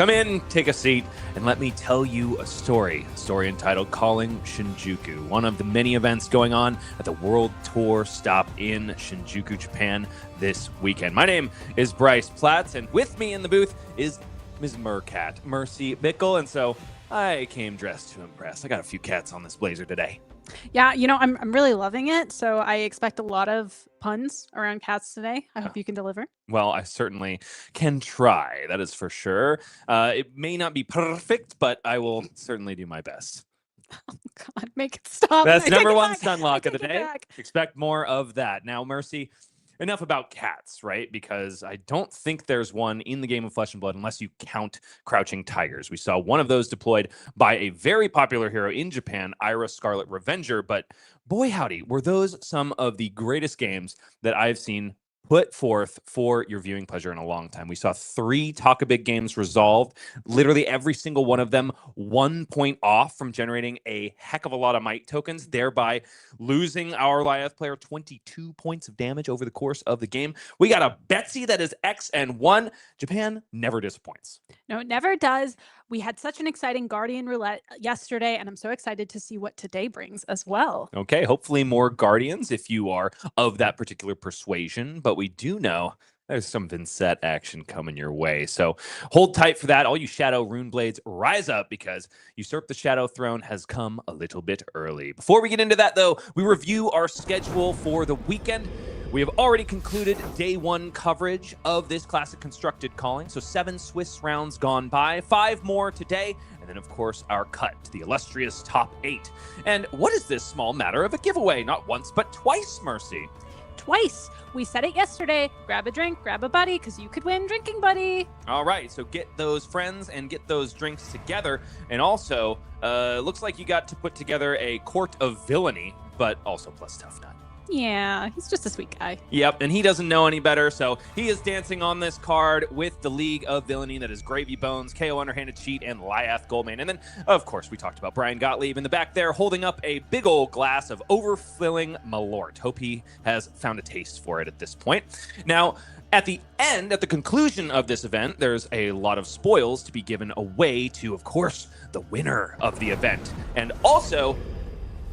Come in, take a seat, and let me tell you a story. A story entitled Calling Shinjuku, one of the many events going on at the World Tour stop in Shinjuku, Japan this weekend. My name is Bryce Platz, and with me in the booth is Ms. Mercat, Mercy Bickell, and so I came dressed to impress. I got a few cats on this blazer today. Yeah, I'm really loving it, so I expect a lot of puns around cats today. I hope you can deliver. Well, I certainly can try, that is for sure. It may not be perfect, but I will certainly do my best. Oh, God, make it stop. That's number one stun lock of the day. Back. Expect more of that. Now, Mercy, enough about cats, right? Because I don't think there's one in the game of Flesh and Blood unless you count Crouching Tigers. We saw one of those deployed by a very popular hero in Japan, Ira Scarlet Revenger, but boy howdy, were those some of the greatest games that I've seen put forth for your viewing pleasure in a long time. We saw 3 Talk a Big games resolved, literally every single one of them 1 point off from generating a heck of a lot of might tokens, thereby losing our Lyeth player 22 points of damage over the course of the game. We got a Betsy that is X and 1. Japan never disappoints. No, it never does. We had such an exciting Guardian Roulette yesterday, and I'm so excited to see what today brings as well. Okay, hopefully more Guardians if you are of that particular persuasion, but we do know there's some Vynnset action coming your way. So hold tight for that. All you Shadow Rune Blades, rise up because Usurp the Shadow Throne has come a little bit early. Before we get into that, though, we review our schedule for the weekend. We have already concluded day 1 coverage of this classic constructed calling. So 7 Swiss rounds gone by, 5 more today, and then, of course, our cut to the illustrious top 8. And what is this small matter of a giveaway? Not once, but twice, Mercy. Twice. We said it yesterday. Grab a drink, grab a buddy, because you could win Drinking Buddy. All right, so get those friends and get those drinks together. And also, looks like you got to put together a Court of Villainy, but also plus Tough Nut. Yeah, he's just a sweet guy. Yep, and he doesn't know any better, so he is dancing on this card with the League of Villainy that is Gravy Bones, KO Underhanded Cheat, and Lyeth Goldman. And then, of course, we talked about Brian Gottlieb in the back there holding up a big old glass of overfilling Malort. Hope he has found a taste for it at this point. Now, at the end, at the conclusion of this event, there's a lot of spoils to be given away to, of course, the winner of the event. And also,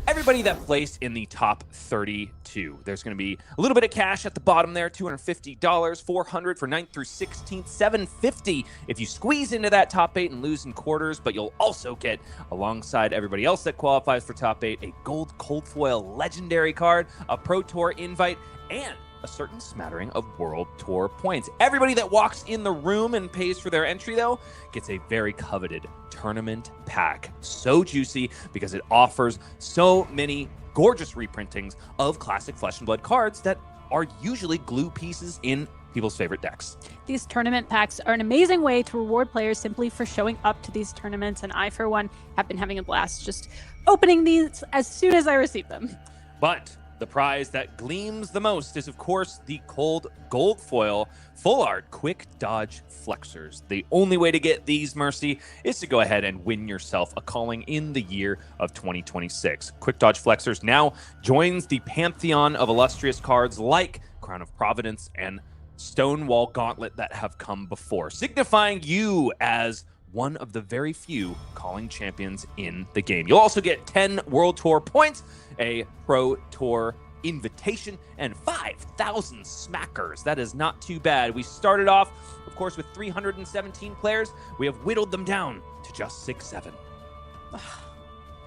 everybody that placed in the top 32. There's going to be a little bit of cash at the bottom there, $250, $400 for 9th through 16th, $750 if you squeeze into that top 8 and lose in quarters, but you'll also get, alongside everybody else that qualifies for top 8, a gold cold foil legendary card, a Pro Tour invite, and a certain smattering of World Tour points. Everybody that walks in the room and pays for their entry, though, gets a very coveted tournament pack. So juicy because it offers so many gorgeous reprintings of classic Flesh and Blood cards that are usually glue pieces in people's favorite decks. These tournament packs are an amazing way to reward players simply for showing up to these tournaments, and I, for one, have been having a blast just opening these as soon as I receive them. But the prize that gleams the most is, of course, the cold gold foil full art quick dodge flexors. The only way to get these, Mercy, is to go ahead and win yourself a calling in the year of 2026. Quick dodge flexors now joins the pantheon of illustrious cards like Crown of Providence and Stonewall Gauntlet that have come before, signifying you as one of the very few calling champions in the game. You'll also get 10 World Tour points, a Pro Tour invitation, and 5,000 smackers. That is not too bad. We started off, of course, with 317 players. We have whittled them down to just 6-7.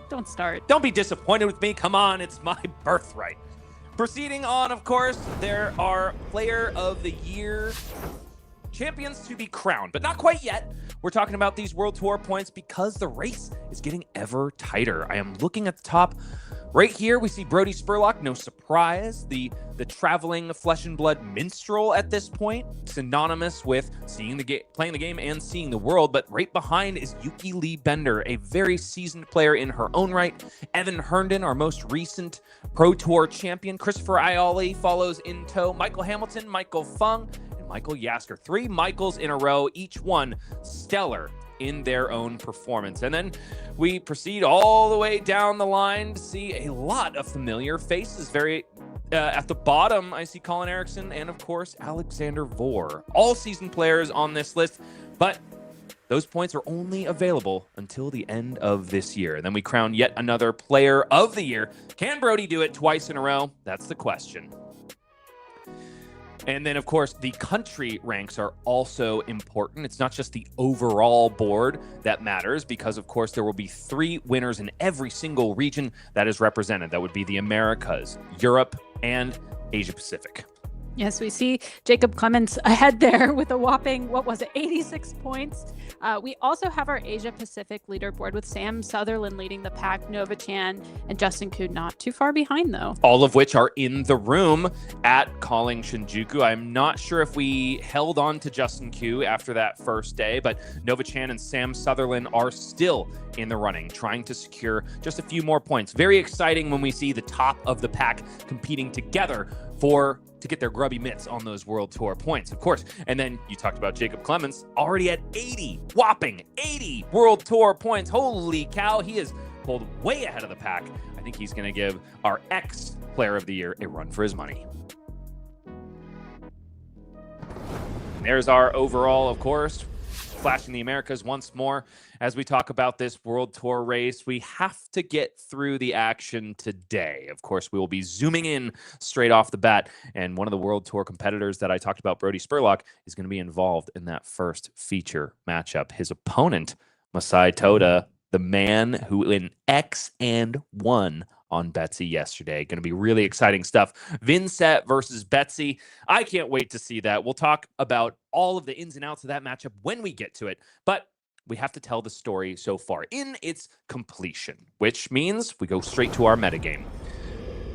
Don't start. Don't be disappointed with me. Come on, it's my birthright. Proceeding on, of course, there are Player of the Year champions to be crowned, but not quite yet. We're talking about these World Tour points because the race is getting ever tighter. I am looking at the top. Right here, we see Brodie Spurlock, no surprise, the traveling Flesh and Blood minstrel at this point, synonymous with seeing the game, playing the game, and seeing the world. But right behind is Yuki Lee Bender, a very seasoned player in her own right. Evan Herndon, our most recent Pro Tour champion. Christopher Aioli follows in tow. Michael Hamilton, Michael Fung, and Michael Yasker. 3 Michaels in a row, each one stellar in their own performance. And then we proceed all the way down the line to see a lot of familiar faces. Very at the bottom, I see Colin Erickson and, of course, Alexander Vore. All season players on this list, but Those points are only available until the end of this year. And then we crown yet another player of the year. Can Brodie do it twice in a row? That's the question. And then, of course, the country ranks are also important. It's not just the overall board that matters because, of course, there will be 3 winners in every single region that is represented. That would be the Americas, Europe, and Asia Pacific. Yes, we see Jacob Clements ahead there with a whopping, 86 points. We also have our Asia Pacific leaderboard with Sam Sutherland leading the pack, Nova Chan, and Justin Koo not too far behind, though. All of which are in the room at Calling Shinjuku. I'm not sure if we held on to Justin Koo after that first day, but Nova Chan and Sam Sutherland are still in the running, trying to secure just a few more points. Very exciting when we see the top of the pack competing together to get their grubby mitts on those World Tour points, of course. And then you talked about Jacob Clements, already at 80, whopping 80 World Tour points. Holy cow, he is pulled way ahead of the pack. I think he's going to give our ex-player of the year a run for his money. And there's our overall, of course, flashing the Americas once more. As we talk about this World Tour race, we have to get through the action today. Of course, we will be zooming in straight off the bat. And one of the World Tour competitors that I talked about, Brodie Spurlock, is going to be involved in that first feature matchup. His opponent, Masay Toda, the man who in X and won on Betsy yesterday. Going to be really exciting stuff. Vynnset versus Betsy. I can't wait to see that. We'll talk about all of the ins and outs of that matchup when we get to it. But we have to tell the story so far in its completion, which means we go straight to our metagame.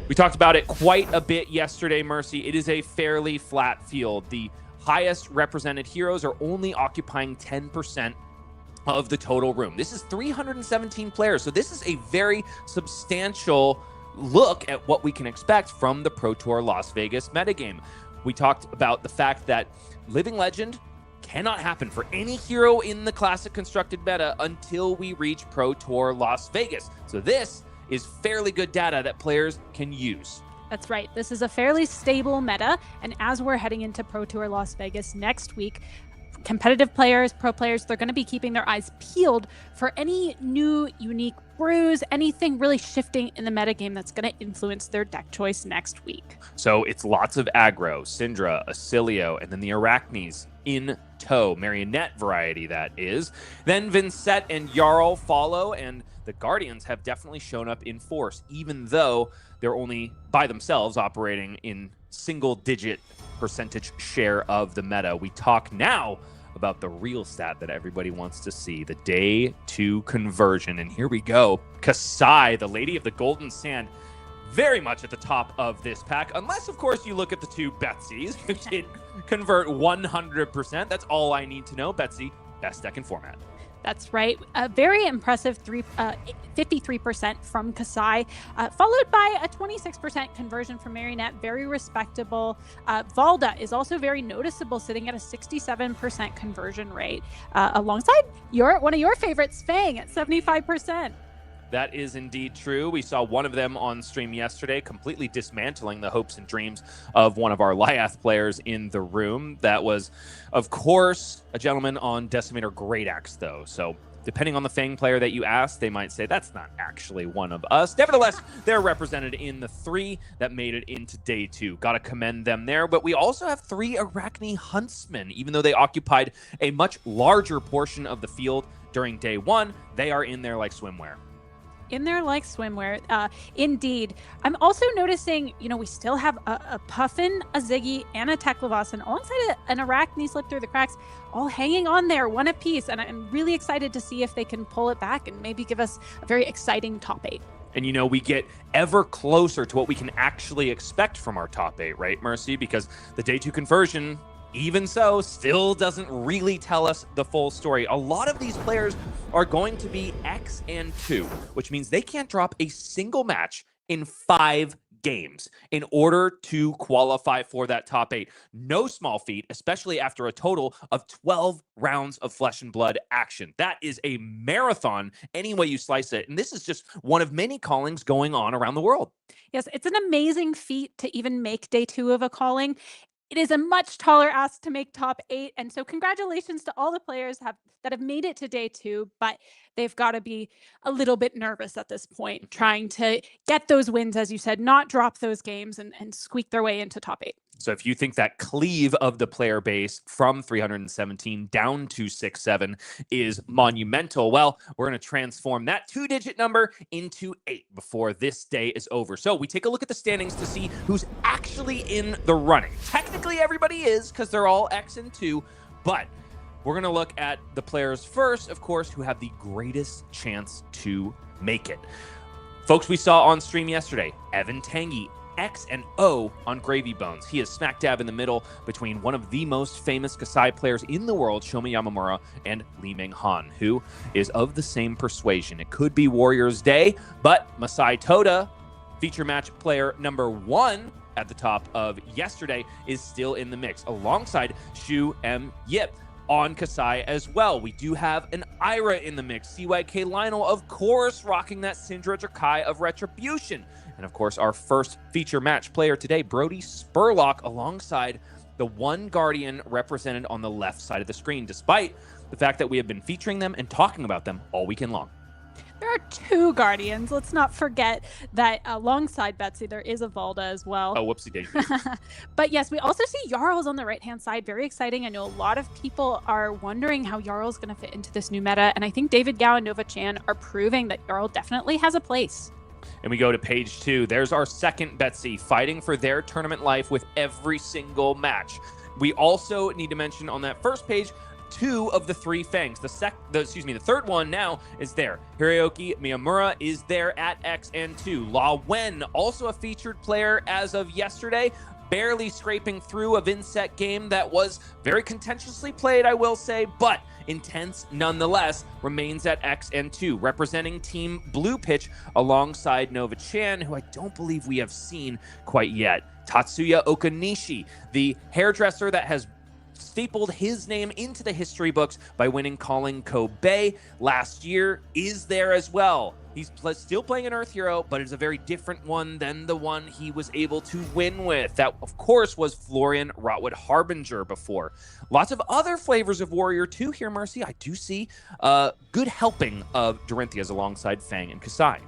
We talked about it quite a bit yesterday, Mercy. It is a fairly flat field. The highest represented heroes are only occupying 10% of the total room. This is 317 players, so this is a very substantial look at what we can expect from the Pro Tour Las Vegas metagame. We talked about the fact that Living Legend cannot happen for any hero in the Classic Constructed meta until we reach Pro Tour Las Vegas. So this is fairly good data that players can use. That's right. This is a fairly stable meta, and as we're heading into Pro Tour Las Vegas next week, competitive players, pro players, they're going to be keeping their eyes peeled for any new, unique brews, anything really shifting in the metagame that's going to influence their deck choice next week. So it's lots of aggro, Syndra, Acilio, and then the Araknis in tow, Marionette variety that is. Then Vynnset and Jarl follow, and the Guardians have definitely shown up in force, even though they're only by themselves operating in single-digit percentage share of the meta. We talk now about the real stat that everybody wants to see, the day 2 conversion. And here we go. Kassai, the Lady of the Golden Sand, very much at the top of this pack, unless, of course, you look at the 2 Betsy's, who did convert 100%. That's all I need to know. Betsy, best deck in format. That's right. A very impressive 53% from Kassai, followed by a 26% conversion from Marionette. Very respectable. Valda is also very noticeable, sitting at a 67% conversion rate, alongside one of your favorites, Fang, at 75%. That is indeed true. We saw one of them on stream yesterday, completely dismantling the hopes and dreams of one of our Lyath players in the room. That was, of course, a gentleman on Decimator Great Axe, though. So depending on the Fang player that you ask, they might say, that's not actually one of us. Nevertheless, they're represented in the 3 that made it into day 2. Got to commend them there. But we also have 3 Arakni Huntsmen. Even though they occupied a much larger portion of the field during day 1, they are in there like swimwear. In there like swimwear. Indeed. I'm also noticing, we still have a Puffin, a Ziggy, and a Teklavas, and alongside an Arakni slip through the cracks, all hanging on there, one apiece. And I'm really excited to see if they can pull it back and maybe give us a very exciting top 8. And, we get ever closer to what we can actually expect from our top 8, right, Mercy? Because the day 2 conversion, even so, still doesn't really tell us the full story. A lot of these players are going to be X and 2, which means they can't drop a single match in 5 games in order to qualify for that top 8. No small feat, especially after a total of 12 rounds of flesh and blood action. That is a marathon any way you slice it. And this is just one of many callings going on around the world. Yes, it's an amazing feat to even make day 2 of a calling. It is a much taller ask to make top 8, and so congratulations to all the players that have made it to day 2, but they've got to be a little bit nervous at this point, trying to get those wins, as you said, not drop those games and squeak their way into top 8. So if you think that cleave of the player base from 317 down to 67 is monumental, well, we're going to transform that 2-digit number into 8 before this day is over. So we take a look at the standings to see who's actually in the running. Technically, everybody is because they're all X and 2, but we're going to look at the players first, of course, who have the greatest chance to make it. Folks we saw on stream yesterday, Evan Tanguy, X and O on Gravy Bones. He is smack dab in the middle between one of the most famous Kassai players in the world, Shomi Yamamura, and Ming-Han, who is of the same persuasion. It could be Warriors Day, but Masay Toda, feature match player number 1 at the top of yesterday, is still in the mix, alongside Shu M. Yip on Kassai as well. We do have an Ira in the mix. CYK Lionel, of course, rocking that Syndra Drakai of Retribution. And of course, our first feature match player today, Brodie Spurlock, alongside the one Guardian represented on the left side of the screen, despite the fact that we have been featuring them and talking about them all weekend long. There are 2 Guardians. Let's not forget that alongside Betsy, there is a Valda as well. Oh, whoopsie daisy. But yes, we also see Jarl's on the right-hand side. Very exciting. I know a lot of people are wondering how Jarl's going to fit into this new meta. And I think David Gao and Nova Chan are proving that Jarl definitely has a place. And we go to page 2. There's our second Betsy fighting for their tournament life with every single match. We also need to mention on that first page 2 of the 3 Fangs. The third one now is there. Hiroaki Miyamura is there at X and 2. La Wen, also a featured player as of yesterday, barely scraping through a Vynnset game that was very contentiously played, I will say, but intense nonetheless, remains at X and 2, representing Team Blue Pitch alongside Nova Chan, who I don't believe we have seen quite yet. Tatsuya Okanishi, the hairdresser that has stapled his name into the history books by winning Calling Kobe last year, is there as well. He's still playing an Earth Hero, but it's a very different one than the one he was able to win with. That, of course, was Florian Rotwood Harbinger before. Lots of other flavors of Warrior 2 here, Mercy. I do see a good helping of Dorinthia's alongside Fang and Kassai.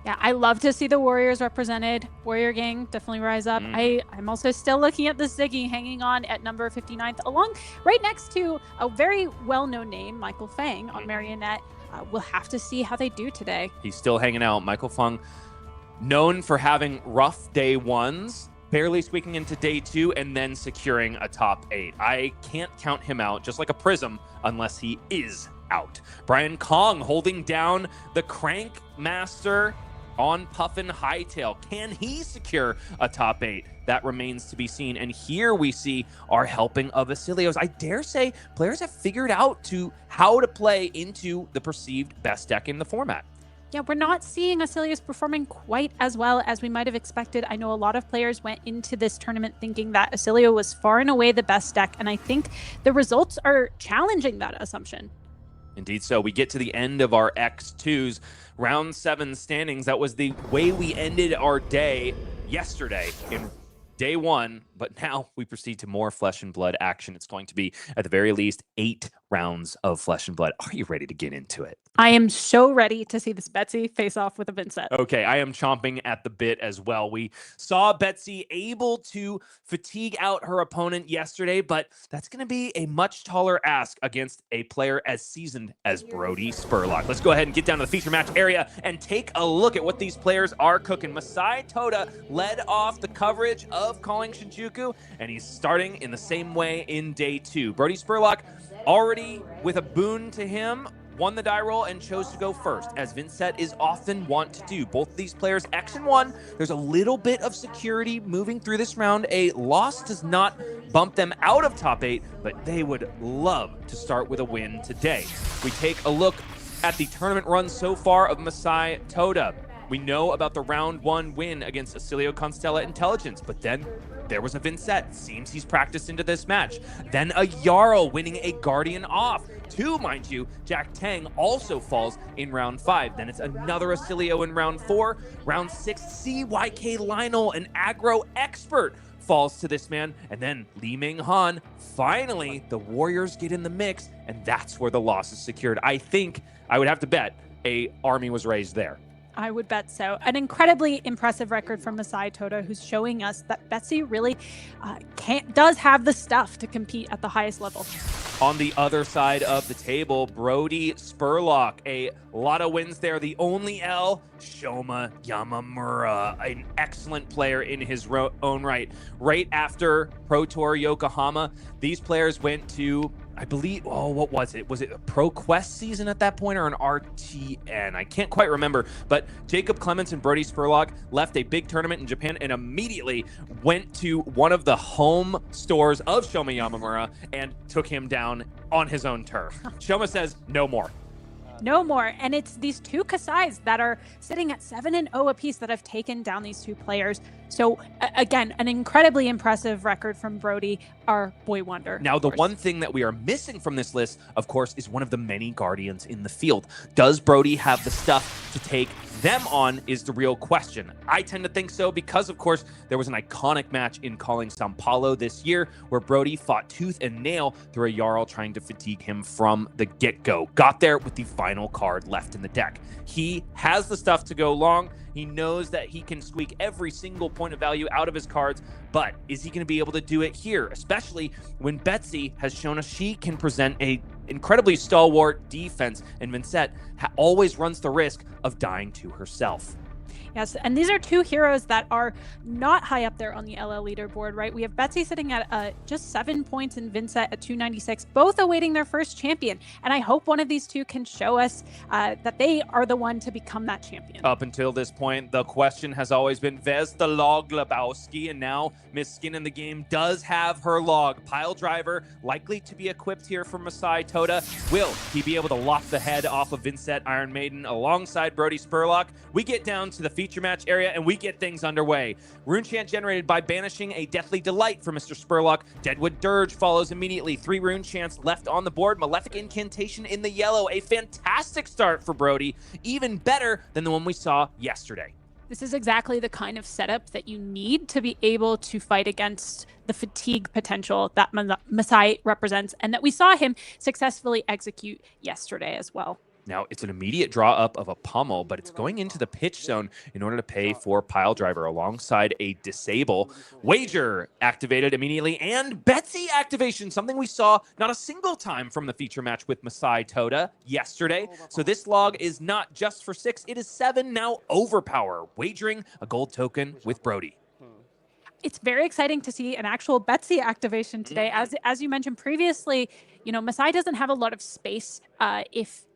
Yeah, I love to see the Warriors represented. Warrior Gang, definitely rise up. I'm also still looking at the Ziggy hanging on at number 59th, along right next to a very well-known name, Michael Fang on Marionette. We'll have to see how they do today. He's still hanging out. Michael Fang, known for having rough day 1s, barely squeaking into day 2, and then securing a top 8. I can't count him out, just like a Prism, unless he is out. Brian Kong holding down the Crank Master on Puffin Hightail. Can he secure a top 8? That remains to be seen. And here we see our helping of Asilios. I dare say players have figured out how to play into the perceived best deck in the format. Yeah, we're not seeing Asilios performing quite as well as we might have expected. I know a lot of players went into this tournament thinking that Asilio was far and away the best deck, and I think the results are challenging that assumption. Indeed so. We get to the end of our X2s, round 7 standings. That was the way we ended our day yesterday in day 1, but now we proceed to more Flesh and Blood action. It's going to be, at the very least, 8 rounds of Flesh and Blood. Are you ready to get into it? I am so ready to see this Betsy face off with a Vynnset. Okay, I am chomping at the bit as well. We saw Betsy able to fatigue out her opponent yesterday, but that's going to be a much taller ask against a player as seasoned as Brodie Spurlock. Let's go ahead and get down to the feature match area and take a look at what these players are cooking. Masay Toda led off the coverage of Calling Shinjuku, and he's starting in the same way in day 2. Brodie Spurlock, already with a boon to him, won the die roll and chose to go first, as Vynnset is often wont to do. Both of these players, X and 1, there's a little bit of security moving through this round. A loss does not bump them out of top 8, but they would love to start with a win today. We take a look at the tournament run so far of Masay Toda. We know about the round 1 win against Acilio Constella Intelligence, but then there was a Vynnset. Seems he's practiced into this match. Then a Jarl winning a Guardian off. 2, mind you, Jack Tang also falls in round 5. Then it's another Acilio in round 4. Round 6, CYK Lionel, an aggro expert, falls to this man, and then Ming-Han. Finally, the Warriors get in the mix, and that's where the loss is secured. I think, I would have to bet, a army was raised there. I would bet so. An incredibly impressive record from Masay Toda, who's showing us that Betsy really does have the stuff to compete at the highest level. On the other side of the table, Brodie Spurlock, a lot of wins there. The only L, Shoma Yamamura, an excellent player in his own right. Right after Pro Tour Yokohama, these players went to, I believe, what was it? Was it a Pro Quest season at that point or an RTN? I can't quite remember, but Jacob Clements and Brodie Spurlock left a big tournament in Japan and immediately went to one of the home stores of Shoma Yamamura and took him down on his own turf. Shoma says, no more. No more. And it's these two Kassais that are sitting at 7-0 apiece that have taken down these two players. So again, an incredibly impressive record from Brodie, our boy wonder. Now, the one thing that we are missing from this list, of course, is one of the many Guardians in the field. Does Brodie have the stuff to take them on is the real question. I tend to think so because, of course, there was an iconic match in Calling Sao Paulo this year where Brodie fought tooth and nail through a Jarl trying to fatigue him from the get-go. Got there with the final card left in the deck. He has the stuff to go long. He knows that he can squeak every single point of value out of his cards, but is he going to be able to do it here? Especially when Betsy has shown us she can present a incredibly stalwart defense, and Vynnset always runs the risk of dying to herself. Yes, and these are two heroes that are not high up there on the LL leaderboard, right? We have Betsy sitting at just 7 points and Vynnset at 296, both awaiting their first champion. And I hope one of these two can show us that they are the one to become that champion. Up until this point, the question has always been, where's the log Lebowski? And now Miss Skin in the Game does have her log. Pile Driver, likely to be equipped here from Masay Toda. Will he be able to lock the head off of Vynnset Iron Maiden alongside Brodie Spurlock? We get down to the feature match area and we get things underway. Rune chant generated by banishing a Deathly Delight for Mr. Spurlock. Deadwood Dirge follows immediately. 3 rune chants left on the board. Malefic Incantation in the yellow. A fantastic start for Brodie. Even better than the one we saw yesterday. This is exactly the kind of setup that you need to be able to fight against the fatigue potential that Masay represents and that we saw him successfully execute yesterday as well. Now, it's an immediate draw up of a pummel, but it's going into the pitch zone in order to pay for Pile Driver alongside a disable. Wager activated immediately, and Betsy activation, something we saw not a single time from the feature match with Masay Toda yesterday. So this log is not just for 6, it is 7, now overpower, wagering a gold token with Brodie. It's very exciting to see an actual Betsy activation today. As you mentioned previously, you know, Masay doesn't have a lot of space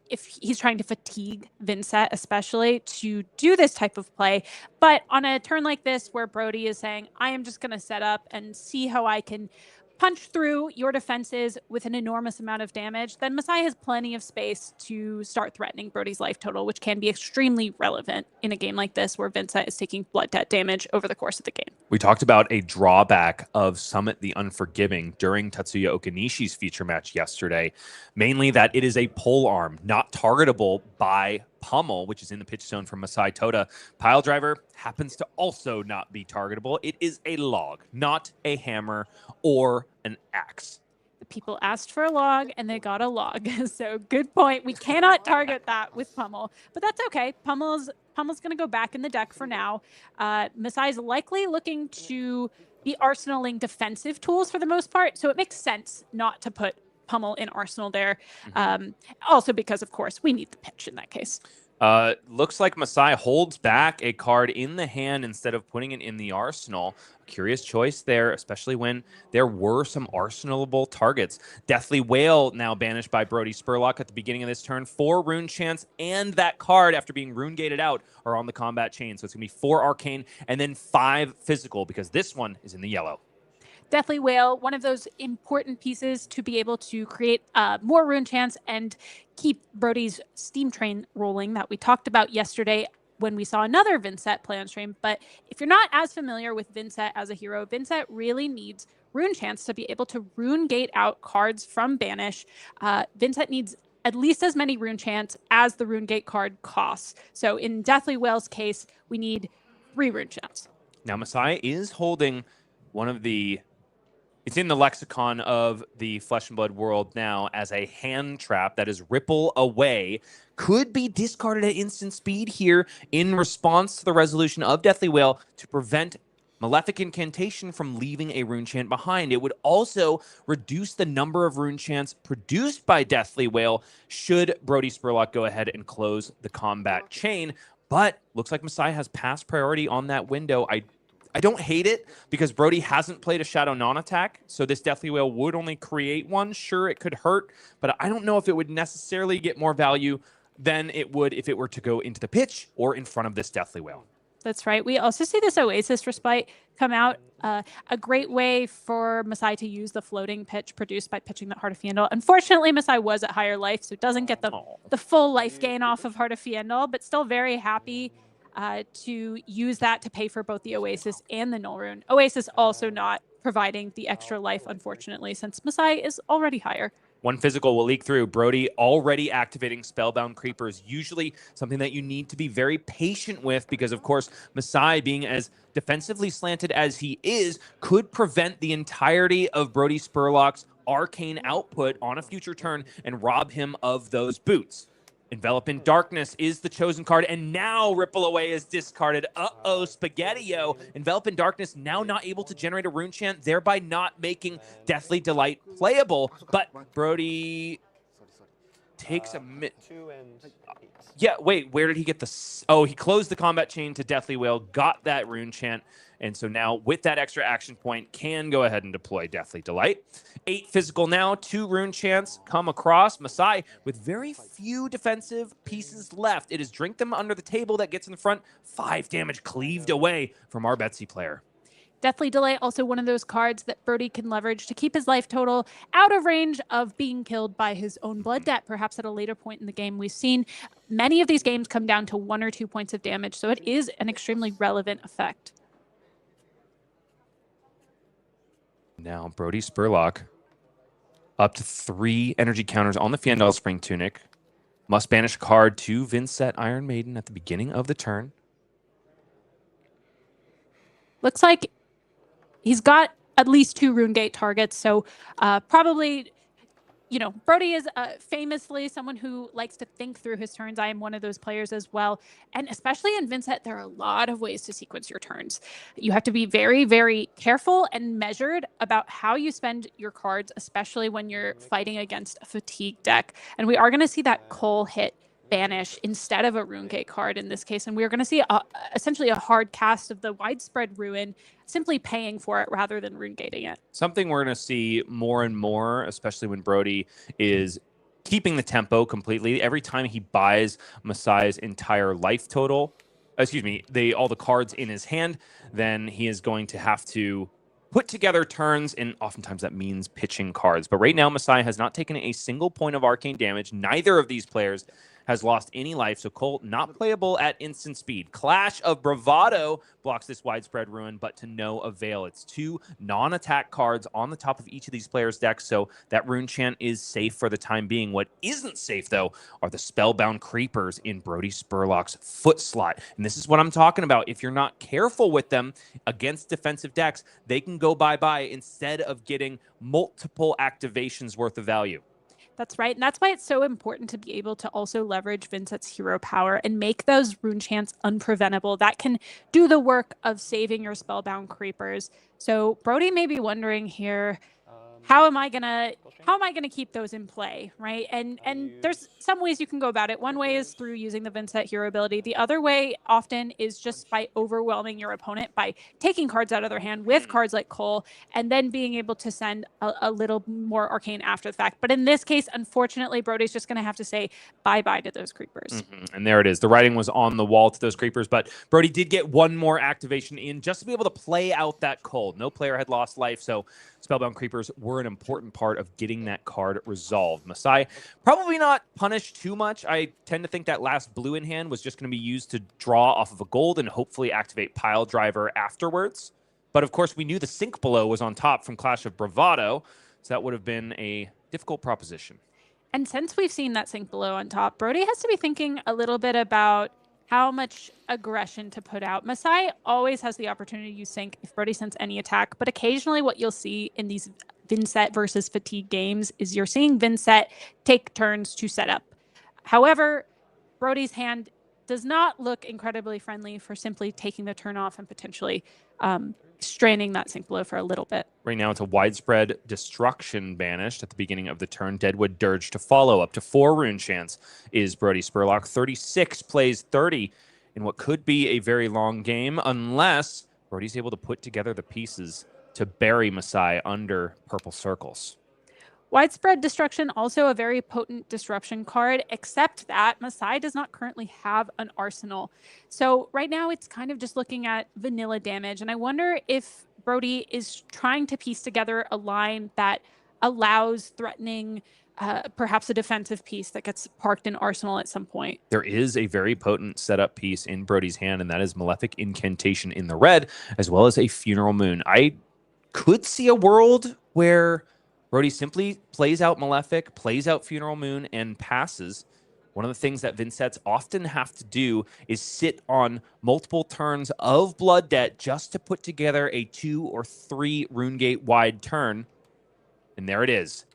if he's trying to fatigue Vynnset, especially, to do this type of play. But on a turn like this, where Brodie is saying, I am just going to set up and see how I can punch through your defenses with an enormous amount of damage, then Masay has plenty of space to start threatening Brodie's life total, which can be extremely relevant in a game like this where Vynnset is taking blood debt damage over the course of the game. We talked about a drawback of Summit the Unforgiving during Tatsuya Okanishi's feature match yesterday, mainly that it is a pole arm, not targetable by pummel, which is in the pitch zone from Masay Toda. Pile Driver happens to also not be targetable. It is a log, not a hammer or an axe. The people asked for a log and they got a log. So good point. We cannot target that with pummel, but that's okay. Pummel's going to go back in the deck for now. Masay's likely looking to be arsenaling defensive tools for the most part, so it makes sense not to put pummel in arsenal there. Also because, of course, we need the pitch in that case. Looks like Masay holds back a card in the hand instead of putting it in the arsenal. Curious choice there, especially when there were some arsenalable targets. Deathly Whale now banished by Brodie Spurlock at the beginning of this turn. 4 rune chants and that card, after being rune gated out, are on the combat chain. So it's going to be 4 arcane and then 5 physical, because this one is in the yellow. Deathly Whale, one of those important pieces to be able to create more rune chants and keep Brodie's steam train rolling that we talked about yesterday when we saw another Vynnset play on stream. But if you're not as familiar with Vynnset as a hero, Vynnset really needs rune chants to be able to rune gate out cards from banish. Vynnset needs at least as many rune chants as the rune gate card costs. So in Deathly Whale's case, we need 3 rune chants. Now Masay is holding it's in the lexicon of the Flesh and Blood world now as a hand trap that is Ripple Away. Could be discarded at instant speed here in response to the resolution of Deathly Wail to prevent Malefic Incantation from leaving a rune chant behind. It would also reduce the number of rune chants produced by Deathly Wail should Brodie Spurlock go ahead and close the combat chain. But looks like Masay has pass priority on that window. I don't hate it because Brodie hasn't played a Shadow non-attack, so this Deathly Wail would only create one. Sure, it could hurt, but I don't know if it would necessarily get more value than it would if it were to go into the pitch or in front of this Deathly Wail. That's right. We also see this Oasis Respite come out. A great way for Masay to use the floating pitch produced by pitching that Heart of Fiendal. Unfortunately, Masay was at higher life, so it doesn't get the full life gain off of Heart of Fiendal, but still very happy to use that to pay for both the Oasis and the Null Rune. Oasis also not providing the extra life, unfortunately, since Masay is already higher. One physical will leak through. Brodie already activating Spellbound Creepers, usually something that you need to be very patient with because, of course, Masay, being as defensively slanted as he is, could prevent the entirety of Brodie Spurlock's arcane output on a future turn and rob him of those boots. Envelop in Darkness is the chosen card, and now Ripple Away is discarded. Uh-oh, Spaghetti-O. Envelop in Darkness now not able to generate a rune chant, thereby not making Deathly Delight playable. But Brodie takes a Yeah, wait, where did he get the... Oh, he closed the combat chain to Deathly Wail, got that rune chant, and so now with that extra action point, can go ahead and deploy Deathly Delight. 8 physical now, 2 rune chants come across. Masay with very few defensive pieces left. It is Drink Them Under the Table that gets in the front. 5 damage cleaved away from our Betsy player. Deathly Delay, also one of those cards that Brodie can leverage to keep his life total out of range of being killed by his own blood debt, perhaps at a later point in the game. We've seen many of these games come down to 1 or 2 points of damage, so it is an extremely relevant effect. Now Brodie Spurlock up to 3 energy counters on the Fiendal Spring Tunic. Must banish a card to Vynnset Iron Maiden at the beginning of the turn. Looks like he's got at least 2 Rune Gate targets, so probably, you know, Brodie is famously someone who likes to think through his turns. I am one of those players as well. And especially in Vynnset, there are a lot of ways to sequence your turns. You have to be very, very careful and measured about how you spend your cards, especially when you're fighting against a fatigue deck. And we are going to see that Cole hit banish instead of a Rune Gate card in this case, and we're going to see essentially a hard cast of the Widespread Ruin, simply paying for it rather than Rune Gating it. Something we're going to see more and more, especially when Brodie is keeping the tempo completely. Every time he buys Masay's entire life total, all the cards in his hand, then he is going to have to put together turns, and oftentimes that means pitching cards. But right now, Masay has not taken a single point of arcane damage. Neither of these players has lost any life, so Colt not playable at instant speed. Clash of Bravado blocks this Widespread Ruin, but to no avail. It's 2 non-attack cards on the top of each of these players' decks, so that Rune Chant is safe for the time being. What isn't safe, though, are the Spellbound Creepers in Brodie Spurlock's foot slot. And this is what I'm talking about. If you're not careful with them against defensive decks, they can go bye-bye instead of getting multiple activations worth of value. That's right. And that's why it's so important to be able to also leverage Vynnset's hero power and make those rune chants unpreventable. That can do the work of saving your Spellbound Creepers. So Brodie may be wondering here, how am I gonna keep those in play, right? And there's some ways you can go about it. One way is through using the Vynnset hero ability. The other way often is just by overwhelming your opponent by taking cards out of their hand with cards like Cole, and then being able to send a little more arcane after the fact. But in this case, unfortunately, Brodie's just gonna have to say bye-bye to those creepers. And there it is. The writing was on the wall to those creepers, but Brodie did get one more activation in just to be able to play out that Cole. No player had lost life, so Spellbound Creepers were an important part of getting that card resolved. Masay probably not punished too much. I tend to think that last blue in hand was just going to be used to draw off of a gold and hopefully activate Pile Driver afterwards. But of course, we knew the Sink Below was on top from Clash of Bravado, so that would have been a difficult proposition. And since we've seen that Sink Below on top, Brodie has to be thinking a little bit about how much aggression to put out. Masay always has the opportunity to use sync if Brodie sends any attack, but occasionally what you'll see in these Vynnset versus Fatigue games is you're seeing Vynnset take turns to set up. However, Brodie's hand does not look incredibly friendly for simply taking the turn off and potentially straining that sync blow for a little bit. Right now, it's a widespread destruction banished at the beginning of the turn. Deadwood Dirge to follow. Up to 4 rune chance is Brodie Spurlock. 36 plays 30 in what could be a very long game, unless Brodie's able to put together the pieces to bury Masay under purple circles. Widespread Destruction, also a very potent disruption card, except that Masay does not currently have an arsenal. So right now it's kind of just looking at vanilla damage. And I wonder if Brodie is trying to piece together a line that allows threatening perhaps a defensive piece that gets parked in arsenal at some point. There is a very potent setup piece in Brodie's hand, and that is Malefic Incantation in the red, as well as a Funeral Moon. I could see a world where Brodie simply plays out Malefic, plays out Funeral Moon, and passes. One of the things that Vynsets often have to do is sit on multiple turns of Blood Debt just to put together a 2 or 3 Runegate wide turn. And there it is.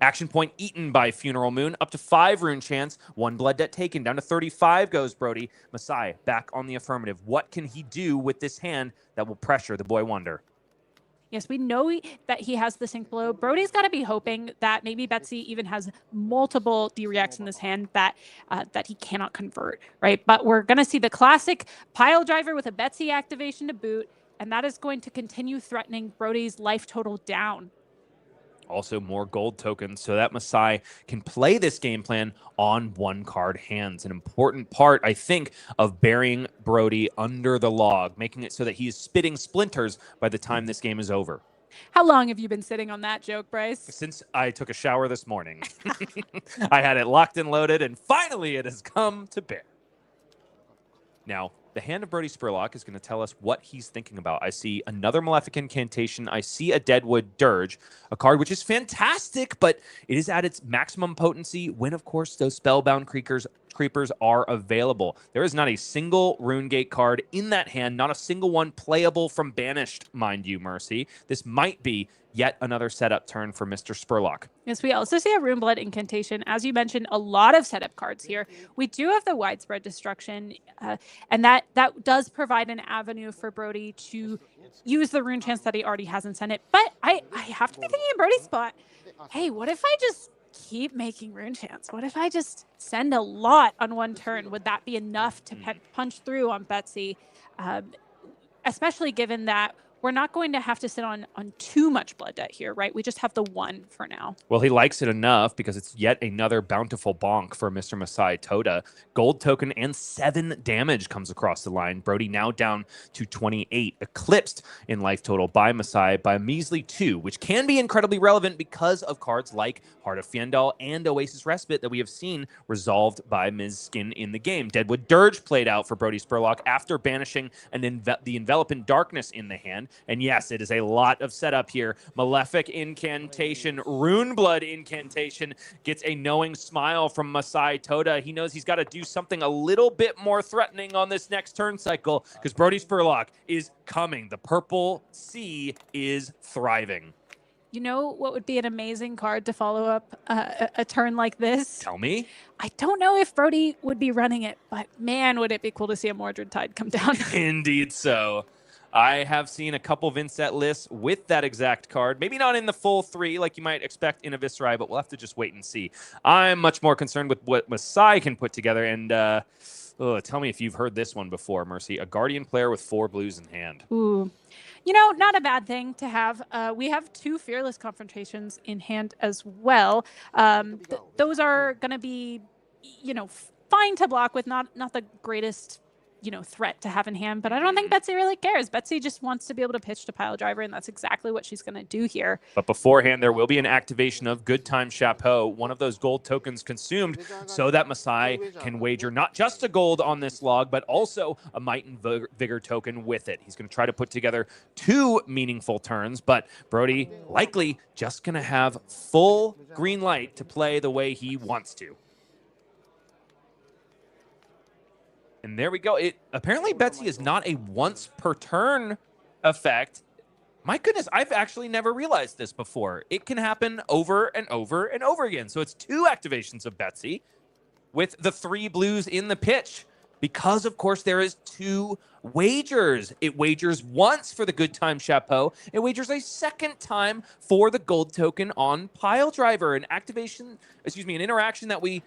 Action point eaten by Funeral Moon. Up to 5 rune chance. 1 Blood Debt taken. Down to 35 goes Brodie. Masay back on the affirmative. What can he do with this hand that will pressure the Boy Wonder? Yes, we know that he has the sync blow. Brodie's got to be hoping that maybe Betsy even has multiple D-reacts in this hand that he cannot convert, right? But we're going to see the classic pile driver with a Betsy activation to boot, and that is going to continue threatening Brodie's life total down. Also more gold tokens so that Masay can play this game plan on 1-card hands. An important part, I think, of burying Brodie under the log, making it so that he is spitting splinters by the time this game is over. How long have you been sitting on that joke, Bryce? Since I took a shower this morning. I had it locked and loaded, and finally it has come to bear. Now, the hand of Brodie Spurlock is going to tell us what he's thinking about. I see another Malefic Incantation. I see a Deadwood Dirge, a card which is fantastic, but it is at its maximum potency when, of course, those Spellbound creepers are available. There is not a single Runegate card in that hand, not a single one playable from Banished, mind you, Mercy. This might be yet another setup turn for Mr. Spurlock. Yes, we also see a Runeblood Incantation. As you mentioned, a lot of setup cards here. We do have the Widespread Destruction, and that does provide an avenue for Brodie to use the rune chance that he already has in Senate. But I have to be thinking in Brodie's spot, hey, what if I just keep making rune chance? What if I just send a lot on one turn? Would that be enough to punch through on Betsy? Especially given that we're not going to have to sit on too much Blood Debt here, right? We just have the 1 for now. Well, he likes it enough because it's yet another bountiful bonk for Mr. Masay Toda. Gold token and 7 damage comes across the line. Brodie now down to 28, eclipsed in life total by Masay by a measly 2, which can be incredibly relevant because of cards like Heart of Fiendal and Oasis Respite that we have seen resolved by Ms. Skin in the game. Deadwood Dirge played out for Brodie Spurlock after banishing the Enveloping Darkness in the hand. And yes, it is a lot of setup here. Malefic Incantation, Runeblood Incantation gets a knowing smile from Masay Toda. He knows he's got to do something a little bit more threatening on this next turn cycle because Brodie Spurlock is coming. The Purple Sea is thriving. You know what would be an amazing card to follow up a turn like this? Tell me. I don't know if Brodie would be running it, but man, would it be cool to see a Mordred Tide come down. Indeed so. I have seen a couple Vynnset lists with that exact card. Maybe not in the full 3 like you might expect in a Viscerai, but we'll have to just wait and see. I'm much more concerned with what Masay can put together. And tell me if you've heard this one before, Mercy. A Guardian player with 4 blues in hand. Ooh. You know, not a bad thing to have. We have 2 Fearless Confrontations in hand as well. Those are going to be, fine to block with, not the greatest threat to have in hand, but I don't think Betsy really cares. Betsy just wants to be able to pitch to Pile Driver, and that's exactly what she's going to do here. But beforehand, there will be an activation of Good Time Chapeau, one of those gold tokens consumed, so that Masay can wager not just a gold on this log, but also a Might and Vigor token with it. He's going to try to put together 2 meaningful turns, but Brodie likely just going to have full green light to play the way he wants to. And there we go. Apparently Betsy is not a once per turn effect. My goodness, I've actually never realized this before. It can happen over and over and over again. So it's 2 activations of Betsy with the 3 blues in the pitch. Because, of course, there is 2 wagers. It wagers once for the Good Time Chapeau. It wagers a second time for the gold token on Pile Driver. An interaction that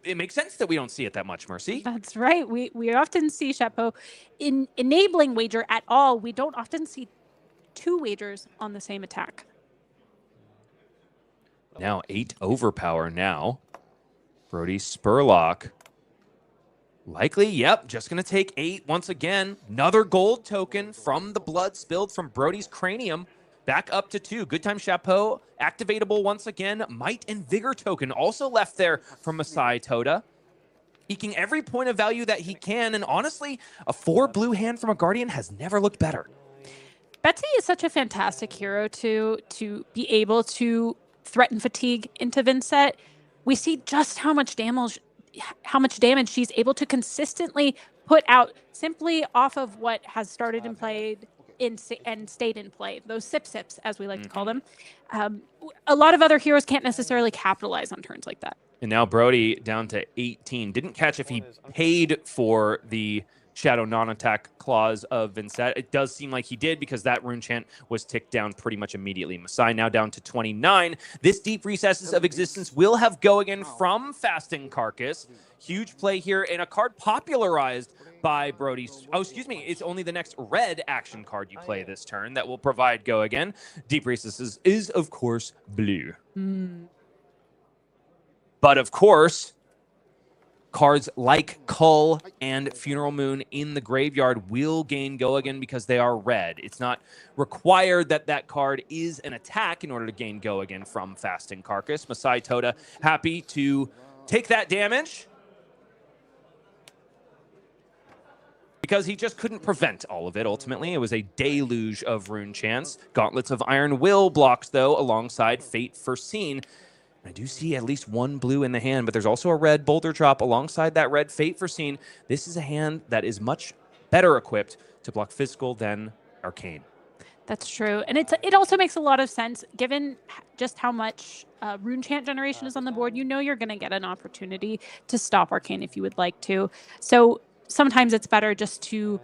it makes sense that we don't see it that much, Mercy. That's right. We often see Chapeau in enabling wager at all. We don't often see 2 wagers on the same attack. Now 8 overpower now. Brodie Spurlock. Likely, yep, just going to take 8 once again. Another gold token from the blood spilled from Brodie's cranium. Back up to 2. Good Time Chapeau, activatable once again. Might and Vigor token also left there from Masay Toda. Eking every point of value that he can. And honestly, a 4 blue hand from a Guardian has never looked better. Betsy is such a fantastic hero to be able to threaten fatigue into Vynnset. We see just how much damage she's able to consistently put out simply off of what has started and played and stayed in play. Those sips, as we like to call them. A lot of other heroes can't necessarily capitalize on turns like that. And now Brodie down to 18. Didn't catch if he paid for the Shadow non-attack clause of Vynnset. It does seem like he did because that rune chant was ticked down pretty much immediately. Masay now down to 29. This Deep Recesses of Existence will have go again from Fasting Carcass. Huge play here and a card popularized by Brodie. Oh, excuse me. It's only the next red action card you play this turn that will provide go again. Deep Recesses is, of course, blue. But, of course, cards like Cull and Funeral Moon in the graveyard will gain go again because they are red. It's not required that that card is an attack in order to gain go again from Fasting Carcass. Masay Toda happy to take that damage because he just couldn't prevent all of it. Ultimately, it was a deluge of rune chants. Gauntlets of Iron Will blocks, though, alongside Fate Foreseen. I do see at least 1 blue in the hand, but there's also a red Boulder Drop alongside that red Fate Foreseen. This is a hand that is much better equipped to block physical than arcane. That's true. And it also makes a lot of sense given just how much rune chant generation is on the board. You know you're going to get an opportunity to stop arcane if you would like to. So sometimes it's better just to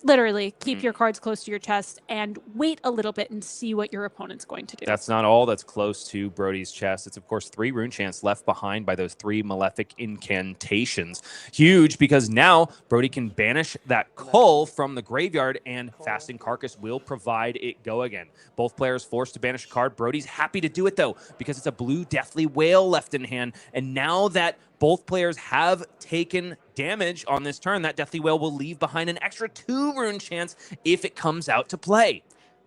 literally keep your cards close to your chest and wait a little bit and see what your opponent's going to do. That's not all that's close to Brodie's chest. It's, of course, 3 rune chants left behind by those 3 malefic incantations. Huge, because now Brodie can banish that Cull from the graveyard, and Fasting Carcass will provide it go again. Both players forced to banish a card. Brodie's happy to do it, though, because it's a blue Deathly Whale left in hand. And now that both players have taken damage on this turn, that Deathly Whale will leave behind an extra 2 rune chants if it comes out to play.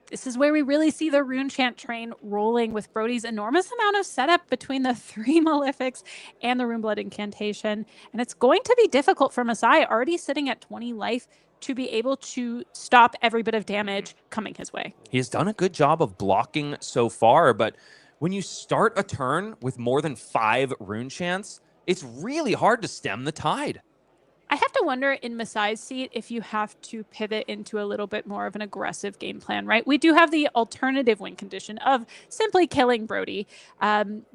This is where we really see the rune chant train rolling with Brodie's enormous amount of setup between the 3 malefics and the Runeblood incantation. And it's going to be difficult for Masay, already sitting at 20 life, to be able to stop every bit of damage coming his way. He has done a good job of blocking so far, but when you start a turn with more than 5 rune chants, it's really hard to stem the tide. I have to wonder in Masay's seat if you have to pivot into a little bit more of an aggressive game plan, right? We do have the alternative win condition of simply killing Brodie.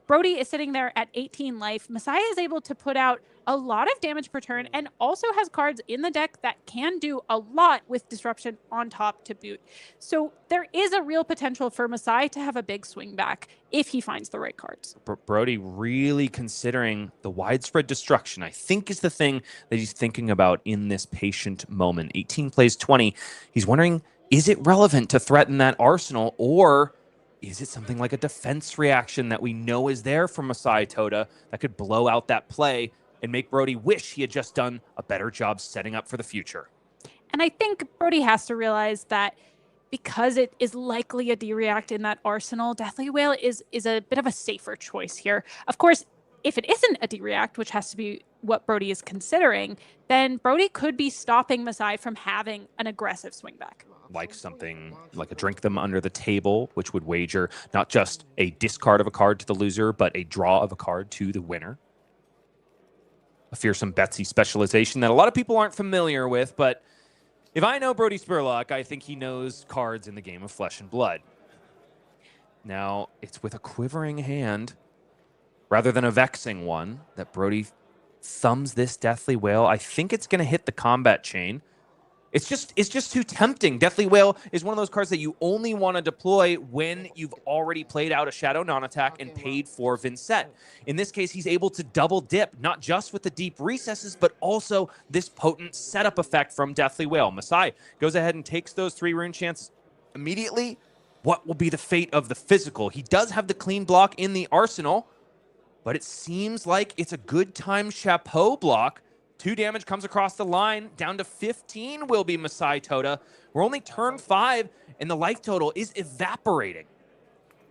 Brodie is sitting there at 18 life. Masay is able to put out a lot of damage per turn and also has cards in the deck that can do a lot with disruption on top to boot. So there is a real potential for Masay to have a big swing back if he finds the right cards. Brodie really considering the widespread destruction, I think, is the thing that he's thinking about in this patient moment. 18 plays 20. He's wondering, is it relevant to threaten that arsenal, or is it something like a defense reaction that we know is there from Masay Toda that could blow out that play and make Brodie wish he had just done a better job setting up for the future? And I think Brodie has to realize that because it is likely a D-React in that arsenal, Deathly Whale is a bit of a safer choice here. Of course, if it isn't a D-React, which has to be what Brodie is considering, then Brodie could be stopping Masay from having an aggressive swing back. Like something like a Drink Them Under the Table, which would wager not just a discard of a card to the loser, but a draw of a card to the winner. a fearsome Betsy specialization that a lot of people aren't familiar with, but if I know Brodie Spurlock, I think he knows cards in the game of Flesh and Blood. Now, it's with a quivering hand, rather than a vexing one, that Brodie thumbs this Deathly Wail. I think it's going to hit the combat chain. It's just too tempting. Deathly Wail is one of those cards that you only want to deploy when you've already played out a Shadow non-attack and paid for Vynnset. In this case, he's able to double dip, not just with the deep recesses, but also this potent setup effect from Deathly Wail. Masay goes ahead and takes those 3 rune chances immediately. What will be the fate of the physical? He does have the clean block in the arsenal, but it seems like it's a good time chapeau block. 2 damage comes across the line. Down to 15 will be Masay Toda. We're only turn 5, and the life total is evaporating.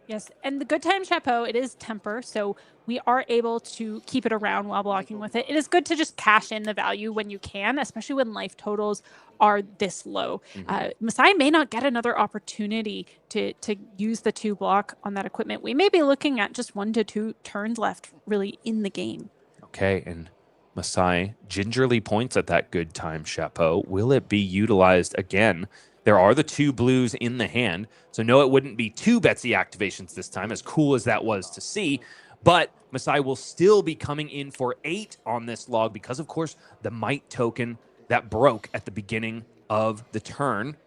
Yes, and the good time chapeau, it is temper, so we are able to keep it around while blocking with it. It is good to just cash in the value when you can, especially when life totals are this low. Masay may not get another opportunity to use the 2 block on that equipment. We may be looking at just 1 to 2 turns left really in the game. Okay, and Masay gingerly points at that good time chapeau. Will it be utilized again? There are the 2 blues in the hand, so no, it wouldn't be 2 Betsy activations this time, as cool as that was to see. But Masay will still be coming in for 8 on this log because, of course, the might token that broke at the beginning of the turn.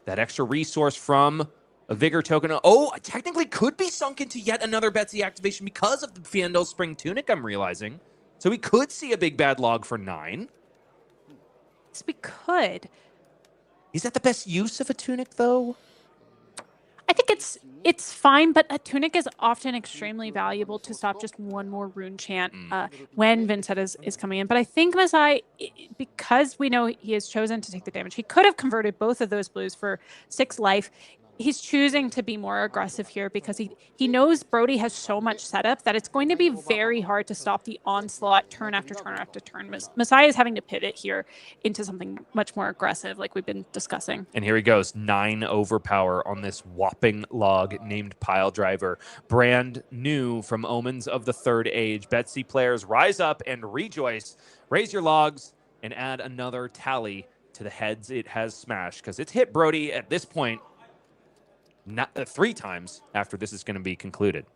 That extra resource from a vigor token. Oh, technically could be sunk into yet another Betsy activation because of the Fiendel Spring Tunic, I'm realizing. So we could see a big bad log for 9. Yes, we could. Is that the best use of a tunic, though? I think it's fine, but a tunic is often extremely valuable to stop just 1 more rune chant when Vynnset is coming in. But I think Masay, because we know he has chosen to take the damage, he could have converted both of those blues for 6 life. He's choosing to be more aggressive here because he knows Brodie has so much setup that it's going to be very hard to stop the onslaught turn after turn after turn. Masay is having to pivot here into something much more aggressive like we've been discussing. And here he goes, 9 overpower on this whopping log named Pile Driver. Brand new from Omens of the Third Age. Betsy players, rise up and rejoice. Raise your logs and add another tally to the heads it has smashed, because it's hit Brodie at this point 3 times after this is going to be concluded.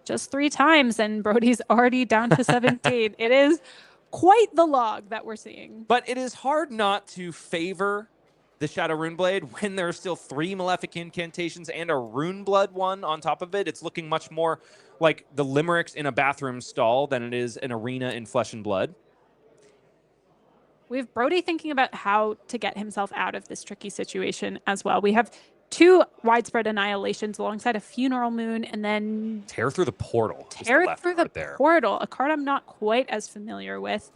Just 3 times, and Brodie's already down to 17. It is quite the log that we're seeing. But it is hard not to favor the Shadow Runeblade when there are still 3 Malefic Incantations and a Runeblood one on top of it. It's looking much more like the limericks in a bathroom stall than it is an arena in Flesh and Blood. We have Brodie thinking about how to get himself out of this tricky situation as well. We have 2 widespread annihilations alongside a Funeral Moon, and then Tear Through the Portal. Tear Through the Portal, a card I'm not quite as familiar with.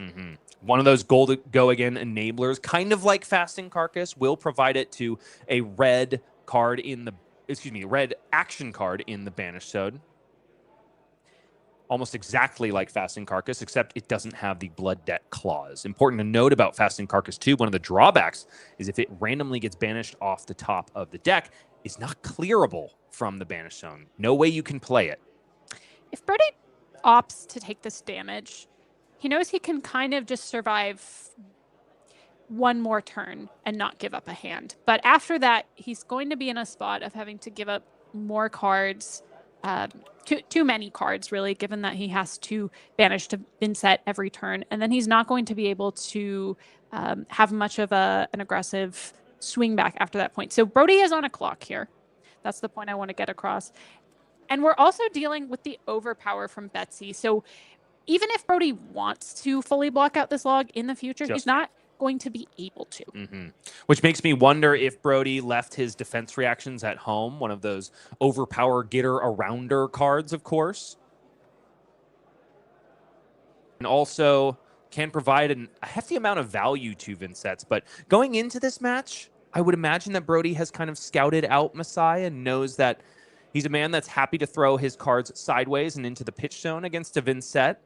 One of those go again enablers, kind of like Fasting Carcass, will provide it to a red card in the, red action card in the Banished Zone. Almost exactly like Fasting Carcass, except it doesn't have the Blood Debt clause. Important to note about Fasting Carcass too, one of the drawbacks is if it randomly gets banished off the top of the deck, it's not clearable from the Banished Zone. No way you can play it. If Brodie opts to take this damage, he knows he can kind of just survive 1 more turn and not give up a hand. But after that, he's going to be in a spot of having to give up more cards, too many cards, really, given that he has to banish to Vynnset every turn. And then he's not going to be able to have much of an aggressive swing back after that point. So Brodie is on a clock here. That's the point I want to get across. And we're also dealing with the overpower from Betsy. So even if Brodie wants to fully block out this log in the future, he's not going to be able to. Which makes me wonder if Brodie left his defense reactions at home, one of those overpower getter arounder cards, of course. And also can provide a hefty amount of value to Vynnset's. But going into this match, I would imagine that Brodie has kind of scouted out Masay and knows that he's a man that's happy to throw his cards sideways and into the pitch zone against a Vynnset.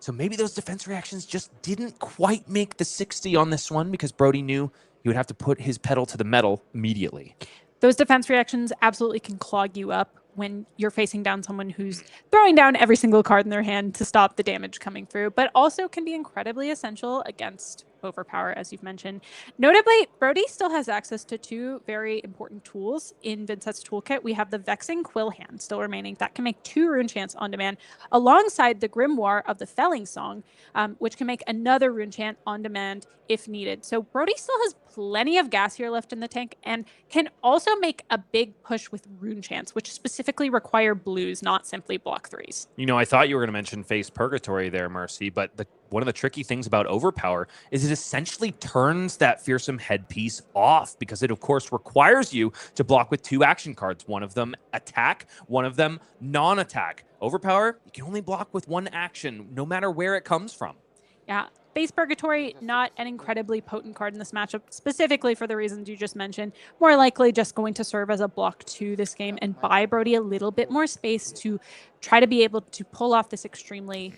So maybe those defense reactions just didn't quite make the 60 on this one because Brodie knew he would have to put his pedal to the metal immediately. Those defense reactions absolutely can clog you up when you're facing down someone who's throwing down every single card in their hand to stop the damage coming through, but also can be incredibly essential against overpower, as you've mentioned. Notably, Brodie still has access to 2 very important tools in Vynnset's toolkit. We have the Vexing Quill Hand still remaining. That can make 2 rune chants on demand, alongside the Grimoire of the Felling Song, which can make another rune chant on demand if needed. So Brodie still has plenty of gas here left in the tank, and can also make a big push with rune chants, which specifically require blues, not simply block 3s. You know, I thought you were going to mention Face Purgatory there, Mercy, but one of the tricky things about Overpower is it essentially turns that fearsome headpiece off, because it, of course, requires you to block with 2 action cards. One of them attack, one of them non-attack. Overpower, you can only block with 1 action, no matter where it comes from. Yeah. Face Purgatory, not an incredibly potent card in this matchup, specifically for the reasons you just mentioned. More likely just going to serve as a block to this game and buy Brodie a little bit more space to try to be able to pull off this extremely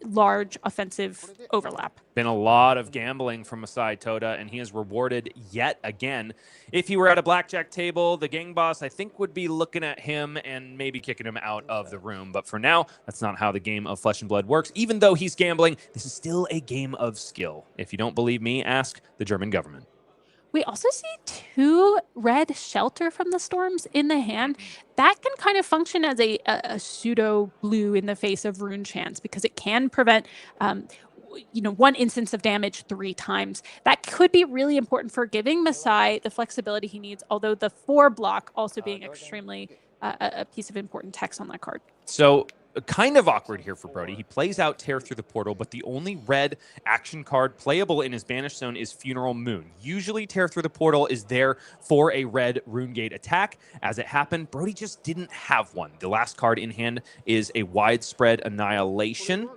large offensive overlap. Been a lot of gambling from Masay Toda, and he is rewarded yet again. If he were at a blackjack table, the gang boss, I think, would be looking at him and maybe kicking him out of the room. But for now, that's not how the game of Flesh and Blood works. Even though he's gambling, this is still a game of skill. If you don't believe me, ask the German government. We also see 2 red Shelter from the Storms in the hand. That can kind of function as a pseudo blue in the face of rune chants, because it can prevent 1 instance of damage 3 times. That could be really important for giving Masay the flexibility he needs, although the 4 block also being extremely a piece of important text on that card. So kind of awkward here for Brodie. He plays out Tear Through the Portal, but the only red action card playable in his Banished Zone is Funeral Moon. Usually Tear Through the Portal is there for a red Rune Gate attack. As it happened, Brodie just didn't have one. The last card in hand is a Widespread Annihilation.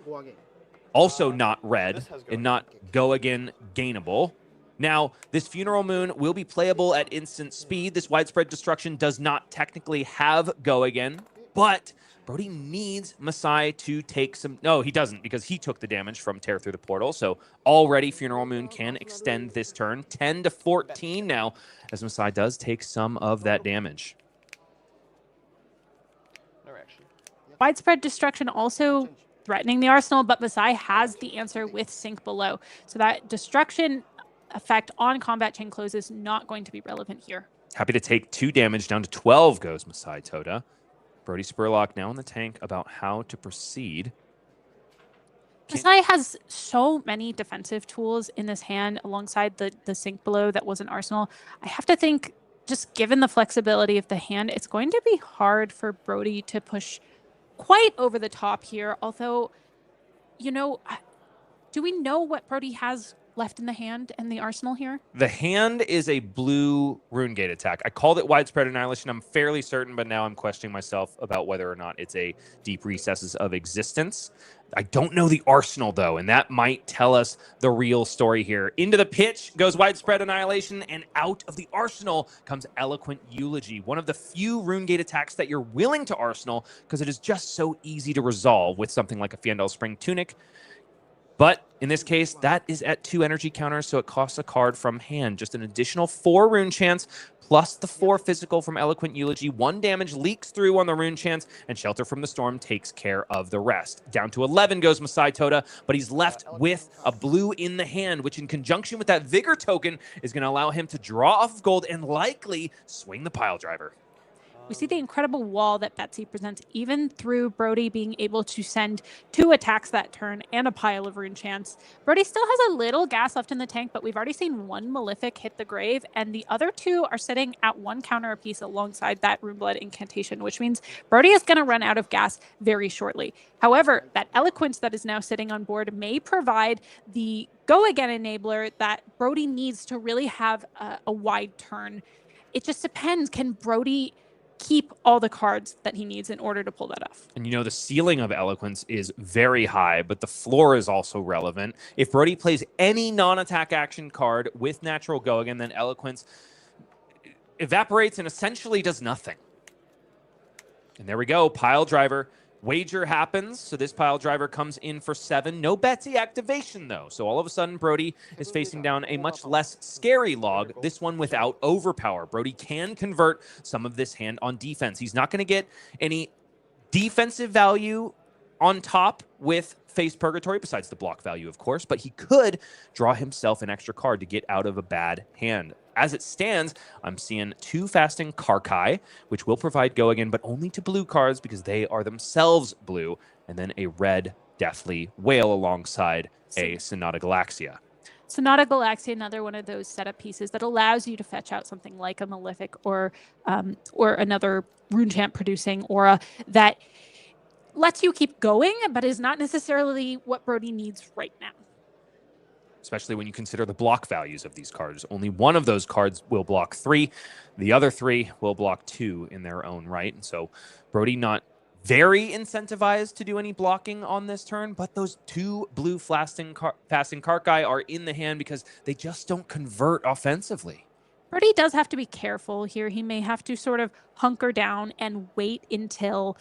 Also not red and not Go Again gainable. Now, this Funeral Moon will be playable at instant speed. This Widespread Destruction does not technically have Go Again, but Brodie needs Masay to take some... No, he doesn't, because he took the damage from Tear Through the Portal. So already Funeral Moon can extend this turn. 10 to 14 now, as Masay does take some of that damage. Widespread Destruction also threatening the arsenal, but Masay has the answer with Sink Below. So that destruction effect on combat chain close is not going to be relevant here. Happy to take 2 damage. Down to 12 goes Masay Toda. Brodie Spurlock now in the tank about how to proceed. Masay has so many defensive tools in this hand alongside the Sink Below that was an arsenal. I have to think, just given the flexibility of the hand, it's going to be hard for Brodie to push quite over the top here. Although, do we know what Brodie has left in the hand and the arsenal here? The hand is a blue Rune Gate attack. I called it Widespread Annihilation. I'm fairly certain, but now I'm questioning myself about whether or not it's a Deep Recesses of Existence. I don't know the arsenal, though, and that might tell us the real story here. Into the pitch goes Widespread Annihilation, and out of the arsenal comes Eloquent Eulogy, one of the few Rune Gate attacks that you're willing to arsenal, because it is just so easy to resolve with something like a Fiandel Spring Tunic. But in this case, that is at 2 energy counters, so it costs a card from hand. Just an additional 4 rune chants, plus the 4 physical from Eloquent Eulogy. 1 damage leaks through on the rune chants, and Shelter from the Storm takes care of the rest. Down to 11 goes Masay Toda, but he's left with a blue in the hand, which in conjunction with that Vigor token is going to allow him to draw off of gold and likely swing the pile driver. We see the incredible wall that Betsy presents, even through Brodie being able to send 2 attacks that turn and a pile of rune chants. Brodie still has a little gas left in the tank, but we've already seen 1 Malefic hit the grave, and the other 2 are sitting at 1 counter apiece alongside that Runeblood incantation, which means Brodie is going to run out of gas very shortly. However, that Eloquence that is now sitting on board may provide the Go Again enabler that Brodie needs to really have a wide turn. It just depends. Can Brodie keep all the cards that he needs in order to pull that off? And the ceiling of Eloquence is very high, but the floor is also relevant. If Brodie plays any non-attack action card with Natural Go Again, then Eloquence evaporates and essentially does nothing. And there we go, pile driver. Wager happens, so this pile driver comes in for 7. No Betsy activation, though. So all of a sudden, Brodie is facing down a much less scary log, this one without overpower. Brodie can convert some of this hand on defense. He's not going to get any defensive value on top with Face Purgatory, besides the block value, of course, but he could draw himself an extra card to get out of a bad hand. As it stands, I'm seeing 2 fasting Kassai, which will provide go again, but only to blue cards because they are themselves blue, and then a red Deathly Whale alongside a Sonata Galaxia. Sonata Galaxia, another one of those setup pieces that allows you to fetch out something like a Malefic or another Rune Chant producing aura that lets you keep going, but is not necessarily what Brodie needs right now. Especially when you consider the block values of these cards. Only one of those cards will block 3. The other 3 will block 2 in their own right. And so Brodie not very incentivized to do any blocking on this turn, but those 2 blue fasting Kassai are in the hand because they just don't convert offensively. Brodie does have to be careful here. He may have to sort of hunker down and wait until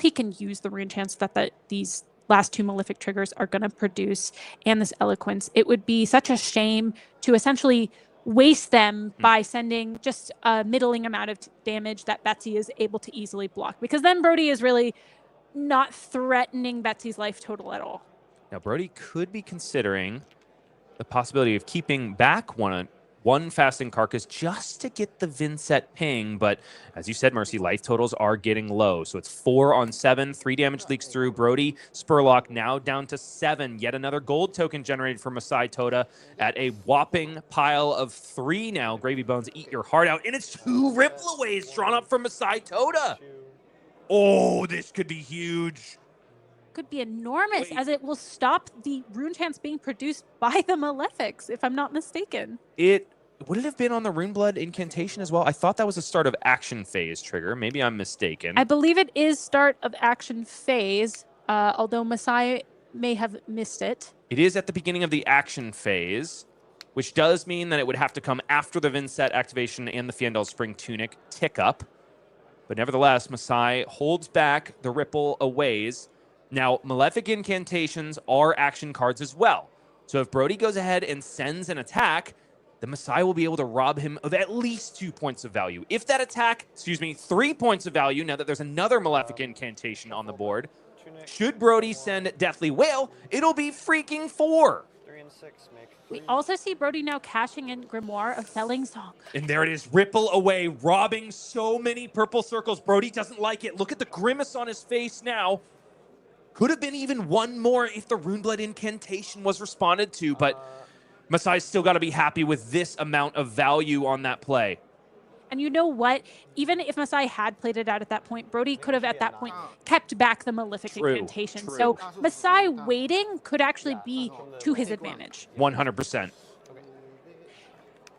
he can use the rune chance that these last 2 Malefic triggers are going to produce and this Eloquence. It would be such a shame to essentially waste them by sending just a middling amount of damage that Betsy is able to easily block, because then Brodie is really not threatening Betsy's life total at all. Now, Brodie could be considering the possibility of keeping back one fasting carcass just to get the Vynnset ping, but as you said, Mercy, life totals are getting low. So it's 4 on 7, 3 damage leaks through. Brodie, Spurlock now down to 7. Yet another gold token generated for Masay Toda at a whopping pile of 3 now. Gravy Bones, eat your heart out. And it's 2 Rippleaways drawn up for Masay Toda. Oh, this could be huge. Could be enormous, as it will stop the rune chants being produced by the Malefics, if I'm not mistaken. Would it have been on the Runeblood incantation as well? I thought that was a start of action phase trigger. Maybe I'm mistaken. I believe it is start of action phase, although Masay may have missed it. It is at the beginning of the action phase, which does mean that it would have to come after the Vynnset activation and the Fiendal Spring Tunic tick up. But nevertheless, Masay holds back the Rippleaways. Now, Malefic incantations are action cards as well. So if Brodie goes ahead and sends an attack, the Masay will be able to rob him of at least 2 points of value. If that attack, 3 points of value, now that there's another Malefic incantation on the board, should Brodie send Deathly Whale, it'll be freaking 4. 3 and 6 make 3. We also see Brodie now cashing in Grimoire of Felling Song. And there it is, Rippleaway, robbing so many purple circles. Brodie doesn't like it. Look at the grimace on his face now. Could have been even one more if the Runeblood incantation was responded to, but Masay's still got to be happy with this amount of value on that play. And you know what? Even if Masay had played it out at that point, Brodie could have at that point kept back the Malefic incantation. True. So Masay waiting could actually be to his advantage. 100%.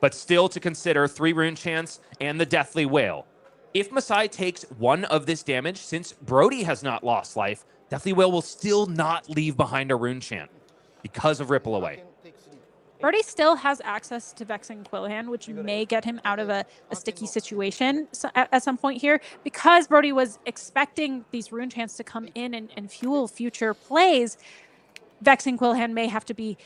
But still to consider 3 rune chants and the Deathly Whale. If Masay takes 1 of this damage, since Brodie has not lost life, Deathly Whale will still not leave behind a rune chant because of Rippleaway. Brodie still has access to Vexing Quillhand, which may get him out of a sticky situation at some point here, because Brodie was expecting these rune chants to come in and fuel future plays. Vexing Quillhand may have to be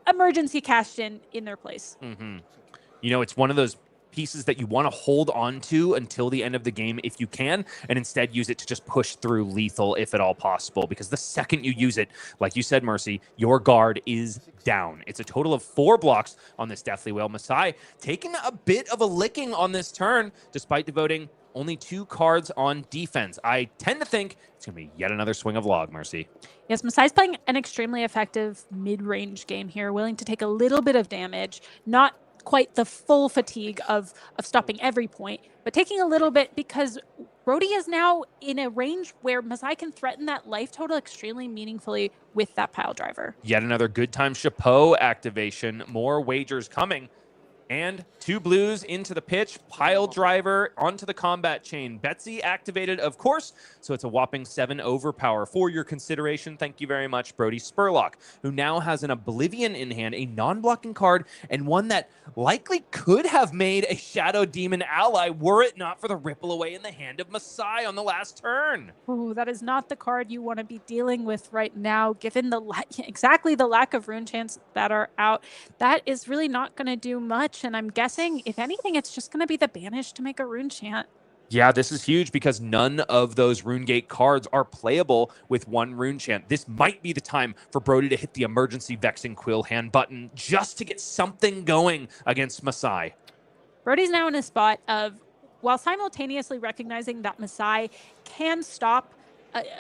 emergency cashed in their place. You know, it's one of those pieces that you want to hold on to until the end of the game if you can, and instead use it to just push through lethal if at all possible, because the second you use it, like you said, Mercy, your guard is down. It's a total of 4 blocks on this Deathly Whale. Masay taking a bit of a licking on this turn, despite devoting only 2 cards on defense. I tend to think it's going to be yet another swing of log, Mercy. Yes, Masay's playing an extremely effective mid-range game here, willing to take a little bit of damage, not quite the full fatigue of stopping every point, but taking a little bit because Brodie is now in a range where Masay can threaten that life total extremely meaningfully with that pile driver. Yet another Good Time Chapeau activation. More wagers coming. And 2 blues into the pitch, pile driver onto the combat chain. Betsy activated, of course, so it's a whopping 7 overpower. For your consideration, thank you very much, Brodie Spurlock, who now has an Oblivion in hand, a non-blocking card, and one that likely could have made a Shadow Demon ally were it not for the ripple away in the hand of Masay on the last turn. Ooh, that is not the card you want to be dealing with right now, given the exactly the lack of rune chants that are out. That is really not going to do much. And I'm guessing, if anything, it's just going to be the banish to make a rune chant. Yeah, this is huge because none of those Runegate cards are playable with 1 rune chant. This might be the time for Brodie to hit the emergency Vexing Quill hand button just to get something going against Masay. Brodie's now in a spot of, while simultaneously recognizing that Masay can stop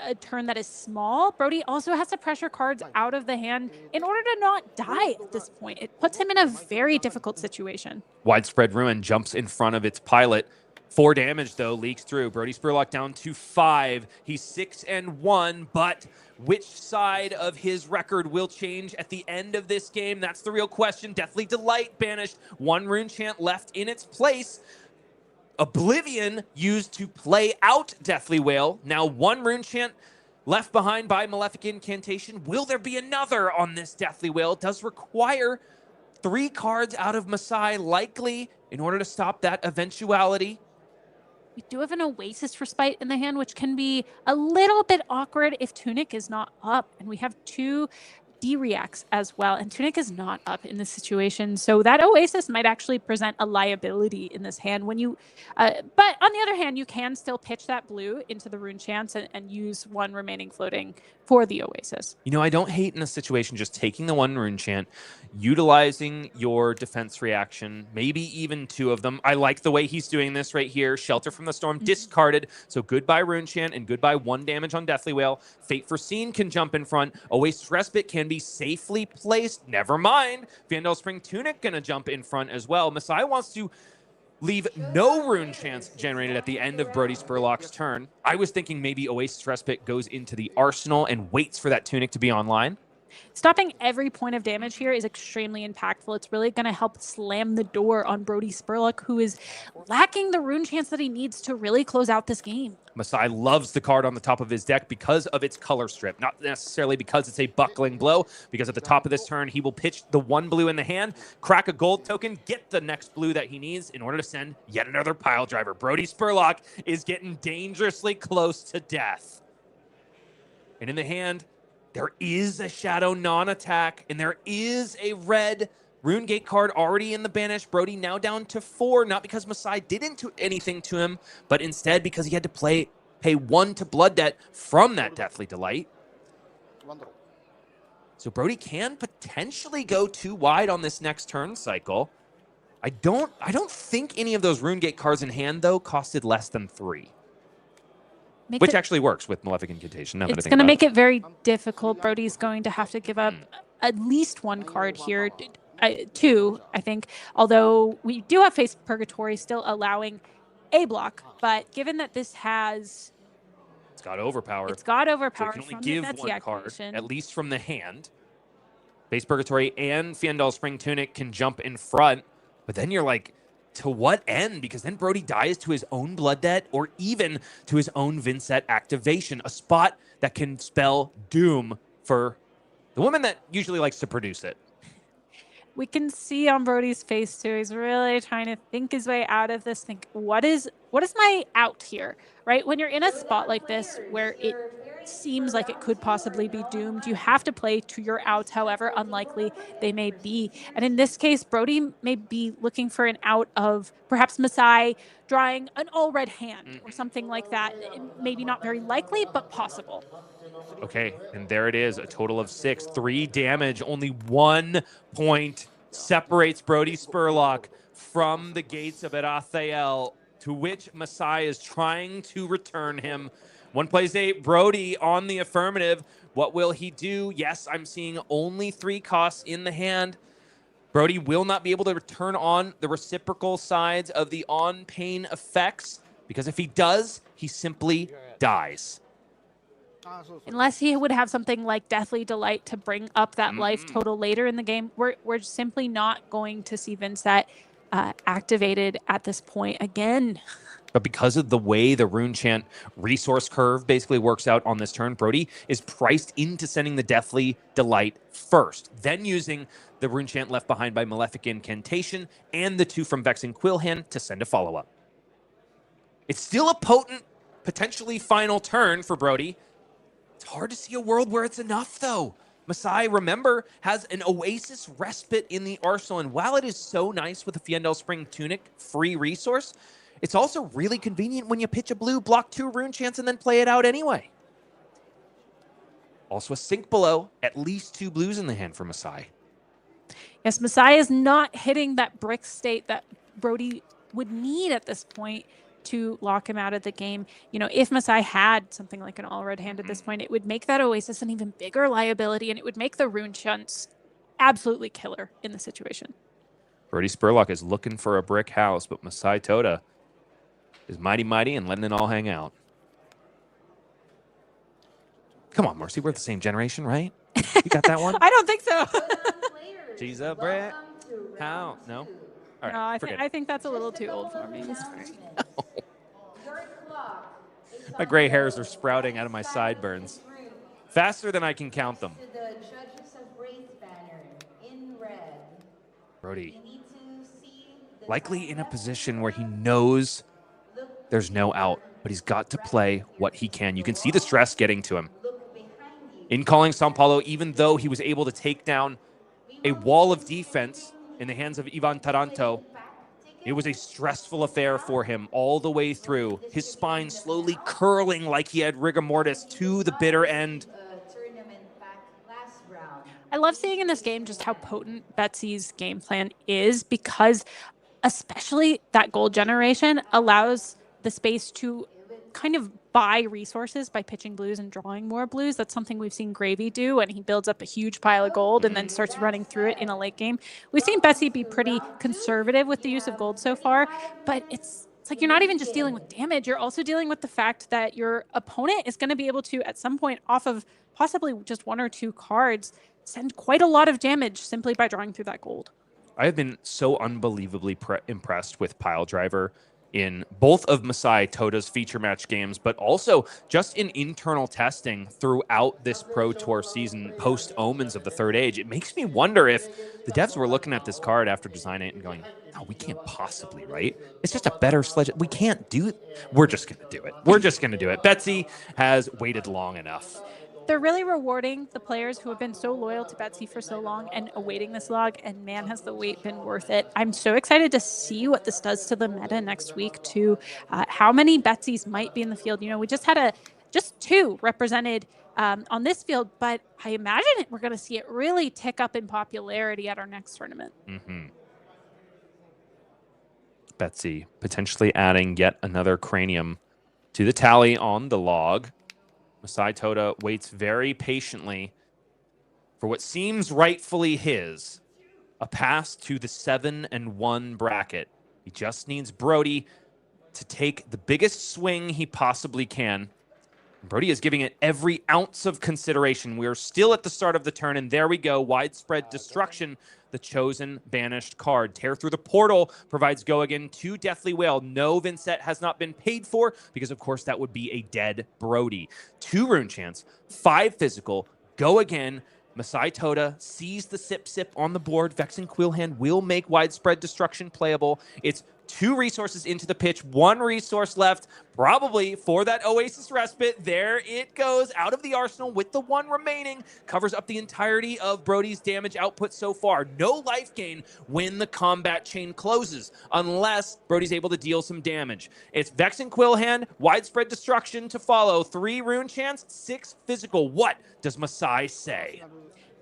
a turn that is small, Brodie also has to pressure cards out of the hand in order to not die at this point. It puts him in a very difficult situation. Widespread Ruin jumps in front of its pilot. 4 damage, though, leaks through. Brodie Spurlock down to 5. He's 6-1, but which side of his record will change at the end of this game? That's the real question. Deathly Delight banished. 1 rune chant left in its place. Oblivion used to play out Deathly Wail. Now 1 rune chant left behind by Malefic Incantation. Will there be another on this Deathly Wail? It does require 3 cards out of Masay, likely, in order to stop that eventuality. We do have an Oasis Respite in the hand, which can be a little bit awkward if Tunic is not up. And we have 2 D-Reacts as well, and Tunic is not up in this situation. So that Oasis might actually present a liability in this hand when you... but on the other hand, you can still pitch that blue into the rune chance and use 1 remaining floating for the Oasis. You know, I don't hate in a situation just taking the 1 rune chant, utilizing your defense reaction, maybe even 2 of them. I like the way he's doing this right here. Shelter from the Storm discarded. So goodbye rune chant and goodbye 1 damage on Deathly Wail. Fate Foreseen can jump in front. Oasis Respite can be safely placed. Never mind. Vandal Spring Tunic gonna jump in front as well. Masay wants to leave no rune chance generated at the end of Brodie Spurlock's turn. I was thinking maybe Oasis Respite goes into the arsenal and waits for that Tunic to be online. Stopping every point of damage here is extremely impactful. It's really going to help slam the door on Brodie Spurlock, who is lacking the rune chance that he needs to really close out this game. Masay loves the card on the top of his deck because of its color strip, not necessarily because it's a buckling blow, because at the top of this turn, he will pitch the 1 blue in the hand, crack a gold token, get the next blue that he needs in order to send yet another pile driver. Brodie Spurlock is getting dangerously close to death. And in the hand, there is a Shadow non-attack, and there is a red Runegate card already in the banish. Brodie now down to 4, not because Masay didn't do anything to him, but instead because he had to pay 1 to Blood Debt from that Deathly Delight. So Brodie can potentially go 2 wide on this next turn cycle. I don't think any of those Runegate cards in hand, though, costed less than 3. Which actually works with Malefic Incantation. It's going to make it very difficult. Brodie's going to have to give up at least 1 card here. 2, I think. Although we do have Face Purgatory still allowing a block. But given that this has... It's got overpower. It's got overpower. So it can only give 1 card, at least from the hand. Face Purgatory and Fiendal Spring Tunic can jump in front. But then you're like... to what end? Because then Brodie dies to his own Blood Debt or even to his own Vynnset activation, a spot that can spell doom for the woman that usually likes to produce it. We can see on Brodie's face too. He's really trying to think his way out of this. Think, what is my out here, right? When you're in a spot like this where it seems like it could possibly be doomed, you have to play to your outs, however unlikely they may be. And in this case, Brodie may be looking for an out of perhaps Masay drawing an all red hand or something like that. Maybe not very likely, but possible. Okay, and there it is, a total of 6, 3 damage, only 1 point separates Brodie Spurlock from the gates of Erathael, to which Masay is trying to return him. 1 plays 8, Brodie on the affirmative. What will he do? Yes, I'm seeing only 3 costs in the hand. Brodie will not be able to return on the reciprocal sides of the on-pain effects, because if he does, he simply dies. Unless he would have something like Deathly Delight to bring up that life total later in the game, we're simply not going to see Vynnset activated at this point again. But because of the way the Runechant resource curve basically works out on this turn, Brodie is priced into sending the Deathly Delight first, then using the Runechant left behind by Malefic Incantation and the 2 from Vexing Quillhand to send a follow-up. It's still a potent, potentially final turn for Brodie. It's hard to see a world where it's enough, though. Masay, remember, has an Oasis Respite in the arsenal, and while it is so nice with a Fiendel Spring Tunic free resource, it's also really convenient when you pitch a blue, block 2 Runechants, and then play it out anyway. Also a sink below, at least 2 blues in the hand for Masay. Yes, Masay is not hitting that brick state that Brodie would need at this point to lock him out of the game. You know, if Masay had something like an all-red hand at this point, it would make that Oasis an even bigger liability, and it would make the Runechants absolutely killer in the situation. Brodie Spurlock is looking for a brick house, but Masay Toda is mighty and letting it all hang out. Come on, Marcy, we're the same generation, right? You got that one? I don't think so. She's a brick house. No? All right, no, I think that's a little too old for me. My gray hairs are sprouting out of my sideburns faster than I can count them. Brodie, likely in a position where he knows there's no out, but he's got to play what he can. You can see the stress getting to him. In calling Sao Paulo, even though he was able to take down a wall of defense in the hands of Ivan Taranto, it was a stressful affair for him all the way through. His spine slowly curling like he had rigor mortis to the bitter end. I love seeing in this game just how potent Betsy's game plan is, because especially that gold generation allows the space to kind of buy resources by pitching blues and drawing more blues. That's something we've seen Gravy do, and he builds up a huge pile of gold and then starts running through it in a late game. We've seen Betsy be pretty conservative with the use of gold so far, but it's like you're not even just dealing with damage, you're also dealing with the fact that your opponent is going to be able to, at some point, off of possibly just 1 or 2 cards, send quite a lot of damage simply by drawing through that gold. I have been so unbelievably impressed with Pile Driver in both of Masay Toda's feature match games, but also just in internal testing throughout this Pro Tour season post Omens of the Third Age. It makes me wonder if the devs were looking at this card after Design 8 and going, no, we can't possibly, right? It's just a better sledge. We can't do it. We're just going to do it. We're just going to do it. Betsy has waited long enough. They're really rewarding the players who have been so loyal to Betsy for so long and awaiting this log, and man, has the wait been worth it. I'm so excited to see what this does to the meta next week, to how many Betsys might be in the field. You know, we just had just 2 represented on this field, but I imagine we're going to see it really tick up in popularity at our next tournament. Betsy potentially adding yet another cranium to the tally on the log. Masay Toda waits very patiently for what seems rightfully his, a pass to the 7-1 bracket. He just needs Brodie to take the biggest swing he possibly can. Brodie is giving it every ounce of consideration. We are still at the start of the turn, and there we go. Widespread Destruction, the chosen banished card. Tear Through the Portal provides go again to Deathly Whale. No Vynnset has not been paid for, because of course that would be a dead Brodie. 2 Runechants, 5 physical, go again. Masay Toda sees the sip on the board. Vexing Quillhand will make Widespread Destruction playable. It's 2 resources into the pitch, 1 resource left, probably for that Oasis Respite. There it goes, out of the arsenal with the 1 remaining. Covers up the entirety of Brodie's damage output so far. No life gain when the combat chain closes, unless Brodie's able to deal some damage. It's Vexing Quillhand, Widespread Destruction to follow. 3 Runechants, 6 physical. What does Masay say?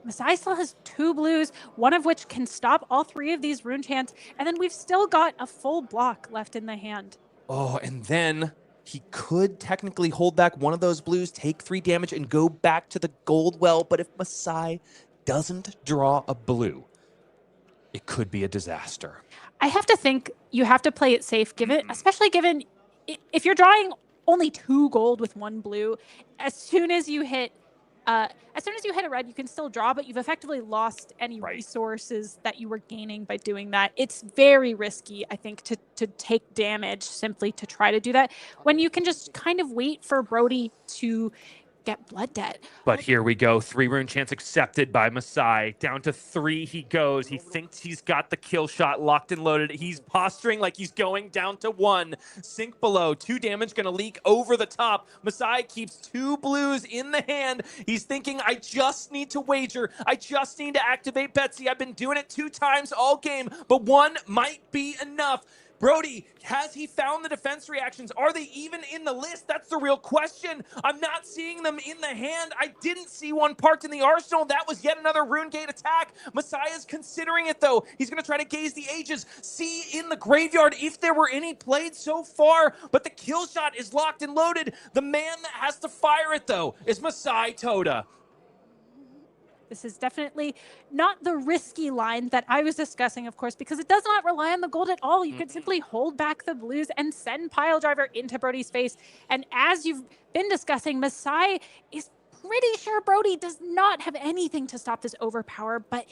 Masay still has 2 blues, one of which can stop all 3 of these Runechants, and then we've still got a full block left in the hand. Oh, and then he could technically hold back one of those blues, take 3 damage, and go back to the gold well, but if Masay doesn't draw a blue, it could be a disaster. I have to think you have to play it safe, especially given if you're drawing only 2 gold with 1 blue, as soon as you hit as soon as you hit a red, you can still draw, but you've effectively lost any Right. resources that you were gaining by doing that. It's very risky, I think, to take damage simply to try to do that, when you can just kind of wait for Brodie to get blood debt. But here we go. 3 rune chance accepted by Masay. Down to 3 he goes. He thinks he's got the kill shot locked and loaded. He's posturing like he's going down to 1. Sink below. 2 damage going to leak over the top. Masay keeps 2 blues in the hand. He's thinking, I just need to wager. I just need to activate Betsy. I've been doing it 2 times all game, but 1 might be enough. Brodie, has he found the defense reactions? Are they even in the list? That's the real question. I'm not seeing them in the hand. I didn't see one parked in the arsenal. That was yet another rune gate attack. Masay is considering it, though. He's going to try to gaze the ages, see in the graveyard if there were any played so far. But the kill shot is locked and loaded. The man that has to fire it, though, is Masay Toda. This is definitely not the risky line that I was discussing, of course, because it does not rely on the gold at all. You could simply hold back the blues and send Pile Driver into Brodie's face. And as you've been discussing, Masay is pretty sure Brodie does not have anything to stop this overpower, but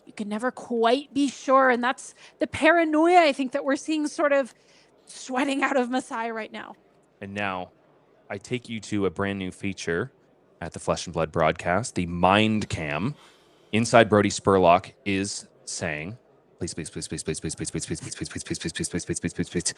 you can never quite be sure. And that's the paranoia, I think, that we're seeing sort of sweating out of Masay right now. And now I take you to a brand new feature at the Flesh and Blood broadcast, the Mind Cam. Inside Brodie Spurlock is saying, please, please, please, please, please, please, please, please, please, please, please, please, please, please, please, please, please, please, please.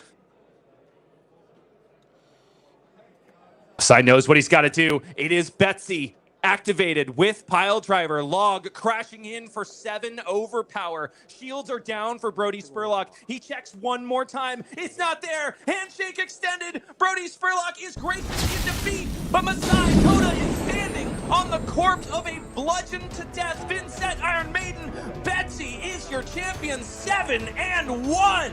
Masay knows what he's got to do. It is Betsy activated with Pile Driver. Log crashing in for 7 overpower. Shields are down for Brodie Spurlock. He checks one more time. It's not there. Handshake extended. Brodie Spurlock is gracefully in defeat, but Masay Toda is standing on the corpse of a bludgeoned to death Vynnset Iron Maiden. Betsy is your champion, 7-1.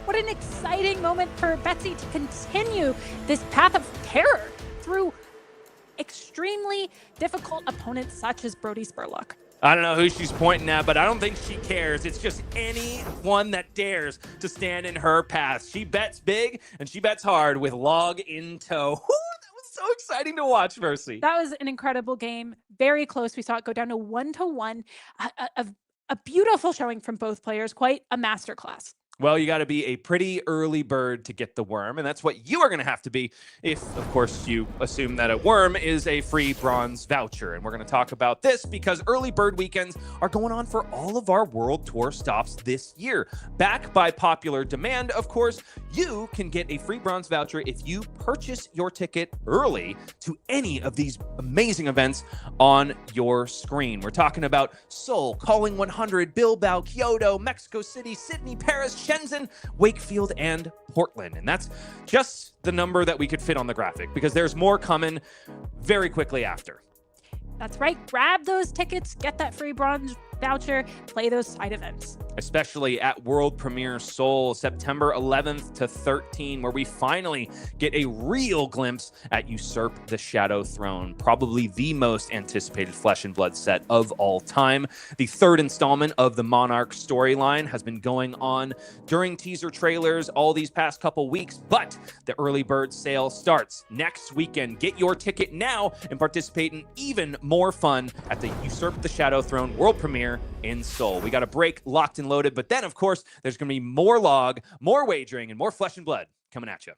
What an exciting moment for Betsy to continue this path of terror through extremely difficult opponents such as Brodie Spurlock. I don't know who she's pointing at, but I don't think she cares. It's just anyone that dares to stand in her path. She bets big and she bets hard with Log in tow. That was so exciting to watch, Mercy. That was an incredible game. Very close. We saw it go down to 1-1. A beautiful showing from both players. Quite a masterclass. Well, you got to be a pretty early bird to get the worm, and that's what you are going to have to be if, of course, you assume that a worm is a free bronze voucher. And we're going to talk about this because early bird weekends are going on for all of our World Tour stops this year. Back by popular demand, of course, you can get a free bronze voucher if you purchase your ticket early to any of these amazing events on your screen. We're talking about Seoul, Calling 100, Bilbao, Kyoto, Mexico City, Sydney, Paris, Shenzhen, Wakefield, and Portland. And that's just the number that we could fit on the graphic because there's more coming very quickly after. That's right. Grab those tickets, get that free bronze voucher, play those side events. Especially at World Premiere Seoul, September 11th to 13th, where we finally get a real glimpse at Usurp the Shadow Throne, probably the most anticipated Flesh and Blood set of all time. The 3rd installment of the Monarch storyline has been going on during teaser trailers all these past couple weeks, but the early bird sale starts next weekend. Get your ticket now and participate in even more fun at the Usurp the Shadow Throne World Premiere in Seoul. We got a break locked and loaded, but then, of course, there's going to be more log, more wagering, and more Flesh and Blood coming at you.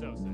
So sick.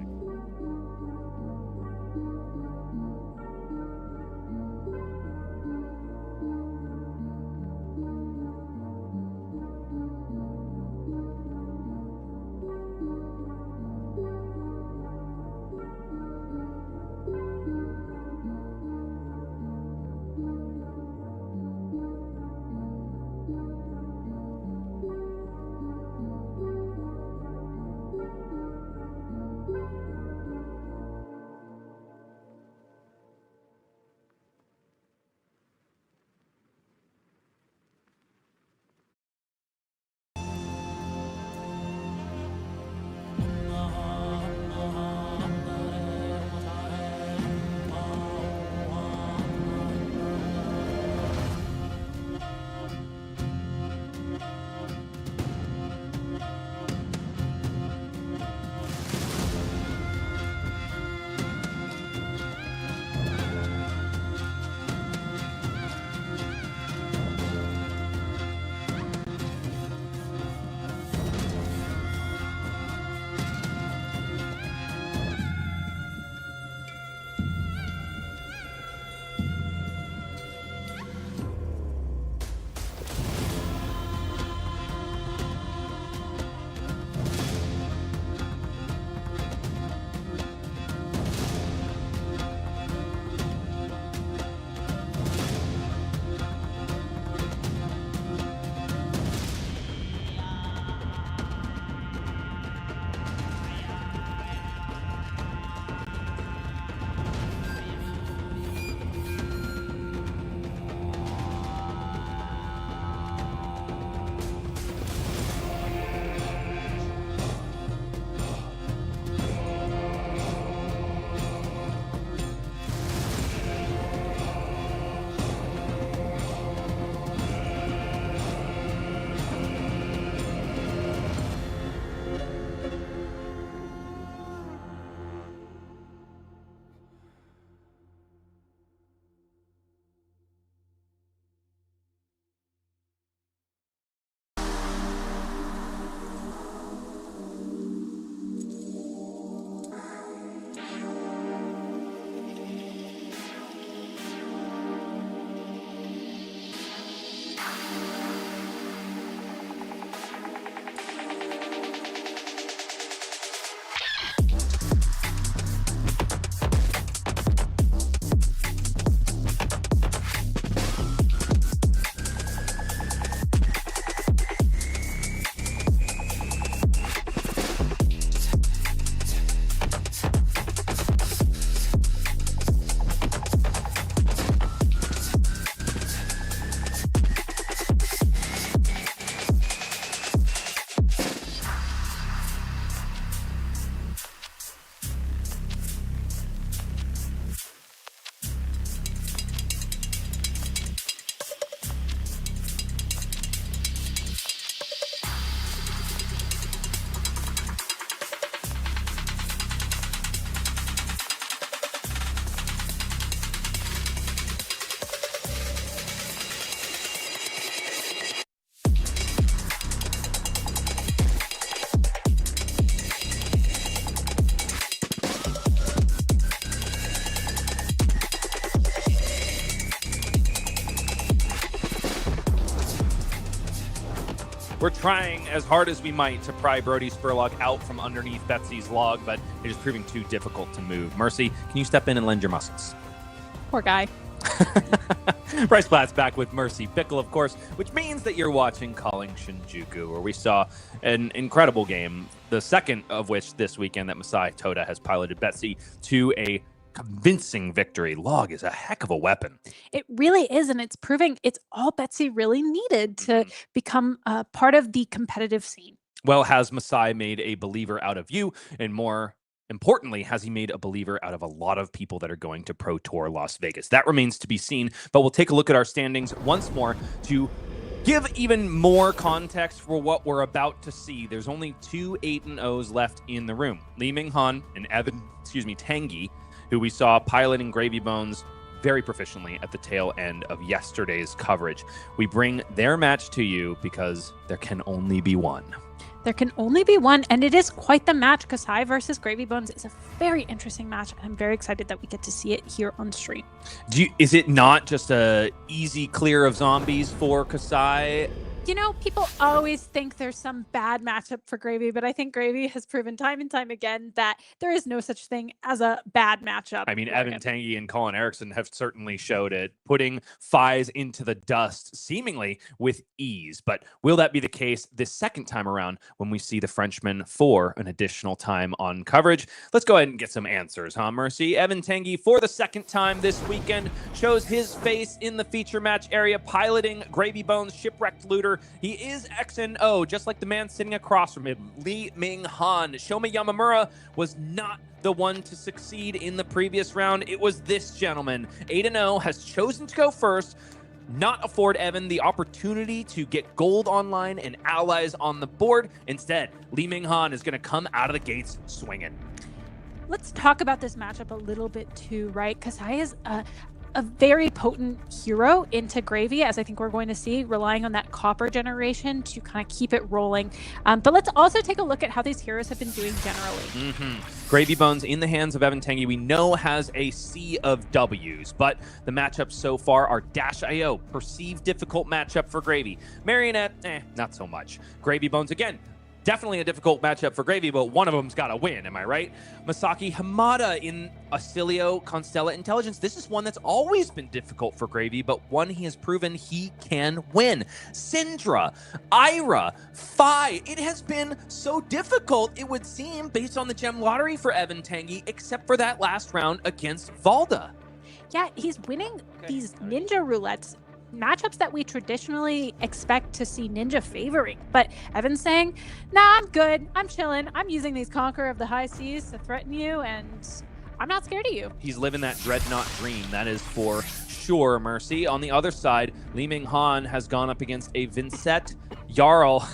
We're trying as hard as we might to pry Brodie Spurlock out from underneath Betsy's log, but it is proving too difficult to move. Mercy, can you step in and lend your muscles? Poor guy. Bryce Platz back with Mercy Bickell, of course, which means that you're watching Calling Shinjuku, where we saw an incredible game, the second of which this weekend that Masay Toda has piloted Betsy to a convincing victory. Log is a heck of a weapon. It really is, and it's proving it's all Betsy really needed to become part of the competitive scene. Well, has Masay made a believer out of you, and more importantly, has he made a believer out of a lot of people that are going to Pro Tour Las Vegas? That remains to be seen, but we'll take a look at our standings once more to give even more context for what we're about to see. There's only 2 8-0s left in the room. Ming-Han and Tanguy, who we saw piloting Gravy Bones very proficiently at the tail end of yesterday's coverage. We bring their match to you because there can only be one. There can only be one, and it is quite the match. Kassai versus Gravy Bones is a very interesting match, and I'm very excited that we get to see it here on stream. Is it not just a easy clear of zombies for Kassai? You know, people always think there's some bad matchup for Gravy, but I think Gravy has proven time and time again that there is no such thing as a bad matchup. I mean, Evan Tanguy and Colin Erickson have certainly showed it, putting Fies into the dust seemingly with ease. But will that be the case this second time around when we see the Frenchman for an additional time on coverage? Let's go ahead and get some answers, huh, Mercy? Evan Tanguy, for the second time this weekend, shows his face in the feature match area, piloting Gravy Bones' Shipwrecked Looter. He is X&O, just like the man sitting across from him, Lee Ming-Han. Shoma Yamamura was not the one to succeed in the previous round. It was this gentleman. 8-0 has chosen to go first, not afford Evan the opportunity to get gold online and allies on the board. Instead, Lee Ming-Han is going to come out of the gates swinging. Let's talk about this matchup a little bit too, right? Kassai is a very potent hero into Gravy, as I think we're going to see, relying on that copper generation to kind of keep it rolling. But let's also take a look at how these heroes have been doing generally. Gravy Bones in the hands of Evan Tanguy, we know has a sea of W's, but the matchups so far are Dash.io, perceived difficult matchup for Gravy. Marionette, not so much. Gravy Bones, again, definitely a difficult matchup for Gravy, but one of them's got to win, am I right? Masaki Hamada in Acilio Constella Intelligence. This is one that's always been difficult for Gravy, but one he has proven he can win. Syndra, Ira, Fi. It has been so difficult, it would seem, based on the gem lottery for Evan Tanguy, except for that last round against Valda. Yeah, he's winning these ninja roulettes, matchups that we traditionally expect to see Ninja favoring. But Evan's saying, nah, I'm good. I'm chilling. I'm using these Conqueror of the High Seas to threaten you, and I'm not scared of you. He's living that Dreadnought dream, that is for sure, Mercy. On the other side, Lee Ming-Han has gone up against a Vynnset Jarl.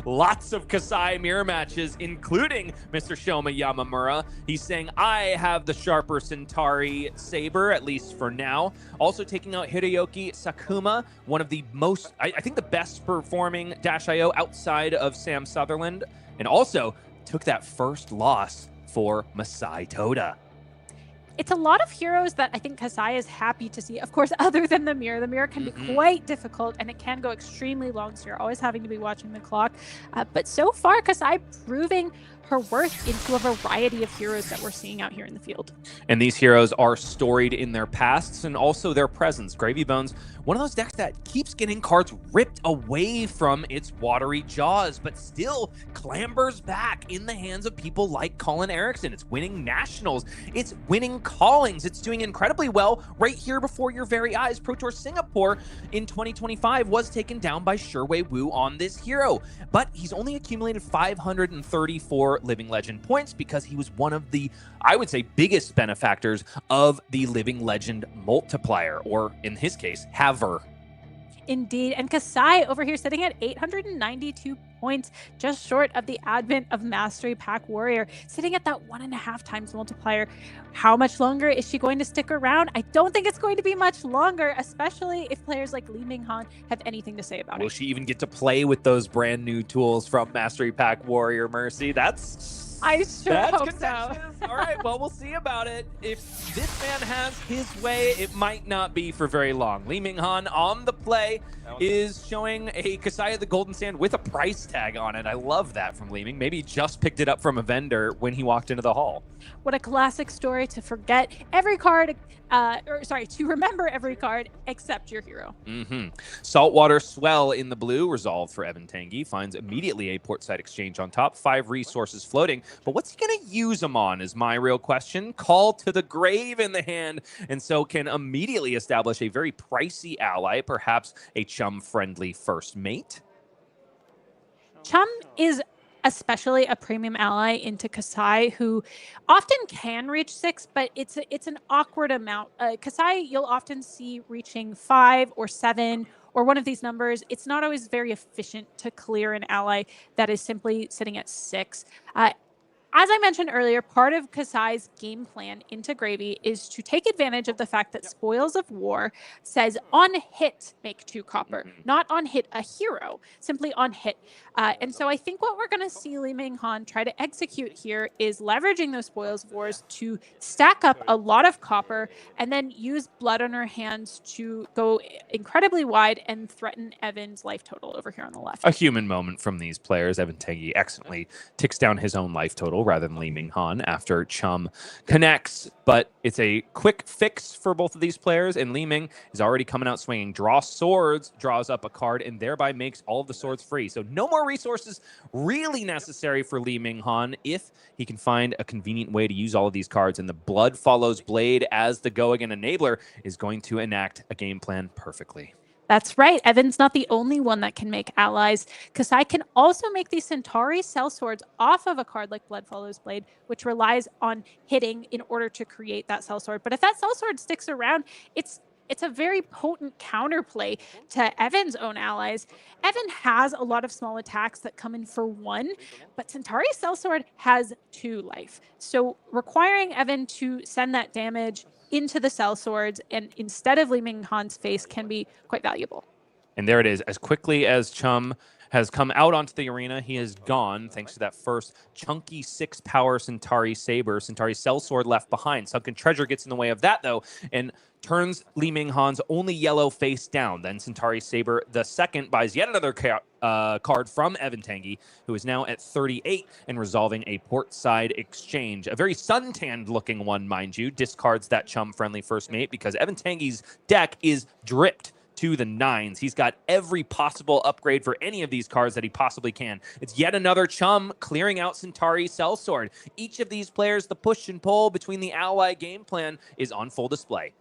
Lots of Kassai mirror matches, including Mr. Shoma Yamamura. He's saying, I have the sharper Centauri saber, at least for now. Also taking out Hiroaki Sakuma, one of the most, I think the best performing Dash.io outside of Sam Sutherland. And also took that first loss for Masay Toda. It's a lot of heroes that I think Kassai is happy to see. Of course, other than the mirror. The mirror can be quite difficult, and it can go extremely long, so you're always having to be watching the clock. But so far, Kassai proving her worth into a variety of heroes that we're seeing out here in the field. And these heroes are storied in their pasts and also their presence. Gravy Bones, one of those decks that keeps getting cards ripped away from its watery jaws, but still clambers back in the hands of people like Colin Erickson. It's winning nationals. It's winning callings. It's doing incredibly well right here before your very eyes. Pro Tour Singapore in 2025 was taken down by Sherway Wu on this hero, but he's only accumulated 534 Living Legend points because he was one of the, I would say, biggest benefactors of the Living Legend multiplier, or in his case, Haver. Indeed. And Kassai over here sitting at 892 points, just short of the advent of Mastery Pack Warrior, sitting at that 1.5 times multiplier. How much longer is she going to stick around? I don't think it's going to be much longer, especially if players like Ming-Han have anything to say about it. Will she even get to play with those brand new tools from Mastery Pack Warrior, Mercy? I sure hope so. All right, well, we'll see about it. If this man has his way, it might not be for very long. Ming-Han on the play is showing a Kassai of the Golden Sand with a price tag on it. I love that from Ming. Maybe he just picked it up from a vendor when he walked into the hall. What a classic story to forget every card, to remember every card except your hero. Saltwater Swell in the blue, resolved for Evan Tanguy. Finds immediately a portside exchange on top. 5 resources floating. But what's he going to use them on is my real question. Call to the Grave in the hand, and so can immediately establish a very pricey ally, perhaps a chum-friendly first mate. Chum is especially a premium ally into Kassai, who often can reach 6, but it's an awkward amount. Kassai, you'll often see reaching 5 or 7 or one of these numbers. It's not always very efficient to clear an ally that is simply sitting at 6. As I mentioned earlier, part of Kassai's game plan into Gravy is to take advantage of the fact that Spoils of War says on hit, make 2 copper, not on hit a hero, simply on hit. And so I think what we're going to see Ming-Han try to execute here is leveraging those Spoils of Wars to stack up a lot of copper and then use blood on her hands to go incredibly wide and threaten Evan's life total over here on the left. A human moment from these players. Evan Tanguy excellently ticks down his own life total rather than Ming-Han after Chum connects, but it's a quick fix for both of these players, and Ming is already coming out swinging. Draw swords, draws up a card, and thereby makes all of the swords free. So no more resources really necessary for Ming-Han if he can find a convenient way to use all of these cards, and the Blood Follows Blade as the go-again enabler is going to enact a game plan perfectly. That's right. Evan's not the only one that can make allies. Kassai can also make these Centauri sellswords off of a card like Blood Follows Blade, which relies on hitting in order to create that sellsword. But if that sellsword sticks around, it's a very potent counterplay to Evan's own allies. Evan has a lot of small attacks that come in for 1, but Centauri sellsword has 2 life. So requiring Evan to send that damage into the sellswords and instead of Ming-Han's face can be quite valuable. And there it is. As quickly as Chum has come out onto the arena, he is gone thanks to that first chunky 6-power Centauri Saber. Centauri Sellsword left behind. Sunken Treasure gets in the way of that, though, and turns Ming-Han's only yellow face down. Then Centauri Saber the second buys yet another card from Evan Tanguy, who is now at 38 and resolving a portside exchange. A very suntanned looking one, mind you, discards that chum-friendly first mate because Evan Tanguy's deck is dripped to the 9s. He's got every possible upgrade for any of these cards that he possibly can. It's yet another chum clearing out Centauri Sellsword. Each of these players, the push and pull between the ally game plan is on full display.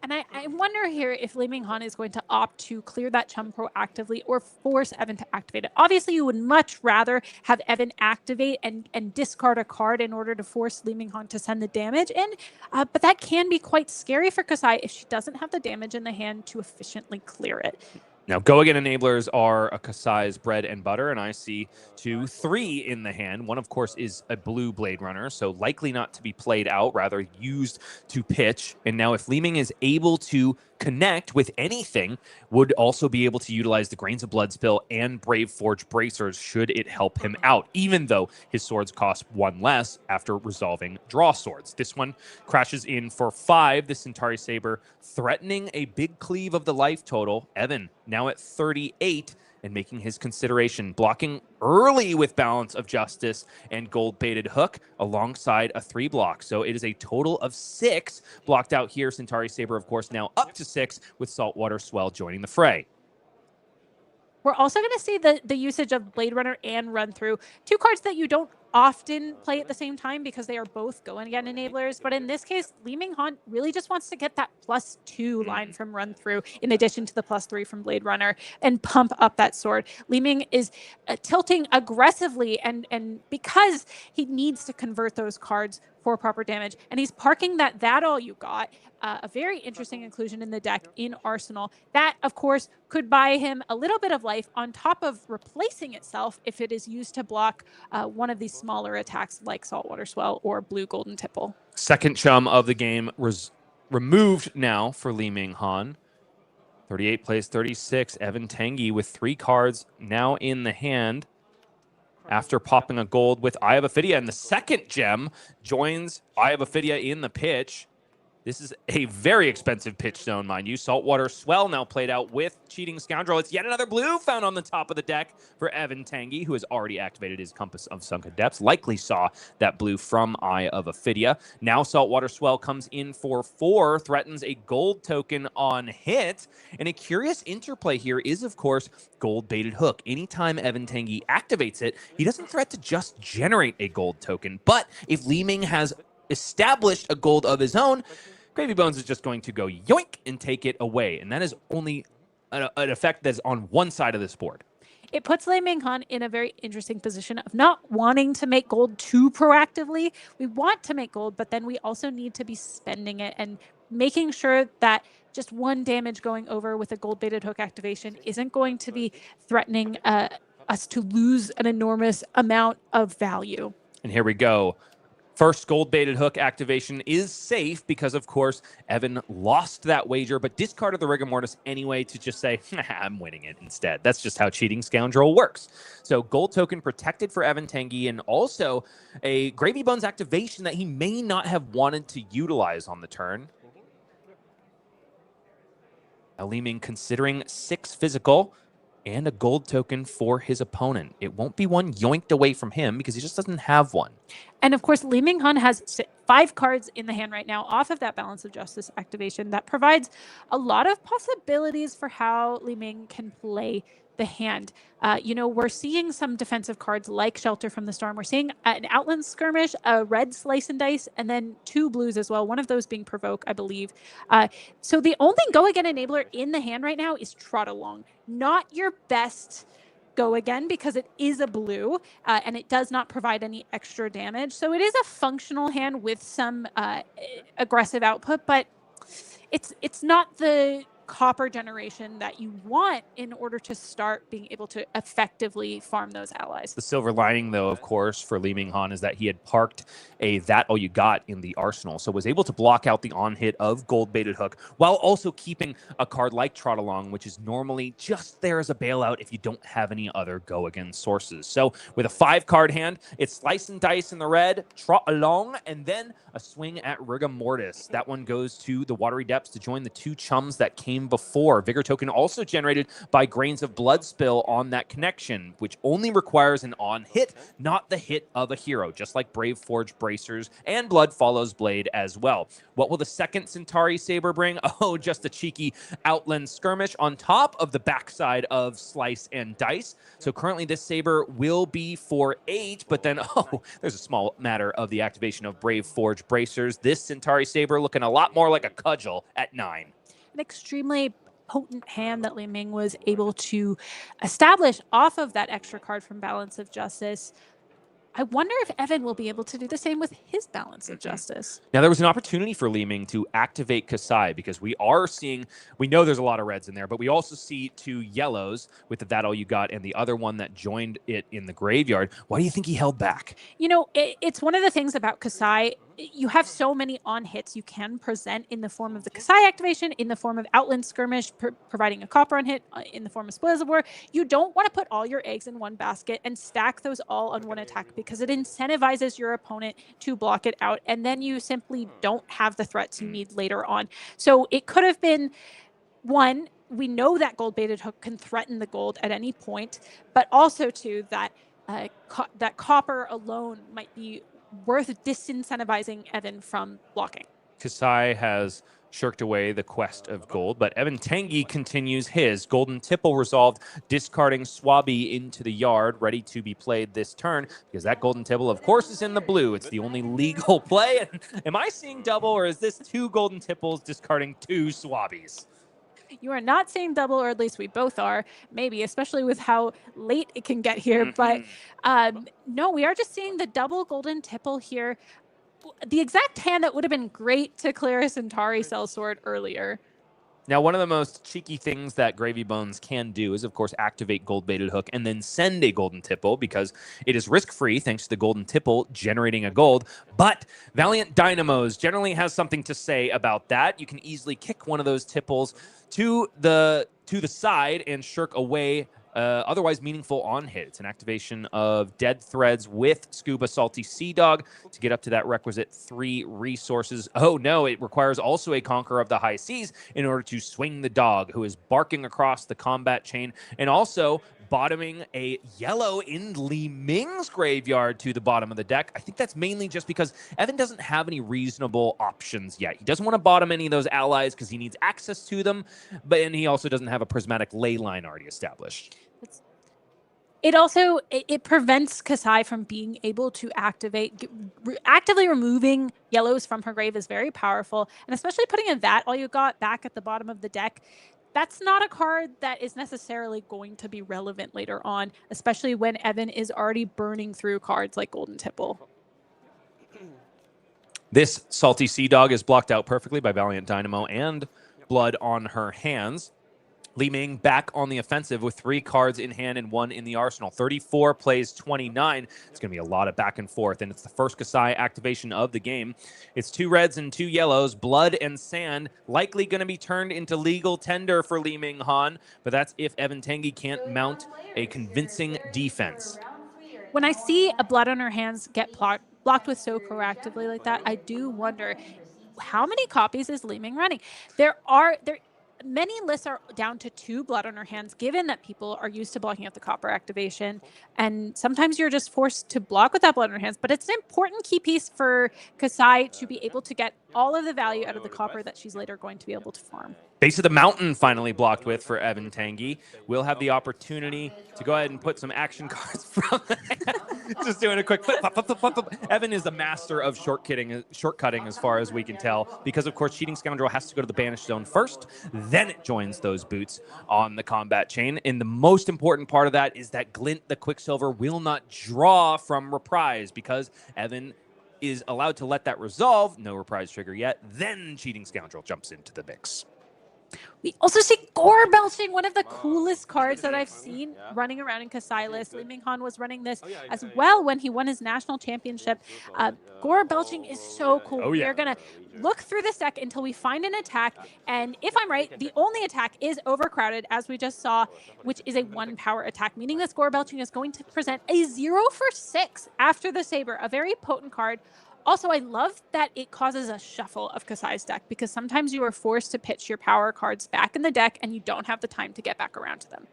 And I wonder here if Ming-Han is going to opt to clear that chum proactively or force Evan to activate it. Obviously, you would much rather have Evan activate and discard a card in order to force Ming-Han to send the damage in. But that can be quite scary for Kassai if she doesn't have the damage in the hand to efficiently clear it. Now, go-again enablers are a Kassai's bread and butter, and I see 2, 3 in the hand. One, of course, is a blue Blade Runner, so likely not to be played out, rather used to pitch. And now if Ming is able to connect with anything, would also be able to utilize the Grains of Blood Spill and Brave Forge Bracers should it help him out, even though his swords cost 1 less after resolving draw swords. This one crashes in for 5, the Centauri Saber, threatening a big cleave of the life total. Evan now at 38 and making his consideration, blocking early with Balance of Justice and Gold-Baited Hook alongside a 3-block. So it is a total of 6 blocked out here. Centauri Saber, of course, now up to 6 with Saltwater Swell joining the fray. We're also going to see the usage of Blade Runner and Run Through, 2 cards that you don't often play at the same time because they are both go again enablers. But in this case, Ming-Han really just wants to get that +2 line from run through in addition to the +3 from Blade Runner and pump up that sword. Ming is tilting aggressively and because he needs to convert those cards for proper damage. And he's parking that all you got. A very interesting inclusion in the deck in Arsenal. That, of course, could buy him a little bit of life on top of replacing itself if it is used to block one of these smaller attacks like Saltwater Swell or Blue Golden Tipple. Second chum of the game was removed now for Ming-Han. 38 plays 36. Evan Tanguy with 3 cards now in the hand after popping a gold with Eye of Ophidia. And the second gem joins Eye of Ophidia in the pitch. This is a very expensive pitch zone, mind you. Saltwater Swell now played out with Cheating Scoundrel. It's yet another blue found on the top of the deck for Evan Tanguy, who has already activated his Compass of Sunken Depths. Likely saw that blue from Eye of Ophidia. Now Saltwater Swell comes in for 4, threatens a gold token on hit. And a curious interplay here is, of course, Gold Baited Hook. Anytime Evan Tanguy activates it, he doesn't threat to just generate a gold token. But if Ming has established a gold of his own, Gravy Bones is just going to go yoink and take it away. And that is only an effect that's on one side of this board. It puts Ming-Han in a very interesting position of not wanting to make gold too proactively. We want to make gold, but then we also need to be spending it and making sure that just one damage going over with a Gold Baited Hook activation isn't going to be threatening us to lose an enormous amount of value. And here we go. First Gold Baited Hook activation is safe because, of course, Evan lost that wager, but discarded the Rigor Mortis anyway to just say, I'm winning it instead. That's just how Cheating Scoundrel works. So gold token protected for Evan Tanguy, and also a Gravy Bones activation that he may not have wanted to utilize on the turn. Ming considering 6 physical and a gold token for his opponent. It won't be one yoinked away from him because he just doesn't have one. And of course, Ming-Han has 5 cards in the hand right now off of that Balance of Justice activation that provides a lot of possibilities for how Ming can play the hand. We're seeing some defensive cards like Shelter from the Storm. We're seeing an Outland Skirmish, a red Slice and Dice, and then 2 blues as well, one of those being Provoke, I believe. So the only Go Again enabler in the hand right now is Trot Along. Not your best Go Again because it is a blue and it does not provide any extra damage. So it is a functional hand with some aggressive output, but it's not the copper generation that you want in order to start being able to effectively farm those allies. The silver lining, though, of course, for Ming-Han is that he had parked a That All You Got in the arsenal, so was able to block out the on-hit of Gold Baited Hook while also keeping a card like Trot Along, which is normally just there as a bailout if you don't have any other go-again sources. So with a 5-card hand, it's Slice and Dice in the red, Trot Along, and then a swing at Rigor Mortis. That one goes to the Watery Depths to join the 2 chums that came before. Vigor token also generated by Grains of Blood Spill on that connection, which only requires an on hit, not the hit of a hero, just like Brave Forge Bracers and Blood Follows Blade as well. What will the second Centauri Saber bring? Oh, just a cheeky Outland Skirmish on top of the backside of Slice and Dice. So currently this Saber will be for 8, but then, there's a small matter of the activation of Brave Forge Bracers. This Centauri Saber looking a lot more like a cudgel at 9. An extremely potent hand that Ming was able to establish off of that extra card from Balance of Justice. I wonder if Evan will be able to do the same with his Balance of Justice. Now, there was an opportunity for Ming to activate Kassai because we know there's a lot of reds in there, but we also see 2 yellows with the That All You Got and the other one that joined it in the graveyard. Why do you think he held back? It's one of the things about Kassai. You have so many on hits you can present in the form of the Kassai activation, in the form of Outland Skirmish, providing a copper on hit, in the form of Spoils of War. You don't want to put all your eggs in one basket and stack those all on one attack because it incentivizes your opponent to block it out, and then you simply don't have the threats you need later on. So it could have been, one, we know that Gold Baited Hook can threaten the gold at any point, but also, 2, that that copper alone might be worth disincentivizing Evan from blocking. Kassai has shirked away the quest of gold, but Evan Tanguy continues his. Golden Tipple resolved, discarding Swabby into the yard, ready to be played this turn, because that Golden Tipple, of course, is in the blue. It's the only legal play. Am I seeing double, or is this 2 Golden Tipples discarding 2 Swabbies? You are not seeing double, or at least we both are, maybe, especially with how late it can get here. But no, we are just seeing the double Golden Tipple here. The exact hand that would have been great to clear a Centauri Sellsword earlier. Now, one of the most cheeky things that Gravy Bones can do is, of course, activate Gold Baited Hook and then send a Golden Tipple, because it is risk-free thanks to the Golden Tipple generating a gold. But Valiant Dynamos generally has something to say about that. You can easily kick one of those Tipples to the side and shirk away otherwise meaningful on hit. It's an activation of Dead Threads with Scuba Salty Sea Dog to get up to that requisite 3 resources. Oh no, it requires also a Conqueror of the High Seas in order to swing the dog, who is barking across the combat chain, and also bottoming a yellow in Li Ming's graveyard to the bottom of the deck. I think that's mainly just because Evan doesn't have any reasonable options yet. He doesn't want to bottom any of those allies because he needs access to them, and he also doesn't have a prismatic ley line already established. It also it prevents Kassai from being able to activate. Actively removing yellows from her grave is very powerful, and especially putting in that all you got back at the bottom of the deck. That's not a card that is necessarily going to be relevant later on, especially when Evan is already burning through cards like Golden Tipple. This Salty Sea Dog is blocked out perfectly by Valiant Dynamo and Blood on her hands. Li Ming back on the offensive with 3 cards in hand and 1 in the arsenal. 34 plays 29. It's going to be a lot of back and forth, and it's the first Kassai activation of the game. It's 2 reds and 2 yellows, blood and sand, likely going to be turned into legal tender for Ming-Han, but that's if Evan Tanguy can't mount a convincing defense. When I see a blood on her hands get blocked with so proactively like that, I do wonder how many copies is Li Ming running? Many lists are down to 2 blood on her hands, given that people are used to blocking out the copper activation. And sometimes you're just forced to block with that blood on her hands. But it's an important key piece for Kassai to be able to get all of the value out of the copper that she's later going to be able to farm. Base of the Mountain finally blocked with for Evan Tanguy. We'll have the opportunity to go ahead and put some action cards from just doing a quick flip. Evan is a master of shortcutting as far as we can tell, because of course Cheating Scoundrel has to go to the banished zone first, then it joins those boots on the combat chain. And the most important part of that is that Glint the Quicksilver will not draw from Reprise, because Evan is allowed to let that resolve, no Reprise trigger yet, then Cheating Scoundrel jumps into the mix. We also see Gore Belching, one of the coolest cards that I've seen running around in Kassai list. Ming-Han was running this as well when he won his national championship. Gore Belching is so cool. We are going to look through this deck until we find an attack. And if I'm right, the only attack is Overcrowded, as we just saw, which is a 1-power attack, meaning this Gore Belching is going to present a 0 for 6 after the Saber, a very potent card. Also, I love that it causes a shuffle of Kassai's deck, because sometimes you are forced to pitch your power cards back in the deck and you don't have the time to get back around to them.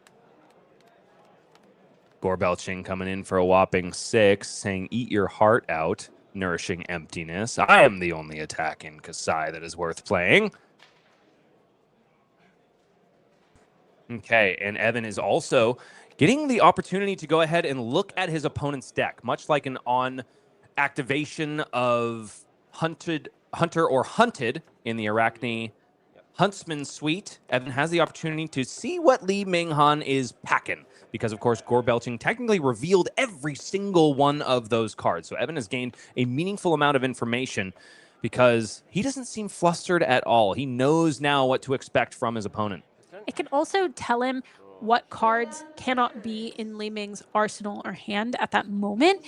Gore Belching coming in for a whopping 6, saying, "Eat your heart out, nourishing emptiness. I am the only attack in Kassai that is worth playing." Okay, and Evan is also getting the opportunity to go ahead and look at his opponent's deck, much like an activation of Hunter or Hunted in the Arakni Huntsman Suite. Evan has the opportunity to see what Ming-Han is packing, because of course Gore Belching technically revealed every single one of those cards. So Evan has gained a meaningful amount of information, because he doesn't seem flustered at all. He knows now what to expect from his opponent. It can also tell him what cards cannot be in Li Ming's arsenal or hand at that moment.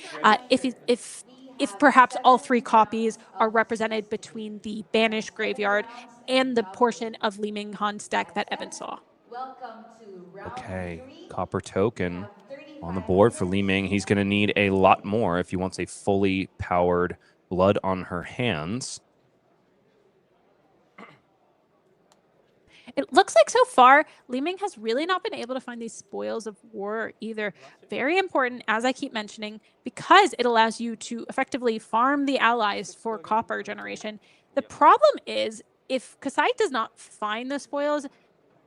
If perhaps all 3 copies are represented between the banished graveyard and the portion of Ming-Han's deck that Evan saw. Okay, copper token on the board for Li Ming. He's going to need a lot more if he wants a fully powered Blood on her hands. It looks like so far, Li Ming has really not been able to find these spoils of war either. Very important, as I keep mentioning, because it allows you to effectively farm the allies for copper generation. The problem is if Kassai does not find the spoils,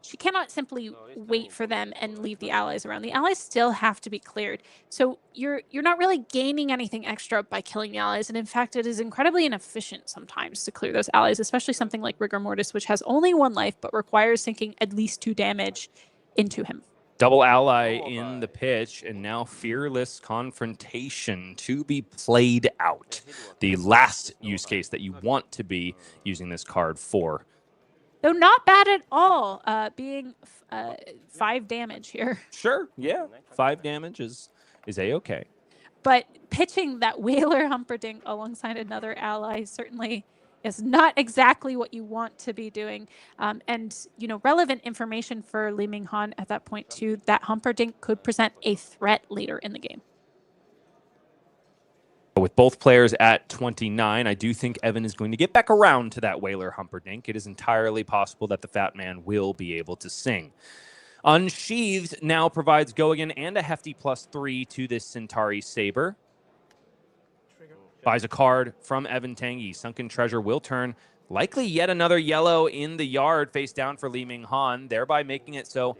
she cannot simply wait for them and leave the allies around. The allies still have to be cleared. So you're not really gaining anything extra by killing the allies. And in fact, it is incredibly inefficient sometimes to clear those allies, especially something like Rigor Mortis, which has only 1 life, but requires sinking at least 2 damage into him. Double ally in the pitch, and now Fearless Confrontation to be played out. The last use case that you want to be using this card for. Though not bad at all, being 5 damage here. Sure, yeah. 5 damage is A-okay. But pitching that Whaler Humperdinck alongside another ally certainly is not exactly what you want to be doing. And, relevant information for Li Ming-Han at that point, too, that Humperdinck could present a threat later in the game. With both players at 29, I do think Evan is going to get back around to that Whaler Humperdinck. It is entirely possible that the Fat Man will be able to sing. Unsheathed now provides go again and a hefty +3 to this Centauri Saber. Buys a card from Evan Tanguy. Sunken Treasure will turn. Likely yet another yellow in the yard face down for Li Ming-Han, thereby making it so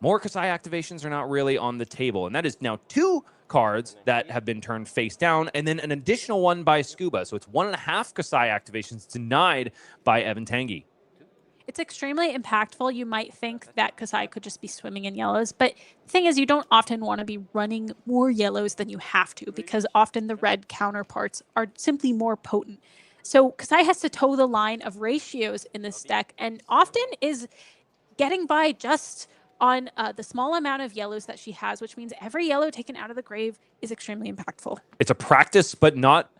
more Kassai activations are not really on the table. And that is now 2 cards that have been turned face down, and then an additional 1 by Scuba. So it's 1.5 Kassai activations denied by Evan Tanguy. It's extremely impactful. You might think that Kassai could just be swimming in yellows, but the thing is, you don't often want to be running more yellows than you have to, because often the red counterparts are simply more potent. So Kassai has to toe the line of ratios in this deck, and often is getting by just on the small amount of yellows that she has, which means every yellow taken out of the grave is extremely impactful. It's a practice, but not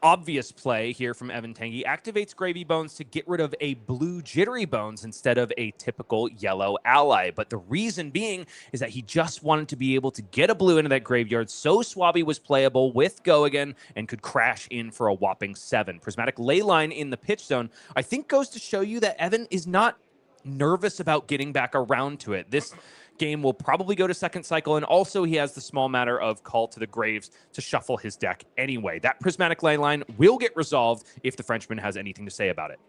obvious play here from Evan Tanguy. Activates Gravy Bones to get rid of a blue Jittery Bones instead of a typical yellow ally. But the reason being is that he just wanted to be able to get a blue into that graveyard so Swabby was playable with Go Again and could crash in for a whopping 7. Prismatic Leyline in the pitch zone, I think, goes to show you that Evan is not nervous about getting back around to it. This game will probably go to second cycle, and also he has the small matter of Call to the Graves to shuffle his deck anyway. That Prismatic Leyline will get resolved if the Frenchman has anything to say about it.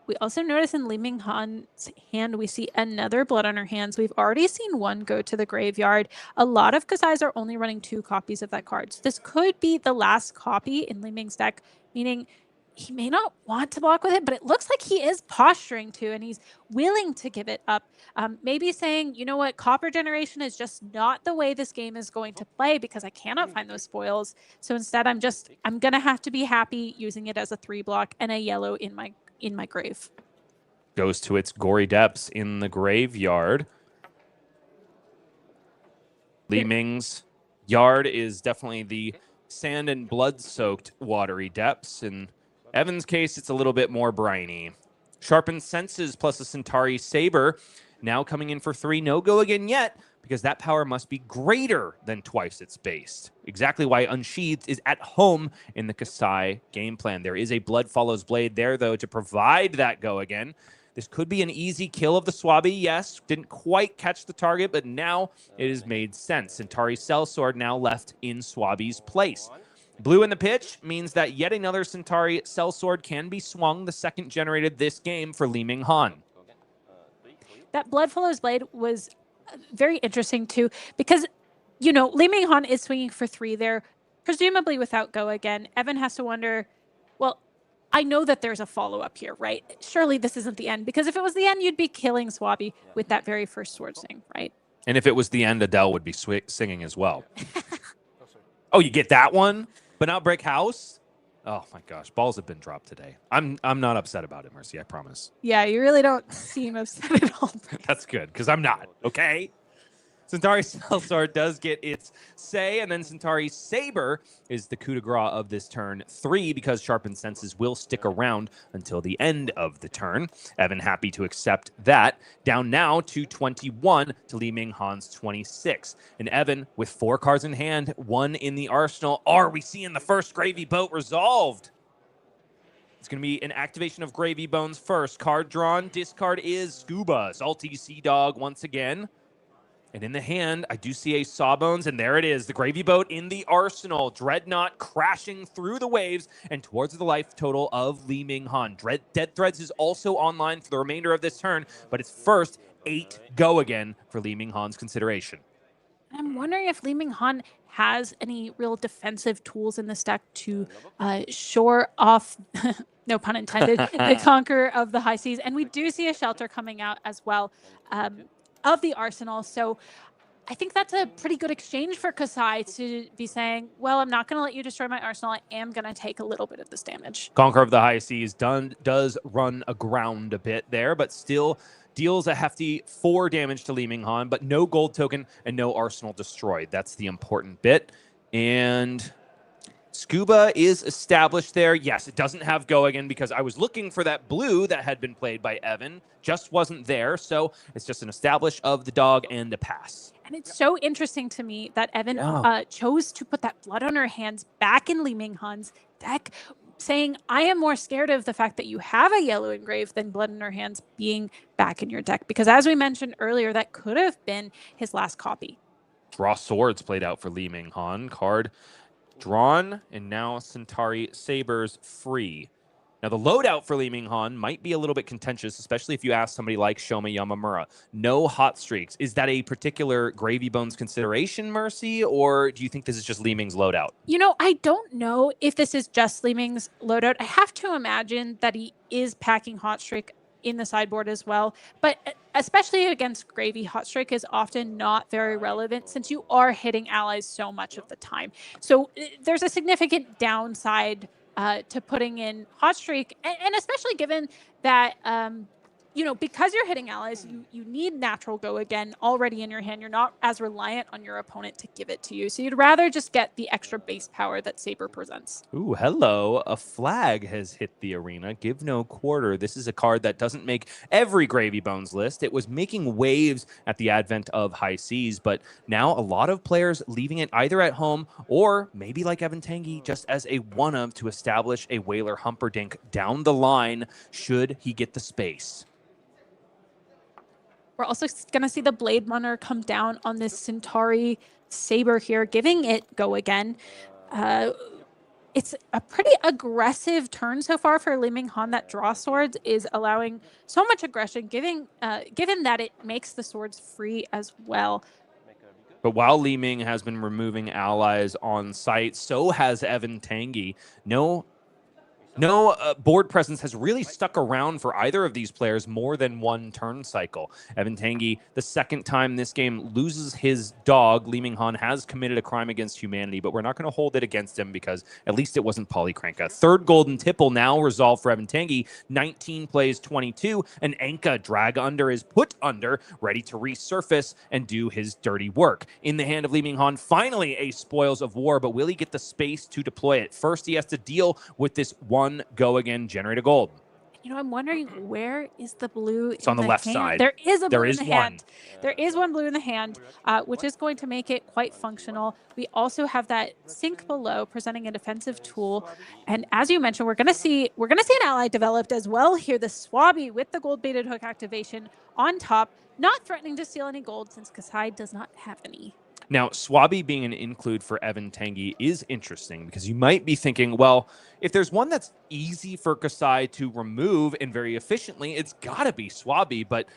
We also notice in Li Ming-Han's hand, we see another blood on her hands. We've already seen 1 go to the graveyard. A lot of Kassais are only running 2 copies of that card. So this could be the last copy in Li Ming's deck, meaning he may not want to block with it, but it looks like he is posturing to, and he's willing to give it up. Maybe saying, you know what, Copper Generation is just not the way this game is going to play because I cannot find those spoils. So instead, I'm going to have to be happy using it as a 3 block and a yellow in my grave. Goes to its Gory Depths in the graveyard. Li Ming's yard is definitely the sand and blood-soaked watery depths, and Evan's case, it's a little bit more briny. Sharpened Senses plus a Centauri Saber now coming in for 3. No Go Again yet, because that power must be greater than twice its base. Exactly why Unsheathed is at home in the Kassai game plan. There is a Blood Follows Blade there, though, to provide that Go Again. This could be an easy kill of the Swabby, yes. Didn't quite catch the target, but now it has made sense. Centauri Sellsword now left in Swabby's place. Blue in the pitch means that yet another Centauri Sellsword can be swung, the second generated this game for Li Ming-Han. That Blood Follows Blade was very interesting too, because, Li Ming-Han is swinging for 3 there, presumably without Go Again. Evan has to wonder, well, I know that there's a follow-up here, right? Surely this isn't the end, because if it was the end, you'd be killing Swabby with that very first sword swing, right? And if it was the end, Adele would be singing as well. Oh, you get that one? But not Brick House? Oh my gosh, balls have been dropped today. I'm not upset about it, Mercy, I promise. Yeah, you really don't seem upset at all. That's good, because I'm not, okay? Centauri Sellsword does get its say, and then Centauri Saber is the coup de grace of this turn 3, because Sharpened Senses will stick around until the end of the turn. Evan happy to accept that. Down now to 21 to Li Ming-Han's 26. And Evan with 4 cards in hand, 1 in the arsenal. Are we seeing the first Gravy Boat resolved? It's going to be an activation of Gravy Bones first. Card drawn. Discard is Scuba. Salty Sea Dog once again. And in the hand, I do see a Sawbones, and there it is. The gravy boat in the arsenal. Dreadnought crashing through the waves and towards the life total of Li Ming-Han. Dead Threads is also online for the remainder of this turn, but it's first 8 go again for Li Ming-Han's consideration. I'm wondering if Li Ming-Han has any real defensive tools in this deck to shore off, no pun intended, the conqueror of the high seas. And we do see a shelter coming out as well of the arsenal. So I think that's a pretty good exchange for Kassai to be saying, well, I'm not going to let you destroy my arsenal. I am going to take a little bit of this damage. Conqueror of the High Seas does run aground a bit there, but still deals a hefty 4 damage to Li Ming-Han, but no gold token and no arsenal destroyed. That's the important bit. And Scuba is established there. Yes, it doesn't have go again because I was looking for that blue that had been played by Evan. Just wasn't there. So it's just an establish of the dog and a pass. And it's so interesting to me that Evan chose to put that blood on her hands back in Li Ming-Han's deck, saying, I am more scared of the fact that you have a yellow engrave than blood in her hands being back in your deck. Because as we mentioned earlier, that could have been his last copy. Draw Swords played out for Li Ming-Han. Card drawn, and now Centauri Sabers free. Now, the loadout for Li Ming-Han might be a little bit contentious, especially if you ask somebody like Shoma Yamamura. No hot streaks. Is that a particular Gravy Bones consideration, Mercy, or do you think this is just Li Ming's loadout? You know, I don't know if this is just Li Ming's loadout. I have to imagine that he is packing hot streak in the sideboard as well, but especially against Gravy, hot streak is often not very relevant since you are hitting allies so much of the time. So there's a significant downside to putting in hot streak, and especially given that you know, because you're hitting allies, you need natural go again already in your hand. You're not as reliant on your opponent to give it to you. So you'd rather just get the extra base power that Saber presents. Ooh, hello. A flag has hit the arena. Give no quarter. This is a card that doesn't make every Gravy Bones list. It was making waves at the advent of High Seas, but now a lot of players leaving it either at home or maybe like Evan Tanguy, just as a one-of to establish a Whaler Humperdinck down the line should he get the space. We're also going to see the Blade Runner come down on this Centauri Saber here, giving it go again. It's a pretty aggressive turn so far for Li Ming-Han. That draw swords is allowing so much aggression, given that it makes the swords free as well. But while Li Ming has been removing allies on site, so has Evan Tanguy. No board presence has really stuck around for either of these players more than one turn cycle. Evan Tanguy, the second time this game, loses his dog. Li Ming-Han has committed a crime against humanity, but we're not going to hold it against him because at least it wasn't Polycranka. Third golden tipple now resolved for Evan Tanguy. 19 plays 22. An Anka drag under is put under, ready to resurface and do his dirty work. In the hand of Li Ming-Han, finally a Spoils of War, but will he get the space to deploy it? First, he has to deal with this one go again, generate a gold. You know, I'm wondering, where is the blue? It's on the left side. There is a blue in the hand. There is one blue in the hand, which is going to make it quite functional. We also have that sink below, presenting a defensive tool. And as you mentioned, we're gonna see an ally developed as well here. The Swabby with the gold baited hook activation on top, not threatening to steal any gold since Kassai does not have any. Now, Swabby being an include for Evan Tanguy is interesting because you might be thinking, well, if there's one that's easy for Kassai to remove and very efficiently, it's got to be Swabby. But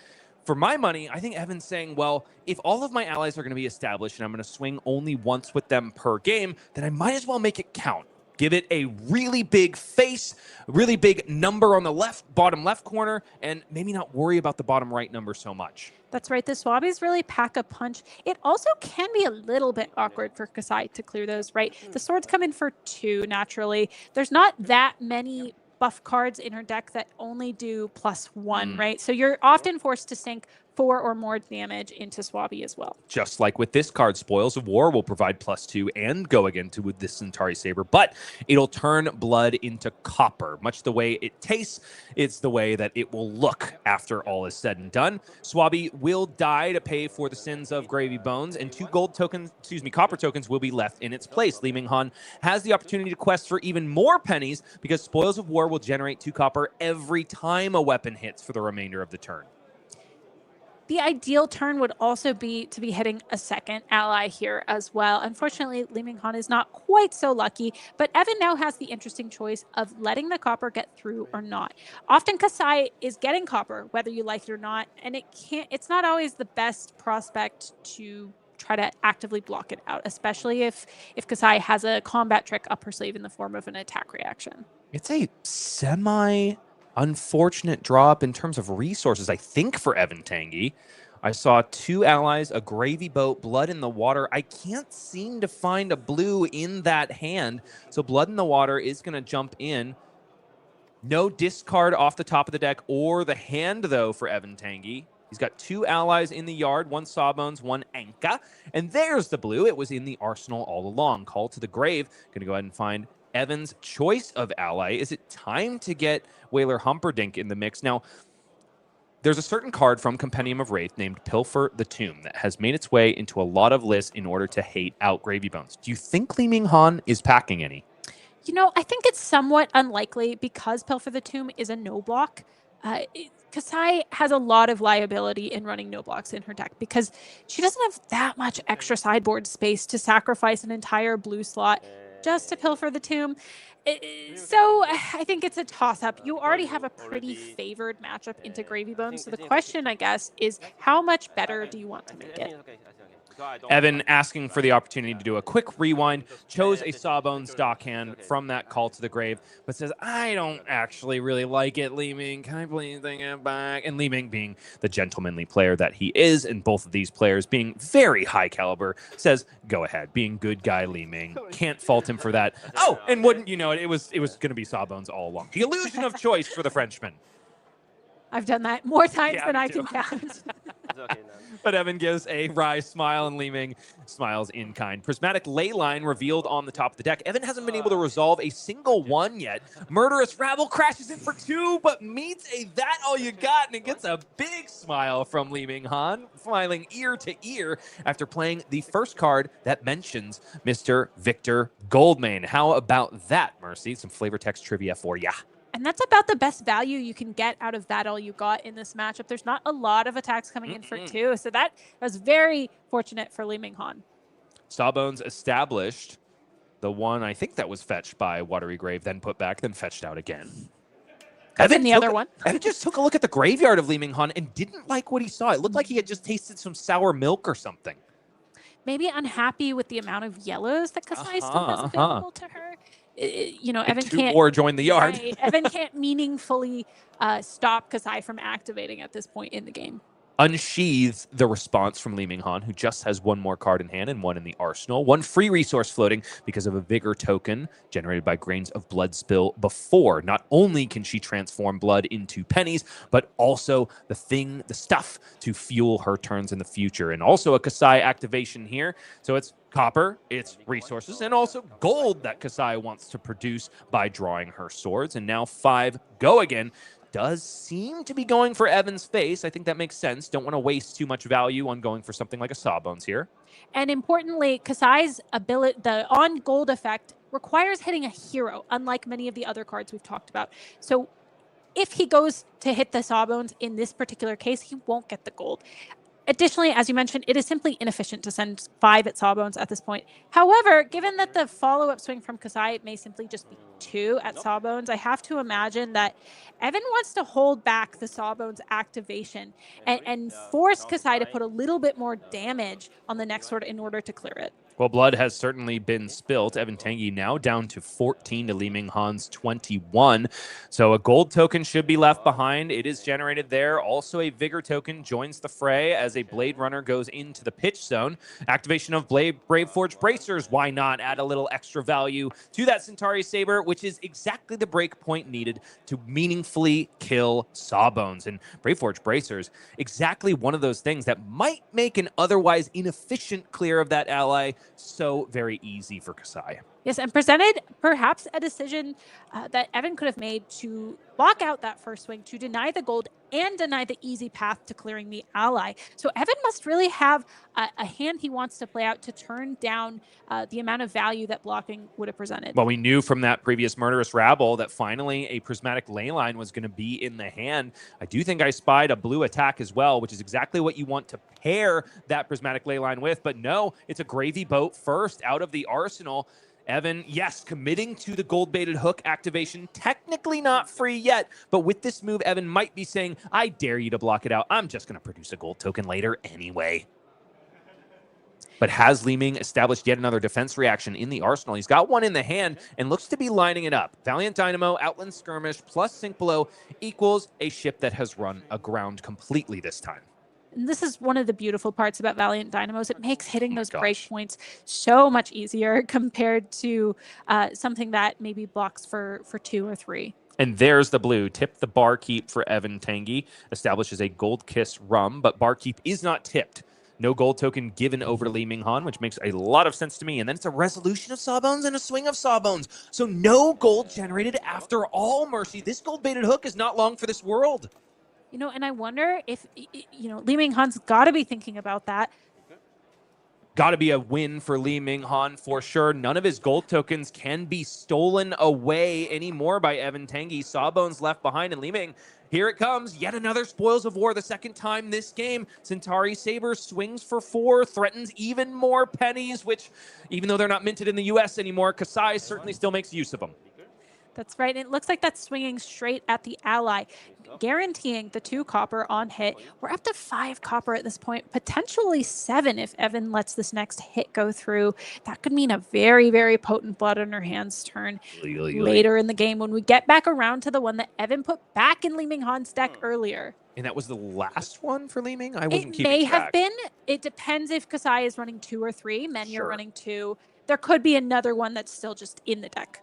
for my money, I think Evan's saying, well, if all of my allies are going to be established and I'm going to swing only once with them per game, then I might as well make it count. Give it a really big face, really big number on the bottom left corner, and maybe not worry about the bottom right number so much. That's right. The Swabbies really pack a punch. It also can be a little bit awkward for Kassai to clear those, right? The swords come in for 2 naturally. There's not that many buff cards in her deck that only do +1, right? So you're often forced to sink 4 or more damage into Swabby as well. Just like with this card, Spoils of War will provide +2 and go again to with this Centauri Saber, but it'll turn blood into copper. Much the way it tastes, it's the way that it will look after all is said and done. Swabby will die to pay for the sins of Gravy Bones, and 2 copper tokens will be left in its place. Li Ming-Han has the opportunity to quest for even more pennies because Spoils of War will generate 2 copper every time a weapon hits for the remainder of the turn. The ideal turn would also be to be hitting a second ally here as well. Unfortunately, Ming-Han is not quite so lucky, but Evan now has the interesting choice of letting the copper get through or not. Often Kassai is getting copper, whether you like it or not, and it's not always the best prospect to try to actively block it out, especially if Kassai has a combat trick up her sleeve in the form of an attack reaction. It's a semi-unfortunate drop in terms of resources, I think, for Evan Tanguy. I saw 2 allies, a gravy boat, blood in the water. I can't seem to find a blue in that hand, so blood in the water is going to jump in. No discard off the top of the deck or the hand, though, for Evan Tanguy. He's got 2 allies in the yard, 1 Sawbones, 1 Anka. And there's the blue. It was in the arsenal all along. Call to the grave. Going to go ahead and find Evan's choice of ally. Is it time to get Whaler Humperdinck in the mix? Now, there's a certain card from Compendium of Wraith named Pilfer the Tomb that has made its way into a lot of lists in order to hate out Gravy Bones. Do you think Ming-Han is packing any? You know, I think it's somewhat unlikely because Pilfer the Tomb is a no-block. Kassai has a lot of liability in running no-blocks in her deck because she doesn't have that much extra sideboard space to sacrifice an entire blue slot just to Pilfer the Tomb. So I think it's a toss-up. You already have a pretty favored matchup into Gravy Bones. So the question, I guess, is how much better do you want to make it? Evan, asking for the opportunity to do a quick rewind, chose a Sawbones dockhand from that call to the grave, but says, I don't actually really like it, Li Ming. Can I please take it back? And Li Ming, being the gentlemanly player that he is, and both of these players being very high caliber, says, go ahead. Being good guy Li Ming. Can't fault him for that. Oh, and wouldn't you know it, it was going to be Sawbones all along. The illusion of choice for the Frenchman. I've done that more times than I can count. But Evan gives a wry smile, and Li Ming smiles in kind. Prismatic Leyline revealed on the top of the deck. Evan hasn't been able to resolve a single one yet. Murderous Rabble crashes in for 2, but meets a that all you got, and it gets a big smile from Ming-Han, smiling ear to ear after playing the first card that mentions Mr. Victor Goldmane. How about that, Mercy? Some flavor text trivia for ya. And that's about the best value you can get out of that all you got in this matchup. There's not a lot of attacks coming in for 2, so that was very fortunate for Ming-Han. Sawbones established the one, I think that was fetched by Watery Grave, then put back, then fetched out again. Evan the other one. Evan just took a look at the graveyard of Ming-Han and didn't like what he saw. It looked like he had just tasted some sour milk or something. Maybe unhappy with the amount of yellows that Kassai still has available to her. You know, Evan can't or join the yard. Right, Evan can't meaningfully stop Kassai from activating at this point in the game. Unsheathes the response from Ming-Han, who just has 1 more card in hand and 1 in the arsenal. 1 free resource floating because of a vigor token generated by Grains of Blood Spill before. Not only can she transform blood into pennies, but also the stuff to fuel her turns in the future. And also a Kassai activation here. So it's copper, it's resources, and also gold that Kassai wants to produce by drawing her swords. And now 5 go again. Does seem to be going for Evan's face. I think that makes sense. Don't want to waste too much value on going for something like a Sawbones here. And importantly, Kassai's ability, the on gold effect, requires hitting a hero, unlike many of the other cards we've talked about. So if he goes to hit the Sawbones in this particular case, he won't get the gold. Additionally, as you mentioned, it is simply inefficient to send 5 at Sawbones at this point. However, given that the follow-up swing from Kassai may simply just be 2 at Sawbones, I have to imagine that Evan wants to hold back the Sawbones activation and force Kassai to put a little bit more damage on the next sword in order to clear it. Well, blood has certainly been spilt. Evan Tanguy now down to 14 to Ming-Han's 21. So a gold token should be left behind. It is generated there. Also a vigor token joins the fray as a Blade Runner goes into the pitch zone. Activation of Braveforge Bracers. Why not add a little extra value to that Centauri Saber, which is exactly the break point needed to meaningfully kill Sawbones. And Braveforge Bracers, exactly one of those things that might make an otherwise inefficient clear of that ally so very easy for Kassai. Yes, and presented perhaps a decision that Evan could have made to block out that first swing, to deny the gold and deny the easy path to clearing the ally. So Evan must really have a hand he wants to play out to turn down the amount of value that blocking would have presented. Well, we knew from that previous Murderous Rabble that finally a Prismatic Leyline was going to be in the hand. I do think I spied a blue attack as well, which is exactly what you want to pair that Prismatic Leyline with. But no, it's a Gravy Boat first out of the arsenal. Evan, yes, committing to the gold-baited hook activation. Technically not free yet, but with this move, Evan might be saying, I dare you to block it out. I'm just going to produce a gold token later anyway. But has Li Ming established yet another defense reaction in the arsenal? He's got one in the hand and looks to be lining it up. Valiant Dynamo, Outland Skirmish, plus Sink Below equals a ship that has run aground completely this time. And this is one of the beautiful parts about Valiant Dynamos. It makes hitting those break points so much easier compared to something that maybe blocks for 2 or 3. And there's the blue. Tip the Barkeep for Evan Tanguy. Establishes a Gold Kiss Rum, but Barkeep is not tipped. No gold token given over to Ming-Han, which makes a lot of sense to me. And then it's a resolution of Sawbones and a swing of Sawbones. So no gold generated after all, Mercy. This gold-baited hook is not long for this world. You know, and I wonder if, you know, Li Ming-Han's got to be thinking about that. Got to be a win for Li Ming-Han for sure. None of his gold tokens can be stolen away anymore by Evan Tanguy. Sawbones left behind, and Li Ming, here it comes. Yet another Spoils of War, the second time this game. Centauri Saber swings for 4, threatens even more pennies, which, even though they're not minted in the US anymore, Kassai certainly still makes use of them. That's right. It looks like that's swinging straight at the ally, guaranteeing the 2 copper on hit. We're up to 5 copper at this point, potentially 7 if Evan lets this next hit go through. That could mean a very, very potent Blood on her hands turn later in the game when we get back around to the one that Evan put back in Li Ming-Han's deck earlier. And that was the last one for Li Ming? I wasn't keeping track. It may track. have been. It depends if Kassai is running 2 or 3. Many are running 2. There could be another one that's still just in the deck.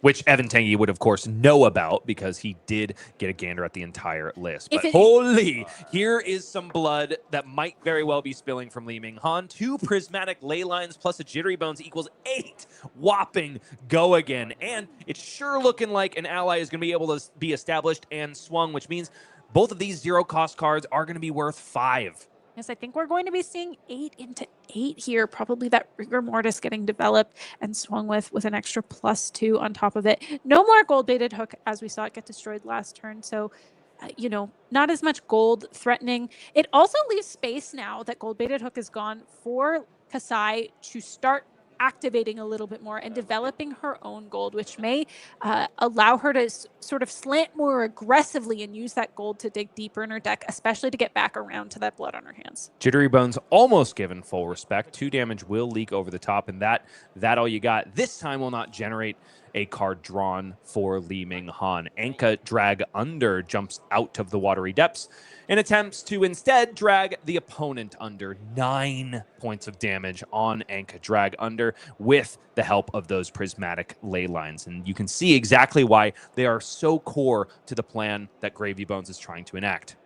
Which Evan Tanguy would, of course, know about because he did get a gander at the entire list. But holy, here is some blood that might very well be spilling from Li Ming-Han. 2 Prismatic Leylines plus a Jittery Bones equals 8 whopping go again. And it's sure looking like an ally is going to be able to be established and swung, which means both of these 0-cost cards are going to be worth 5. Yes, I think we're going to be seeing 8 into 8 here. Probably that Rigor Mortis getting developed and swung with an extra +2 on top of it. No more gold-baited hook as we saw it get destroyed last turn. So, you know, not as much gold threatening. It also leaves space now that gold-baited hook is gone for Kassai to start activating a little bit more and developing her own gold, which may allow her to sort of slant more aggressively and use that gold to dig deeper in her deck, especially to get back around to that blood on her hands. Jittery Bones almost given full respect. 2 damage will leak over the top, and that all you got. This time will not generate a card drawn for Li Ming-Han. Anka Drag Under jumps out of the watery depths and attempts to instead drag the opponent under. 9 points of damage on Anka Drag Under with the help of those Prismatic Leylines. And you can see exactly why they are so core to the plan that Gravy Bones is trying to enact.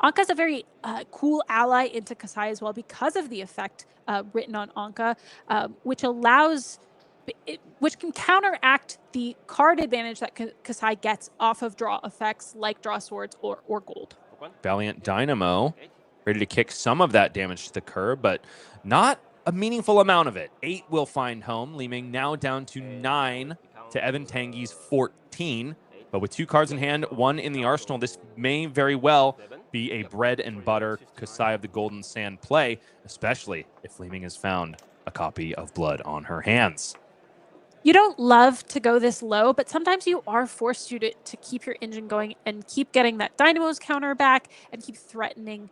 Anka's a very cool ally into Kassai as well because of the effect written on Anka, which can counteract the card advantage that Kassai gets off of draw effects like draw swords or gold. Valiant Dynamo ready to kick some of that damage to the curb, but not a meaningful amount of it. 8 will find home. Li Ming now down to 9 to Evan Tanguy's 14. But with 2 cards in hand, 1 in the arsenal, this may very well be a bread and butter Kassai of the Golden Sand play, especially if Li Ming has found a copy of Blood on her hands. You don't love to go this low, but sometimes you are forced to keep your engine going and keep getting that Dynamo's counter back and keep threatening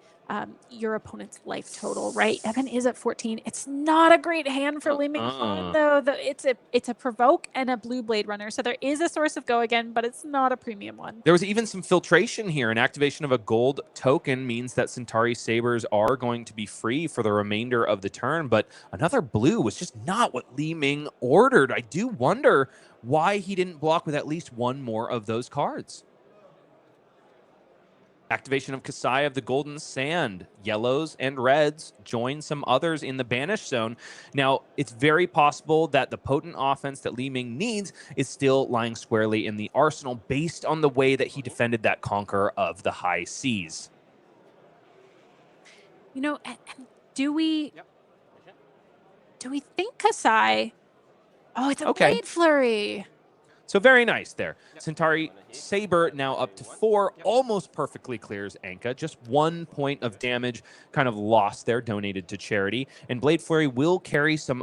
your opponent's life total, right? Evan is at 14. It's not a great hand for Li Ming-Han, though. It's a provoke and a blue Blade Runner, so there is a source of go again, but it's not a premium one. There was even some filtration here. An activation of a gold token means that Centauri Sabers are going to be free for the remainder of the turn, but another blue was just not what Li Ming ordered. I do wonder why he didn't block with at least 1 more of those cards. Activation of Kassai of the Golden Sand. Yellows and reds join some others in the banished zone. Now, it's very possible that the potent offense that Li Ming needs is still lying squarely in the arsenal based on the way that he defended that Conqueror of the High Seas. You know, and do we think Kassai? Oh, it's a Blade Flurry. So very nice there. Centauri Saber now up to 4, almost perfectly clears Anka. Just 1 point of damage kind of lost there, donated to charity. And Blade Flurry will carry some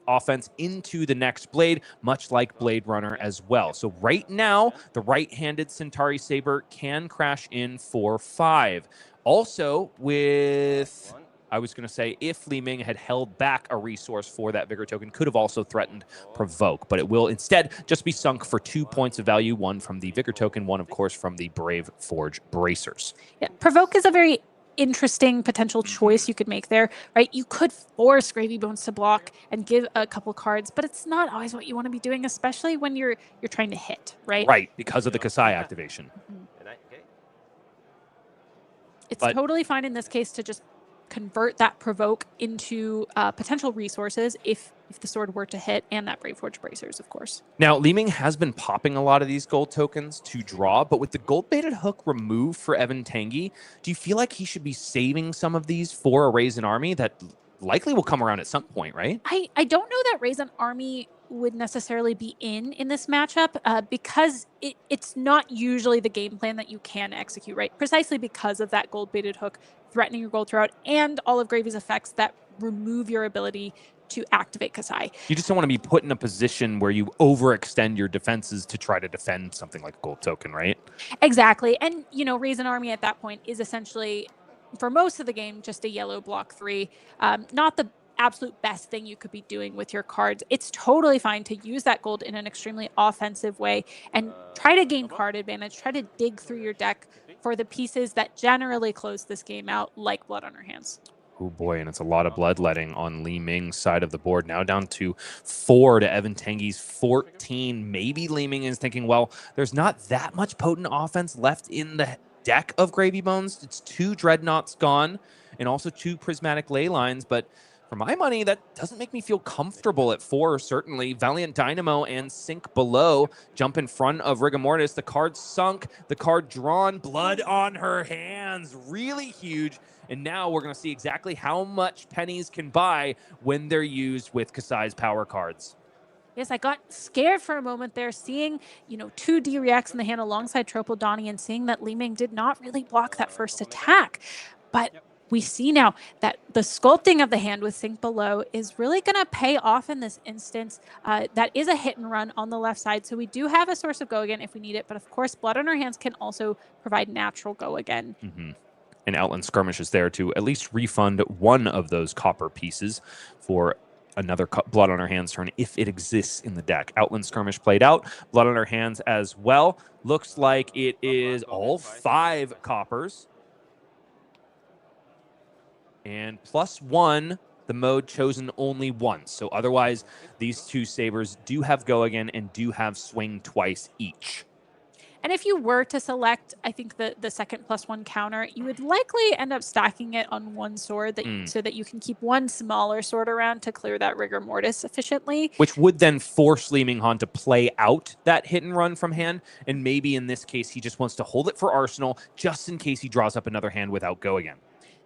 offense into the next Blade, much like Blade Runner as well. So right now, the right-handed Centauri Saber can crash in for 5. Also with... I was going to say, if Li Ming had held back a resource for that Vigor token, could have also threatened Provoke, but it will instead just be sunk for 2 points of value, 1 from the Vigor token, 1, of course, from the Brave Forge Bracers. Yeah, Provoke is a very interesting potential choice you could make there, right? You could force Gravy Bones to block and give a couple cards, but it's not always what you want to be doing, especially when you're trying to hit, right? Right, because of the Kassai activation. It's totally fine in this case to just convert that Provoke into potential resources if the sword were to hit, and that Brave Forge Bracers, of course. Now, Li Ming has been popping a lot of these gold tokens to draw, but with the gold-baited hook removed for Evan Tanguy, do you feel like he should be saving some of these for a Raisin Army that likely will come around at some point, right? I don't know that Raisin Army would necessarily be in this matchup because it's not usually the game plan that you can execute, right? Precisely because of that gold-baited hook threatening your gold throughout and all of Gravy's effects that remove your ability to activate Kassai. You just don't want to be put in a position where you overextend your defenses to try to defend something like a gold token, right? Exactly. And, you know, Raisin Army at that point is essentially, for most of the game, just a yellow block 3. Not the absolute best thing you could be doing with your cards. It's totally fine to use that gold in an extremely offensive way and try to gain card advantage, try to dig through your deck for the pieces that generally close this game out, like Blood on Her Hands. Oh boy, and it's a lot of bloodletting on Li Ming's side of the board. Now down to 4 to Evan Tanguy's 14. Maybe Li Ming is thinking, well, there's not that much potent offense left in the deck of Gravy Bones. It's 2 Dreadnoughts gone and also 2 Prismatic Ley Lines, but for my money, that doesn't make me feel comfortable at 4, certainly. Valiant Dynamo and Sink Below jump in front of Rigor Mortis. The card sunk, the card drawn, Blood on Her Hands. Really huge. And now we're going to see exactly how much pennies can buy when they're used with Kassai's power cards. Yes, I got scared for a moment there, seeing, 2 D-Reacts in the hand alongside Tropodoni and seeing that Li Ming did not really block that first attack. But we see now that the sculpting of the hand with Sink Below is really going to pay off in this instance. That is a hit and run on the left side, so we do have a source of go again if we need it. But of course, Blood on Her Hands can also provide natural go again. Mm-hmm. And Outland Skirmish is there to at least refund one of those copper pieces for another Blood on Her Hands turn if it exists in the deck. Outland Skirmish played out. Blood on Her Hands as well. Looks like it is all 5 coppers. And +1, the mode chosen only once. So otherwise, these 2 sabers do have go again and do have swing twice each. And if you were to select, I think, the second +1 counter, you would likely end up stacking it on 1 sword so that you can keep 1 smaller sword around to clear that Rigor Mortis efficiently. Which would then force Ming-Han to play out that hit and run from hand. And maybe in this case, he just wants to hold it for Arsenal just in case he draws up another hand without go again.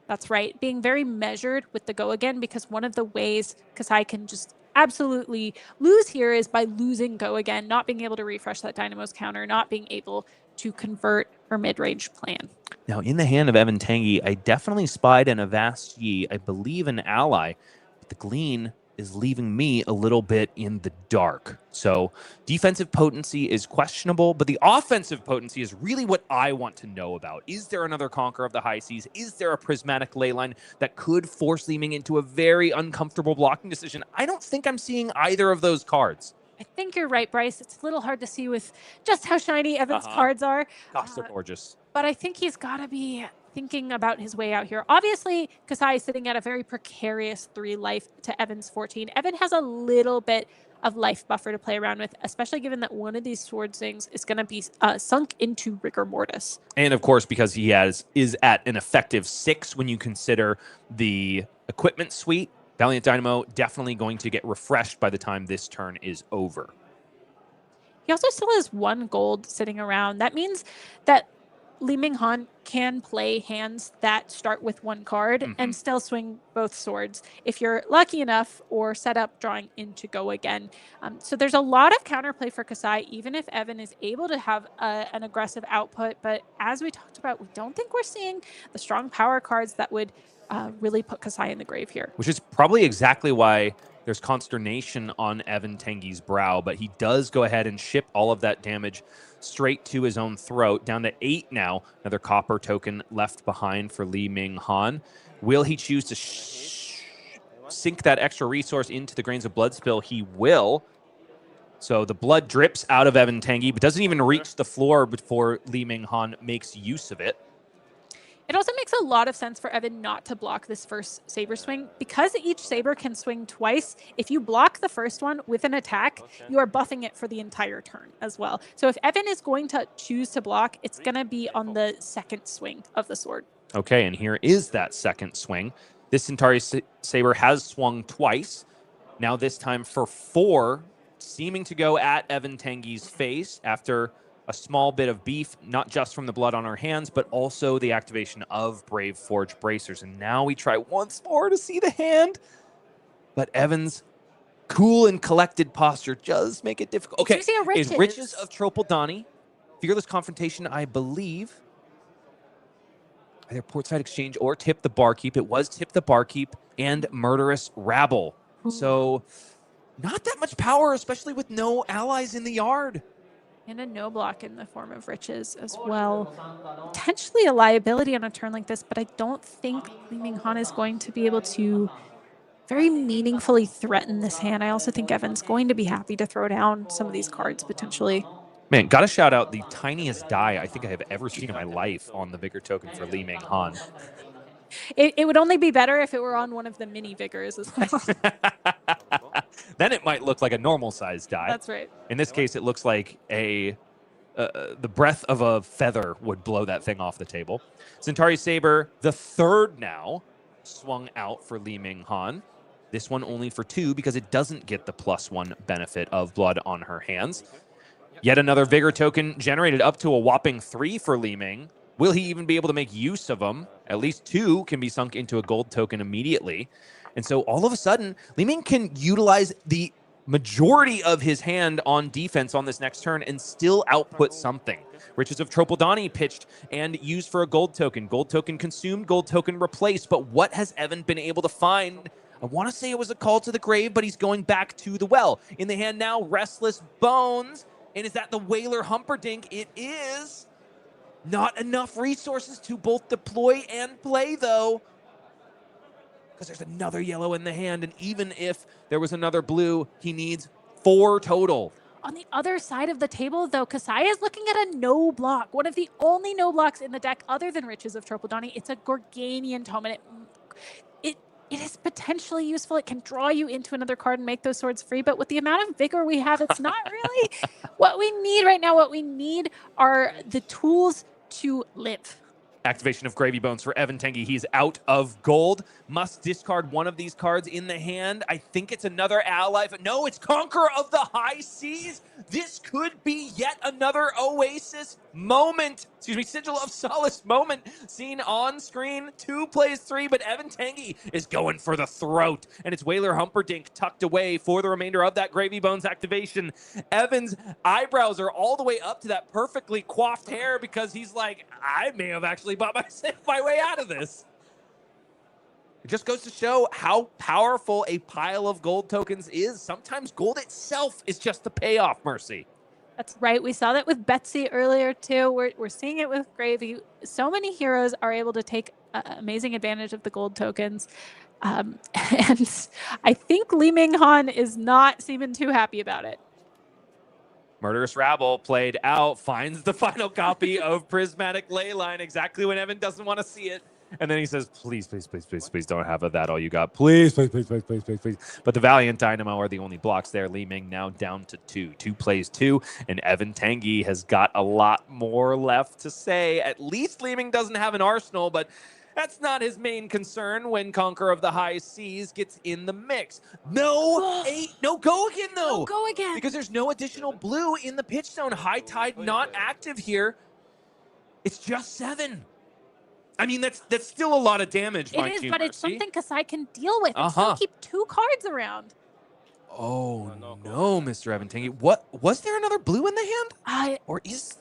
That's right. Being very measured with the go again, because one of the ways Kassai can just absolutely lose here is by losing go again, not being able to refresh that Dynamo's counter, not being able to convert her mid-range plan. Now, in the hand of Evan Tanguy, I definitely spied an Avast Yi, I believe an ally, but the Glean is leaving me a little bit in the dark. So defensive potency is questionable, but the offensive potency is really what I want to know about. Is there another Conqueror of the High Seas? Is there a Prismatic Leyline that could force Li Ming into a very uncomfortable blocking decision? I don't think I'm seeing either of those cards. I think you're right, Bryce. It's a little hard to see with just how shiny Evan's cards are. Gosh, they're gorgeous. But I think he's got to be thinking about his way out here. Obviously, Kassai is sitting at a very precarious 3 life to Evan's 14. Evan has a little bit of life buffer to play around with, especially given that one of these sword swings is going to be sunk into rigor mortis. And of course, because he is at an effective 6 when you consider the equipment suite, Valiant Dynamo definitely going to get refreshed by the time this turn is over. He also still has 1 gold sitting around. That means that Ming-Han can play hands that start with 1 card and still swing both swords if you're lucky enough or set up drawing in to go again. So there's a lot of counterplay for Kassai, even if Evan is able to have an aggressive output. But as we talked about, we don't think we're seeing the strong power cards that would really put Kassai in the grave here. Which is probably exactly why there's consternation on Evan Tanguy's brow, but he does go ahead and ship all of that damage straight to his own throat. Down to 8 now. Another copper token left behind for Ming-Han. Will he choose to sink that extra resource into the Grains of Blood spill? He will. So the blood drips out of Evan Tanguy, but doesn't even reach the floor before Ming-Han makes use of it. It also makes a lot of sense for Evan not to block this first saber swing. Because each saber can swing twice, if you block the first one with an attack, you are buffing it for the entire turn as well. So if Evan is going to choose to block, it's going to be on the second swing of the sword. Okay, and here is that second swing. This Centauri saber has swung twice. Now this time for 4, seeming to go at Evan Tanguy's face after a small bit of beef, not just from the blood on her hands, but also the activation of Brave Forge Bracers. And now we try once more to see the hand, but Evan's cool and collected posture does make it difficult. Okay, is Riches of Tropeldani, Fearless Confrontation, I believe, either Portside Exchange or Tip the Barkeep. It was Tip the Barkeep and Murderous Rabble. So not that much power, especially with no allies in the yard. And a no block in the form of Riches as well. Potentially a liability on a turn like this, but I don't think Ming-Han is going to be able to very meaningfully threaten this hand. I also think Evan's going to be happy to throw down some of these cards potentially. Man, got to shout out the tiniest die I think I have ever seen in my life on the Vigor token for Ming-Han. It would only be better if it were on one of the mini Vigors as well. Then it might look like a normal sized die. That's right. In this case, it looks like the breath of a feather would blow that thing off the table. Centauri Saber, the 3rd now, swung out for Ming-Han. This one only for 2 because it doesn't get the +1 benefit of blood on her hands. Yet another Vigor token generated up to a whopping 3 for Ming. Will he even be able to make use of them? At least 2 can be sunk into a gold token immediately. And so all of a sudden, Ming can utilize the majority of his hand on defense on this next turn and still output something. Riches of Tropeldani pitched and used for a gold token. Gold token consumed, gold token replaced. But what has Evan been able to find? I want to say it was a call to the grave, but he's going back to the well. In the hand now, Restless Bones. And is that the Whaler Humperdinck? It is. Not enough resources to both deploy and play, though. Because there's another yellow in the hand, and even if there was another blue, he needs 4 total. On the other side of the table, though, Kassai is looking at a no block. One of the only no blocks in the deck other than Riches of Tropeldani. It's a Gorganian Tome, and it is potentially useful. It can draw you into another card and make those swords free, but with the amount of vigor we have, it's not really what we need right now. What we need are the tools to live. Activation of Gravy Bones for Evan Tanguy. He's out of gold. Must discard one of these cards in the hand. I think it's another ally. But no, it's Conqueror of the High Seas. This could be yet another Oasis moment. Excuse me, Sigil of Solace moment seen on screen. 2 plays 3, but Evan Tanguy is going for the throat. And it's Whaler Humperdinck tucked away for the remainder of that Gravy Bones activation. Evan's eyebrows are all the way up to that perfectly coiffed hair because he's like, I may have actually bought my way out of this. It just goes to show how powerful a pile of gold tokens is. Sometimes gold itself is just the payoff, Mercy. That's right. We saw that with Betsy earlier, too. We're seeing it with Gravy. So many heroes are able to take amazing advantage of the gold tokens. And I think Ming-Han is not seeming too happy about it. Murderous Rabble played out, finds the final copy of Prismatic Leyline exactly when Evan doesn't want to see it. And then he says, please, please, please, please, please don't have that all you got. Please, please, please, please, please, please, please. But the Valiant Dynamo are the only blocks there. Li Ming now down to 2. 2 plays 2, and Evan Tanguy has got a lot more left to say. At least Li Ming doesn't have an arsenal, but that's not his main concern when Conqueror of the High Seas gets in the mix. No, go again, though. No, go again. Because there's no additional blue in the pitch zone. High Tide not active here. It's just 7. I mean, that's still a lot of damage, It is, but it's something Kassai can deal with and still keep 2 cards around. Oh, no, Mr. Evan Tanguy. What? Was there another blue in the hand? Or is...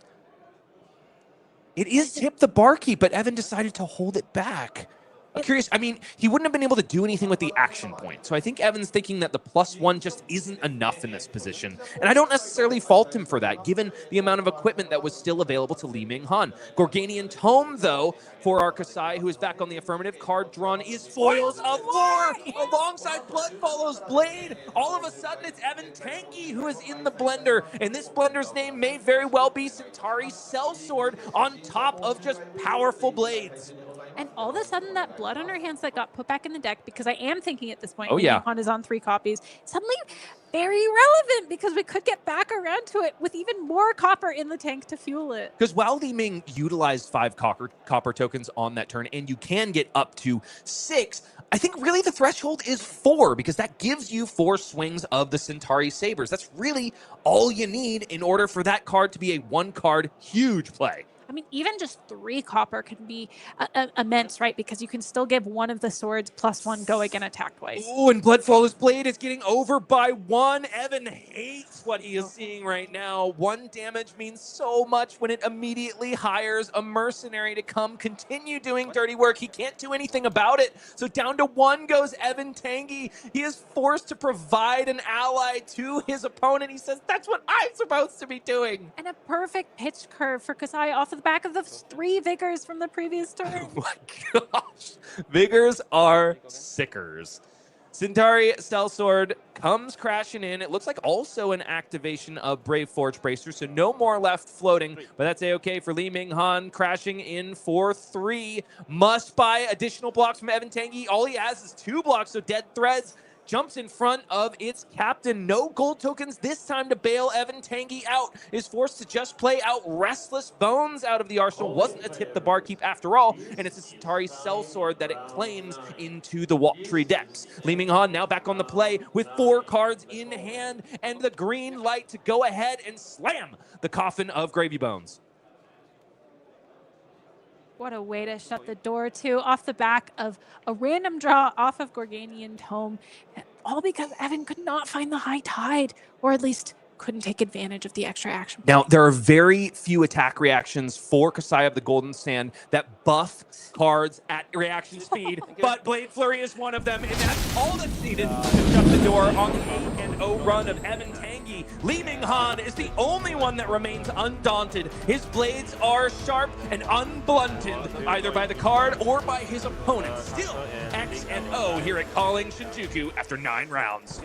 It is Tip the Barkeep, but Evan decided to hold it back. I'm curious. I mean, he wouldn't have been able to do anything with the action point. So I think Evan's thinking that the +1 just isn't enough in this position. And I don't necessarily fault him for that, given the amount of equipment that was still available to Ming-Han. Gorganian Tome, though, for our Kassai, who is back on the affirmative, card drawn is Foils of War, alongside Blood Follows Blade. All of a sudden, it's Evan Tanguy who is in the blender. And this blender's name may very well be Centauri Sellsword on top of just powerful blades. And all of a sudden, that blood on her hands that got put back in the deck, because I am thinking at this point, Ming-Han is on 3 copies, suddenly very relevant because we could get back around to it with even more copper in the tank to fuel it. Because while Li Ming utilized 5 copper tokens on that turn, and you can get up to 6, I think really the threshold is 4, because that gives you 4 swings of the Centauri Sabers. That's really all you need in order for that card to be a 1-card huge play. I mean, even just 3 copper can be immense, right? Because you can still give one of the swords +1 go again attack twice. Oh, and Blood Follows Blade is getting over by 1. Evan hates what he is seeing right now. 1 damage means so much when it immediately hires a mercenary to come continue doing dirty work. He can't do anything about it. So down to 1 goes Evan Tanguy. He is forced to provide an ally to his opponent. He says, that's what I'm supposed to be doing. And a perfect pitch curve for Kassai off of the back of the 3 Vigors from the previous turn. Oh my gosh. Vigors are sickers. Centauri Sellsword comes crashing in. It looks like also an activation of Brave Forge Bracer, so no more left floating, but that's A-okay for Li Ming-Han crashing in for 3. Must buy additional blocks from Evan Tanguy. All he has is 2 blocks, so Dead Threads jumps in front of its captain. No gold tokens this time to bail Evan Tanguy out. Is forced to just play out Restless Bones out of the arsenal. Wasn't a Tip the Barkeep after all, and it's a Centauri Sellsword that it claims into the Walktree decks. Li Ming-Han now back on the play with 4 cards in hand and the green light to go ahead and slam the coffin of Gravy Bones. What a way to shut the door, too, off the back of a random draw off of Gorganian Tome. All because Evan could not find the High Tide, or at least couldn't take advantage of the extra action. Now, there are very few attack reactions for Kassai of the Golden Sand that buff cards at reaction speed, but Blade Flurry is one of them, and that's all that's needed to shut the door on the 8-0 run of Evan Tanguy. Li Ming-Han is the only one that remains undaunted. His blades are sharp and unblunted, either by the card or by his opponent. Still X and O here at Calling Shinjuku after 9 rounds.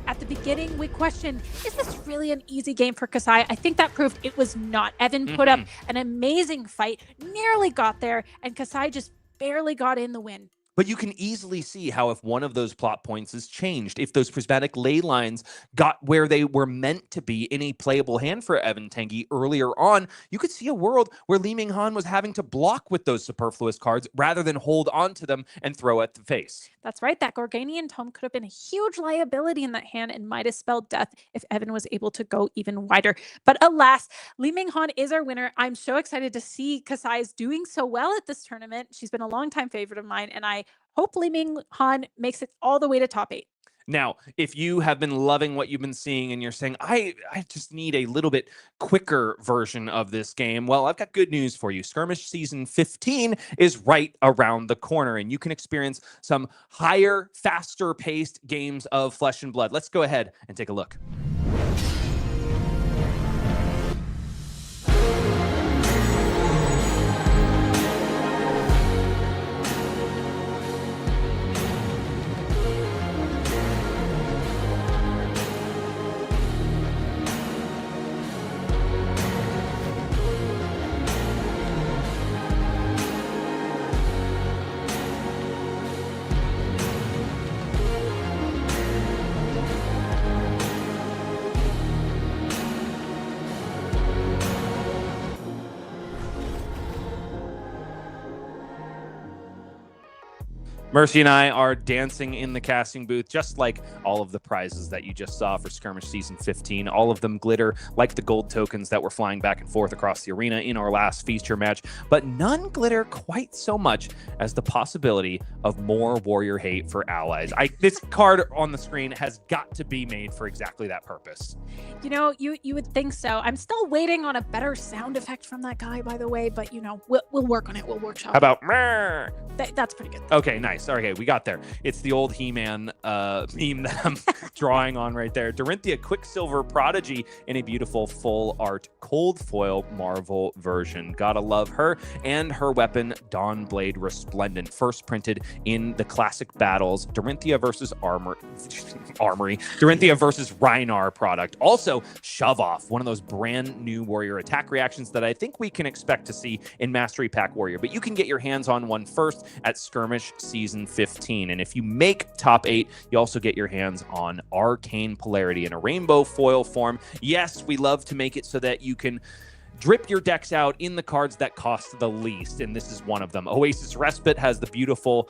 At the beginning, we questioned, is this really an easy game for Kassai? I think that proved it was not. Evan put up an amazing fight, nearly got there, and Kassai just barely got in the win. But you can easily see how if one of those plot points is changed, if those prismatic ley lines got where they were meant to be in a playable hand for Evan Tanguy earlier on, you could see a world where Li Ming-Han was having to block with those superfluous cards rather than hold on to them and throw at the face. That's right. That Gorganian Tome could have been a huge liability in that hand and might have spelled death if Evan was able to go even wider. But alas, Li Ming-Han is our winner. I'm so excited to see Kassai is doing so well at this tournament. She's been a longtime favorite of mine, and I hope Li Ming-Han makes it all the way to top 8. Now, if you have been loving what you've been seeing and you're saying, I just need a little bit quicker version of this game, well, I've got good news for you. Skirmish Season 15 is right around the corner, and you can experience some higher, faster-paced games of Flesh and Blood. Let's go ahead and take a look. Mercy and I are dancing in the casting booth, just like all of the prizes that you just saw for Skirmish Season 15. All of them glitter like the gold tokens that were flying back and forth across the arena in our last feature match, but none glitter quite so much as the possibility of more warrior hate for allies. This card on the screen has got to be made for exactly that purpose. You know, you would think so. I'm still waiting on a better sound effect from that guy, by the way, but you know, we'll work on it. We'll workshop. How about meh? That's pretty good. Okay, nice. Okay, we got there. It's the old He-Man meme that I'm drawing on right there. Dorinthia Quicksilver Prodigy in a beautiful full art cold foil Marvel version. Gotta love her and her weapon, Dawnblade Resplendent, first printed in the classic battles Dorinthia versus Armory. Dorinthia versus Rhinar product. Also, Shove Off, one of those brand new warrior attack reactions that I think we can expect to see in Mastery Pack Warrior. But you can get your hands on one first at Skirmish Season 15. And if you make top 8, you also get your hands on Arcane Polarity in a rainbow foil form. Yes, we love to make it so that you can drip your decks out in the cards that cost the least, and this is one of them. Oasis Respite has the beautiful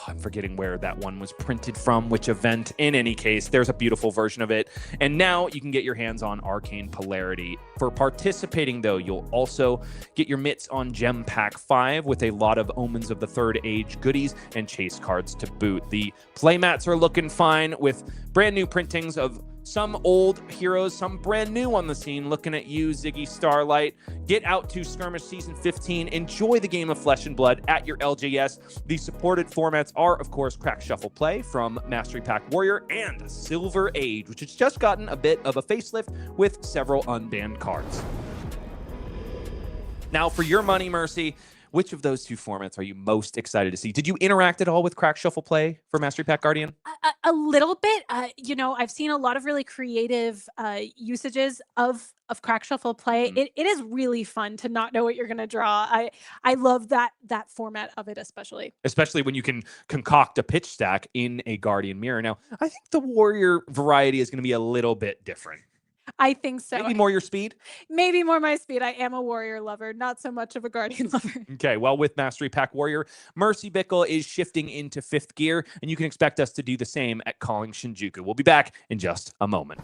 I'm forgetting where that one was printed from, which event. In any case, there's a beautiful version of it. And now you can get your hands on Arcane Polarity. For participating, though, you'll also get your mitts on Gem Pack 5 with a lot of Omens of the Third Age goodies and chase cards to boot. The playmats are looking fine with brand new printings of some old heroes, some brand new on the scene. Looking at you, Ziggy Starlight. Get out to Skirmish Season 15. Enjoy the game of Flesh and Blood at your LJS. The supported formats are, of course, Crack Shuffle Play from Mastery Pack Warrior and Silver Age, which has just gotten a bit of a facelift with several unbanned cards. Now, for your money, Mercy, which of those two formats are you most excited to see? Did you interact at all with Crack Shuffle Play for Mastery Pack Guardian? A little bit. You know, I've seen a lot of really creative usages of Crack Shuffle Play. Mm-hmm. It is really fun to not know what you're going to draw. I love that format of it, especially when you can concoct a pitch stack in a Guardian Mirror. Now, I think the Warrior variety is going to be a little bit different. I think so. Maybe more your speed? Maybe more my speed. I am a Warrior lover, not so much of a Guardian lover. Okay, well, with Mastery Pack Warrior, Mercy Bickell is shifting into 5th gear, and you can expect us to do the same at Calling Shinjuku. We'll be back in just a moment.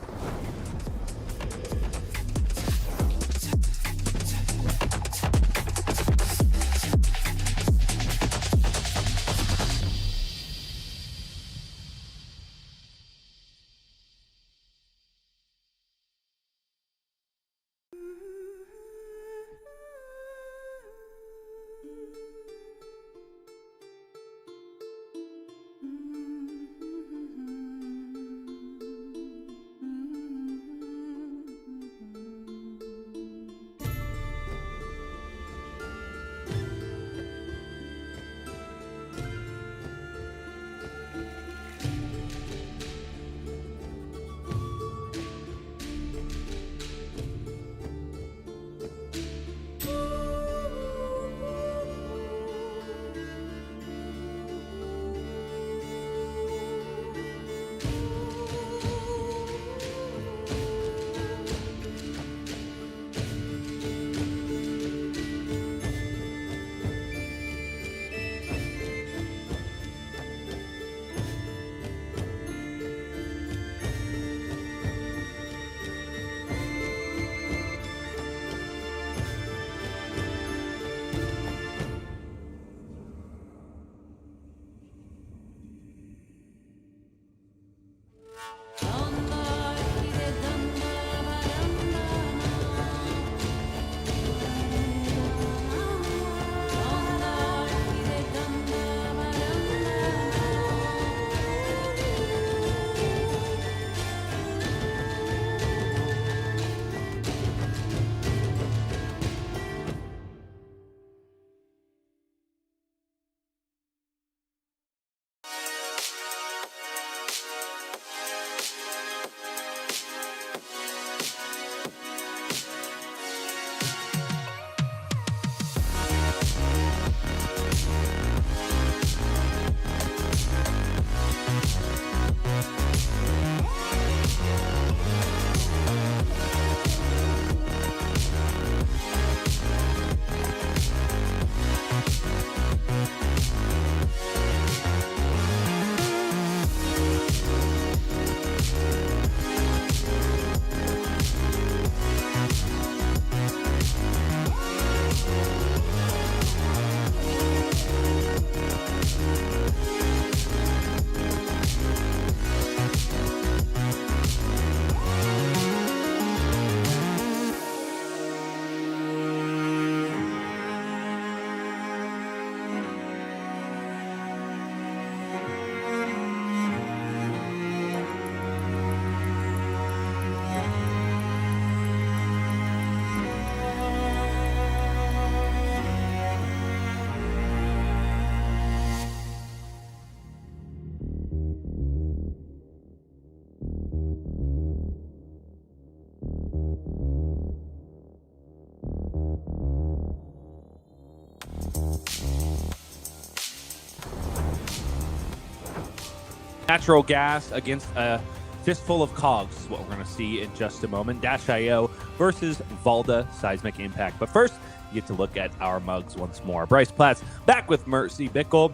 Natural gas against a fistful of cogs is what we're going to see in just a moment. Dash.io versus Valda Seismic Impact. But first, you get to look at our mugs once more. Bryce Platz back with Mercy Bickell,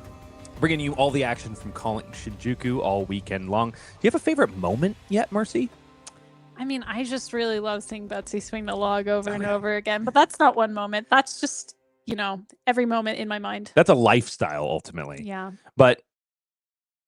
bringing you all the action from calling Shinjuku all weekend long. Do you have a favorite moment yet, Mercy? I mean, I just really love seeing Betsy swing the log over and over again. But that's not one moment. That's just, every moment in my mind. That's a lifestyle, ultimately. Yeah. But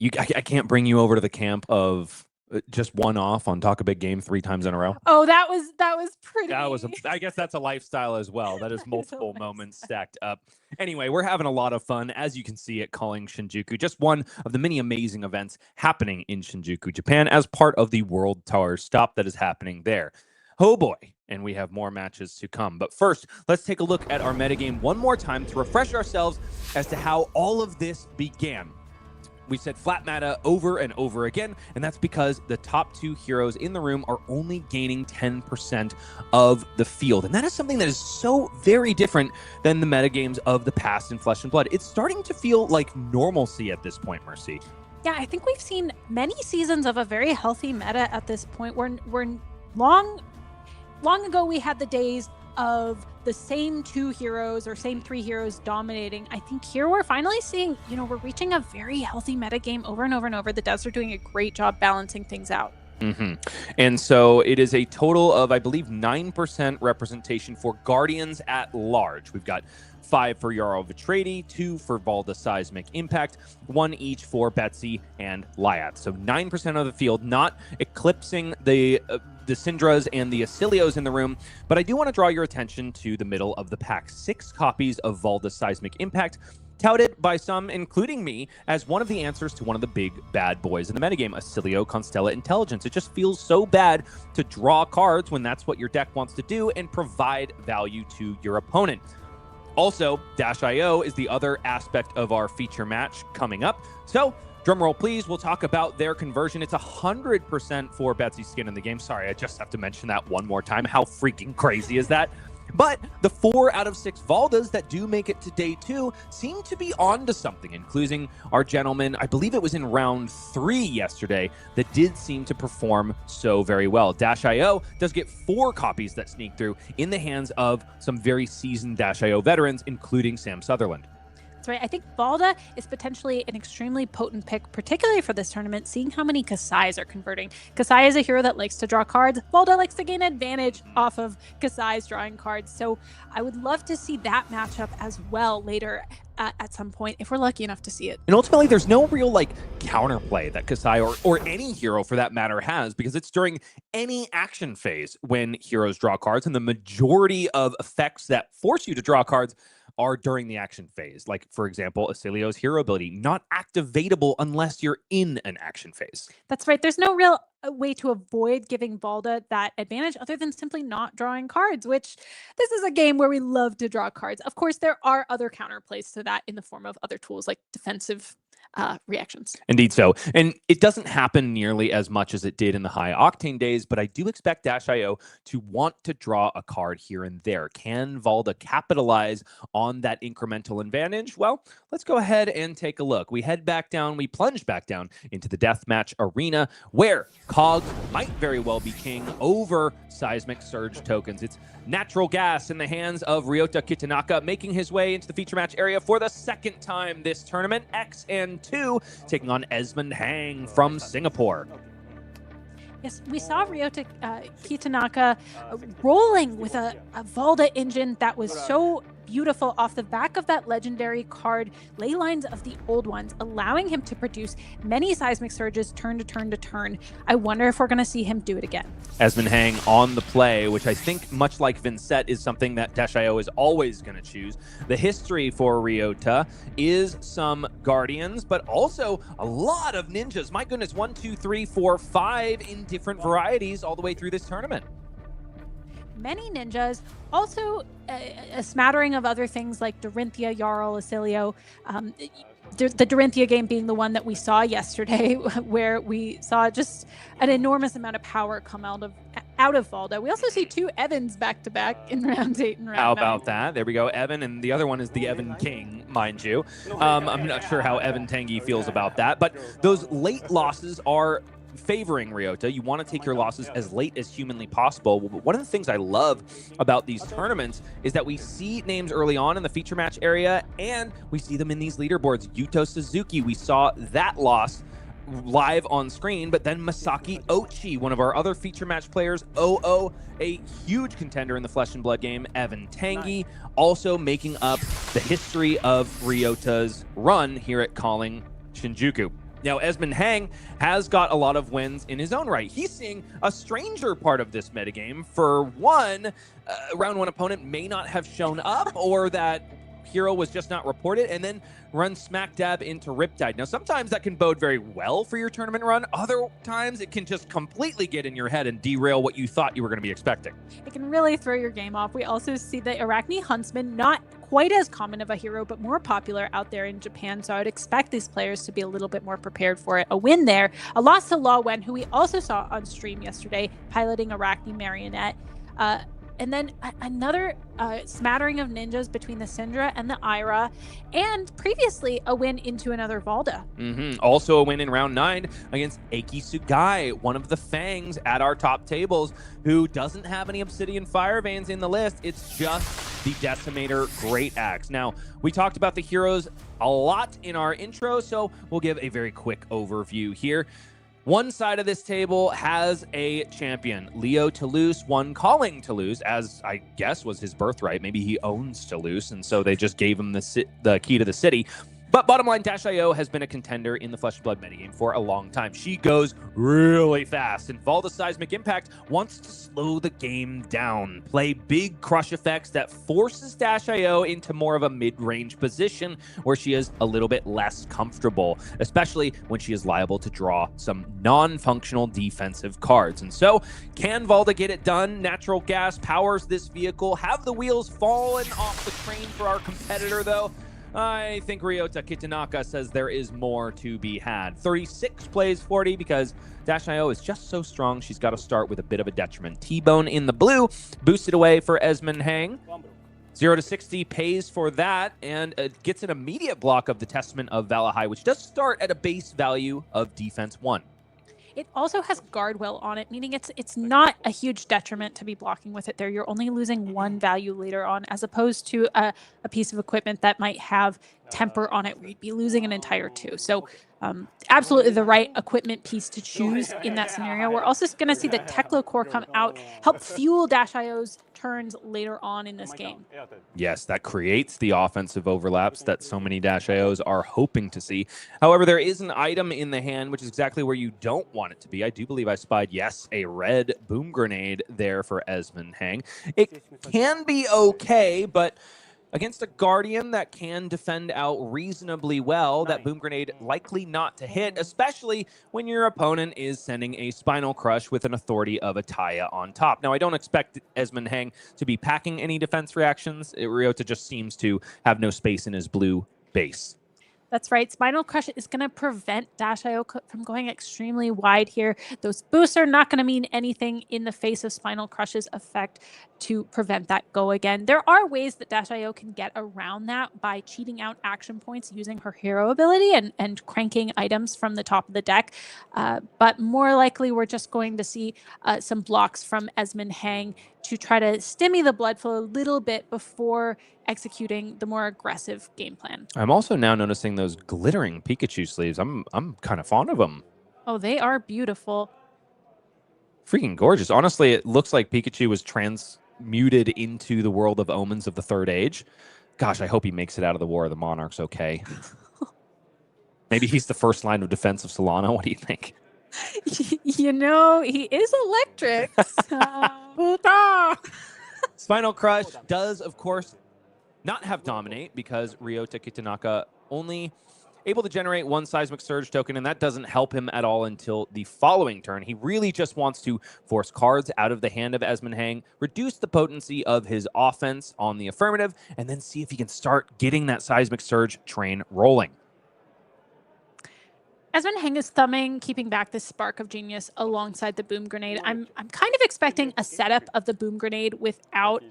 I can't bring you over to the camp of just one off on Talk a Big Game 3 times in a row. Oh, that was pretty. I guess that's a lifestyle as well. That is multiple moments stacked up. Anyway, we're having a lot of fun, as you can see, at Calling Shinjuku. Just one of the many amazing events happening in Shinjuku, Japan, as part of the World Tour stop that is happening there. Oh boy, and we have more matches to come. But first, let's take a look at our metagame one more time to refresh ourselves as to how all of this began. We said flat meta over and over again, and that's because the top 2 heroes in the room are only gaining 10% of the field. And that is something that is so very different than the metagames of the past in Flesh and Blood. It's starting to feel like normalcy at this point, Mercy. Yeah, I think we've seen many seasons of a very healthy meta at this point. We're long ago we had the days of the same 2 heroes or same 3 heroes dominating. I think here we're finally seeing, we're reaching a very healthy metagame over and over and over. The devs are doing a great job balancing things out. Mm-hmm. And so it is a total of, I believe, 9% representation for Guardians at large. We've got 5 for Jarl Vitradi, 2 for Valda Seismic Impact, 1 each for Betsy and Lyat. So 9% of the field, not eclipsing the Syndras and the Asilios in the room, but I do want to draw your attention to the middle of the pack. 6 copies of Valda Seismic Impact, touted by some, including me, as one of the answers to one of the big bad boys in the metagame, Asilio Constella Intelligence. It just feels so bad to draw cards when that's what your deck wants to do and provide value to your opponent. Also, Dash.io is the other aspect of our feature match coming up. So, drumroll please, we'll talk about their conversion. It's 100% for Betsy's skin in the game. Sorry, I just have to mention that one more time. How freaking crazy is that? But the 4 out of 6 Valdas that do make it to day 2 seem to be onto something, including our gentleman, I believe it was in round 3 yesterday, that did seem to perform so very well. Dash.io does get 4 copies that sneak through in the hands of some very seasoned Dash.io veterans, including Sam Sutherland. That's right. I think Valda is potentially an extremely potent pick, particularly for this tournament, seeing how many Kassais are converting. Kassai is a hero that likes to draw cards. Valda likes to gain advantage off of Kassai's drawing cards. So I would love to see that matchup as well later at some point, if we're lucky enough to see it. And ultimately, there's no real counterplay that Kassai or any hero for that matter has, because it's during any action phase when heroes draw cards, and the majority of effects that force you to draw cards are during the action phase. Like, for example, Asilio's hero ability, not activatable unless you're in an action phase. That's right. There's no real way to avoid giving Valda that advantage other than simply not drawing cards, which this is a game where we love to draw cards. Of course, there are other counterplays to that in the form of other tools like defensive reactions. Indeed so. And it doesn't happen nearly as much as it did in the high octane days, but I do expect Dash.io to want to draw a card here and there. Can Valda capitalize on that incremental advantage? Well, let's go ahead and take a look. We plunge back down into the deathmatch arena, where Cogs might very well be king over Seismic Surge tokens. It's natural gas in the hands of Ryota Kitanaka, making his way into the feature match area for the 2nd time this tournament. XN2 taking on Esmond Heng from Singapore. Yes, we saw Ryota Kitanaka rolling with a Valda engine that was so beautiful off the back of that legendary card, Ley Lines of the Old Ones, allowing him to produce many seismic surges turn to turn to turn. I wonder if we're going to see him do it again. Esmond Heng on the play, which I think, much like Vynnset, is something that Dash.io is always going to choose. The history for Ryota is some Guardians, but also a lot of ninjas. My goodness, 1, 2, 3, 4, 5 in different varieties all the way through this tournament. Many ninjas, also a smattering of other things like Dorinthia, Jarl, Asilio. the Dorinthia game being the one that we saw yesterday, where we saw just an enormous amount of power come out of Valda. We also see 2 Evans back-to-back in round 8 and round 9. How about that? There we go, Evan, and the other one is the Evan King, mind you. I'm not sure how Evan Tanguy feels about that, but those late losses are favoring Ryota. You want to take your losses as late as humanly possible. But one of the things I love about these tournaments is that we see names early on in the feature match area, and we see them in these leaderboards. Yuto Suzuki, we saw that loss live on screen, but then Masaki Ochi, one of our other feature match players, a huge contender in the Flesh and Blood game. Evan Tanguy also making up the history of Ryota's run here at Calling Shinjuku. Now, Esmond Heng has got a lot of wins in his own right. He's seeing a stranger part of this metagame. For one, round 1 opponent may not have shown up, or that hero was just not reported, and then run smack dab into Riptide. Now, sometimes that can bode very well for your tournament run. Other times, it can just completely get in your head and derail what you thought you were going to be expecting. It can really throw your game off. We also see the Arakni Huntsman, not quite as common of a hero, but more popular out there in Japan. So I would expect these players to be a little bit more prepared for it. A win there. A loss to Law Wen, who we also saw on stream yesterday, piloting Arakni Marionette. And then another smattering of ninjas between the Syndra and the Ira, and previously a win into another Valda. Also a win in round 9 against Eiki Sugai, one of the Fangs at our top tables, who doesn't have any Obsidian Fire Veins in the list. It's just the Decimator Great Axe. Now, we talked about the heroes a lot in our intro, so we'll give a very quick overview here. One side of this table has a champion. Leo Toulouse won Calling Toulouse, as I guess was his birthright. Maybe he owns Toulouse, and so they just gave him the key to the city. But bottom line, Dash.io has been a contender in the Flesh and Blood metagame for a long time. She goes really fast, and Valda Seismic Impact wants to slow the game down, play big crush effects that forces Dash.io into more of a mid-range position where she is a little bit less comfortable, especially when she is liable to draw some non-functional defensive cards. And so, can Valda get it done? Natural gas powers this vehicle. Have the wheels fallen off the train for our competitor, though? I think Ryota Kitanaka says there is more to be had. 36 plays 40 because Dash.io is just so strong, she's got to start with a bit of a detriment. T-Bone in the blue, boosted away for Esmond Heng. 0 to 60 pays for that, and gets an immediate block of the Testament of Valahai, which does start at a base value of defense 1. It also has Guardwell on it, meaning it's not a huge detriment to be blocking with it there. You're only losing 1 value later on, as opposed to a piece of equipment that might have Temper on it, where you'd be losing an entire 2. So absolutely the right equipment piece to choose in that scenario. We're also going to see the Teklo Core come out, help fuel Dash.io's turns later on in this game. Yes, that creates the offensive overlaps that so many Dash.ios are hoping to see. However, there is an item in the hand, which is exactly where you don't want it to be. I do believe I spied, yes, a red boom grenade there for Esmond Heng. It can be okay, but against a Guardian that can defend out reasonably well, that boom grenade likely not to hit, especially when your opponent is sending a Spinal Crush with an Authority of Ataya on top. Now, I don't expect Esmond Heng to be packing any defense reactions. Ryota just seems to have no space in his blue base. That's right. Spinal Crush is going to prevent Dash.io from going extremely wide here. Those boosts are not going to mean anything in the face of Spinal Crush's effect to prevent that go again. There are ways that Dash.io can get around that by cheating out action points using her hero ability and cranking items from the top of the deck. But more likely, we're just going to see some blocks from Esmond Heng to try to stimmy the blood flow a little bit before executing the more aggressive game plan. I'm also now noticing those glittering Pikachu sleeves. I'm kind of fond of them. Oh, they are beautiful. Freaking gorgeous. Honestly, it looks like Pikachu was transmuted into the world of Omens of the Third Age. Gosh, I hope he makes it out of the War of the Monarchs okay. Maybe he's the first line of defense of Solana. What do you think? You know, he is electric. Spinal Crush does, of course, not have Dominate because Ryota Kitanaka only able to generate 1 Seismic Surge token, and that doesn't help him at all until the following turn. He really just wants to force cards out of the hand of Esmond Heng, reduce the potency of his offense on the affirmative, and then see if he can start getting that Seismic Surge train rolling. Esmond Heng is thumbing, keeping back this spark of genius alongside the boom grenade. I'm kind of expecting a setup of the boom grenade without,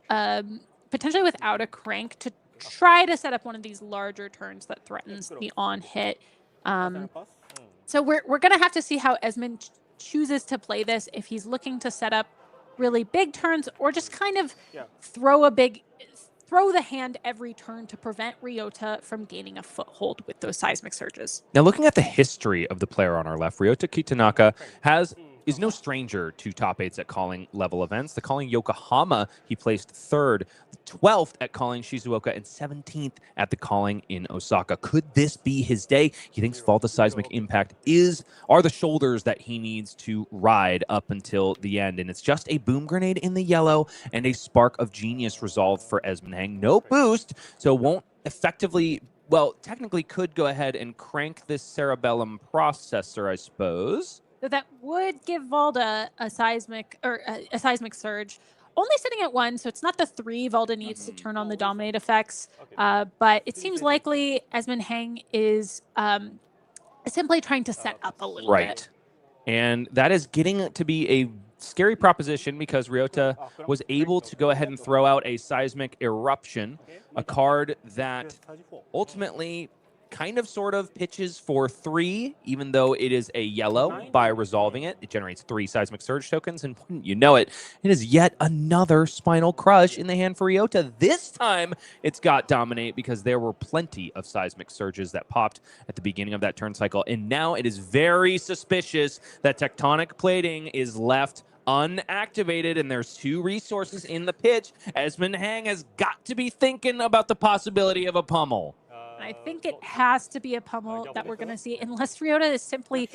potentially without a crank to try to set up one of these larger turns that threatens the on hit. So we're gonna have to see how Esmond chooses to play this, if he's looking to set up really big turns or just kind of throw the hand every turn to prevent Ryota from gaining a foothold with those seismic surges. Now, looking at the history of the player on our left, Ryota Kitanaka is no stranger to top 8s at calling level events. The calling Yokohama, he placed 3rd, 12th at calling Shizuoka, and 17th at the calling in Osaka. Could this be his day? He thinks Valda Seismic Impact are the shoulders that he needs to ride up until the end. And it's just a boom grenade in the yellow and a spark of genius resolved for Esmond Heng. No boost, so won't effectively, well, technically could go ahead and crank this cerebellum processor, I suppose. So that would give Valda a seismic surge, only sitting at 1, so it's not the 3 Valda needs to turn on the dominate effects. But it seems likely Esmond Heng is simply trying to set up a little bit. And that is getting to be a scary proposition because Ryota was able to go ahead and throw out a seismic eruption, a card that ultimately kind of sort of pitches for 3, even though it is a yellow. By resolving it, it generates 3 seismic surge tokens, and wouldn't you know it, it is yet another Spinal Crush in the hand for Ryota. This time, it's got Dominate because there were plenty of seismic surges that popped at the beginning of that turn cycle, and now it is very suspicious that Tectonic Plating is left unactivated, and there's 2 resources in the pitch. Esmond Heng has got to be thinking about the possibility of a pummel. I think it has to be a pummel that we're going to see, unless Ryota is simply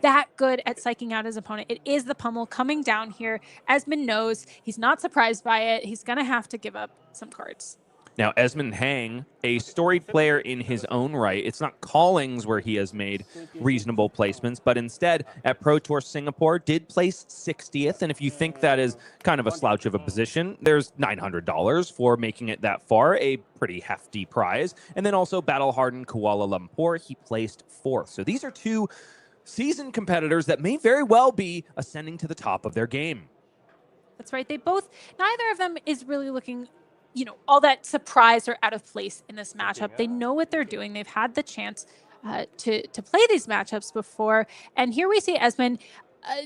that good at psyching out his opponent. It is the pummel coming down here. Esmond knows. He's not surprised by it. He's going to have to give up some cards. Now, Esmond Heng, a storied player in his own right. It's not callings where he has made reasonable placements, but instead at Pro Tour Singapore did place 60th. And if you think that is kind of a slouch of a position, there's $900 for making it that far, a pretty hefty prize. And then also battle-hardened Kuala Lumpur, he placed 4th. So these are 2 seasoned competitors that may very well be ascending to the top of their game. That's right. Neither of them is really looking all that surprised or out of place in this matchup. They know what they're doing. They've had the chance to play these matchups before. And here we see Esmond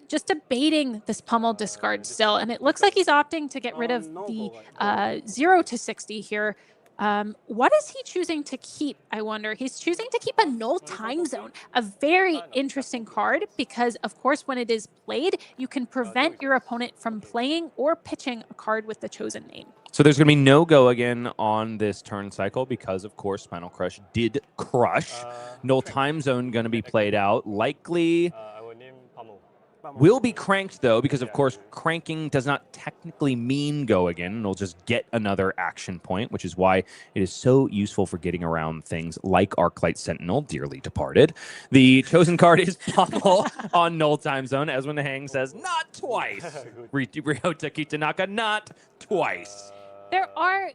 just debating this pummel discard still. And it looks like he's opting to get rid of the 0 to 60 here. What is he choosing to keep, I wonder? He's choosing to keep a null time zone, a very interesting card because, of course, when it is played, you can prevent your opponent from playing or pitching a card with the chosen name. So there's going to be no go again on this turn cycle because, of course, Spinal Crush did crush. Null time zone going to be played out. Likely will be cranked, though, because, of course, cranking does not technically mean go again. It'll just get another action point, which is why it is so useful for getting around things like Arclight Sentinel, dearly departed. The chosen card is Pummel on Null Time Zone. Esmond Heng says, not twice. Ryota Kitanaka, not twice. There are,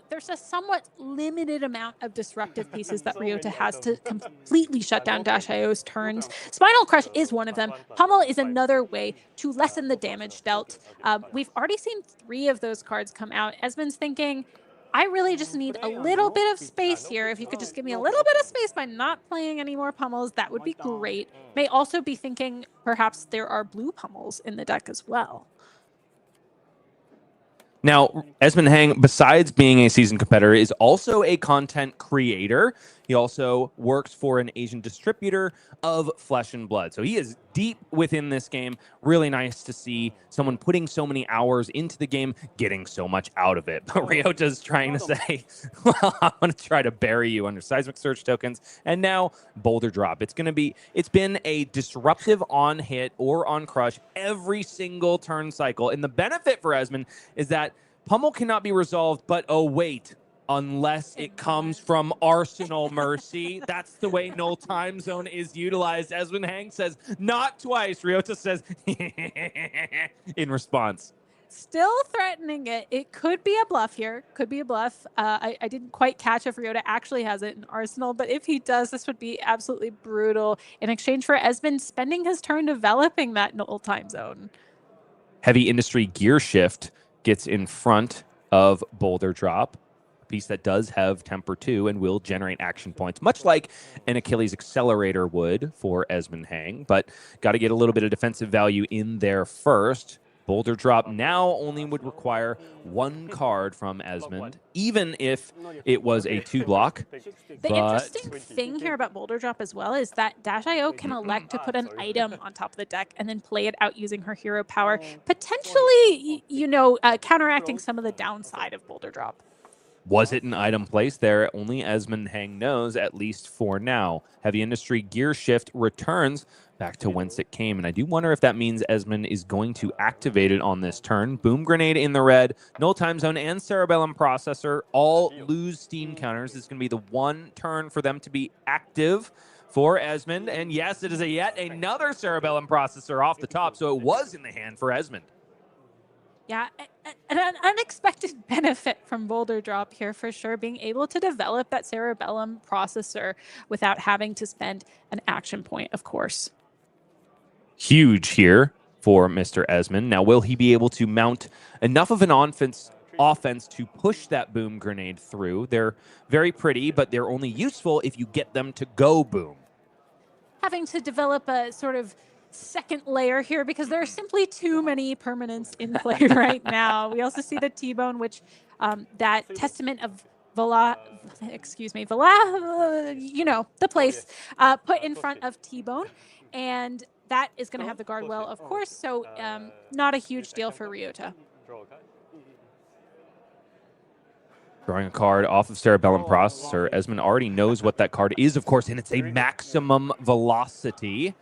there's a somewhat limited amount of disruptive pieces that Ryota has to completely shut down Dash.io's turns. Spinal Crush is one of them. Pummel is another way to lessen the damage dealt. We've already seen 3 of those cards come out. Esmond's thinking, I really just need a little bit of space here. If you could just give me a little bit of space by not playing any more pummels, that would be great. May also be thinking perhaps there are blue pummels in the deck as well. Now, Esmond Heng, besides being a seasoned competitor, is also a content creator. He also works for an Asian distributor of Flesh and Blood. So he is deep within this game. Really nice to see someone putting so many hours into the game, getting so much out of it. But Ryota's trying to say, well, I'm going to try to bury you under Seismic Surge tokens. And now Boulder Drop. It's been a disruptive on hit or on crush every single turn cycle. And the benefit for Esmond is that Pummel cannot be resolved, but oh, wait. Unless it comes from Arsenal Mercy. That's the way Null Time Zone is utilized. Esmond Heng says, not twice. Ryota says, in response. Still threatening it. It could be a bluff here. Could be a bluff. I didn't quite catch if Ryota actually has it in Arsenal, but if he does, this would be absolutely brutal in exchange for Esmond spending his turn developing that null time zone. Heavy Industry Gear Shift gets in front of Boulder Drop, a piece that does have Temper 2 and will generate action points, much like an Achilles Accelerator would for Esmond Heng, but got to get a little bit of defensive value in there first. Boulder Drop now only would require one card from Esmond, even if it was a 2-block. The interesting thing here about Boulder Drop as well is that Dash.io can elect to put an item on top of the deck and then play it out using her hero power, potentially, counteracting some of the downside of Boulder Drop. Was it an item placed there? Only Esmond Heng knows, at least for now. Heavy Industry Gear Shift returns back to whence it came, and I do wonder if that means Esmond is going to activate it on this turn. Boom Grenade in the red, Null Time Zone and Cerebellum Processor all lose steam counters. This is going to be the one turn for them to be active for Esmond, and yes, it is yet another Cerebellum Processor off the top, so it was in the hand for Esmond. Yeah, an unexpected benefit from Boulder Drop here for sure, being able to develop that Cerebellum Processor without having to spend an action point, of course. Huge here for Mr. Esmond. Now, will he be able to mount enough of an offense to push that Boom Grenade through? They're very pretty, but they're only useful if you get them to go boom. Having to develop a sort of second layer here because there are simply too many permanents in play right now. We also see the T-Bone, which that testament of the place, put in front of T-Bone, and that is going to have the guard well, of course, so not a huge deal for Ryota. Drawing a card off of Cerebellum Processor. Esmond already knows what that card is, of course, and it's a Maximum Velocity.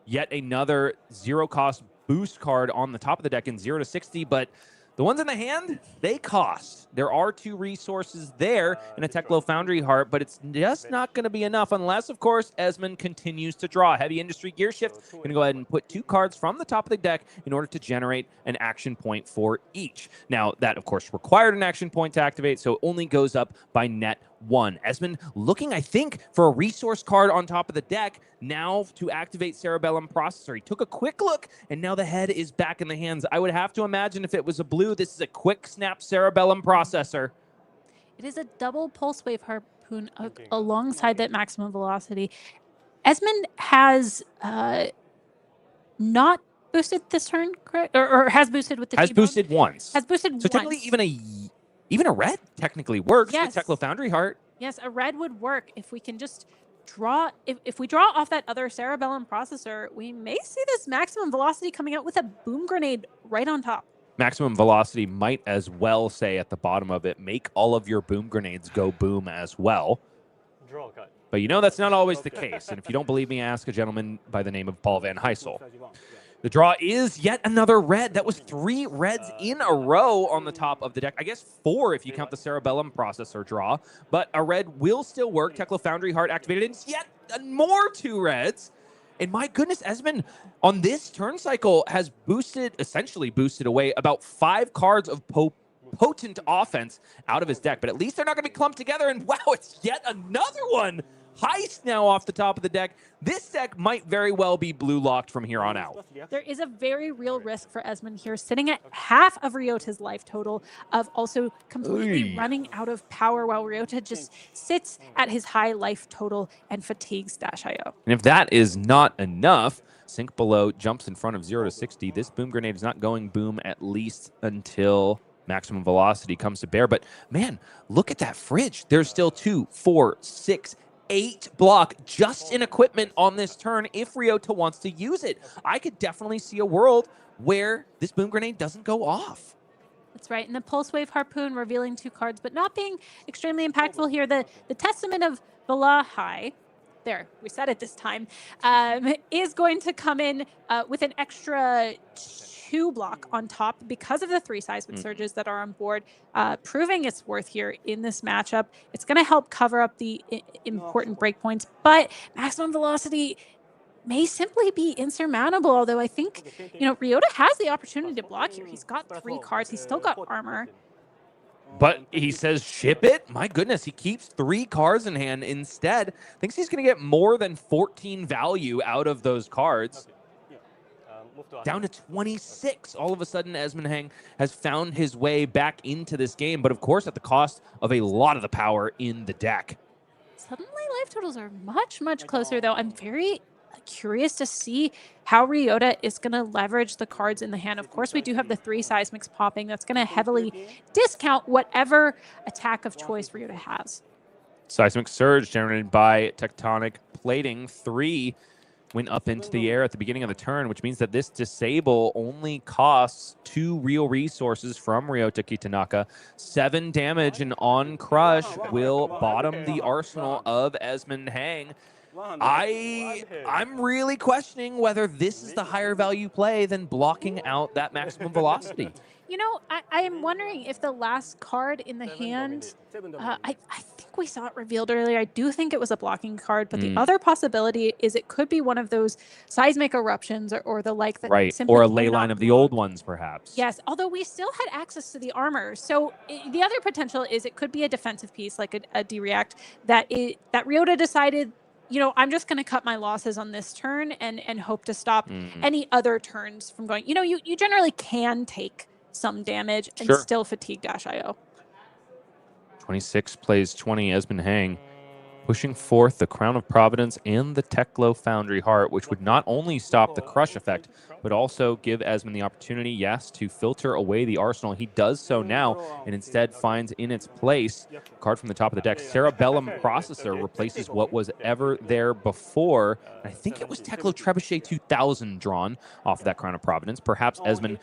Yet another zero-cost boost card on the top of the deck in 0 to 60, but the ones in the hand, they cost. There are 2 resources there in a Teklo Foundry Heart, but it's just not going to be enough unless, of course, Esmond continues to draw. Heavy Industry Gear Shift, going to go ahead and put 2 cards from the top of the deck in order to generate an action point for each. Now, that, of course, required an action point to activate, so it only goes up by net 1. Esmond looking, I think, for a resource card on top of the deck now to activate Cerebellum Processor. He took a quick look, and now the head is back in the hands. I would have to imagine if it was a blue, this is a quick snap Cerebellum Processor. It is a double Pulse Wave Harpoon alongside that Maximum Velocity. Esmond has not boosted this turn, correct? Or has boosted with the Has T-Bone? boosted once. Has boosted once. So technically even a red technically works with Teklo Foundry Heart. Yes, a red would work if we can just draw. If we draw off that other Cerebellum Processor, we may see this Maximum Velocity coming out with a Boom Grenade right on top. Maximum Velocity might as well say at the bottom of it, make all of your Boom Grenades go boom as well. But that's not always the case. And if you don't believe me, ask a gentleman by the name of Paul Van Heysel. The draw is yet another red. That was 3 reds in a row on the top of the deck. I guess 4 if you count the Cerebellum Processor draw. But a red will still work. Teklo Foundry Heart activated. And yet more 2 reds. And my goodness, Esmond on this turn cycle has essentially boosted away about 5 cards of potent offense out of his deck. But at least they're not going to be clumped together. And wow, it's yet another one. Heist now off the top of the deck. This deck might very well be blue locked from here on out. There is a very real risk for Esmond here, sitting at half of Ryota's life total, of also completely running out of power while Ryota just sits at his high life total and fatigues Dash.io. And if that is not enough, Sink Below jumps in front of 0 to 60. This Boom Grenade is not going boom at least until Maximum Velocity comes to bear. But man, look at that fridge. There's still 2, 4, 6, 8 block just in equipment on this turn if Ryota wants to use it. I could definitely see a world where this Boom Grenade doesn't go off. That's right. And the Pulse Wave Harpoon revealing 2 cards, but not being extremely impactful here. The Testament of Valahai, there, we said it this time, is going to come in with an extra 2 block on top because of the 3 Seismic Surges that are on board, proving its worth here in this matchup. It's going to help cover up the important breakpoints, but Maximum Velocity may simply be insurmountable, although I think, Ryota has the opportunity to block here. He's got 3 cards. He's still got armor. But he says, ship it? My goodness, he keeps 3 cards in hand instead. Thinks he's going to get more than 14 value out of those cards. Down to 26. All of a sudden, Esmond Heng has found his way back into this game, but of course at the cost of a lot of the power in the deck. Suddenly, life totals are much, much closer, though. I'm very curious to see how Ryota is going to leverage the cards in the hand. Of course, we do have the 3 Seismics popping. That's going to heavily discount whatever attack of choice Ryota has. Seismic Surge generated by Tectonic Plating. 3 went up into the air at the beginning of the turn, which means that this disable only costs 2 real resources from Ryota Kitanaka. 7 damage, and on Crush will bottom the arsenal of Esmond Heng. I'm really questioning whether this is the higher value play than blocking out that maximum velocity. I am wondering if the last card in the hand, I think we saw it revealed earlier. I do think it was a blocking card, but the other possibility is it could be one of those seismic eruptions or the like. That right, or a ley line of the old ones, perhaps. Yes, although we still had access to the armor. So the other potential is it could be a defensive piece, like a D-React, that Ryota decided, I'm just going to cut my losses on this turn and hope to stop any other turns from going. You generally can take some damage and still fatigue -IO. 26 plays 20, Esmond Heng pushing forth the Crown of Providence and the Teklo Foundry Heart, which would not only stop the crush effect, but also give Esmond the opportunity, yes, to filter away the arsenal. He does so now, and instead finds in its place a card from the top of the deck. Cerebellum Processor replaces what was ever there before. And I think it was Teklo Trebuchet 2000 drawn off of that Crown of Providence. Perhaps Esmond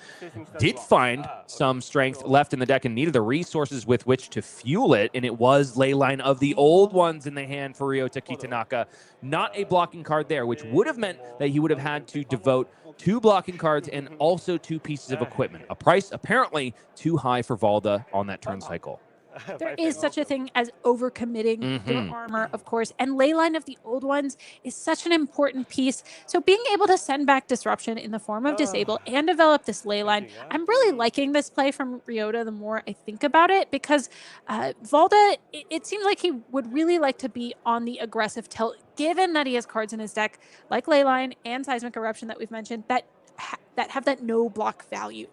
did find some strength left in the deck and needed the resources with which to fuel it, and it was Leyline of the Old Ones in the hand for Ryota Kitanaka. Not a blocking card there, which would have meant that he would have had to devote 2 blocking cards and also 2 pieces of equipment. A price apparently too high for Valda on that turn cycle. There is such a thing as overcommitting your armor, of course, and Leyline of the Old Ones is such an important piece. So being able to send back Disruption in the form of Disable and develop this Leyline, I'm really liking this play from Ryota the more I think about it, because Valda, it seems like he would really like to be on the aggressive tilt, given that he has cards in his deck like Leyline and Seismic Eruption that we've mentioned that have that no block value.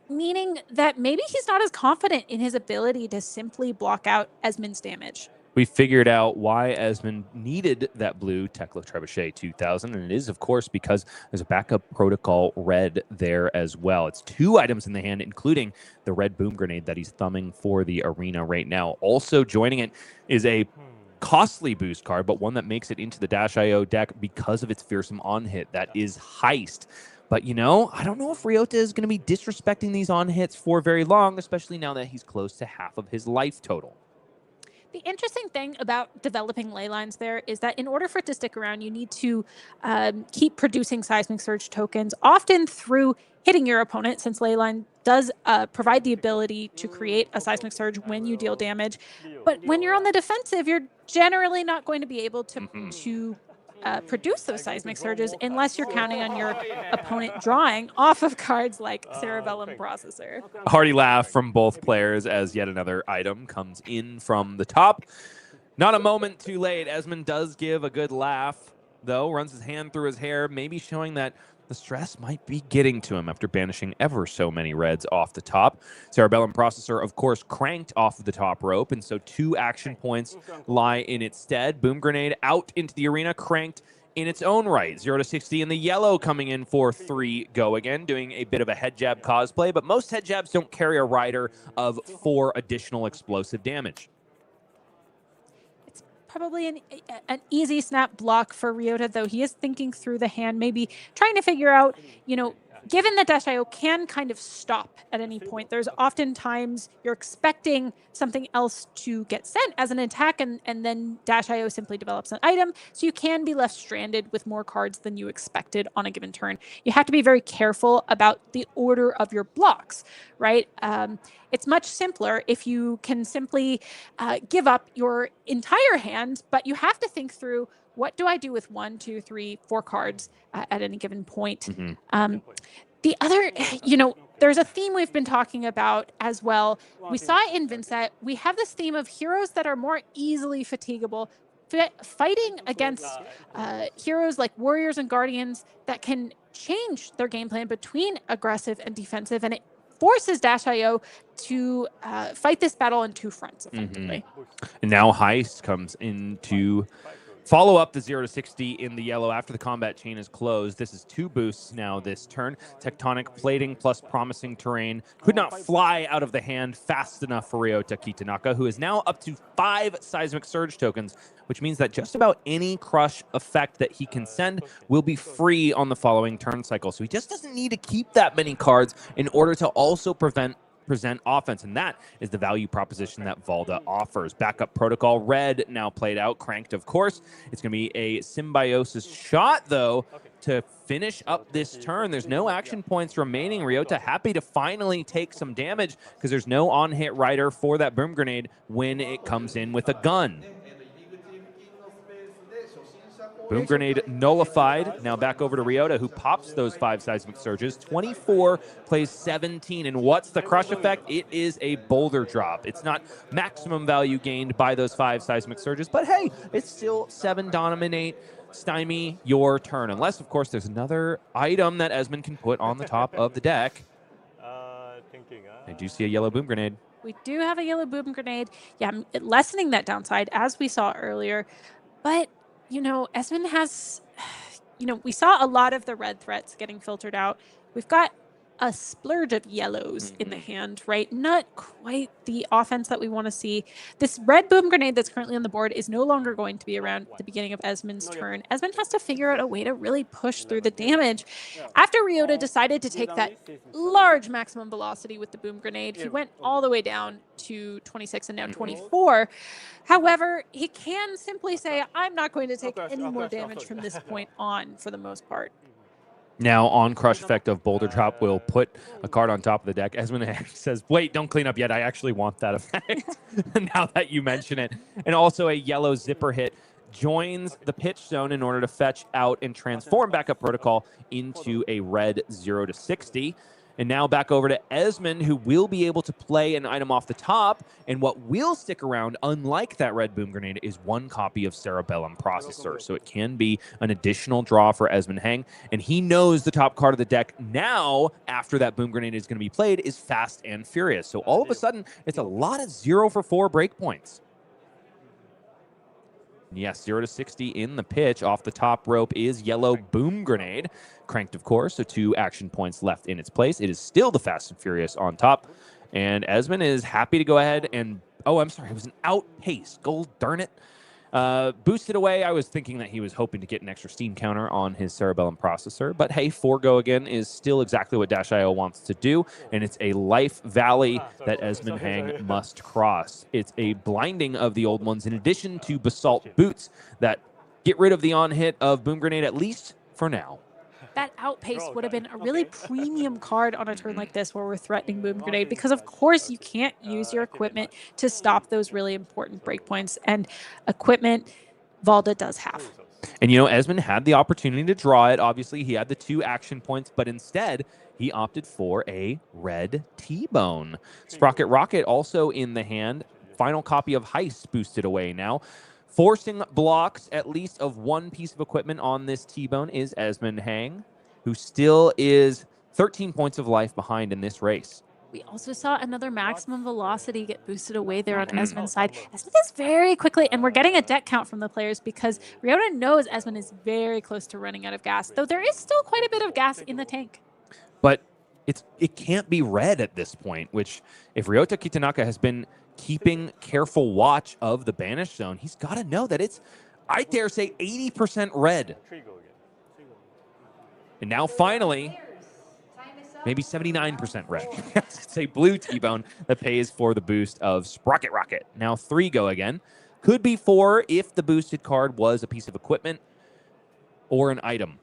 Meaning that maybe he's not as confident in his ability to simply block out Esmond's damage. We figured out why Esmond needed that blue Teklo Trebuchet 2000, and it is, of course, because there's a backup protocol red there as well. It's 2 items in the hand, including the red boom grenade that he's thumbing for the arena right now. Also joining it is a costly boost card, but one that makes it into the -IO deck because of its fearsome on-hit. That is Heist. But, I don't know if Ryota is going to be disrespecting these on-hits for very long, especially now that he's close to half of his life total. The interesting thing about developing ley lines there is that in order for it to stick around, you need to keep producing Seismic Surge tokens, often through hitting your opponent, since Leyline does provide the ability to create a Seismic Surge when you deal damage. But when you're on the defensive, you're generally not going to be able to produce those Seismic Surges unless you're counting on your opponent drawing off of cards like Cerebellum Processor. A hearty laugh from both players as yet another item comes in from the top. Not a moment too late. Esmond does give a good laugh, though, runs his hand through his hair, maybe showing that the stress might be getting to him after banishing ever so many reds off the top. Cerebellum Processor, of course, cranked off of the top rope, and so 2 action points lie in its stead. Boom Grenade out into the arena, cranked in its own right. 0 to 60 in the yellow coming in for 3 go again, doing a bit of a head jab cosplay, but most head jabs don't carry a rider of 4 additional explosive damage. Probably an easy snap block for Ryota, though he is thinking through the hand, maybe trying to figure out, given that -IO can kind of stop at any point, there's often times you're expecting something else to get sent as an attack, and then -IO simply develops an item, so you can be left stranded with more cards than you expected on a given turn. You have to be very careful about the order of your blocks, right? It's much simpler if you can simply give up your entire hand, but you have to think through what do I do with 1, 2, 3, 4 cards at any given point? The other, there's a theme we've been talking about as well. We saw it in Vynnset. We have this theme of heroes that are more easily fatigable, fighting against heroes like warriors and guardians that can change their game plan between aggressive and defensive, and it forces Dash.io to fight this battle on 2 fronts, effectively. And now Heist comes in to follow up the 0 to 60 in the yellow after the combat chain is closed. This is 2 boosts now this turn. Tectonic Plating plus Promising Terrain could not fly out of the hand fast enough for Ryota Kitanaka, who is now up to 5 Seismic Surge tokens, which means that just about any crush effect that he can send will be free on the following turn cycle. So he just doesn't need to keep that many cards in order to also present offense, and that is the value proposition that Valda offers. Backup Protocol Red now played out, cranked of course. It's going to be a Symbiosis shot though to finish up this turn. There's no action points remaining. Ryota happy to finally take some damage because there's no on-hit rider for that Boom Grenade when it comes in with a gun. Boom Grenade nullified. Now back over to Ryota, who pops those 5 Seismic Surges. 24 plays 17. And what's the crush effect? It is a boulder drop. It's not maximum value gained by those 5 Seismic Surges, but hey, it's still 7 dominate. Stymie your turn. Unless, of course, there's another item that Esmond can put on the top of the deck. I do see a yellow Boom Grenade. We do have a yellow Boom Grenade. Yeah, lessening that downside, as we saw earlier. But Esmond has, we saw a lot of the red threats getting filtered out. We've got a splurge of yellows in the hand, right? Not quite the offense that we want to see. This red Boom Grenade that's currently on the board is no longer going to be around at the beginning of Esmond's turn. Esmond has to figure out a way to really push through the damage. After Ryota decided to take that large maximum velocity with the Boom Grenade, he went all the way down to 26 and now 24. However, he can simply say, I'm not going to take any more damage from this point on for the most part. Now, on crush effect of Boulder Drop will put a card on top of the deck. Esmond says, wait, don't clean up yet. I actually want that effect now that you mention it. And also a yellow Zipper Hit joins the pitch zone in order to fetch out and transform Backup Protocol into a red 0 to 60. And now back over to Esmond, who will be able to play an item off the top. And what will stick around, unlike that red Boom Grenade, is 1 copy of Cerebellum Processor. So it can be an additional draw for Esmond Heng. And he knows the top card of the deck now, after that Boom Grenade is going to be played, is Fast and Furious. So all of a sudden, it's a lot of 0 for 4 breakpoints. Yes, 0 to 60 in the pitch. Off the top rope is yellow Boom Grenade. Cranked, of course, so 2 action points left in its place. It is still the Fast and Furious on top. And Esmond is happy to go ahead and... Oh, I'm sorry. It was an outpace. Gold darn it. Boosted away. I was thinking that he was hoping to get an extra steam counter on his Cerebellum Processor. But hey, 4 go again is still exactly what Dash.io wants to do. And it's a life valley that Esmond Heng must cross. It's a blinding of the old ones in addition to Basalt Boots that get rid of the on-hit of Boom Grenade, at least for now. That outpace would have been a really premium card on a turn like this where we're threatening Boom Grenade, because of course you can't use your equipment to stop those really important breakpoints, and equipment Valda does have. And Esmond had the opportunity to draw it. Obviously he had the 2 action points, but instead he opted for a red T-Bone. Sprocket Rocket also in the hand. Final copy of Heist boosted away now. Forcing blocks at least of 1 piece of equipment on this T-Bone is Esmond Heng, who still is 13 points of life behind in this race. We also saw another maximum velocity get boosted away there on Esmond's side. Esmond is very quickly, and we're getting a deck count from the players because Ryota knows Esmond is very close to running out of gas, though there is still quite a bit of gas in the tank. But it can't be red at this point, which if Ryota Kitanaka has been keeping careful watch of the Banished Zone, he's got to know that it's, I dare say, 80% red. And now finally, maybe 79% red. It's a blue T-Bone that pays for the boost of Sprocket Rocket. Now 3 go again. Could be 4 if the boosted card was a piece of equipment or an item.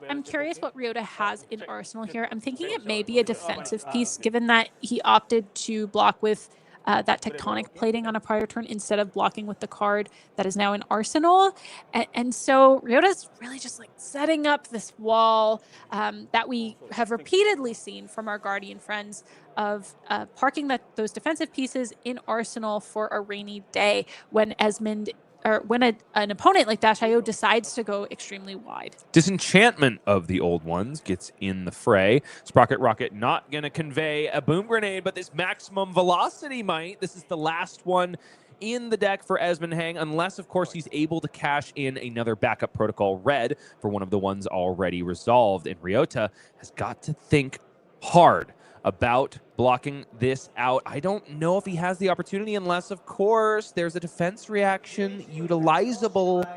I'm curious what Ryota has in Arsenal here. I'm thinking it may be a defensive piece, given that he opted to block with that tectonic plating on a prior turn instead of blocking with the card that is now in Arsenal. And so Ryota's really just like setting up this wall that we have repeatedly seen from our Guardian friends of parking those defensive pieces in Arsenal for a rainy day when Esmond or when an opponent like Dash.io decides to go extremely wide. Disenchantment of the Old Ones gets in the fray. Sprocket Rocket not going to convey a boom grenade, but this maximum velocity might. This is the last one in the deck for Esmond Heng, unless, of course, he's able to cash in another backup protocol red for one of the ones already resolved. And Ryota has got to think hard about blocking this out. I don't know if he has the opportunity unless, of course, there's a defense reaction utilizable.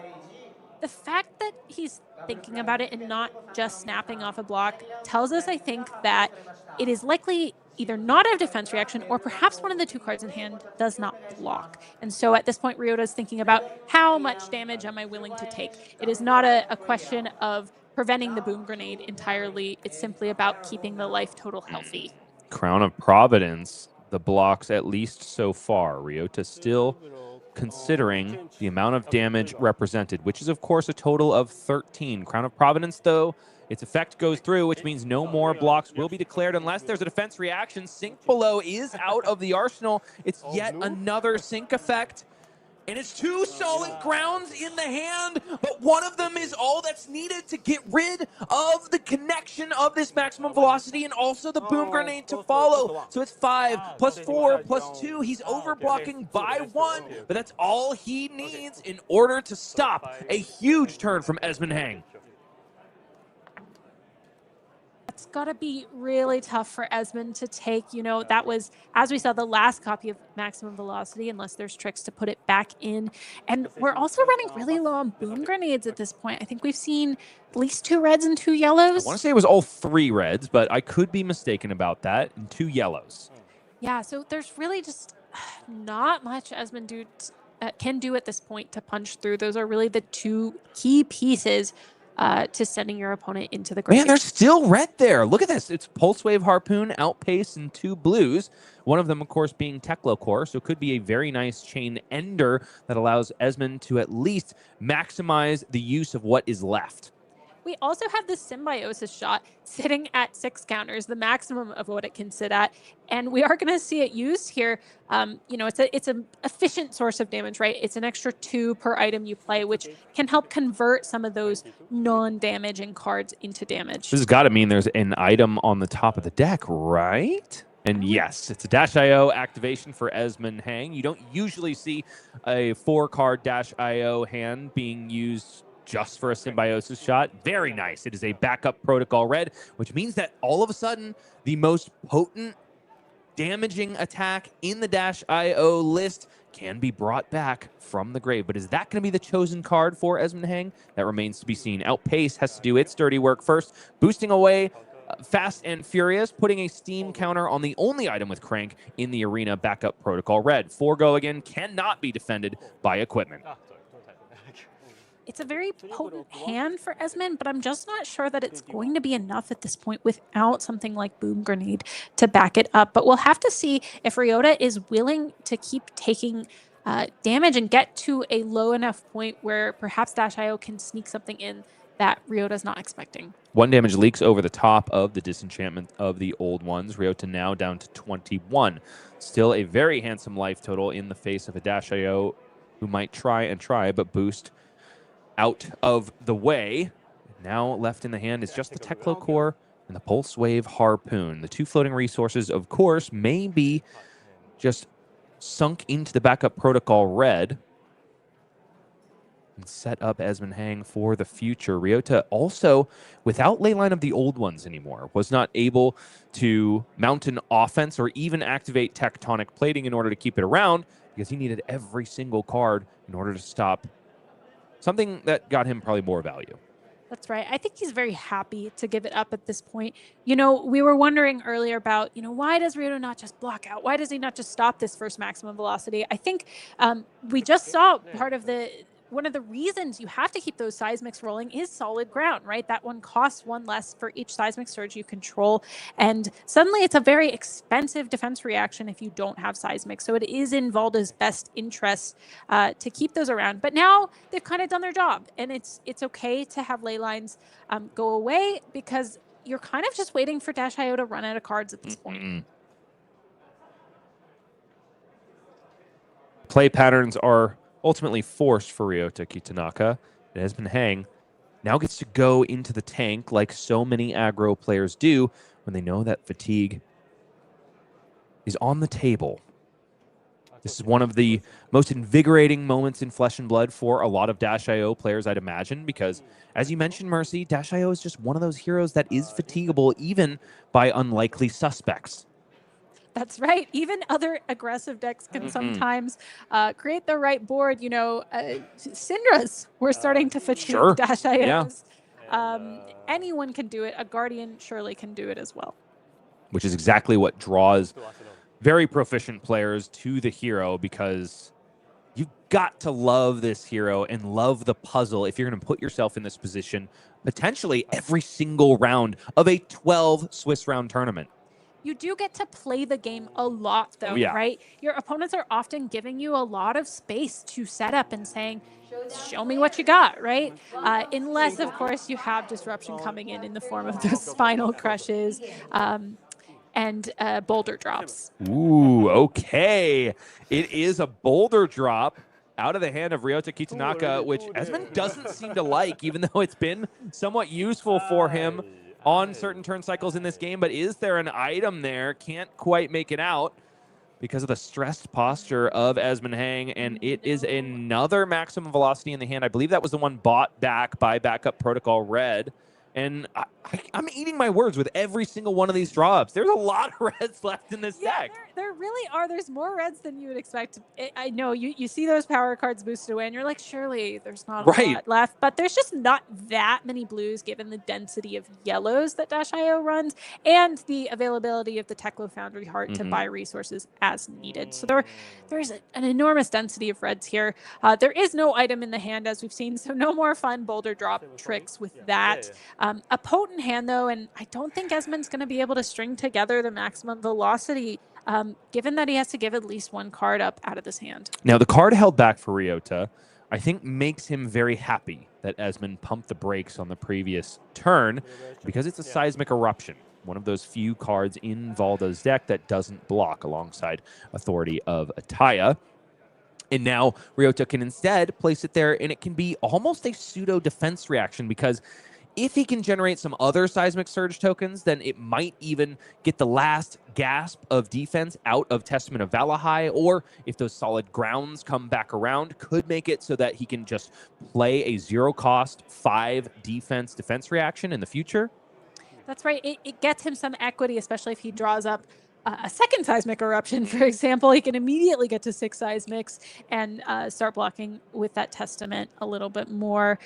The fact that he's thinking about it and not just snapping off a block tells us, I think, that it is likely either not a defense reaction or perhaps one of the two cards in hand does not block. And so at this point, Ryota is thinking about how much damage am I willing to take? It is not a question of preventing the boom grenade entirely. It's simply about keeping the life total healthy. Crown of Providence, the blocks at least so far. Ryota still considering the amount of damage represented, which is, of course, a total of 13. Crown of Providence, though, its effect goes through, which means no more blocks will be declared unless there's a defense reaction. Sink Below is out of the arsenal. It's yet another sink effect. And it's two solid grounds in the hand, but one of them is all that's needed to get rid of the connection of this maximum velocity and also the boom grenade to follow. So it's 5 plus 4 plus 2. He's overblocking by 1, but that's all he needs in order to stop a huge turn from Esmond Heng. It's got to be really tough for Esmond to take. You know, that was, as we saw, the last copy of Maximum Velocity, unless there's tricks to put it back in. And we're also running really low on boom grenades at this point. I think we've seen at least 2 reds and 2 yellows. I want to say it was all 3 reds, but I could be mistaken about that, and 2 yellows. Yeah, so there's really just not much Esmond can do at this point to punch through. Those are really the 2 key pieces to sending your opponent into the grave. Man, there's still red there. Look at this. It's Pulse Wave Harpoon, Outpace, and 2 blues. One of them, of course, being Teklo Core, so it could be a very nice chain ender that allows Esmond to at least maximize the use of what is left. We also have the Symbiosis shot sitting at 6 counters, the maximum of what it can sit at. And we are going to see it used here. You know, it's an efficient source of damage, right? It's an extra 2 per item you play, which can help convert some of those non-damaging cards into damage. This has got to mean there's an item on the top of the deck, right? And yes, it's a Dash.io activation for Esmond Heng. You don't usually see a 4-card Dash.io hand being used just for a Symbiosis shot. Very nice. It is a backup protocol red, which means that all of a sudden, the most potent damaging attack in the Dash.io list can be brought back from the grave. But is that going to be the chosen card for Esmond Heng? That remains to be seen. Outpace has to do its dirty work first, boosting away Fast and Furious, putting a steam counter on the only item with Crank in the arena backup protocol red. 4-go again cannot be defended by equipment. It's a very potent hand for Esmond, but I'm just not sure that it's going to be enough at this point without something like Boom Grenade to back it up. But we'll have to see if Ryota is willing to keep taking damage and get to a low enough point where perhaps Dash.io can sneak something in that Ryota's not expecting. 1 damage leaks over the top of the Disenchantment of the Old Ones. Ryota now down to 21. Still a very handsome life total in the face of a Dash.io who might try, but boost out of the way. Now left in the hand is just the Teklo Core and the Pulse Wave Harpoon. The 2 floating resources, of course, may be just sunk into the backup protocol red and set up Esmond Heng for the future. Ryota also, without Leyline of the Old Ones anymore, was not able to mount an offense or even activate Tectonic Plating in order to keep it around because he needed every single card in order to stop something that got him probably more value. That's right. I think he's very happy to give it up at this point. You know, we were wondering earlier about, you know, why does Ryota not just block out? Why does he not just stop this first maximum velocity? I think we just saw part of one of the reasons you have to keep those seismics rolling is solid ground, right? That one costs one less for each seismic surge you control. And suddenly it's a very expensive defense reaction if you don't have seismic. So it is in Valda's best interest to keep those around. But now they've kind of done their job, and it's okay to have ley lines go away, because you're kind of just waiting for Dash.io to run out of cards at this point. Play patterns are ultimately forced for Ryota Kitanaka. And Esmond Heng now gets to go into the tank like so many aggro players do when they know that fatigue is on the table. This is one of the most invigorating moments in Flesh and Blood for a lot of Dash.io players, I'd imagine, because, as you mentioned, Mercy, Dash.io is just one of those heroes that is fatigable even by unlikely suspects. That's right. Even other aggressive decks can sometimes create the right board. You know, Syndra's were starting to fatigue Dash.io's. Anyone can do it. A Guardian surely can do it as well. Which is exactly what draws very proficient players to the hero, because you've got to love this hero and love the puzzle if you're going to put yourself in this position potentially every single round of a 12 Swiss round tournament. You do get to play the game a lot, though, right? Your opponents are often giving you a lot of space to set up and saying, show me what you got, right? Unless, of course, you have disruption coming in the form of those spinal crushes and boulder drops. Ooh, okay. It is a boulder drop out of the hand of Ryota Kitanaka, which Esmond doesn't seem to like, even though it's been somewhat useful for him on certain turn cycles in this game. But is there an item there? Can't quite make it out because of the stressed posture of Esmond Heng, and it is another maximum velocity in the hand. I believe that was the one bought back by Backup Protocol Red. And I'm eating my words with every single one of these drops. There's a lot of reds left in this deck. There really are. There's more reds than you would expect. I know you see those power cards boosted away, and you're like, surely there's not a lot left. But there's just not that many blues given the density of yellows that Dash.io runs and the availability of the Teklo Foundry Heart to buy resources as needed. So there's an enormous density of reds here. There is no item in the hand, as we've seen, so no more fun boulder drop tricks with that. A potent hand, though, and I don't think Esmond's going to be able to string together the maximum velocity, given that he has to give at least one card up out of this hand. Now, the card held back for Ryota, I think, makes him very happy that Esmond pumped the brakes on the previous turn, because it's a Seismic Eruption, one of those few cards in Valda's deck that doesn't block alongside Authority of Ataya. And now Ryota can instead place it there, and it can be almost a pseudo-defense reaction, because if he can generate some other Seismic Surge tokens, then it might even get the last gasp of defense out of Testament of Valahai, or if those solid grounds come back around, could make it so that he can just play a 0-cost 5 defense reaction in the future. That's right. It gets him some equity, especially if he draws up a second Seismic Eruption, for example. He can immediately get to 6 Seismics and start blocking with that Testament a little bit more.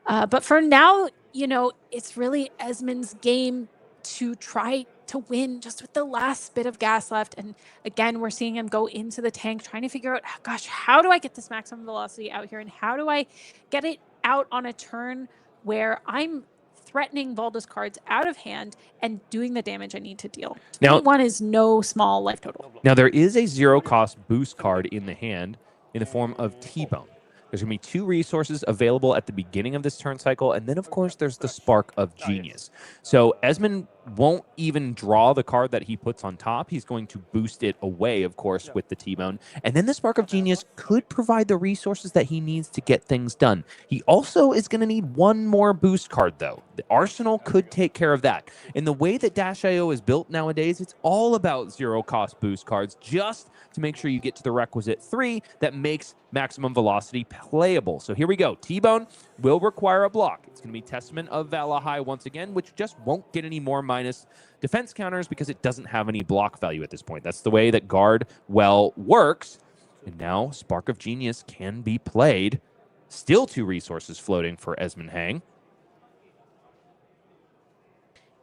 But for now, you know, it's really Esmond's game to try to win just with the last bit of gas left. And again, we're seeing him go into the tank, trying to figure out, gosh, how do I get this maximum velocity out here? And how do I get it out on a turn where I'm threatening Valda's cards out of hand and doing the damage I need to deal? Now, 1 is no small life total. Now, there is a 0-cost boost card in the hand in the form of T-Bone. There's going to be 2 resources available at the beginning of this turn cycle, and then, of course, there's the Spark of Genius. So Esmond won't even draw the card that he puts on top. He's going to boost it away, of course, with the T-Bone. And then the Spark of Genius could provide the resources that he needs to get things done. He also is going to need 1 more boost card, though. The Arsenal could take care of that. In the way that Dash.io is built nowadays, it's all about 0-cost boost cards, just to make sure you get to the requisite 3 that makes maximum velocity playable. So here we go. T-Bone will require a block. It's going to be Testament of Valahai once again, which just won't get any more minus defense counters because it doesn't have any block value at this point. That's the way that Guard well works. And now Spark of Genius can be played. Still 2 resources floating for Esmond Heng.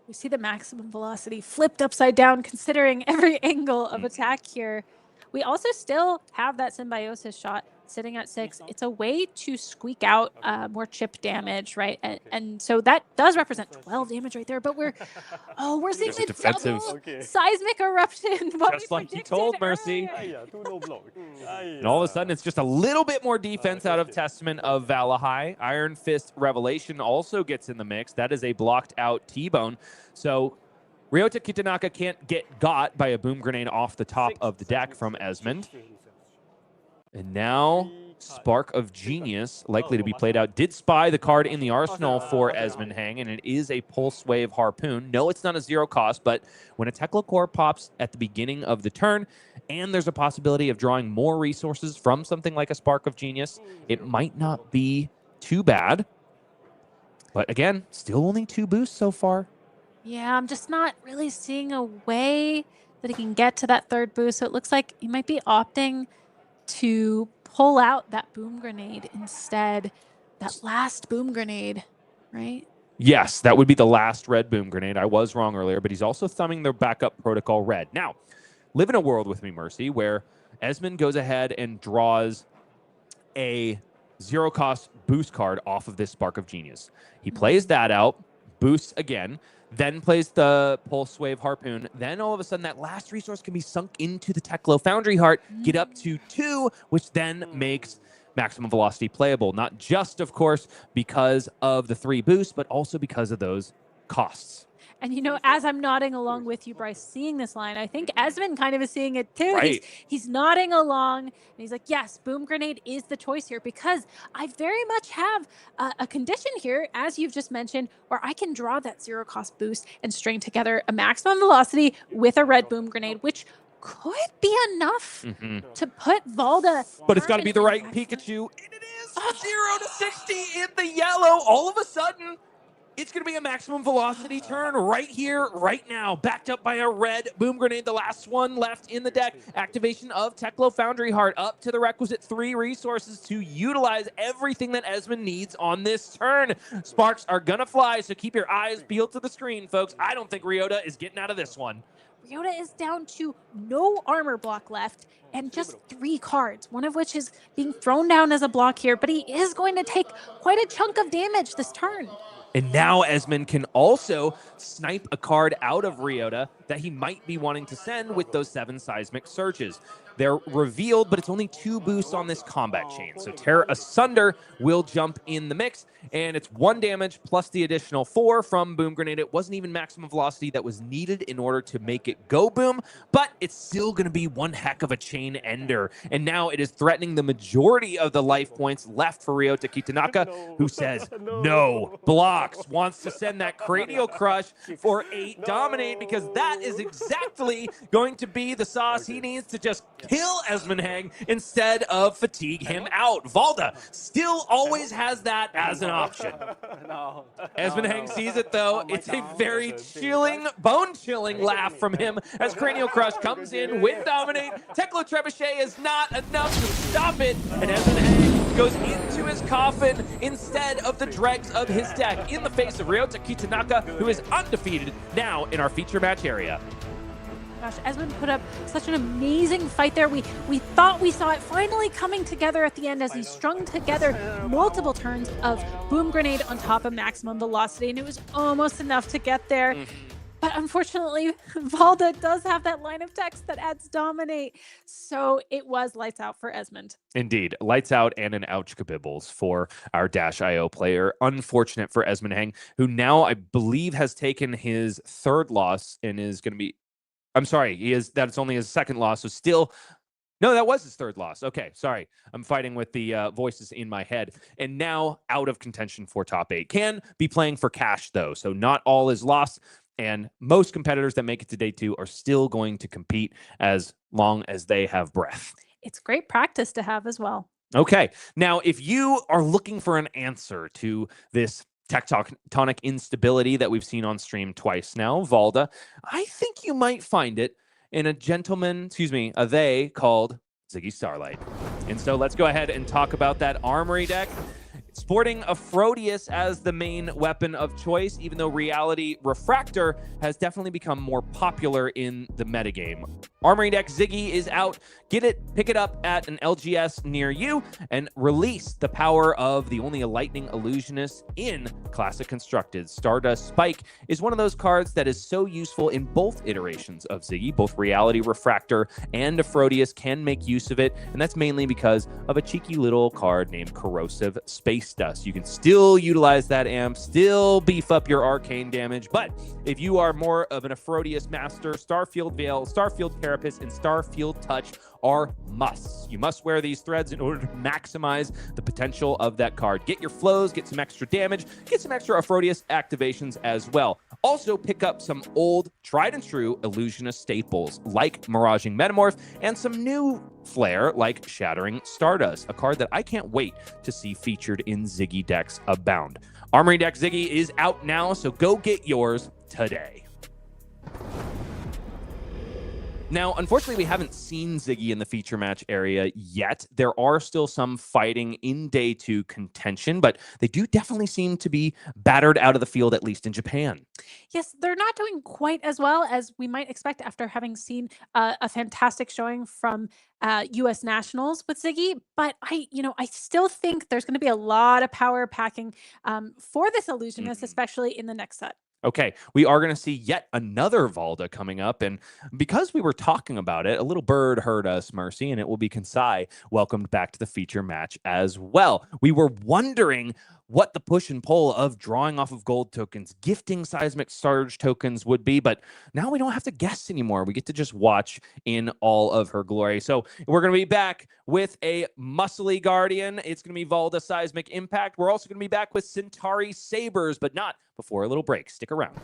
We see the maximum velocity flipped upside down, considering every angle of attack here. We also still have that Symbiosis shot sitting at 6. It's a way to squeak out more chip damage, right? And so that does represent 12 damage right there. But we're seeing There's a the defensive seismic eruption. Just like he told Mercy. And all of a sudden, it's just a little bit more defense out of Testament of Valahai. Iron Fist Revelation also gets in the mix. That is a blocked out T-Bone. So Ryota Kitanaka can't get got by a boom grenade off the top of the deck from Esmond. And now Spark of Genius, likely to be played out. Did spy the card in the arsenal for Esmond Heng, and it is a Pulse Wave Harpoon. No, it's not a 0 cost, but when a Tekla Core pops at the beginning of the turn, and there's a possibility of drawing more resources from something like a Spark of Genius, it might not be too bad. But again, still only 2 boosts so far. Yeah, I'm just not really seeing a way that he can get to that 3rd boost. So it looks like he might be opting to pull out that boom grenade instead. That last boom grenade, right? Yes, that would be the last red boom grenade. I was wrong earlier, but he's also thumbing their backup protocol red. Now, live in a world with me, Mercy, where Esmond goes ahead and draws a 0 cost boost card off of this Spark of Genius. He plays that out, boosts again, then plays the Pulse Wave Harpoon. Then all of a sudden, that last resource can be sunk into the Teklo Foundry Heart, get up to 2, which then makes Maximum Velocity playable. Not just, of course, because of the 3 boosts, but also because of those costs. And, you know, as I'm nodding along with you, Bryce, seeing this line, I think Esmond kind of is seeing it too. Right. He's nodding along, and he's like, yes, Boom Grenade is the choice here, because I very much have a condition here, as you've just mentioned, where I can draw that 0 cost boost and string together a maximum velocity with a red Boom Grenade, which could be enough to put Valda. But it's got to be the right Pikachu, and it is 0 to 60 in the yellow. All of a sudden, it's going to be a maximum velocity turn right here, right now, backed up by a red boom grenade, the last one left in the deck. Activation of Teklo Foundry Heart up to the requisite 3 resources to utilize everything that Esmond needs on this turn. Sparks are going to fly, so keep your eyes peeled to the screen, folks. I don't think Ryota is getting out of this one. Ryota is down to no armor block left and just 3 cards, one of which is being thrown down as a block here, but he is going to take quite a chunk of damage this turn. And now Esmond can also snipe a card out of Ryota that he might be wanting to send with those 7 Seismic Surges. They're revealed, but it's only 2 boosts on this combat chain. So Tear Asunder will jump in the mix, and it's 1 damage plus the additional 4 from Boom Grenade. It wasn't even maximum velocity that was needed in order to make it go boom, but it's still going to be one heck of a chain ender. And now it is threatening the majority of the life points left for Ryota Kitanaka, who says no, blocks, wants to send that Cranial Crush for 8 Dominate, because that is exactly going to be the sauce he needs to just kill Esmond Heng instead of fatigue him out. Valda still always has that as an option. Esmond Heng sees it, though. It's a very chilling, bone-chilling laugh from him as Cranial Crush comes in with Dominate. Teklo Trebuchet is not enough to stop it, and Esmond Heng goes into his coffin instead of the dregs of his deck in the face of Ryota Kitanaka, who is undefeated now in our feature match area. Gosh, Esmond put up such an amazing fight there. We thought we saw it finally coming together at the end as he strung together multiple turns of Boom Grenade on top of maximum velocity, and it was almost enough to get there. But unfortunately, Valda does have that line of text that adds Dominate, so it was lights out for Esmond. Indeed, lights out and an ouch kabibbles for our Dash.io player. Unfortunate for Esmond Heng, who now I believe has taken his 3rd loss and is going to be... I'm sorry, that's only his 2nd loss, so still... No, that was his 3rd loss. Okay, sorry. I'm fighting with the voices in my head. And now out of contention for top 8. Can be playing for cash, though, so not all is lost. And most competitors that make it to day 2 are still going to compete as long as they have breath. It's great practice to have as well. Okay, now if you are looking for an answer to this tectonic instability that we've seen on stream twice now, Valda, I think you might find it in a they called Ziggy Starlight. And so let's go ahead and talk about that Armory deck. Sporting a Frodius as the main weapon of choice, even though Reality Refractor has definitely become more popular in the metagame. Armory Deck Ziggy is out. Get it, pick it up at an LGS near you, and release the power of the only lightning illusionist in Classic Constructed. Stardust Spike is one of those cards that is so useful in both iterations of Ziggy. Both Reality Refractor and Aphrodisias can make use of it, and that's mainly because of a cheeky little card named Corrosive Space Dust. You can still utilize that amp, still beef up your arcane damage, but if you are more of an Aphrodisias master, Starfield Veil, Starfield Carapace, and Starfield Touch are musts. You must wear these threads in order to maximize the potential of that card. Get your flows, get some extra damage, get some extra Aphrodisias activations as well. Also pick up some old, tried and true Illusionist staples like Miraging Metamorph and some new flair like Shattering Stardust, a card that I can't wait to see featured in Ziggy decks abound. Armory Deck Ziggy is out now, so go get yours today. Now, unfortunately, we haven't seen Ziggy in the feature match area yet. There are still some fighting in Day 2 contention, but they do definitely seem to be battered out of the field, at least in Japan. Yes, they're not doing quite as well as we might expect after having seen a fantastic showing from U.S. Nationals with Ziggy. But I still think there's going to be a lot of power packing for this illusionist, especially in the next set. Okay, we are going to see yet another Valda coming up, and because we were talking about it, a little bird heard us, Mercy, and it will be Kassai welcomed back to the feature match as well. We were wondering what the push and pull of drawing off of gold tokens, gifting Seismic Surge tokens would be, but now we don't have to guess anymore. We get to just watch in all of her glory. So we're going to be back with a muscly Guardian. It's going to be Valda Seismic Impact. We're also going to be back with Centauri Sabers, but not before a little break. Stick around.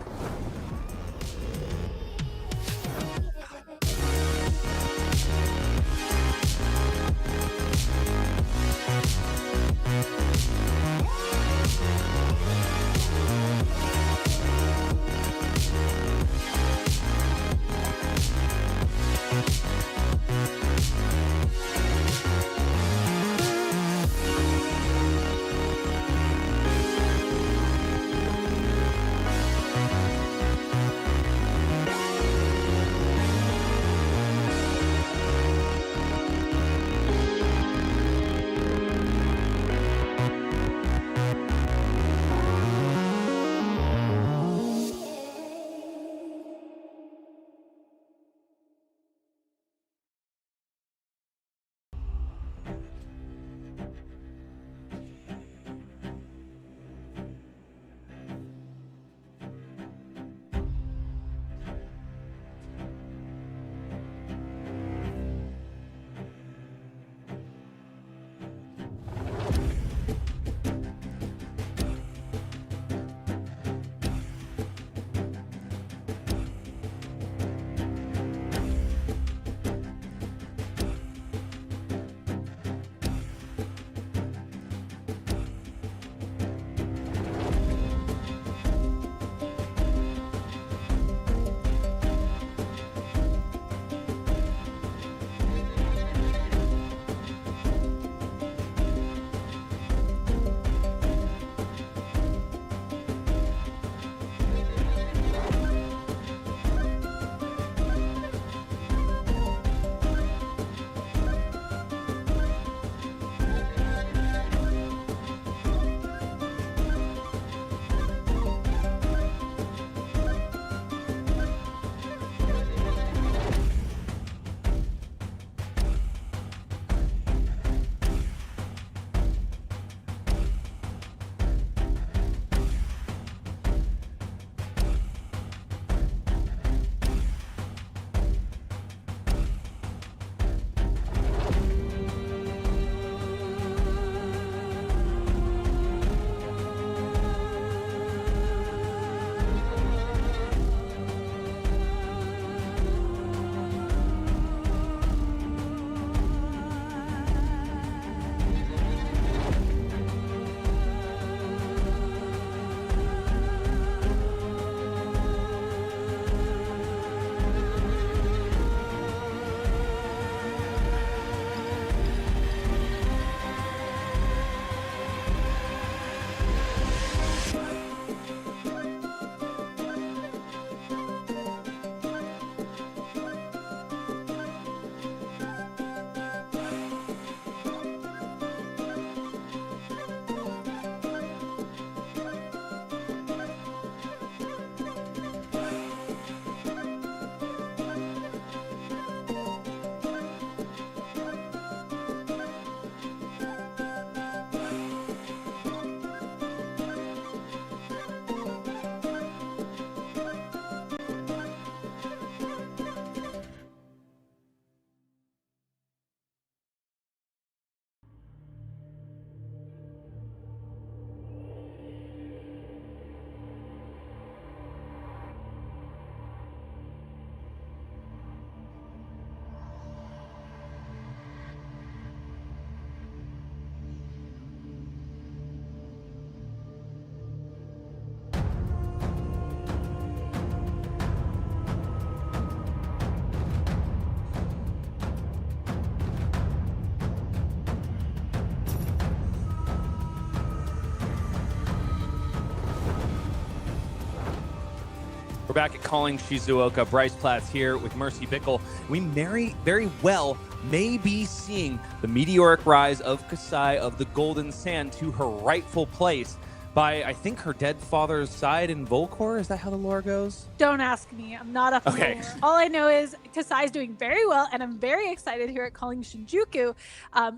We're back at Calling Shizuoka. Bryce Platz here with Mercy Bickell. We very well may be seeing the meteoric rise of Kassai of the Golden Sand to her rightful place by, I think, her dead father's side in Volcor. Is that how the lore goes? Don't ask me. I'm not up Okay. there. All I know is Kassai's doing very well, and I'm very excited here at Calling Shinjuku,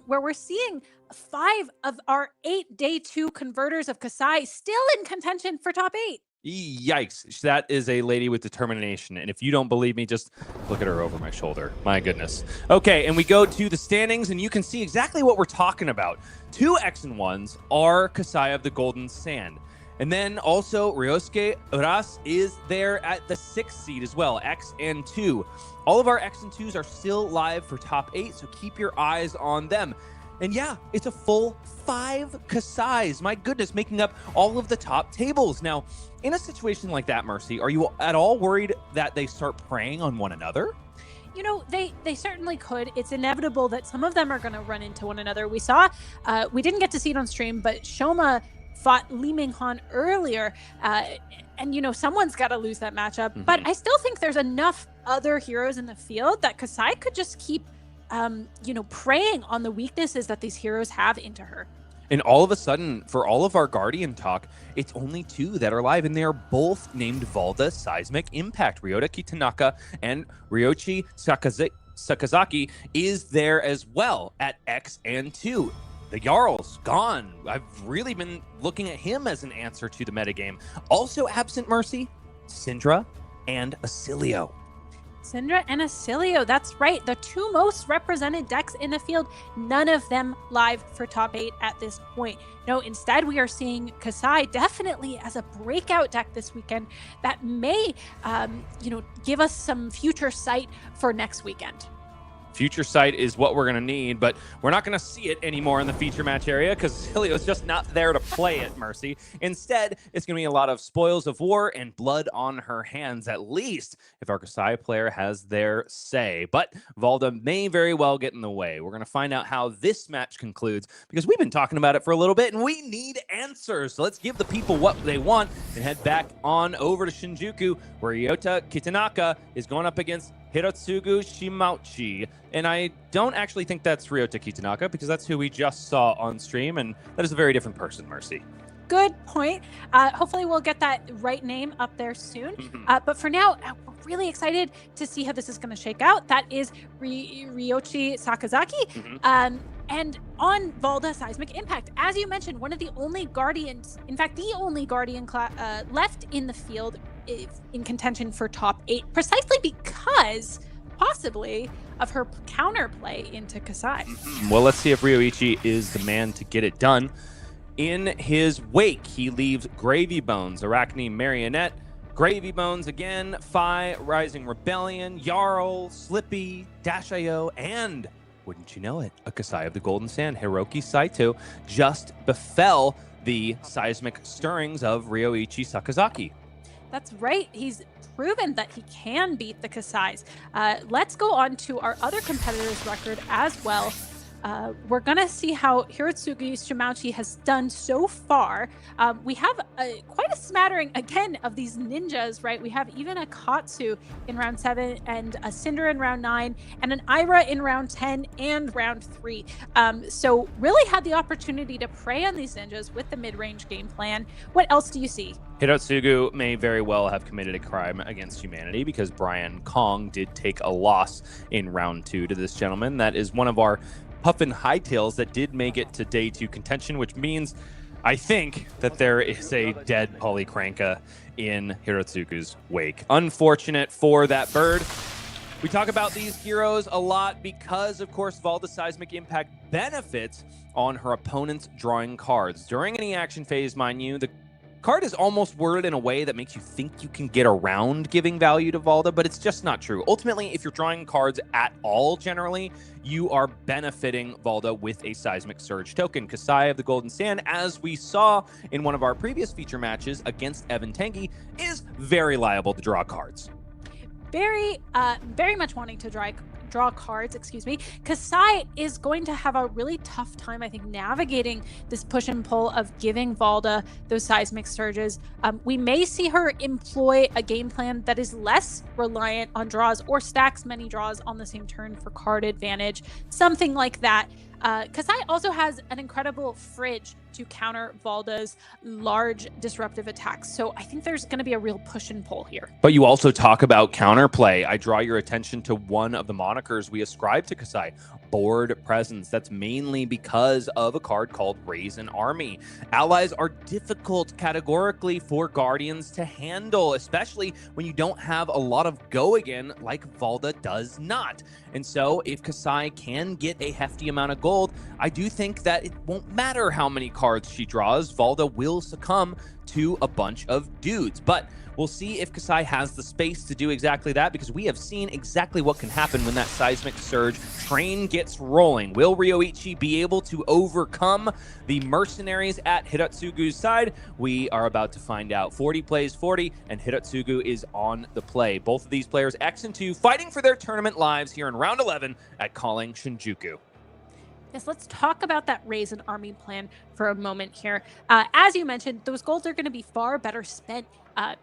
where we're seeing 5 of our 8 day 2 converters of Kassai still in contention for top 8. Yikes. That is a lady with determination. And if you don't believe me, just look at her over my shoulder. My goodness. Okay, and we go to the standings, and you can see exactly what we're talking about. 2 X and 1s are Kassai of the Golden Sand. And then also Ryosuke Uras is there at the 6th seed as well, X and 2. All of our X and 2s are still live for top 8, so keep your eyes on them. And yeah, it's a full 5 Kassais. My goodness, making up all of the top tables. Now, in a situation like that, Mercy, are you at all worried that they start preying on one another? You know, they certainly could. It's inevitable that some of them are going to run into one another. We saw, we didn't get to see it on stream, but Shoma fought Ming-Han earlier. And, you know, someone's got to lose that matchup. Mm-hmm. But I still think there's enough other heroes in the field that Kassai could just keep preying on the weaknesses that these heroes have into her. And all of a sudden, for all of our Guardian talk, it's only 2 that are live, and they are both named Valda, Seismic, Impact. Ryota Kitanaka and Ryouichi Sakazaki is there as well at X and 2. The Jarl's gone. I've really been looking at him as an answer to the metagame. Also absent, Mercy, Syndra and Acilio. Syndra and Acilio, that's right. The 2 most represented decks in the field, none of them live for top 8 at this point. No, instead we are seeing Kassai definitely as a breakout deck this weekend that may, give us some future sight for next weekend. Future sight is what we're going to need, but we're not going to see it anymore in the feature match area because Acilio's just not there to play it, Mercy. Instead, it's going to be a lot of spoils of war and blood on her hands, at least if our Kassai player has their say. But Valda may very well get in the way. We're going to find out how this match concludes because we've been talking about it for a little bit and we need answers. So let's give the people what they want and head back on over to Shinjuku, where Ryota Kitanaka is going up against Hirotsugu Shimauchi. And I don't actually think that's Ryota Kitanaka because that's who we just saw on stream, and that is a very different person, Mercy. Good point. Hopefully we'll get that right name up there soon. But for now, we're really excited to see how this is going to shake out. That is Ryouichi Sakazaki. And on Valda Seismic Impact, as you mentioned, one of the only Guardians, in fact, the only Guardian left in the field in contention for top 8, precisely because possibly of her counterplay into Kassai. Well, let's see if Ryouichi is the man to get it done. In his wake, he leaves Gravy Bones, Arakni, Marionette, Gravy Bones again, Phi, Rising Rebellion, Jarl, Slippy, Dash.io, and, wouldn't you know it, a Kassai of the Golden Sand, Hiroki Saito, just befell the seismic stirrings of Ryouichi Sakazaki. That's right. He's proven that he can beat the Kassais. Let's go on to our other competitor's record as well. We're going to see how Hirotsugu Shimauchi has done so far. We have quite a smattering, again, of these ninjas, right? We have even a Katsu in round 7 and a Cinder in round 9 and an Ira in round 10 and round 3. So really had the opportunity to prey on these ninjas with the mid-range game plan. What else do you see? Hirotsugu may very well have committed a crime against humanity because Brian Kong did take a loss in round 2 to this gentleman. That is one of our Puffin Hightails that did make it to day 2 contention, which means I think that there is a dead Polycranka in Hirotsugu's wake. Unfortunate for that bird. We talk about these heroes a lot because, of course, Valda Seismic Impact benefits on her opponent's drawing cards. During any action phase, mind you, the card is almost worded in a way that makes you think you can get around giving value to Valda, but it's just not true. Ultimately, if you're drawing cards at all, generally, you are benefiting Valda with a Seismic Surge token. Kassai of the Golden Sand, as we saw in one of our previous feature matches against Evan Tanguy, is very liable to draw cards. Very much wanting to draw cards, Kassai is going to have a really tough time, I think, navigating this push and pull of giving Valda those seismic surges. We may see her employ a game plan that is less reliant on draws or stacks many draws on the same turn for card advantage, something like that. Kassai also has an incredible fridge to counter Valda's large disruptive attacks. So I think there's going to be a real push and pull here. But you also talk about counterplay. I draw your attention to one of the monikers we ascribe to Kassai, Board Presence. That's mainly because of a card called Raise an Army. Allies are difficult categorically for Guardians to handle, especially when you don't have a lot of go again like Valda does not. And so if Kassai can get a hefty amount of gold, I do think that it won't matter how many cards she draws. Valda will succumb to a bunch of dudes. But we'll see if Kassai has the space to do exactly that, because we have seen exactly what can happen when that Seismic Surge train gets rolling. Will Ryouichi be able to overcome the mercenaries at Hirotsugu's side? We are about to find out. 40 plays 40, and Hirotsugu is on the play. Both of these players, X and 2, fighting for their tournament lives here in round 11 at Calling Shinjuku. Yes, let's talk about that Raise an Army plan for a moment here. As you mentioned, those golds are going to be far better spent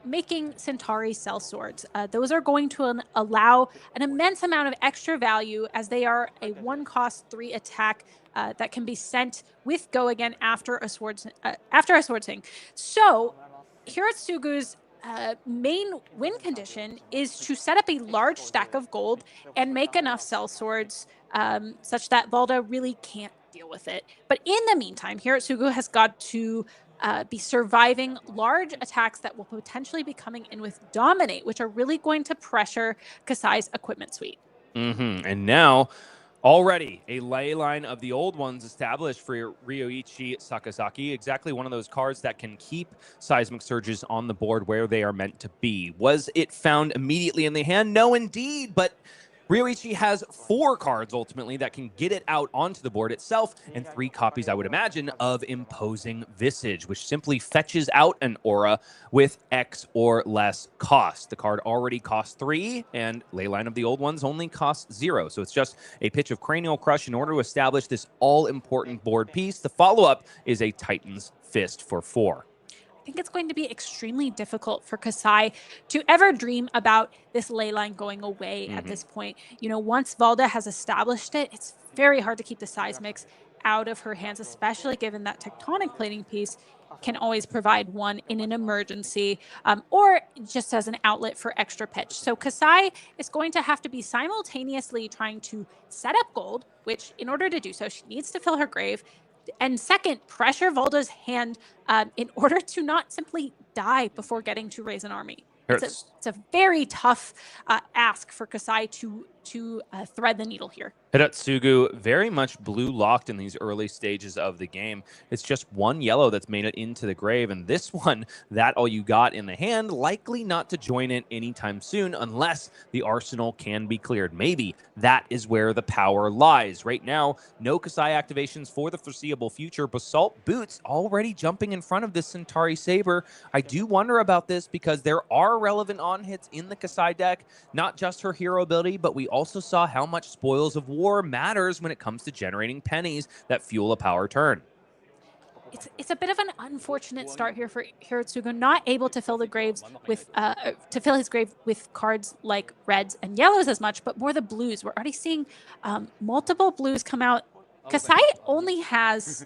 making Centauri cell swords. Those are going to allow an immense amount of extra value, as they are a 1-cost 3 attack that can be sent with go again after a sword swing. So Hirotsugu's main win condition is to set up a large stack of gold and make enough cell swords such that Valda really can't deal with it. But in the meantime, Hirotsugu has got to be surviving large attacks that will potentially be coming in with Dominate, which are really going to pressure Kassai's equipment suite. And now, already a ley line of the old ones established for Ryouichi Sakazaki. Exactly one of those cards that can keep Seismic Surges on the board where they are meant to be. Was it found immediately in the hand? No, indeed. But Ryouichi has 4 cards, ultimately, that can get it out onto the board itself, and 3 copies, I would imagine, of Imposing Visage, which simply fetches out an aura with X or less cost. The card already costs 3, and Leyline of the Old Ones only costs 0. So it's just a pitch of Cranial Crush in order to establish this all-important board piece. The follow-up is a Titan's Fist for 4. I think it's going to be extremely difficult for Kassai to ever dream about this ley line going away at this point. You know, once Valda has established it, it's very hard to keep the Seismics out of her hands, especially given that Tectonic Plating piece can always provide one in an emergency or just as an outlet for extra pitch. So Kassai is going to have to be simultaneously trying to set up gold, which in order to do so, she needs to fill her grave, and second, pressure Valda's hand in order to not simply die before getting to Raise an Army. It's a very tough ask for Kassai to thread the needle here. Hirotsugu very much blue locked in these early stages of the game. It's just one yellow that's made it into the grave, and this one, that all you got in the hand, likely not to join it anytime soon unless the arsenal can be cleared. Maybe that is where the power lies. Right now, no Kassai activations for the foreseeable future. Basalt Boots already jumping in front of this Centauri Saber. I do wonder about this because there are relevant on-hits in the Kassai deck, not just her hero ability, but we also saw how much Spoils of War matters when it comes to generating pennies that fuel a power turn. It's a bit of an unfortunate start here for Hirotsugu, not able to fill the graves with his grave with cards like reds and yellows as much, but more the blues. We're already seeing multiple blues come out. Kassai only has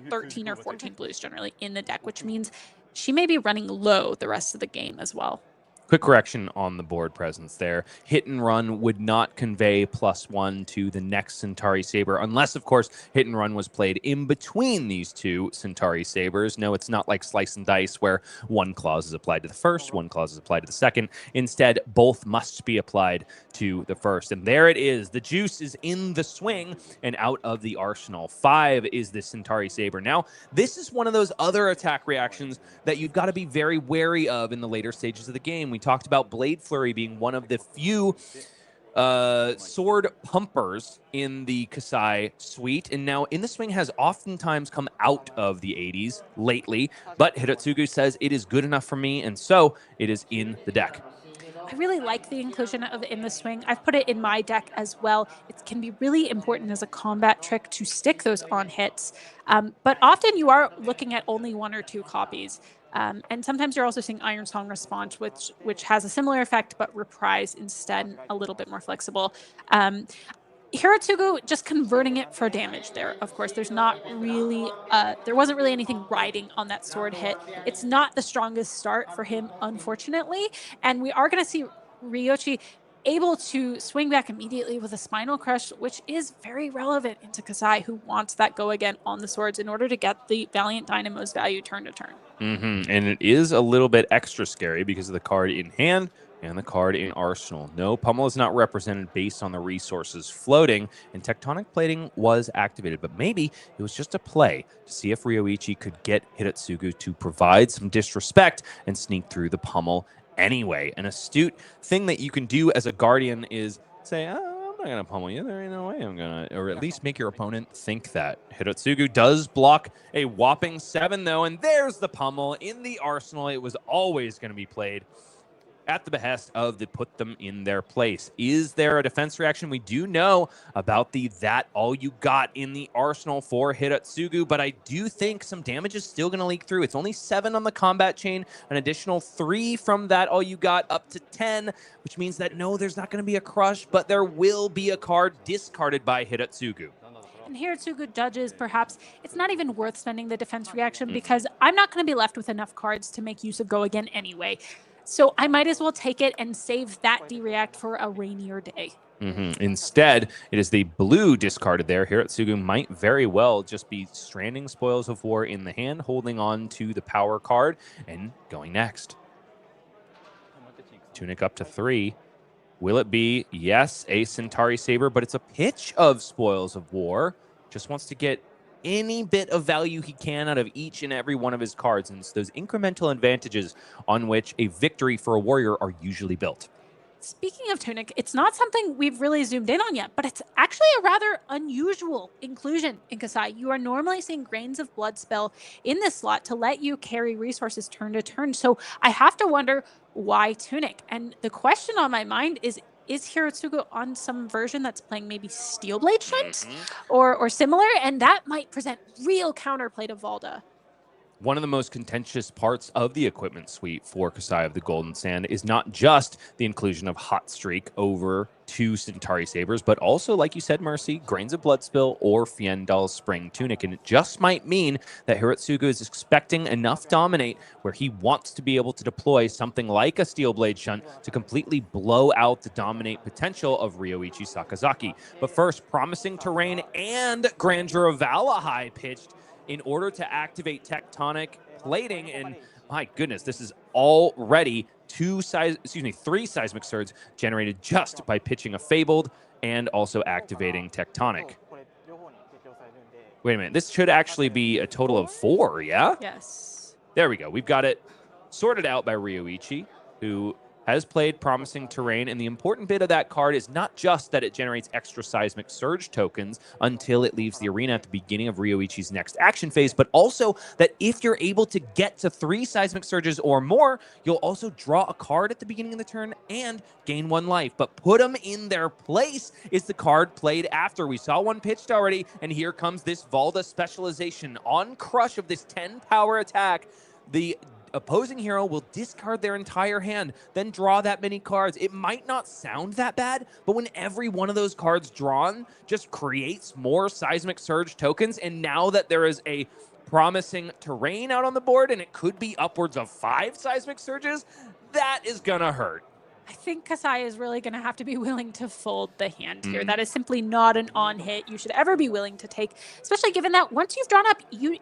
13 or 14 blues generally in the deck, which means she may be running low the rest of the game as well. Quick correction on the board presence there. Hit and Run would not convey +1 to the next Centauri Saber, unless, of course, Hit and Run was played in between these two Centauri Sabers. No, it's not like Slice and Dice, where one clause is applied to the first, one clause is applied to the second. Instead, both must be applied to the first. And there it is. The juice is in the swing and out of the arsenal. 5 is the Centauri Saber. Now, this is one of those other attack reactions that you've got to be very wary of in the later stages of the game. We talked about Blade Flurry being one of the few sword pumpers in the Kassai suite, and now In the Swing has oftentimes come out of the 80s lately, but Hirotsugu says it is good enough for me, and so it is in the deck. I really like the inclusion of In the Swing. I've put it in my deck as well. It can be really important as a combat trick to stick those on hits. But often you are looking at only 1 or 2 copies. And sometimes you're also seeing Iron Song Response, which has a similar effect, but reprise instead, a little bit more flexible. Hirotsugu just converting it for damage there. Of course, there's not really, there wasn't really anything riding on that sword hit. It's not the strongest start for him, unfortunately. And we are going to see Ryouichi able to swing back immediately with a Spinal Crush, which is very relevant into Kassai, who wants that go again on the swords in order to get the Valiant Dynamo's value turn to turn. And it is a little bit extra scary because of the card in hand and the card in Arsenal. No, Pummel is not represented based on the resources floating, and Tectonic Plating was activated, but maybe it was just a play to see if Ryouichi could get Hirotsugu to provide some disrespect and sneak through the Pummel anyway. An astute thing that you can do as a Guardian is say, I'm not going to pummel you. There ain't no way I'm going to, or at least make your opponent think that. Hirotsugu does block a whopping 7, though, and there's the pummel in the arsenal. It was always going to be played at the behest of the put them in their place. Is there a defense reaction? We do know about the that all you got in the arsenal for Hirotsugu, but I do think some damage is still going to leak through. It's only 7 on the combat chain, an additional 3 from that all you got up to 10, which means that no, there's not going to be a crush, but there will be a card discarded by Hirotsugu. And Hirotsugu judges perhaps it's not even worth spending the defense reaction because I'm not going to be left with enough cards to make use of Go Again anyway. So I might as well take it and save that D-React for a rainier day. Instead, it is the blue discarded there. Hirotsugu might very well just be stranding Spoils of War in the hand, holding on to the power card, and going next. Tunic up to 3. Will it be, yes, a Centauri Saber, but it's a pitch of Spoils of War. Just wants to get any bit of value he can out of each and every one of his cards, and it's those incremental advantages on which a victory for a warrior are usually built. Speaking of Tunic, it's not something we've really zoomed in on yet, but it's actually a rather unusual inclusion in Kassai. You are normally seeing Grains of Blood spell in this slot to let you carry resources turn to turn, so I have to wonder why Tunic? And the question on my mind is Hirotsugu on some version that's playing maybe Steelblade Shunt or similar? And that might present real counterplay to Valda. One of the most contentious parts of the equipment suite for Kassai of the Golden Sand is not just the inclusion of Hot Streak over 2 Centauri Sabers, but also, like you said, Mercy, Grains of Blood Spill or Fiendal's Spring Tunic. And it just might mean that Hirotsugu is expecting enough Dominate where he wants to be able to deploy something like a Steelblade Shunt to completely blow out the Dominate potential of Ryouichi Sakazaki. But first, Promising Terrain and Grandeur of Valahai pitched in order to activate Tectonic Plating, and my goodness, this is already 3 Seismic Surges generated just by pitching a Fabled and also activating Tectonic. Wait a minute, this should actually be a total of 4, yeah? Yes. There we go. We've got it sorted out by Ryouichi, who has played Promising Terrain, and the important bit of that card is not just that it generates extra Seismic Surge tokens until it leaves the arena at the beginning of Ryouichi's next action phase, but also that if you're able to get to 3 Seismic Surges or more, you'll also draw a card at the beginning of the turn and gain 1 life. But put them in their place is the card played after. We saw one pitched already, and here comes this Valda specialization on crush of this 10 power attack. The opposing hero will discard their entire hand, then draw that many cards. It might not sound that bad, but when every one of those cards drawn just creates more Seismic Surge tokens, and now that there is a Promising Terrain out on the board, and it could be upwards of 5 Seismic Surges, that is gonna hurt. I think Kassai is really going to have to be willing to fold the hand here. That is simply not an on-hit you should ever be willing to take, especially given that once you've drawn up, you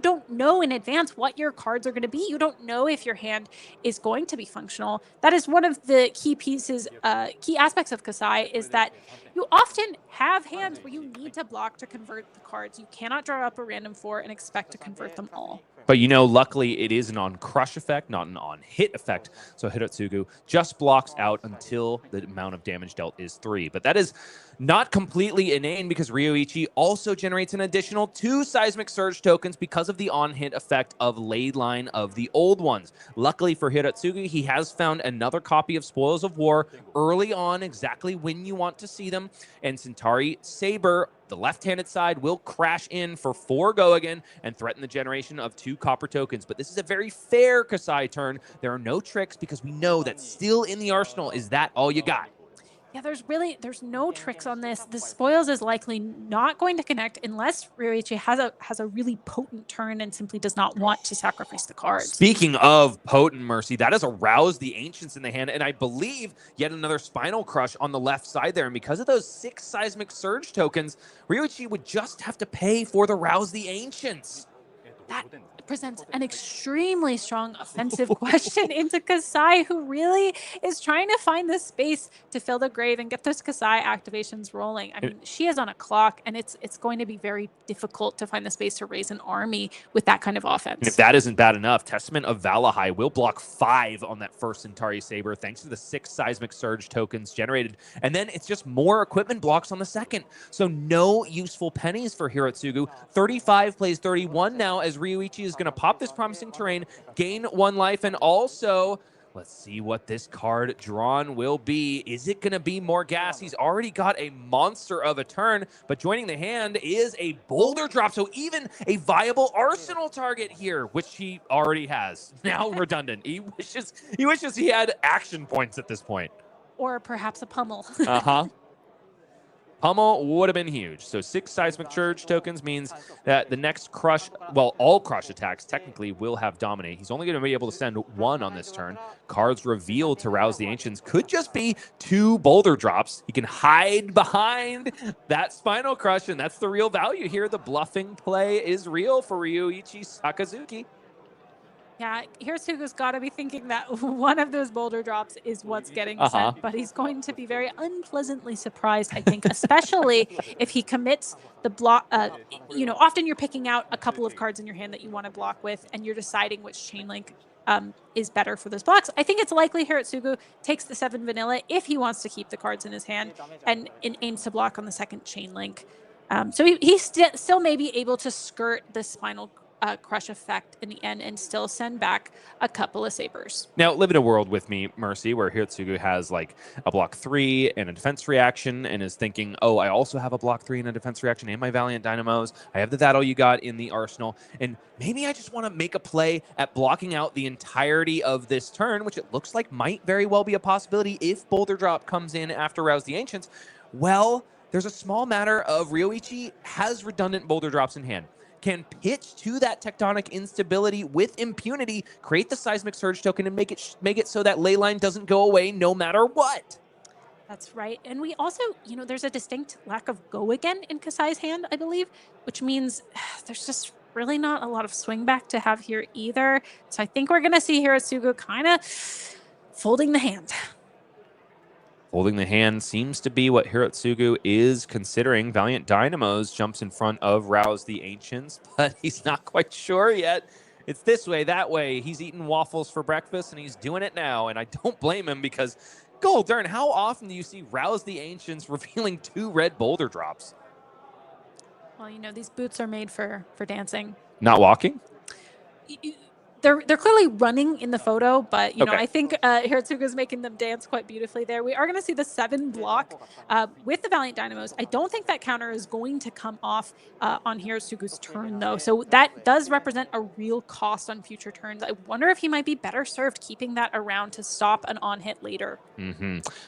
don't know in advance what your cards are going to be. You don't know if your hand is going to be functional. That is one of the key pieces, key aspects of Kassai, is that you often have hands where you need to block to convert the cards. You cannot draw up a random 4 and expect to convert them all. But luckily it is an on-crush effect, not an on-hit effect. So Hirotsugu just blocks out until the amount of damage dealt is 3. But that is not completely inane because Ryouichi also generates an additional 2 Seismic Surge tokens because of the on-hit effect of Ley Line of the old ones. Luckily for Hirotsugu, he has found another copy of Spoils of War early on, exactly when you want to see them. And Centauri Saber, the left-handed side, will crash in for 4 go again and threaten the generation of 2 copper tokens. But this is a very fair Kassai turn. There are no tricks because we know that still in the arsenal is that all you got. Yeah, there's no tricks on this. The spoils is likely not going to connect unless Ryouichi has a really potent turn and simply does not want to sacrifice the cards. Speaking of potent, Mercy, that has aroused the Ancients in the hand, and I believe yet another Spinal Crush on the left side there. And because of those 6 Seismic Surge tokens, Ryouichi would just have to pay for the Rouse the Ancients. That presents an extremely strong offensive question into Kassai, who really is trying to find the space to fill the grave and get those Kassai activations rolling. I mean, she is on a clock, and it's going to be very difficult to find the space to raise an army with that kind of offense. And if that isn't bad enough, Testament of Valahai will block 5 on that first Centauri Saber thanks to the 6 Seismic Surge tokens generated. And then it's just more equipment blocks on the second. So no useful pennies for Hirotsugu. 35 plays 31 now as Ryouichi is going to pop this Promising Terrain, gain 1 life, and also, let's see what this card drawn will be. Is it going to be more gas? He's already got a monster of a turn, but joining the hand is a boulder drop, so even a viable arsenal target here, which he already has. Now redundant. He wishes he had action points at this point. Or perhaps a pummel. Pummel would have been huge. So 6 Seismic Surge tokens means that the next crush, well, all crush attacks technically will have Dominate. He's only going to be able to send 1 on this turn. Cards revealed to Rouse the Ancients could just be 2 boulder drops. He can hide behind that Spinal Crush, and that's the real value here. The bluffing play is real for Ryouichi Sakazaki. Yeah, Hirotsugu's got to be thinking that one of those boulder drops is what's getting sent, but he's going to be very unpleasantly surprised, I think, especially if he commits the block. Often you're picking out a couple of cards in your hand that you want to block with, and you're deciding which chain link is better for those blocks. I think it's likely Hirotsugu takes the 7 vanilla if he wants to keep the cards in his hand and aims to block on the second chain link. So he's still may be able to skirt the Spinal Crush effect in the end and still send back a couple of sabers. Now, live in a world with me, Mercy, where Hirotsugu has like a block 3 and a defense reaction and is thinking, oh, I also have a block 3 and a defense reaction and my Valiant Dynamos. I have the That All You Got in the arsenal. And maybe I just want to make a play at blocking out the entirety of this turn, which it looks like might very well be a possibility if Boulder Drop comes in after Rouse the Ancients. Well, there's a small matter of Ryouichi has redundant Boulder Drops in hand. Can pitch to that tectonic instability with impunity, create the Seismic Surge token, and make it so that ley line doesn't go away no matter what. That's right. And we also, there's a distinct lack of go again in Kassai's hand, I believe, which means there's just really not a lot of swing back to have here either. So I think we're going to see Hirotsugu kind of folding the hand. Folding the hand seems to be what Hirotsugu is considering. Valiant Dynamos jumps in front of Rouse the Ancients, but he's not quite sure yet. It's this way, that way. He's eating waffles for breakfast, and he's doing it now, and I don't blame him because, gold darn, how often do you see Rouse the Ancients revealing 2 red boulder drops? Well, these boots are made for dancing. Not walking? They're clearly running in the photo, but I think Hirotsugu is making them dance quite beautifully there. We are going to see the 7 block with the Valiant Dynamos. I don't think that counter is going to come off on Hirotsugu's turn, though. So that does represent a real cost on future turns. I wonder if he might be better served keeping that around to stop an on-hit later.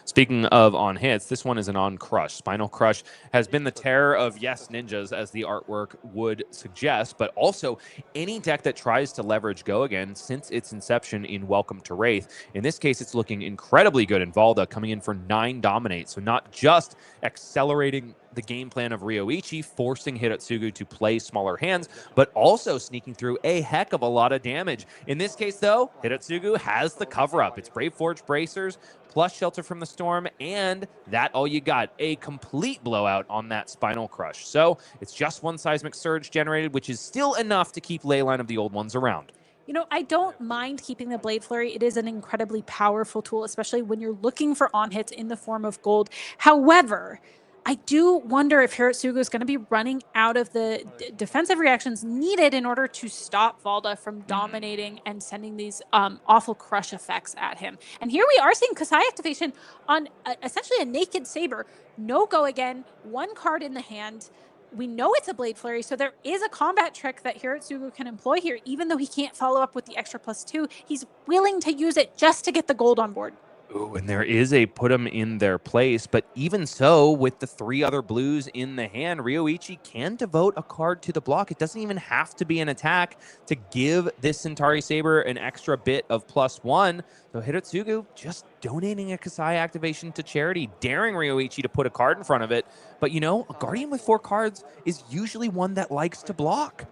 Speaking of on-hits, this one is an on-crush. Spinal Crush has been the terror of, yes, ninjas, as the artwork would suggest, but also any deck that tries to leverage go go again since its inception in Welcome to Wraith. In this case, it's looking incredibly good in Valda, coming in for 9 dominate. So not just accelerating the game plan of Ryouichi, forcing Hirotsugu to play smaller hands, but also sneaking through a heck of a lot of damage. In this case, though, Hirotsugu has the cover-up. It's Brave Forge Bracers, plus Shelter from the Storm, and that all you got. A complete blowout on that Spinal Crush. So it's just 1 Seismic Surge generated, which is still enough to keep Leyline of the Old Ones around. You know, I don't mind keeping the Blade Flurry. It is an incredibly powerful tool, especially when you're looking for on-hits in the form of gold. However, I do wonder if Hirotsugu is going to be running out of the defensive reactions needed in order to stop Valda from dominating and sending these awful crush effects at him. And here we are seeing Kassai activation on essentially a naked Saber. No go again, 1 card in the hand. We know it's a Blade Flurry, so there is a combat trick that Hirotsugu can employ here. Even though he can't follow up with the extra +2, he's willing to use it just to get the gold on board. Ooh, and there is a put them in their place, but even so, with the 3 other blues in the hand, Ryouichi can devote a card to the block. It doesn't even have to be an attack to give this Centauri Saber an extra bit of +1. So Hirotsugu just donating a Kassai activation to charity, daring Ryouichi to put a card in front of it. But you know, a Guardian with 4 cards is usually one that likes to block.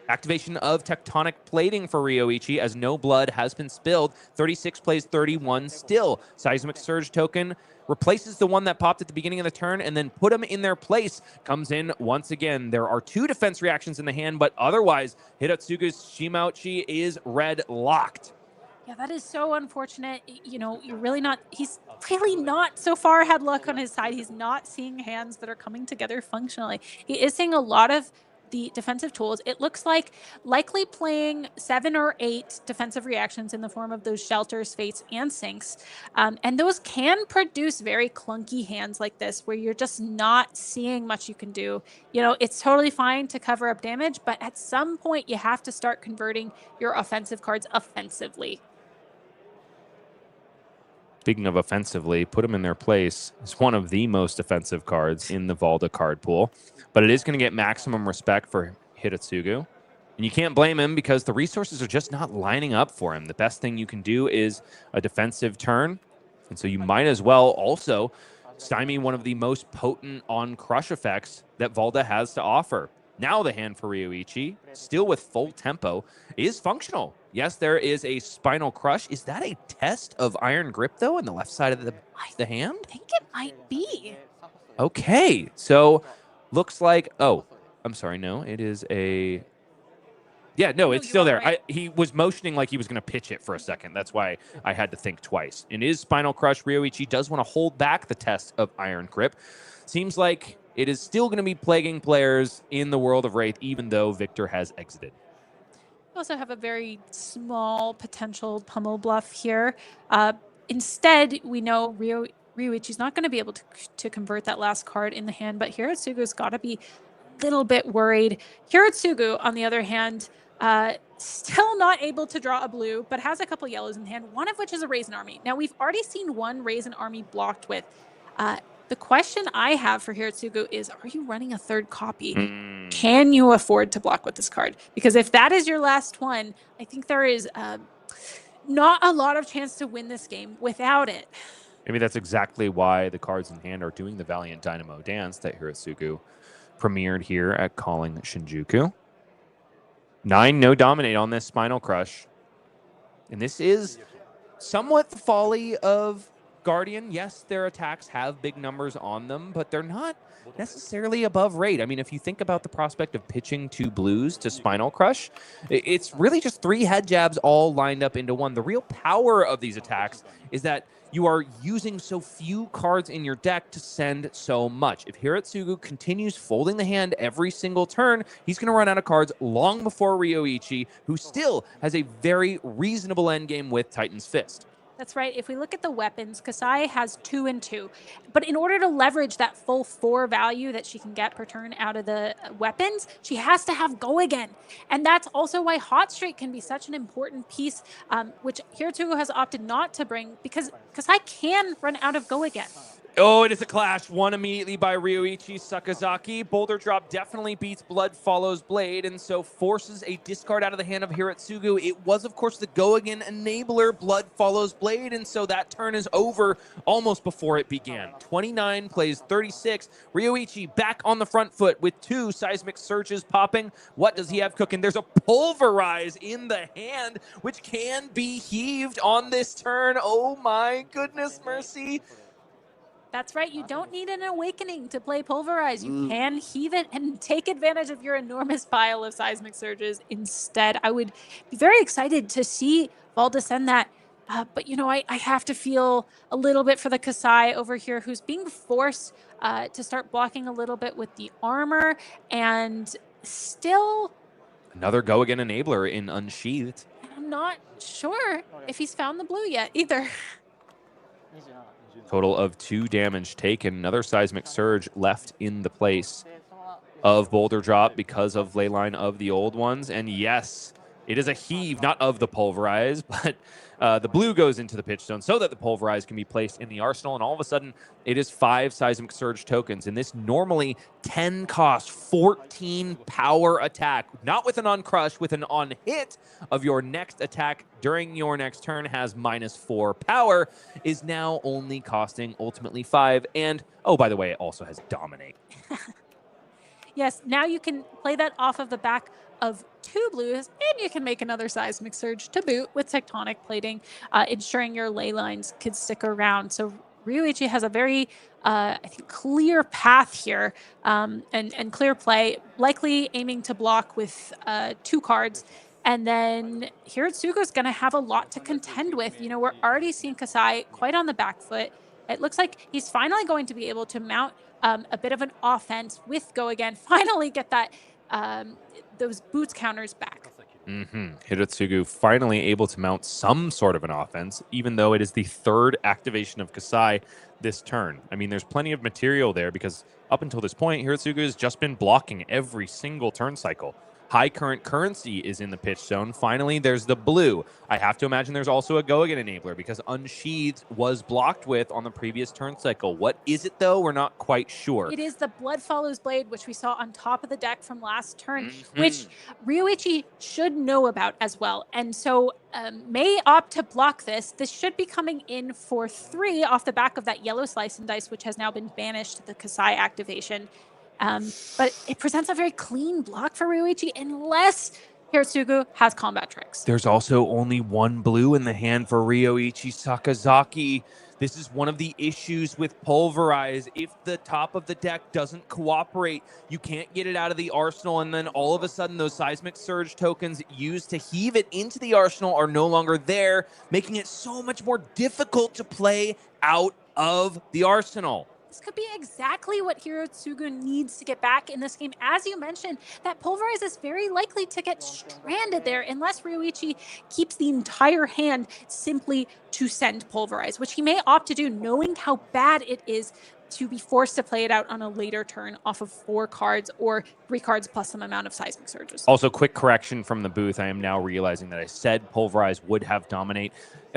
Activation of Tectonic Plating for Ryouichi as no blood has been spilled. 36 plays 31 still. Seismic Surge token replaces the one that popped at the beginning of the turn and then put them in their place. Comes in once again. There are 2 defense reactions in the hand, but otherwise, Hirotsugu's Shimauchi is red locked. Yeah, that is so unfortunate. You know, he's really not so far had luck on his side. He's not seeing hands that are coming together functionally. He is seeing a lot of the defensive tools. It looks like likely playing 7 or 8 defensive reactions in the form of those Shelters, Fates, and Sinks. And those can produce very clunky hands like this where you're just not seeing much you can do. You know, it's totally fine to cover up damage, but at some point you have to start converting your offensive cards offensively. Speaking of offensively, put them in their place is one of the most offensive cards in the Valda card pool. But it is going to get maximum respect for Hirotsugu. And you can't blame him because the resources are just not lining up for him. The best thing you can do is a defensive turn. And so you might as well also stymie one of the most potent on-crush effects that Valda has to offer. Now the hand for Ryouichi, still with full tempo, is functional. Yes, there is a Spinal Crush. Is that a test of Iron Grip, though, on the left side of the hand? I think it might be. Okay, so looks like... Oh, I'm sorry, no, it is a... Yeah, no, it's still there. Right. He was motioning like he was going to pitch it for a second. That's why I had to think twice. It is Spinal Crush. Ryouichi does want to hold back the test of Iron Grip. Seems like it is still going to be plaguing players in the world of Wraith, even though Victor has exited. We also have a very small potential pummel bluff here. Instead, we know Ryouichi's not going to be able to convert that last card in the hand, but Hirotsugu's got to be a little bit worried. Hirotsugu, on the other hand, still not able to draw a blue, but has a couple yellows in hand, one of which is a Raisin Army. Now, we've already seen one Raisin Army blocked with. The question I have for Hirotsugu is, are you running a 3rd copy? Can you afford to block with this card? Because if that is your last one, I think there is not a lot of chance to win this game without it. Maybe that's exactly why the cards in hand are doing the Valiant Dynamo dance that Hirotsugu premiered here at Calling Shinjuku. 9 no dominate on this Spinal Crush. And this is somewhat the folly of Guardian. Yes, their attacks have big numbers on them, but they're not necessarily above rate. I mean, if you think about the prospect of pitching 2 blues to Spinal Crush, it's really just 3 head jabs all lined up into one. The real power of these attacks is that you are using so few cards in your deck to send so much. If Hirotsugu continues folding the hand every single turn, he's going to run out of cards long before Ryouichi, who still has a very reasonable endgame with Titan's Fist. That's right. If we look at the weapons, Kassai has 2 and 2. But in order to leverage that full 4 value that she can get per turn out of the weapons, she has to have Go Again. And that's also why Hot Streak can be such an important piece, which Hirotsugu has opted not to bring, because Kassai can run out of Go Again. Oh, it is a clash. One immediately by Ryouichi. Sakazaki. Boulder Drop definitely beats Blood Follows Blade, and so forces a discard out of the hand of Hirotsugu. It was, of course, the go-again enabler, Blood Follows Blade, and so that turn is over almost before it began. 29 plays 36. Ryouichi back on the front foot with 2 Seismic Surges popping. What does he have cooking? There's a Pulverize in the hand, which can be heaved on this turn. Oh my goodness mercy. That's right. You don't need an Awakening to play Pulverize. You can heave it and take advantage of your enormous pile of Seismic Surges instead. I would be very excited to see Valda send that. But, you know, I have to feel a little bit for the Kassai over here, who's being forced to start blocking a little bit with the armor, and still... Another go-again enabler in Unsheathed. I'm not sure if he's found the blue yet either. Total of 2 damage taken. Another Seismic Surge left in the place of Boulder Drop because of Leyline of the old ones. And yes, it is a heave, not of the Pulverize, but the blue goes into the pitch zone so that the Pulverize can be placed in the arsenal. And all of a sudden, it is 5 Seismic Surge tokens. And this normally 10 cost, 14 power attack, not with an on-crush, with an on-hit of your next attack during your next turn has -4 power, is now only costing ultimately 5. And, oh, by the way, it also has Dominate. Yes, now you can play that off of the back of 2 blues, and you can make another Seismic Surge to boot with Tectonic Plating, ensuring your ley lines could stick around. So Ryouichi has a very, I think, clear path here, and clear play, likely aiming to block with 2 cards. And then Hirotsugu is going to have a lot to contend with. You know, we're already seeing Kassai quite on the back foot. It looks like he's finally going to be able to mount a bit of an offense with Go Again, finally get that those boots counters back. Hirotsugu finally able to mount some sort of an offense, even though it is the 3rd activation of Kassai this turn. I mean, there's plenty of material there because up until this point, Hirotsugu has just been blocking every single turn cycle. High current currency is in the pitch zone. Finally, there's the blue. I have to imagine there's also a go-again enabler because Unsheathed was blocked with on the previous turn cycle. What is it, though? We're not quite sure. It is the Blood Follows Blade, which we saw on top of the deck from last turn, which Ryouichi should know about as well. And so may opt to block this. This should be coming in for 3 off the back of that yellow Slice and Dice, which has now been banished to the Kassai activation. But it presents a very clean block for Ryouichi unless Hirotsugu has combat tricks. There's also only 1 blue in the hand for Ryouichi Sakazaki. This is one of the issues with Pulverize. If the top of the deck doesn't cooperate, you can't get it out of the arsenal, and then all of a sudden those Seismic Surge tokens used to heave it into the arsenal are no longer there, making it so much more difficult to play out of the arsenal. This could be exactly what Hirotsugu needs to get back in this game. As you mentioned, that Pulverize is very likely to get stranded there unless Ryouichi keeps the entire hand simply to send Pulverize, which he may opt to do, knowing how bad it is to be forced to play it out on a later turn off of 4 cards or 3 cards plus some amount of Seismic Surges. Also, quick correction from the booth. I am now realizing that I said Pulverize would have Dominate,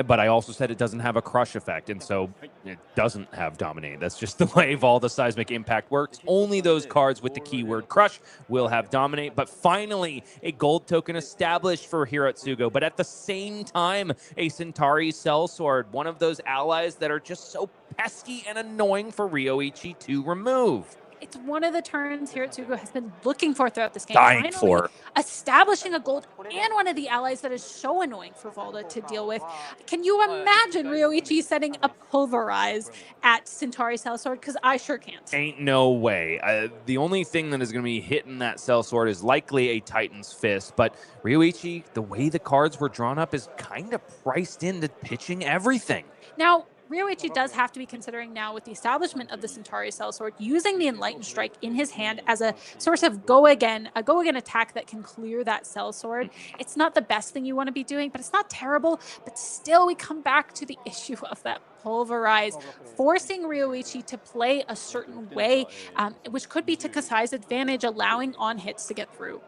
but I also said it doesn't have a crush effect, and so it doesn't have Dominate. That's just the way Valda Seismic Impact works. Only those cards with the keyword Crush will have Dominate, but finally a gold token established for Hirotsugu, but at the same time, a Centauri Sellsword, one of those allies that are just so pesky and annoying for Ryouichi to remove. It's one of the turns Hirotsugu has been looking for throughout this game. Dying for. Establishing a gold and one of the allies that is so annoying for Valda to deal with. Can you imagine Ryouichi setting a Pulverize at Centauri Sellsword? Because I sure can't. Ain't no way. The only thing that is going to be hitting that Sellsword is likely a Titan's Fist, but Ryouichi, the way the cards were drawn up, is kind of priced into pitching everything. Now, Ryouichi does have to be considering now, with the establishment of the Centauri Sellsword, using the Enlightened Strike in his hand as a source of a go-again attack that can clear that Sellsword. It's not the best thing you want to be doing, but it's not terrible. But still, we come back to the issue of that Pulverize, forcing Ryouichi to play a certain way, which could be to Kassai's advantage, allowing on hits to get through.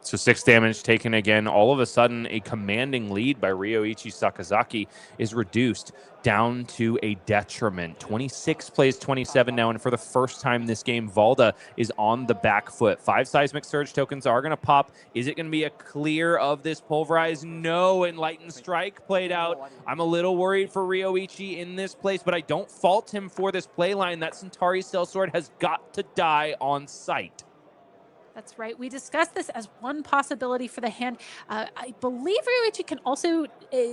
So 6 damage taken again. All of a sudden, a commanding lead by Ryouichi Sakazaki is reduced down to a detriment. 26 plays 27 now, and for the first time this game, Valda is on the back foot. 5 Seismic Surge tokens are going to pop. Is it going to be a clear of this Pulverize? No, Enlightened Strike played out. I'm a little worried for Ryouichi in this place, but I don't fault him for this play line. That Centauri Sellsword has got to die on sight. That's right. We discussed this as one possibility for the hand. I believe Ryouichi can also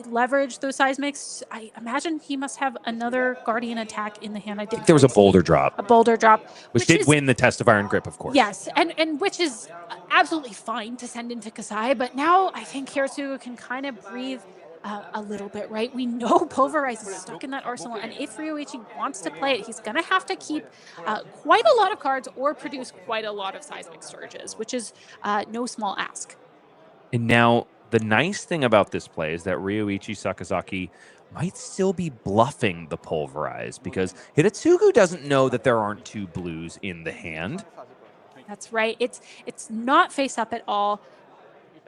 leverage those seismics. I imagine he must have another Guardian attack in the hand. I think there was a boulder drop. A boulder drop. Which did win the Test of Iron Grip, of course. Yes, and which is absolutely fine to send into Kassai. But now I think Hirotsugu can kind of breathe a little bit, right? We know Pulverize is stuck in that arsenal, and if Ryouichi wants to play it, he's going to have to keep quite a lot of cards or produce quite a lot of Seismic Surges, which is no small ask. And now, the nice thing about this play is that Ryouichi Sakazaki might still be bluffing the Pulverize, because Hirotsugu doesn't know that there aren't 2 blues in the hand. That's right. It's not face up at all.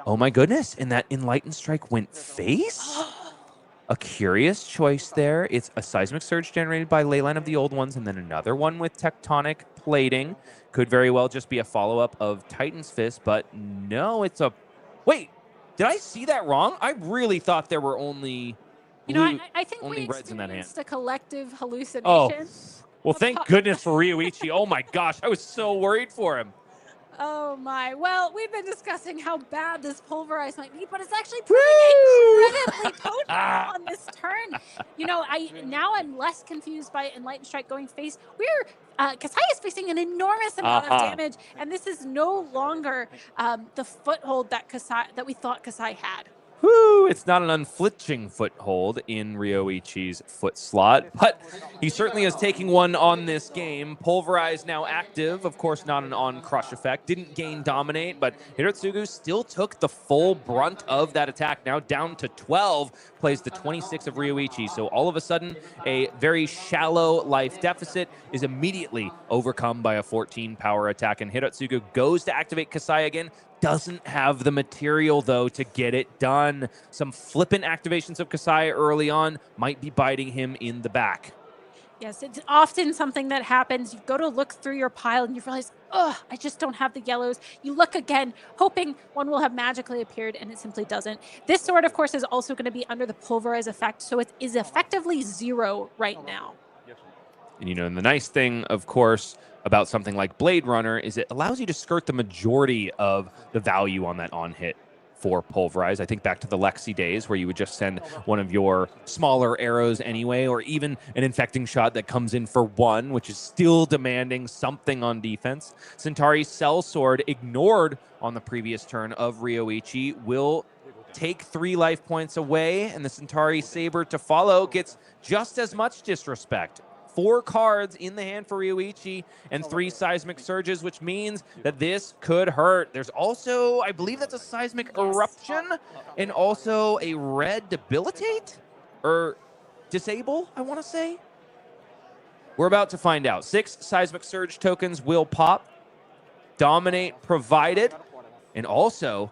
Oh my goodness, and that Enlightened Strike went face? A curious choice there. It's a Seismic Surge generated by Leyline of the Old Ones, and then another one with Tectonic Plating. Could very well just be a follow-up of Titan's Fist, but no, it's a... Wait, did I see that wrong? I really thought there were only blue, I think only we reds in that hand. experienced a collective hallucination. Oh, well, thank goodness for Ryouichi. Oh my gosh, I was so worried for him. Oh my. Well, we've been discussing how bad this Pulverize might be, but it's actually proving incredibly potent on this turn. You know, I'm less confused by Enlightened Strike going face. Kassai is facing an enormous amount of damage, and this is no longer the foothold that we thought Kassai had. Woo! It's not an unflinching foothold in Ryoichi's foot slot, but he certainly is taking one on this game. Pulverize now active, of course not an on-crush effect. Didn't gain Dominate, but Hirotsugu still took the full brunt of that attack. Now down to 12, plays the 26 of Ryouichi. So all of a sudden, a very shallow life deficit is immediately overcome by a 14 power attack, and Hirotsugu goes to activate Kassai again. Doesn't have the material, though, to get it done. Some flippant activations of Kassai early on might be biting him in the back. Yes, it's often something that happens. You go to look through your pile and you realize, oh, I just don't have the yellows. You look again, hoping one will have magically appeared, and it simply doesn't. This sword, of course, is also going to be under the Pulverize effect, so it is effectively 0 right now. And, you know, and the nice thing, of course, about something like Blade Runner is it allows you to skirt the majority of the value on that on-hit for Pulverize. I think back to the Lexi days where you would just send one of your smaller arrows anyway, or even an infecting shot that comes in for 1, which is still demanding something on defense. Centauri Sellsword, ignored on the previous turn of Ryouichi, will take 3 life points away, and the Centauri Saber to follow gets just as much disrespect. 4 cards in the hand for Ryouichi and 3 Seismic Surges, which means that this could hurt. There's also, I believe that's a Seismic Eruption, and also a red Debilitate? Or Disable, I want to say? We're about to find out. 6 Seismic Surge tokens will pop. Dominate provided. And also,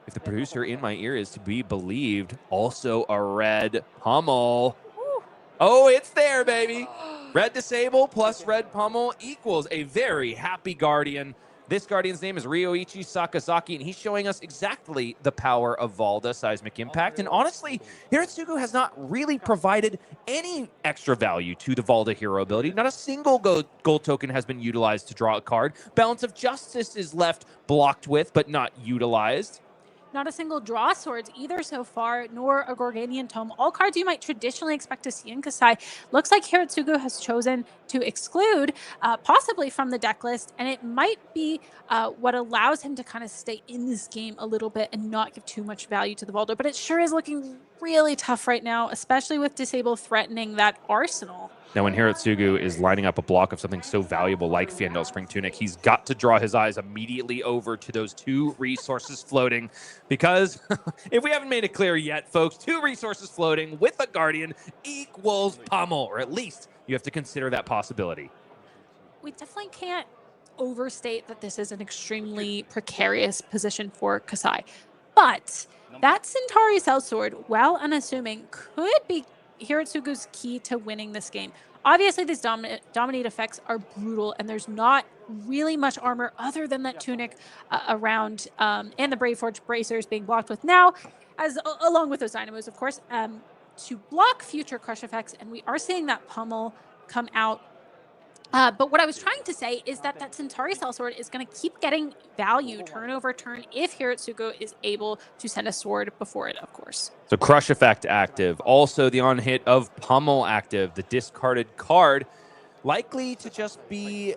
if the producer in my ear is to be believed, also a red Pummel. Oh, it's there, baby. Red Disable plus Red Pummel equals a very happy Guardian. This Guardian's name is Ryouichi Sakazaki, and he's showing us exactly the power of Valda Seismic Impact. And honestly, Hirotsugu has not really provided any extra value to the Valda hero ability. Not a single gold token has been utilized to draw a card. Balance of Justice is left blocked with, but not utilized. Not a single draw swords either so far, nor a Gorganian Tome. All cards you might traditionally expect to see in Kassai. Looks like Hirotsugu has chosen to exclude, possibly from the deck list, and it might be what allows him to kind of stay in this game a little bit and not give too much value to the Valda. But it sure is looking really tough right now, especially with Disable threatening that arsenal. Now, when Hirotsugu is lining up a block of something so valuable like Fiendel Spring Tunic, he's got to draw his eyes immediately over to those 2 resources floating, because if we haven't made it clear yet, folks, 2 resources floating with a Guardian equals Pummel, or at least you have to consider that possibility. We definitely can't overstate that this is an extremely precarious position for Kassai. But that Centauri sellsword, while unassuming, could be Hirotsugu's key to winning this game. Obviously, these dominate effects are brutal, and there's not really much armor other than that tunic around, and the Brave Forge bracers being blocked with now, along with those dynamos, of course, to block future crush effects. And we are seeing that pummel come out. But what I was trying to say is that Centauri sellsword is going to keep getting value turn over turn if Hirotsugu is able to send a sword before it, of course. So crush effect active. Also the on hit of pummel active. The discarded card likely to just be...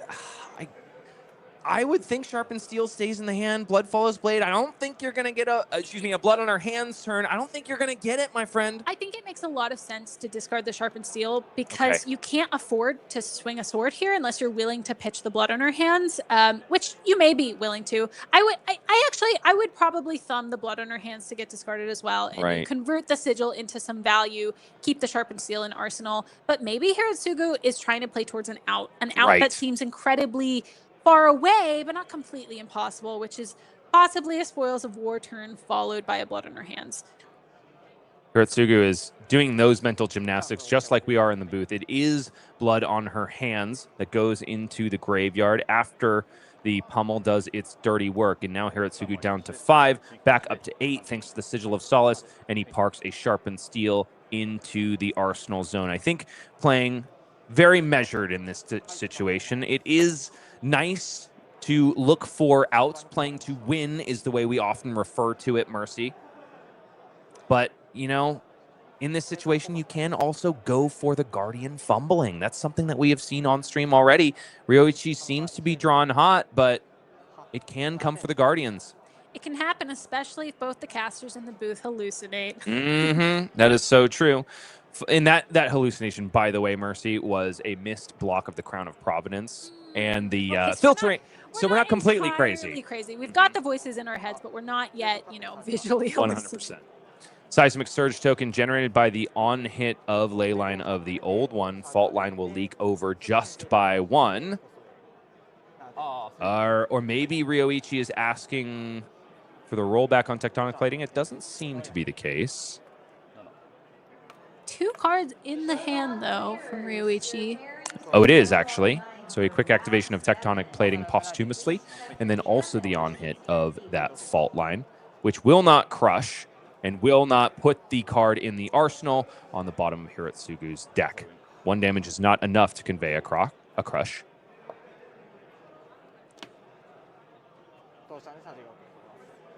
I would think Sharpened Steel stays in the hand. Blood follows blade. I don't think you're going to get a blood on our hands turn. I don't think you're going to get it, my friend. I think it makes a lot of sense to discard the Sharpened Steel because you can't afford to swing a sword here unless you're willing to pitch the blood on our hands, which you may be willing to. I would probably thumb the blood on our hands to get discarded as well and convert the sigil into some value, keep the Sharpened Steel in arsenal. But maybe Hirotsugu is trying to play towards an out that seems incredibly far away, but not completely impossible, which is possibly a Spoils of War turn followed by a blood on her hands. Hirotsugu is doing those mental gymnastics just like we are in the booth. It is blood on her hands that goes into the graveyard after the pummel does its dirty work. And now Hirotsugu down to 5, back up to 8 thanks to the Sigil of Solace, and he parks a Sharpened Steel into the arsenal zone. I think playing very measured in this situation. It is nice to look for outs. Playing to win is the way we often refer to it, Mercy. But, you know, in this situation, you can also go for the Guardian fumbling. That's something that we have seen on stream already. Ryouichi seems to be drawn hot, but it can come for the Guardians. It can happen, especially if both the casters in the booth hallucinate. That is so true. And that hallucination, by the way, Mercy, was a missed block of the Crown of Providence and the filtering. So we're not completely crazy. We've got the voices in our heads, but we're not yet, visually 100%. Seismic Surge token generated by the on-hit of Leyline of the old one. Fault line will leak over just by 1. Or maybe Ryouichi is asking for the rollback on Tectonic Plating. It doesn't seem to be the case. 2 cards in the hand, though, from Ryouichi. Oh, it is, actually. So a quick activation of Tectonic Plating posthumously, and then also the on-hit of that Fault Line, which will not crush and will not put the card in the arsenal on the bottom of Hirotsugu's deck. 1 damage is not enough to convey a crush.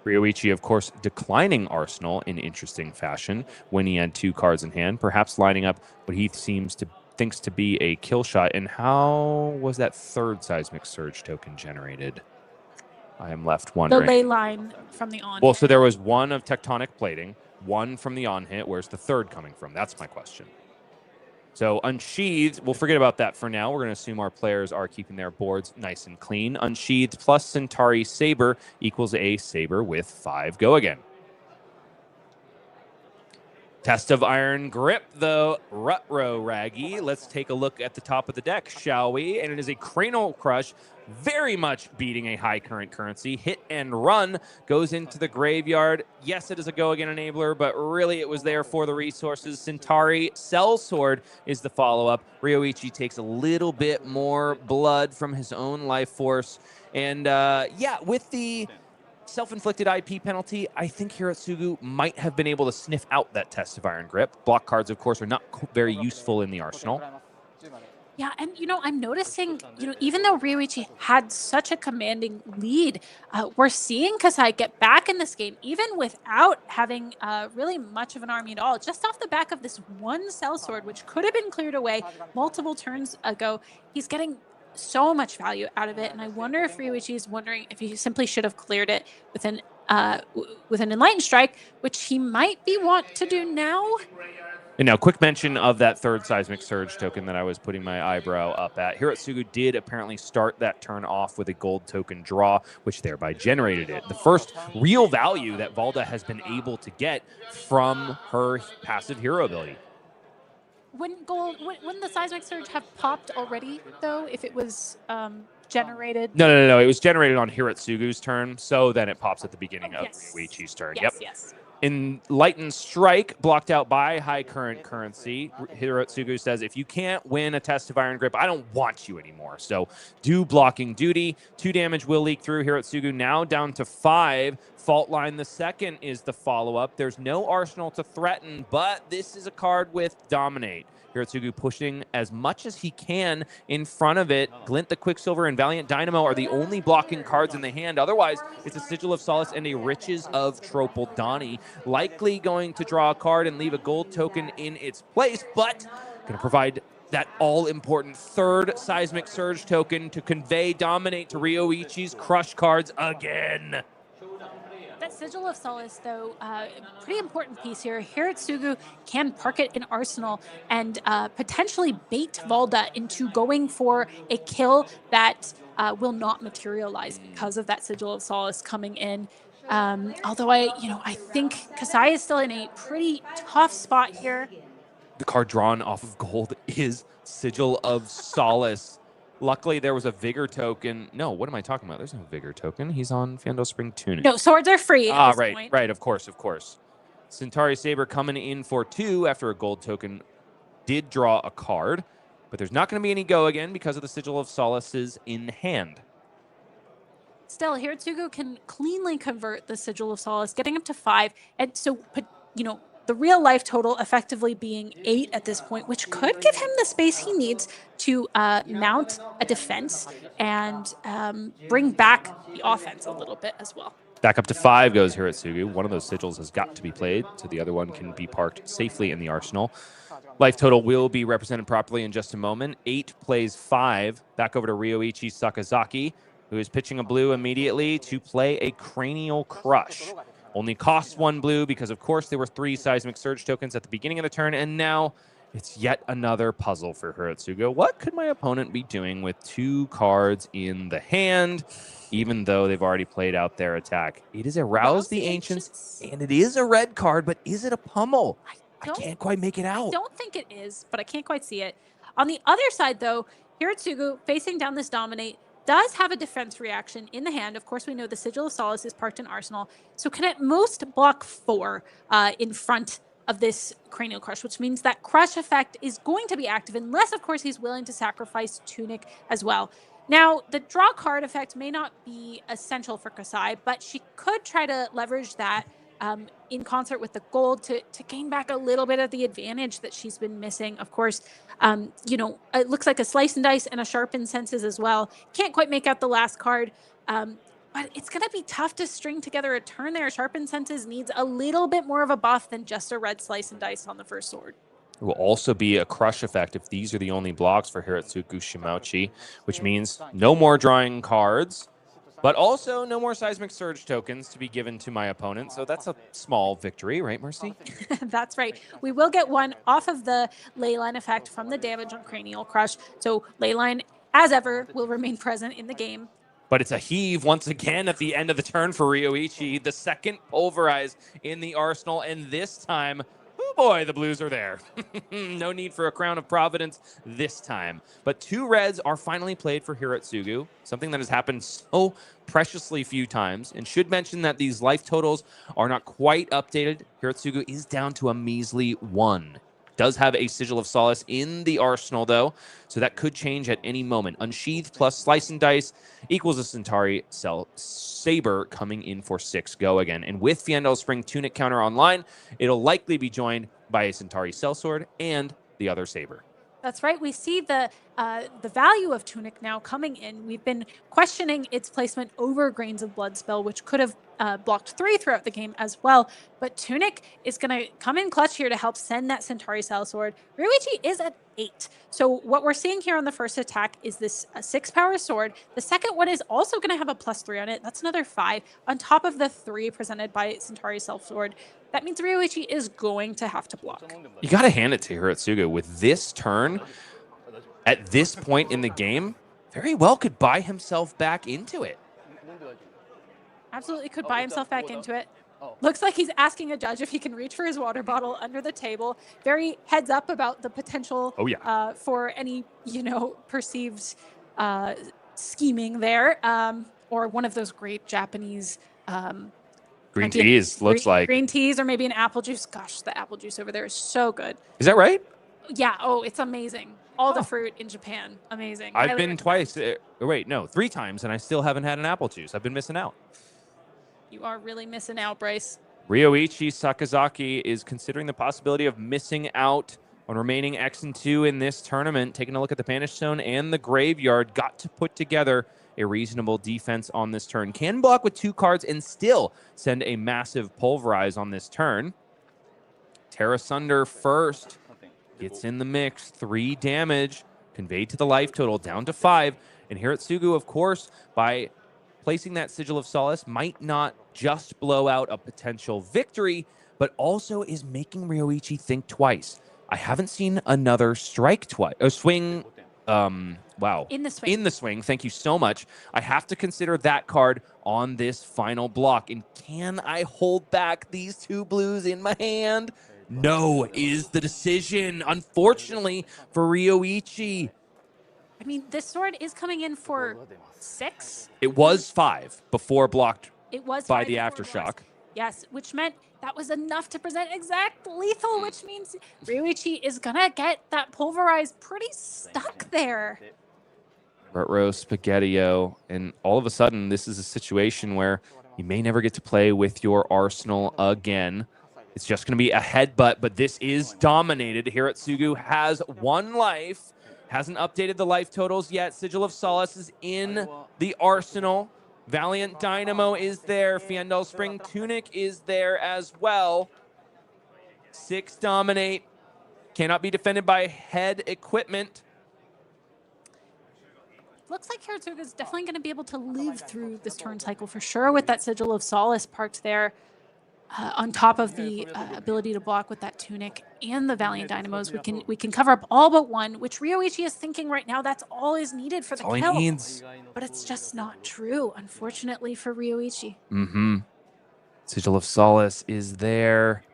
Ryouichi, of course, declining Arsenal in interesting fashion when he had 2 cards in hand, perhaps lining up what he thinks to be a kill shot. And how was that 3rd Seismic Surge token generated? I am left wondering. The ley line from the on-hit. Well, so there was 1 of Tectonic Plating, 1 from the on-hit. Where's the 3rd coming from? That's my question. So Unsheathed, we'll forget about that for now. We're going to assume our players are keeping their boards nice and clean. Unsheathed plus Centauri Saber equals a Saber with 5. Go again. Test of Iron Grip, though. Rutro Raggy. Let's take a look at the top of the deck, shall we? And it is a Cranial Crush, very much beating a high current currency. Hit and Run goes into the graveyard. Yes, it is a go again enabler, but really it was there for the resources. Centauri Sellsword is the follow-up. Ryouichi takes a little bit more blood from his own life force. And with the self-inflicted IP penalty, I think Hirotsugu might have been able to sniff out that Test of Iron Grip. Block cards, of course, are not very useful in the arsenal. Yeah, and, I'm noticing, even though Ryouichi had such a commanding lead, we're seeing Kassai get back in this game, even without having really much of an army at all. Just off the back of this 1 sellsword, which could have been cleared away multiple turns ago, he's getting so much value out of it. And I wonder if Ryouichi is wondering if he simply should have cleared it with an Enlightened Strike, which he might be want to do now. And now, quick mention of that 3rd Seismic Surge token that I was putting my eyebrow up at. Hirotsugu did apparently start that turn off with a gold token draw, which thereby generated it. The first real value that Valda has been able to get from her passive hero ability. Wouldn't the Seismic Surge have popped already, though, if it was generated? No. It was generated on Hirotsugu's turn, so then it pops at the beginning of Ryouichi's turn. Yes. Enlightened Strike, blocked out by High Current Currency. Hirotsugu says, if you can't win a test of Iron Grip, I don't want you anymore. So do blocking duty. 2 damage will leak through. Hirotsugu now down to 5. Fault Line the second is the follow-up. There's no arsenal to threaten, but this is a card with Dominate. Hirotsugu pushing as much as he can in front of it. Glint the Quicksilver and Valiant Dynamo are the only blocking cards in the hand. Otherwise, it's a Sigil of Solace and a Riches of Tropal Donnie. Likely going to draw a card and leave a gold token in its place, but going to provide that all-important third Seismic Surge token to convey Dominate to Ryouichi's Crush cards again. That Sigil of Solace, though, pretty important piece here. Hirotsugu can park it in Arsenal and potentially bait Valda into going for a kill that will not materialize because of that Sigil of Solace coming in. Although I think Kassai is still in a pretty tough spot here. The card drawn off of gold is Sigil of Solace. Luckily, there was a Vigor token. No, what am I talking about? There's no Vigor token. He's on Fandel Spring Tunic. No, swords are free at this point. Right, of course. Centauri Saber coming in for 2 after a gold token did draw a card, but there's not going to be any go again because of the Sigil of Solace's in hand. Still, Hirotsugu can cleanly convert the Sigil of Solace, getting up to 5, and so, the real life total effectively being 8 at this point, which could give him the space he needs to mount a defense and bring back the offense a little bit as well. Back up to 5 goes Hirotsugu. One of those sigils has got to be played, so the other one can be parked safely in the arsenal. Life total will be represented properly in just a moment. 8 plays 5. Back over to Ryouichi Sakazaki, who is pitching a blue immediately to play a Cranial Crush. Only costs 1 blue because, of course, there were 3 Seismic Surge tokens at the beginning of the turn, and now it's yet another puzzle for Hirotsugu. What could my opponent be doing with 2 cards in the hand, even though they've already played out their attack? It is Arouse the Ancients, and it is a red card, but is it a pummel? I can't quite make it out. I don't think it is, but I can't quite see it. On the other side, though, Hirotsugu, facing down this Dominate, does have a defense reaction in the hand. Of course, we know the Sigil of Solace is parked in Arsenal, so can at most block 4 in front of this Cranial Crush, which means that Crush effect is going to be active unless, of course, he's willing to sacrifice Tunic as well. Now, the draw card effect may not be essential for Kassai, but she could try to leverage that in concert with the gold to gain back a little bit of the advantage that she's been missing. Of course, it looks like a Slice and Dice and a Sharpen Senses as well. Can't quite make out the last card, but it's going to be tough to string together a turn there. Sharpen Senses needs a little bit more of a buff than just a red Slice and Dice on the first sword. It will also be a Crush effect if these are the only blocks for Hirotsugu Shimauchi, which means no more drawing cards, but also no more Seismic Surge tokens to be given to my opponent. So that's a small victory, right, Mercy? That's right. We will get 1 off of the Leyline effect from the damage on Cranial Crush. So Leyline, as ever, will remain present in the game. But it's a heave once again at the end of the turn for Ryouichi. The second Pulverize in the arsenal, and this time, oh boy, the blues are there. No need for a Crown of Providence this time. But 2 reds are finally played for Hirotsugu, something that has happened so preciously few times. And should mention that these life totals are not quite updated. Hirotsugu is down to a measly 1. Does have a Sigil of Solace in the arsenal, though, so that could change at any moment. Unsheathed plus Slice and Dice equals a Centauri Saber coming in for 6 go again. And with Fiendel Spring Tunic counter online, it'll likely be joined by a Centauri Sellsword and the other Saber. That's right. We see the value of Tunic now coming in. We've been questioning its placement over Grains of Blood spell, which could have blocked 3 throughout the game as well. But Tunic is going to come in clutch here to help send that Centauri Sellsword. Ryouichi is at 8. So what we're seeing here on the first attack is this 6-power sword. The second one is also going to have a +3 on it. That's another 5 on top of the 3 presented by Centauri Sellsword. That means Ryouichi is going to have to block. You got to hand it to Hirotsugu. With this turn, at this point in the game, very well could buy himself back into it. Absolutely could buy himself back into it. Looks like he's asking a judge if he can reach for his water bottle under the table. Very heads up about the potential for any, perceived scheming there, or one of those great Japanese green teas, looks like. Green teas or maybe an apple juice. Gosh, the apple juice over there is so good. Is that right? Yeah. Oh, it's amazing. All the fruit in Japan. Amazing. I've been twice. Wait, no, 3 times, and I still haven't had an apple juice. I've been missing out. You are really missing out, Bryce. Ryouichi Sakazaki is considering the possibility of missing out on remaining X and 2 in this tournament. Taking a look at the Banish Zone and the Graveyard. Got to put together a reasonable defense on this turn. Can block with 2 cards and still send a massive Pulverize on this turn. Tear Asunder first. Gets in the mix. 3 damage. Conveyed to the life total. Down to 5. And Hirotsugu, of course, by placing that Sigil of Solace, might not just blow out a potential victory, but also is making Ryouichi think twice. I haven't seen another strike twice. A swing. Wow. In the swing. In the swing. Thank you so much. I have to consider that card on this final block. And can I hold back these 2 blues in my hand? No is the decision, unfortunately, for Ryouichi. I mean, this sword is coming in for 6. It was 5 before blocked It was by 5 the before it Aftershock. was. Yes, which meant that was enough to present exact lethal, which means Ryouichi is going to get that Pulverize pretty stuck there. Retro Spaghetti-O, and all of a sudden, this is a situation where you may never get to play with your arsenal again. It's just going to be a headbutt, but this is dominated. Hirotsugu has 1 life. Hasn't updated the life totals yet. Sigil of Solace is in the arsenal. Valiant Dynamo is there. Fiendal Spring Tunic is there as well. 6 dominate. Cannot be defended by head equipment. Looks like Hirotsugu is definitely going to be able to live through this turn cycle for sure with that Sigil of Solace parked there. On top of the ability to block with that Tunic and the Valiant Dynamos, we can cover up all but 1, which Ryouichi is thinking right now that's all is needed for the kill. All he needs. But it's just not true, unfortunately, for Ryouichi. Sigil of Solace is there.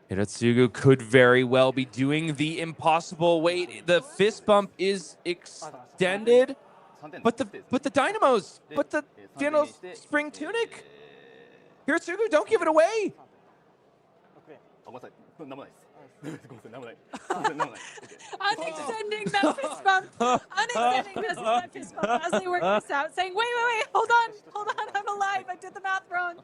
Hirotsugu could very well be doing the impossible. Wait, the fist bump is extended, but the Dynamos, but the Fiendal Spring Tunic. Hirotsugu, don't give it away. Unextending that fist bump. Unextending that fist bump as they work this out, saying, wait, hold on, I'm alive. I did the math wrong.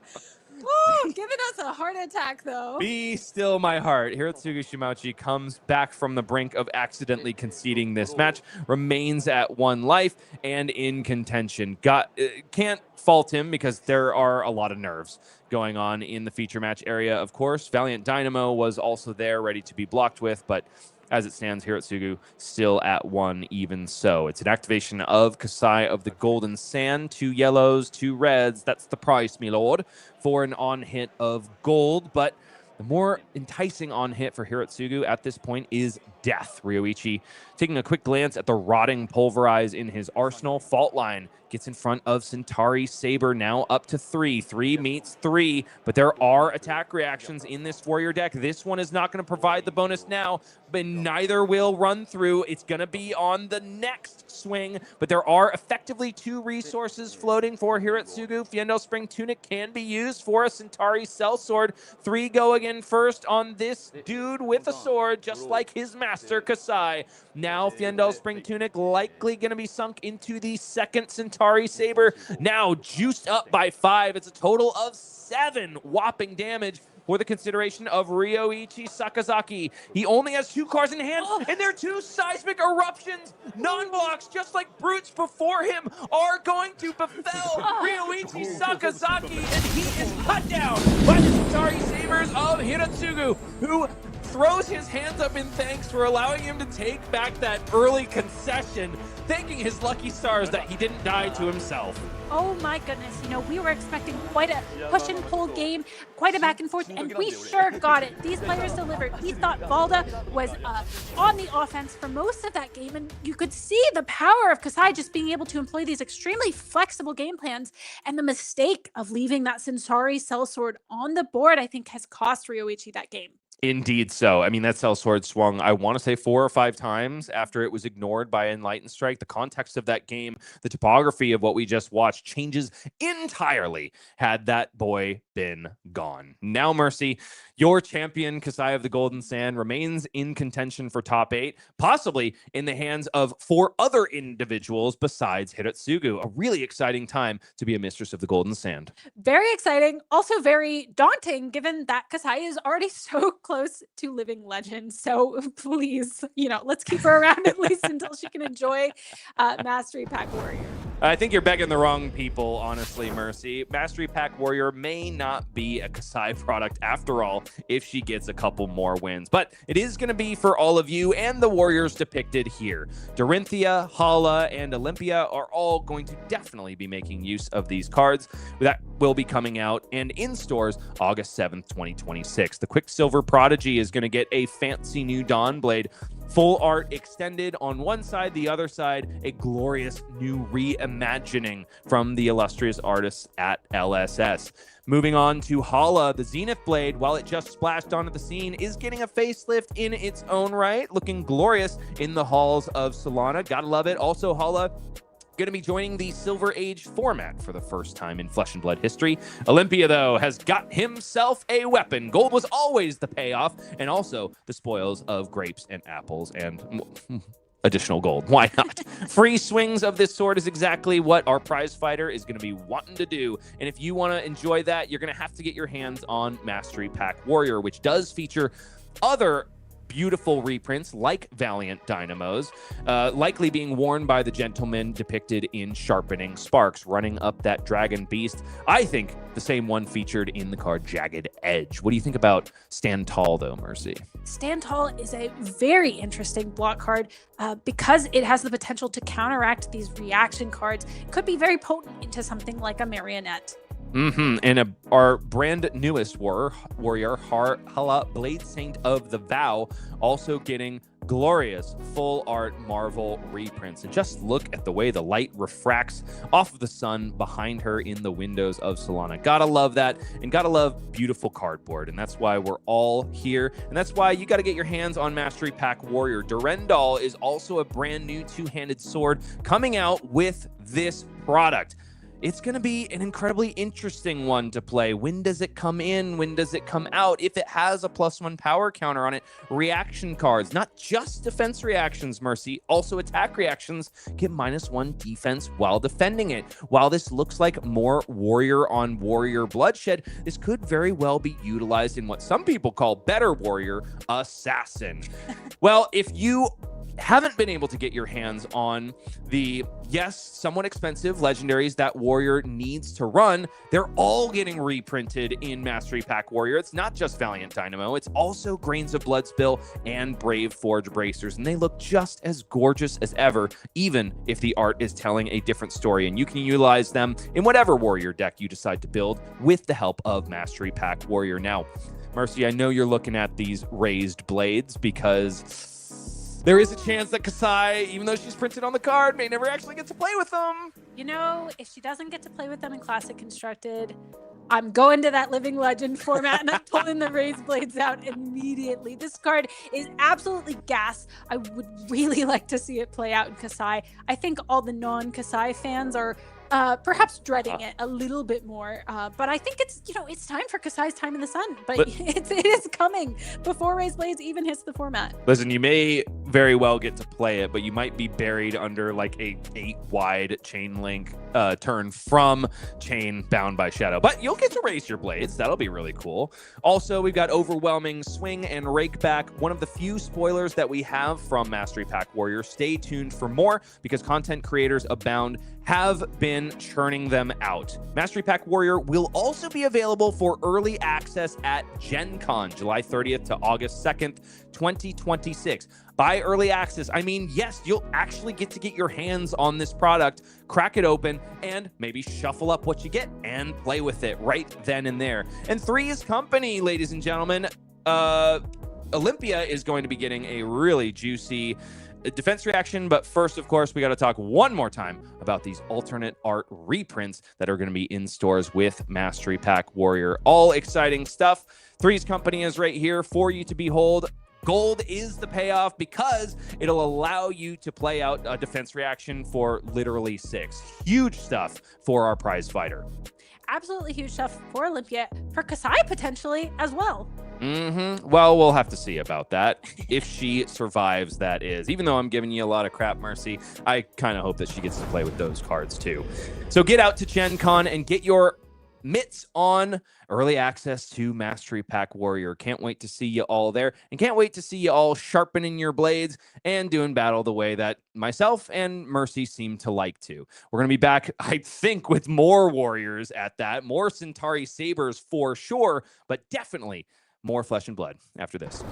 Woo, giving us a heart attack, though. Be still my heart. Hirotsugu Shimauchi comes back from the brink of accidentally conceding this match, remains at 1 life and in contention. Can't fault him because there are a lot of nerves going on in the feature match area, of course. Valiant Dynamo was also there, ready to be blocked with, but as it stands, Hirotsugu still at 1 even so. It's an activation of Kassai of the Golden Sand. 2 yellows, 2 reds. That's the price, me lord, for an on-hit of gold. But the more enticing on-hit for Hirotsugu at this point is death. Ryouichi taking a quick glance at the rotting Pulverize in his arsenal. Fault Line gets in front of Centauri Saber, now up to 3. 3 meets 3, but there are attack reactions in this warrior deck. This one is not going to provide the bonus now, but neither will run through. It's going to be on the next swing, but there are effectively 2 resources floating for Hirotsugu. Fiendal Spring Tunic can be used for a Centauri Sellsword. 3 go again first on this dude with a sword, just like his master, Kassai. Now Fiendal Spring Tunic likely going to be sunk into the second Centauri Saber. Now juiced up by 5. It's a total of 7 whopping damage for the consideration of Ryouichi Sakazaki. He only has 2 cards in hand, and their 2 seismic eruptions, non-blocks, just like brutes before him, are going to befell Ryouichi Sakazaki, and he is cut down by the Centauri Sabers of Hirotsugu, who throws his hands up in thanks for allowing him to take back that early concession, thanking his lucky stars that he didn't die to himself. Oh my goodness, we were expecting quite a push and pull game, quite a back and forth, and we sure got it. These players delivered. We thought Valda was on the offense for most of that game, and you could see the power of Kassai just being able to employ these extremely flexible game plans, and the mistake of leaving that Centauri Sellsword on the board, I think, has cost Ryouichi that game. Indeed so. I mean, that sellsword swung, I want to say 4 or 5 times after it was ignored by Enlightened Strike. The context of that game, the topography of what we just watched changes entirely had that boy been gone. Now, Mercy, your champion, Kassai of the Golden Sand, remains in contention for top 8, possibly in the hands of 4 other individuals besides Hirotsugu. A really exciting time to be a Mistress of the Golden Sand. Very exciting. Also very daunting, given that Kassai is already so close to living legend. So please, let's keep her around at least until she can enjoy Mastery Pack Warrior. I think you're begging the wrong people, honestly, Mercy. Mastery Pack Warrior may not be a Kassai product after all if she gets a couple more wins. But it is going to be for all of you and the warriors depicted here. Dorinthia, Hala, and Olympia are all going to definitely be making use of these cards. That will be coming out and in stores August 7th, 2026. The Quicksilver Prodigy is going to get a fancy new Dawn Blade. Full art extended on one side, the other side, a glorious new reimagining from the illustrious artists at LSS. Moving on to Hala, the Zenith Blade, while it just splashed onto the scene, is getting a facelift in its own right, looking glorious in the halls of Solana. Gotta love it. Also, Hala going to be joining the Silver Age format for the first time in Flesh and Blood history. Olympia, though, has got himself a weapon. Gold was always the payoff, and also the spoils of grapes and apples and additional gold. Why not? Free swings of this sword is exactly what our prize fighter is going to be wanting to do. And if you want to enjoy that, you're going to have to get your hands on Mastery Pack Warrior, which does feature other beautiful reprints like Valiant Dynamos, likely being worn by the gentleman depicted in Sharpening Sparks, running up that dragon beast. I think the same one featured in the card Jagged Edge. What do you think about Stand Tall, though, Mercy? Stand Tall is a very interesting block card because it has the potential to counteract these reaction cards. It could be very potent into something like a Marionette. And our brand newest warrior, Hala, Blade Saint of the Vow, also getting glorious full art Marvel reprints. And just look at the way the light refracts off of the sun behind her in the windows of Solana. Gotta love that, and gotta love beautiful cardboard. And that's why we're all here. And that's why you gotta get your hands on Mastery Pack Warrior. Durendal is also a brand new two-handed sword coming out with this product. It's going to be an incredibly interesting one to play. When does it come in? When does it come out? If it has a +1 power counter on it, reaction cards, not just defense reactions, Mercy, also attack reactions get -1 defense while defending it. While this looks like more warrior on warrior bloodshed, this could very well be utilized in what some people call better warrior assassin. Well, if you haven't been able to get your hands on the, yes, somewhat expensive legendaries that Warrior needs to run, they're all getting reprinted in Mastery Pack Warrior. It's not just Valiant Dynamo, it's also Grains of Bloodspill and Brave Forge Bracers, and they look just as gorgeous as ever, even if the art is telling a different story, and you can utilize them in whatever Warrior deck you decide to build with the help of Mastery Pack Warrior. Now, Mercy, I know you're looking at these raised blades because there is a chance that Kassai, even though she's printed on the card, may never actually get to play with them. If she doesn't get to play with them in Classic Constructed, I'm going to that Living Legend format and I'm pulling the raised blades out immediately. This card is absolutely gas. I would really like to see it play out in Kassai. I think all the non-Kassai fans are perhaps dreading it a little bit more, but I think it's time for Kassai's time in the sun. But it is coming before Raised Blades even hits the format. Listen, you may very well get to play it, but you might be buried under like a 8-wide chain link turn from chain bound by shadow. But you'll get to raise your blades. That'll be really cool. Also, we've got Overwhelming Swing and Rake Back, one of the few spoilers that we have from Mastery Pack Warrior. Stay tuned for more because content creators abound have been churning them out. Mastery Pack Warrior will also be available for early access at Gen Con, July 30th to August 2nd, 2026. By early access, I mean, yes, you'll actually get to get your hands on this product, crack it open, and maybe shuffle up what you get and play with it right then and there. And Three's Company, ladies and gentlemen, Olympia is going to be getting a really juicy defense reaction. But first, of course, we got to talk one more time about these alternate art reprints that are going to be in stores with Mastery Pack Warrior. All exciting stuff. Three's Company is right here for you to behold. Gold is the payoff because it'll allow you to play out a defense reaction for literally 6. Huge stuff for our prize fighter. Absolutely huge stuff for Olympia, for Kassai potentially as well. Well, we'll have to see about that. If she survives, that is. Even though I'm giving you a lot of crap, Mercy, I kind of hope that she gets to play with those cards too. So get out to Gen Con and get your mitts on early access to Mastery Pack Warrior. Can't wait to see you all there, and can't wait to see you all sharpening your blades and doing battle the way that myself and Mercy seem to like to. We're going to be back, I think, with more warriors at that, more Centauri Sabers for sure, but definitely more Flesh and Blood after this.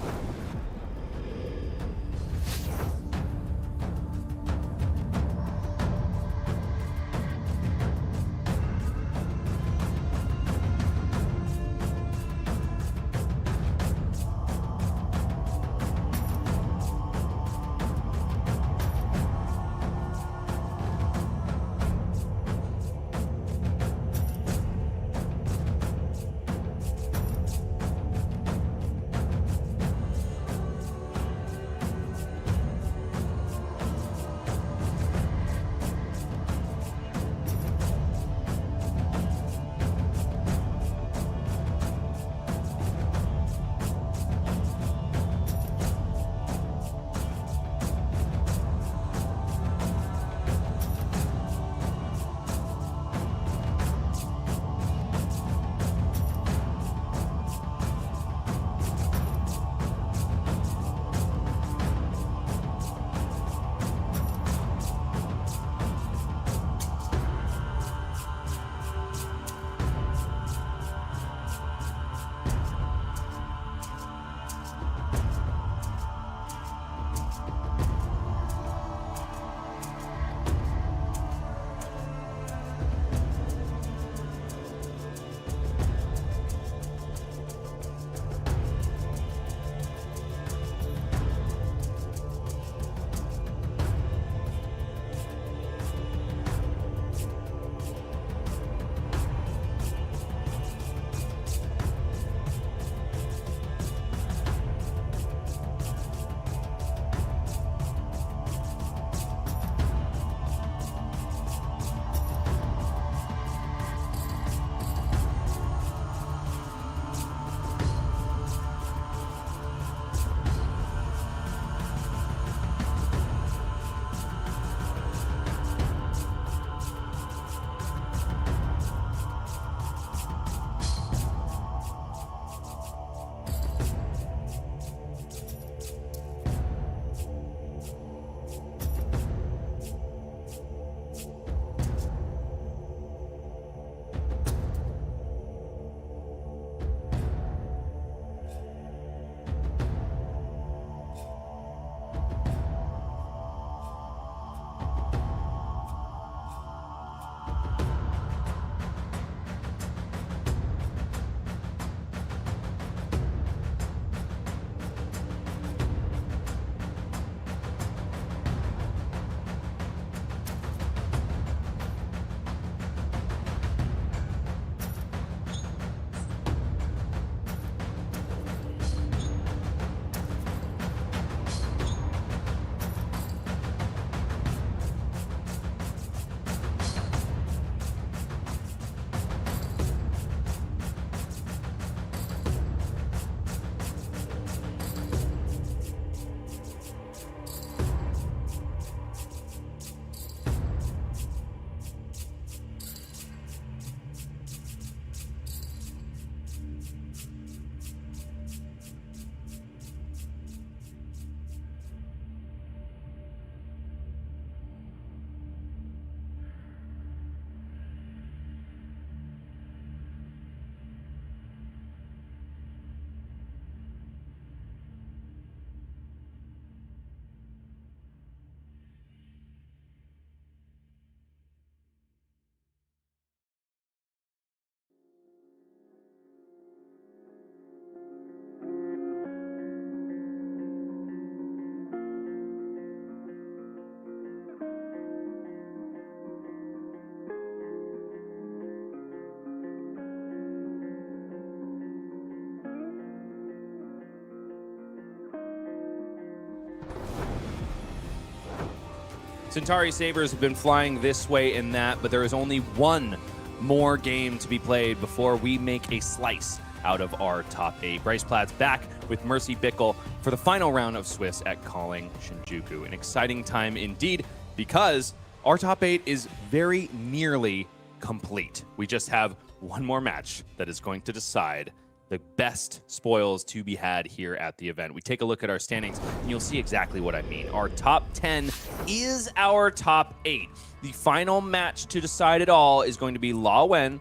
Centauri Sabres have been flying this way and that, but there is only one more game to be played before we make a slice out of our top 8. Bryce Platz back with Mercy Bickell for the final round of Swiss at Calling Shinjuku. An exciting time indeed, because our top 8 is very nearly complete. We just have one more match that is going to decide the best spoils to be had here at the event. We take a look at our standings, and you'll see exactly what I mean. Our top 10 is our top 8. The final match to decide it all is going to be La Wen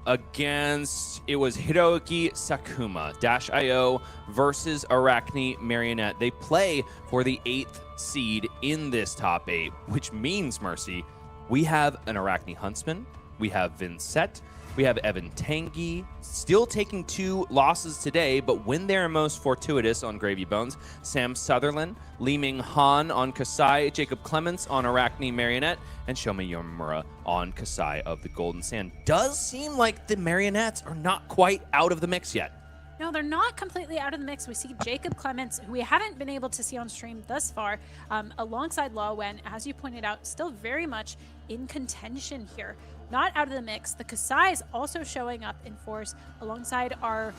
against, it was Hiroaki Sakuma, -IO versus Arakni Marionette. They play for the 8th seed in this top 8, which means, Mercy, we have an Arakni Huntsman, we have Vynnset, we have Evan Tanguy, still taking 2 losses today, but when they're most fortuitous on Gravy Bones, Sam Sutherland, Ming-Han on Kassai, Jacob Clements on Arakni Marionette, and Shoma Yomura on Kassai of the Golden Sand. Does seem like the Marionettes are not quite out of the mix yet. No, they're not completely out of the mix. We see Jacob Clements, who we haven't been able to see on stream thus far, alongside La Wen, as you pointed out, still very much in contention here. Not out of the mix. The Kassai is also showing up in force alongside our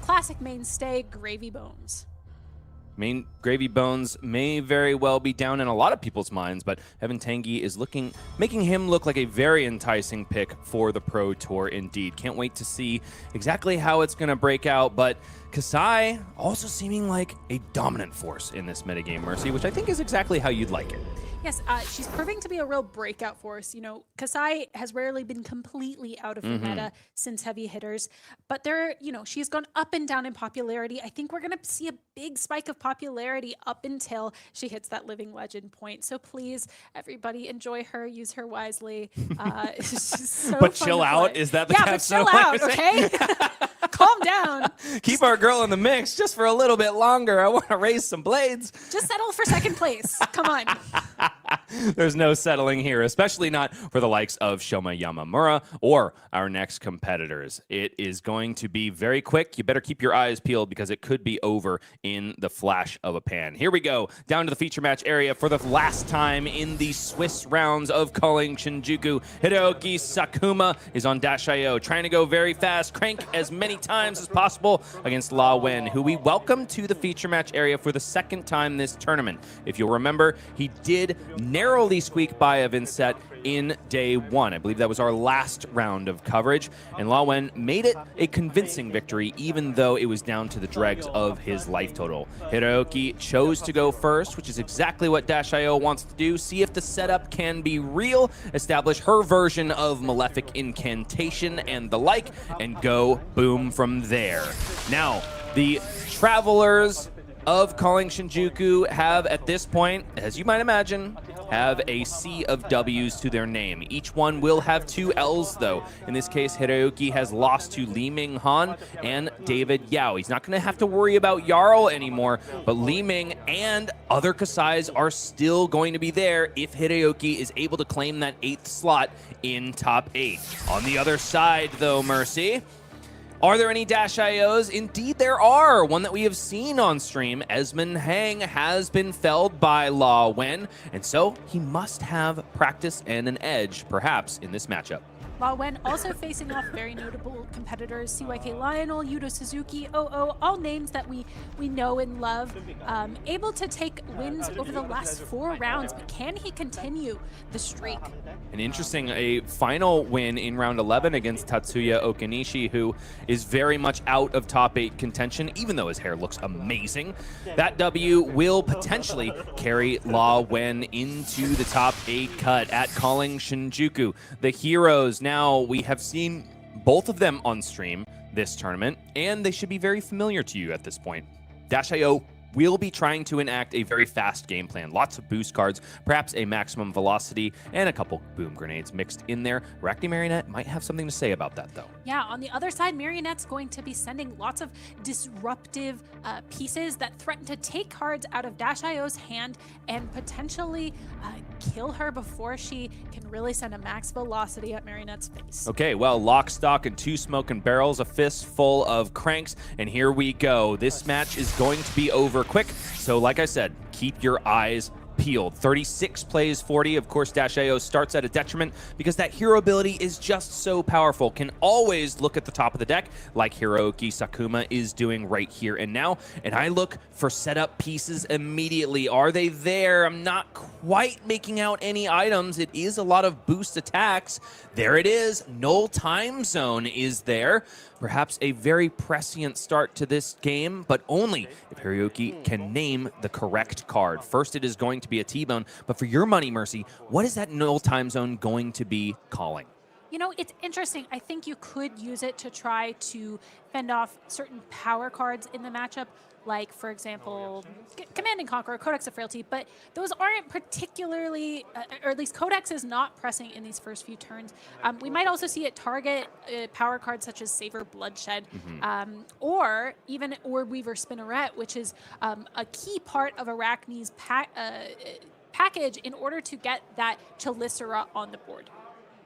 classic mainstay, Gravy Bones. Gravy Bones may very well be down in a lot of people's minds, but Evan Tanguy is making him look like a very enticing pick for the Pro Tour indeed. Can't wait to see exactly how it's going to break out, but Kassai also seeming like a dominant force in this metagame, Mercy, which I think is exactly how you'd like it. Yes, she's proving to be a real breakout force. You know, Kassai has rarely been completely out of the meta since heavy hitters, but she's gone up and down in popularity. I think we're going to see a big spike of popularity up until she hits that living legend point. So please, everybody, enjoy her, use her wisely. It's just so but fun chill to out. play. Is that the yeah, but chill out, okay? Calm down. Keep our girl in the mix just for a little bit longer. I want to raise some blades. Just settle for second place. Come on. There's no settling here, especially not for the likes of Shoma Yamamura or our next competitors. It is going to be very quick. You better keep your eyes peeled because it could be over in the flash of a pan. Here we go, down to the feature match area for the last time in the Swiss rounds of Calling Shinjuku. Hiroaki Sakuma is on -IO, trying to go very fast, crank as many times as possible against La Wen, who we welcome to the feature match area for the second time this tournament. If you'll remember, he did narrowly squeak by a Vynnset in day 1. I believe that was our last round of coverage, and La Wen made it a convincing victory, even though it was down to the dregs of his life total. Hiroaki chose to go first, which is exactly what -IO wants to do. See if the setup can be real, establish her version of Malefic Incantation and the like, and go boom from there. Now, the Travelers of Calling Shinjuku have, at this point, as you might imagine, have a sea of W's to their name. Each one will have 2 L's, though. In this case, Hiroaki has lost to Ming-Han and David Yao. He's not going to have to worry about Jarl anymore, but Ming and other Kassais are still going to be there if Hiroaki is able to claim that 8th slot in top 8. On the other side, though, Mercy, are there any -IOs? Indeed, there are. One that we have seen on stream, Esmond Heng, has been felled by La Wen, and so he must have practice and an edge, perhaps, in this matchup. La Wen also facing off very notable competitors, CYK Lionel, Yuto Suzuki, OO, all names that we know and love. Able to take wins over the last 4 rounds, but can he continue the streak? An interesting, a final win in round 11 against Tatsuya Okanishi, who is very much out of top 8 contention, even though his hair looks amazing. That W will potentially carry La Wen into the top 8 cut at Calling Shinjuku. The Heroes, now we have seen both of them on stream this tournament, and they should be very familiar to you at this point. -IO will be trying to enact a very fast game plan. Lots of boost cards, perhaps a maximum velocity, and a couple boom grenades mixed in there. Arakni Marionette might have something to say about that, though. Yeah, on the other side, Marionette's going to be sending lots of disruptive pieces that threaten to take cards out of -IO's hand and potentially kill her before she can really send a max velocity at Marionette's face. Okay, well, lock, stock, and 2 smoking barrels, a fist full of cranks, and here we go. This match is going to be over quick, so like I said, keep your eyes peeled. 36 plays 40. Of course, Dash.io starts at a detriment because that hero ability is just so powerful. Can always look at the top of the deck like Hiroaki Sakuma is doing right here and now. And I look for setup pieces immediately. Are they there? I'm not quite making out any items. It is a lot of boost attacks. There it is. Null Time Zone is there. Perhaps a very prescient start to this game, but only if Hiroaki can name the correct card. First, it is going to be a T-Bone, but for your money, Mercy, what is that Null Time Zone going to be calling? You know, it's interesting. I think you could use it to try to fend off certain power cards in the matchup, like, for example, Command and Conquer, Codex of Frailty, but those aren't particularly, or at least Codex is not pressing in these first few turns. We might also see it target power cards such as Savor Bloodshed, or even Orb Weaver Spinneret, which is a key part of Arakni's package in order to get that Chelicera on the board.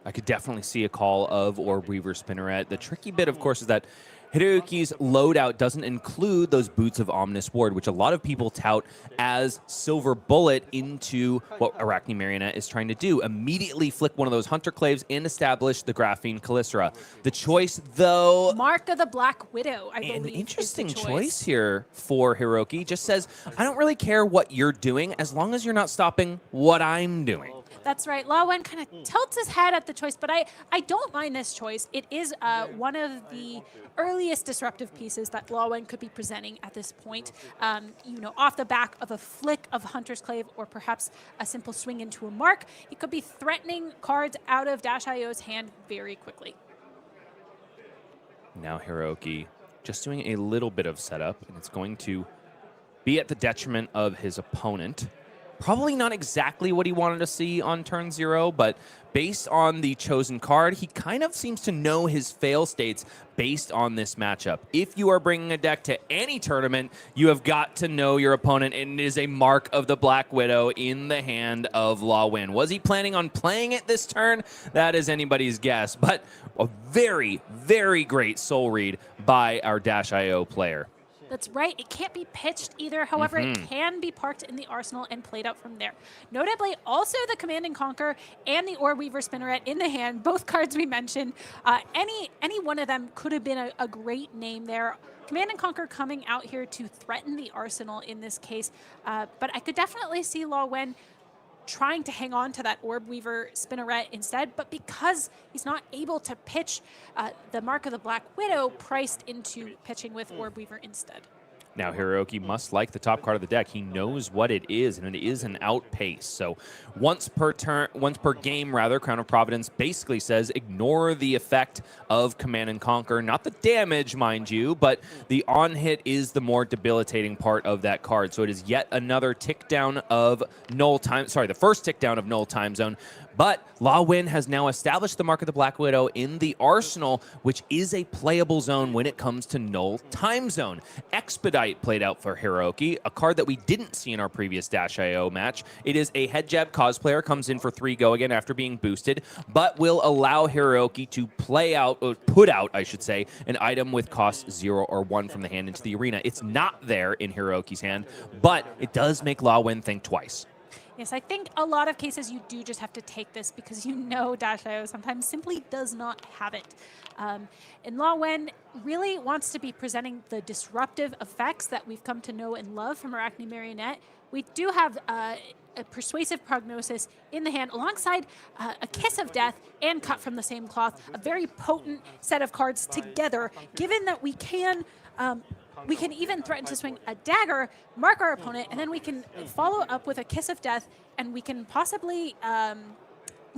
I could definitely see a call of Orb Weaver Spinneret. The tricky bit, of course, is that Hiroki's loadout doesn't include those Boots of Omnis Ward, which a lot of people tout as Silver Bullet into what Arakni Marionette is trying to do. Immediately flick one of those Hunter Claves and establish the Graphene Chelicera. The choice, though... Mark of the Black Widow, I believe, an interesting is the choice here for Hiroki. Just says, I don't really care what you're doing as long as you're not stopping what I'm doing. That's right. Lao Wen kind of tilts his head at the choice, but I don't mind this choice. It is one of the earliest disruptive pieces that Lao Wen could be presenting at this point. You know, off the back of a flick of Hunter's Clave or perhaps a simple swing into a mark, he could be threatening cards out of Dash.io's hand very quickly. Now Hiroki just doing a little bit of setup, and it's going to be at the detriment of his opponent. Probably not exactly what he wanted to see on turn 0, but based on the chosen card, he kind of seems to know his fail states based on this matchup. If you are bringing a deck to any tournament, you have got to know your opponent, and it is a Mark of the Black Widow in the hand of Lao Wen. Was he planning on playing it this turn? That is anybody's guess, but a very, very great soul read by our Dash.io player. That's right. It can't be pitched either. However, it can be parked in the arsenal and played out from there. Notably, also the Command and Conquer and the Orb Weaver Spinneret in the hand, both cards we mentioned. Any one of them could have been a great name there. Command and Conquer coming out here to threaten the arsenal in this case. But I could definitely see Lao Wen trying to hang on to that Orb Weaver Spinneret instead, but because he's not able to pitch the Mark of the Black Widow, priced into pitching with Orb Weaver instead. Now Hiroki must like the top card of the deck. He knows what it is, and it is an outpace. So once per game, Crown of Providence basically says ignore the effect of Command and Conquer. Not the damage, mind you, but the on-hit is the more debilitating part of that card. So it is yet another tick down of Null Time. Sorry, the first tick down of Null Time Zone. But Lao Wen has now established the Mark of the Black Widow in the arsenal, which is a playable zone when it comes to Null Time Zone. Expedite played out for Hiroki, a card that we didn't see in our previous Dash.io match. It is a head jab cosplayer, comes in for 3 go again after being boosted, but will allow Hiroki to play out, or put out, I should say, an item with cost 0 or 1 from the hand into the arena. It's not there in Hiroki's hand, but it does make Lao Wen think twice. Yes, I think a lot of cases you do just have to take this because you know Dash.io sometimes simply does not have it. And Lao Wen really wants to be presenting the disruptive effects that we've come to know and love from Arakni Marionette. We do have a Persuasive Prognosis in the hand alongside a Kiss of Death and Cut from the Same Cloth, a very potent set of cards together, given that we can even threaten to swing a dagger, mark our opponent, and then we can follow up with a Kiss of Death, and we can possibly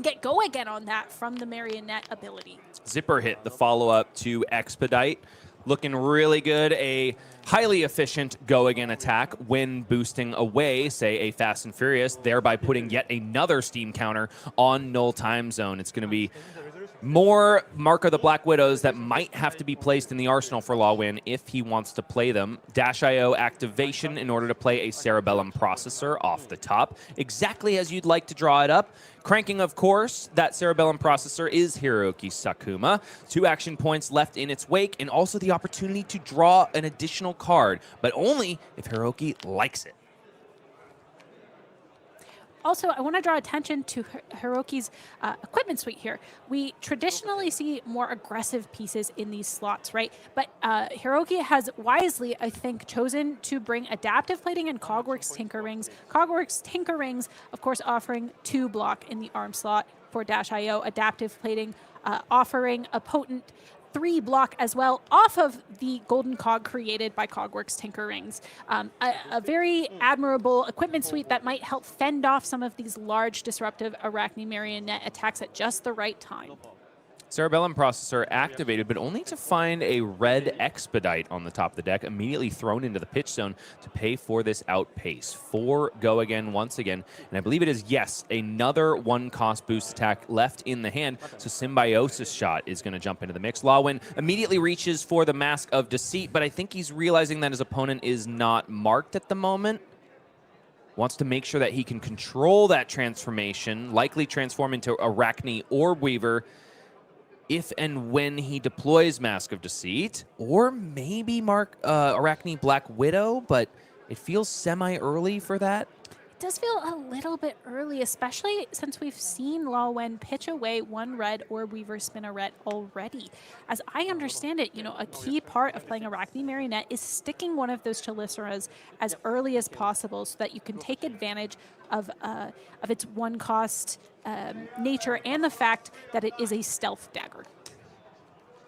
get go again on that from the Marionette ability. Zipper hit the follow-up to Expedite. Looking really good. A highly efficient go-again attack when boosting away, say, a Fast and Furious, thereby putting yet another Steam counter on Null Time Zone. It's going to be more Mark of the Black Widows that might have to be placed in the arsenal for Lao Wen if he wants to play them. Dash.io activation in order to play a Cerebellum Processor off the top, exactly as you'd like to draw it up. Cranking, of course, that Cerebellum Processor is Hiroaki Sakuma. 2 action points left in its wake, and also the opportunity to draw an additional card, but only if Hiroaki likes it. Also, I want to draw attention to Hiroki's equipment suite here. We traditionally see more aggressive pieces in these slots, right? But Hiroki has wisely, I think, chosen to bring adaptive plating and Cogworks Tinker Rings. Cogworks Tinker Rings, of course, offering 2 block in the arm slot for Dash.io. Adaptive plating offering a potent 3 block as well off of the golden cog created by Cogworks Tinker Rings. A very admirable equipment suite that might help fend off some of these large disruptive Arakni Marionette attacks at just the right time. Cerebellum Processor activated, but only to find a red Expedite on the top of the deck, immediately thrown into the pitch zone to pay for this outpace. 4 go again once again, and I believe it is, yes, another 1-cost boost attack left in the hand, so Symbiosis Shot is going to jump into the mix. Lawin immediately reaches for the Mask of Deceit, but I think he's realizing that his opponent is not marked at the moment. Wants to make sure that he can control that transformation, likely transform into Arakni Orb Weaver, if and when he deploys Mask of Deceit, or maybe mark Arakni Black Widow, but it feels semi-early for that. It does feel a little bit early, especially since we've seen Law Wen pitch away 1 red Orb Weaver Spinneret already. As I understand it, a key part of playing Arakni Marionette is sticking one of those Chaliceras as early as possible so that you can take advantage of its 1-cost nature and the fact that it is a stealth dagger.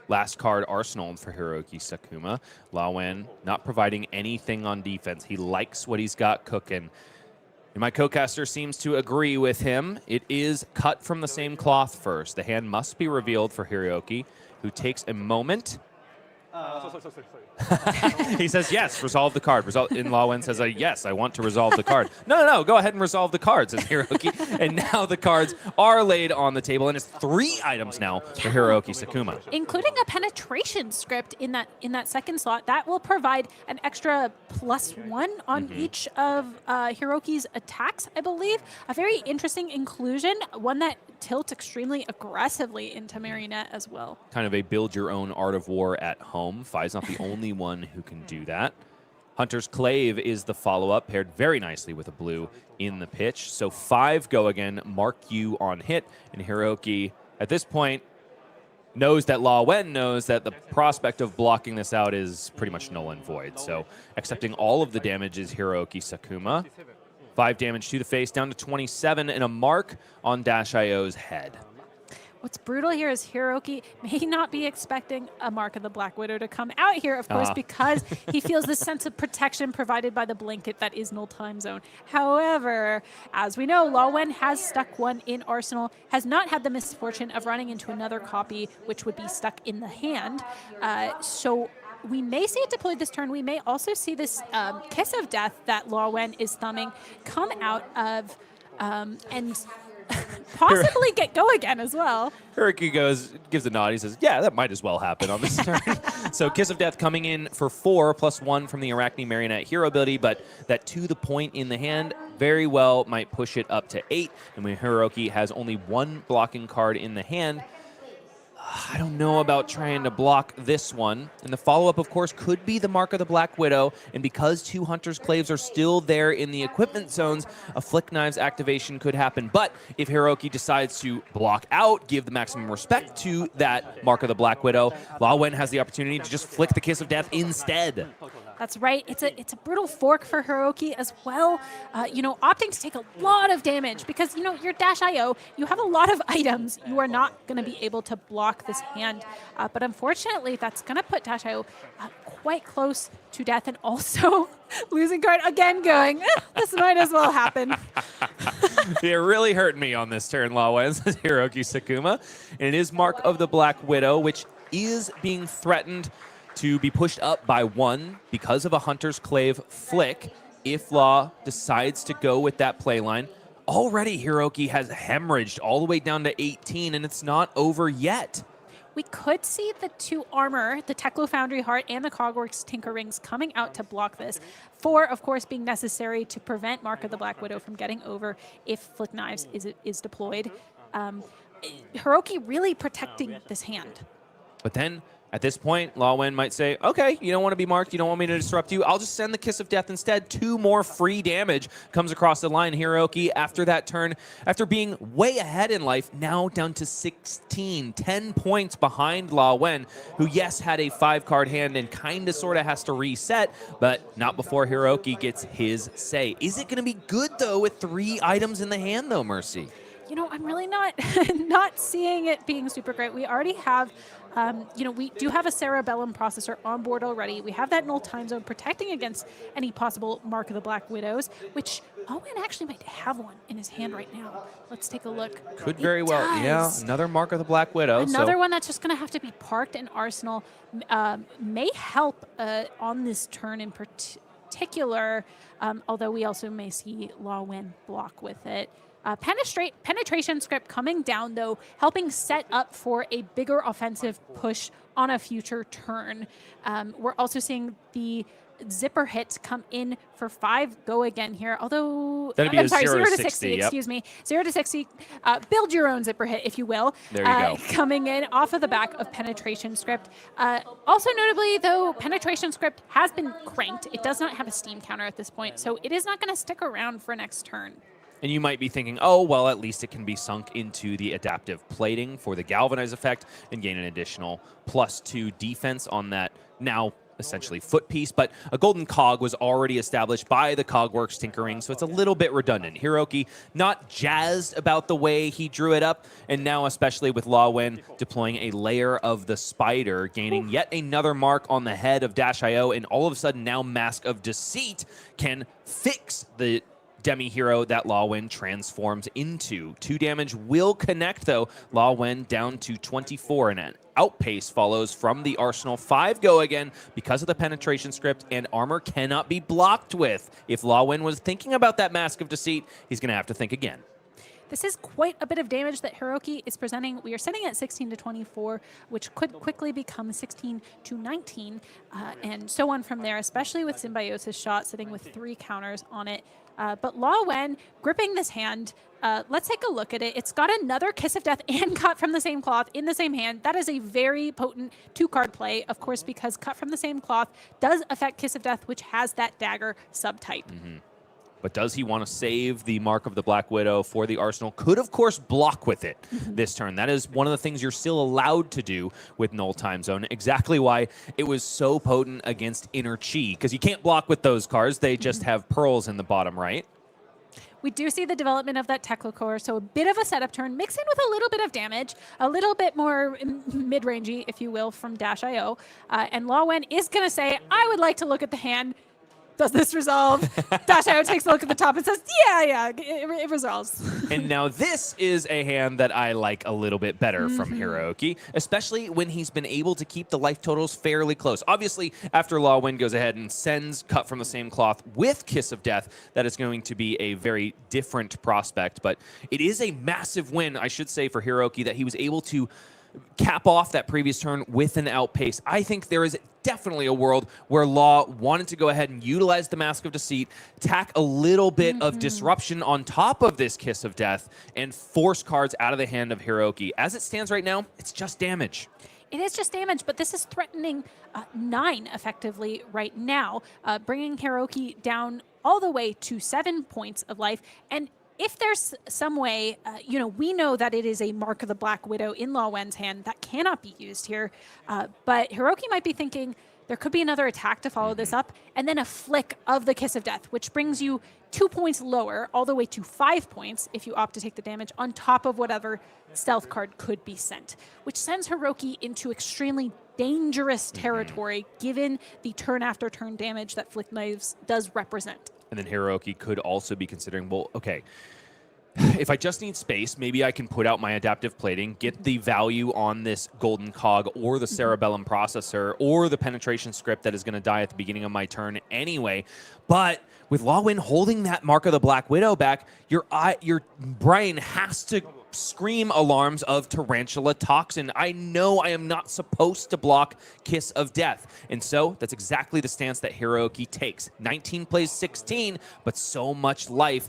Last card Arsenal for Hiroki Sakuma. Lawen not providing anything on defense. He likes what he's got cooking. And my co-caster seems to agree with him. It is cut from the same cloth first. The hand must be revealed for Hiroki, who takes a moment. He says, yes, resolve the card. And Lawen says, yes, I want to resolve the card. No, go ahead and resolve the card, says Hiroki. And now the cards are laid on the table, and it's 3 items now for Hiroki Sakuma. Including a penetration script in that second slot. That will provide an extra +1 on each of Hiroki's attacks, I believe. A very interesting inclusion, one that tilts extremely aggressively into Marionette as well. Kind of a build your own Art of War at home. Fi's not the only one who can do that. Hunter's Clave is the follow-up, paired very nicely with a blue in the pitch. So 5 go again, mark you on hit, and Hiroki, at this point, knows that Law Wen knows that the prospect of blocking this out is pretty much null and void. So accepting all of the damage is Hiroki Sakuma. 5 damage to the face, down to 27, and a mark on Dash.io's head. What's brutal here is Hiroki may not be expecting a Mark of the Black Widow to come out here, of course, because he feels this sense of protection provided by the blanket that is Null Time Zone. However, as we know, Law Wen has stuck 1 in Arsenal, has not had the misfortune of running into another copy, which would be stuck in the hand. So we may see it deployed this turn. We may also see this Kiss of Death that Law Wen is thumbing come out of and possibly get go again as well. Hiroki gives a nod. He says, yeah, that might as well happen on this turn. So Kiss of Death coming in for 4, +1 from the Arakni Marionette hero ability, but that to the point in the hand very well might push it up to 8. And when Hiroki has only 1 blocking card in the hand, I don't know about trying to block this one. And the follow-up, of course, could be the Mark of the Black Widow. And because 2 Hunter's Claves are still there in the equipment zones, a Flick Knives activation could happen. But if Hiroki decides to block out, give the maximum respect to that Mark of the Black Widow, Law Wen has the opportunity to just flick the Kiss of Death instead. That's right. It's a brutal fork for Hiroki as well. Opting to take a lot of damage because, you're Dash.io. You have a lot of items. You are not going to be able to block this hand. But unfortunately, that's going to put Dash.io quite close to death, and also losing card again going, this might as well happen. It really hurt me on this turn, Law Wen, says Hiroki Sakuma. And it is Mark of the Black Widow, which is being threatened to be pushed up by 1 because of a Hunter's Clave flick if Law decides to go with that playline. Already Hiroki has hemorrhaged all the way down to 18, and it's not over yet. We could see the 2 armor, the Teklo Foundry Heart and the Cogworks Tinker Rings coming out to block this. 4, of course, being necessary to prevent Mark of the Black Widow from getting over if Flick Knives is deployed. Hiroki really protecting this hand. But then At this point, Law Wen might say, okay, you don't want to be marked, you don't want me to disrupt you, I'll just send the Kiss of Death instead. 2 more free damage comes across the line. Hiroki, after that turn, after being way ahead in life, now down to 16, 10 points behind Law Wen, who, yes, had a 5-card hand and kind of sort of has to reset, but not before Hiroki gets his say. Is it going to be good, though, with 3 items in the hand, though, Mercy? You know, I'm really not not seeing it being super great. We already have, we do have a Cerebellum processor on board already. We have that null time zone protecting against any possible Mark of the Black Widows, which Owen actually might have one in his hand right now. Let's take a look. Could very well, yeah. Another Mark of the Black Widow. Another one that's just going to have to be parked in Arsenal. May help on this turn in particular, although we also may see Law Wen block with it. Penetration script coming down, though, helping set up for a bigger offensive push on a future turn. We're also seeing the zipper hit come in for 5 go again here, although that'd be 0 to 60, yep. Excuse me, 0 to 60. Build your own zipper hit, if you will. There you go. Coming in off of the back of penetration script. Also notably, though, penetration script has been cranked. It does not have a steam counter at this point, so it is not going to stick around for next turn. And you might be thinking, oh, well, at least it can be sunk into the adaptive plating for the galvanize effect and gain an additional +2 defense on that now essentially foot piece. But a golden cog was already established by the Cogworks tinkering, so it's a little bit redundant. Hiroki not jazzed about the way he drew it up, and now especially with Law Wen deploying a layer of the spider, gaining yet another mark on the head of Dash.io, and all of a sudden now Mask of Deceit can fix the demi-hero that Law Wen transforms into. 2 damage will connect, though. Law Wen down to 24, and an outpace follows from the Arsenal. 5 go again because of the penetration script, and armor cannot be blocked with. If Law Wen was thinking about that Mask of Deceit, he's going to have to think again. This is quite a bit of damage that Hiroki is presenting. We are sitting at 16 to 24, which could quickly become 16 to 19, and so on from there, especially with Symbiosis Shot sitting with 3 counters on it. But Law Wen gripping this hand, let's take a look at it. It's got another Kiss of Death and Cut from the Same Cloth in the same hand. That is a very potent 2-card play, of course, because Cut from the Same Cloth does affect Kiss of Death, which has that dagger subtype. Mm-hmm. But does he want to save the Mark of the Black Widow for the Arsenal? Could, of course, block with it this turn. That is one of the things you're still allowed to do with Null Time Zone. Exactly why it was so potent against Inner Chi, because you can't block with those cards. They just have pearls in the bottom right. We do see the development of that Techlocore, so a bit of a setup turn, mixed in with a little bit of damage, a little bit more mid-rangey, if you will, from Dash.io. And Law Wen is going to say, I would like to look at the hand. Does this resolve? Dash.io takes a look at the top and says, yeah, it resolves. And now this is a hand that I like a little bit better from Hiroki, especially when he's been able to keep the life totals fairly close. Obviously, after Law Wen goes ahead and sends Cut from the Same Cloth with Kiss of Death, that is going to be a very different prospect. But it is a massive win, I should say, for Hiroki, that he was able to cap off that previous turn with an outpace. I think there is definitely a world where Law wanted to go ahead and utilize the Mask of Deceit, tack a little bit of disruption on top of this Kiss of Death, and force cards out of the hand of Hiroki. As it stands right now, it's just damage. It is just damage, but this is threatening 9 effectively right now, bringing Hiroki down all the way to 7 points of life. And if there's some way, we know that it is a Mark of the Black Widow in Law Wen's hand that cannot be used here. But Hiroki might be thinking there could be another attack to follow this up, and then a flick of the Kiss of Death, which brings you 2 points lower, all the way to 5 points if you opt to take the damage, on top of whatever stealth card could be sent, which sends Hiroki into extremely dangerous territory, given the turn after turn damage that Flick Knives does represent. And then Hiroki could also be considering, well, okay, if I just need space, maybe I can put out my adaptive plating, get the value on this golden cog or the cerebellum processor or the penetration script that is going to die at the beginning of my turn anyway. But with Law Wen holding that Mark of the Black Widow back, your brain has to scream alarms of Tarantula Toxin. I know I am not supposed to block Kiss of Death. And so that's exactly the stance that Hiroki takes. 19 plays 16, but so much life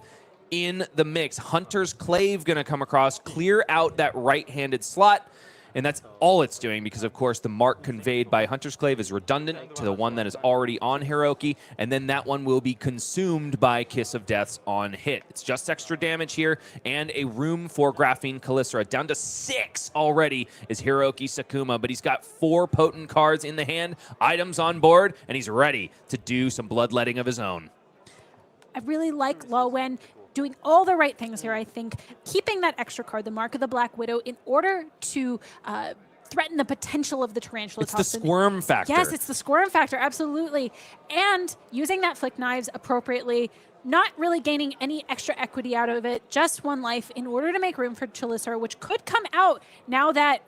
in the mix. Hunter's Clave going to come across, clear out that right-handed slot. And that's all it's doing because, of course, the mark conveyed by Hunter's Clave is redundant to the one that is already on Hiroaki, and then that one will be consumed by Kiss of Deaths on hit. It's just extra damage here and a room for Graphene Calycera. Down to 6 already is Hiroaki Sakuma, but he's got 4 potent cards in the hand, items on board, and he's ready to do some bloodletting of his own. I really like Lo Wen doing all the right things here, I think. Keeping that extra card, the Mark of the Black Widow, in order to threaten the potential of the Tarantula It's the squirm factor. Yes, it's the squirm factor, absolutely. And using that Flick Knives appropriately, not really gaining any extra equity out of it, just 1 life in order to make room for Calycera, which could come out now that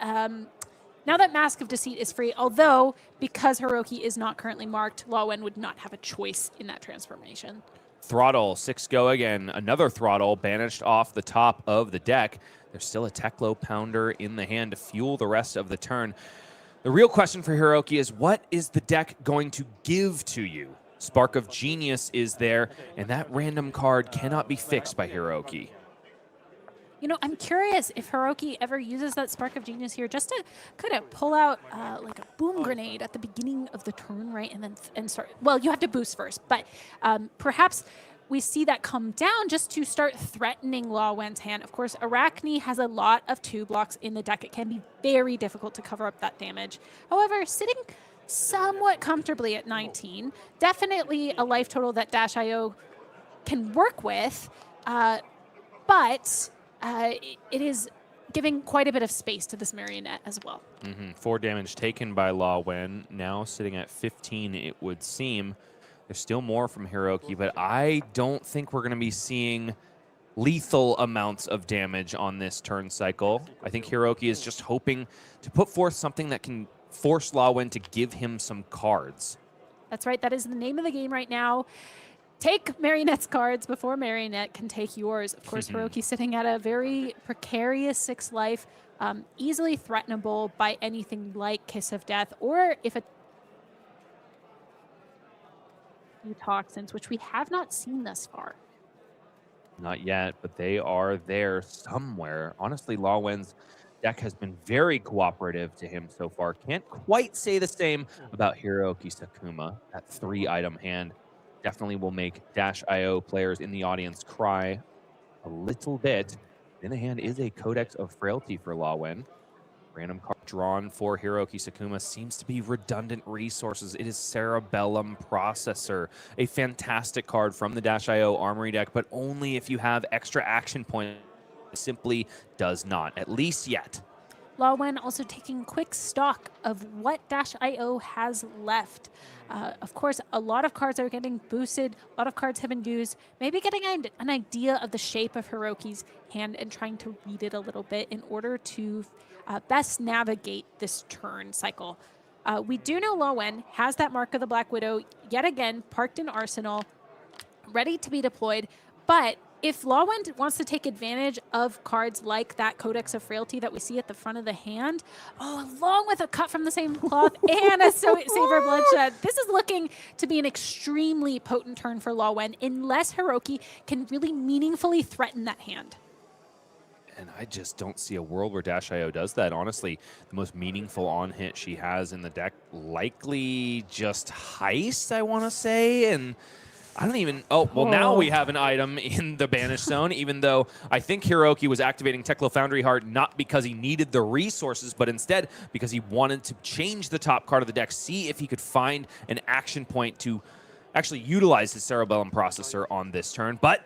Mask of Deceit is free, although because Hiroaki is not currently marked, Lo Wen would not have a choice in that transformation. Throttle, 6 go again. Another Throttle banished off the top of the deck. There's still a Teklo Pounder in the hand to fuel the rest of the turn. The real question for Hiroaki is, what is the deck going to give to you? Spark of Genius is there, and that random card cannot be fixed by Hiroaki. You know, I'm curious if Hiroaki ever uses that Spark of Genius here just to kind of pull out like a boom grenade at the beginning of the turn, right? And start. Well, you have to boost first, but perhaps we see that come down just to start threatening Lo Wen's hand. Of course, Arakni has a lot of 2 blocks in the deck. It can be very difficult to cover up that damage. However, sitting somewhat comfortably at 19, definitely a life total that Dash.io can work with, but it is giving quite a bit of space to this Marionette as well. 4 damage taken by Lo Wen, now sitting at 15, it would seem. There's still more from Hiroaki, but I don't think we're going to be seeing lethal amounts of damage on this turn cycle. I think Hiroaki is just hoping to put forth something that can force Lo Wen to give him some cards. That's right. That is the name of the game right now. Take Marionette's cards before Marionette can take yours. Of course, Hiroki sitting at a very precarious 6 life, easily threatenable by anything like Kiss of Death, or if it toxins, which we have not seen thus far. Not yet, but they are there somewhere. Honestly, Lo Wen's deck has been very cooperative to him so far. Can't quite say the same about Hiroaki Sakuma. That 3-item hand definitely will make Dash.io players in the audience cry a little bit. In the hand is a Codex of Frailty for Lo Wen. Random card drawn for Hiroaki Sakuma seems to be redundant resources. It is Cerebellum Processor, a fantastic card from the Dash.io Armory deck, but only if you have extra action points. It simply does not, at least yet. Lo Wen also taking quick stock of what Dash.io has left. Of course, a lot of cards are getting boosted. A lot of cards have been used. Maybe getting an idea of the shape of Hiroki's hand and trying to read it a little bit in order to best navigate this turn cycle. We do know Lo Wen has that Mark of the Black Widow, yet again, parked in Arsenal, ready to be deployed. But if Lo Wen wants to take advantage of cards like that Codex of Frailty that we see at the front of the hand, along with a cut from the same cloth and a Saber Bloodshed, this is looking to be an extremely potent turn for Lo Wen, unless Hiroaki can really meaningfully threaten that hand. And I just don't see a world where Dash.io does that. Honestly, the most meaningful on-hit she has in the deck, likely just Heist, I want to say. And I don't even... Oh, well, now we have an item in the Banished Zone, even though I think Hiroaki was activating Teklo Foundry Heart not because he needed the resources, but instead because he wanted to change the top card of the deck, see if he could find an action point to actually utilize his Cerebellum Processor on this turn. But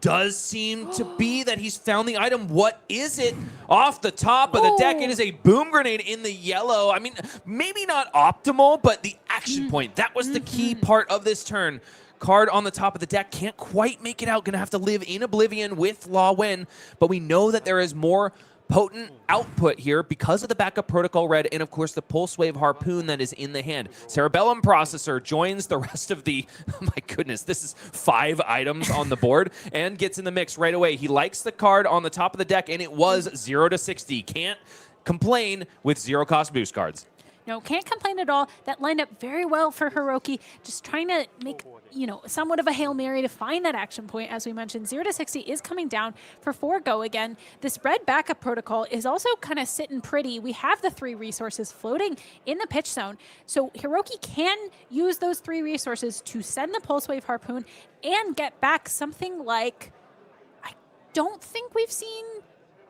does seem to be that he's found the item. What is it? Off the top of the deck, it is a Boom Grenade in the yellow. I mean, maybe not optimal, but the action point, that was the key part of this turn. Card on the top of the deck can't quite make it out. Gonna have to live in Oblivion with Lo Wen, but we know that there is more potent output here because of the backup protocol red and of course the Pulse Wave Harpoon that is in the hand. Cerebellum Processor joins the rest of the, oh my goodness, this is 5 items on the board and gets in the mix right away. He likes the card on the top of the deck and it was 0 to 60. Can't complain with 0 cost boost cards. No, can't complain at all. That lined up very well for Hiroki, just trying to make somewhat of a Hail Mary to find that action point. As we mentioned, 0 to 60 is coming down for 4 go again. This red backup protocol is also kind of sitting pretty. We have the 3 resources floating in the pitch zone. So Hiroki can use those 3 resources to send the Pulse Wave Harpoon and get back something like, I don't think we've seen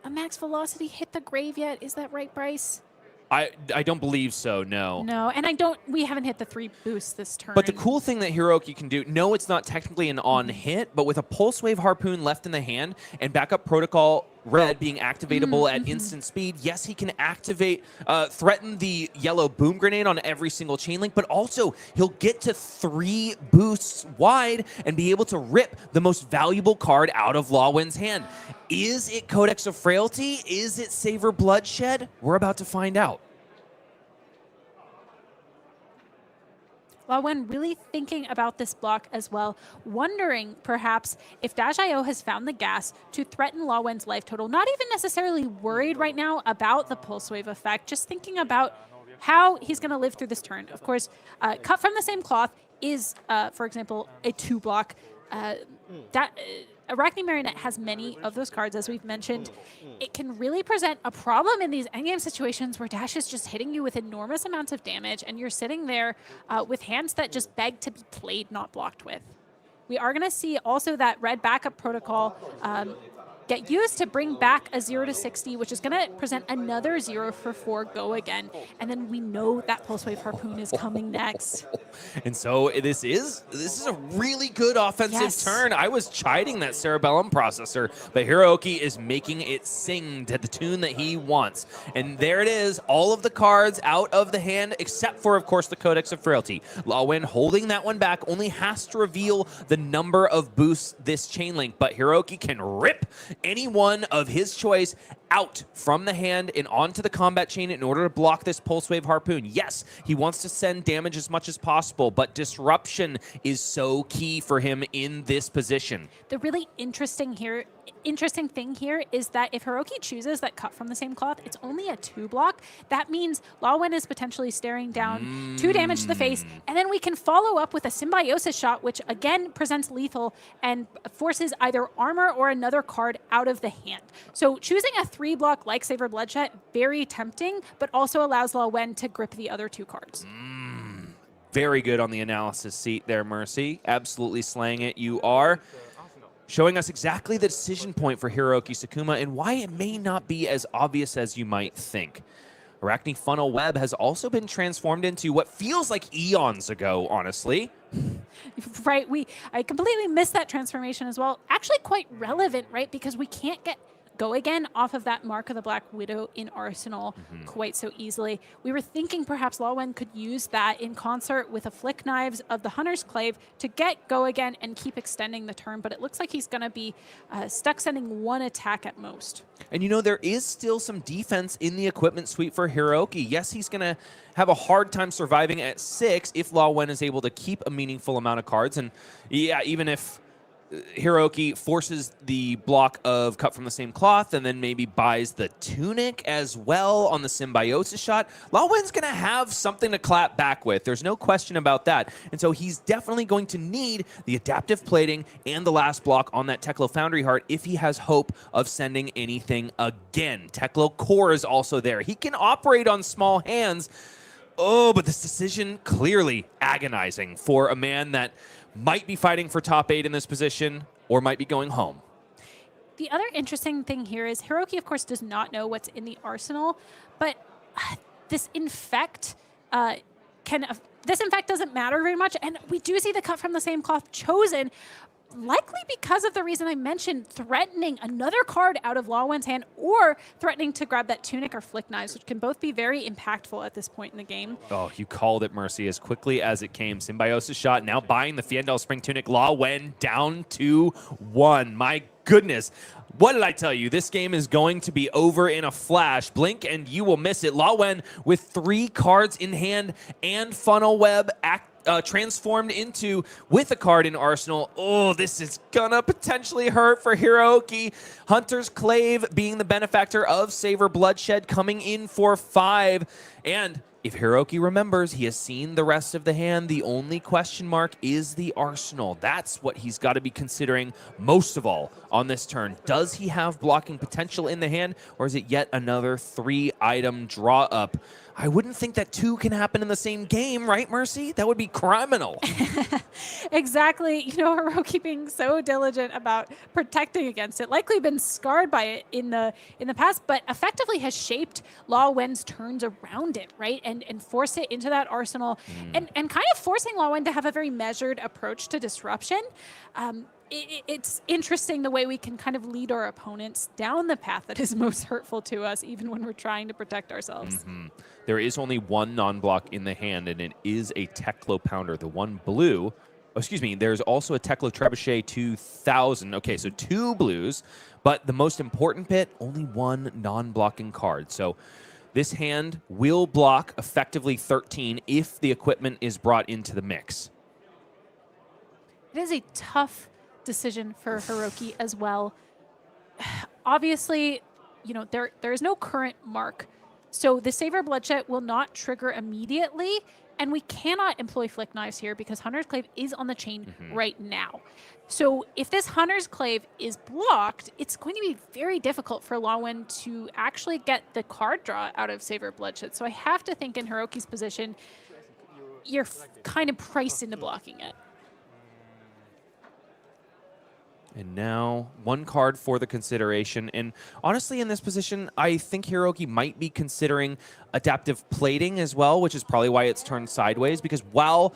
a max velocity hit the grave yet. Is that right, Bryce? I don't believe so, no. No, and we haven't hit the 3 boosts this turn. But the cool thing that Hiroki can do, no, it's not technically an on hit, but with a Pulse Wave Harpoon left in the hand and backup protocol red being activatable at instant speed, yes, he can activate, threaten the yellow boom grenade on every single chain link, but also he'll get to 3 boosts wide and be able to rip the most valuable card out of Lawin's hand. Is it Codex of Frailty? Is it Savor Bloodshed? We're about to find out. Lawin really thinking about this block as well, wondering perhaps if Dash.io has found the gas to threaten Lawin's life total. Not even necessarily worried right now about the Pulse Wave effect, just thinking about how he's going to live through this turn. Of course, cut from the same cloth is, for example, a 2-block. Arakni Marionette has many of those cards, as we've mentioned. It can really present a problem in these endgame situations where Dash is just hitting you with enormous amounts of damage, and you're sitting there with hands that just beg to be played, not blocked with. We are going to see also that red backup protocol get used to bring back a 0 to 60, which is going to present another 0 for 4 go again. And then we know that Pulse Wave Harpoon is coming next. And so this is a really good offensive turn. I was chiding that Cerebellum processor, but Hiroki is making it sing to the tune that he wants. And there it is, all of the cards out of the hand, except for, of course, the Codex of Frailty. Lawin holding that one back only has to reveal the number of boosts this chain link, but Hiroki can rip any one of his choice out from the hand and onto the combat chain in order to block this Pulse Wave Harpoon. Yes, he wants to send damage as much as possible, but disruption is so key for him in this position. The really interesting thing here is that if Hiroki chooses that cut from the same cloth, it's only a 2-block. That means Lawin is potentially staring down 2 damage to the face, and then we can follow up with a Symbiosis shot, which again presents lethal and forces either armor or another card out of the hand. So choosing a 3-block like Savor Bloodshed, very tempting, but also allows Lawin to grip the other 2 cards. Very good on the analysis seat there, Mercy. Absolutely slaying it. You are showing us exactly the decision point for Hiroki Sakuma and why it may not be as obvious as you might think. Arakni Funnel Web has also been transformed into what feels like eons ago, honestly. Right, I completely missed that transformation as well. Actually quite relevant, right? Because we can't get go again off of that Mark of the Black Widow in Arsenal quite so easily. We were thinking perhaps Lawin could use that in concert with a Flick Knives of the Hunter's Clave to get go again and keep extending the turn, but it looks like he's going to be stuck sending 1 attack at most. And there is still some defense in the equipment suite for Hiroki. Yes, he's going to have a hard time surviving at 6 if Lawin is able to keep a meaningful amount of cards. And yeah, even if Hiroki forces the block of cut from the same cloth and then maybe buys the tunic as well on the Symbiosis shot, Lawin's going to have something to clap back with. There's no question about that. And so he's definitely going to need the adaptive plating and the last block on that Teklo Foundry Heart if he has hope of sending anything again. Teklo Core is also there. He can operate on small hands. Oh, but this decision clearly agonizing for a man that might be fighting for top 8 in this position or might be going home. The other interesting thing here is Hiroki, of course, does not know what's in the arsenal, but this infect doesn't matter very much, and we do see the cut from the same cloth chosen, likely because of the reason I mentioned, threatening another card out of Lawin's hand or threatening to grab that tunic or Flick Knives, which can both be very impactful at this point in the game. Oh, you called it, Mercy, as quickly as it came. Symbiosis shot, now buying the Fiendel Spring Tunic. Lawin down to 1. My goodness. What did I tell you? This game is going to be over in a flash. Blink and you will miss it. Lawin with 3 cards in hand and Funnel Web transformed into with a card in Arsenal. Oh, this is gonna potentially hurt for Hiroki. Hunter's Clave being the benefactor of Savor Bloodshed coming in for 5. And if Hiroki remembers, he has seen the rest of the hand. The only question mark is the arsenal. That's what he's got to be considering most of all on this turn. Does he have blocking potential in the hand, or is it yet another 3-item draw up? I wouldn't think that 2 can happen in the same game, right, Mercy? That would be criminal. Exactly. You know, Hiroki being so diligent about protecting against it, likely been scarred by it in the past, but effectively has shaped Law Wen's turns around it, right? And force it into that arsenal and kind of forcing Law Wen to have a very measured approach to disruption. It's interesting the way we can kind of lead our opponents down the path that is most hurtful to us, even when we're trying to protect ourselves. There is only one non-block in the hand, and it is a Teklo Pounder. The one blue, there's also a Teklo Trebuchet 2000. Okay, so 2 blues, but the most important bit, only 1 non-blocking card. So this hand will block effectively 13 if the equipment is brought into the mix. It is a tough decision for Hiroki as well. Obviously, you know, there is no current mark. So the Savor Bloodshed will not trigger immediately, and we cannot employ Flick Knives here because Hunter's Clave is on the chain right now. So if this Hunter's Clave is blocked, it's going to be very difficult for Law Wen to actually get the card draw out of Savor Bloodshed. So I have to think in Hiroki's position, you're kind of priced into blocking it. And now 1 card for the consideration. And honestly, in this position, I think Hiroki might be considering adaptive plating as well, which is probably why it's turned sideways. Because while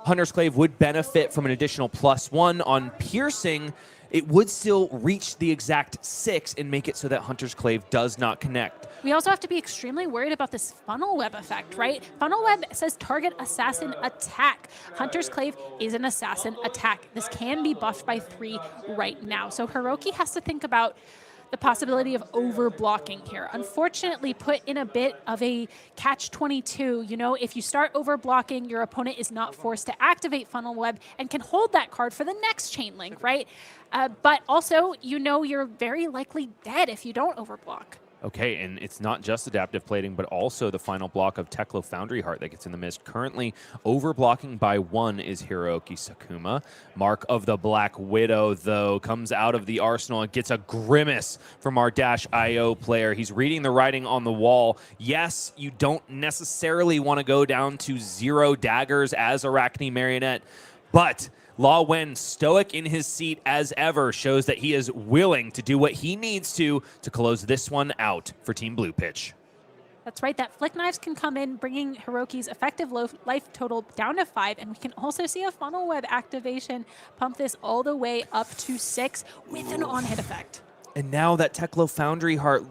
Hunter's Clave would benefit from an additional +1 on piercing, it would still reach the exact 6 and make it so that Hunter's Clave does not connect. We also have to be extremely worried about this funnel web effect, right? Funnel web says target assassin attack. Hunter's Clave is an assassin attack. This can be buffed by 3 right now. So Hiroki has to think about the possibility of over-blocking here. Unfortunately, put in a bit of a catch-22. You know, if you start over-blocking, your opponent is not forced to activate Funnel Web and can hold that card for the next chain link, right? But also, you know you're very likely dead if you don't over-block. Okay, and it's not just adaptive plating, but also the final block of Teklo Foundry Heart that gets in the mist. Currently, overblocking by 1 is Hiroki Sakuma. Mark of the Black Widow, though, comes out of the arsenal and gets a grimace from our -IO player. He's reading the writing on the wall. Yes, you don't necessarily want to go down to 0 daggers as Arakni Marionette, but Law Wen, stoic in his seat as ever, shows that he is willing to do what he needs to close this one out for Team Blue Pitch. That's right. That Flick Knives can come in, bringing Hiroki's effective life total down to 5, and we can also see a Funnel Web activation pump this all the way up to 6 with an on-hit effect. And now that Teklo Foundry Heart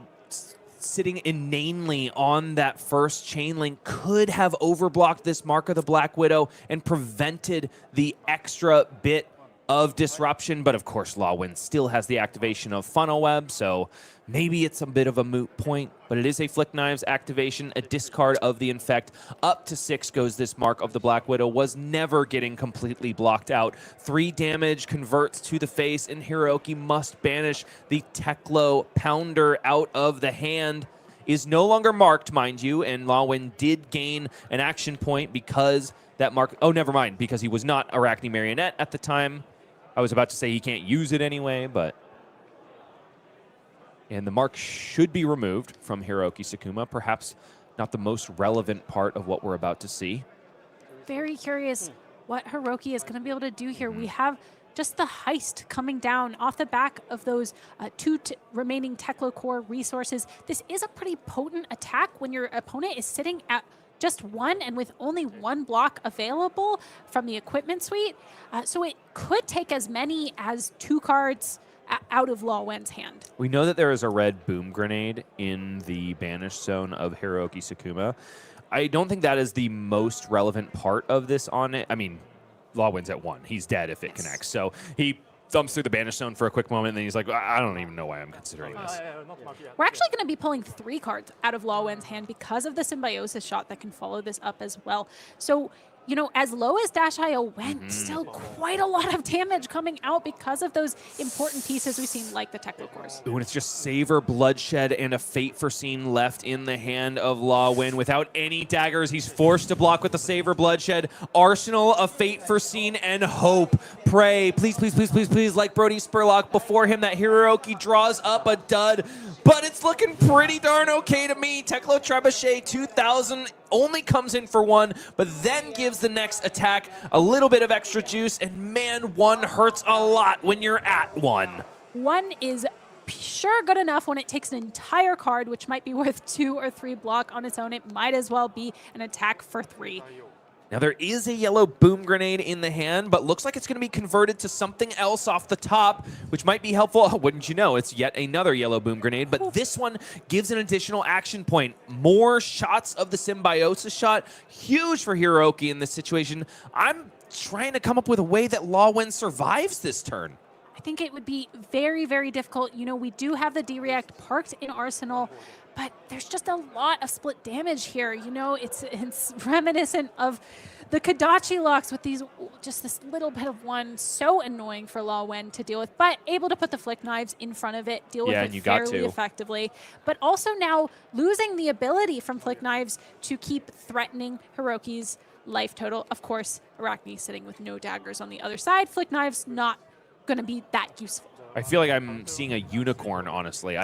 sitting inanely on that first chain link could have overblocked this Mark of the Black Widow and prevented the extra bit of disruption. But of course, Law Wen still has the activation of Funnel Web, so maybe it's a bit of a moot point, but it is a Flick Knives activation, a discard of the Infect. Up to 6 goes this Mark of the Black Widow, was never getting completely blocked out. 3 damage converts to the face, and Hiroki must banish the Teklo Pounder out of the hand. Is no longer marked, mind you, and Law Wen did gain an action point because that mark, oh, never mind, because he was not Arakni Marionette at the time. I was about to say he can't use it anyway, but... And the mark should be removed from Hiroki Sakuma, perhaps not the most relevant part of what we're about to see. Very curious what Hiroki is going to be able to do here. We have just the heist coming down off the back of those 2 remaining Teklo Core resources. This is a pretty potent attack when your opponent is sitting at just 1 and with only 1 block available from the equipment suite. So it could take as many as 2 cards out of Law Wen's hand. We know that there is a red boom grenade in the banished zone of Hiroki Sakuma. I don't think that is the most relevant part of this on it. I mean, Law Wen's at 1. He's dead if it connects. So he thumps through the banished zone for a quick moment, and then he's like, I don't even know why I'm considering this. We're actually going to be pulling 3 cards out of Law Wen's hand because of the Symbiosis shot that can follow this up as well. So you know, as low as Dash.io went, still quite a lot of damage coming out because of those important pieces we've seen, like the Techno cores. When it's just Savor, Bloodshed, and a Fate Foreseen left in the hand of Law Win. Without any daggers, he's forced to block with the Savor, Bloodshed. Arsenal of Fate Foreseen and Hope. Pray, please, please, please, please, please, like Brodie Spurlock before him, that Hiroaki draws up a dud. But it's looking pretty darn okay to me. Teklo Trebuchet 2000 only comes in for one, but then gives the next attack a little bit of extra juice, and man, one hurts a lot when you're at one. One is sure good enough when it takes an entire card, which might be worth 2 or 3 block on its own. It might as well be an attack for 3. Now, there is a yellow boom grenade in the hand, but looks like it's going to be converted to something else off the top, which might be helpful. Wouldn't you know, it's yet another yellow boom grenade, but this one gives an additional action point. More shots of the Symbiosis shot. Huge for Hiroaki in this situation. I'm trying to come up with a way that Law Win survives this turn. I think it would be very, very difficult. You know, we do have the D-React parked in Arsenal, but there's just a lot of split damage here. You know, it's reminiscent of the Kadachi locks with these, just this little bit of one. So annoying for Law Wen to deal with, but able to put the flick knives in front of it, deal with it fairly effectively. But also now losing the ability from flick knives to keep threatening Hiroki's life total. Of course, Arakni sitting with no daggers on the other side. Flick knives not going to be that useful. I feel like I'm seeing a unicorn, honestly.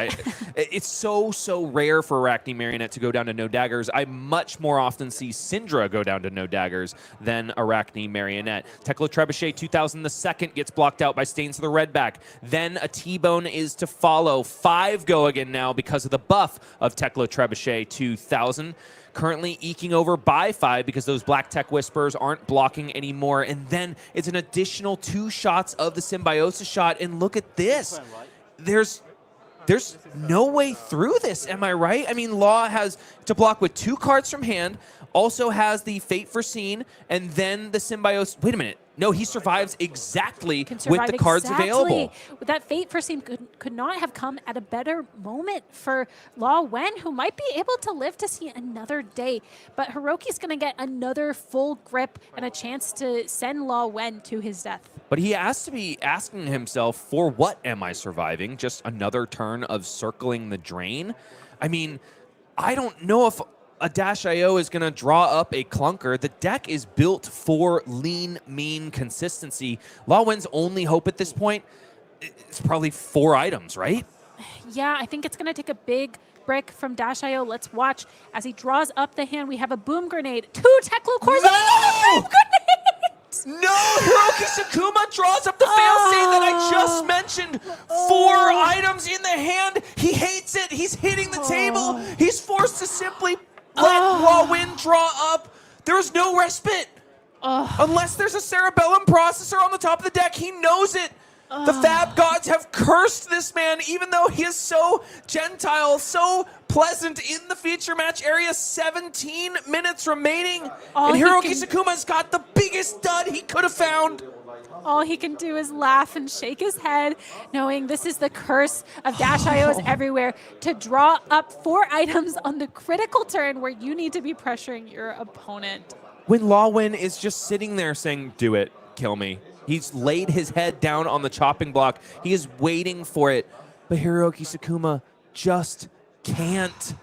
It's so rare for Arakni Marionette to go down to no daggers. I much more often see Syndra go down to no daggers than Arakni Marionette. Teklo Trebuchet 2000, the second, gets blocked out by Stains of the Redback. Then a T-Bone is to follow. 5 go again now because of the buff of Teklo Trebuchet 2000. Currently eking over by 5 because those Black Tech Whisperers aren't blocking anymore. And then it's an additional 2 shots of the Symbiosis shot. And look at this. There's no way through this, am I right? I mean, Law has to block with 2 cards from hand, also has the Fate Foreseen, and then the Symbiosis. Wait a minute. No, he survives exactly with the cards available. That Fate Foreseen could not have come at a better moment for Law Wen, who might be able to live to see another day. But Hiroki's going to get another full grip and a chance to send Law Wen to his death. But he has to be asking himself, for what am I surviving? Just another turn of circling the drain? I mean, I don't know if a Dash.io is going to draw up a clunker. The deck is built for lean, mean consistency. Law Wen's only hope at this point is probably 4 items, right? Yeah, I think it's going to take a big brick from Dash.io. Let's watch as he draws up the hand. We have a boom grenade, 2 Teklo cores, no! boom grenade! No, Hiroki Sakuma draws up the failsafe that I just mentioned. 4 items in the hand. He hates it. He's hitting the table. He's forced to simply let Law Win draw up. There's no respite. Unless there's a Cerebellum processor on the top of the deck. He knows it. The Fab Gods have cursed this man, even though he is so gentile, so pleasant in the feature match area. 17 minutes remaining. And Hiroki Sakuma's got the biggest dud he could have found. All he can do is laugh and shake his head, knowing this is the curse of Dash.io's everywhere, to draw up 4 items on the critical turn where you need to be pressuring your opponent. When Law Win is just sitting there saying, do it, kill me. He's laid his head down on the chopping block. He is waiting for it. But Hiroki Sakuma just can't.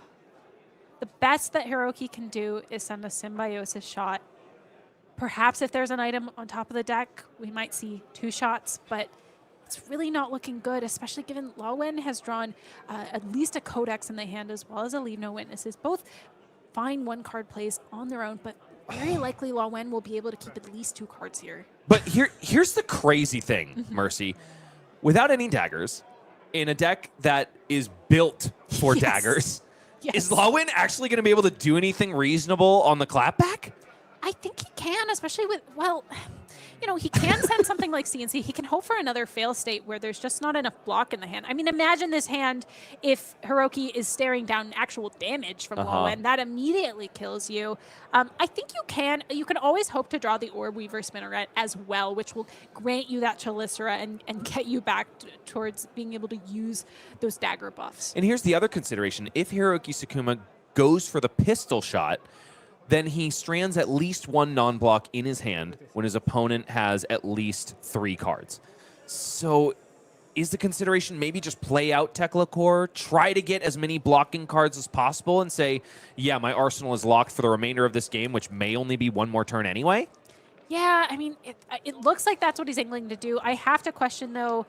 The best that Hiroki can do is send a Symbiosis shot. Perhaps if there's an item on top of the deck, we might see 2 shots, but it's really not looking good, especially given Law Wen has drawn at least a Codex in the hand as well as a Leave No Witnesses. Both fine 1-card plays on their own, but very likely Law Wen will be able to keep at least 2 cards here. But here's the crazy thing, Mercy. Without any daggers, in a deck that is built for daggers, is Law Wen actually going to be able to do anything reasonable on the clapback? I think he can, especially with, well, you know, he can send something like CNC. He can hope for another fail state where there's just not enough block in the hand. I mean, imagine this hand if Hiroki is staring down actual damage from Law Wen. That immediately kills you. I think you can always hope to draw the Orb Weaver Spinneret as well, which will grant you that Chelicera and get you back towards being able to use those dagger buffs. And here's the other consideration. If Hiroki Sakuma goes for the pistol shot, then he strands at least one non-block in his hand when his opponent has at least 3 cards. So is the consideration maybe just play out Tekla Core, try to get as many blocking cards as possible and say, yeah, my arsenal is locked for the remainder of this game, which may only be one more turn anyway? Yeah, I mean, it looks like that's what he's angling to do. I have to question, though,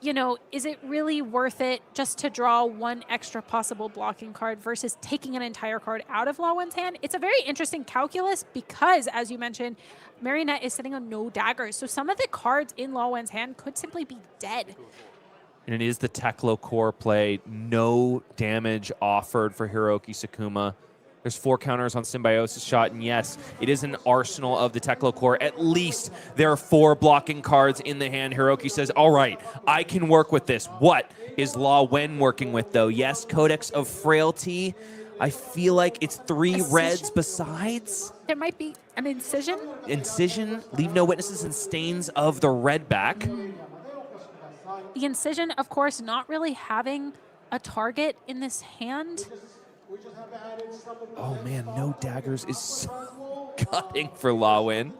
you know, is it really worth it just to draw one extra possible blocking card versus taking an entire card out of Lawen's hand? It's a very interesting calculus because, as you mentioned, Marionette is sitting on no daggers. So some of the cards in Lawen's hand could simply be dead. And it is the Tekla Core play. No damage offered for Hiroki Sakuma. There's 4 counters on Symbiosis Shot, and yes, it is an arsenal of the Tekla Core. At least there are 4 blocking cards in the hand. Hiroki says, all right, I can work with this. What is Law Wen working with, though? Yes, Codex of Frailty. I feel like it's 3 reds besides. There might be an Incision. Incision, Leave No Witnesses, and Stains of the Red back. The Incision, of course, not really having a target in this hand. Oh man, no daggers is so gutting for Lawin.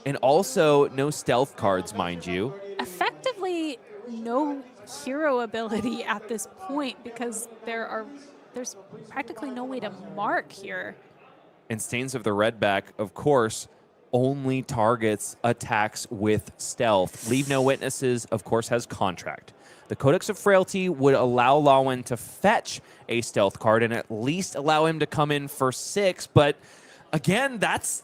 And also no stealth cards, mind you. Effectively, no hero ability at this point because there's practically no way to mark here. And Stains of the Red back, of course, only targets attacks with stealth. Leave No Witnesses, of course, has Contract. The Codex of Frailty would allow Lawin to fetch a stealth card and at least allow him to come in for 6. But again, it's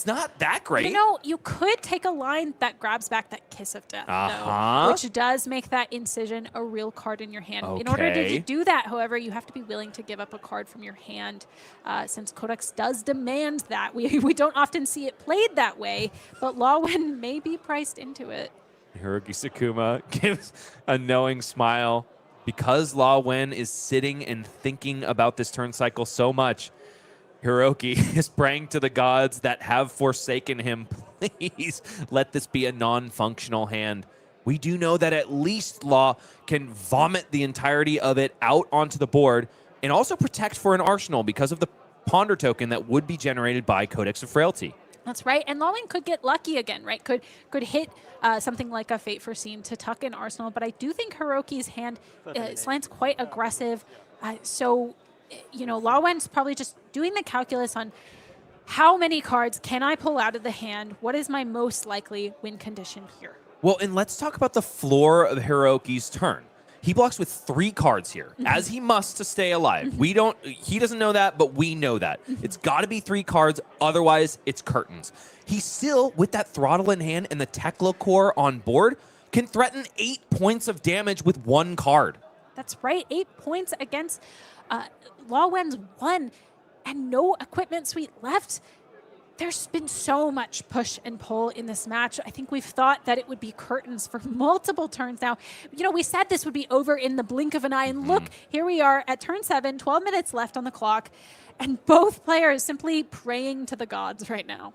not that great. You know, you could take a line that grabs back that Kiss of Death, though, which does make that Incision a real card in your hand. Okay. In order to do that, however, you have to be willing to give up a card from your hand, since Codex does demand that. We don't often see it played that way, but Lawin may be priced into it. Hiroki Sakuma gives a knowing smile. Because Law Wen is sitting and thinking about this turn cycle so much, Hiroki is praying to the gods that have forsaken him. Please let this be a non-functional hand. We do know that at least Law can vomit the entirety of it out onto the board and also protect for an arsenal because of the Ponder token that would be generated by Codex of Frailty. That's right, and Lawin could get lucky again, right? Could hit something like a Fate Foreseen to tuck in Arsenal, but I do think Hiroki's hand slants quite aggressive. So, you know, Lawin's probably just doing the calculus on how many cards can I pull out of the hand? What is my most likely win condition here? Well, and let's talk about the floor of Hiroki's turn. He blocks with 3 cards here, as he must to stay alive. He doesn't know that, but we know that. It's got to be 3 cards, otherwise it's curtains. He still, with that throttle in hand and the Tekla Core on board, can threaten 8 points of damage with 1 card. That's right, 8 points against Lawin's 1 and no equipment suite left. There's been so much push and pull in this match. I think we've thought that it would be curtains for multiple turns now. You know, we said this would be over in the blink of an eye, and look, here we are at turn 7, 12 minutes left on the clock, and both players simply praying to the gods right now.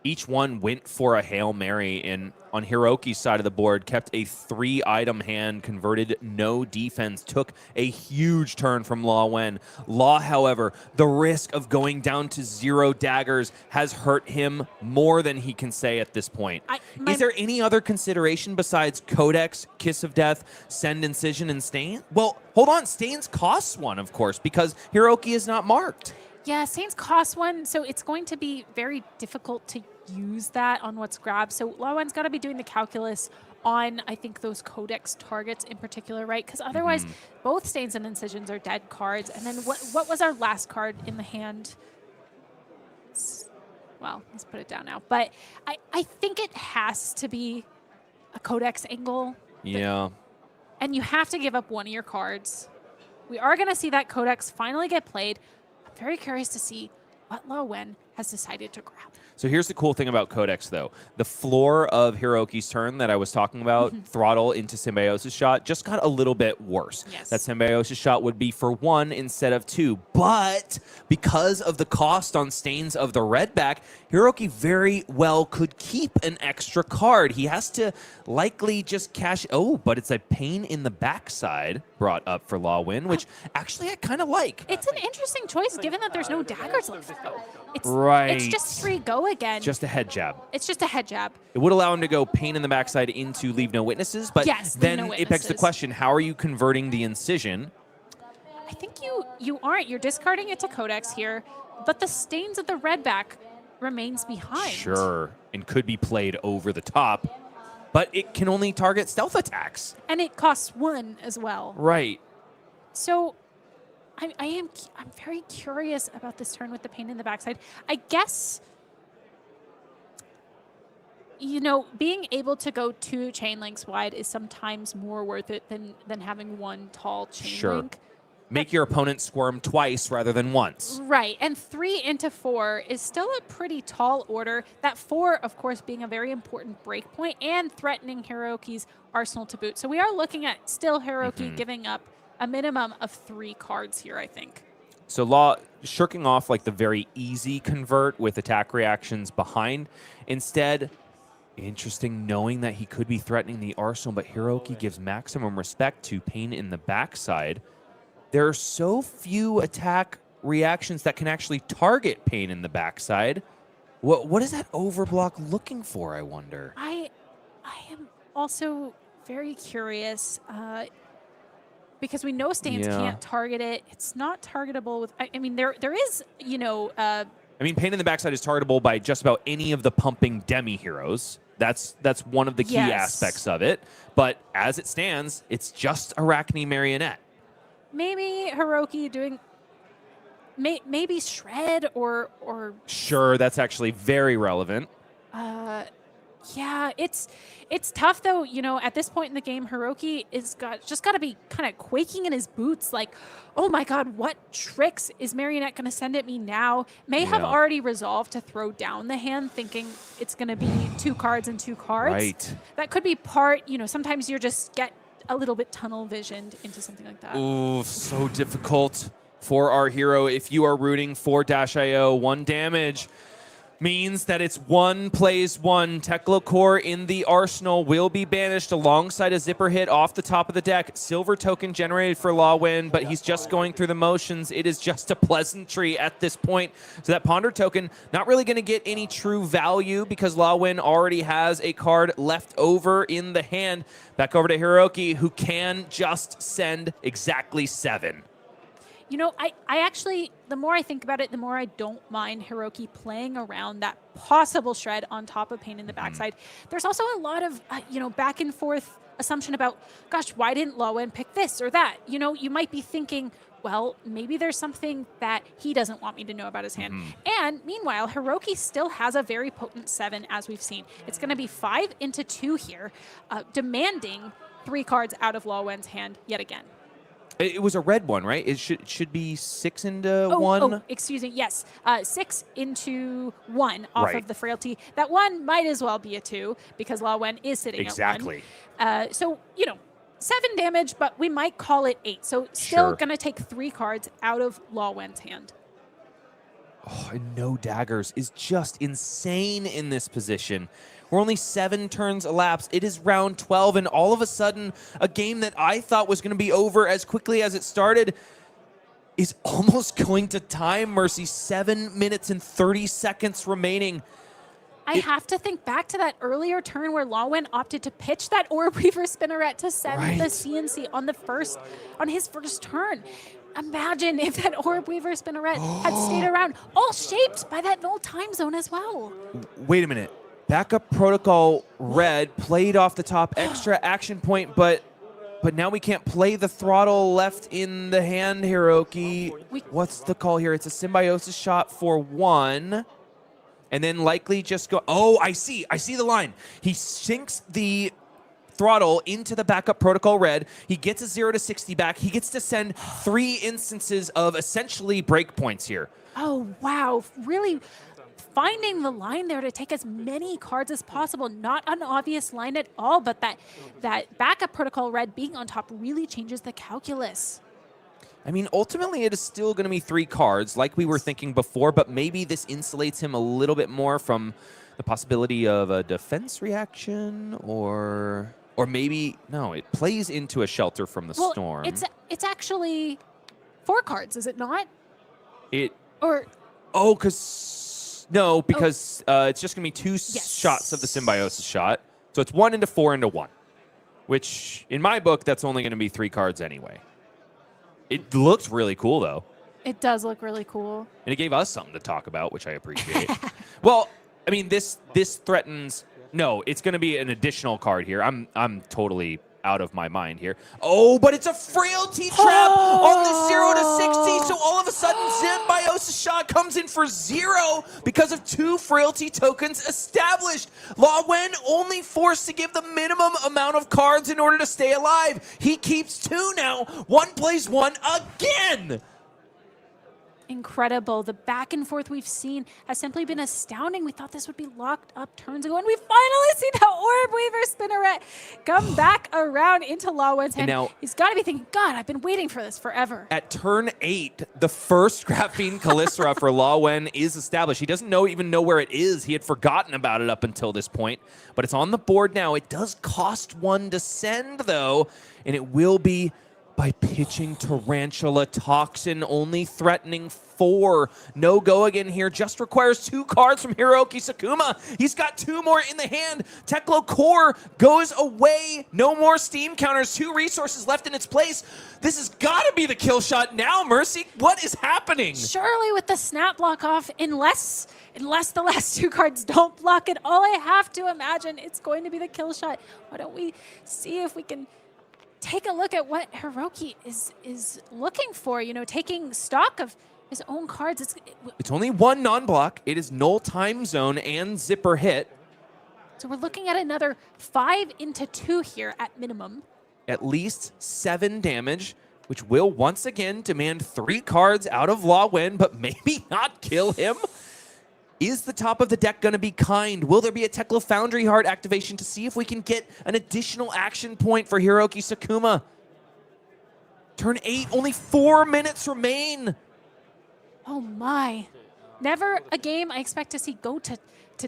Each one went for a Hail Mary, and on Hiroki's side of the board, kept a 3-item hand, converted no defense, took a huge turn from Law Wen. Law, however, the risk of going down to 0 daggers has hurt him more than he can say at this point. Is there any other consideration besides Codex, Kiss of Death, Send Incision, and Stain? Well, hold on, Stains costs 1, of course, because Hiroki is not marked. Yeah, Stains costs 1, so it's going to be very difficult to use that on what's grabbed. So Lawen's got to be doing the calculus on, I think, those Codex targets in particular, right? Because otherwise, both Stains and Incisions are dead cards. And then what was our last card in the hand? Well, let's put it down now. But I think it has to be a Codex angle. Yeah. And you have to give up one of your cards. We are going to see that Codex finally get played. I'm very curious to see what Law Wen has decided to grab. So here's the cool thing about Codex, though. The floor of Hiroki's turn that I was talking about, throttle into Symbiosis Shot, just got a little bit worse. Yes. That Symbiosis Shot would be for 1 instead of 2. But because of the cost on Stains of the Red back, Hiroki very well could keep an extra card. He has to likely just cash... Oh, but it's a pain in the backside. brought up for Law Win, which actually I kind of like. It's an interesting choice given that there's no daggers left. It's just 3 go again. Just a head jab. It's just a head jab. It would allow him to go pain in the backside into leave no witnesses, but then it begs the question, how are you converting the incision? I think you aren't. You're discarding it to Codex here, but the stains of the red back remains behind. Sure, and could be played over the top, but it can only target stealth attacks. And it costs 1 as well. Right. So I'm very curious about this turn with the pain in the backside. I guess, being able to go 2 chain links wide is sometimes more worth it than having 1 tall chain link. Make your opponent squirm twice rather than once. Right, and 3 into 4 is still a pretty tall order. That 4, of course, being a very important break point and threatening Hiroki's arsenal to boot. So we are looking at still Hiroki giving up a minimum of 3 cards here, I think. So Law shirking off like the very easy convert with attack reactions behind. Instead, interesting knowing that he could be threatening the arsenal, but Hiroki gives maximum respect to pain in the backside. There are so few attack reactions that can actually target pain in the backside. What is that overblock looking for, I wonder? I am also very curious because we know Stans can't target it. It's not targetable with, I mean, there is, I mean, pain in the backside is targetable by just about any of the pumping demi-heroes. That's one of the key aspects of it. But as it stands, it's just Arakni Marionette. Maybe Hiroki doing, maybe Shred or. Sure, that's actually very relevant. Yeah, it's tough though. At this point in the game, Hiroki is just got to be kind of quaking in his boots, like, oh my God, what tricks is Marionette going to send at me now? May have already resolved to throw down the hand, thinking it's going to be 2 cards and 2 cards. Right. That could be part. Sometimes you just get a little bit tunnel visioned into something like that. Ooh, so difficult for our hero. If you are rooting for -IO, 1 damage means that it's 1 plays 1. Tekla Core in the arsenal will be banished alongside a zipper hit off the top of the deck. Silver token generated for Law Win, but he's just going through the motions. It is just a pleasantry at this point. So that Ponder token not really going to get any true value because Law Win already has a card left over in the hand. Back over to Hiroki, who can just send exactly 7. I actually, the more I think about it, the more I don't mind Hiroki playing around that possible shred on top of pain in the backside. There's also a lot of, back and forth assumption about, gosh, why didn't Law Win pick this or that? You might be thinking, well, maybe there's something that he doesn't want me to know about his hand. And meanwhile, Hiroki still has a very potent 7, as we've seen. It's going to be 5 into 2 here, demanding 3 cards out of Law Win's hand yet again. It was a red one, right? It should be 6 into 1. Oh, excuse me. Yes, 6 into 1 off of the frailty. That 1 might as well be a 2 because Law Win is sitting at 1. So 7 damage, but we might call it 8. So still going to take 3 cards out of Law Win's hand. Oh, and no daggers is just insane in this position. We're only 7 turns elapsed. It is round 12, and all of a sudden, a game that I thought was going to be over as quickly as it started is almost going to time, Mercy. 7 minutes and 30 seconds remaining. I have to think back to that earlier turn where Law Win opted to pitch that Orb Weaver Spinneret to send the CNC on his first turn. Imagine if that Orb Weaver Spinneret had stayed around, all shaped by that null time zone as well. Wait a minute. Backup protocol red played off the top, extra action point, but now we can't play the throttle left in the hand, Hiroki. What's the call here? It's a symbiosis shot for 1. And then likely just go, oh, I see the line. He sinks the throttle into the backup protocol red. He gets a 0 to 60 back. He gets to send 3 instances of essentially breakpoints here. Oh, wow. Really finding the line there to take as many cards as possible. Not an obvious line at all, but that backup protocol red being on top really changes the calculus. I mean, ultimately, it is still going to be 3 cards, like we were thinking before, but maybe this insulates him a little bit more from the possibility of a defense reaction, or... Or maybe, no, it plays into a Shelter from the Storm. It's actually 4 cards, is it not? Oh, because it's just going to be 2 shots of the Symbiosis shot. So it's 1 into 4 into 1, which in my book, that's only going to be 3 cards anyway. It looks really cool, though. It does look really cool. And it gave us something to talk about, which I appreciate. Well, I mean, this threatens... No, it's going to be an additional card here. I'm totally out of my mind here. Oh, but it's a Frailty Trap on the 0 to 60, so all of a sudden Symbiosis Shot comes in for 0 because of 2 Frailty tokens established. Law Wen only forced to give the minimum amount of cards in order to stay alive. He keeps 2 now. 1 plays 1 again. Incredible. The back and forth we've seen has simply been astounding. We thought this would be locked up turns ago, and we finally see the Orb Weaver Spinneret come back around into Law Wen's hand. Now, he's got to be thinking, God, I've been waiting for this forever. At turn 8, the first Graphene Calistera for Law Wen is established. He doesn't even know where it is. He had forgotten about it up until this point, but it's on the board now. It does cost 1 to send, though, and it will be by pitching Tarantula Toxin, only threatening 4. No go again here, just requires 2 cards from Hiroaki Sakuma. He's got 2 more in the hand. Teklo Core goes away. No more Steam counters, 2 resources left in its place. This has got to be the kill shot now, Mercy. What is happening? Surely with the snap block off, unless the last 2 cards don't block it, all I have to imagine it's going to be the kill shot. Why don't we see if we can take a look at what Hiroki is looking for, taking stock of his own cards. It's only 1 non-block. It is Null Time Zone and Zipper Hit. So we're looking at another 5 into 2 here at minimum. At least 7 damage, which will once again demand 3 cards out of Law Wen, but maybe not kill him. Is the top of the deck going to be kind? Will there be a Teklo Foundry Heart activation to see if we can get an additional action point for Hiroaki Sakuma? Turn 8, only 4 minutes remain. Oh my. Never a game I expect to see go to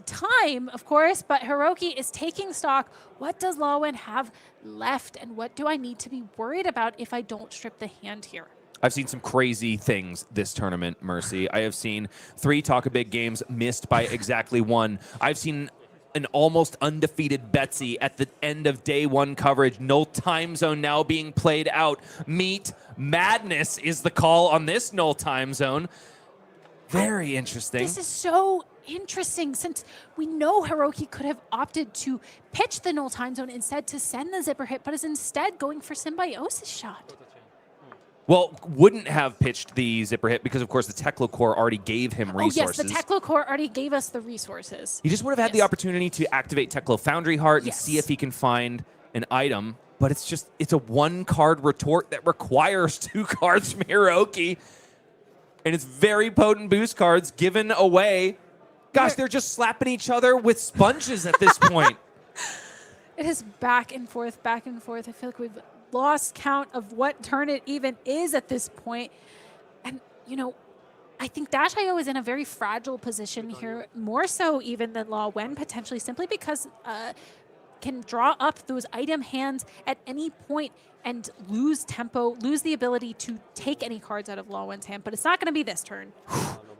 time, of course, but Hiroki is taking stock. What does Law Wen have left, and what do I need to be worried about if I don't strip the hand here? I've seen some crazy things this tournament, Mercy. I have seen 3 Talk a Big games missed by exactly 1. I've seen an almost undefeated Betsy at the end of day 1 coverage. Null Time Zone now being played out. Meet Madness is the call on this Null Time Zone. Very interesting. This is so interesting, since we know Hiroki could have opted to pitch the Null Time Zone instead to send the Zipper Hit, but is instead going for Symbiosis Shot. Well, wouldn't have pitched the Zipper Hit because, of course, the Teklo Core already gave him resources. Oh, yes, the Teklo Core already gave us the resources. He just would have had the opportunity to activate Teklo Foundry Heart and see if he can find an item. But it's a 1-card retort that requires 2 cards from Hiroki. And it's very potent boost cards given away. Gosh, they're just slapping each other with sponges at this point. It is back and forth, back and forth. I feel like we've lost count of what turn it even is at this point. And, I think Dash.io is in a very fragile position here, more so even than Law Wen, potentially, simply because can draw up those item hands at any point and lose tempo, lose the ability to take any cards out of Law Wen's hand. But it's not going to be this turn.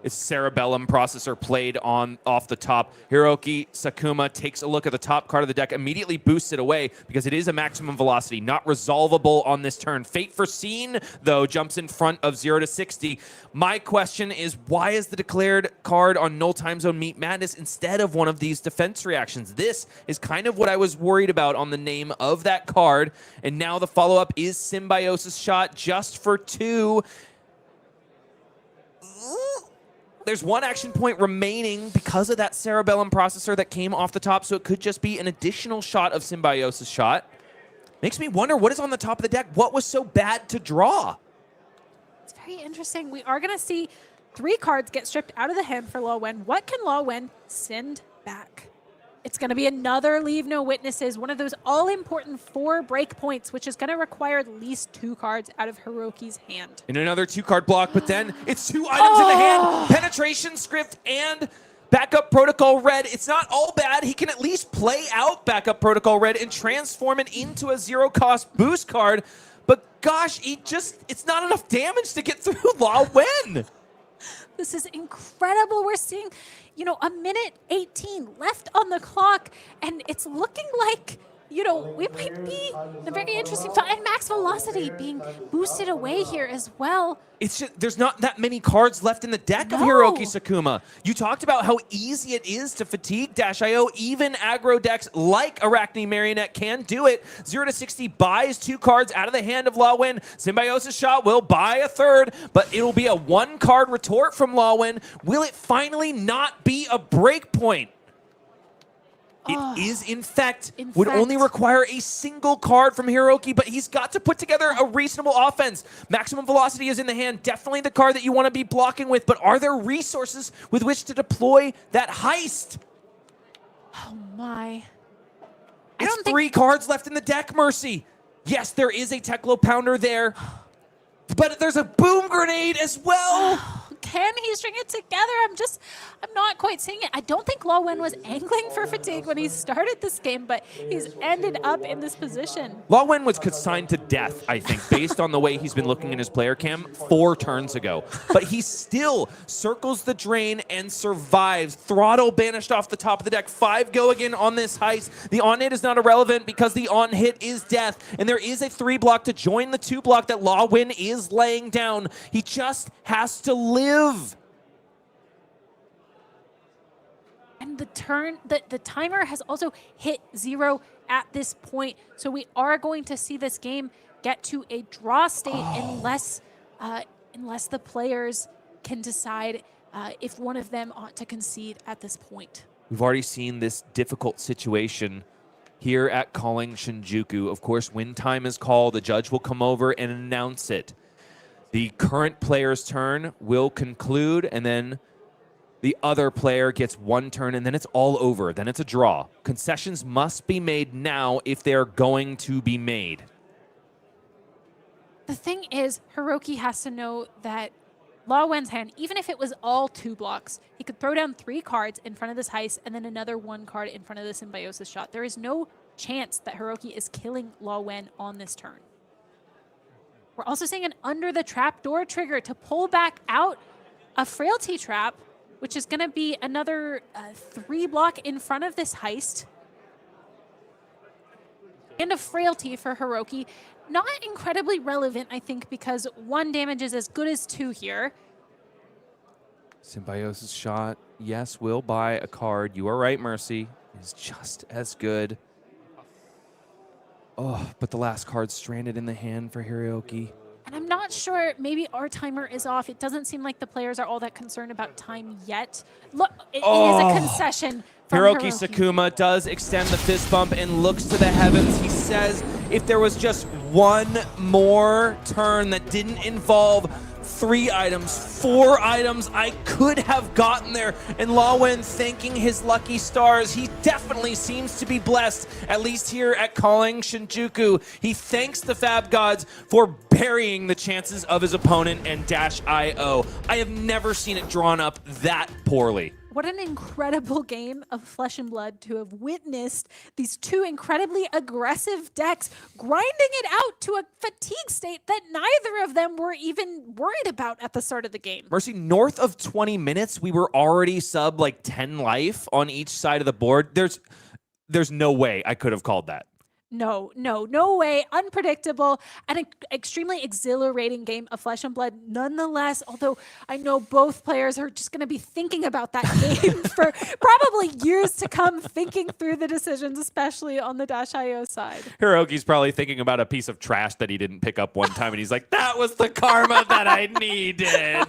It's Cerebellum Processor played off the top. Hiroaki Sakuma takes a look at the top card of the deck, immediately boosts it away because it is a maximum velocity, not resolvable on this turn. Fate Foreseen, though, jumps in front of 0 to 60. My question is, why is the declared card on Null Time Zone Meet Madness instead of one of these defense reactions? This is kind of what I was worried about on the name of that card. And now the follow-up is Symbiosis Shot just for 2. There's 1 action point remaining because of that Cerebellum Processor that came off the top, so it could just be an additional shot of Symbiosis Shot. Makes me wonder what is on the top of the deck. What was so bad to draw? It's very interesting. We are going to see 3 cards get stripped out of the hand for Law Wen. What can Law Wen send back? It's going to be another Leave No Witnesses, one of those all-important 4 break points, which is going to require at least 2 cards out of Hiroki's hand. And another 2-card block, but then it's 2 items in the hand. Penetration Script and Backup Protocol Red, it's not all bad. He can at least play out Backup Protocol Red and transform it into a zero-cost boost card. But gosh, it's not enough damage to get through Law Wen. This is incredible. We're seeing, you know, a minute 18 left on the clock, and it's looking like, you know, we might be in a very interesting spot. And max velocity being boosted away here as well. It's just, there's not that many cards left in the deck of Hiroki Sakuma. You talked about how easy it is to fatigue Dash.io. Even aggro decks like Arakni Marionette can do it. 0 to 60 buys 2 cards out of the hand of Law Wen. Symbiosis Shot will buy a 3rd, but it'll be a 1-card retort from Law Wen. Will it finally not be a break point? It is, in fact, would only require a single card from Hiroki, but he's got to put together a reasonable offense. Maximum velocity is in the hand, definitely the card that you want to be blocking with, but are there resources with which to deploy that heist? Oh my. It's 3 cards left in the deck, Mercy. Yes, there is a Teklo Pounder there, but there's a Boom Grenade as well. Can he string it together? I'm not quite seeing it. I don't think Law Wen was angling for fatigue when he started this game, but he's ended up in this position. Law Wen was consigned to death, I think, based on the way he's been looking in his player cam 4 turns ago. But he still circles the drain and survives. Throttle banished off the top of the deck. 5 go again on this heist. The on hit is not irrelevant because the on hit is death. And there is a 3 block to join the 2 block that Law Wen is laying down. He just has to live. And the timer has also hit 0 at this point. So we are going to see this game get to a draw state unless the players can decide if one of them ought to concede at this point. We've already seen this difficult situation here at Calling Shinjuku. Of course, when time is called, the judge will come over and announce it. The current player's turn will conclude, and then the other player gets 1 turn, and then it's all over. Then it's a draw. Concessions must be made now if they're going to be made. The thing is, Hiroki has to know that Law Wen's hand, even if it was all 2 blocks, he could throw down 3 cards in front of this heist and then another 1 card in front of the Symbiosis Shot. There is no chance that Hiroki is killing Law Wen on this turn. We're also seeing an under the trapdoor trigger to pull back out a Frailty Trap, which is going to be another 3 block in front of this heist. And a Frailty for Hiroki. Not incredibly relevant, I think, because 1 damage is as good as 2 here. Symbiosis Shot, yes, will buy a card. You are right, Mercy. Is just as good. Oh, but the last card's stranded in the hand for Hiroki. And I'm not sure, maybe our timer is off. It doesn't seem like the players are all that concerned about time yet. Look, it is a concession from Hiroki Sakuma does extend the fist bump and looks to the heavens. He says, if there was just 1 more turn that didn't involve 3 items, 4 items, I could have gotten there. And Law Wen thanking his lucky stars. He definitely seems to be blessed, at least here at Calling Shinjuku. He thanks the Fab Gods for burying the chances of his opponent and Dash.io. I have never seen it drawn up that poorly. What an incredible game of Flesh and Blood to have witnessed these 2 incredibly aggressive decks grinding it out to a fatigue state that neither of them were even worried about at the start of the game. Mercy, north of 20 minutes, we were already sub like 10 life on each side of the board. There's no way I could have called that. No way. Unpredictable. An extremely exhilarating game of Flesh and Blood nonetheless, although I know both players are just going to be thinking about that game for probably years to come, thinking through the decisions, especially on the Dash.io side. Hiroki's probably thinking about a piece of trash that he didn't pick up one time, and he's like, that was the karma that I needed.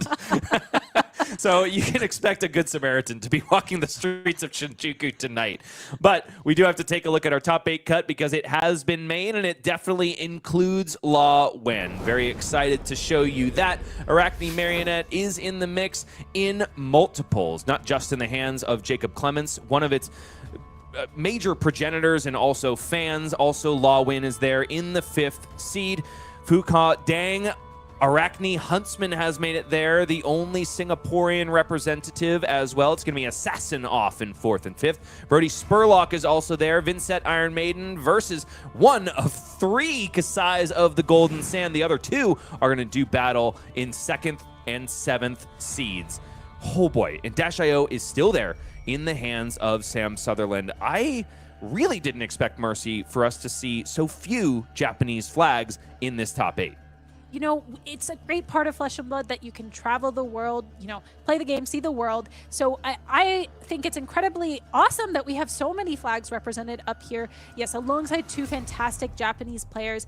So you can expect a good Samaritan to be walking the streets of Shinjuku tonight. But we do have to take a look at our top 8 cut because it has been made, and it definitely includes Law Wen. Very excited to show you that. Arakni Marionette is in the mix in multiples, not just in the hands of Jacob Clements, one of its major progenitors and also fans. Also, Law Wen is there in the 5th seed. Fuka Dang Arakni Huntsman has made it there, the only Singaporean representative as well. It's going to be Assassin off in 4th and 5th. Brodie Spurlock is also there. Vynnset Iron Maiden versus one of 3 Kassais of the Golden Sand. The other 2 are going to do battle in 2nd and 7th seeds. Oh boy, and Dash.io is still there in the hands of Sam Sutherland. I really didn't expect, Mercy, for us to see so few Japanese flags in this top 8. You know, it's a great part of Flesh and Blood that you can travel the world, you know, play the game, see the world. So I think it's incredibly awesome that we have so many flags represented up here. Yes, alongside 2 fantastic Japanese players.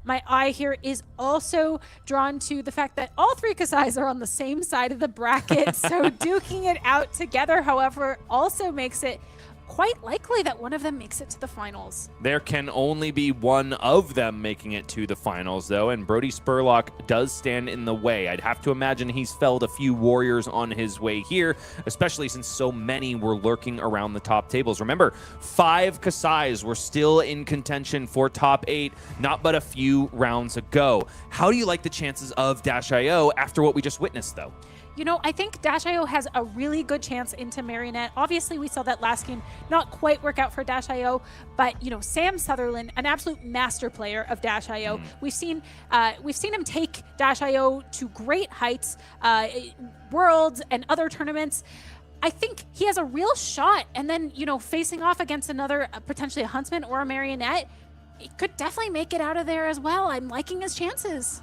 My eye here is also drawn to the fact that all 3 Kassais are on the same side of the bracket. So duking it out together, however, also makes it quite likely that one of them makes it to the finals. There can only be one of them making it to the finals, though, and Brodie Spurlock does stand in the way. I'd have to imagine he's felled a few warriors on his way here, especially since so many were lurking around the top tables. Remember, 5 Kassais were still in contention for top 8, not but a few rounds ago. How do you like the chances of Dash.io after what we just witnessed, though? You know, I think Dash.io has a really good chance into Marionette. Obviously, we saw that last game not quite work out for Dash.io, but, you know, Sam Sutherland, an absolute master player of Dash.io. We've seen him take Dash.io to great heights, Worlds and other tournaments. I think he has a real shot. And then, you know, facing off against another, potentially a Huntsman or a Marionette, it could definitely make it out of there as well. I'm liking his chances.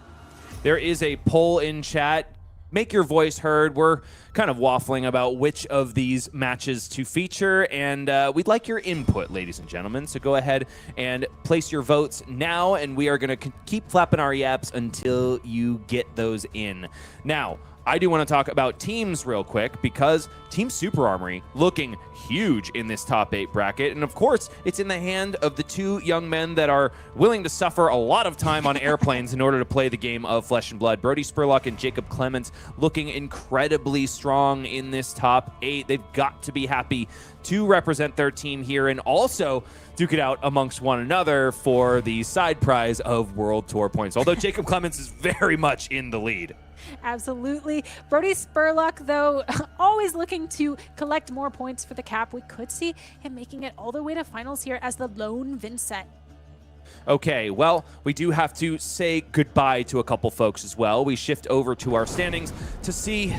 There is a poll in chat. Make your voice heard. We're kind of waffling about which of these matches to feature, and we'd like your input, ladies and gentlemen. So go ahead and place your votes now, and we are going to keep flapping our yaps until you get those in. Now, I do want to talk about teams real quick because Team Super Armory looking huge in this top 8 bracket. And of course, it's in the hand of the 2 young men that are willing to suffer a lot of time on airplanes in order to play the game of Flesh and Blood. Brodie Spurlock and Jacob Clements looking incredibly strong in this top 8. They've got to be happy to represent their team here and also duke it out amongst one another for the side prize of World Tour points. Although Jacob Clements is very much in the lead. Absolutely. Brodie Spurlock, though, always looking to collect more points for the cap. We could see him making it all the way to finals here as the lone Vynnset. Okay, well, we do have to say goodbye to a couple folks as well. We shift over to our standings to see,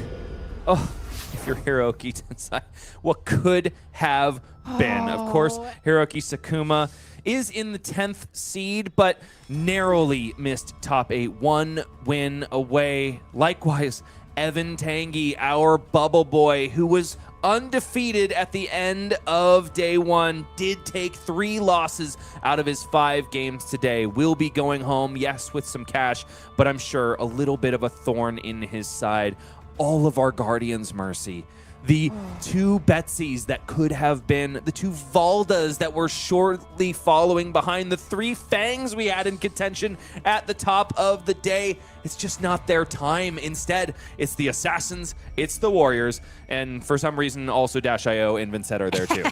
if you're Hiroaki Tensai, what could have been. Of course, Hiroaki Sakuma is in the 10th seed, but narrowly missed top 8. 1 win away. Likewise, Evan Tanguy, our bubble boy, who was undefeated at the end of day 1, did take 3 losses out of his 5 games today. Will be going home, yes, with some cash, but I'm sure a little bit of a thorn in his side. All of our Guardians, Mercy. The 2 Betsys that could have been, the 2 Valdas that were shortly following behind, the 3 Fangs we had in contention at the top of the day. It's just not their time. Instead, it's the Assassins, it's the Warriors, and for some reason, also Dash.io and Vynnset are there too.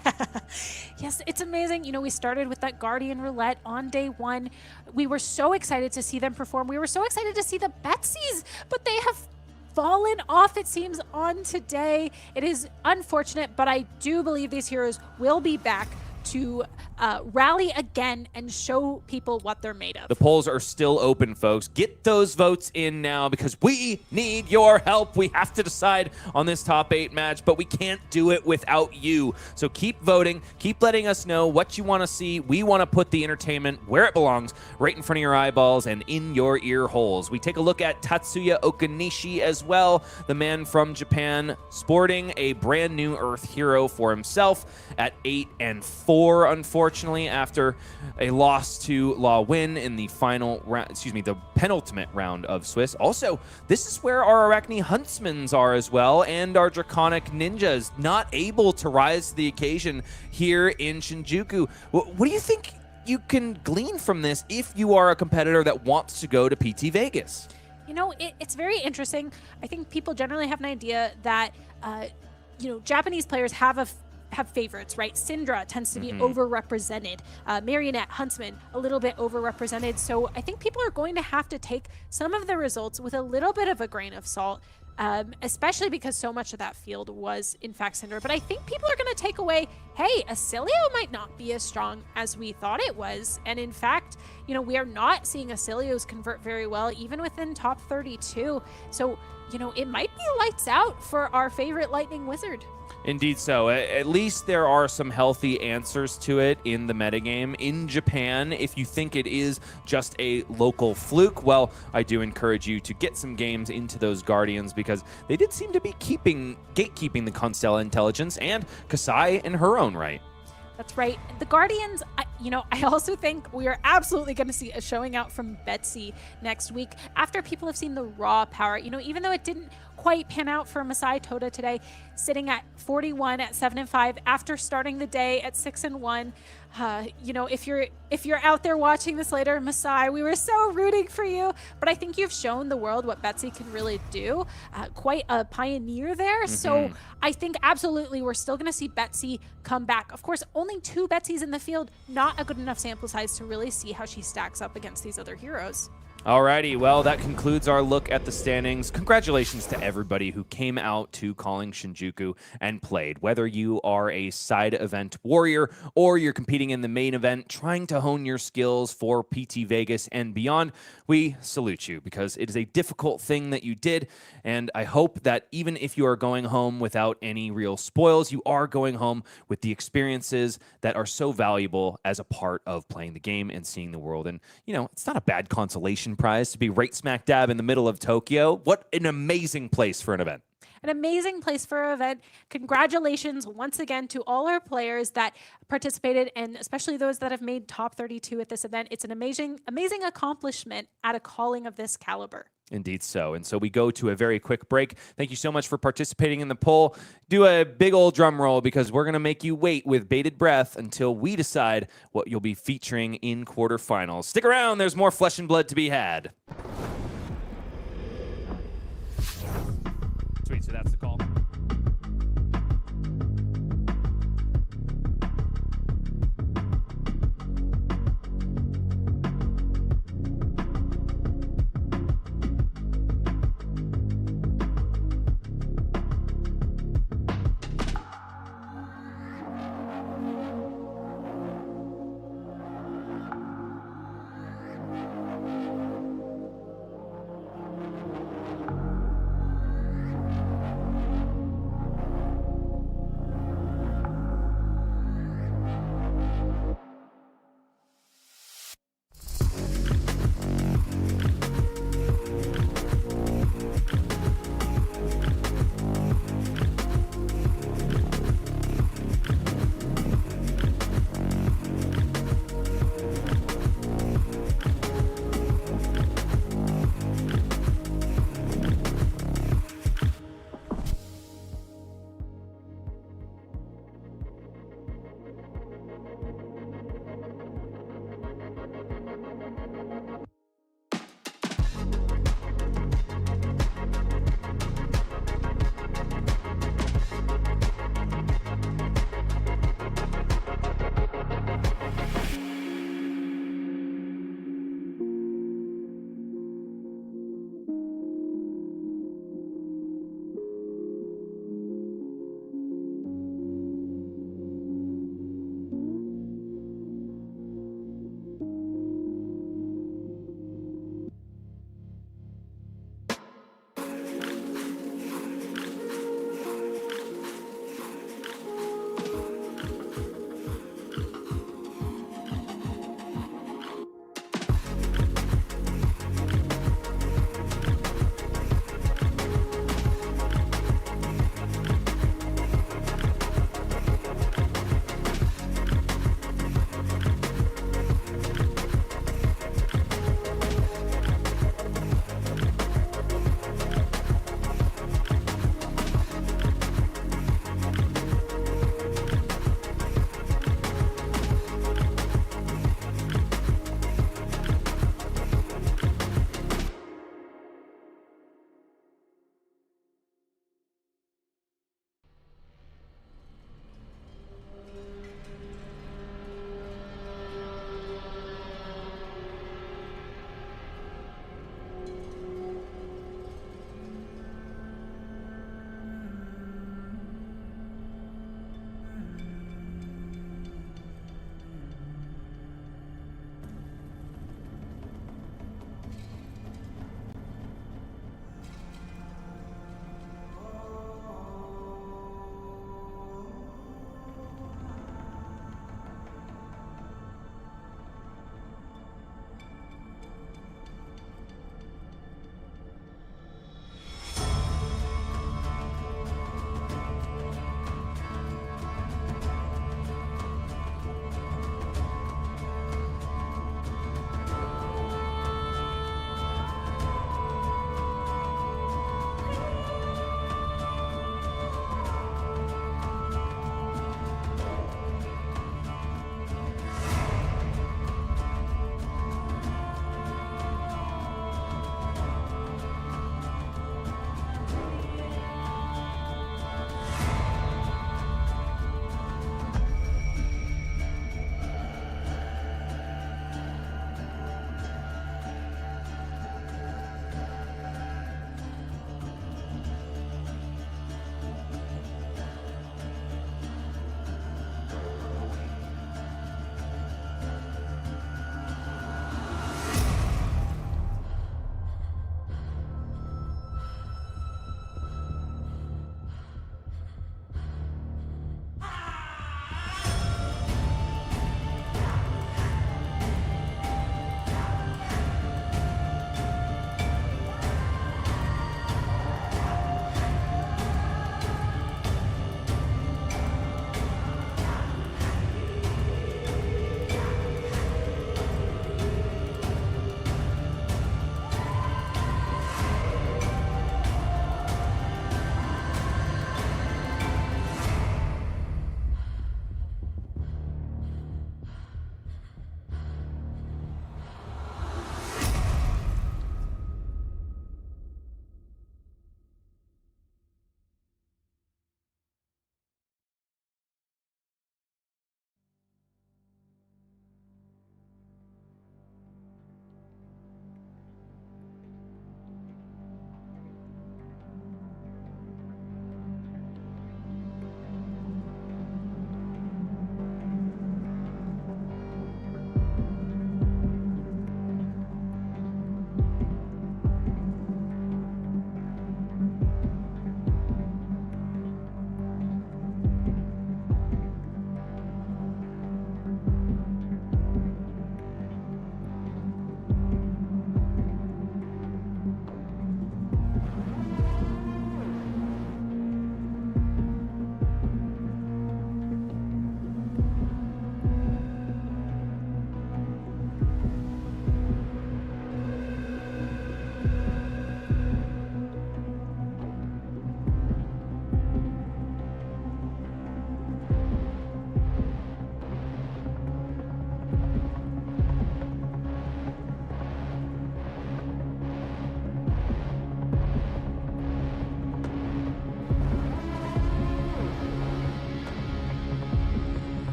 Yes, it's amazing. You know, we started with that Guardian Roulette on day 1. We were so excited to see them perform. We were so excited to see the Betsys, but they have fallen off, it seems, on today. It is unfortunate, but I do believe these heroes will be back to rally again and show people what they're made of. The polls are still open, folks. Get those votes in now because we need your help. We have to decide on this top 8 match, but we can't do it without you. So keep voting. Keep letting us know what you want to see. We want to put the entertainment where it belongs, right in front of your eyeballs and in your ear holes. We take a look at Tatsuya Okanishi as well, the man from Japan, sporting a brand new Earth hero for himself at 8-4, unfortunately, after a loss to La Win in the final round, the penultimate round of Swiss. Also, this is where our Arakni Huntsmans are as well, and our Draconic Ninjas not able to rise to the occasion here in Shinjuku. What do you think you can glean from this if you are a competitor that wants to go to PT Vegas? You know, it's very interesting. I think people generally have an idea that, Japanese players have have favorites, right? Syndra tends to be overrepresented. Marionette, Huntsman, a little bit overrepresented. So I think people are going to have to take some of the results with a little bit of a grain of salt. Especially because so much of that field was, in fact, Syndra. But I think people are going to take away, hey, Acilio might not be as strong as we thought it was. And in fact, we are not seeing Acilios convert very well, even within top 32. So, it might be lights out for our favorite Lightning Wizard. Indeed so. At least there are some healthy answers to it in the metagame. In Japan, if you think it is just a local fluke, well, I do encourage you to get some games into those Guardians because they did seem to be gatekeeping the Constella Intelligence and Kassai in her own right. That's right. The Guardians, I also think we are absolutely going to see a showing out from Betsy next week after people have seen the raw power. Even though it didn't quite pan out for Masay Toda today, sitting at 41 at 7-5 after starting the day at 6-1. If you're out there watching this later, Masay, we were so rooting for you. But I think you've shown the world what Betsy can really do. Quite a pioneer there. So I think absolutely we're still going to see Betsy come back. Of course, only 2 Betsys in the field, not a good enough sample size to really see how she stacks up against these other heroes. Alrighty, well, that concludes our look at the standings. Congratulations to everybody who came out to Calling Shinjuku and played. Whether you are a side event warrior or you're competing in the main event, trying to hone your skills for PT Vegas and beyond, we salute you because it is a difficult thing that you did. And I hope that even if you are going home without any real spoils, you are going home with the experiences that are so valuable as a part of playing the game and seeing the world. And, it's not a bad consolation prize to be right smack dab in the middle of Tokyo. What an amazing place for an event. An amazing place for an event. Congratulations once again to all our players that participated, and especially those that have made top 32 at this event. It's an amazing accomplishment at a calling of this caliber. Indeed so. And so we go to a very quick break. Thank you so much for participating in the poll. Do a big old drum roll because we're going to make you wait with bated breath until we decide what you'll be featuring in quarterfinals. Stick around. There's more flesh and blood to be had. Sweet. So that's the call.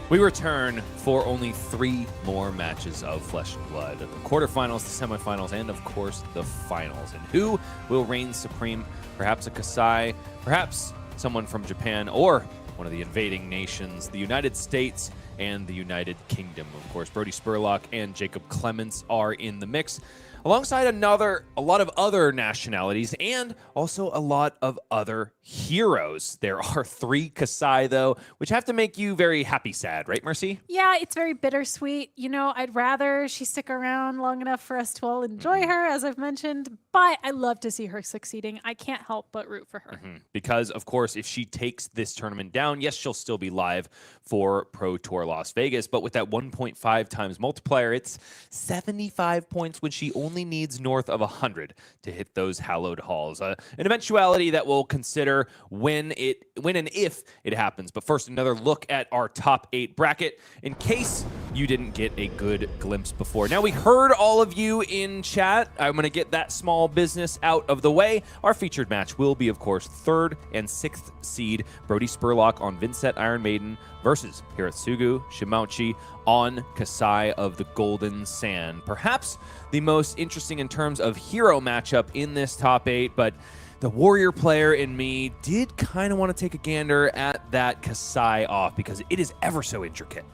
We return for only 3 more matches of Flesh and Blood. The quarterfinals, the semifinals, and of course the finals. And who will reign supreme? Perhaps a Kassai, perhaps someone from Japan, or one of the invading nations, the United States and the United Kingdom. Of course, Brodie Spurlock and Jacob Clements are in the mix, alongside a lot of other nationalities and also a lot of other heroes. There are 3 Kassai, though, which have to make you very happy sad, right, Mercy? Yeah, it's very bittersweet. You know, I'd rather she stick around long enough for us to all enjoy her, as I've mentioned, but I love to see her succeeding. I can't help but root for her. Because, of course, if she takes this tournament down, yes, she'll still be live for Pro Tour Las Vegas, but with that 1.5 times multiplier, it's 75 points when she only needs north of 100 to hit those hallowed halls. An eventuality that we'll consider when and if it happens. But first, another look at our top 8 bracket in case you didn't get a good glimpse before. Now, we heard all of you in chat. I'm going to get that small business out of the way. Our featured match will be, of course, 3rd and 6th seed Brodie Spurlock on Vynnset Iron Maiden versus Hirotsugu Shimauchi on Kassai of the Golden Sand. Perhaps the most interesting in terms of hero matchup in this top 8, but the warrior player in me did kind of want to take a gander at that Kassai off because it is ever so intricate.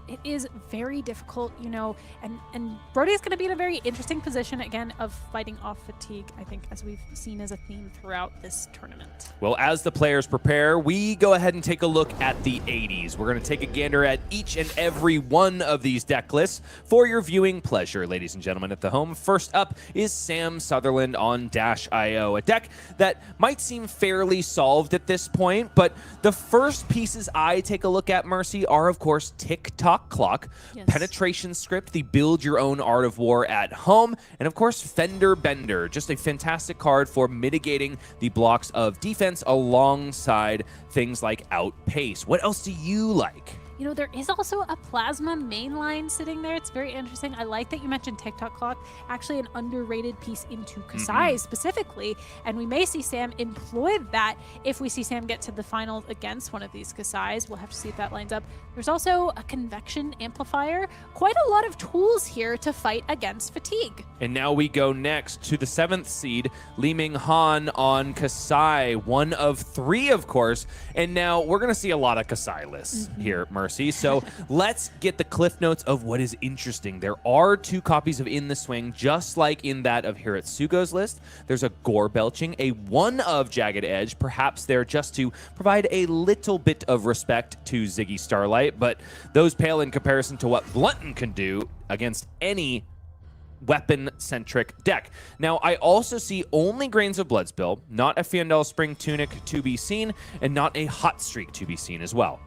It is very difficult, you know, and Brodie is going to be in a very interesting position, again, of fighting off fatigue, I think, as we've seen as a theme throughout this tournament. Well, as the players prepare, we go ahead and take a look at the 80s. We're going to take a gander at each and every one of these deck lists for your viewing pleasure, ladies and gentlemen at the home. First up is Sam Sutherland on Dash.io, a deck that might seem fairly solved at this point, but the first pieces I take a look at, Mercy, are, of course, TikTok Clock, yes. Penetration Script, the Build Your Own Art of War at Home, and of course Fender Bender, just a fantastic card for mitigating the blocks of defense alongside things like Outpace. What else do you like? You know, there is also a Plasma mainline sitting there. It's very interesting. I like that you mentioned TikTok Clock, actually an underrated piece into Kassai specifically, and we may see Sam employ that if we see Sam get to the finals against one of these Kassais. We'll have to see if that lines up. There's also a Convection Amplifier. Quite a lot of tools here to fight against fatigue. And now we go next to the 7th seed, Ming-Han on Kassai, one of 3, of course, and now we're going to see a lot of Kassai lists here, Mercy. So let's get the cliff notes of what is interesting. There are 2 copies of In the Swing, just like in that of Hirotsugu's list. There's a Gore Belching, a 1 of Jagged Edge, perhaps there just to provide a little bit of respect to Ziggy Starlight, but those pale in comparison to what Blunton can do against any weapon-centric deck. Now, I also see only Grains of Bloodspill, not a Fiandel Spring Tunic to be seen, and not a Hot Streak to be seen as well.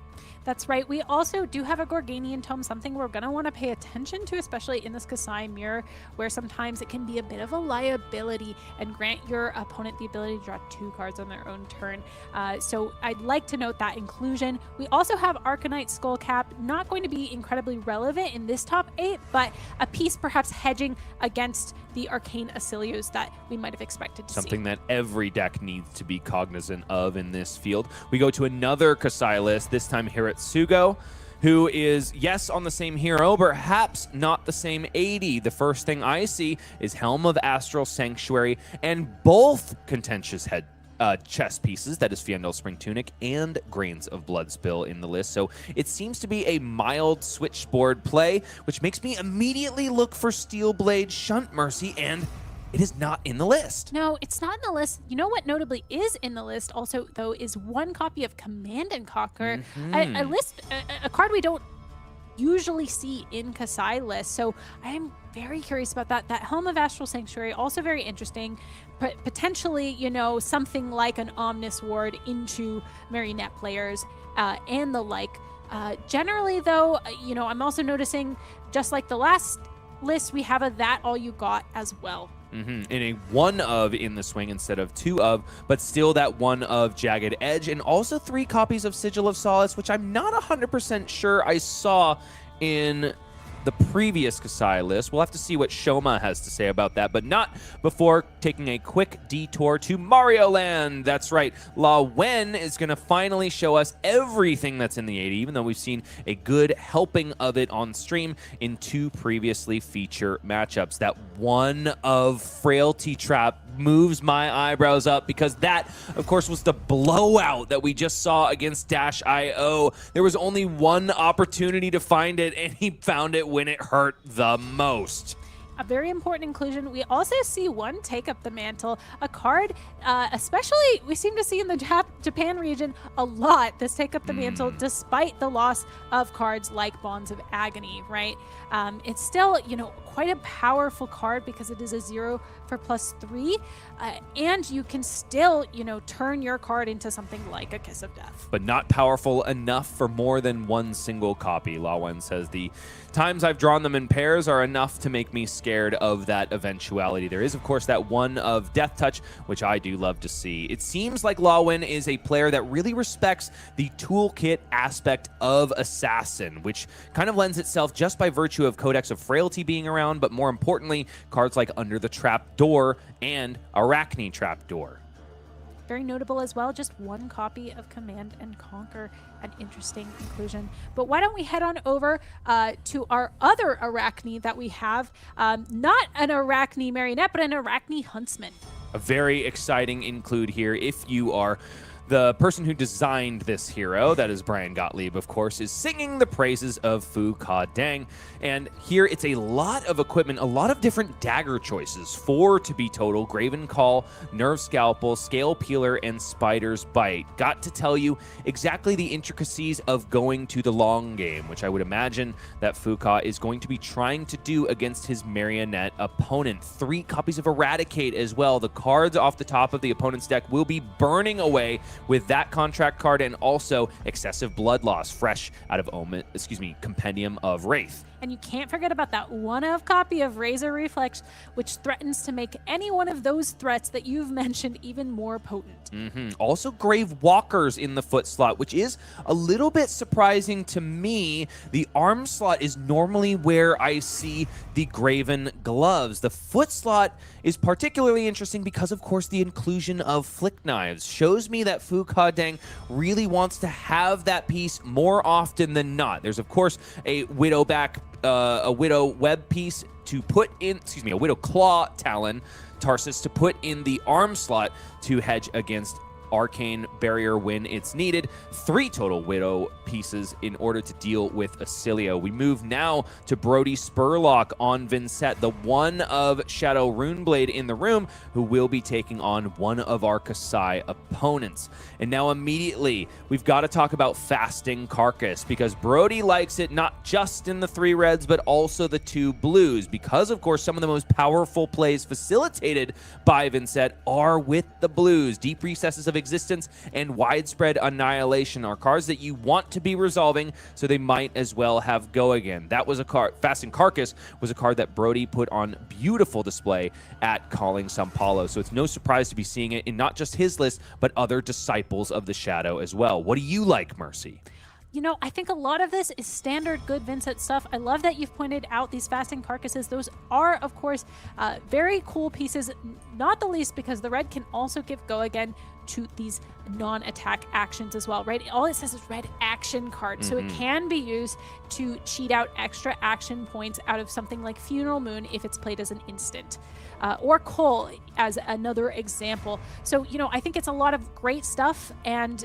That's right. We also do have a Gorganian Tome, something we're going to want to pay attention to, especially in this Kassai mirror, where sometimes it can be a bit of a liability and grant your opponent the ability to draw 2 cards on their own turn. So I'd like to note that inclusion. We also have Arcanite Skullcap, not going to be incredibly relevant in this top 8, but a piece perhaps hedging against the Arcane Asilios that we might have expected to see. Something that every deck needs to be cognizant of in this field. We go to another Kassai list, this time Hirotsugu, who is, yes, on the same hero, but perhaps not the same 80. The first thing I see is Helm of Astral Sanctuary and both contentious chess pieces, that is Fiandel Spring Tunic and Grains of Bloodspill in the list. So it seems to be a mild switchboard play, which makes me immediately look for Steelblade Shunt, Mercy, and it is not in the list. No, it's not in the list. You know what notably is in the list also, though, is 1 copy of Command and Conquer, a card we don't usually see in Kassai lists. So I am very curious about that. That Helm of Astral Sanctuary, also very interesting. Potentially, you know, something like an Omnis Ward into Marionette players and the like. Generally, though, you know, I'm also noticing, just like the last list, we have a That All You Got as well. In a 1 of In the Swing instead of 2 of, but still that 1 of Jagged Edge, and also 3 copies of Sigil of Solace, which I'm not 100% sure I saw in the previous Kassai list. We'll have to see what Shoma has to say about that, but not before taking a quick detour to Mario Land. That's right, La Wen is going to finally show us everything that's in the 80, even though we've seen a good helping of it on stream in 2 previously feature matchups. That one of Frailty Trap moves my eyebrows up because that, of course, was the blowout that we just saw against Dash IO. There was only one opportunity to find it, and he found it when it hurt the most. A very important inclusion. We also see one take up the mantle, a card, especially we seem to see in the Japan region a lot, this take up the mantle, despite the loss of cards like Bonds of Agony, right? It's still, quite a powerful card because it is a 0 for +3, and you can still, turn your card into something like a Kiss of Death. But not powerful enough for more than one single copy. Lawen says the times I've drawn them in pairs are enough to make me scared of that eventuality. There is, of course, that one of Death Touch, which I do love to see. It seems like Lawen is a player that really respects the toolkit aspect of Assassin, which kind of lends itself just by virtue of Codex of Frailty being around, but more importantly, cards like Under the Trap Door and Arakni Trap Door. Very notable as well, just one copy of Command and Conquer, an interesting inclusion. But why don't we head on over to our other Arakni that we have, not an Arakni Marionette, but an Arakni Huntsman. A very exciting include here if you are the person who designed this hero, that is Brian Gottlieb, of course, is singing the praises of Fu Ka Dang. And here it's a lot of equipment, a lot of different dagger choices. 4 to be total: Graven Call, Nerve Scalpel, Scale Peeler, and Spider's Bite. Got to tell you exactly the intricacies of going to the long game, which I would imagine that Fu Ka is going to be trying to do against his Marionette opponent. 3 copies of Eradicate as well. The cards off the top of the opponent's deck will be burning away with that contract card, and also Excessive Blood Loss, fresh out of Compendium of Wraith. And you can't forget about that one-of copy of Razor Reflex, which threatens to make any one of those threats that you've mentioned even more potent. Also, Grave Walkers in the foot slot, which is a little bit surprising to me. The arm slot is normally where I see the Graven Gloves. The foot slot is particularly interesting because, of course, the inclusion of Flick Knives shows me that Fu Ka Dang really wants to have that piece more often than not. There's, of course, a Widow Web piece to put in, a Widow Claw Talon Tarsus to put in the arm slot to hedge against Arcane Barrier when it's needed. 3 total Widow pieces in order to deal with Acilio. We move now to Brodie Spurlock on Vynnset, the one of Shadow Runeblade in the room, who will be taking on one of our Kassai opponents. And now immediately, we've got to talk about Fasting Carcass, because Brodie likes it not just in the 3 reds, but also the 2 blues, because, of course, some of the most powerful plays facilitated by Vynnset are with the blues. Deep Recesses of Existence and Widespread Annihilation are cards that you want to be resolving, so they might as well have Go Again. That was a card. Fasting Carcass was a card that Brodie put on beautiful display at Calling Sao Paulo, so it's no surprise to be seeing it in not just his list, but other Disciples of the Shadow as well. What do you like, Mercy? I think a lot of this is standard good Vynnset stuff. I love that you've pointed out these Fasting Carcasses. Those are, of course, very cool pieces, not the least because the red can also give Go Again to these non-attack actions as well, right? All it says is red action card, so it can be used to cheat out extra action points out of something like Funeral Moon if it's played as an instant. Or Cole as another example. So, I think it's a lot of great stuff, and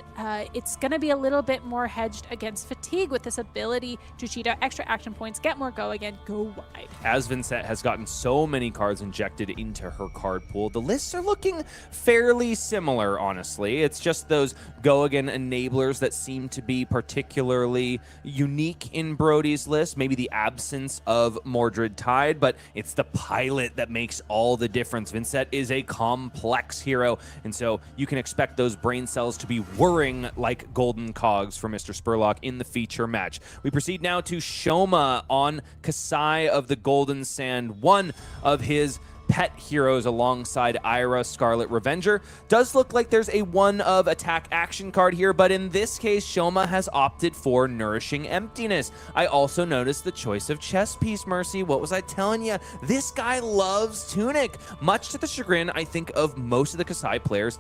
it's going to be a little bit more hedged against fatigue with this ability to cheat out extra action points, get more Go Again, go wide. As Vynnset has gotten so many cards injected into her card pool, the lists are looking fairly similar, honestly. It's just those Go Again enablers that seem to be particularly unique in Brodie's list. Maybe the absence of Mordred Tide, but it's the pilot that makes all the difference. Vynnset is a complex hero, and so you can expect those brain cells to be whirring like golden cogs for Mr. Spurlock in the feature match. We proceed now to Shoma on Kassai of the Golden Sand, one of his pet heroes alongside Ira, Scarlet Revenger. Does look like there's a one of attack action card here, but in this case, Shoma has opted for Nourishing Emptiness. I also noticed the choice of chess piece, Mercy. What was I telling you? This guy loves Tunic, much to the chagrin, I think, of most of the Kassai players.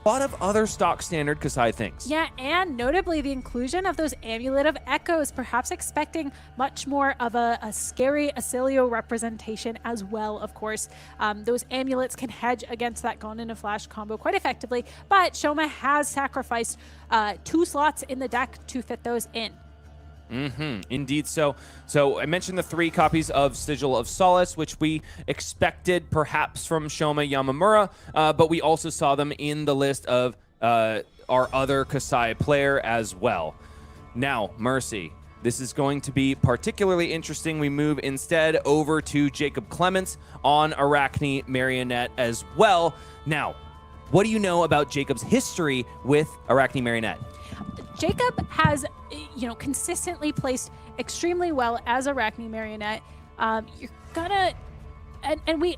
A lot of other stock standard Kassai things. Yeah, and notably the inclusion of those Amulet of Echoes, perhaps expecting much more of a scary Acilio representation as well, of course. Those amulets can hedge against that Gone in a Flash combo quite effectively, but Shoma has sacrificed 2 slots in the deck to fit those in. Indeed so. So I mentioned the 3 copies of Sigil of Solace, which we expected perhaps from Shoma Yamamura, but we also saw them in the list of our other Kassai player as well. Now, Mercy, this is going to be particularly interesting. We move instead over to Jacob Clements on Arakni Marionette as well. Now, what do you know about Jacob's history with Arakni Marionette? Jacob has, consistently placed extremely well as Arakni Marionette. You're gonna, and we,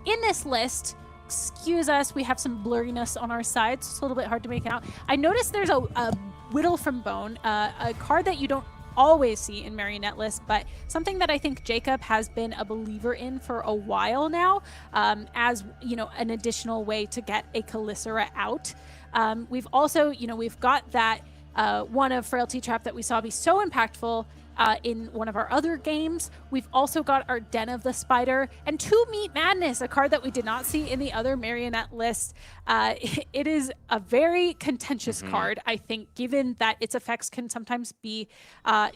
in this list, excuse us, we have some blurriness on our side, so it's a little bit hard to make it out. I noticed there's a Whittle from Bone, a card that you don't always see in Marionette lists, but something that I think Jacob has been a believer in for a while now, as, an additional way to get a Calicera out. We've also, we've got that one of Frailty Trap that we saw be so impactful in one of our other games. We've also got our Den of the Spider and 2 Meat Madness, a card that we did not see in the other Marionette list. It is a very contentious card, I think, given that its effects can sometimes be, are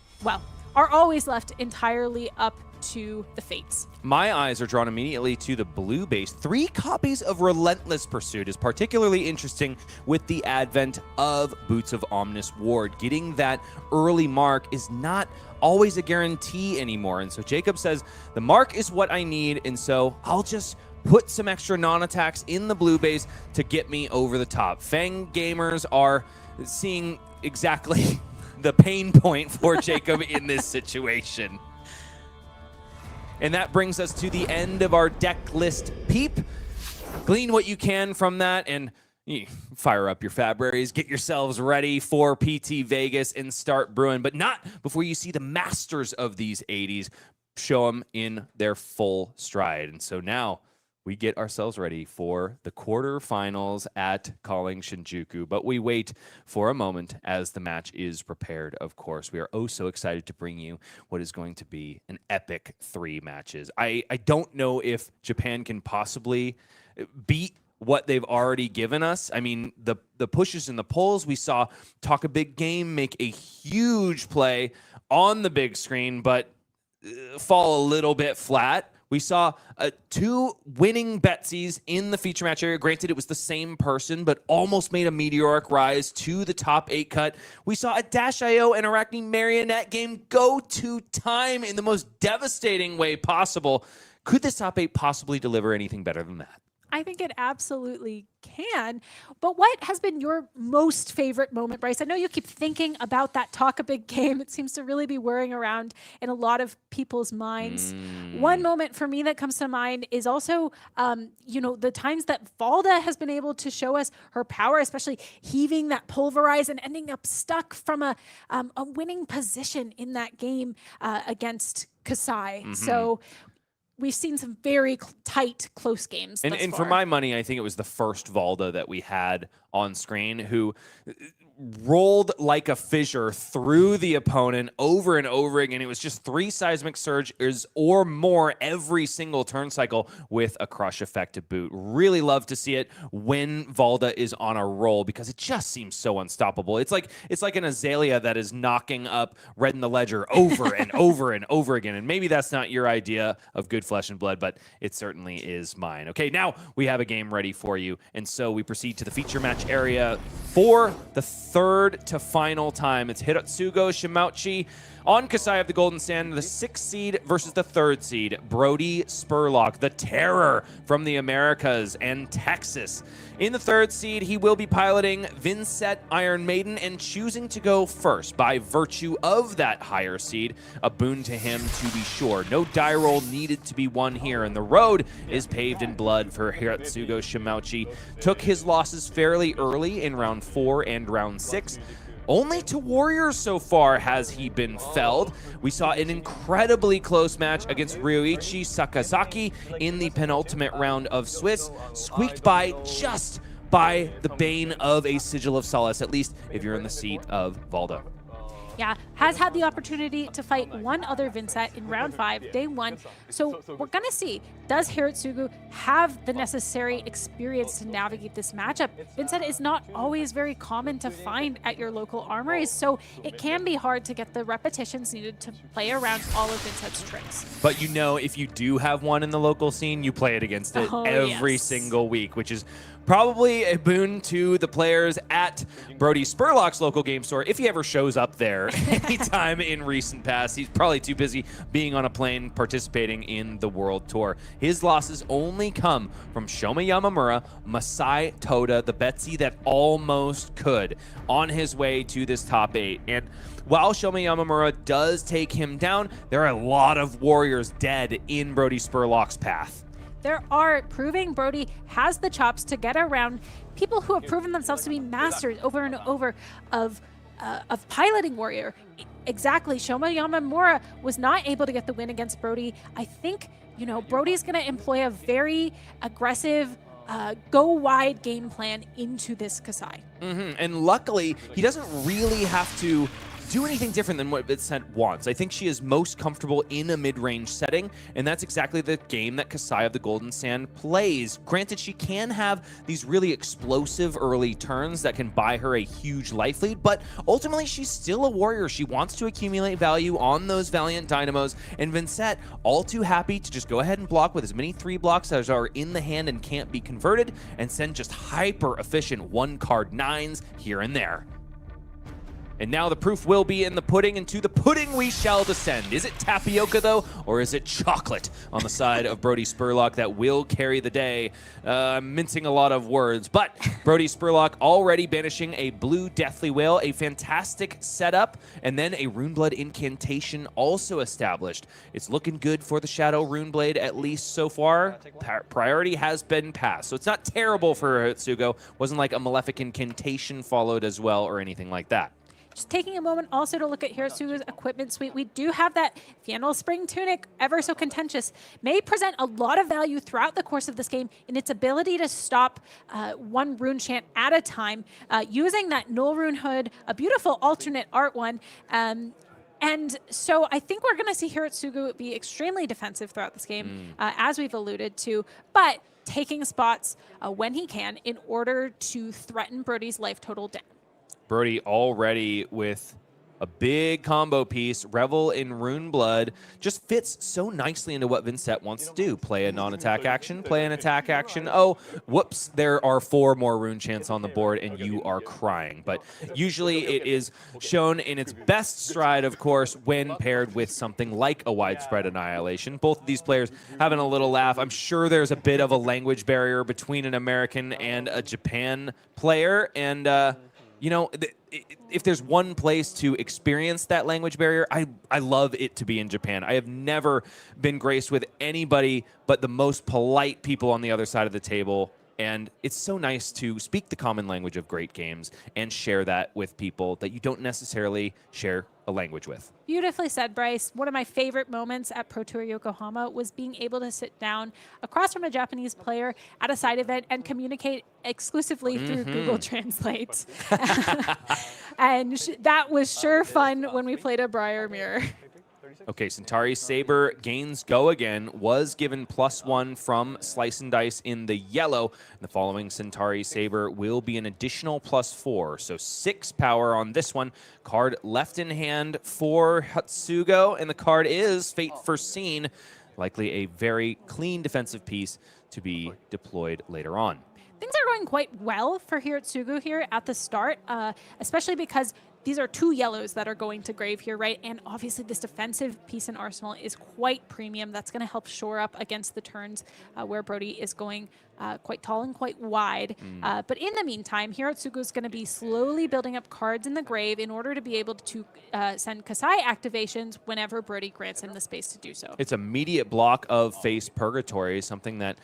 always left entirely up to the fates. My eyes are drawn immediately to the blue base. 3 copies of Relentless Pursuit is particularly interesting with the advent of Boots of Omnis Ward. Getting that early mark is not always a guarantee anymore. And so Jacob says, the mark is what I need, and so I'll just put some extra non-attacks in the blue base to get me over the top. Fang gamers are seeing exactly the pain point for Jacob in this situation. And that brings us to the end of our deck list peep. Glean what you can from that and fire up your Fabraries, get yourselves ready for PT Vegas and start brewing, but not before you see the masters of these 80s show them in their full stride. And so now we get ourselves ready for the quarterfinals at Calling Shinjuku, but we wait for a moment as the match is prepared, of course. We are oh so excited to bring you what is going to be an epic 3 matches. I don't know if Japan can possibly beat what they've already given us. I mean, the pushes and the pulls, we saw Talk a Big Game make a huge play on the big screen, but fall a little bit flat. We saw 2 winning Betsy's in the feature match area. Granted, it was the same person, but almost made a meteoric rise to the top 8 cut. We saw a Dash.io and Arakni Marionette game go to time in the most devastating way possible. Could this top 8 possibly deliver anything better than that? I think it absolutely can. But what has been your most favorite moment, Bryce? I know you keep thinking about that Talk a Big Game. It seems to really be whirring around in a lot of people's minds. One moment for me that comes to mind is also, the times that Valda has been able to show us her power, especially heaving that Pulverize and ending up stuck from a winning position in that game against Kassai. So we've seen some very tight, close games. And for my money, I think it was the first Valda that we had on screen who rolled like a fissure through the opponent over and over again. It was just 3 Seismic Surges or more every single turn cycle with a crush effect to boot. Really love to see it when Valda is on a roll because it just seems so unstoppable. It's like an Azalea that is knocking up Red in the Ledger over and over and over again. And maybe that's not your idea of good flesh and blood, but it certainly is mine. Okay, now we have a game ready for you. And so we proceed to the feature match area for the third to final time. It's Hirotsugu, Shimauchi. On Kassai of the Golden Sand, the 6th seed versus the 3rd seed, Brodie Spurlock, the terror from the Americas and Texas. In the 3rd seed, he will be piloting Vynnset Iron Maiden and choosing to go first by virtue of that higher seed. A boon to him, to be sure. No die roll needed to be won here, and the road is paved in blood for Hirotsugu Shimauchi. Took his losses fairly early in round 4 and round 6. Only to Warriors so far has he been felled. We saw an incredibly close match against Ryouichi Sakazaki in the penultimate round of Swiss, squeaked by just by the bane of a Sigil of Solace, at least if you're in the seat of Valda. Yeah, has had the opportunity to fight one other Vynnset in round 5, day 1. So we're going to see, does Hirotsugu have the necessary experience to navigate this matchup? Vynnset is not always very common to find at your local armories, so it can be hard to get the repetitions needed to play around all of Vynnset's tricks. But you know, if you do have one in the local scene, you play it against it every single week, which is probably a boon to the players at Brodie Spurlock's local game store if he ever shows up there anytime in recent past. He's probably too busy being on a plane participating in the World Tour. His losses only come from Shoma Yamamura, Masay, Toda, the Betsy that almost could, on his way to this top 8. And while Shoma Yamamura does take him down, there are a lot of warriors dead in Brodie Spurlock's path. There are, proving Brodie has the chops to get around people who have proven themselves to be masters over and over of piloting warrior. Exactly, Shoma Yamamura was not able to get the win against Brodie. I think, you know, Brodie's going to employ a very aggressive, go wide game plan into this Kassai. And luckily, he doesn't really have to do anything different than what Vynnset wants. I think she is most comfortable in a mid-range setting, and that's exactly the game that Kassai of the Golden Sand plays. Granted, she can have these really explosive early turns that can buy her a huge life lead, but ultimately she's still a warrior. She wants to accumulate value on those Valiant Dynamos, and Vynnset, all too happy to just go ahead and block with as many 3 blocks as are in the hand and can't be converted, and send just hyper-efficient 1-card 9s here and there. And now the proof will be in the pudding, and to the pudding we shall descend. Is it tapioca, though, or is it chocolate on the side of Brodie Spurlock that will carry the day? I'm mincing a lot of words, but Brodie Spurlock already banishing a blue Deathly Whale, a fantastic setup, and then a Runeblood incantation also established. It's looking good for the Shadow Runeblade, at least so far. Priority has been passed, so it's not terrible for Hirotsugu. Wasn't like a Malefic incantation followed as well or anything like that. Just taking a moment also to look at Hirotsugu's equipment suite. We do have that Flannel Spring Tunic, ever so contentious. May present a lot of value throughout the course of this game in its ability to stop one rune chant at a time, using that Null Rune Hood, a beautiful alternate art one. And so I think we're going to see Hirotsugu be extremely defensive throughout this game, as we've alluded to, but taking spots when he can in order to threaten Brodie's life total down. Brodie already with a big combo piece. Revel in Runeblood just fits so nicely into what Vynnset wants to do. Play a non-attack action, play an attack action. Oh, whoops, there are 4 more rune chants on the board and you are crying. But usually it is shown in its best stride, of course, when paired with something like a Widespread Annihilation. Both of these players having a little laugh. I'm sure there's a bit of a language barrier between an American and a Japan player, and you know, if there's one place to experience that language barrier, I love it to be in Japan. I have never been graced with anybody but the most polite people on the other side of the table. And it's so nice to speak the common language of great games and share that with people that you don't necessarily share a language with. Beautifully said, Bryce. One of my favorite moments at Pro Tour Yokohama was being able to sit down across from a Japanese player at a side event and communicate exclusively through Google Translate. And that was sure fun when we played a Briar Mirror. Okay, Centauri Saber gains go again, was given +1 from Slice and Dice in the yellow. The following Centauri Saber will be an additional +4, so 6 power on this one. Card left in hand for Hirotsugu, and the card is Fate Foreseen, likely a very clean defensive piece to be deployed later on. Things are going quite well for Hirotsugu here at the start, especially because these are 2 yellows that are going to grave here, right? And obviously this defensive piece in Arsenal is quite premium. That's going to help shore up against the turns where Brodie is going quite tall and quite wide. But in the meantime, Hirotsugu is going to be slowly building up cards in the grave in order to be able to send Kassai activations whenever Brodie grants him the space to do so. It's immediate block of Face Purgatory, something that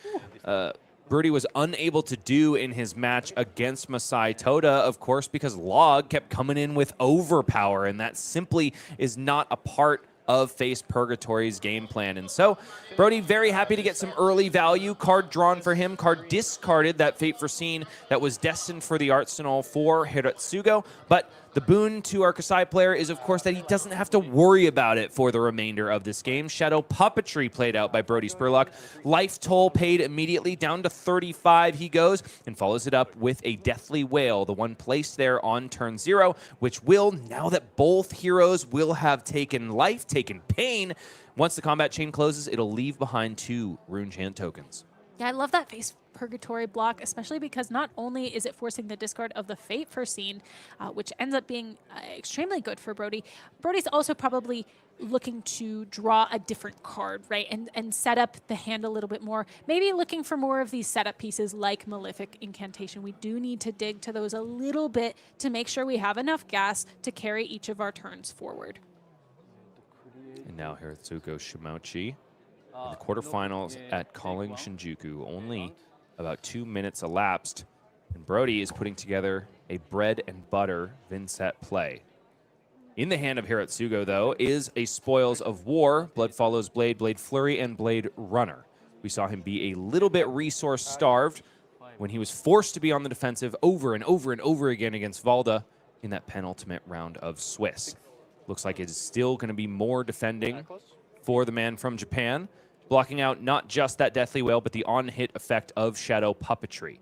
Brodie was unable to do in his match against Masay Toda, of course, because Log kept coming in with overpower, and that simply is not a part of Face Purgatory's game plan. And so Brodie very happy to get some early value. Card drawn for him, card discarded, that Fate Foreseen that was destined for the Arsenal for Hirotsugu. But the boon to our Kassai player is, of course, that he doesn't have to worry about it for the remainder of this game. Shadow Puppetry played out by Brodie Spurlock. Life toll paid immediately, down to 35 he goes, and follows it up with a Deathly Wail, the one placed there on turn 0, which will, now that both heroes will have taken life, taken pain, once the combat chain closes, it'll leave behind 2 Rune Chant tokens. Yeah, I love that Face Purgatory block, especially because not only is it forcing the discard of the Fate Foreseen, which ends up being extremely good for Brodie, Brodie's also probably looking to draw a different card, right, and set up the hand a little bit more. Maybe looking for more of these setup pieces like Malefic Incantation. We do need to dig to those a little bit to make sure we have enough gas to carry each of our turns forward. And now Hirotsugu Shimauchi. In the quarterfinals at Calling Shinjuku. Only about 2 minutes elapsed, and Brodie is putting together a bread and butter Vynnset play. In the hand of Hirotsugu, though, is a Spoils of War, Blood Follows Blade, Blade Flurry, and Blade Runner. We saw him be a little bit resource-starved when he was forced to be on the defensive over and over and over again against Valda in that penultimate round of Swiss. Looks like it is still going to be more defending for the man from Japan, blocking out not just that Deathly Wail, but the on-hit effect of Shadow Puppetry.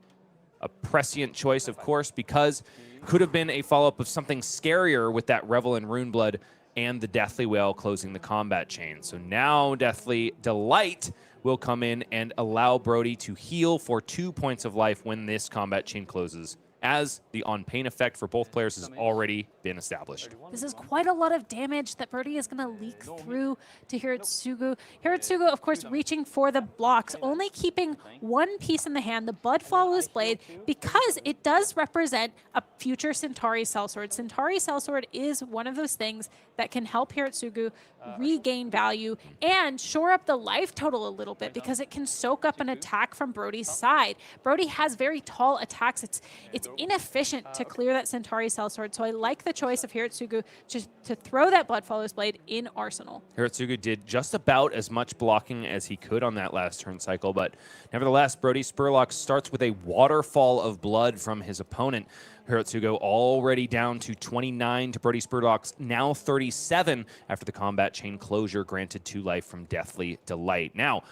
A prescient choice, of course, because could have been a follow-up of something scarier with that Revel in Runeblood and the Deathly Wail closing the combat chain. So now Deathly Delight will come in and allow Brodie to heal for 2 points of life when this combat chain closes, as the on-pain effect for both players has already been established. This is quite a lot of damage that Brodie is going to leak through to Hirotsugu. Hirotsugu, of course, reaching for the blocks, only keeping 1 piece in the hand, the Blood Follows Blade, because it does represent a future Centauri Sellsword. Centauri Sellsword is one of those things that can help Hirotsugu regain value and shore up the life total a little bit, because it can soak up an attack from Brodie's side. Brodie has very tall attacks. It's inefficient to clear that Centauri Sellsword, so I like the choice of Hirotsugu to throw that Blood Follows Blade in Arsenal. Hirotsugu did just about as much blocking as he could on that last turn cycle, but nevertheless, Brodie Spurlock starts with a waterfall of blood from his opponent. Hirotsugu already down to 29 to Brodie Spurlock's now 37 after the combat chain closure granted 2 life from Deathly Delight. Now,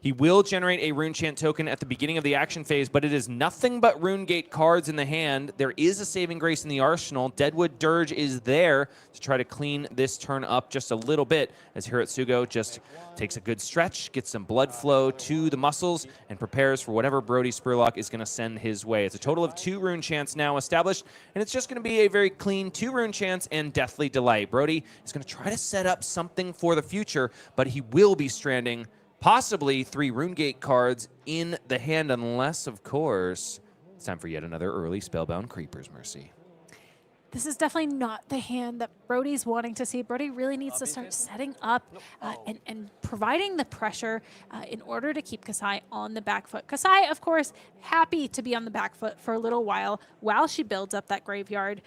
he will generate a Rune Chant token at the beginning of the action phase, but it is nothing but Rune Gate cards in the hand. There is a Saving Grace in the arsenal. Deadwood Dirge is there to try to clean this turn up just a little bit, as Hirotsugu just takes a good stretch, gets some blood flow to the muscles, and prepares for whatever Brodie Spurlock is going to send his way. It's a total of 2 Rune Chants now established, and it's just going to be a very clean 2 Rune Chants and Deathly Delight. Brodie is going to try to set up something for the future, but he will be stranding possibly 3 Runegate cards in the hand, unless, of course, it's time for yet another early Spellbound Creepers Mercy. This is definitely not the hand that Brodie's wanting to see. Brodie really needs to start setting up and providing the pressure in order to keep Kassai on the back foot. Kassai, of course, happy to be on the back foot for a little while she builds up that graveyard.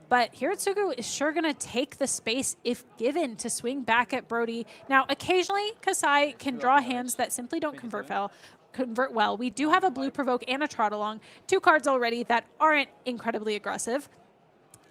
But Hirotsugu is sure going to take the space, if given, to swing back at Brodie. Now, occasionally, Kassai can draw hands that simply don't convert well. We do have a Blue Provoke and a Trot Along, 2 cards already that aren't incredibly aggressive.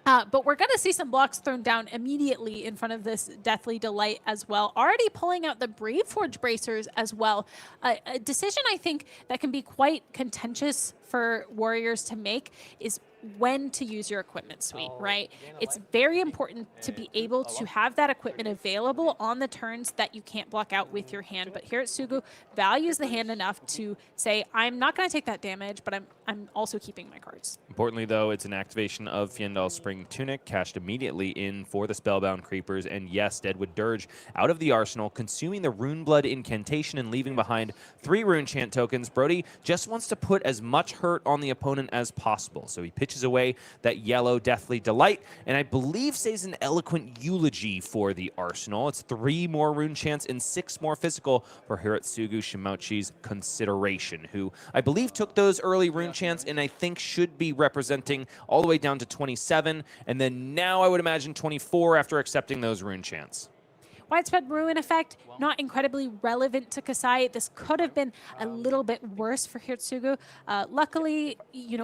But we're going to see some blocks thrown down immediately in front of this Deathly Delight as well. Already pulling out the Brave Forge Bracers as well. A decision I think that can be quite contentious for Warriors to make is when to use your equipment suite, right? It's very important to be able to have that equipment available on the turns that you can't block out with your hand. But Hirotsugu values the hand enough to say, I'm not going to take that damage, but I'm also keeping my cards. Importantly, though, it's an activation of Fyendal Spring Tunic, cashed immediately in for the Spellbound Creepers, and yes, Deadwood Dirge out of the arsenal, consuming the Runeblood incantation and leaving behind 3 Rune Chant tokens. Brodie just wants to put as much hurt on the opponent as possible, so he pitches away that yellow Deathly Delight, and I believe says an eloquent eulogy for the arsenal. It's 3 more Rune Chants and 6 more physical for Hirotsugu Shimauchi's Consideration, who I believe took those early Rune Chants and I think should be representing all the way down to 27, and then now I would imagine 24 after accepting those Rune Chants. Widespread Ruin effect, not incredibly relevant to Kassai. This could have been a little bit worse for Hirotsugu. Luckily,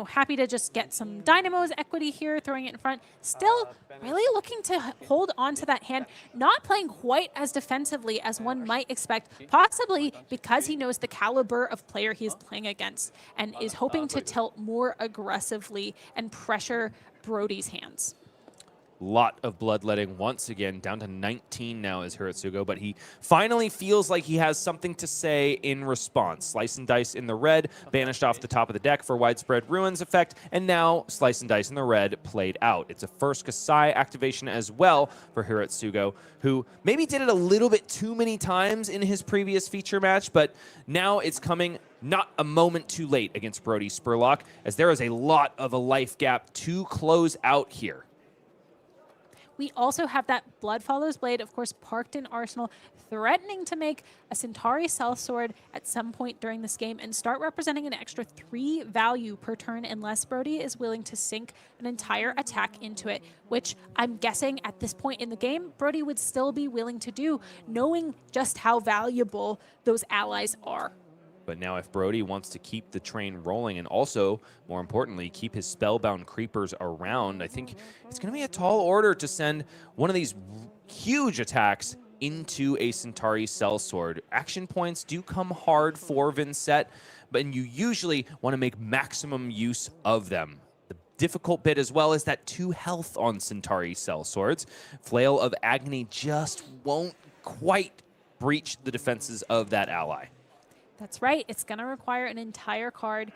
happy to just get some Dynamo's equity here, throwing it in front. Still really looking to hold on to that hand, not playing quite as defensively as one might expect, possibly because he knows the caliber of player he is playing against and is hoping to tilt more aggressively and pressure Brodie's hands. Lot of bloodletting once again, down to 19 now is Hirotsugu, but he finally feels like he has something to say in response. Slice and Dice in the red, banished off the top of the deck for Widespread Ruins effect, and now Slice and Dice in the red played out. It's a first Kassai activation as well for Hirotsugu, who maybe did it a little bit too many times in his previous feature match, but now it's coming not a moment too late against Brodie Spurlock, as there is a lot of a life gap to close out here. We also have that Blood Follows Blade, of course, parked in Arsenal, threatening to make a Centauri Sellsword at some point during this game and start representing an extra 3 value per turn unless Brodie is willing to sink an entire attack into it, which I'm guessing at this point in the game, Brodie would still be willing to do, knowing just how valuable those allies are. But now if Brodie wants to keep the train rolling and also, more importantly, keep his Spellbound Creepers around, I think it's going to be a tall order to send one of these huge attacks into a Centauri Sellsword. Action points do come hard for Vynnset, but you usually want to make maximum use of them. The difficult bit as well is that 2 health on Centauri Sellswords. Flail of Agony just won't quite breach the defenses of that ally. That's right. It's going to require an entire card.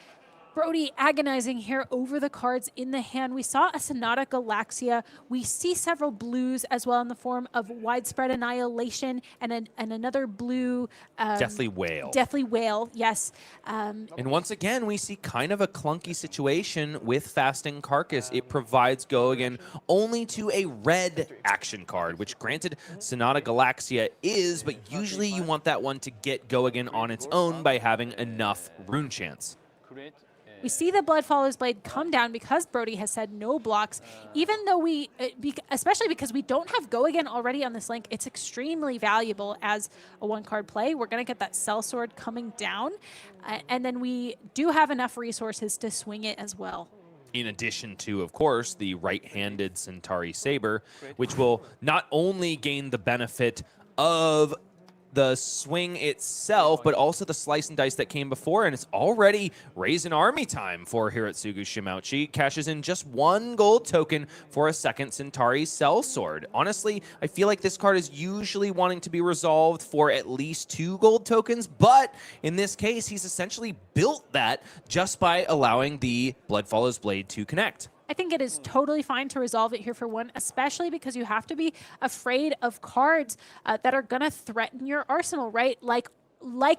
Brodie agonizing here over the cards in the hand. We saw a Sonata Galaxia. We see several blues as well in the form of Widespread Annihilation and another blue. Deathly Whale. Deathly Whale, yes. And once again, we see kind of a clunky situation with Fasting Carcass. It provides go again only to a red action card, which granted Sonata Galaxia is, but usually you want that one to get go again on its own by having enough Rune Chants. We see the Blood Follows Blade come down because Brodie has said no blocks, even though especially because we don't have Go Again already on this link, it's extremely valuable as a 1-card play. We're going to get that Sellsword coming down, and then we do have enough resources to swing it as well. In addition to, of course, the right-handed Centauri Saber, which will not only gain the benefit of the swing itself, but also the slice and dice that came before, and it's already raise an army time for Hirotsugu Shimauchi. Cashes in just 1 gold token for a second Centauri Sellsword. Honestly, I feel like this card is usually wanting to be resolved for at least 2 gold tokens, but in this case, he's essentially built that just by allowing the Blood Follows Blade to connect. I think it is totally fine to resolve it here for 1, especially because you have to be afraid of cards that are going to threaten your arsenal, right? Like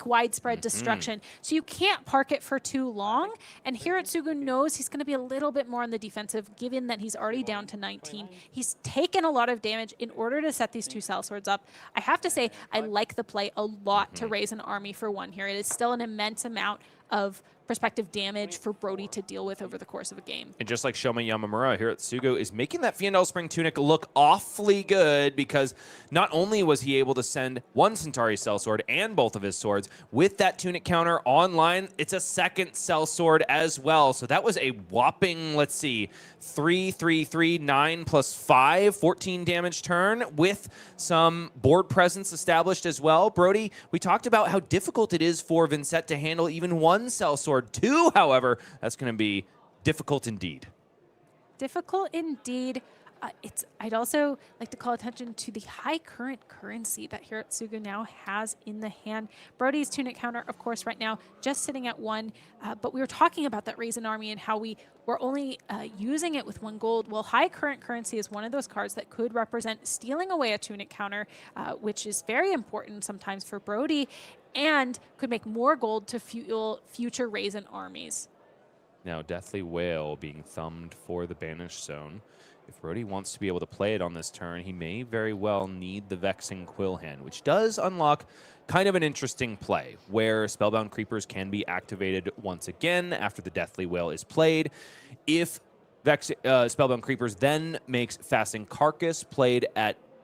widespread destruction. So you can't park it for too long. And Hirotsugu knows he's going to be a little bit more on the defensive, given that he's already down to 19. He's taken a lot of damage in order to set these 2 Sellswords up. I have to say, I like the play a lot to raise an army for 1 here. It is still an immense amount of prospective damage for Brodie to deal with over the course of a game. And just like Shoma Yamamura, Hirotsugu is making that Fyendal Spring Tunic look awfully good, because not only was he able to send 1 Centauri Sellsword and both of his swords, with that Tunic counter online, it's a second Sellsword as well. So that was a whopping, let's see, 3, 3, 3, 9 plus 5, 14 damage turn with some board presence established as well. Brodie, we talked about how difficult it is for Vynnset to handle even 1 Sellsword. 2, however, that's going to be difficult indeed. difficult indeed. I'd also like to call attention to the high current currency that Hirotsugu now has in the hand. Brodie's tunic counter, of course, right now just sitting at 1, but we were talking about that Raisin Army and how we were only using it with 1 gold. Well, high current currency is one of those cards that could represent stealing away a tunic counter, which is very important sometimes for Brodie, and could make more gold to fuel future Raisin armies. Now, Deathly Whale being thumbed for the Banished Zone. If Brodie wants to be able to play it on this turn, he may very well need the Vexing Quill hand, which does unlock kind of an interesting play, where Spellbound Creepers can be activated once again after the Deathly Whale is played. If Spellbound Creepers then makes Fasting Carcass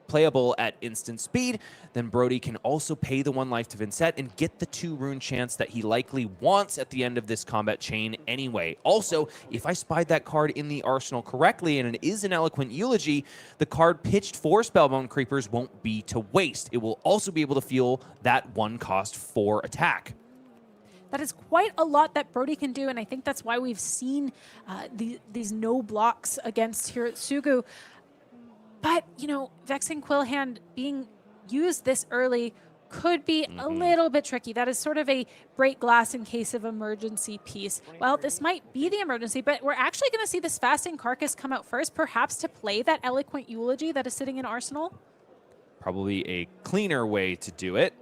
playable at instant speed, then Brodie can also pay the 1 life to Vynnset and get the 2 rune chance that he likely wants at the end of this combat chain anyway. Also, if I spied that card in the arsenal correctly and it is an Eloquent Eulogy, the card pitched for Spellbound Creepers won't be to waste. It will also be able to fuel that 1 cost 4 attack. That is quite a lot that Brodie can do, and I think that's why we've seen these no blocks against Hirotsugu. But, you know, Vexing Quill Hand being used this early could be a little bit tricky. That is sort of a break glass in case of emergency piece. Well, this might be the emergency, but we're actually going to see this Fasting Carcass come out first, perhaps to play that Eloquent Eulogy that is sitting in Arsenal. Probably a cleaner way to do it,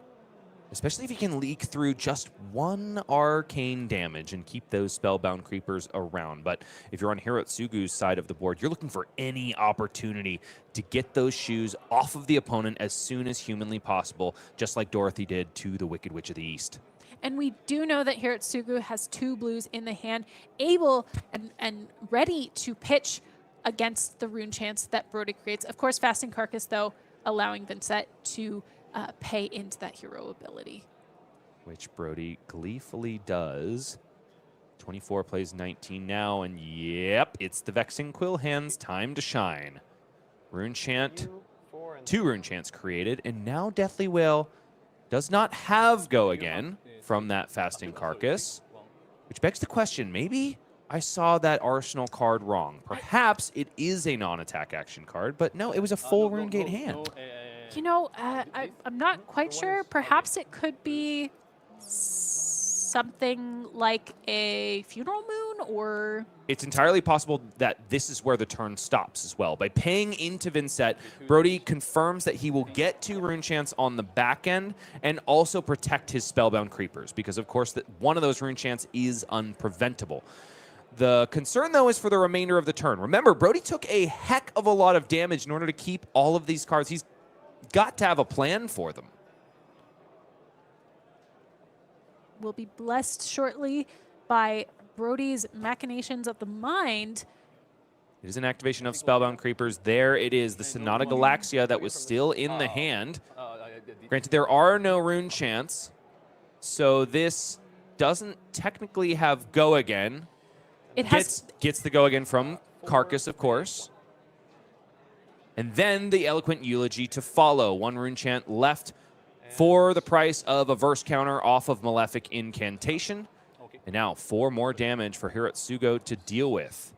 especially if you can leak through just 1 arcane damage and keep those Spellbound Creepers around. But if you're on Hirotsugu's side of the board, you're looking for any opportunity to get those shoes off of the opponent as soon as humanly possible, just like Dorothy did to the Wicked Witch of the East. And we do know that Hirotsugu has 2 blues in the hand, able and ready to pitch against the rune chance that Brodie creates. Of course, Fasting Carcass, though, allowing Vynnset to pay into that hero ability. Which Brodie gleefully does. 24 plays 19 now, and yep, it's the Vexing Quill Hand's time to shine. Rune Chant, 2 Rune Chants created, and now Deathly Whale does not have Go Again from that Fasting Carcass, which begs the question, maybe I saw that Arsenal card wrong. Perhaps it is a non-attack action card, but no, it was a full Rune Gate hand. You know, I'm not quite sure. Perhaps it could be something like a Funeral Moon, or... It's entirely possible that this is where the turn stops as well. By paying into Vynnset, Brodie confirms that he will get 2 Rune Chants on the back end and also protect his Spellbound Creepers, because of course that one of those Rune Chants is unpreventable. The concern, though, is for the remainder of the turn. Remember, Brodie took a heck of a lot of damage in order to keep all of these cards. He's got to have a plan for them. Will be blessed shortly by Brodie's Machinations of the Mind. It is an activation of Spellbound Creepers. There it is, the Sonata Galaxia that was still in the hand. Granted, there are no Rune Chants, so this doesn't technically have Go Again. It has gets the Go Again from Carcass, of course. And then the Eloquent Eulogy to follow. 1 Rune Chant left for the price of a verse counter off of Malefic Incantation. And now 4 more damage for Hirotsugu to deal with.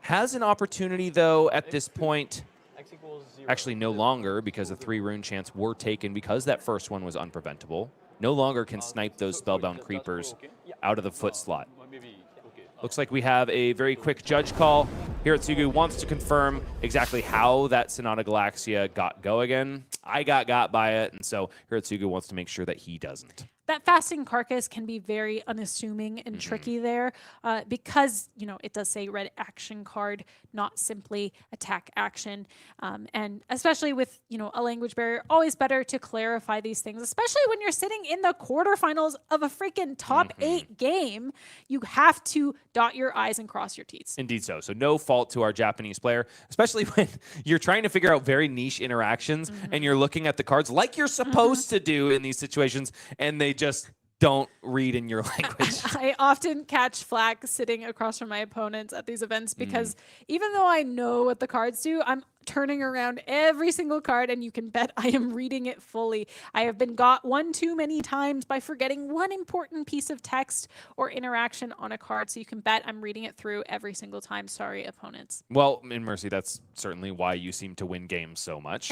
Has an opportunity, though, at this point. Actually, no longer, because the 3 Rune Chants were taken because that first one was unpreventable. No longer can snipe those Spellbound Creepers out of the foot slot. Looks like we have a very quick judge call. Hirotsugu wants to confirm exactly how that Sonata Galaxia got Go Again. I got by it, and so Hirotsugu wants to make sure that he doesn't. That Fasting Carcass can be very unassuming and tricky there because, you know, it does say red action card, not simply attack action. And especially with, you know, a language barrier, always better to clarify these things, especially when you're sitting in the quarterfinals of a freaking top 8 game. You have to dot your I's and cross your T's. Indeed so. So no fault to our Japanese player, especially when you're trying to figure out very niche interactions and you're looking at the cards like you're supposed to do in these situations, and they just don't read in your language. I often catch flack sitting across from my opponents at these events because even though I know what the cards do, I'm turning around every single card, and you can bet I am reading it fully. I have been got one too many times by forgetting one important piece of text or interaction on a card, so you can bet I'm reading it through every single time. Sorry, opponents. Well, in Mercy, that's certainly why you seem to win games so much.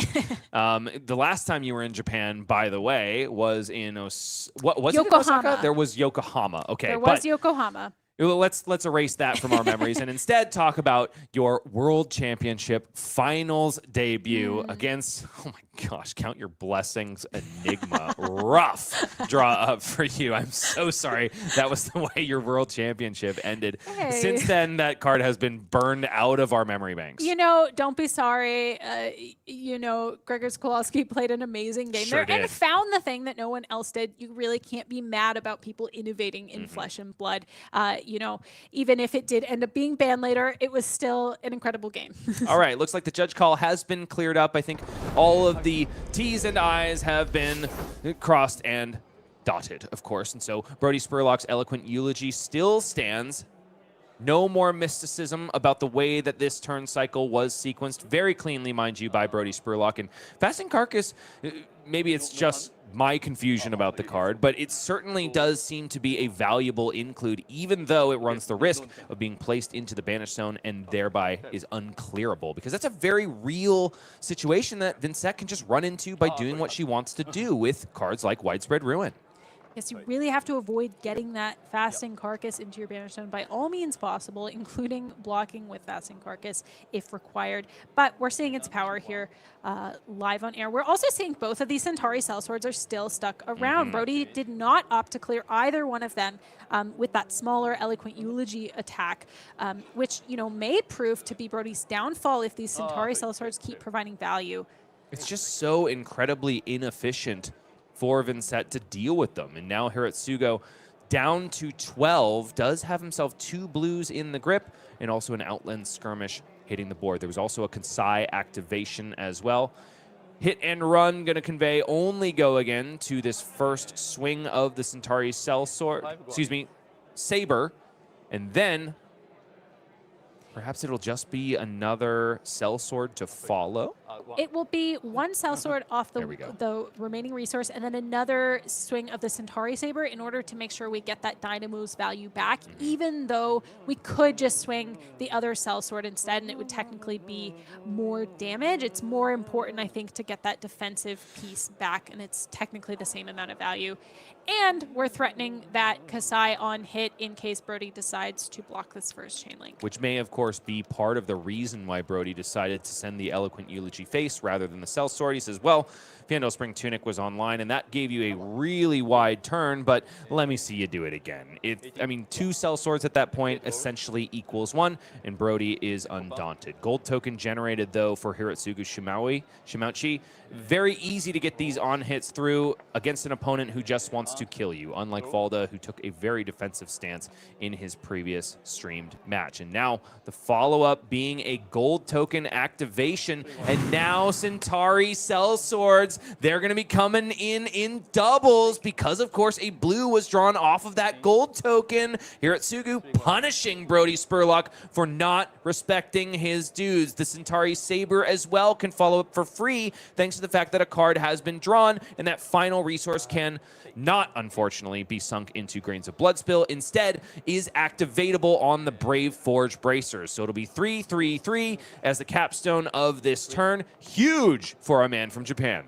The last time you were in Japan, by the way, was in what was Yokohama. it in Osaka? There was Yokohama. Okay, there was Yokohama. Let's erase that from our memories and instead talk about your World Championship Finals debut against, oh my gosh, count your blessings, Enigma. Rough draw up for you. I'm so sorry. That was the way your World Championship ended. Hey. Since then, that card has been burned out of our memory banks. You know, don't be sorry. You know, Gregor Skolowski played an amazing game Sure there and did. found the thing that no one else did. You really can't be mad about people innovating in flesh and blood. You know, even if it did end up being banned later, it was still an incredible game. All right, looks like the judge call has been cleared up. I think all of the T's and I's have been crossed and dotted, of course. And so Brodie Spurlock's eloquent eulogy still stands. No more mysticism about the way that this turn cycle was sequenced. Very cleanly, mind you, by Brodie Spurlock. And Fasting Carcass, maybe it's just my confusion about the card, but it certainly does seem to be a valuable include, even though it runs the risk of being placed into the banish zone and thereby is unclearable, because that's a very real situation that Vynnset can just run into by doing what she wants to do with cards like Widespread Ruin. Yes, you really have to avoid getting that Fasting Carcass into your banish zone by all means possible, including blocking with Fasting Carcass if required. But we're seeing its power here live on air. We're also seeing both of these Centauri sellswords are still stuck around. Brodie did not opt to clear either one of them with that smaller Eloquent Eulogy attack, which, you know, may prove to be Brodie's downfall if these Centauri sellswords keep providing value. It's just so incredibly inefficient for Vynnset to deal with them. And now Hirotsugu, down to 12, does have himself 2 blues in the grip and also an Outland Skirmish hitting the board. There was also a Kassai activation as well. Hit and run going to convey only go again to this first swing of the Centauri Saber. And then perhaps it'll just be another sellsword to follow. It will be one sellsword off the remaining resource and then another swing of the Centauri Saber in order to make sure we get that Dynamo's value back, even though we could just swing the other sellsword instead and it would technically be more damage. It's more important, I think, to get that defensive piece back, and it's technically the same amount of value. And we're threatening that Kassai on hit in case Brodie decides to block this first chain link. Which may, of course, be part of the reason why Brodie decided to send the Eloquent Eulogy face rather than the sellsword. He says, well, Fandel Spring Tunic was online, and that gave you a really wide turn, but let me see you do it again. I mean, 2 sellswords at that point essentially equals 1, and Brodie is undaunted. Gold token generated, though, for Hirotsugu Shimauchi. Very easy to get these on hits through against an opponent who just wants to kill you, unlike Valda, who took a very defensive stance in his previous streamed match. And now the follow-up being a gold token activation, and now Centauri sellswords, they're going to be coming in doubles because, of course, a blue was drawn off of that gold token. Hirotsugu punishing Brodie Spurlock for not respecting his dues. The Centauri Saber as well can follow up for free thanks to the fact that a card has been drawn and that final resource can not, unfortunately, be sunk into Grains of Blood Spill. Instead, is activatable on the Brave Forge Bracers. So it'll be 3/3/3 as the capstone of this turn. Huge for a man from Japan.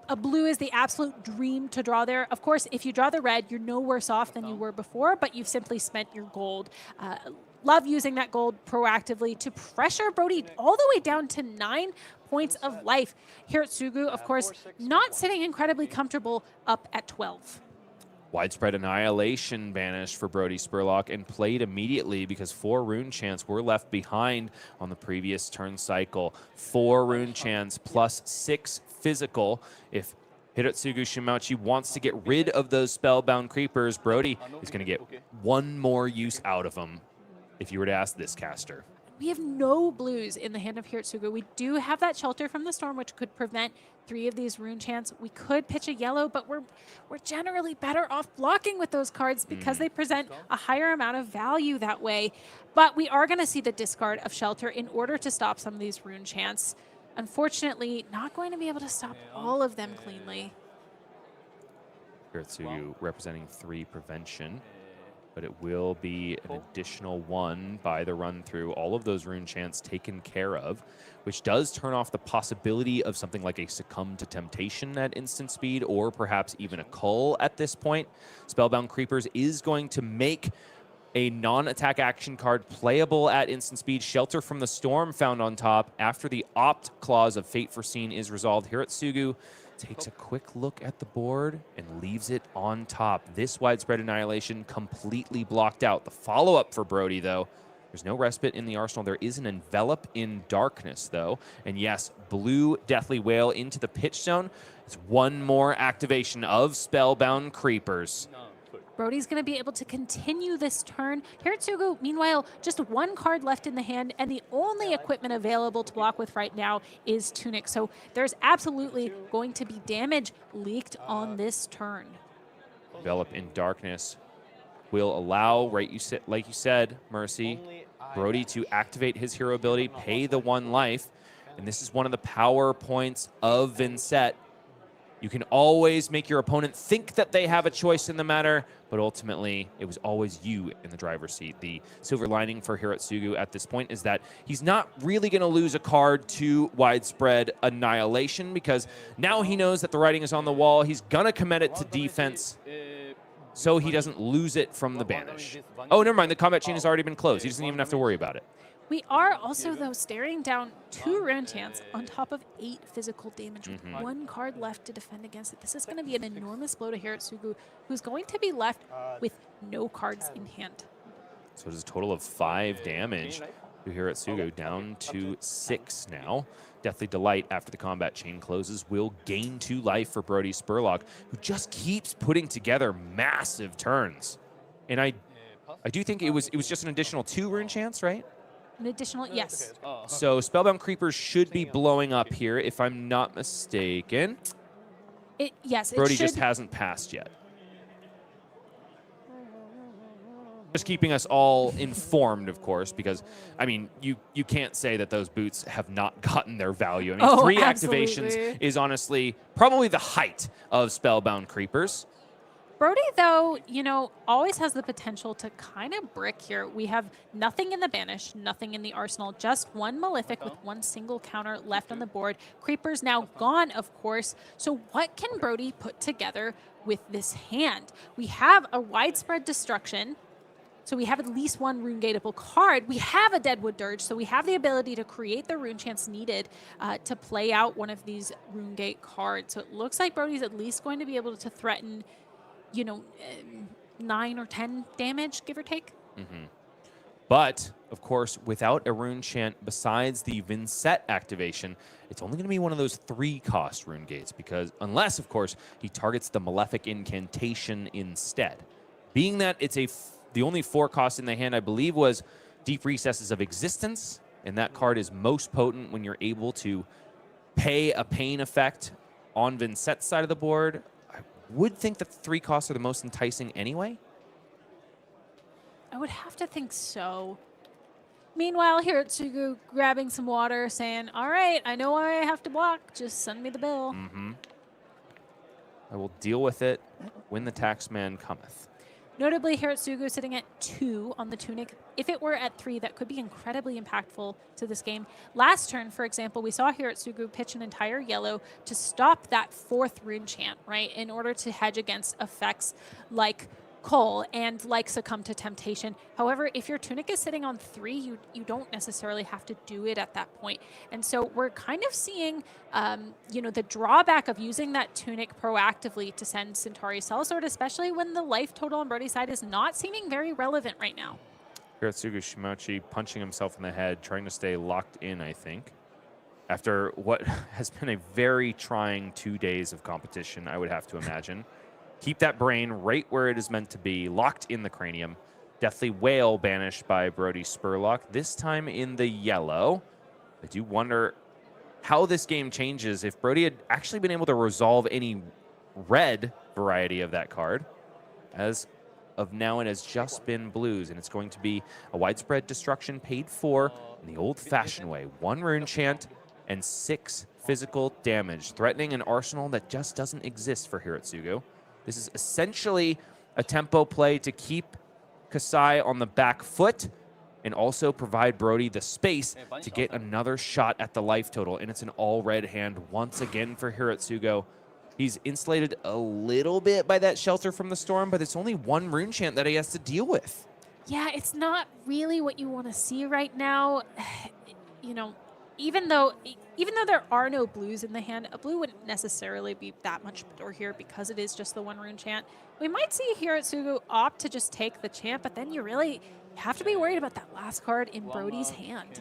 A blue is the absolute dream to draw there. Of course, if you draw the red, you're no worse off than you were before, but you've simply spent your gold. Love using that gold proactively to pressure Brodie all the way down to 9 points of life. Hirotsugu, of course, not sitting incredibly comfortable up at 12. Widespread Annihilation banished for Brodie Spurlock and played immediately because 4 rune chants were left behind on the previous turn cycle. 4 rune chants plus 6 physical. If Hirotsugu Shimauchi wants to get rid of those spellbound creepers, Brodie is going to get 1 more use out of them, if you were to ask this caster. We have no blues in the hand of Hirotsugu. We do have that Shelter from the Storm, which could prevent 3 of these rune chants. We could pitch a yellow, but we're generally better off blocking with those cards because they present a higher amount of value that way. But we are going to see the discard of Shelter in order to stop some of these rune chants. Unfortunately, not going to be able to stop all of them cleanly. Hirotsugu representing 3 prevention, but it will be an additional 1 by the run through. All of those rune chants taken care of, which does turn off the possibility of something like a Succumb to Temptation at instant speed, or perhaps even a Cull at this point. Spellbound Creepers is going to make a non-attack action card playable at instant speed. Shelter from the Storm found on top after the opt clause of Fate Foreseen is resolved. Hirotsugu takes a quick look at the board and leaves it on top. This Widespread Annihilation completely blocked out. The follow-up for Brodie, though, there's no respite in the arsenal. There is an Envelop in Darkness, though. And yes, blue Deathly Whale into the pitch zone. It's 1 more activation of Spellbound Creepers. Brodie's going to be able to continue this turn. Hirotsugu, meanwhile, just 1 card left in the hand, and the only equipment available to block with right now is Tunic. So there's absolutely going to be damage leaked on this turn. Envelop in Darkness will allow, like you said, Mercy, Brodie to activate his hero ability, pay the 1 life. And this is one of the power points of Vynnset. You can always make your opponent think that they have a choice in the matter, but ultimately, it was always you in the driver's seat. The silver lining for Hirotsugu at this point is that he's not really going to lose a card to Widespread Annihilation, because now he knows that the writing is on the wall. He's going to commit it to defense so he doesn't lose it from the banish. Oh, never mind. The combat chain has already been closed. He doesn't even have to worry about it. We are also, though, staring down 2 rune chants on top of 8 physical damage with 1 card left to defend against it. This is going to be an enormous blow to Hirotsugu, who's going to be left with no cards in hand. So it is a total of 5 damage to Hirotsugu, down to 6 now. Deathly Delight, after the combat chain closes, will gain 2 life for Brodie Spurlock, who just keeps putting together massive turns. And I do think it was just an additional 2 rune chants, right? An additional, yes. So Spellbound Creepers should be blowing up here, if I'm not mistaken. Yes, Brodie just hasn't passed yet. Just keeping us all informed, of course, because, I mean, you can't say that those boots have not gotten their value. I mean, 3 activations is honestly probably the height of Spellbound Creepers. Brodie, though, you know, always has the potential to kind of brick here. We have nothing in the banish, nothing in the arsenal, just 1 Malefic with 1 single counter left on the board. Creeper's now gone, of course. So what can Brodie put together with this hand? We have a Widespread Destruction, so we have at least 1 rune-gateable card. We have a Deadwood Dirge, so we have the ability to create the rune chance needed to play out one of these rune gate cards. So it looks like Brodie's at least going to be able to threaten, you know, 9 or 10 damage, give or take. But, of course, without a rune chant besides the Vynnset activation, it's only going to be one of those 3-cost rune gates, because unless, of course, he targets the Malefic Incantation instead. Being that it's the only 4 cost in the hand, I believe, was Deep Recesses of Existence, and that card is most potent when you're able to pay a pain effect on Vynnset's side of the board. Would think that the 3 costs are the most enticing anyway. I would have to think so. Meanwhile, Hirotsugu grabbing some water, saying, all right, I know I have to block. Just send me the bill. I will deal with it when the taxman cometh. Notably, Hirotsugu sitting at 2 on the Tunic. If it were at 3, that could be incredibly impactful to this game. Last turn, for example, we saw Hirotsugu pitch an entire yellow to stop that 4th rune chant, right, in order to hedge against effects like Cull and like Succumb to Temptation. However, if your Tunic is sitting on 3, you don't necessarily have to do it at that point. And so we're kind of seeing, you know, the drawback of using that Tunic proactively to send Centauri Sellsword, especially when the life total on Brodie's side is not seeming very relevant right now. Hirotsugu Shimauchi punching himself in the head, trying to stay locked in, I think. After what has been a very trying 2 days of competition, I would have to imagine. Keep that brain right where it is meant to be, locked in the cranium. Deathly Whale banished by Brodie Spurlock, this time in the yellow. I do wonder how this game changes if Brodie had actually been able to resolve any red variety of that card. As of now, it has just been blues, and it's going to be a widespread destruction paid for in the old-fashioned way. 1 rune chant and 6 physical damage, threatening an arsenal that just doesn't exist for Hirotsugu. This is essentially a tempo play to keep Kassai on the back foot and also provide Brodie the space to get another shot at the life total. And it's an all-red hand once again for Hirotsugu. He's insulated a little bit by that shelter from the storm, but it's only 1 rune chant that he has to deal with. Yeah, it's not really what you want to see right now. You know, even though there are no blues in the hand, a blue wouldn't necessarily be that much better here because it is just the 1 rune chant. We might see Hirotsugu opt to just take the chant, but then you really have to be worried about that last card in Brodie's hand.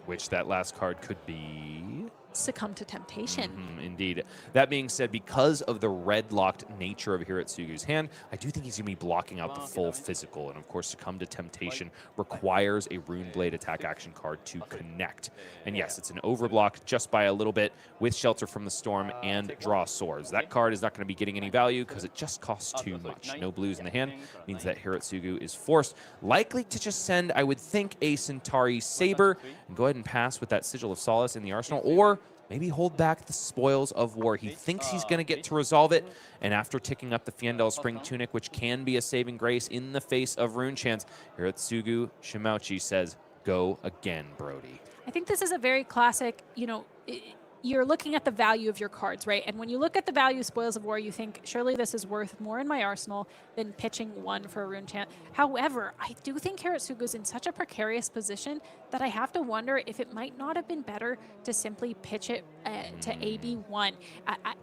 Which that last card could be? Succumb to Temptation. Indeed. That being said, because of the red-locked nature of Hirotsugu's hand, I do think he's going to be blocking out the full physical. And of course, Succumb to Temptation requires a Rune Blade attack action card to connect. And yes, it's an overblock just by a little bit with Shelter from the Storm and Draw Swords. That card is not going to be getting any value because it just costs too much. No blues in the hand means that Hirotsugu is forced, likely to just send, I would think, a Centauri Saber and go ahead and pass with that Sigil of Solace in the arsenal, or maybe hold back the Spoils of War. He thinks he's going to get to resolve it, and after ticking up the Fiendel Spring Tunic, which can be a saving grace in the face of rune chants, Hirotsugu Shimauchi says, go again, Brodie. I think this is a very classic, you know, you're looking at the value of your cards, right? And when you look at the value of Spoils of War, you think, surely this is worth more in my arsenal than pitching 1 for a rune chant. However, I do think Hirotsugu's in such a precarious position that I have to wonder if it might not have been better to simply pitch it to AB1.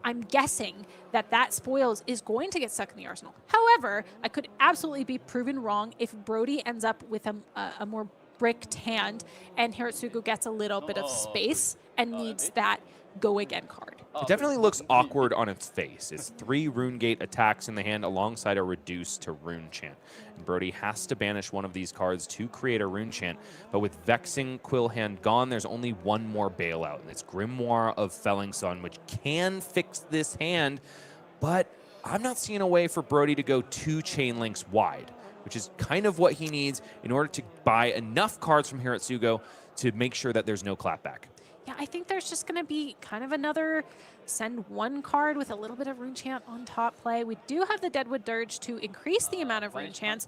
I'm guessing that Spoils is going to get stuck in the arsenal. However, I could absolutely be proven wrong if Brodie ends up with a more bricked hand and Hirotsugu gets a little bit of space and needs that go again card. It definitely looks awkward on its face. It's 3 Rune Gate attacks in the hand alongside a reduce to Rune Chant. And Brodie has to banish one of these cards to create a Rune Chant. But with Vexing Quill Hand gone, there's only 1 more bailout. And it's Grimoire of Felling Sun, which can fix this hand. But I'm not seeing a way for Brodie to go 2 chain links wide, which is kind of what he needs in order to buy enough cards from Hirotsugu to make sure that there's no clapback. Yeah, I think there's just going to be kind of another send 1 card with a little bit of rune chant on top play. We do have the Deadwood Dirge to increase the amount of rune chants.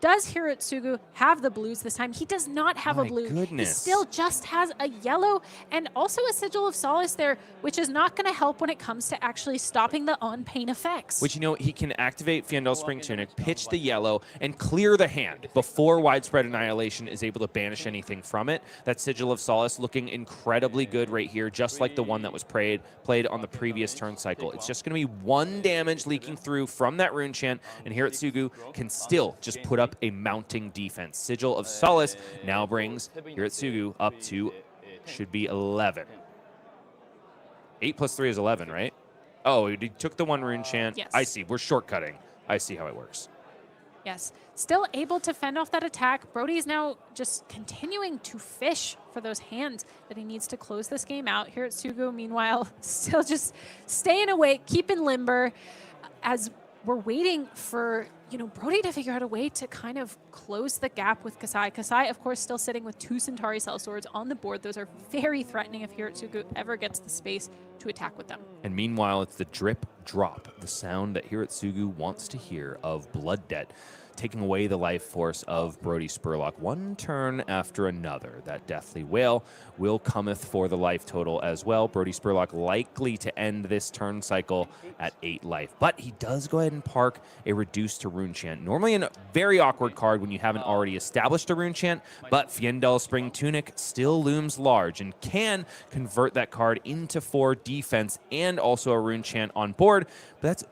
Does Hirotsugu have the blues this time? He does not have a blue. Goodness. He still just has a yellow and also a Sigil of Solace there, which is not going to help when it comes to actually stopping the on-pain effects. Which, you know, he can activate Fiendel Spring Tunic, pitch the yellow, and clear the hand before Widespread Annihilation is able to banish anything from it. That Sigil of Solace looking incredibly good right here, just like the one that was played on the previous turn cycle. It's just going to be 1 damage leaking through from that rune chant, and Hirotsugu can still just put up a mounting defense. Sigil of Solace now brings Hirotsugu up to, should be 11. 8 plus 3 is 11, right? Oh, he took the 1 rune chant. Yes. I see. We're shortcutting. I see how it works. Yes. Still able to fend off that attack. Brodie is now just continuing to fish for those hands that he needs to close this game out. Hirotsugu, meanwhile, still just staying awake, keeping limber as we're waiting for, you know, Brodie to figure out a way to kind of close the gap with Kassai. Kassai, of course, still sitting with 2 Centauri Cell Swords on the board. Those are very threatening if Hirotsugu ever gets the space to attack with them. And meanwhile, it's the drip drop, the sound that Hirotsugu wants to hear of Blood Debt, taking away the life force of Brodie Spurlock 1 turn after another. That Deathly Whale will cometh for the life total as well. Brodie Spurlock likely to end this turn cycle at 8 life. But he does go ahead and park a Reduce to Rune Chant. Normally a very awkward card when you haven't already established a Rune Chant, but Fiendel Spring Tunic still looms large and can convert that card into 4 defense and also a Rune Chant on board. But that's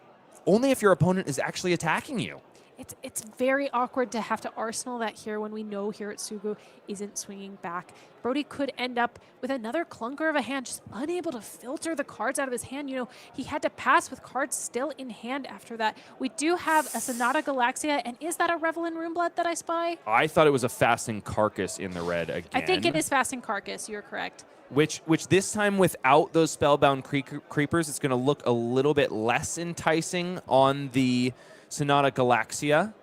only if your opponent is actually attacking you. it's very awkward to have to arsenal that here when we know Hirotsugu isn't swinging back. Brodie could end up with another clunker of a hand, just unable to filter the cards out of his hand. You know, he had to pass with cards still in hand after that. We do have a Sonata Galaxia, and is that a Revelin Runeblood that I spy? I thought it was a Fasting Carcass in the red again. I think it is Fasting Carcass, you're correct. Which this time without those Spellbound Creepers, it's going to look a little bit less enticing on the Sonata Galaxia.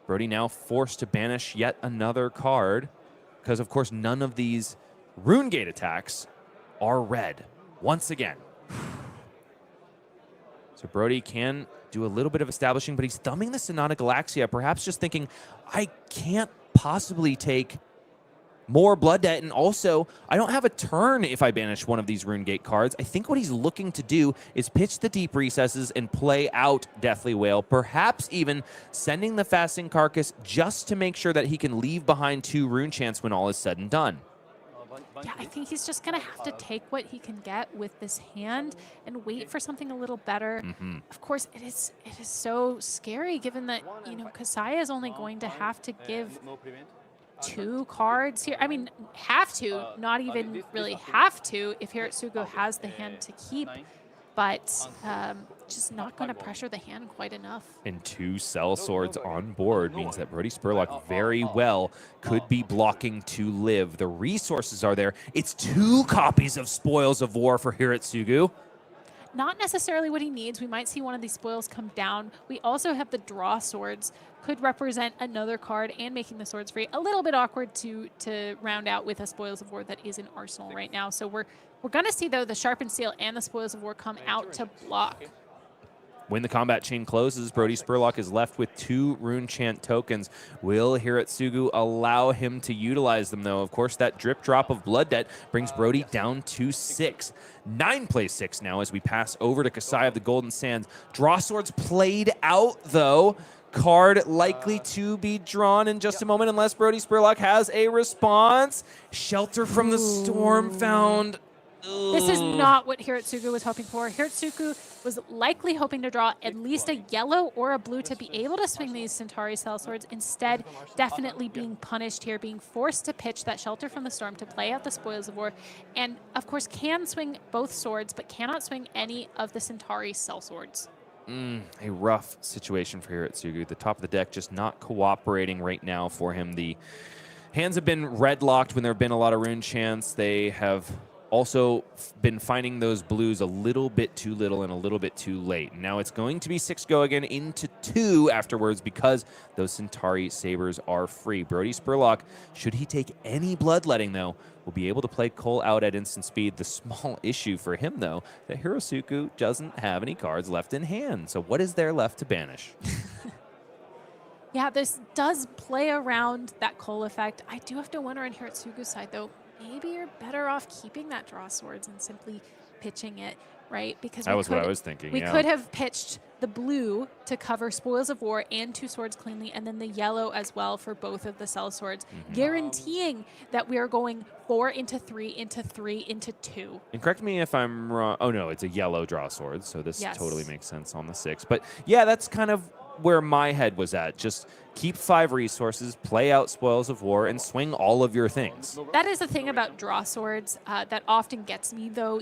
Brodie now forced to banish yet another card because, of course, none of these Rune Gate attacks are red once again. So Brodie can do a little bit of establishing, but he's thumbing the Sonata Galaxia, perhaps just thinking, I can't possibly take more Blood Debt, and also, I don't have a turn if I banish one of these Rune Gate cards. I think what he's looking to do is pitch the Deep Recesses and play out Deathly Wail, perhaps even sending the Fasting Carcass just to make sure that he can leave behind 2 Rune Chants when all is said and done. Yeah, I think he's just going to have to take what he can get with this hand and wait for something a little better. Of course, it is so scary given that, you know, Kassai is only going to have to give 2 cards here. I mean, have to, not even really have to if Hirotsugu has the hand to keep, but just not going to pressure the hand quite enough. And 2 Cell Swords on board means that Brodie Spurlock very well could be blocking to live. The resources are there. It's 2 copies of Spoils of War for Hirotsugu. Not necessarily what he needs. We might see one of these spoils come down. We also have the draw swords, could represent another card and making the swords free. A little bit awkward to round out with a Spoils of War that is in Arsenal right now. So we're going to see, though, the Sharpened Steel and the Spoils of War come out to block. When the combat chain closes, Brodie Spurlock is left with 2 Rune Chant tokens. Will Hirotsugu allow him to utilize them, though? Of course, that drip drop of Blood Debt brings Brodie down to 6. 9 plays 6 now as we pass over to Kassai of the Golden Sands. Draw Swords played out, though. Card likely to be drawn in just a moment unless Brodie Spurlock has a response. Shelter from the Storm found. This is not what Hirotsugu was hoping for. Hirotsugu was likely hoping to draw at least a yellow or a blue to be able to swing these Centauri Cell Swords. Instead, definitely being punished here, being forced to pitch that Shelter from the Storm to play out the Spoils of War. And, of course, can swing both swords, but cannot swing any of the Centauri Cell Swords. A rough situation for Hirotsugu. The top of the deck just not cooperating right now for him. The hands have been red-locked when there have been a lot of Rune Chants. They have also been finding those blues a little bit too little and a little bit too late. Now it's going to be 6 go again into 2 afterwards because those Centauri Sabers are free. Brodie Spurlock, should he take any bloodletting, though, will be able to play Cole out at instant speed. The small issue for him, though, that Hirotsugu doesn't have any cards left in hand. So what is there left to banish? Yeah, this does play around that Cole effect. I do have to wonder on Hirotsugu's side, though, maybe you're better off keeping that draw swords and simply pitching it, right? Because that was what I was thinking. We could have pitched the blue to cover Spoils of War and 2 swords cleanly, and then the yellow as well for both of the Cell Swords, guaranteeing that we are going 4 into 3 into 3 into 2. And correct me if I'm wrong. Oh, no, it's a yellow draw sword, so this totally makes sense on the 6. But, yeah, that's kind of where my head was at. Just keep 5 resources, play out Spoils of War, and swing all of your things. That is the thing about draw swords that often gets me, though.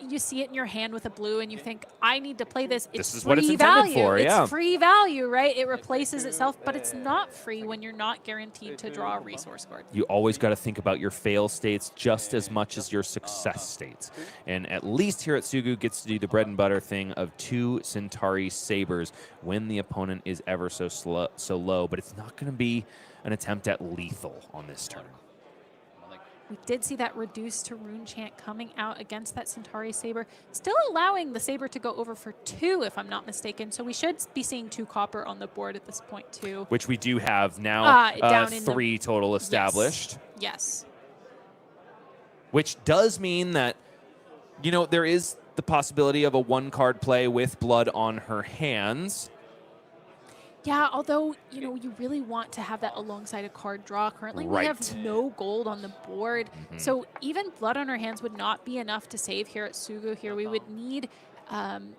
You see it in your hand with a blue, and you think, I need to play this. This is what it's intended for, yeah. It's free value, right? It replaces itself, but it's not free when you're not guaranteed to draw a resource card. You always got to think about your fail states just as much as your success states. And at least Hirotsugu gets to do the bread and butter thing of 2 Centauri Sabers when the opponent is ever so low, but it's not going to be an attempt at lethal on this turn. We did see that reduced to Rune Chant coming out against that Centauri Saber, still allowing the Saber to go over for 2, if I'm not mistaken. So we should be seeing 2 copper on the board at this point, too. Which we do have now, down 3 total established. Yes. Which does mean that, you know, there is the possibility of a 1-card play with blood on her hands. Yeah, although, you know, you really want to have that alongside a card draw. Currently, we have no gold on the board. So even blood on our hands would not be enough to save Hirotsugu here. We would need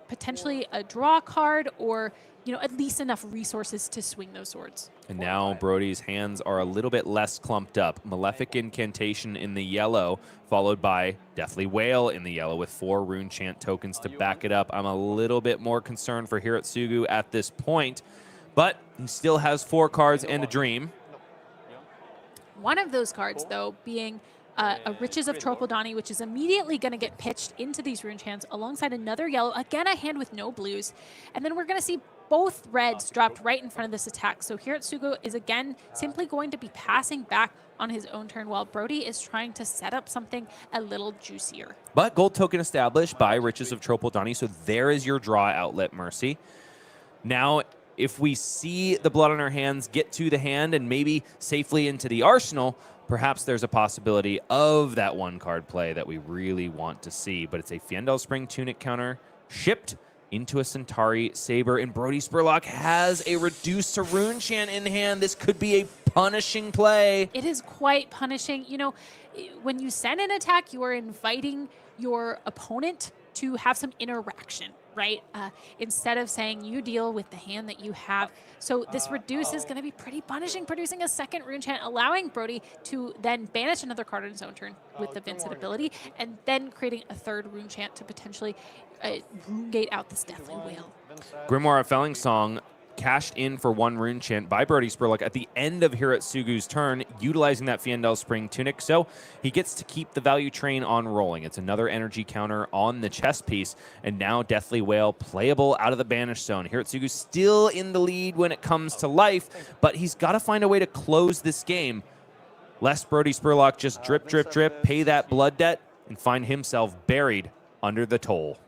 potentially a draw card or at least enough resources to swing those swords. And now Brodie's hands are a little bit less clumped up. Malefic Incantation in the yellow, followed by Deathly Wail in the yellow with 4 Rune Chant tokens to back it up. I'm a little bit more concerned for Hirotsugu at this point, but he still has 4 cards and a dream. One of those cards, though, being a Riches of Tropodani, which is immediately going to get pitched into these Rune Chants alongside another yellow, again a hand with no blues. And then we're going to see both reds dropped right in front of this attack. So Hirotsugu is again simply going to be passing back on his own turn while Brodie is trying to set up something a little juicier. But gold token established by Riches of Tropodani, so there is your draw outlet, Mercy. Now, if we see the blood on our hands get to the hand and maybe safely into the arsenal, perhaps there's a possibility of that 1-card play that we really want to see. But it's a Fyendal Spring Tunic counter shipped into a Centauri Saber, and Brodie Spurlock has a Reduce to Rune Chant in hand. This could be a punishing play. It is quite punishing. When you send an attack, you are inviting your opponent to have some interaction, right? Instead of saying you deal with the hand that you have. So this Reduce is going to be pretty punishing, producing a second Rune Chant, allowing Brodie to then banish another card on his own turn with the Vynnset ability, and then creating a third Rune Chant to potentially Rune Gate out this Deathly Wail. Grimoire of Felling Song cashed in for 1 Rune Chant by Brodie Spurlock at the end of Hirotsugu's turn, utilizing that Fyendal Spring Tunic, so he gets to keep the value train on rolling. It's another energy counter on the chess piece, and now Deathly Wail playable out of the Banish Zone. Hirotsugu still in the lead when it comes to life, but he's got to find a way to close this game, lest Brodie Spurlock just drip, drip, drip, pay that blood debt, and find himself buried under the toll.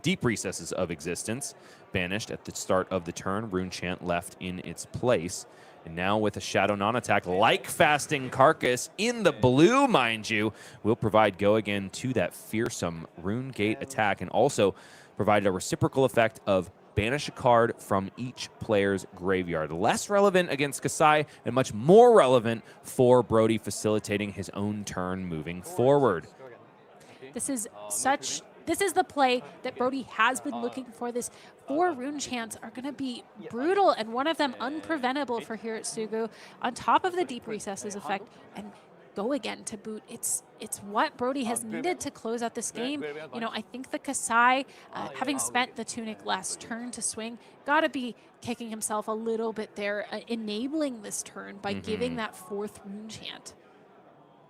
Deep Recesses of Existence, banished at the start of the turn. Rune Chant left in its place. And now with a Shadow non-attack, like Fasting Carcass in the blue, mind you, will provide go again to that fearsome Rune Gate attack, and also provide a reciprocal effect of banish a card from each player's graveyard. Less relevant against Kassai, and much more relevant for Brodie, facilitating his own turn moving forward. This is the play that Brodie has been looking for. This 4 Rune Chants are going to be brutal, and one of them unpreventable for Hirotsugu, on top of the Deep Recesses effect, and go again to boot. It's what Brodie has needed to close out this game. I think the Kassai, having spent the Tunic last turn to swing, got to be kicking himself a little bit there, enabling this turn by giving that 4th Rune Chant.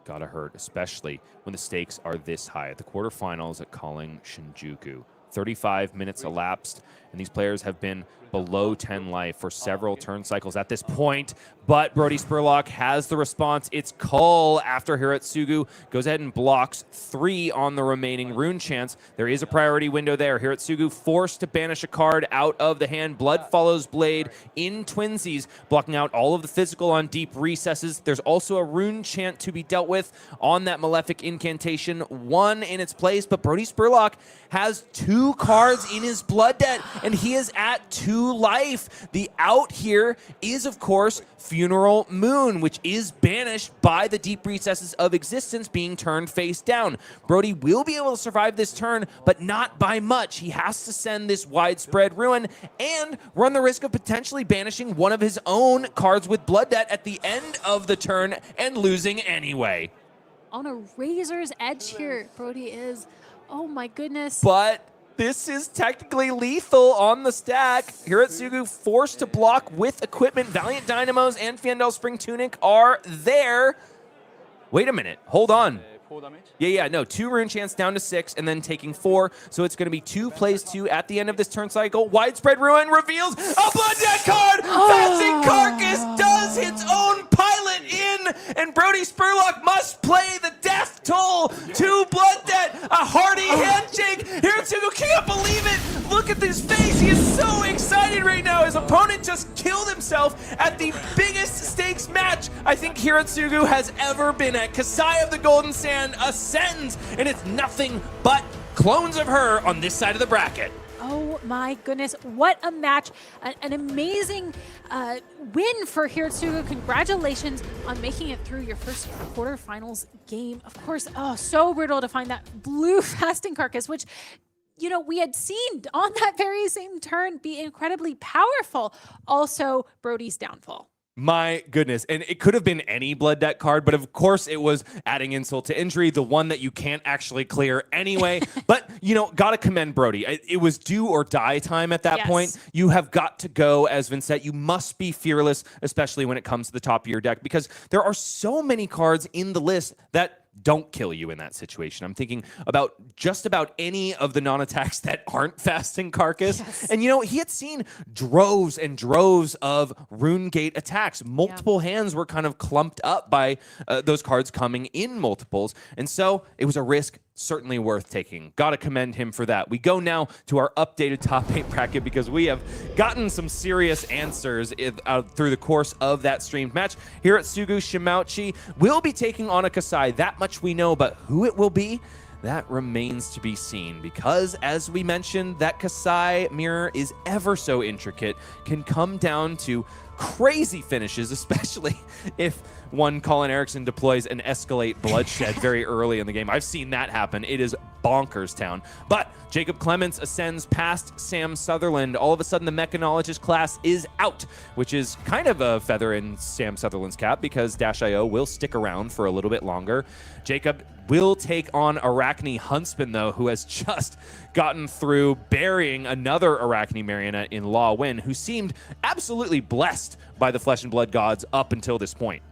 Gotta hurt, especially when the stakes are this high. At the quarterfinals at Calling Shinjuku, 35 minutes elapsed, and these players have been below 10 life for several turn cycles at this point. But Brodie Spurlock has the response. It's Cull after Hirotsugu goes ahead and blocks 3 on the remaining Rune Chants. There is a priority window there. Hirotsugu forced to banish a card out of the hand. Blood follows Blade in Twinsies, blocking out all of the physical on Deep Recesses. There's also a Rune Chant to be dealt with on that Malefic Incantation, 1 in its place, but Brodie Spurlock has 2 cards in his blood debt, and he is at 2 life. The out here is, of course, Funeral Moon, which is banished by the Deep Recesses of Existence being turned face down. Brodie will be able to survive this turn, but not by much. He has to send this Widespread Ruin and run the risk of potentially banishing one of his own cards with blood debt at the end of the turn and losing anyway. On a razor's edge here, Brodie is. Oh my goodness. But this is technically lethal on the stack. Hirotsugu forced to block with equipment. Valiant Dynamos and Fyendal Spring Tunic are there. Wait a minute. Hold on. Yeah, no. 2 Rune Chants down to 6 and then taking 4. So it's going to be 2 plays 2 at the end of this turn cycle. Widespread Ruin reveals a blood debt card. Fasting Carcass does its own pilot in, and Brodie Spurlock must play the death toll to blood debt. A hearty handshake. Hirotsugu can't believe it. Look at his face. He is so excited right now. His opponent just killed himself at the biggest stakes match I think Hirotsugu has ever been at. Kassai of the Golden Sand ascends, and it's nothing but clones of her on this side of the bracket. Oh my goodness, what a match. An amazing win for Hirotsugu. Congratulations on making it through your first quarterfinals game. Of course, so brutal to find that blue Fasting Carcass, which we had seen on that very same turn be incredibly powerful. Also, Brodie's downfall. My goodness. And it could have been any blood debt card, but of course it was adding insult to injury, the one that you can't actually clear anyway. But, got to commend Brodie. It was do or die time at that point. You have got to go as Vynnset. You must be fearless, especially when it comes to the top of your deck, because there are so many cards in the list that don't kill you in that situation. I'm thinking about just about any of the non-attacks that aren't Fasting Carcass. Yes. And, he had seen droves and droves of Rune Gate attacks. Multiple hands were kind of clumped up by those cards coming in multiples. And so it was a risk certainly worth taking. Got to commend him for that. We go now to our updated top 8 bracket because we have gotten some serious answers through the course of that streamed match. Hirotsugu Shimauchi will be taking on a Kassai. That much we know, but who it will be, that remains to be seen, because as we mentioned, that Kassai mirror is ever so intricate, can come down to crazy finishes, especially if one Colin Erickson deploys an Escalate Bloodshed very early in the game. I've seen that happen. It is bonkers town. But Jacob Clements ascends past Sam Sutherland. All of a sudden, the Mechanologist class is out, which is kind of a feather in Sam Sutherland's cap because Dash.io will stick around for a little bit longer. Jacob will take on Arakni Huntsman, though, who has just gotten through burying another Arakni Marionette in Law Win, who seemed absolutely blessed by the Flesh and Blood gods up until this point.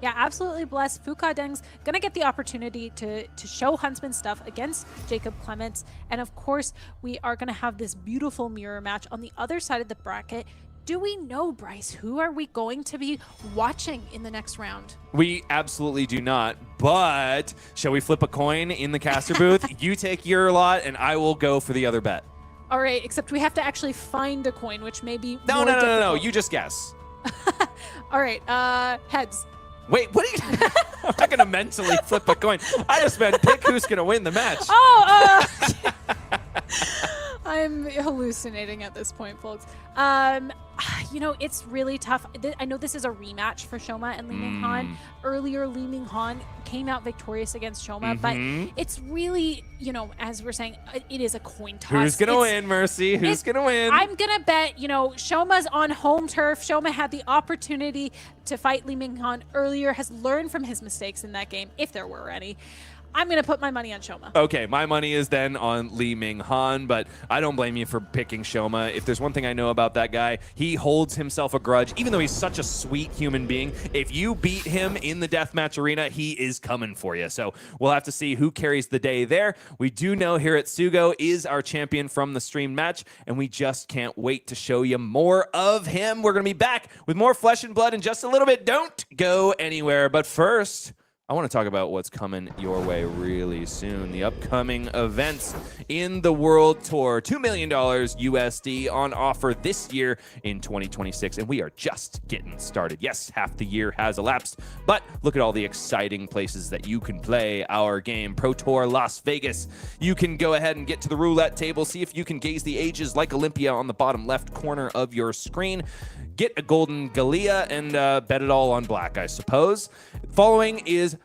Yeah, absolutely blessed. Fukadeng's going to get the opportunity to show Huntsman stuff against Jacob Clements. And of course, we are going to have this beautiful mirror match on the other side of the bracket. Do we know, Bryce, who are we going to be watching in the next round? We absolutely do not, but shall we flip a coin in the caster booth? You take your lot, and I will go for the other bet. All right, except we have to actually find a coin, which may be No. You just guess. All right, heads. Wait, what are you... I'm not going to mentally flip a coin. I just meant pick who's going to win the match. Oh, I'm hallucinating at this point, folks. It's really tough. I know this is a rematch for Shoma and Ming-Han. Earlier, Ming-Han came out victorious against Shoma, but it's really, as we're saying, it is a coin toss. Who's going to win, Mercy? Who's going to win? I'm going to bet, Shoma's on home turf. Shoma had the opportunity to fight Ming-Han earlier, has learned from his mistakes in that game, if there were any. I'm going to put my money on Shoma. Okay, my money is then on Ming-Han, but I don't blame you for picking Shoma. If there's one thing I know about that guy, he holds himself a grudge, even though he's such a sweet human being. If you beat him in the deathmatch arena, he is coming for you. So we'll have to see who carries the day there. We do know Hirotsugu is our champion from the streamed match, and we just can't wait to show you more of him. We're going to be back with more Flesh and Blood in just a little bit. Don't go anywhere. But first, I want to talk about what's coming your way really soon. The upcoming events in the World Tour. $2 million USD on offer this year in 2026, and we are just getting started. Yes, half the year has elapsed, but look at all the exciting places that you can play our game. Pro Tour Las Vegas. You can go ahead and get to the roulette table, see if you can gaze the ages like Olympia on the bottom left corner of your screen. Get a golden Galea and bet it all on black, I suppose. Following is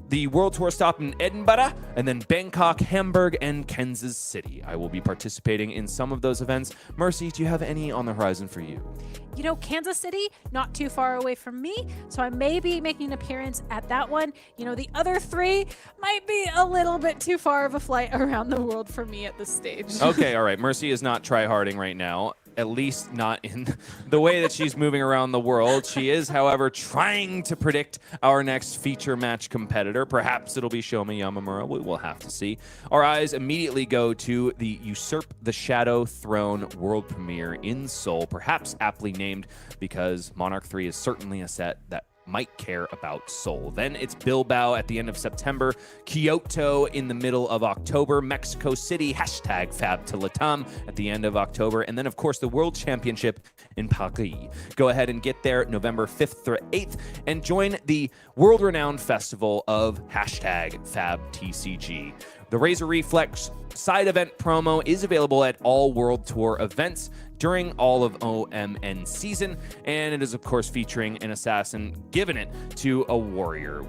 the World Tour stop in Edinburgh, and then Bangkok, Hamburg, and Kansas City. I will be participating in some of those events. Mercy, do you have any on the horizon for you? Kansas City, not too far away from me, so I may be making an appearance at that one. The other three might be a little bit too far of a flight around the world for me at this stage. Okay, all right. Mercy is not try-harding right now. At least not in the way that she's moving around the world. She is, however, trying to predict our next feature match competitor. Perhaps it'll be Shoma Yamamura. We will have to see. Our eyes immediately go to the Usurp the Shadow Throne world premiere in Seoul, perhaps aptly named because Monarch 3 is certainly a set that might care about Seoul. Then it's Bilbao at the end of September, Kyoto in the middle of October, Mexico City, #Fab to Latam at the end of October, and then, of course, the World Championship in Paris. Go ahead and get there November 5th through 8th and join the world-renowned festival of #FabTCG. The Razor Reflex side event promo is available at all World Tour events during all of OMN season, and it is, of course, featuring an assassin giving it to a warrior.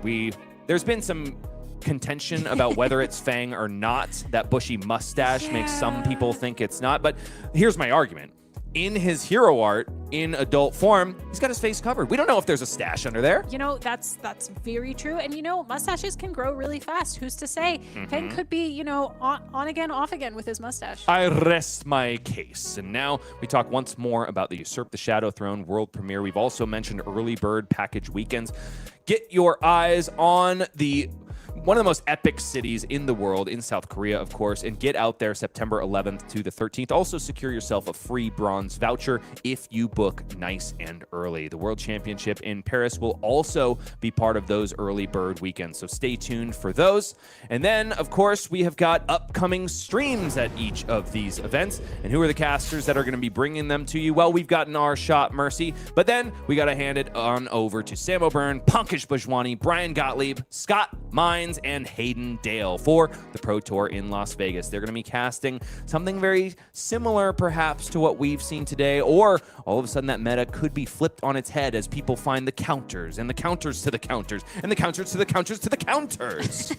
There's been some contention about whether it's Fang or not. That bushy mustache makes some people think it's not. But here's my argument. In his hero art, in adult form, he's got his face covered. We don't know if there's a stash under there. You know, that's very true. And, you know, mustaches can grow really fast. Who's to say? Fang could be, you know, on again, off again with his mustache. I rest my case. And now we talk once more about the Usurp the Shadow Throne world premiere. We've also mentioned early bird package weekends. Get your eyes on one of the most epic cities in the world, in South Korea, of course, and get out there September 11th to the 13th. Also secure yourself a free bronze voucher if you book nice and early. The World Championship in Paris will also be part of those early bird weekends, so stay tuned for those. And then, of course, we have got upcoming streams at each of these events. And who are the casters that are going to be bringing them to you? Well, we've gotten our shot, Mercy, but then we got to hand it on over to Sam O'Byrne, Pankaj Bhojwani, Brian Gottlieb, Scott Mines, and Hayden Dale for the Pro Tour in Las Vegas. They're going to be casting something very similar perhaps to what we've seen today, or all of a sudden that meta could be flipped on its head as people find the counters and the counters to the counters and the counters to the counters to the counters.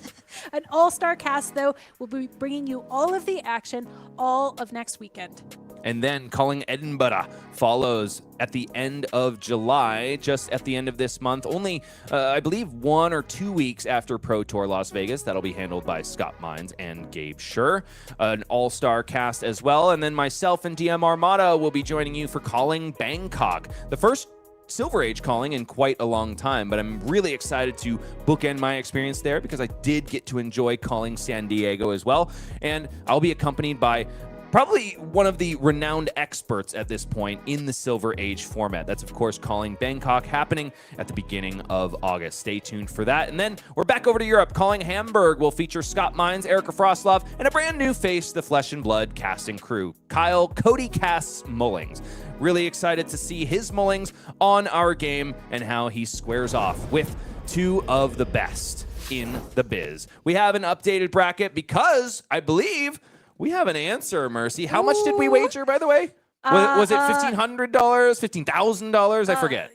An all-star cast, though, will be bringing you all of the action all of next weekend. And then Calling Edinburgh follows at the end of July, just at the end of this month. Only, I believe, 1 or 2 weeks after Pro Tour Las Vegas. That'll be handled by Scott Mines and Gabe Schur. An all-star cast as well. And then myself and DM Armada will be joining you for Calling Bangkok. The first Silver Age calling in quite a long time, but I'm really excited to bookend my experience there because I did get to enjoy calling San Diego as well. And I'll be accompanied by probably one of the renowned experts at this point in the Silver Age format. That's, of course, Calling Bangkok, happening at the beginning of August. Stay tuned for that. And then we're back over to Europe. Calling Hamburg will feature Scott Mines, Erica Frostlove, and a brand new face, the Flesh and Blood casting crew. Kyle Cody casts Mullings. Really excited to see his Mullings on our game and how he squares off with two of the best in the biz. We have an updated bracket because I believe we have an answer, Mercy. How much did we wager, by the way? Was it $1,500, $15,000? I forget.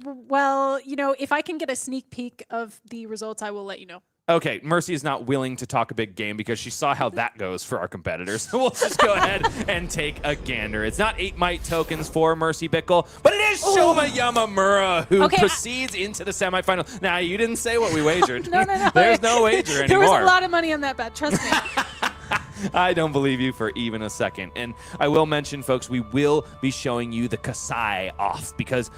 Well, you know, if I can get a sneak peek of the results, I will let you know. Okay, Mercy is not willing to talk a big game because she saw how that goes for our competitors. So we'll just go ahead and take a gander. It's not 8 might tokens for Mercy Bickell, but it is Shoma Yamamura who proceeds into the semifinal. Now, you didn't say what we wagered. No. There's no wager anymore. There was a lot of money on that bet, trust me. I don't believe you for even a second. And I will mention, folks, we will be showing you the Kassai off because,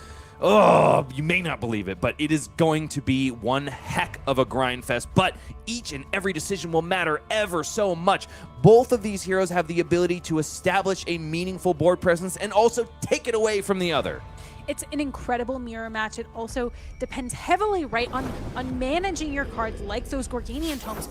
you may not believe it, but it is going to be one heck of a grind fest. But each and every decision will matter ever so much. Both of these heroes have the ability to establish a meaningful board presence and also take it away from the other. It's an incredible mirror match. It also depends heavily, right, on managing your cards like those Gorganian Tomes.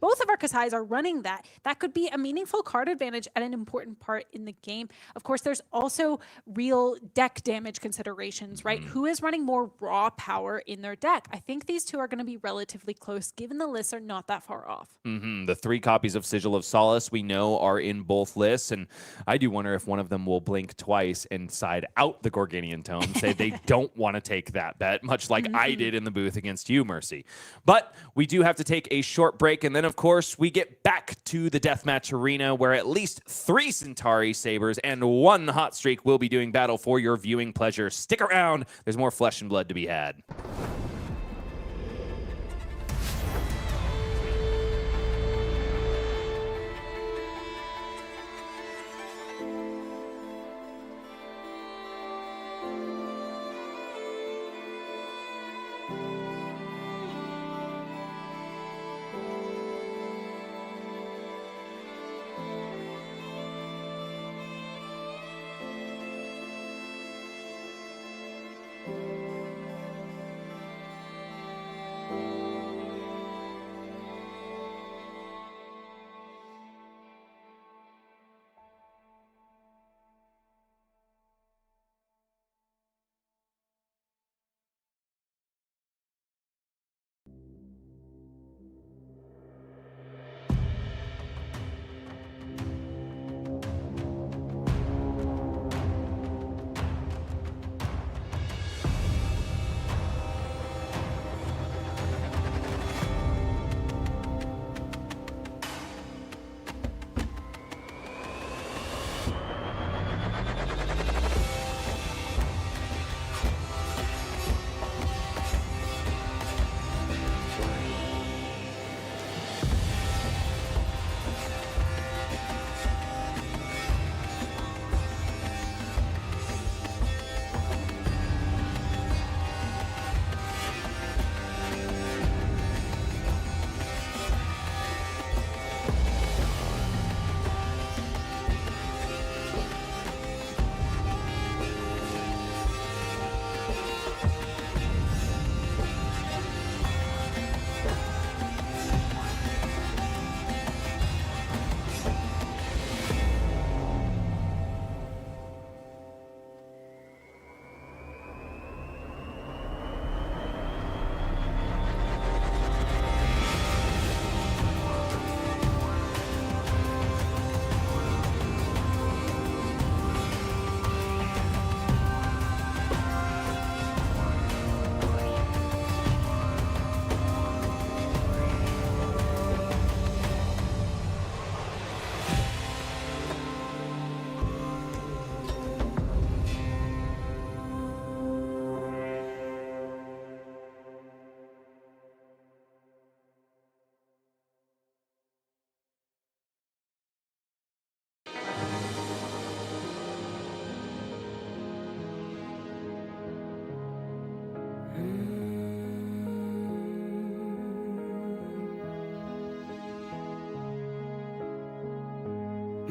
Both of our Kassais are running that. That could be a meaningful card advantage at an important part in the game. Of course, there's also real deck damage considerations, right? Who is running more raw power in their deck? I think these two are going to be relatively close, given the lists are not that far off. The 3 copies of Sigil of Solace we know are in both lists, and I do wonder if one of them will blink twice and side out the Gorganian Tome, say they don't want to take that bet, much like I did in the booth against you, Mercy. But we do have to take a short break, and then of course, we get back to the deathmatch arena where at least 3 Centauri Sabers and 1 Hot Streak will be doing battle for your viewing pleasure. Stick around. There's more flesh and blood to be had.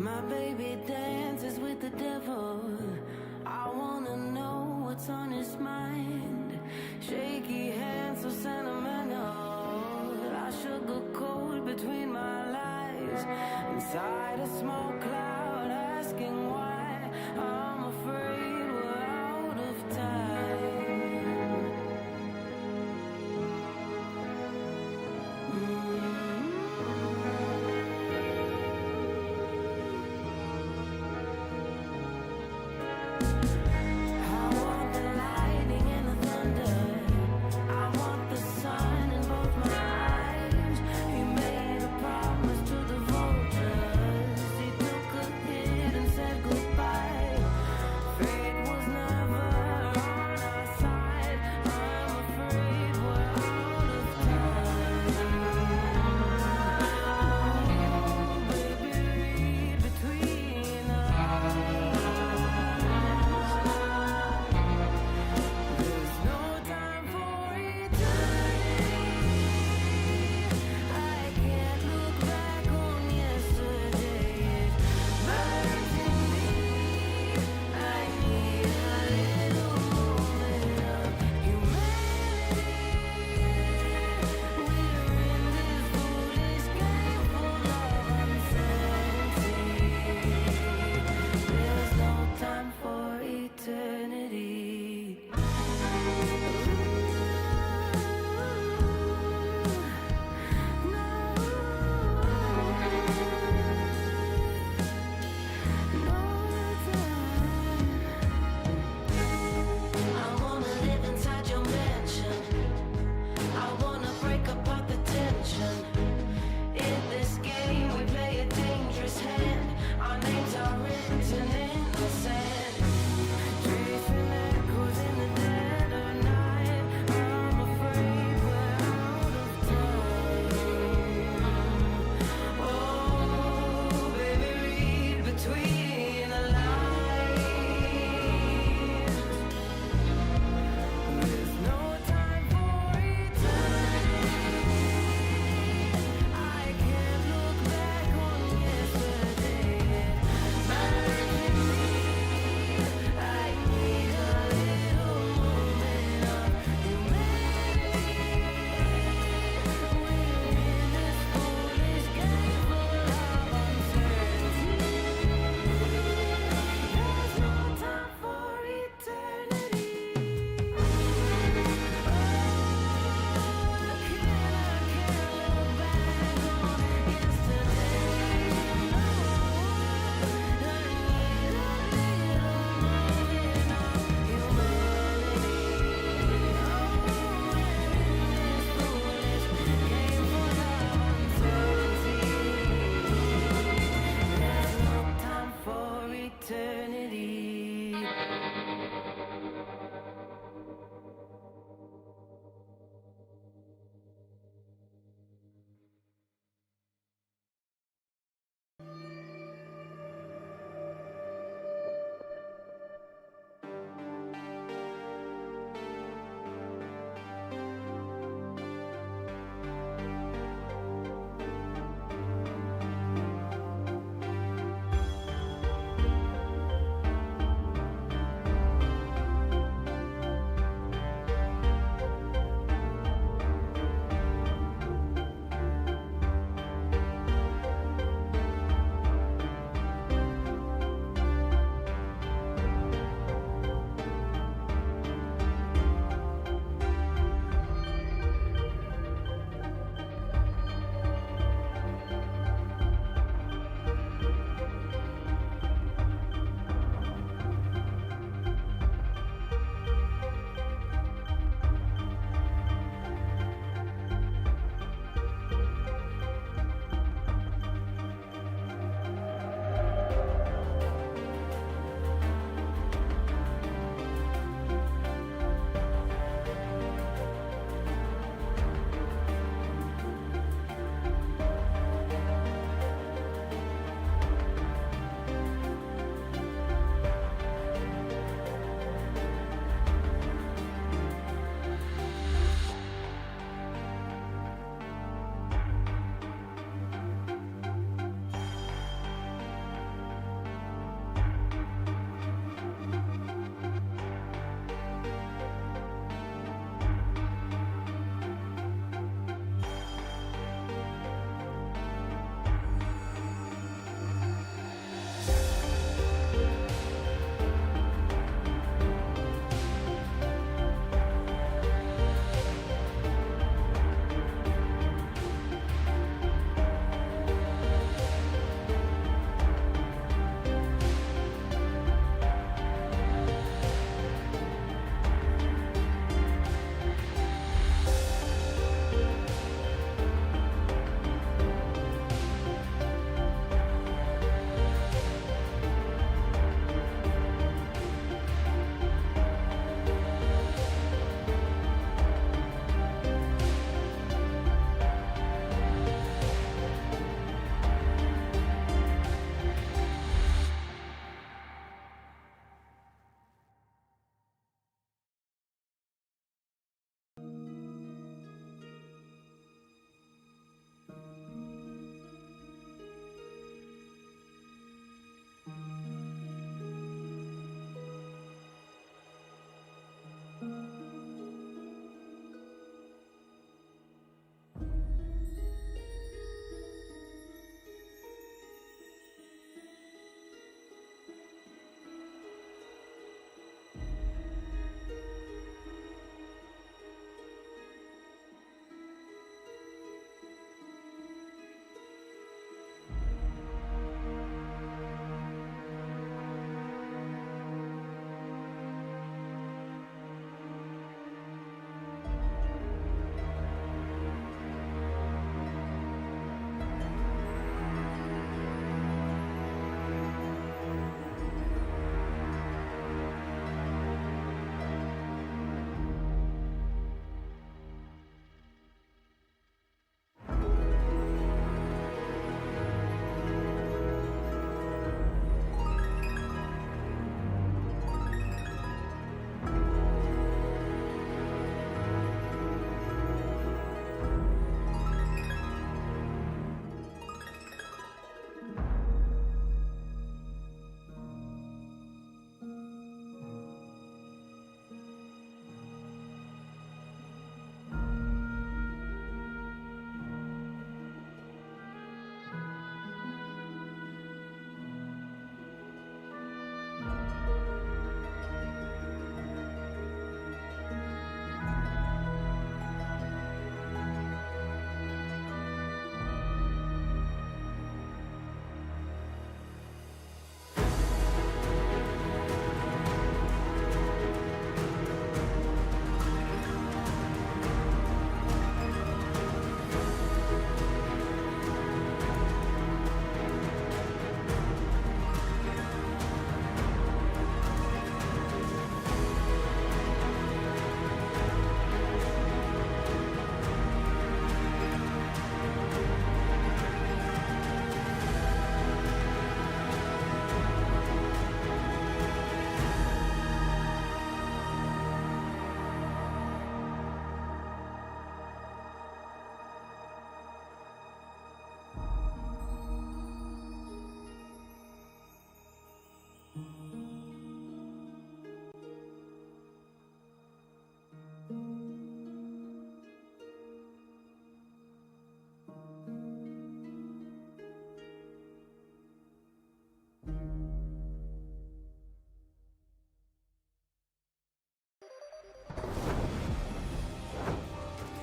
My baby dances with the devil. I wanna know what's on his mind. Shaky hands so sentimental. I sugarcoat between my lies. Inside a small cloud asking why. I'm afraid we're out of time.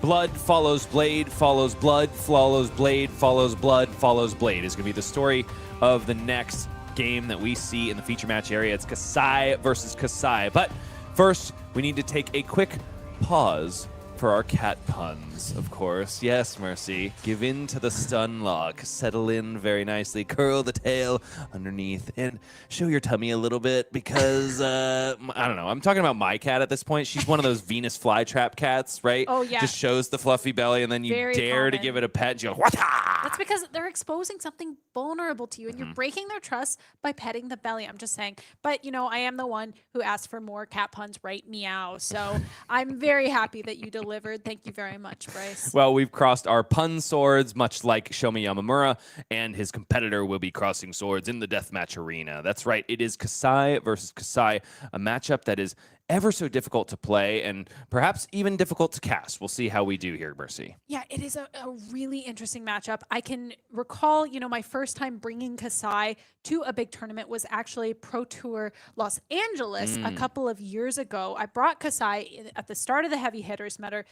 Blood follows blade, follows blood, follows blade, follows blood, follows blade is going to be the story of the next game that we see in the feature match area. It's Kassai versus Kassai. But first, we need to take a quick pause for our cat puns, of course. Yes, Mercy. Give in to the stun lock. Settle in very nicely. Curl the tail underneath and show your tummy a little bit because, I don't know. I'm talking about my cat at this point. She's one of those Venus flytrap cats, right? Oh, yeah. Just shows the fluffy belly and then you Very dare to common. give it a pet and she goes, "Wata!" That's because they're exposing something vulnerable to you, and you're breaking their trust by petting the belly. I'm just saying. But, you know, I am the one who asked for more cat puns, right? Meow. So I'm very happy that you delivered. Thank you very much, Bryce. Well, we've crossed our pun swords, much like Shomi Yamamura, and his competitor will be crossing swords in the deathmatch arena. That's right. It is Kassai versus Kassai, a matchup that is ever so difficult to play and perhaps even difficult to cast. We'll see how we do here, Mercy. Yeah, it is a really interesting matchup. I can recall, you know, my first time bringing Kassai to a big tournament was actually Pro Tour Los Angeles a couple of years ago. I brought Kassai at the start of the heavy hitters meta,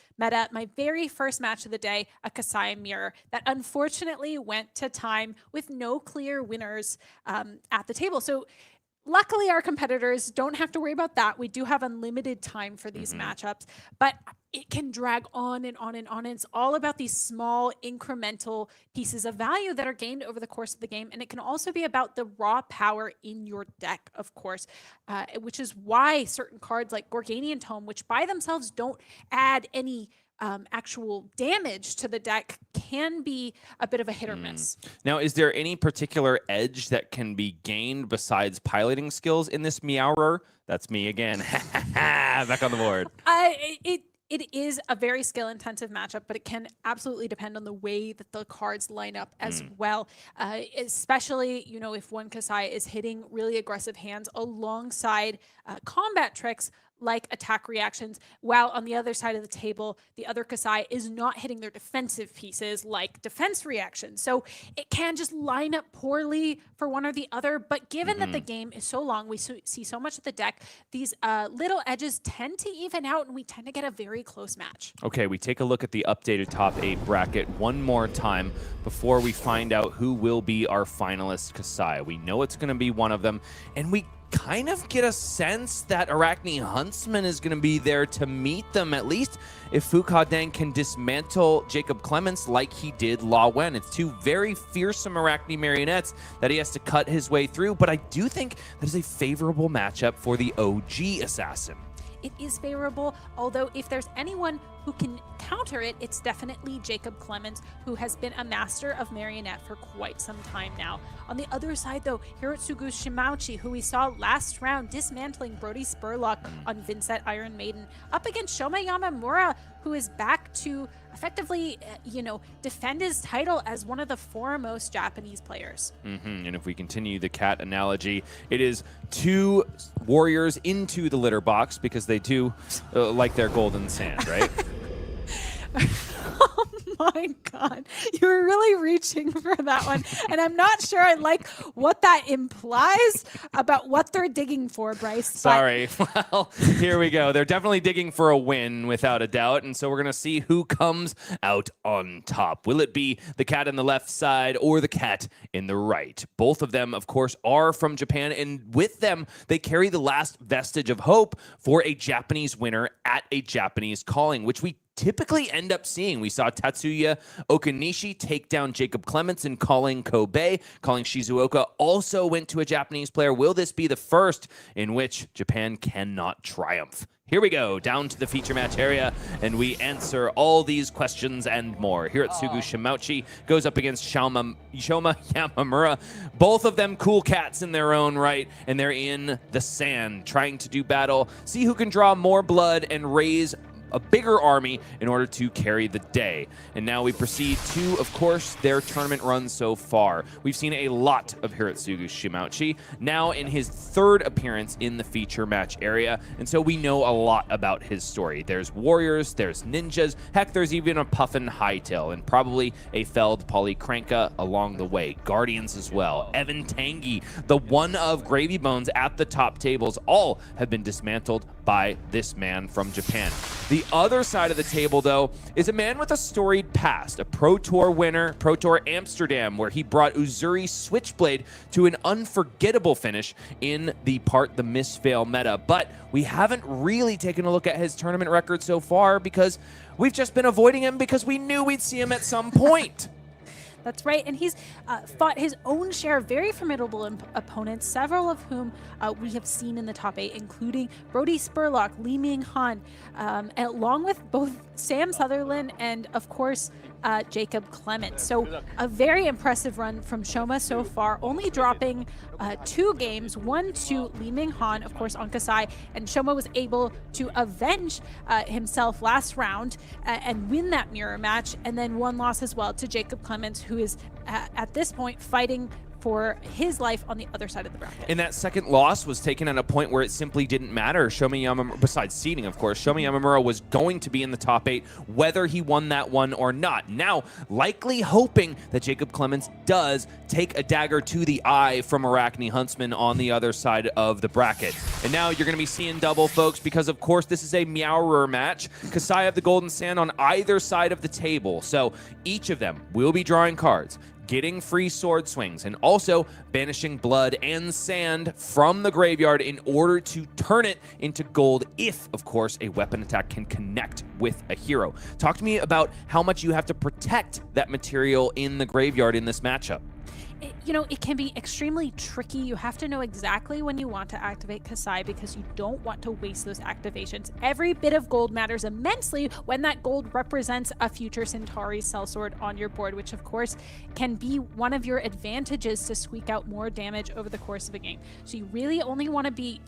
my very first match of the day, a Kassai mirror that unfortunately went to time with no clear winners at the table. So luckily, our competitors don't have to worry about that. We do have unlimited time for these matchups, but it can drag on and on and on. And it's all about these small incremental pieces of value that are gained over the course of the game. And it can also be about the raw power in your deck, of course, which is why certain cards like Gorganian Tome, which by themselves don't add any actual damage to the deck, can be a bit of a hit or miss. Now, is there any particular edge that can be gained besides piloting skills in this Meowrer? That's me again. Back on the board. It is a very skill-intensive matchup, but it can absolutely depend on the way that the cards line up as well. Especially, you know, if one Kassai is hitting really aggressive hands alongside combat tricks like attack reactions, while on the other side of the table, the other Kassai is not hitting their defensive pieces like defense reactions. So it can just line up poorly for one or the other. But given that the game is so long, we see so much of the deck, these little edges tend to even out, and we tend to get a very close match. Okay, we take a look at the updated top 8 bracket one more time before we find out who will be our finalist Kassai. We know it's going to be one of them, and we kind of get a sense that Arakni Huntsman is going to be there to meet them, at least if Fukaden can dismantle Jacob Clements like he did La Wen. It's two very fearsome Arakni marionettes that he has to cut his way through, but I do think that is a favorable matchup for the OG assassin. It is favorable, although if there's anyone who can counter it, it's definitely Jacob Clements, who has been a master of Marionette for quite some time now. On the other side, though, Hirotsugu's Shimauchi, who we saw last round dismantling Brodie Spurlock on Vynnset Iron Maiden, up against Shoma Yamamura, who is back to effectively, defend his title as one of the foremost Japanese players. And if we continue the cat analogy, it is two warriors into the litter box because they do like their golden sand, right? Oh my God, you were really reaching for that one. And I'm not sure I like what that implies about what they're digging for, Bryce. Sorry. Well, here we go. They're definitely digging for a win without a doubt. And so we're going to see who comes out on top. Will it be the cat in the left side or the cat in the right? Both of them, of course, are from Japan. And with them, they carry the last vestige of hope for a Japanese winner at a Japanese calling, which we typically end up seeing. We saw Tatsuya Okanishi take down Jacob Clements in calling Kobe. Calling Shizuoka also went to a Japanese player. Will this be the first in which Japan cannot triumph? Here we go, down to the feature match area, and we answer all these questions and more. Hirotsugu Shimauchi goes up against Shoma Yamamura. Both of them cool cats in their own right, and they're in the sand trying to do battle. See who can draw more blood and raise a bigger army in order to carry the day. And now we proceed to, of course, their tournament run so far. We've seen a lot of Hirotsugu Shimauchi, now in his third appearance in the feature match area, and so we know a lot about his story. There's warriors, there's ninjas, heck, there's even a Puffin Hightail, and probably a Felled Polycranka along the way. Guardians as well. Evan Tanguy, the one of Gravy Bones at the top tables, all have been dismantled by this man from Japan. The other side of the table, though, is a man with a storied past, a Pro Tour winner, Pro Tour Amsterdam, where he brought Uzuri Switchblade to an unforgettable finish in the miss-fail meta. But we haven't really taken a look at his tournament record so far because we've just been avoiding him because we knew we'd see him at some point. That's right, and he's fought his own share of very formidable opponents, several of whom we have seen in the top 8, including Brodie, Spurlock, Ming-Han, and along with both Sam Sutherland and, of course, Jacob Clements. So a very impressive run from Shoma so far, only dropping 2 games, one to Lee Ming-Han, of course, on Kassai, and Shoma was able to avenge himself last round and win that mirror match, and then one loss as well to Jacob Clements, who is at this point fighting for his life on the other side of the bracket. And that second loss was taken at a point where it simply didn't matter. Shomi Yamamura, besides seeding, of course, Shomi Yamamura was going to be in the top 8 whether he won that one or not. Now, likely hoping that Jacob Clements does take a dagger to the eye from Arakni Huntsman on the other side of the bracket. And now you're going to be seeing double, folks, because of course this is a Meowrer match. Kassai of the Golden Sand on either side of the table. So each of them will be drawing cards, getting free sword swings, and also banishing blood and sand from the graveyard in order to turn it into gold if, of course, a weapon attack can connect with a hero. Talk to me about how much you have to protect that material in the graveyard in this matchup. It can be extremely tricky. You have to know exactly when you want to activate Kassai because you don't want to waste those activations. Every bit of gold matters immensely when that gold represents a future Centauri sellsword on your board, which of course can be one of your advantages to squeak out more damage over the course of a game. So you really only want to be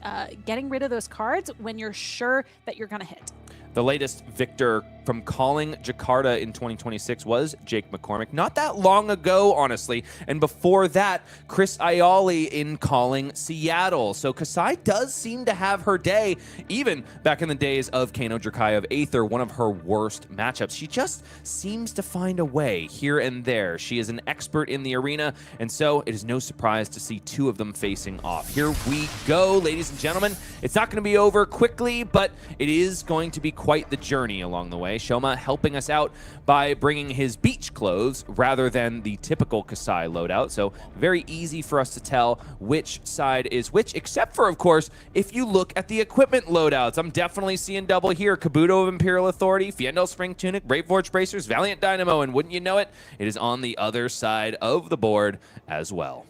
getting rid of those cards when you're sure that you're going to hit. The latest victor from calling Jakarta in 2026 was Jake McCormick. Not that long ago, honestly. And before that, Chris Ayali in calling Seattle. So Kassai does seem to have her day, even back in the days of Kano Drakai of Aether, one of her worst matchups. She just seems to find a way here and there. She is an expert in the arena, and so it is no surprise to see 2 of them facing off. Here we go, ladies and gentlemen. It's not going to be over quickly, but it is going to be quite the journey along the way. Shoma helping us out by bringing his beach clothes rather than the typical Kassai loadout. So very easy for us to tell which side is which, except for, of course, if you look at the equipment loadouts. I'm definitely seeing double here. Kabuto of Imperial Authority, Fiendel Spring Tunic, Brave Forge Bracers, Valiant Dynamo, and wouldn't you know it, it is on the other side of the board as well.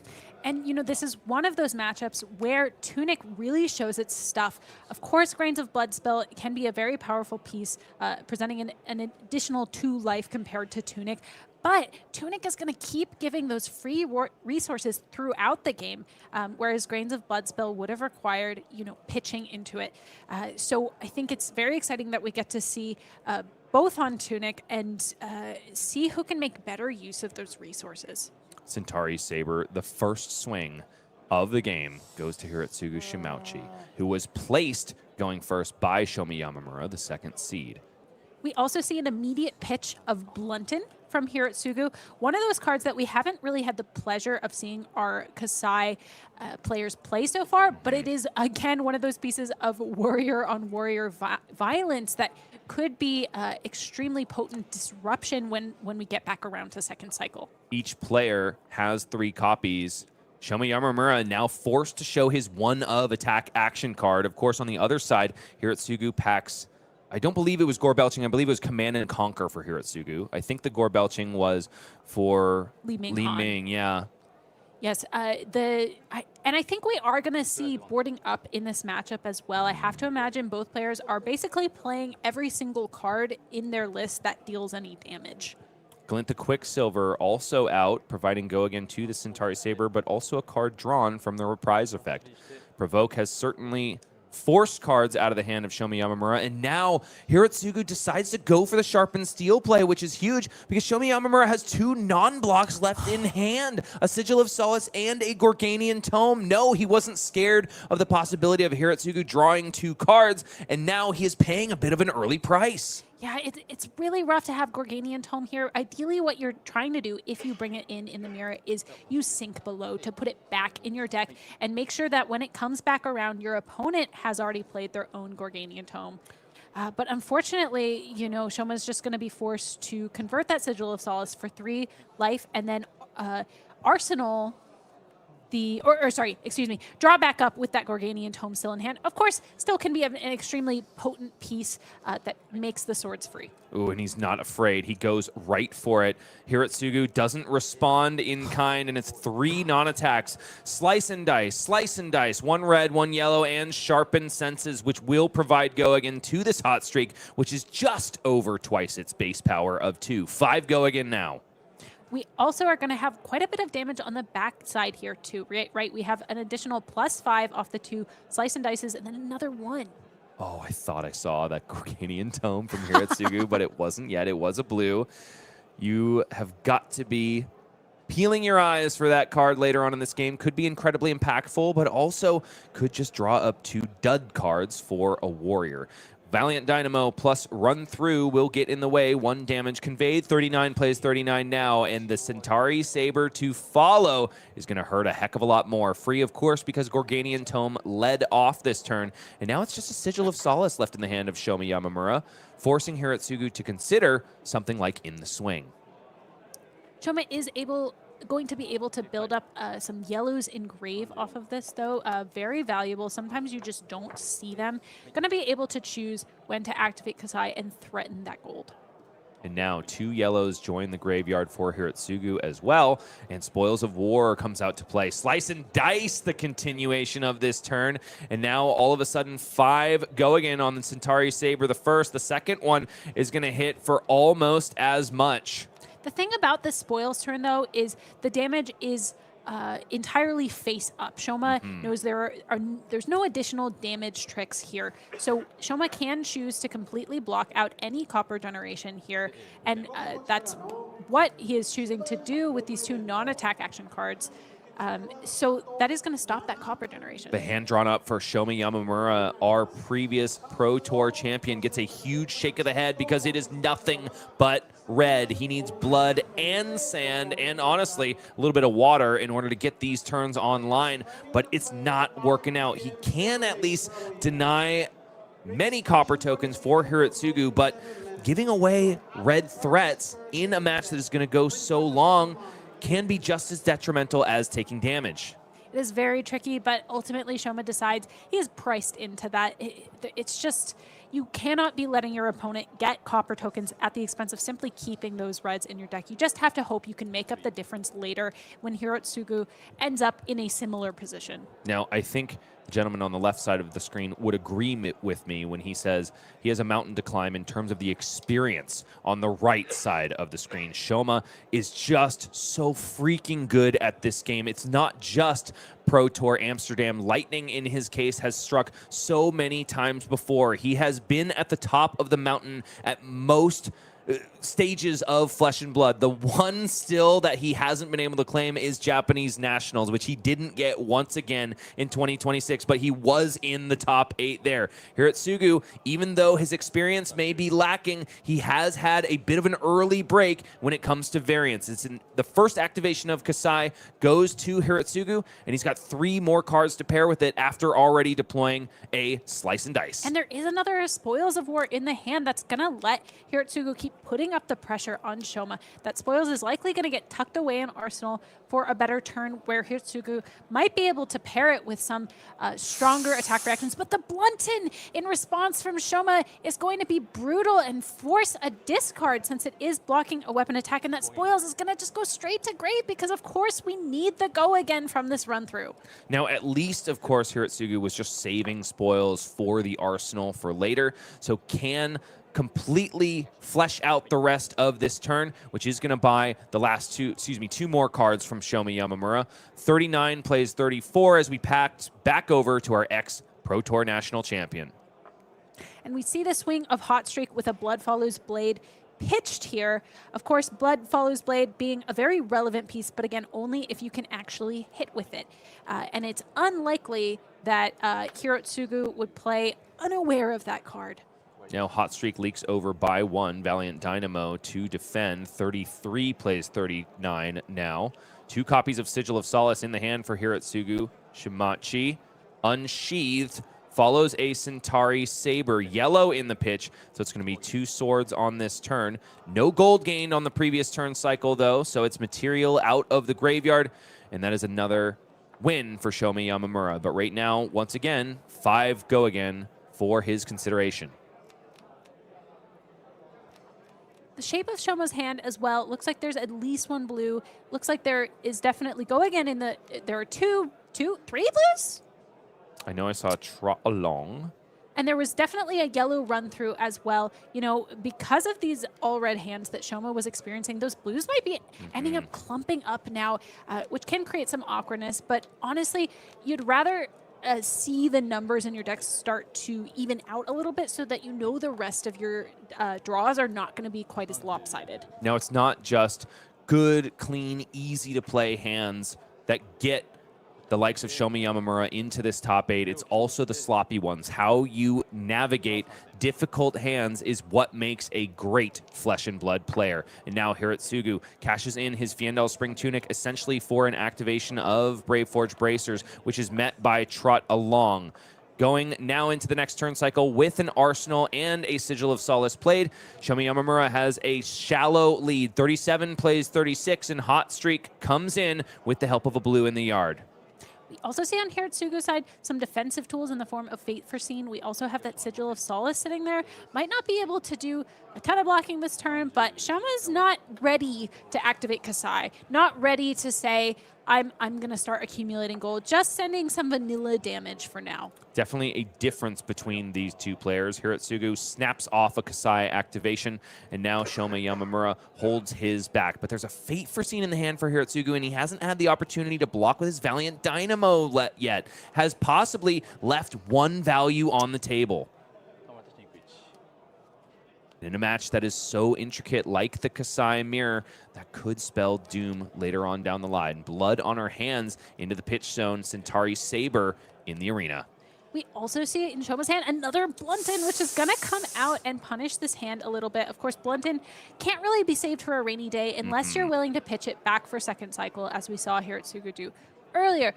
And, this is one of those matchups where Tunic really shows its stuff. Of course, Grains of Bloodspell can be a very powerful piece, presenting an additional 2 life compared to Tunic. But Tunic is going to keep giving those free resources throughout the game, whereas Grains of Bloodspell would have required, pitching into it. So I think it's very exciting that we get to see both on Tunic and see who can make better use of those resources. Centauri Saber, the first swing of the game goes to Hirotsugu Shimauchi, who was placed going first by Shomi Yamamura, the 2nd seed. We also see an immediate pitch of Blunton from Hirotsugu, one of those cards that we haven't really had the pleasure of seeing our Kassai players play so far, but it is, again, one of those pieces of warrior-on-warrior violence that could be extremely potent disruption when we get back around to 2nd cycle. Each player has 3 copies. Shomi Yamamura now forced to show his one of attack action card. Of course, on the other side, Hirotsugu packs, I don't believe it was Gore Belching. I believe it was Command and Conquer for Hirotsugu. I think the Gore Belching was for Li Ming, yeah. Yes, and I think we are going to see boarding up in this matchup as well. I have to imagine both players are basically playing every single card in their list that deals any damage. Glint the Quicksilver also out, providing go again to the Centauri Saber, but also a card drawn from the Reprise effect. Provoke has certainly forced cards out of the hand of Shomi Yamamura, and now Hirotsugu decides to go for the Sharpened Steel play, which is huge because Shomi Yamamura has 2 non-blocks left in hand, a Sigil of Solace and a Gorganian Tome. No, he wasn't scared of the possibility of Hirotsugu drawing 2 cards, and now he is paying a bit of an early price. Yeah, it's really rough to have Gorganian Tome here. Ideally, what you're trying to do if you bring it in the mirror is use Sink Below to put it back in your deck and make sure that when it comes back around, your opponent has already played their own Gorganian Tome. But unfortunately, you know, Shoma's just going to be forced to convert that Sigil of Solace for 3 life and then Arsenal draw back up with that Gorganian Tome still in hand. Of course, still can be an extremely potent piece that makes the swords free. Ooh, and he's not afraid. He goes right for it. Hirotsugu doesn't respond in kind, and it's 3 non-attacks. Slice and dice. 1 red, 1 yellow, and Sharpened Senses, which will provide go again to this hot streak, which is just over twice its base power of 2. 5 go again now. We also are going to have quite a bit of damage on the back side here too, right? We have an additional +5 off the 2 Slice and Dices, and then another 1. Oh, I thought I saw that Gorganian Tome from Hirotsugu, but it wasn't yet. It was a blue. You have got to be peeling your eyes for that card later on in this game. Could be incredibly impactful, but also could just draw up 2 dud cards for a warrior. Valiant Dynamo plus Run Through will get in the way. 1 damage conveyed. 39 plays 39 now, and the Centauri Saber to follow is going to hurt a heck of a lot more. Free, of course, because Gorganian Tome led off this turn, and now it's just a Sigil of Solace left in the hand of Shomi Yamamura, forcing Hirotsugu to consider something like In the Swing. Shoma is going to be able to build up some yellows engrave off of this, though. Very valuable. Sometimes you just don't see them. Going to be able to choose when to activate Kassai and threaten that gold. And now 2 yellows join the graveyard for Hirotsugu as well, and Spoils of War comes out to play. Slice and Dice, the continuation of this turn, and now all of a sudden 5 go again on the Centauri Saber. The first, the second one is going to hit for almost as much. The thing about the Spoils turn, though, is the damage is entirely face up. Shoma knows there's no additional damage tricks here. So Shoma can choose to completely block out any copper generation here, and that's what he is choosing to do with these 2 non-attack action cards. So that is going to stop that copper generation. The hand drawn up for Shomi Yamamura, our previous Pro Tour champion, gets a huge shake of the head because it is nothing but red. He needs blood and sand and, honestly, a little bit of water in order to get these turns online, but it's not working out. He can at least deny many copper tokens for Hirotsugu, but giving away red threats in a match that is going to go so long can be just as detrimental as taking damage. It is very tricky, but ultimately Shoma decides he is priced into that. It's just, you cannot be letting your opponent get copper tokens at the expense of simply keeping those reds in your deck. You just have to hope you can make up the difference later when Hirotsugu ends up in a similar position. Now, I think the gentleman on the left side of the screen would agree with me when he says he has a mountain to climb in terms of the experience on the right side of the screen. Shoma is just so freaking good at this game. It's not just Pro Tour Amsterdam. Lightning, in his case, has struck so many times before. He has been at the top of the mountain at most stages of Flesh and Blood. The one still that he hasn't been able to claim is Japanese Nationals, which he didn't get once again in 2026, but he was in the top 8 there. Hirotsugu, even though his experience may be lacking, he has had a bit of an early break when it comes to variants. It's in the first activation of Kassai goes to Hirotsugu, and he's got 3 more cards to pair with it after already deploying a Slice and Dice. And there is another Spoils of War in the hand that's going to let Hirotsugu keep putting up the pressure on Shoma. That Spoils is likely going to get tucked away in Arsenal for a better turn where Hirotsugu might be able to pair it with some stronger attack reactions. But the Blunton in response from Shoma is going to be brutal and force a discard since it is blocking a weapon attack. And that Spoils is going to just go straight to grave because, of course, we need the go again from this run through. Now, at least, of course, Hirotsugu was just saving Spoils for the Arsenal for later. So can completely flesh out the rest of this turn, which is going to buy the last 2 more cards from Shomi Yamamura. 39 plays 34 as we packed back over to our ex-Pro Tour National Champion. And we see the swing of Hot Streak with a Blood Follows Blade pitched here. Of course, Blood Follows Blade being a very relevant piece, but again, only if you can actually hit with it. And it's unlikely that Hirotsugu would play unaware of that card. Now Hot Streak leaks over by 1. Valiant Dynamo to defend. 33 plays 39 now. 2 copies of Sigil of Solace in the hand for Hirotsugu. Shimauchi unsheathed. Follows a Centauri Saber. Yellow in the pitch, so it's going to be 2 swords on this turn. No gold gained on the previous turn cycle, though, so it's material out of the graveyard, and that is another win for Shomi Yamamura. But right now, once again, 5 go again for his consideration. The shape of Shoma's hand as well. Looks like there's at least 1 blue. Looks like there is definitely go again in the. There are three blues. I know I saw a trot along. And there was definitely a yellow run through as well. You know, because of these all red hands that Shoma was experiencing, those blues might be ending up clumping up now, which can create some awkwardness. But honestly, you'd rather see the numbers in your deck start to even out a little bit so that you know the rest of your draws are not going to be quite as lopsided. Now, it's not just good, clean, easy to play hands that get the likes of Shomi Yamamura into this top 8. It's also the sloppy ones. How you navigate difficult hands is what makes a great Flesh and Blood player. And now Hirotsugu cashes in his Fiendal Spring Tunic essentially for an activation of Brave Forge Bracers, which is met by Trot Along. Going now into the next turn cycle with an Arsenal and a Sigil of Solace played, Shomi Yamamura has a shallow lead. 37 plays 36, and Hot Streak comes in with the help of a blue in the yard. We also see on Hirotsugu's side some defensive tools in the form of Fate Foreseen. We also have that Sigil of Solace sitting there. Might not be able to do a ton of blocking this turn, but Shoma's not ready to activate Kassai. Not ready to say, I'm going to start accumulating gold. Just sending some vanilla damage for now. Definitely a difference between these two players. Hirotsugu snaps off a Kassai activation, and now Shomi Yamamura holds his back. But there's a Fate Foreseen in the hand for Hirotsugu, and he hasn't had the opportunity to block with his Valiant Dynamo yet. Has possibly left 1 value on the table. In a match that is so intricate, like the Kassai mirror, that could spell doom later on down the line. Blood on our hands into the pitch zone. Centauri Saber in the arena. We also see in Shoma's hand another Blunton, which is going to come out and punish this hand a little bit. Of course, Blunton can't really be saved for a rainy day unless you're willing to pitch it back for second cycle, as we saw Hirotsugu do earlier.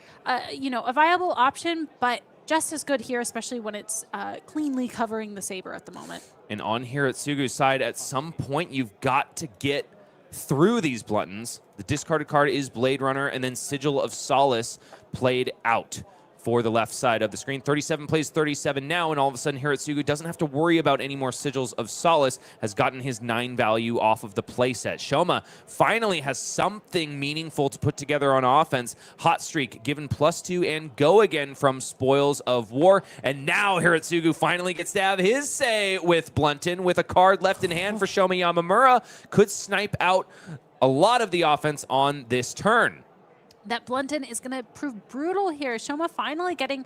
You know, a viable option, but just as good here, especially when it's cleanly covering the Saber at the moment. And on Hirotsugu's side, at some point, you've got to get through these Bluntons. The discarded card is Blade Runner, and then Sigil of Solace played out for the left side of the screen. 37 plays 37 now, and all of a sudden Hirotsugu doesn't have to worry about any more Sigils of Solace, has gotten his 9 value off of the playset. Shoma finally has something meaningful to put together on offense. Hot Streak given +2 and go again from Spoils of War, and now Hirotsugu finally gets to have his say with Blunton, with a card left in hand for Shomi Yamamura. Could snipe out a lot of the offense on this turn. That Blunton is going to prove brutal here. Shoma finally getting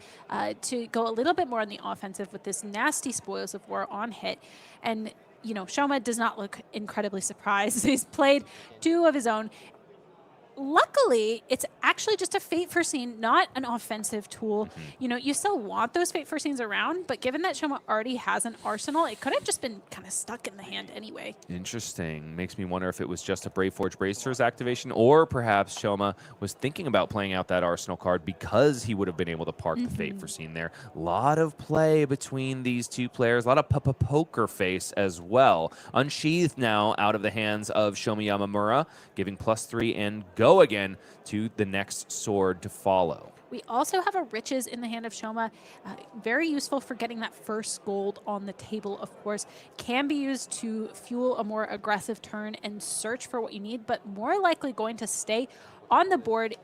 to go a little bit more on the offensive with this nasty Spoils of War on hit. And, you know, Shoma does not look incredibly surprised. He's played 2 of his own. Luckily, it's actually just a Fate Foreseen, not an offensive tool. You know, you still want those Fate Foreseens around, but given that Shoma already has an arsenal, it could have just been kind of stuck in the hand anyway. Interesting. Makes me wonder if it was just a Brave Forge Bracers activation, or perhaps Shoma was thinking about playing out that arsenal card because he would have been able to park the Fate Foreseen there. A lot of play between these two players, a lot of poker face as well. Unsheathed now out of the hands of Shomi Yamamura, giving +3 and go again to the next sword to follow. We also have a Riches in the hand of Shoma. Very useful for getting that first gold on the table, of course. Can be used to fuel a more aggressive turn and search for what you need, but more likely going to stay on the board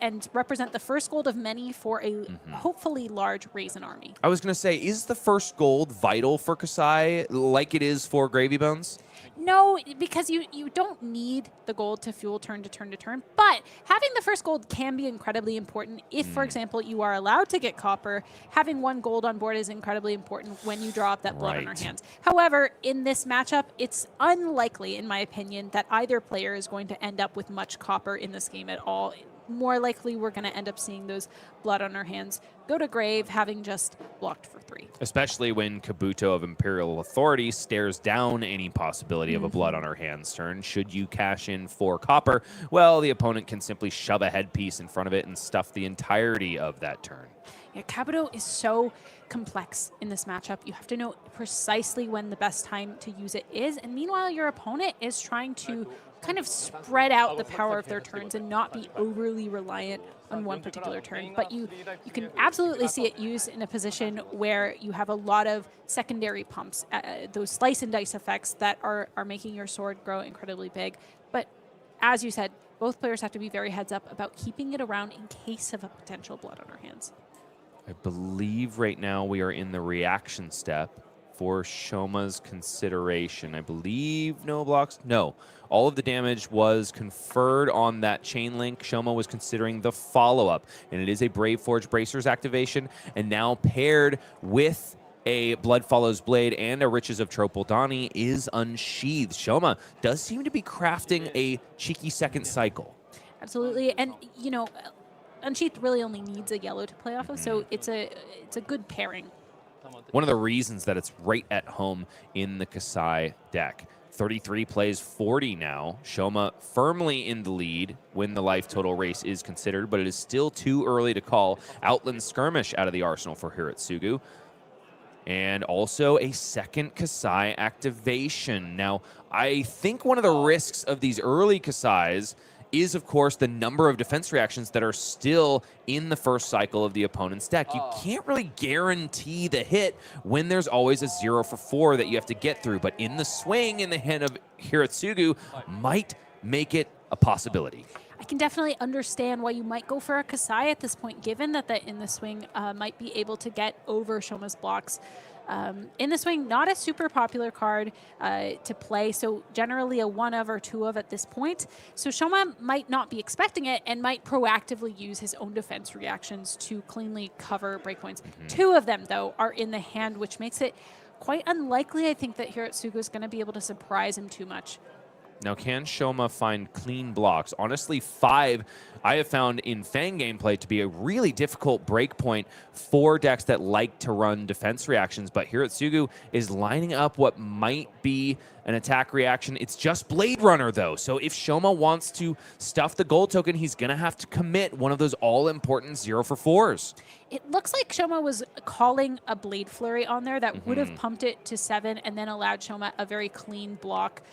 and represent the first gold of many for a hopefully large Raisin army. I was going to say, is the first gold vital for Kassai like it is for Gravy Bones? No, because you don't need the gold to fuel turn to turn to turn, but having the first gold can be incredibly important. If, for example, you are allowed to get copper, having 1 gold on board is incredibly important when you draw up that blood on our hands. However, in this matchup, it's unlikely, in my opinion, that either player is going to end up with much copper in this game at all. more likely we're going to end up seeing those blood on our hands go to grave, having just blocked for 3. Especially when Kabuto of Imperial Authority stares down any possibility of a blood on her hands turn. Should you cash in 4 copper, well, the opponent can simply shove a headpiece in front of it and stuff the entirety of that turn. Yeah, Kabuto is so complex in this matchup. You have to know precisely when the best time to use it is. And meanwhile, your opponent is trying to kind of spread out the power of their turns and not be overly reliant on one particular turn. But you can absolutely see it used in a position where you have a lot of secondary pumps, those slice and dice effects that are making your sword grow incredibly big. But as you said, both players have to be very heads up about keeping it around in case of a potential blood on our hands. I believe right now we are in the reaction step for Shoma's consideration. I believe no blocks. No. All of the damage was conferred on that chain link. Shoma was considering the follow-up, and it is a Brave Forge Bracers activation, and now paired with a Blood Follows Blade and a Riches of Tropoldani is unsheathed. Shoma does seem to be crafting a cheeky second cycle. Absolutely, and you know, Unsheathed really only needs a yellow to play off of, so it's a good pairing. One of the reasons that it's right at home in the Kassai deck. 33 plays 40 now. Shoma firmly in the lead when the life total race is considered, but it is still too early to call. Outland Skirmish out of the arsenal for Hirotsugu. And also a second Kassai activation. Now, I think one of the risks of these early Kassais is, of course, the number of defense reactions that are still in the first cycle of the opponent's deck. You can't really guarantee the hit when there's always a 0 for 4 that you have to get through. But in the swing, in the hand of Hirotsugu, might make it a possibility. I can definitely understand why you might go for a Kassai at this point, given that the In the Swing might be able to get over Shoma's blocks. In the Swing, not a super popular card to play, so generally a 1 of or 2 of at this point. So Shoma might not be expecting it and might proactively use his own defense reactions to cleanly cover breakpoints. 2 of them, though, are in the hand, which makes it quite unlikely, I think, that Hirotsugu is going to be able to surprise him too much. Now, can Shoma find clean blocks? Honestly, 5 I have found in Fang gameplay to be a really difficult breakpoint for decks that like to run defense reactions, but Hirotsugu is lining up what might be an attack reaction. It's just Blade Runner, though, so if Shoma wants to stuff the gold token, he's going to have to commit one of those all-important 0 for 4s. It looks like Shoma was calling a Blade Flurry on there that would have pumped it to 7 and then allowed Shoma a very clean block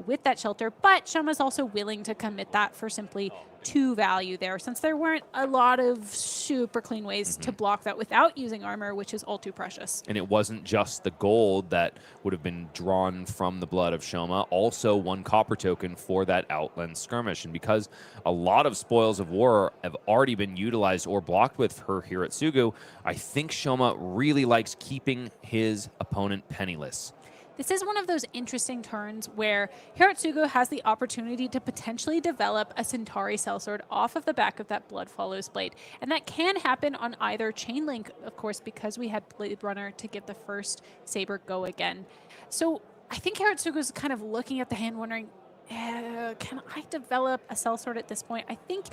with that shelter. But Shoma's also willing to commit that for simply 2 value there, since there weren't a lot of super clean ways to block that without using armor, which is all too precious. And it wasn't just the gold that would have been drawn from the blood of Shoma, also 1 copper token for that Outland Skirmish. And because a lot of Spoils of War have already been utilized or blocked with her Hirotsugu, I think Shoma really likes keeping his opponent penniless. This is one of those interesting turns where Hirotsugu has the opportunity to potentially develop a Centauri Sellsword off of the back of that Blood Follows Blade. And that can happen on either chain link, of course, because we had Blade Runner to give the first Saber go again. So I think Hirotsugu is kind of looking at the hand wondering, can I develop a Sellsword at this point? I think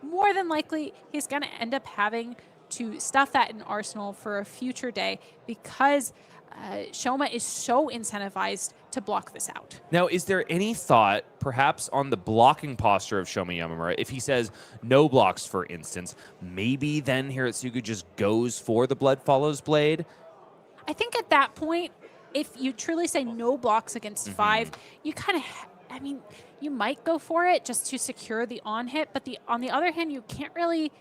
more than likely he's going to end up having to stuff that in Arsenal for a future day because Shoma is so incentivized to block this out. Now, is there any thought, perhaps on the blocking posture of Shoma Yamamura, if he says no blocks, for instance, maybe then Hirotsugu just goes for the Blood Follows Blade? I think at that point, if you truly say no blocks against 5, you kind of, I mean, you might go for it just to secure the on-hit, but on the other hand, you can't really...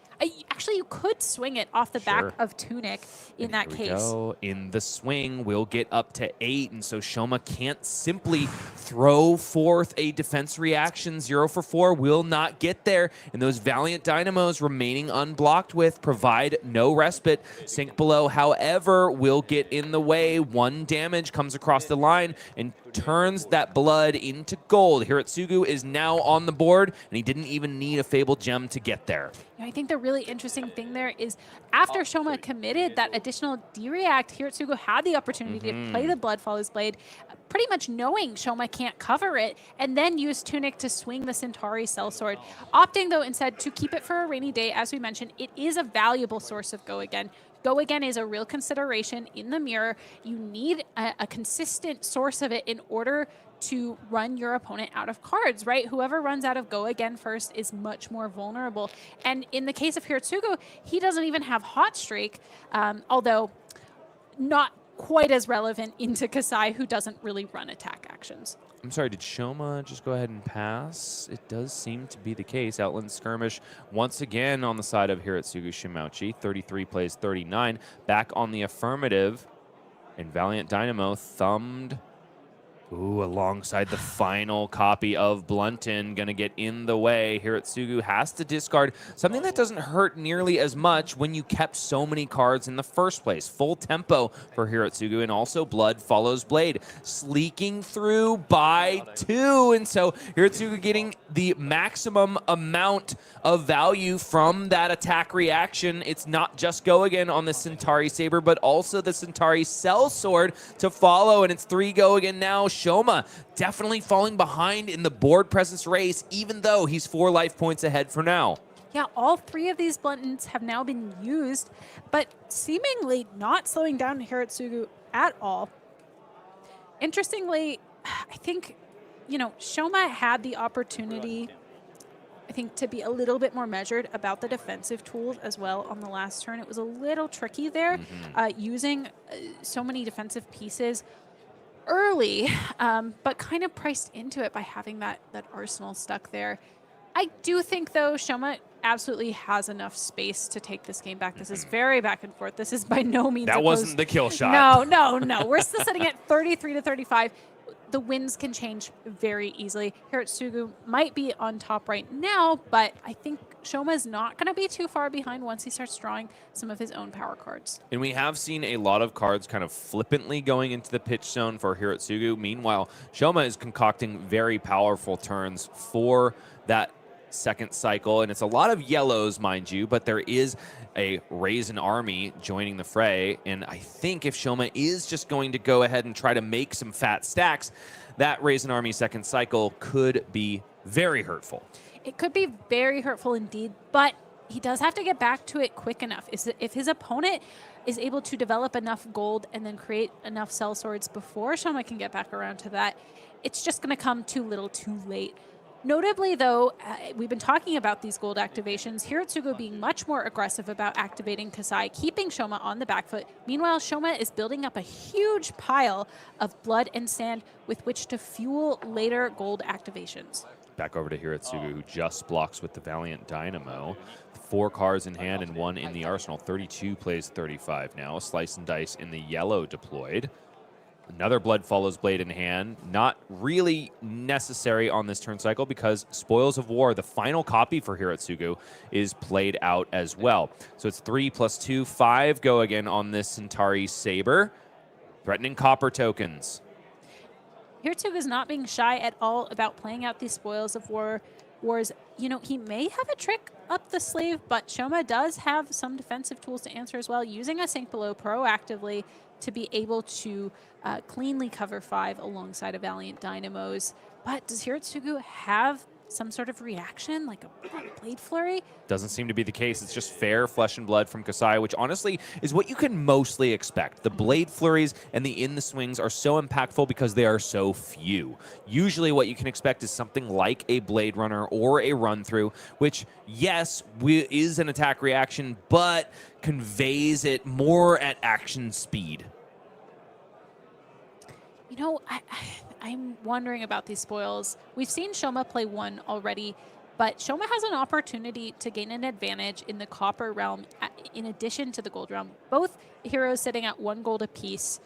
Actually, you could swing it off the back of Tunic in that case. Go. In the swing, we'll get up to 8, and so Shoma can't simply throw forth a defense reaction. 0 for 4 will not get there, and those Valiant Dynamos remaining unblocked with provide no respite. Sink below, however, will get in the way. 1 damage comes across the line and turns that blood into gold. Hirotsugu is now on the board, and he didn't even need a Fabled Gem to get there. I think the really interesting thing there is after Shoma committed that additional D-React, Hirotsugu had the opportunity to play the Blood Follows Blade, pretty much knowing Shoma can't cover it, and then use Tunic to swing the Centauri Sellsword. Opting, though, instead to keep it for a rainy day. As we mentioned, it is a valuable source of Go Again. Go Again is a real consideration in the mirror. You need a consistent source of it in order to run your opponent out of cards, right? Whoever runs out of Go Again first is much more vulnerable. And in the case of Hirotsugu, he doesn't even have Hot Streak, although not quite as relevant into Kassai, who doesn't really run attack actions. I'm sorry, did Shoma just go ahead and pass? It does seem to be the case. Outland Skirmish once again on the side of Hirotsugu Shimauchi. 33 plays 39. Back on the affirmative. And Valiant Dynamo thumbed. Ooh, alongside the final copy of Blunton, gonna get in the way. Hirotsugu has to discard something that doesn't hurt nearly as much when you kept so many cards in the first place. Full tempo for Hirotsugu, and also Blood Follows Blade. Sleeking through by 2, and so Hirotsugu getting the maximum amount of value from that attack reaction. It's not just Go Again on the Centauri Saber, but also the Centauri Sellsword to follow, and it's 3 Go Again now. Shoma definitely falling behind in the board presence race, even though he's 4 life points ahead for now. Yeah, all 3 of these Bluntons have now been used, but seemingly not slowing down Hirotsugu at all. Interestingly, I think, Shoma had the opportunity, I think, to be a little bit more measured about the defensive tools as well on the last turn. It was a little tricky there, using so many defensive pieces early, but kind of priced into it by having that arsenal stuck there. I do think, though, Shoma absolutely has enough space to take this game back. This is very back and forth. This is by no means that wasn't the kill shot. No. We're still sitting at 33 to 35. The wins can change very easily. Hirotsugu might be on top right now, but I think Shoma is not going to be too far behind once he starts drawing some of his own power cards. And we have seen a lot of cards kind of flippantly going into the pitch zone for Hirotsugu. Meanwhile, Shoma is concocting very powerful turns for that second cycle, and it's a lot of yellows, mind you, but there is a Raisin army joining the fray, and I think if Shoma is just going to go ahead and try to make some fat stacks, that Raisin army second cycle could be very hurtful. It could be very hurtful indeed, but he does have to get back to it quick enough. If his opponent is able to develop enough gold and then create enough sellswords before Shoma can get back around to that, it's just going to come too little too late. Notably, though, we've been talking about these gold activations, Hirotsugu being much more aggressive about activating Kassai, keeping Shoma on the back foot. Meanwhile, Shoma is building up a huge pile of blood and sand with which to fuel later gold activations. Back over to Hirotsugu, who just blocks with the Valiant Dynamo. 4 cards in hand and 1 in the arsenal. 32 plays 35 now. Slice and dice in the yellow deployed. Another Blood Follows Blade in hand. Not really necessary on this turn cycle because Spoils of War, the final copy for Hirotsugu, is played out as well. So it's 3 plus 2, 5 Go Again on this Centauri Saber. Threatening copper tokens. Hirotsugu is not being shy at all about playing out these Spoils of Wars. He may have a trick up the sleeve, but Shoma does have some defensive tools to answer as well, using a Sink Below proactively to be able to cleanly cover 5 alongside a Valiant Dynamos. But does Hirotsugu have some sort of reaction, like a Blade Flurry? Doesn't seem to be the case. It's just fair flesh and blood from Kassai, which honestly is what you can mostly expect. The Blade Flurries and the In the Swings are so impactful because they are so few. Usually what you can expect is something like a Blade Runner or a Run Through, which, yes, is an attack reaction, but conveys it more at action speed. I'm wondering about these spoils. We've seen Shoma play 1 already, but Shoma has an opportunity to gain an advantage in the copper realm in addition to the gold realm. Both heroes sitting at 1 gold apiece,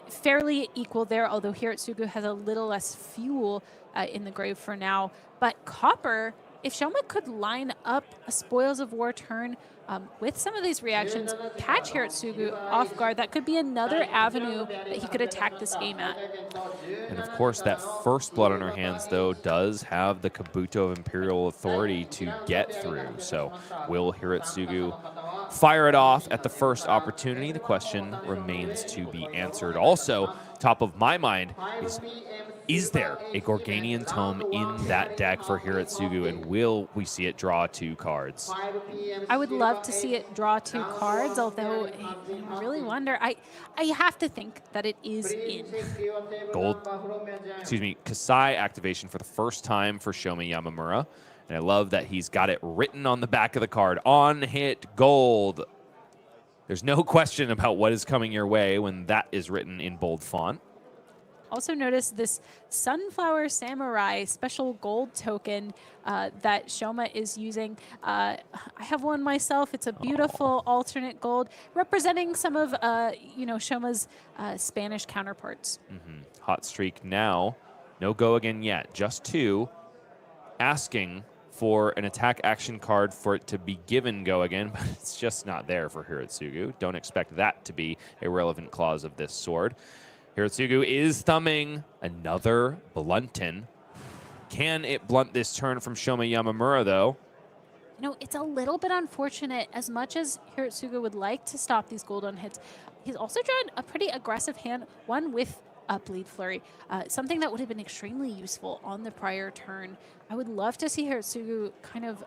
fairly equal there, although Hirotsugu has a little less fuel in the grave for now. But copper if Shoma could line up a Spoils of War turn with some of these reactions, catch Hirotsugu off guard, that could be another avenue that he could attack this game at. And of course, that first blood on her hands, though, does have the Kabuto of Imperial Authority to get through. So will Hirotsugu fire it off at the first opportunity? The question remains to be answered. Also, top of my mind is there a Gorganian Tome in that deck for Hirotsugu, and will we see it draw 2 cards? I would love to see it draw 2 cards, although I really wonder. I have to think that it is in. Kassai activation for the first time for Shoma Yamamura. And I love that he's got it written on the back of the card. On hit gold. There's no question about what is coming your way when that is written in bold font. Also notice this Sunflower Samurai special gold token that Shoma is using. I have one myself. It's a beautiful alternate gold representing some of Shoma's Spanish counterparts. Hot streak now. No go again yet. Just 2. Asking for an attack action card for it to be given go again, but it's just not there for Hirotsugu. Don't expect that to be a relevant clause of this sword. Hirotsugu is thumbing another Blunton. Can it blunt this turn from Shoma Yamamura, though? It's a little bit unfortunate. As much as Hirotsugu would like to stop these gold-on hits, he's also drawn a pretty aggressive hand, one with a Bleed Flurry, something that would have been extremely useful on the prior turn. I would love to see Hirotsugu kind of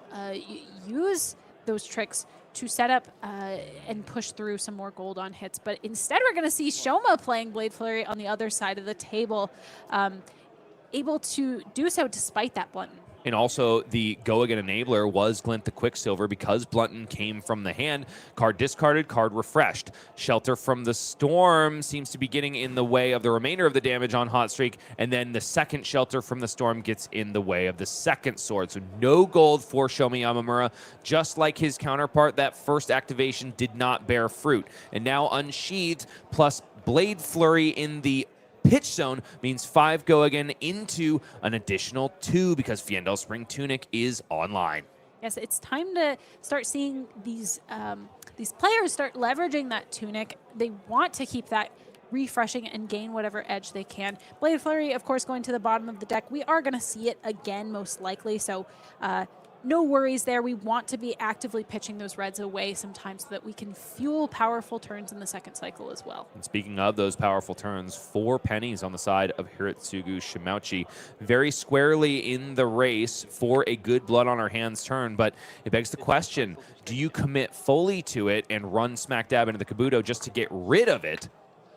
use those tricks to set up and push through some more gold on hits. But instead, we're going to see Shoma playing Blade Flurry on the other side of the table, able to do so despite that Blunton. And also, the Go Again enabler was Glint the Quicksilver because Blunton came from the hand. Card discarded, card refreshed. Shelter from the Storm seems to be getting in the way of the remainder of the damage on Hot Streak, and then the second Shelter from the Storm gets in the way of the second sword. So no gold for Shoma Yamamura. Just like his counterpart, that first activation did not bear fruit. And now Unsheathed plus Blade Flurry in the pitch zone means 5 go again into an additional 2 because Fiendel Spring Tunic is online. Yes, it's time to start seeing these players start leveraging that Tunic. They want to keep that refreshing and gain whatever edge they can. Blade Flurry, of course, going to the bottom of the deck. We are going to see it again, most likely, so no worries there. We want to be actively pitching those reds away sometimes so that we can fuel powerful turns in the second cycle as well. And speaking of those powerful turns, 4 pennies on the side of Hirotsugu Shimauchi. Very squarely in the race for a good blood on our hands turn, but it begs the question, do you commit fully to it and run smack dab into the Kabuto just to get rid of it?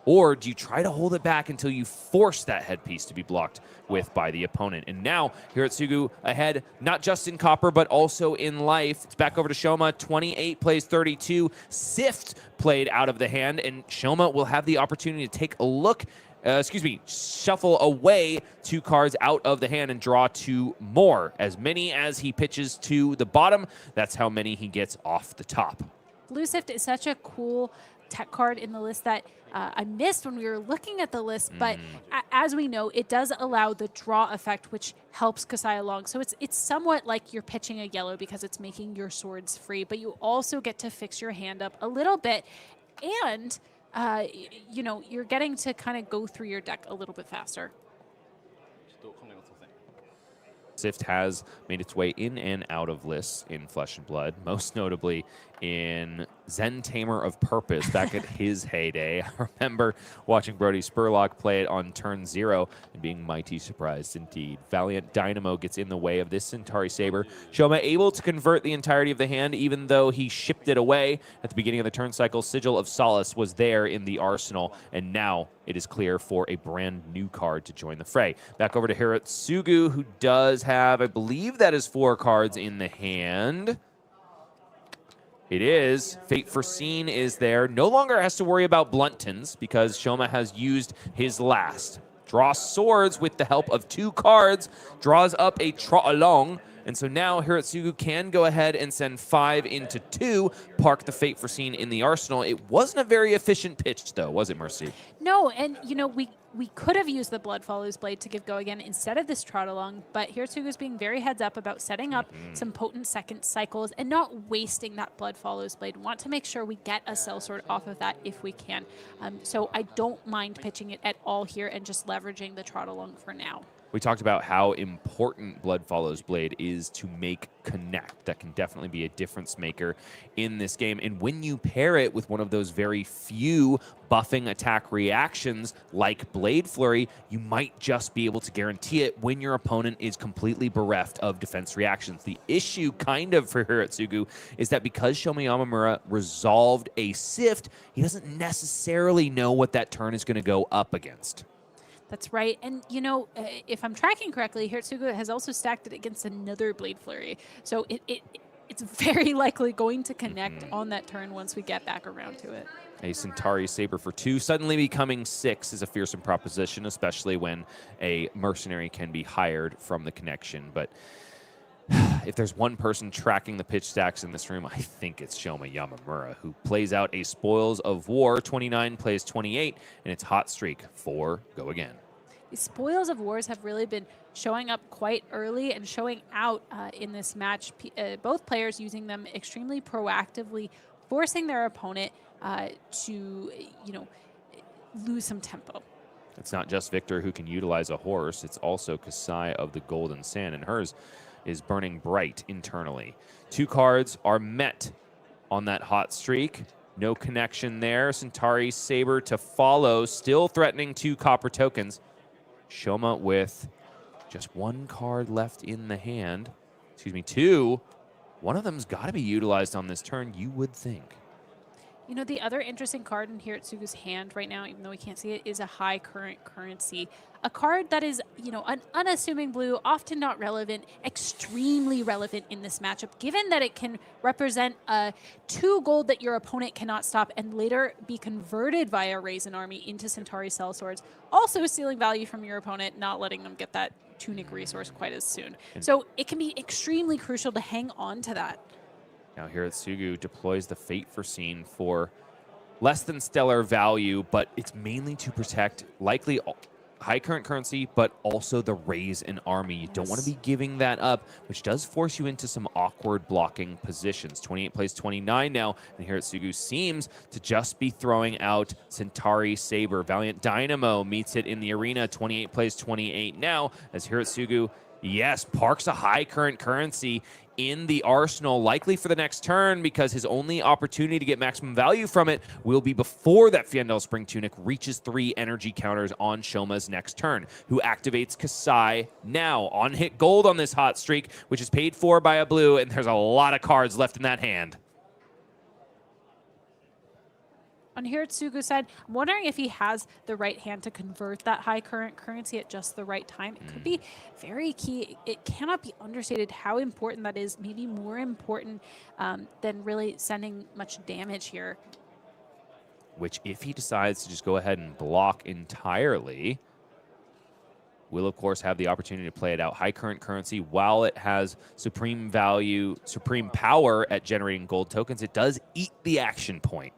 Or do you try to hold it back until you force that headpiece to be blocked with by the opponent? And now Hirotsugu ahead, not just in copper, but also in life. It's back over to Shoma. 28 plays 32. Sift played out of the hand, and Shoma will have the opportunity to take a look, shuffle away 2 cards out of the hand and draw 2 more. As many as he pitches to the bottom, that's how many he gets off the top. Blue Sift is such a cool tech card in the list that I missed when we were looking at the list, but as we know, it does allow the draw effect, which helps Kassai along. So it's somewhat like you're pitching a yellow because it's making your swords free, but you also get to fix your hand up a little bit, and you're getting to kind of go through your deck a little bit faster. Sift has made its way in and out of lists in Flesh and Blood, most notably in Zen Tamer of Purpose back at his heyday. I remember watching Brodie Spurlock play it on turn 0 and being mighty surprised indeed. Valiant Dynamo gets in the way of this Centauri Saber. Shoma able to convert the entirety of the hand even though he shipped it away at the beginning of the turn cycle. Sigil of Solace was there in the arsenal, and now it is clear for a brand new card to join the fray. Back over to Hirotsugu, who does have, I believe that is 4 cards in the hand. It is. Fate Foreseen is there. No longer has to worry about Bluntons because Shoma has used his last. Draw swords with the help of 2 cards. Draws up a Trot Along. And so now Hirotsugu can go ahead and send 5 into 2, park the Fate Foreseen in the arsenal. It wasn't a very efficient pitch, though, was it, Mercy? No, and, we we could have used the Blood Follows Blade to give go again instead of this trot along, but Hirotsugu is being very heads up about setting up some potent second cycles and not wasting that Blood Follows Blade. Want to make sure we get a sellsword off of that if we can. So I don't mind pitching it at all here and just leveraging the trot along for now. We talked about how important Blood Follows Blade is to make connect. That can definitely be a difference maker in this game. And when you pair it with one of those very few buffing attack reactions like Blade Flurry, you might just be able to guarantee it when your opponent is completely bereft of defense reactions. The issue kind of for Hirotsugu is that because Shoma Yamamura resolved a Sift, he doesn't necessarily know what that turn is going to go up against. That's right. And, you know, if I'm tracking correctly, Hirotsugu has also stacked it against another Blade Flurry. So it's very likely going to connect on that turn once we get back around to it. A Centauri Saber for 2 suddenly becoming 6 is a fearsome proposition, especially when a mercenary can be hired from the connection. But if there's one person tracking the pitch stacks in this room, I think it's Shoma Yamamura, who plays out a Spoils of War. 29 plays 28, and it's hot streak 4, go again. The Spoils of Wars have really been showing up quite early and showing out in this match. Both players using them extremely proactively, forcing their opponent to, you know, lose some tempo. It's not just Victor who can utilize a horse. It's also Kassai of the Golden Sand, and hers is burning bright internally. 2 cards are met on that hot streak. No connection there. Centauri Saber to follow, still threatening 2 copper tokens. Shoma with just 1 card left in the hand. Excuse me, 2. One of them's got to be utilized on this turn, you would think. You know, the other interesting card in Hirotsugu's hand right now, even though we can't see it, is a high current currency. A card that is, you know, an unassuming blue, often not relevant, extremely relevant in this matchup, given that it can represent 2 gold that your opponent cannot stop and later be converted via Raisin Army into Centauri Sellswords, also stealing value from your opponent, not letting them get that tunic resource quite as soon. So it can be extremely crucial to hang on to that. Now Hirotsugu deploys the Fate Foreseen for less than stellar value, but it's mainly to protect likely high current currency, but also the raise in army. You don't want to be giving that up, which does force you into some awkward blocking positions. 28 plays 29 now, and Hirotsugu seems to just be throwing out Centauri Saber. Valiant Dynamo meets it in the arena. 28 plays 28 now, as Hirotsugu, yes, parks a high current currency in the arsenal, likely for the next turn, because his only opportunity to get maximum value from it will be before that Fiandel Spring Tunic reaches 3 energy counters on Shoma's next turn, who activates Kassai now on hit gold on this hot streak, which is paid for by a blue, and there's a lot of cards left in that hand. On Hirotsugu's side, I'm wondering if he has the right hand to convert that high current currency at just the right time. It could be very key. It cannot be understated how important that is, maybe more important than really sending much damage here. Which, if he decides to just go ahead and block entirely, will of course have the opportunity to play it out. High current currency, while it has supreme value, supreme power at generating gold tokens, it does eat the action point.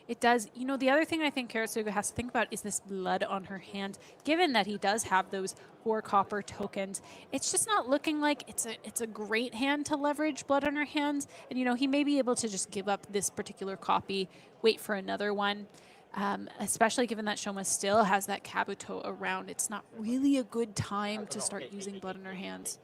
It does. You know, the other thing I think Hirotsugu has to think about is this blood on her hand. Given that he does have those 4 copper tokens, it's just not looking like it's a great hand to leverage blood on her hands. And, you know, he may be able to just give up this particular copy, wait for another one. Especially given that Shoma still has that Kabuto around. It's not really a good time to start using blood on her hands.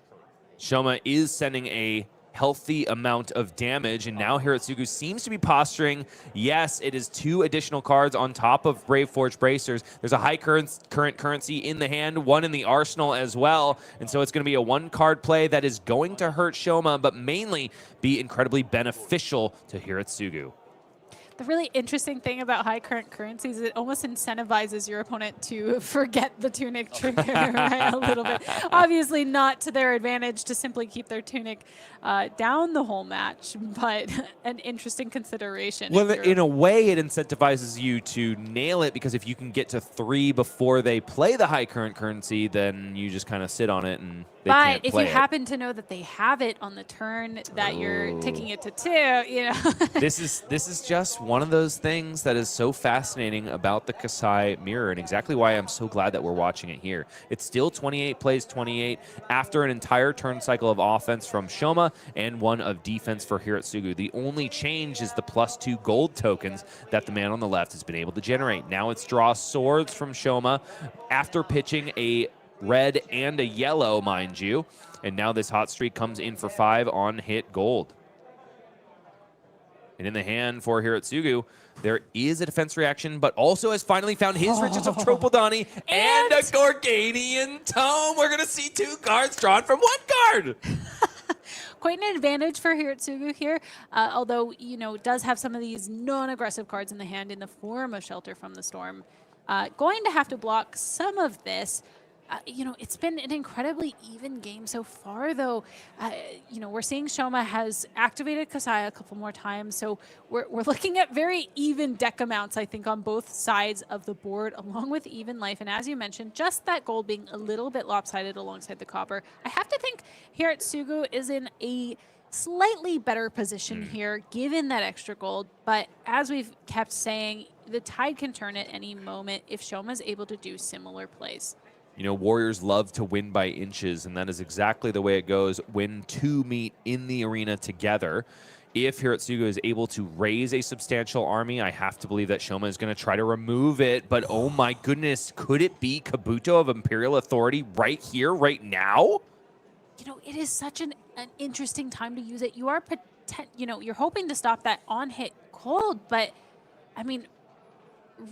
Shoma is sending a healthy amount of damage, and now Hirotsugu seems to be posturing. Yes, it is 2 additional cards on top of Brave Forge Bracers. There's a high current currency in the hand, 1 in the arsenal as well, and so it's going to be a 1-card play that is going to hurt Shoma, but mainly be incredibly beneficial to Hirotsugu. The really interesting thing about high current currencies is it almost incentivizes your opponent to forget the tunic trigger right, a little bit. Obviously not to their advantage to simply keep their tunic down the whole match, but an interesting consideration. Well, in a way, it incentivizes you to nail it, because if you can get to 3 before they play the high current currency, then you just kind of sit on it and they can't play it. But if you happen to know that they have it on the turn that you're taking it to 2, you know. This is just one of those things that is so fascinating about the Kassai mirror, and exactly why I'm so glad that we're watching it here. It's still 28 plays 28 after an entire turn cycle of offense from Shoma and one of defense for Hirotsugu. The only change is the +2 gold tokens that the man on the left has been able to generate. Now it's draw swords from Shoma after pitching a red and a yellow, mind you. And now this hot streak comes in for 5 on hit gold. And in the hand for Hirotsugu, there is a defense reaction, but also has finally found his riches of Tropodani and a Gorganian Tome. We're going to see 2 cards drawn from 1 card. Quite an advantage for Hirotsugu here, although, you know, does have some of these non-aggressive cards in the hand in the form of Shelter from the Storm. Going to have to block some of this. You know, it's been an incredibly even game so far, though. You know, we're seeing Shoma has activated Kassai a couple more times, so we're looking at very even deck amounts, I think, on both sides of the board, along with even life. And as you mentioned, just that gold being a little bit lopsided alongside the copper. I have to think Hirotsugu is in a slightly better position here, given that extra gold. But as we've kept saying, the tide can turn at any moment if Shoma's able to do similar plays. You know, Warriors love to win by inches, and that is exactly the way it goes when 2 meet in the arena together. If Hirotsugu is able to raise a substantial army, I have to believe that Shoma is going to try to remove it. But oh my goodness, could it be Kabuto of Imperial Authority right here, right now? You know, it is such an interesting time to use it. You are, you know, you're hoping to stop that on-hit cold, but I mean,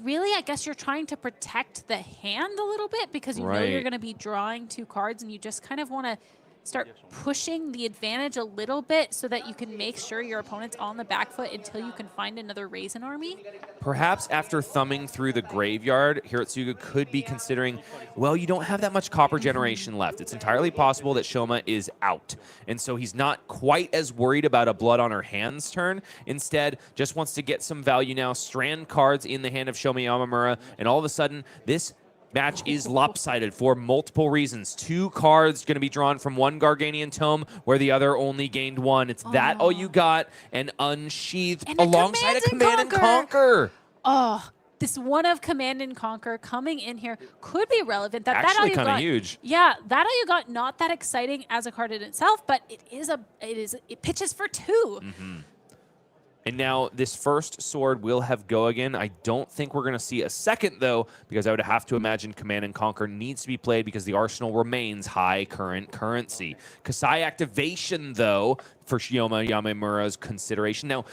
really, I guess you're trying to protect the hand a little bit because you know you're going to be drawing 2 cards, and you just kind of want to start pushing the advantage a little bit so that you can make sure your opponent's on the back foot until you can find another Raisin army. Perhaps after thumbing through the graveyard, Hirotsugu could be considering, well, you don't have that much copper generation left. It's entirely possible that Shoma is out. And so he's not quite as worried about a Blood on Her Hands turn. Instead, just wants to get some value now, strand cards in the hand of Shoma Yamamura, and all of a sudden, this match is lopsided for multiple reasons. 2 cards going to be drawn from 1 Garganian Tome, where the other only gained 1. It's that all you got, and unsheathed and alongside a Command and Conquer. Oh, this one of Command and Conquer coming in here could be relevant. Actually kind of huge. Yeah, that all you got, not that exciting as a card in itself, but it pitches for 2. And now this first sword will have go again. I don't think we're going to see a second, though, because I would have to imagine Command and Conquer needs to be played because the arsenal remains high current currency. Kassai activation, though, for Shoma Yamamura's consideration. Now,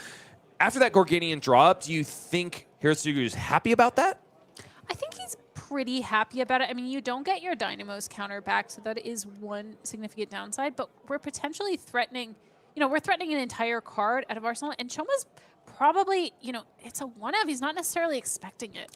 after that Gorganian draw up, do you think Hirotsugu is happy about that? I think he's pretty happy about it. I mean, you don't get your Dynamo's counter back, so that is one significant downside, but we're potentially threatening... You know, we're threatening an entire card out of Arsenal, and Shoma's probably, you know, it's a one-of. He's not necessarily expecting it.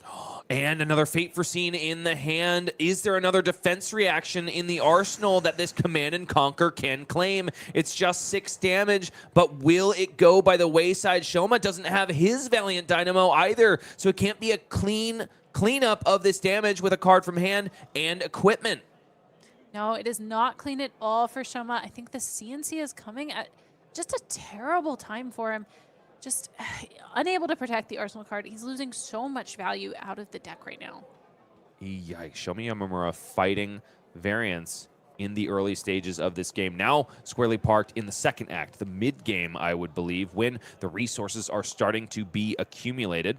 And another Fate Foreseen in the hand. Is there another defense reaction in the arsenal that this Command and Conquer can claim? It's just 6 damage, but will it go by the wayside? Shoma doesn't have his Valiant Dynamo either, so it can't be a cleanup of this damage with a card from hand and equipment. No, it is not clean at all for Shoma. I think the CNC is coming at just a terrible time for him. Just unable to protect the Arsenal card. He's losing so much value out of the deck right now. Yikes. Shoma Yamamura fighting variance in the early stages of this game. Now squarely parked in the second act, the mid-game, I would believe, when the resources are starting to be accumulated.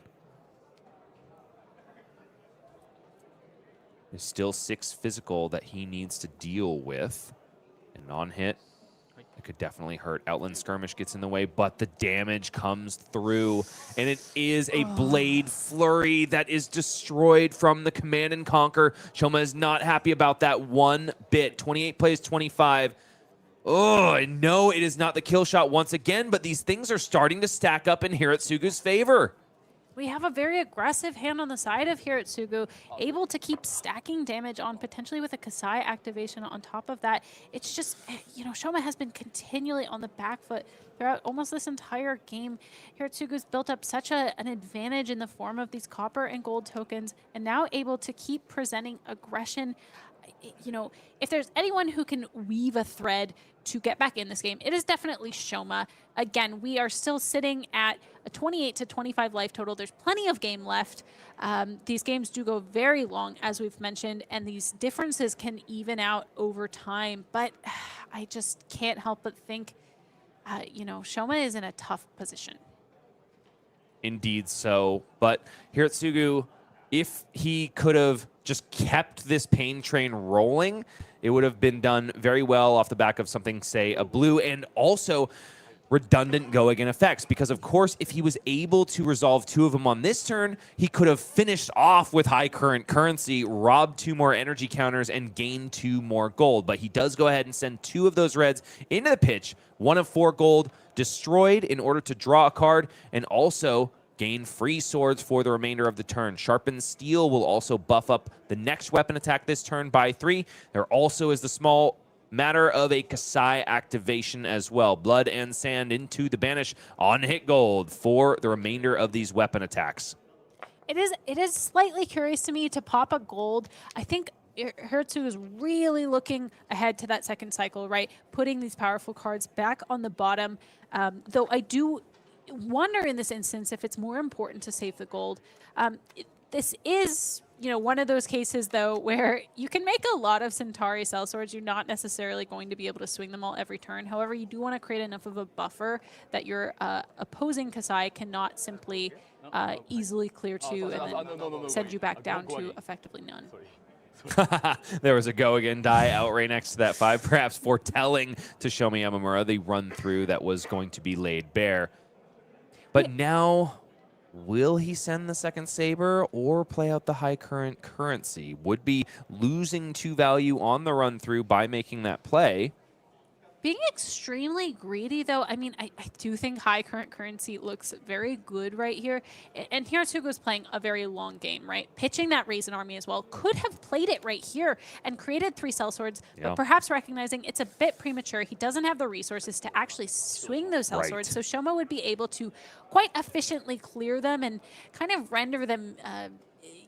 There's still 6 physical that he needs to deal with. And on hit, it could definitely hurt. Outland Skirmish gets in the way, but the damage comes through. And it is a Blade Flurry that is destroyed from the Command and Conquer. Shoma is not happy about that one bit. 28 plays 25. Oh, and no, it is not the kill shot once again, but these things are starting to stack up in Hirotsugu's favor. We have a very aggressive hand on the side of Hirotsugu, able to keep stacking damage on potentially with a Kassai activation on top of that. It's just, you know, Shoma has been continually on the back foot throughout almost this entire game. Hirotsugu's built up such an advantage in the form of these copper and gold tokens, and now able to keep presenting aggression. you know, if there's anyone who can weave a thread to get back in this game, it is definitely Shoma. Again, we are still sitting at a 28 to 25 life total. There's plenty of game left. These games do go very long, as we've mentioned, and these differences can even out over time. But I just can't help but think, you know, Shoma is in a tough position. Indeed so. But Hirotsugu, if he could have just kept this pain train rolling, it would have been done very well off the back of something, say, a blue, and also redundant go again effects. Because, of course, if he was able to resolve 2 of them on this turn, he could have finished off with high current currency, robbed 2 more energy counters, and gained 2 more gold. But he does go ahead and send 2 of those reds into the pitch, 1 of 4 gold destroyed in order to draw a card, and also gain free swords for the remainder of the turn. Sharpened Steel will also buff up the next weapon attack this turn by 3. There also is the small matter of a Kassai activation as well. Blood and Sand into the Banish on hit gold for the remainder of these weapon attacks. It is slightly curious to me to pop a gold. I think Hirotsugu is really looking ahead to that second cycle, right? Putting these powerful cards back on the bottom. Though I do wonder in this instance if it's more important to save the gold. This is, you know, one of those cases, though, where you can make a lot of Centauri cell swords. You're not necessarily going to be able to swing them all every turn. However, you do want to create enough of a buffer that your opposing Kassai cannot simply easily clear 2 and then send you back down to effectively none. There was a go again die out right next to that 5, perhaps foretelling to Shomi Yamamura the run through that was going to be laid bare. But now, will he send the second saber or play out the high current currency? Would be losing 2 value on the run through by making that play. Being extremely greedy, though, I mean, I do think high current currency looks very good right here. And Hirotsugu is playing a very long game, right? Pitching that Raisin Army as well. Could have played it right here and created 3 cell swords, but perhaps recognizing it's a bit premature. He doesn't have the resources to actually swing those cell swords, so Shoma would be able to quite efficiently clear them and kind of render them,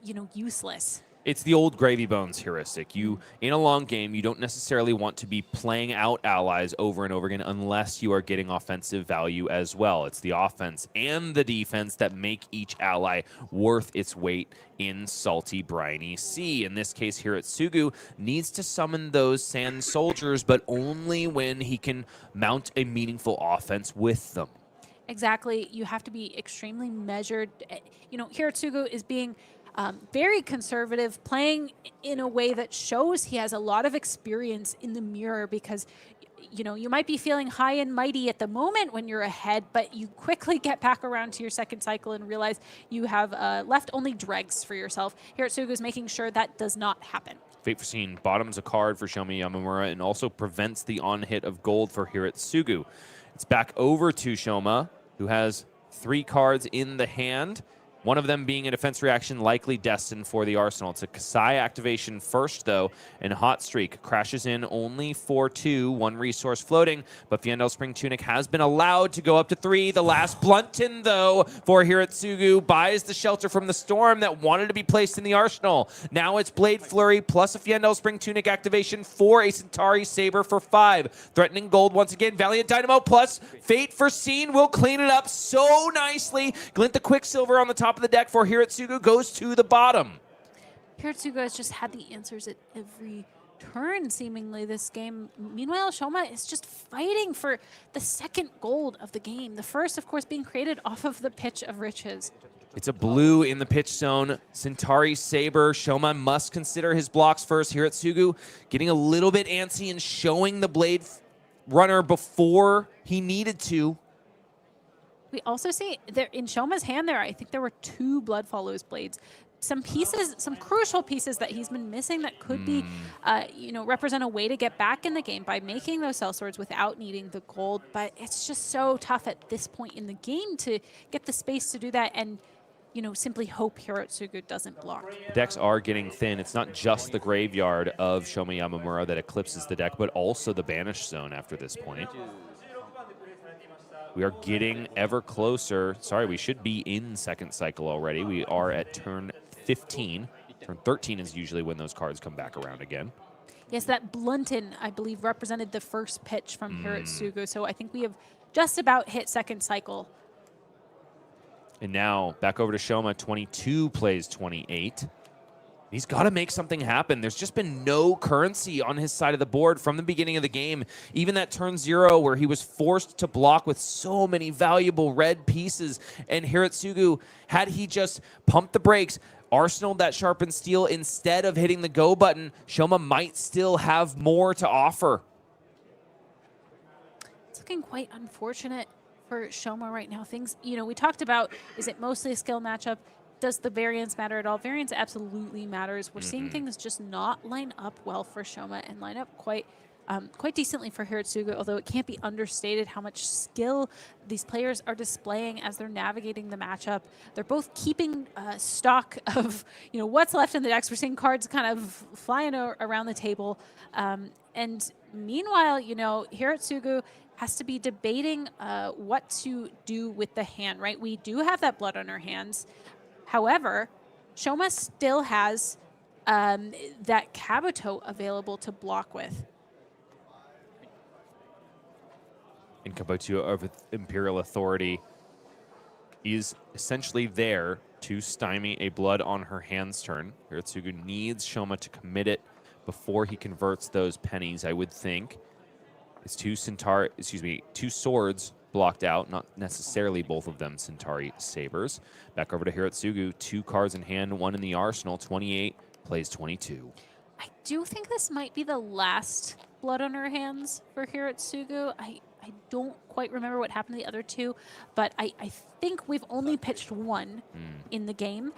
you know, useless. It's the old gravy bones heuristic. You, in a long game, you don't necessarily want to be playing out allies over and over again unless you are getting offensive value as well. It's the offense and the defense that make each ally worth its weight in salty, briny sea. In this case, Hirotsugu needs to summon those sand soldiers, but only when he can mount a meaningful offense with them. Exactly. You have to be extremely measured. You know, Hirotsugu is being very conservative, playing in a way that shows he has a lot of experience in the mirror because, you know, you might be feeling high and mighty at the moment when you're ahead, but you quickly get back around to your second cycle and realize you have left only dregs for yourself. Hirotsugu is making sure that does not happen. Fate Foreseen bottoms a card for Shomi Yamamura and also prevents the on-hit of gold for Hirotsugu. It's back over to Shoma, who has 3 cards in the hand. One of them being a defense reaction likely destined for the arsenal. It's a Kassai activation first, though, and Hot Streak crashes in only for 2, 1 resource floating, but Fyendel Spring Tunic has been allowed to go up to 3. The last Blunton, though, for Hirotsugu buys the shelter from the storm that wanted to be placed in the arsenal. Now it's Blade Flurry plus a Fyendel Spring Tunic activation for a Centauri Saber for 5. Threatening gold once again. Valiant Dynamo plus Fate Foreseen will clean it up so nicely. Glint the Quicksilver on the top of the deck for Hirotsugu goes to the bottom. Hirotsugu has just had the answers at every turn, seemingly, this game. Meanwhile, Shoma is just fighting for the second gold of the game. The first, of course, being created off of the Pitch of Riches. It's a blue in the pitch zone. Centauri Saber. Shoma must consider his blocks first. Hirotsugu getting a little bit antsy and showing the Blade Runner before he needed to. We also see there in Shoma's hand there, I think there were 2 Blood Follows blades. Some pieces, some crucial pieces that he's been missing that could be, you know, represent a way to get back in the game by making those cell swords without needing the gold. But it's just so tough at this point in the game to get the space to do that and, you know, simply hope Hirotsugu doesn't block. Decks are getting thin. It's not just the graveyard of Shomi Yamamura that eclipses the deck, but also the Banished Zone after this point. We are getting ever closer. Sorry, we should be in second cycle already. We are at turn 15. Turn 13 is usually when those cards come back around again. Yes, that blunted, I believe, represented the first pitch from Hirotsugu. So I think we have just about hit second cycle. And now back over to Shoma. 22 plays 28. He's got to make something happen. There's just been no currency on his side of the board from the beginning of the game. Even that turn 0 where he was forced to block with so many valuable red pieces. And Hirotsugu, had he just pumped the brakes, arsenaled that sharpened steel instead of hitting the go button, Shoma might still have more to offer. It's looking quite unfortunate for Shoma right now. Things, we talked about, is it mostly a skill matchup? Does the variance matter at all? Variance absolutely matters. We're seeing things just not line up well for Shoma and line up quite decently for Hirotsugu, although it can't be understated how much skill these players are displaying as they're navigating the matchup. They're both keeping stock of what's left in the decks. We're seeing cards kind of flying around the table. And meanwhile, Hirotsugu has to be debating what to do with the hand, right? We do have that blood on our hands. However, Shoma still has that Kabuto available to block with. And Kabuto of Imperial Authority is essentially there to stymie a blood on her hands turn. Hirotsugu needs Shoma to commit it before he converts those pennies, I would think. It's two swords blocked out, not necessarily both of them Centauri sabers. Back over to Hirotsugu, 2 cards in hand, 1 in the arsenal. 28 plays 22. I do think this might be the last blood on her hands for Hirotsugu. I don't quite remember what happened to the other 2, but I think we've only pitched 1 in the game.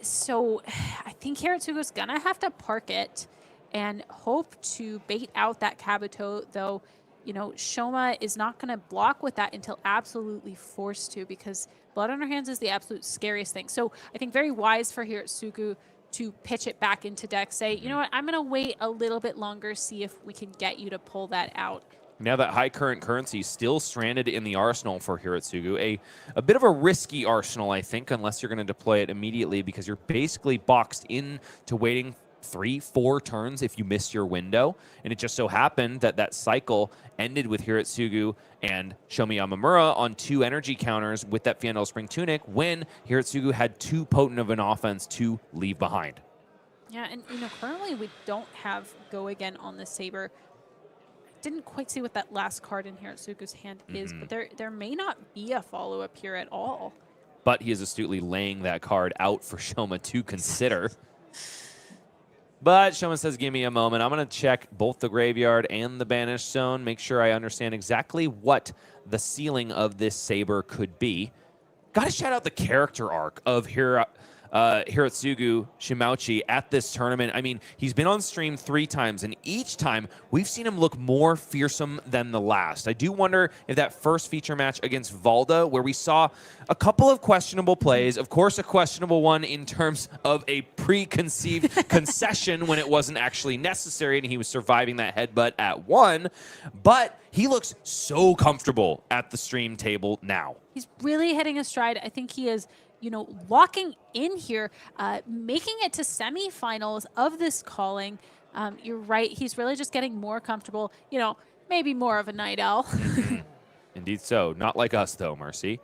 So I think Hirotsugu's gonna have to park it and hope to bait out that Kabuto, though. Shoma is not going to block with that until absolutely forced to, because blood on her hands is the absolute scariest thing. So I think very wise for Hirotsugu to pitch it back into deck, say, you know what, I'm going to wait a little bit longer, see if we can get you to pull that out. Now that high current currency still stranded in the arsenal for Hirotsugu, a bit of a risky arsenal, I think, unless you're going to deploy it immediately, because you're basically boxed in to waiting 3-4 turns if you miss your window. And it just so happened that that cycle ended with Hirotsugu and Shomi Yamamura on 2 energy counters with that Fiandel Spring Tunic when Hirotsugu had too potent of an offense to leave behind. Yeah, and currently we don't have go again on the saber. Didn't quite see what that last card in Hirotsugu's hand is, but there may not be a follow-up here at all. But he is astutely laying that card out for Shoma to consider. But Shoma says, give me a moment. I'm going to check both the graveyard and the banished zone, make sure I understand exactly what the ceiling of this saber could be. Got to shout out the character arc of Hirotsugu Shimauchi at this tournament. I mean, he's been on stream 3 times, and each time we've seen him look more fearsome than the last. I do wonder if that first feature match against Valda, where we saw a couple of questionable plays, of course a questionable one in terms of a preconceived concession when it wasn't actually necessary, and he was surviving that headbutt at 1, but he looks so comfortable at the stream table now. He's really hitting a stride. I think he is locking in here, making it to semifinals of this calling. You're right. He's really just getting more comfortable, maybe more of a night owl. Indeed so. Not like us, though, Mercy.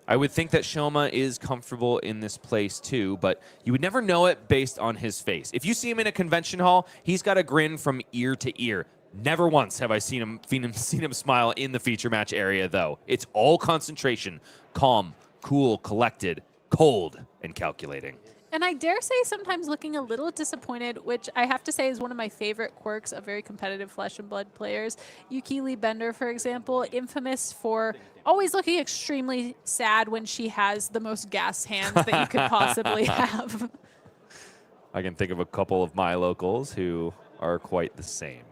I would think that Shoma is comfortable in this place, too, but you would never know it based on his face. If you see him in a convention hall, he's got a grin from ear to ear. Never once have I seen him smile in the feature match area, though. It's all concentration, calm, cool, collected, cold, and calculating. And I dare say sometimes looking a little disappointed, which I have to say is one of my favorite quirks of very competitive Flesh and Blood players. Yuki Lee Bender, for example, infamous for always looking extremely sad when she has the most gas hands that you could possibly have. I can think of a couple of my locals who are quite the same.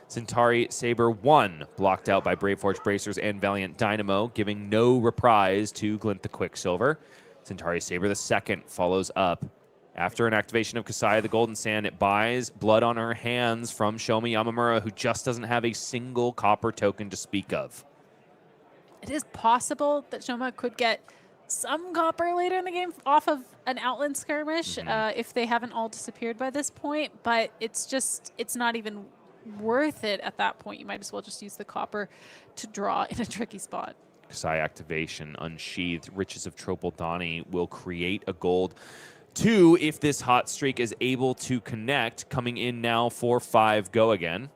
Centauri Saber 1, blocked out by Brave Forge Bracers and Valiant Dynamo, giving no reprise to Glint the Quicksilver. Centauri Saber the 2nd follows up. After an activation of Kassai the Golden Sand, it buys blood on her hands from Shomi Yamamura, who just doesn't have a single copper token to speak of. It is possible that Shoma could get some copper later in the game off of an outland skirmish if they haven't all disappeared by this point, but it's not even worth it at that point. You might as well just use the copper to draw in a tricky spot. Kassai activation, unsheathed. Riches of Tropoldani will create a gold 2 if this hot streak is able to connect. Coming in now for 5 go again.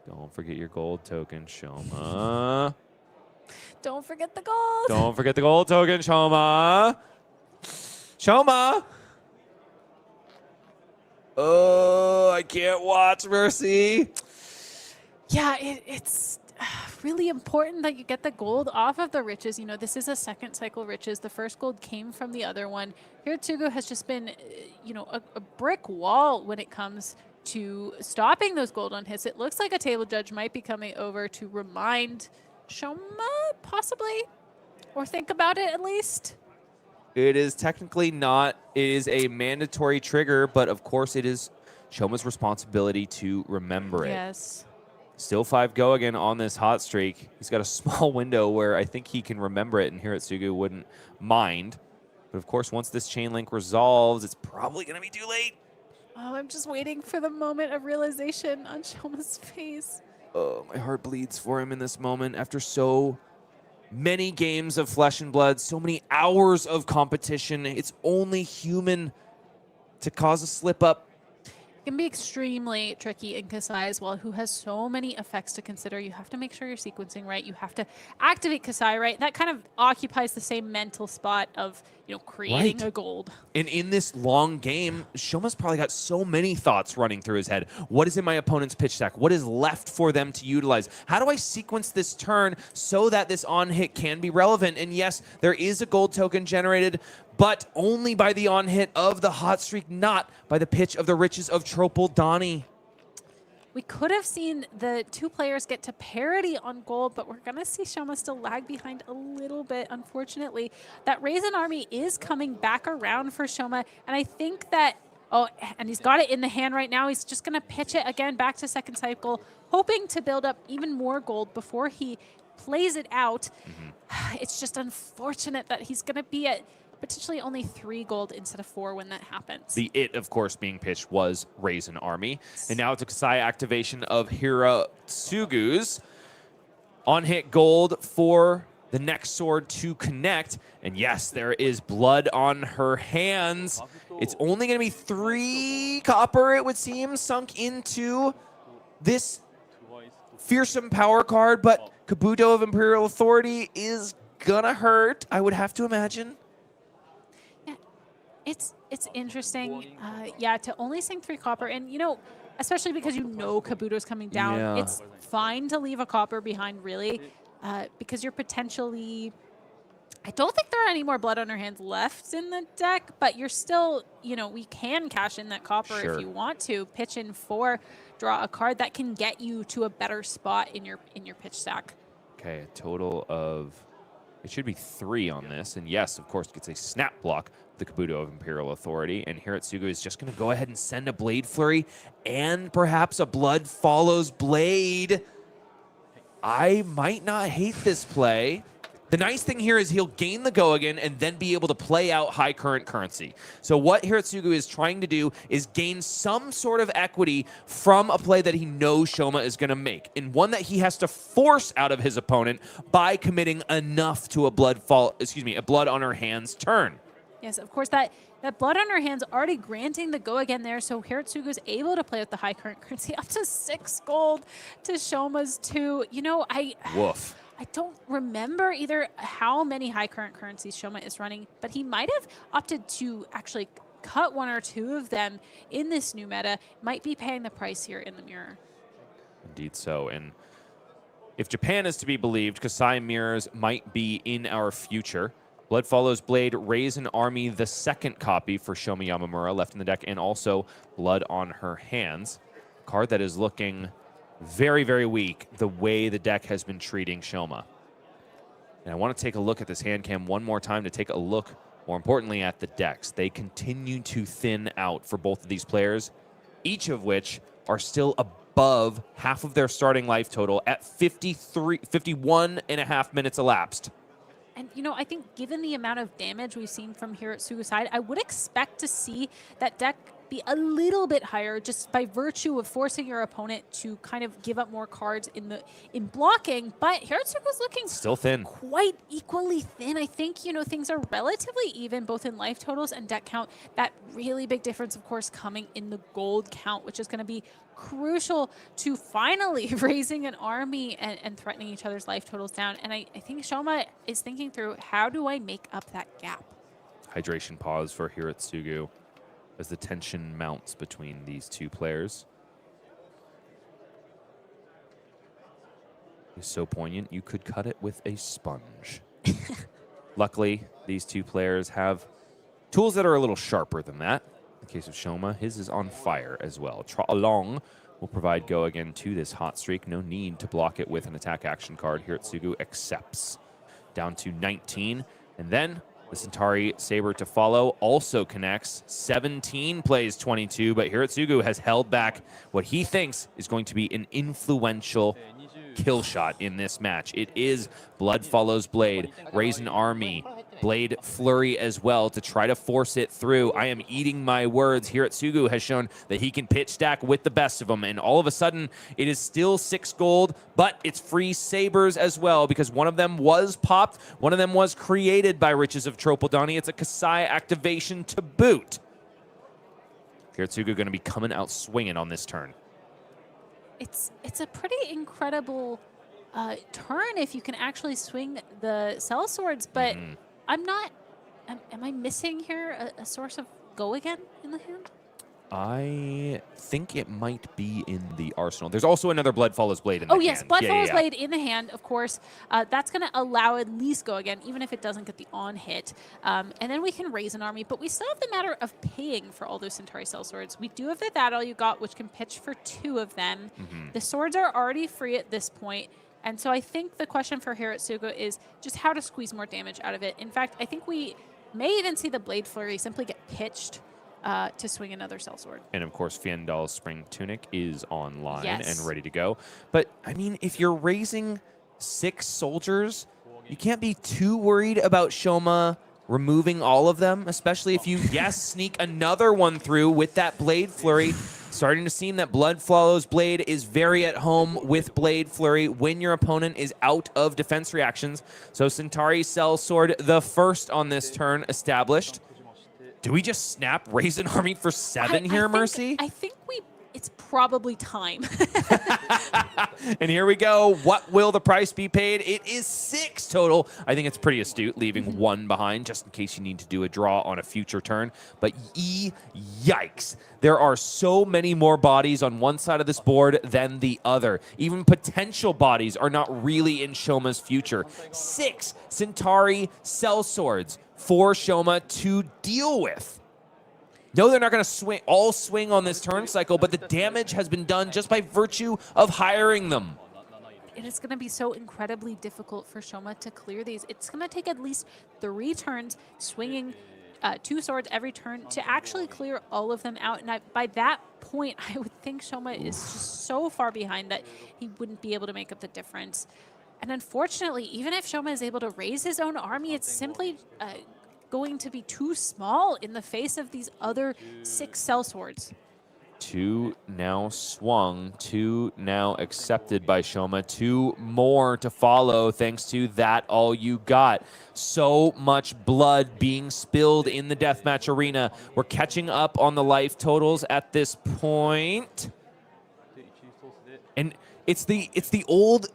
Don't forget your gold token, Shoma. Don't forget the gold. Don't forget the gold token, Shoma. Shoma. Oh, I can't watch, Mercy. Yeah, it's really important that you get the gold off of the riches. You know, this is a second cycle riches. The first gold came from the other one. Hirotsugu has just been, you know, a brick wall when it comes to stopping those gold on hits. It looks like a table judge might be coming over to remind Shoma, possibly, or think about it at least. It is technically not. It is a mandatory trigger, but of course it is Shoma's responsibility to remember it. Yes. Still 5 go again on this hot streak. He's got a small window where I think he can remember it, and Hirotsugu wouldn't mind. But of course, once this chain link resolves, it's probably going to be too late. Oh, I'm just waiting for the moment of realization on Shoma's face. Oh, my heart bleeds for him in this moment after so many games of flesh and blood, so many hours of competition. It's only human to cause a slip up. It can be extremely tricky in Kassai as well, who has so many effects to consider. You have to make sure you're sequencing right. You have to activate Kassai right. That kind of occupies the same mental spot of, you know, creating a gold. And in this long game, Shoma's probably got so many thoughts running through his head. What is in my opponent's pitch stack? What is left for them to utilize? How do I sequence this turn so that this on-hit can be relevant? And yes, there is a gold token generated, but only by the on-hit of the hot streak, not by the pitch of the riches of Tropoldani. We could have seen the two players get to parity on gold, but we're going to see Shoma still lag behind a little bit, unfortunately. That Raisin Army is coming back around for Shoma, and I think that, oh, and he's got it in the hand right now. He's just going to pitch it again back to second cycle, hoping to build up even more gold before he plays it out. It's just unfortunate that he's going to be at potentially only 3 gold instead of 4 when that happens. The it, of course, being pitched was Raisin Army. And now it's a Kassai activation of Hirotsugu's. On-hit gold for the next sword to connect. And yes, there is blood on her hands. It's only going to be 3 copper, it would seem, sunk into this fearsome power card. But Kabuto of Imperial Authority is going to hurt, I would have to imagine. It's interesting, yeah, to only sink 3 copper, and you know, especially because you know Kabuto's coming down, it's fine to leave a copper behind, really, because you're potentially, I don't think there are any more blood on her hands left in the deck, but you're still, you know, we can cash in that copper if you want to, pitch in 4, draw a card that can get you to a better spot in your pitch stack. Okay, a total of, it should be 3 on this, and yes, of course, gets a snap block. The Kabuto of Imperial Authority, and Hirotsugu is just going to go ahead and send a Blade Flurry and perhaps a Blood Follows Blade. I might not hate this play. The nice thing here is he'll gain the go again and then be able to play out high current currency. So what Hirotsugu is trying to do is gain some sort of equity from a play that he knows Shoma is going to make, and one that he has to force out of his opponent by committing enough to a blood on her hands turn. Yes, of course, that blood on her hands already granting the go again there, so Hirotsugu is able to play with the high current currency up to 6 gold to Shoma's 2. You know, I don't remember either how many high current currencies Shoma is running, but he might have opted to actually cut 1 or 2 of them in this new meta. Might be paying the price here in the mirror. Indeed so, and if Japan is to be believed, Kassai mirrors might be in our future. Blood Follows Blade, Raisin Army, the second copy for Shoma Yamamura left in the deck, and also Blood on her hands. Card that is looking very, very weak the way the deck has been treating Shoma. And I want to take a look at this hand cam one more time to take a look, more importantly, at the decks. They continue to thin out for both of these players, each of which are still a above half of their starting life total at 51 and a half minutes elapsed. And, you know, I think given the amount of damage we've seen from Hirotsugu's side, I would expect to see that deck be a little bit higher just by virtue of forcing your opponent to kind of give up more cards in blocking. But Hirotsugu's looking still thin, quite equally thin. I think, you know, things are relatively even both in life totals and deck count. That really big difference, of course, coming in the gold count, which is going to be crucial to finally raising an army and threatening each other's life totals down. And I think Shoma is thinking through, how do I make up that gap? Hydration pause for Hirotsugu as the tension mounts between these two players. It's so poignant, you could cut it with a sponge. Luckily, these two players have tools that are a little sharper than that. In the case of Shoma, his is on fire as well. Trot Along will provide go again to this hot streak. No need to block it with an attack action card. Hirotsugu accepts. Down to 19, and then the Centauri Saber to follow also connects. 17 plays 22, but Hirotsugu has held back what he thinks is going to be an influential kill shot in this match. It is Blood Follows Blade, Raise an Army, Blade Flurry as well to try to force it through. I am eating my words. Hirotsugu has shown that he can pitch stack with the best of them, and all of a sudden it is still 6 gold, but it's free sabers as well because one of them was popped, one of them was created by Riches of Tropodani. It's a Kassai activation to boot. Hirotsugu going to be coming out swinging on this turn. It's a pretty incredible turn if you can actually swing the cell swords, but I'm not. Am I missing here a source of go again in the hand? I think it might be in the arsenal. There's also another Blood Follows Blade in the hand. Oh, yes, Blood Follows Blade in the hand, of course. That's going to allow at least go again, even if it doesn't get the on hit. And then we can raise an army, but we still have the matter of paying for all those Centauri Cell Swords. We do have the That All You Got, which can pitch for 2 of them. The swords are already free at this point. And so I think the question for Hirotsugu is just how to squeeze more damage out of it. In fact, I think we may even see the Blade Flurry simply get pitched to swing another cell sword. And of course, Fiendal's Spring Tunic is online and ready to go. But I mean, if you're raising 6 soldiers, you can't be too worried about Shoma removing all of them, especially if you, sneak another one through with that Blade Flurry. Starting to seem that Blood Follows Blade is very at home with Blade Flurry when your opponent is out of defense reactions. So Centauri Cell Sword, the first on this turn, established. Do we just snap Raise an Army for 7 here, Mercy? I think it's probably time. And here we go. What will the price be paid? It is 6 total. I think it's pretty astute, leaving 1 behind just in case you need to do a draw on a future turn. But yikes. There are so many more bodies on one side of this board than the other. Even potential bodies are not really in Shoma's future. 6 Centauri Cell Swords for Shoma to deal with. No, they're not going to swing on this turn cycle, but the damage has been done just by virtue of hiring them. It is going to be so incredibly difficult for Shoma to clear these. It's going to take at least 3 turns swinging 2 swords every turn to actually clear all of them out. And by that point, I would think Shoma is just so far behind that he wouldn't be able to make up the difference. And unfortunately, even if Shoma is able to raise his own army, it's simply going to be too small in the face of these other 6 cell swords. 2 now swung, 2 now accepted by Shoma, 2 more to follow thanks to That All You Got. So much blood being spilled in the deathmatch arena. We're catching up on the life totals at this point. And it's the old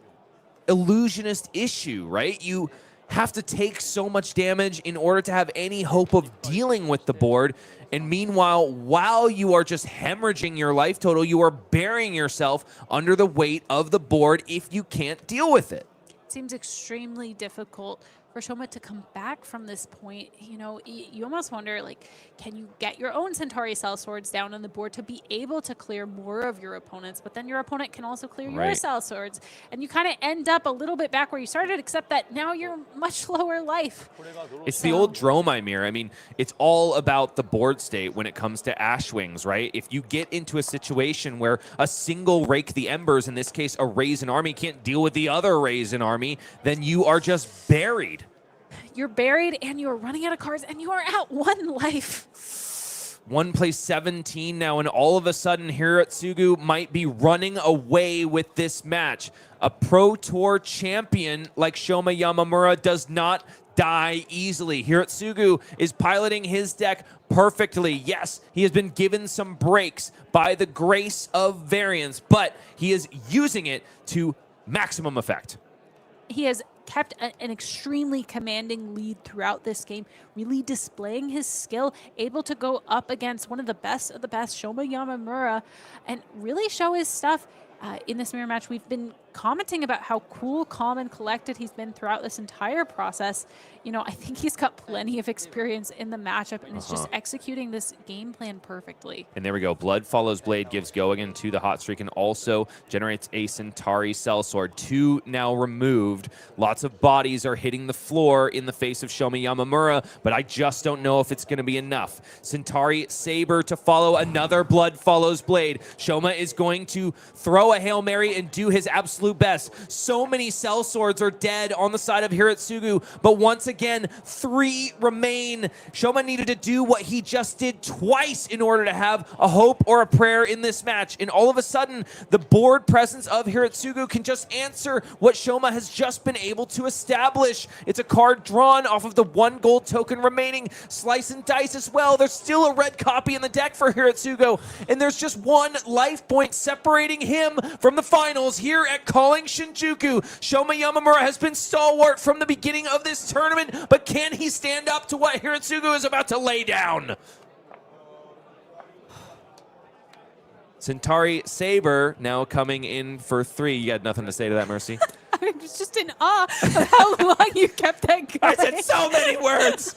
illusionist issue, right? You have to take so much damage in order to have any hope of dealing with the board. And meanwhile, while you are just hemorrhaging your life total, you are burying yourself under the weight of the board if you can't deal with it. It seems extremely difficult for Shoma to come back from this point, you know, you almost wonder, like, can you get your own Centauri Cell Swords down on the board to be able to clear more of your opponents, but then your opponent can also clear your Cell Swords, and you kind of end up a little bit back where you started, except that now you're much lower life. It's the old Dromimir. I mean, it's all about the board state when it comes to Ashwings, right? If you get into a situation where a single Rake the Embers, in this case a Raisin army, can't deal with the other Raisin army, then you are just buried. You're buried, and you're running out of cards, and you are at 1 life. One plays 17 now, and all of a sudden, Hirotsugu might be running away with this match. A Pro Tour champion like Shoma Yamamura does not die easily. Hirotsugu is piloting his deck perfectly. Yes, he has been given some breaks by the grace of variance, but he is using it to maximum effect. He has kept an extremely commanding lead throughout this game, really displaying his skill, able to go up against one of the best, Shoma Yamamura, and really show his stuff. In this mirror match, we've been commenting about how cool, calm, and collected he's been throughout this entire process. You know, I think he's got plenty of experience in the matchup and is just executing this game plan perfectly. And there we go. Blood Follows Blade gives go again to the hot streak and also generates a Centauri Cell Sword. 2 now removed. Lots of bodies are hitting the floor in the face of Shoma Yamamura, but I just don't know if it's going to be enough. Centauri Saber to follow another Blood Follows Blade. Shoma is going to throw a Hail Mary and do his absolute best. So many Cell Swords are dead on the side of Hirotsugu, but once again, 3 remain. Shoma needed to do what he just did twice in order to have a hope or a prayer in this match, and all of a sudden, the board presence of Hirotsugu can just answer what Shoma has just been able to establish. It's a card drawn off of the 1 gold token remaining. Slice and dice as well. There's still a red copy in the deck for Hirotsugu, and there's just 1 life point separating him from the finals here at Calling Shinjuku. Shoma Yamamura has been stalwart from the beginning of this tournament, but can he stand up to what Hirotsugu is about to lay down? Centauri Saber now coming in for 3. You got nothing to say to that, Mercy? I was just in awe of how long you kept that going. I said so many words.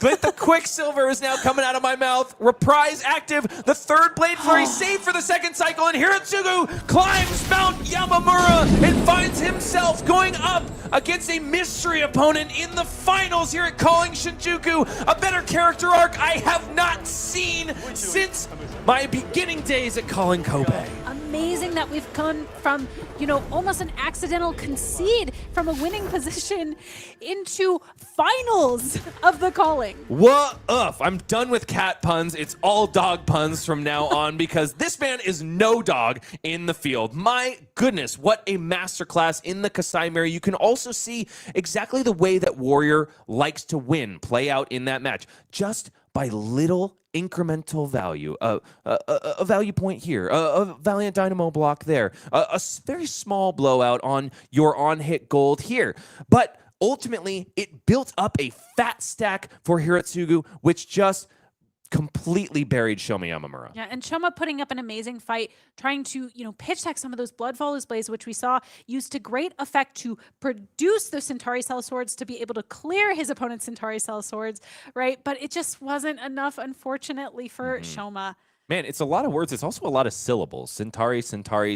But the Quicksilver is now coming out of my mouth. Reprise active. The 3rd Blade Flurry saved for the 2nd cycle, and Hirotsugu climbs Mount Yamamura and finds himself going up against a mystery opponent in the finals here at Calling Shinjuku. A better character arc I have not seen since my beginning days at Calling Kobe. Amazing that we've gone from, you know, almost an accidental concede from a winning position into finals of the Calling. What up? I'm done with cat puns. It's all dog puns from now on because this man is no dog in the field. My goodness, what a masterclass in the Kassai mirror. You can also see exactly the way that Warrior likes to win play out in that match. Just by little incremental value, a value point here, a Valiant Dynamo block there, a very small blowout on your on-hit gold here. But ultimately, it built up a fat stack for Hirotsugu, which just completely buried Shoma Yamamura. Yeah, and Shoma putting up an amazing fight, trying to, you know, pitch deck some of those Blood Follows Blades, which we saw used to great effect to produce those Centauri Cell Swords to be able to clear his opponent's Centauri Cell Swords, right? But it just wasn't enough, unfortunately, for Shoma. Man, it's a lot of words. It's also a lot of syllables. Centauri,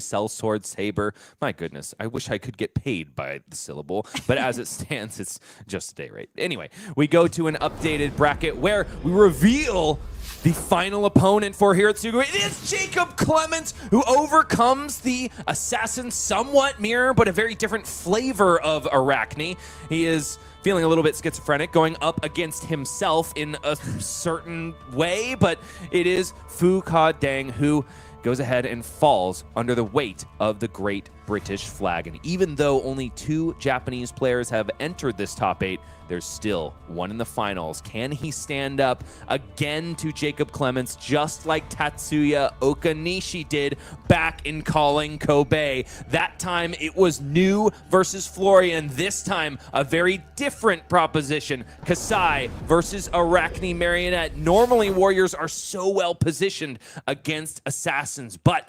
Cell Sword, Saber. My goodness, I wish I could get paid by the syllable. But as it stands, it's just a day rate. Anyway, we go to an updated bracket where we reveal the final opponent for Hirotsugu. It is Jacob Clements, who overcomes the assassin somewhat mirror, but a very different flavor of Arakni. He is feeling a little bit schizophrenic, going up against himself in a certain way, but it is Fu Ka Dang who goes ahead and falls under the weight of the Great British flag. And even though only 2 Japanese players have entered this top 8, there's still one in the finals. Can he stand up again to Jacob Clements, just like Tatsuya Okanishi did back in Calling Kobe? That time it was New versus Florian. This time a very different proposition. Kassai versus Arakni Marionette. Normally Warriors are so well positioned against assassins, but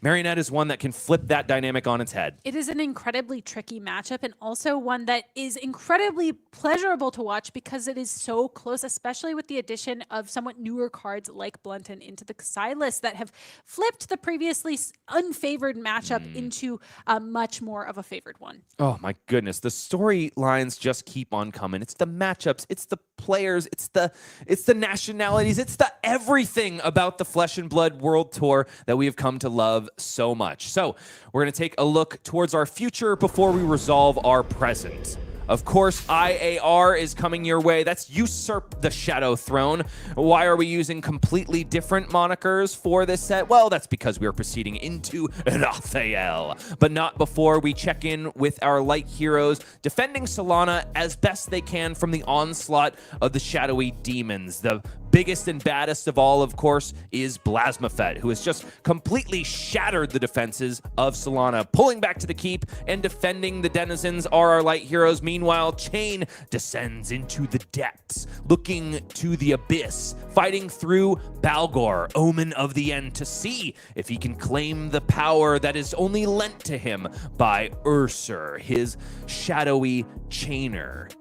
Marionette is one that can flip that dynamic on its head. It is an incredibly tricky matchup and also one that is incredibly pleasurable to watch because it is so close, especially with the addition of somewhat newer cards like Blunton into the Kassai list that have flipped the previously unfavored matchup into much more of a favored one. Oh my goodness, the storylines just keep on coming. It's the matchups, it's the players, it's the nationalities, it's the everything about the Flesh and Blood World Tour that we have come to love so much. So we're going to take a look towards our future before we resolve our present. Of course, IAR is coming your way. That's Usurp the Shadow Throne. Why are we using completely different monikers for this set? Well, that's because we are proceeding into Raphael, but not before we check in with our light heroes, defending Solana as best they can from the onslaught of the shadowy demons. The biggest and baddest of all, of course, is Blasmafet, who has just completely shattered the defenses of Solana. Pulling back to the keep and defending the denizens are our light heroes. Meanwhile, Chain descends into the depths, looking to the abyss, fighting through Balgor, Omen of the End, to see if he can claim the power that is only lent to him by Ursur, his shadowy chainer.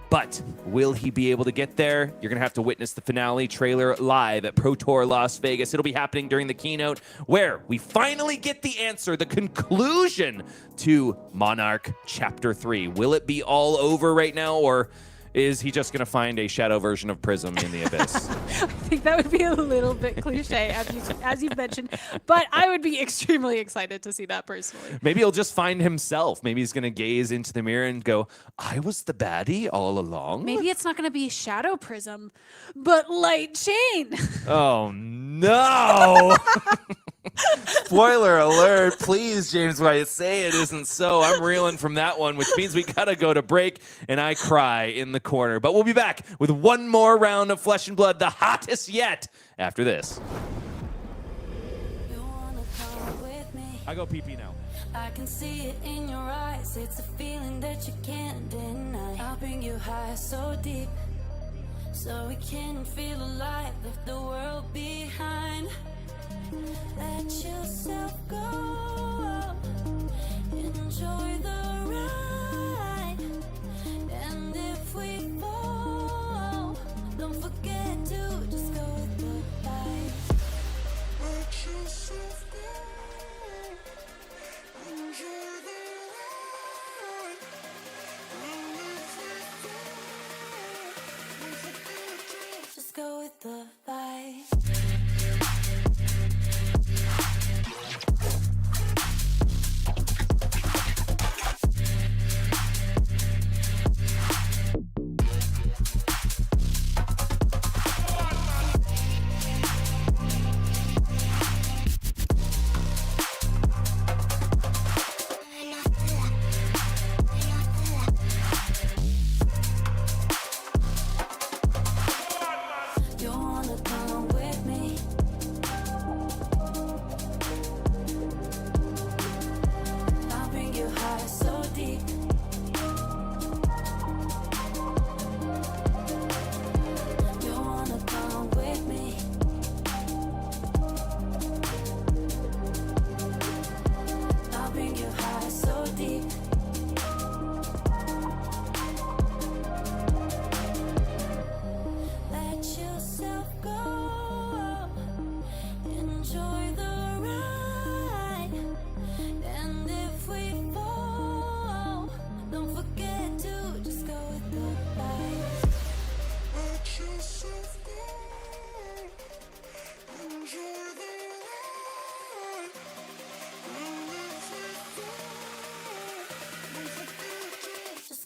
But will he be able to get there? You're going to have to witness the finale trailer live at Pro Tour Las Vegas. It'll be happening during the keynote where we finally get the answer, the conclusion to Monarch Chapter 3. Will it be all over right now, or is he just going to find a shadow version of Prism in the abyss? I think that would be a little bit cliche, as you've mentioned, but I would be extremely excited to see that personally. Maybe he'll just find himself. Maybe he's going to gaze into the mirror and go, I was the baddie all along? Maybe it's not going to be Shadow Prism, but Light Chain. Oh, no! Spoiler alert, please, James White, say it isn't so. I'm reeling from that one, which means we gotta go to break, and I cry in the corner. But we'll be back with one more round of Flesh and Blood, the hottest yet, after this. You wanna come with me? I go pee-pee now. I can see it in your eyes. It's a feeling that you can't deny. I'll bring you high so deep, so we can feel alive. Leave the world behind. Let yourself go. Enjoy the ride. And if we fall, don't forget to just go with the light. Let yourself go. Enjoy the ride. And if we fall, don't forget to just go with the light.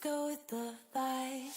Go with the light.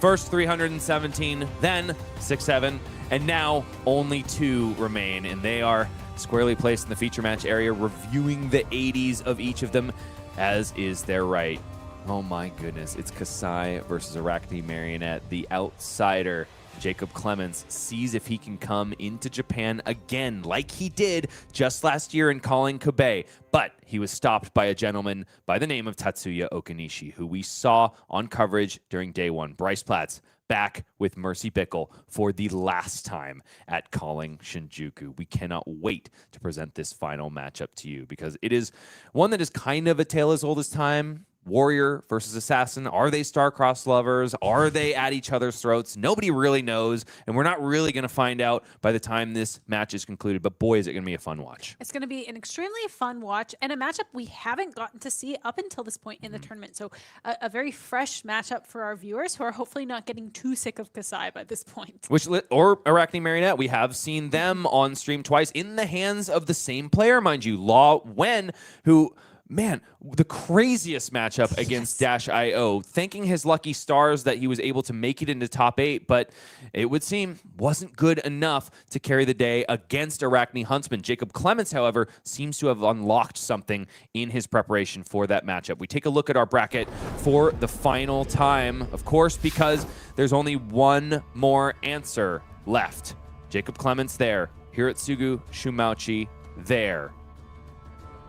First 317, then 6-7, and now only 2 remain, and they are squarely placed in the feature match area, reviewing the 80s of each of them, as is their right. Oh my goodness, it's Kassai versus Arakni Marionette. The outsider, Jacob Clements, sees if he can come into Japan again, like he did just last year in calling Kobe. But he was stopped by a gentleman by the name of Tatsuya Okanishi, who we saw on coverage during day 1. Bryce Platz back with Mercy Bickell for the last time at Calling Shinjuku. We cannot wait to present this final matchup to you, because it is one that is kind of a tale as old as time. Warrior versus assassin. Are they star-crossed lovers? Are they at each other's throats? Nobody really knows, and we're not really going to find out by the time this match is concluded, but boy, is it going to be a fun watch. It's going to be an extremely fun watch and a matchup we haven't gotten to see up until this point in the tournament. So a very fresh matchup for our viewers who are hopefully not getting too sick of Kassai by this point. Or Arakni Marionette. We have seen them on stream twice in the hands of the same player, mind you, Law Wen, who... Man, the craziest matchup against Dash.io, thanking his lucky stars that he was able to make it into top 8, but it would seem wasn't good enough to carry the day against Arakni Huntsman. Jacob Clements, however, seems to have unlocked something in his preparation for that matchup. We take a look at our bracket for the final time, of course, because there's only one more answer left. Jacob Clements there, Hirotsugu, Shimauchi there.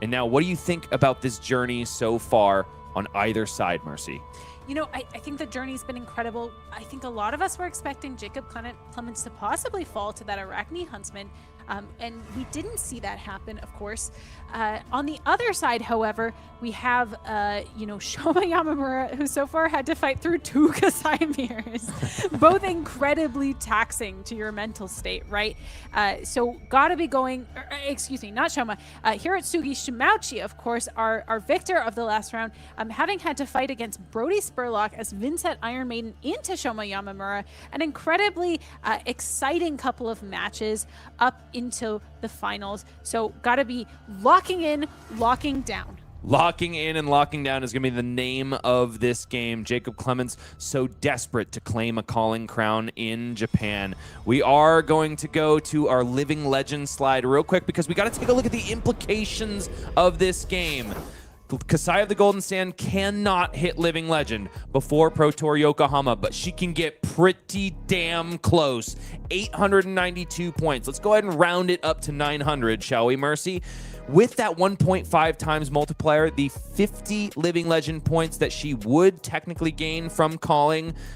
And now, what do you think about this journey so far on either side, Mercy? You know, I think the journey's been incredible. I think a lot of us were expecting Jacob Clements to possibly fall to that Arakni Huntsman, and we didn't see that happen, of course. On the other side, however, we have, Shoma Yamamura, who so far had to fight through 2 Kassai mirrors, both incredibly taxing to your mental state, right? So gotta be going, not Shoma, Hirotsugu Shimauchi, of course, our victor of the last round, having had to fight against Brodie Spurlock as Vynnset Iron Maiden into Shoma Yamamura, an incredibly exciting couple of matches up into the finals. So gotta be locking in, locking down. Locking in and locking down is going to be the name of this game. Jacob Clements so desperate to claim a calling crown in Japan. We are going to go to our Living Legend slide real quick because we got to take a look at the implications of this game. Kassai of the Golden Sand cannot hit Living Legend before Pro Tour Yokohama, but she can get pretty damn close. 892 points. Let's go ahead and round it up to 900, shall we, Mercy? With that 1.5 times multiplier, the 50 Living Legend points that she would technically gain from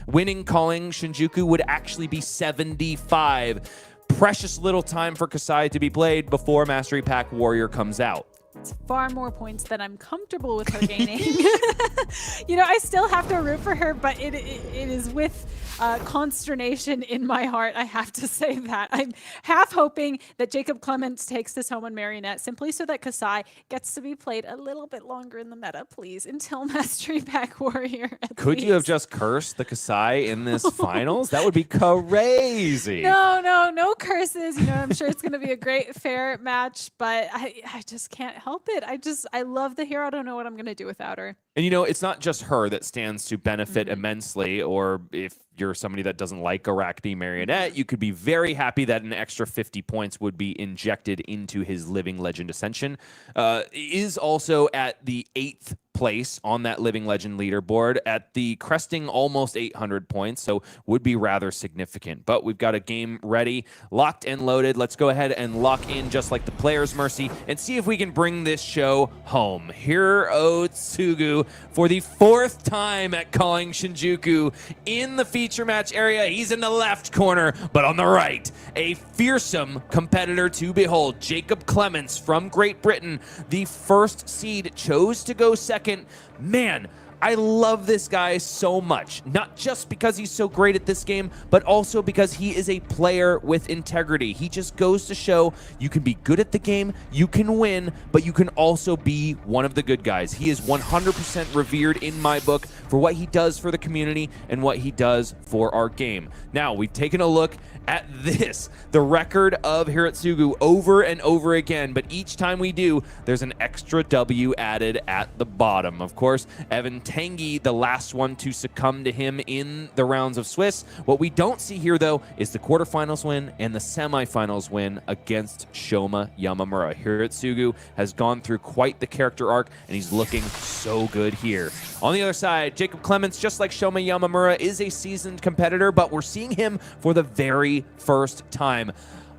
winning calling Shinjuku would actually be 75. Precious little time for Kassai to be played before Mastery Pack Warrior comes out. It's far more points than I'm comfortable with her gaining. I still have to root for her, but it is with consternation in my heart, I have to say that. I'm half hoping that Jacob Clements takes this home on Marionette simply so that Kassai gets to be played a little bit longer in the meta, please, until Mastery Pack Warrior. Could you have just cursed the Kassai in this finals? That would be crazy. No curses. I'm sure it's going to be a great, fair match, but I just can't help it. I love the hero. I don't know what I'm going to do without her. And it's not just her that stands to benefit immensely, or if you're somebody that doesn't like Arakni Marionette, you could be very happy that an extra 50 points would be injected into his Living Legend Ascension. Is also at the 8th place on that Living Legend leaderboard at the cresting almost 800 points, so would be rather significant. But we've got a game ready, locked and loaded. Let's go ahead and lock in just like the players, Mercy, and see if we can bring this show home. Hirotsugu for the 4th time at Calling Shinjuku in the feature match area. He's in the left corner, but on the right, a fearsome competitor to behold. Jacob Clements from Great Britain, the first seed, chose to go second. Man, I love this guy so much, not just because he's so great at this game, but also because he is a player with integrity. He just goes to show you can be good at the game, you can win, but you can also be one of the good guys. He is 100% revered in my book for what he does for the community and what he does for our game. Now, we've taken a look at this, the record of Hirotsugu over and over again, but each time we do, there's an extra W added at the bottom. Of course, Evan Tanguy, the last one to succumb to him in the rounds of Swiss. What we don't see here, though, is the quarterfinals win and the semifinals win against Shoma Yamamura. Hirotsugu has gone through quite the character arc, and he's looking so good here. On the other side, Jacob Clements, just like Shoma Yamamura, is a seasoned competitor, but we're seeing him for the very first time.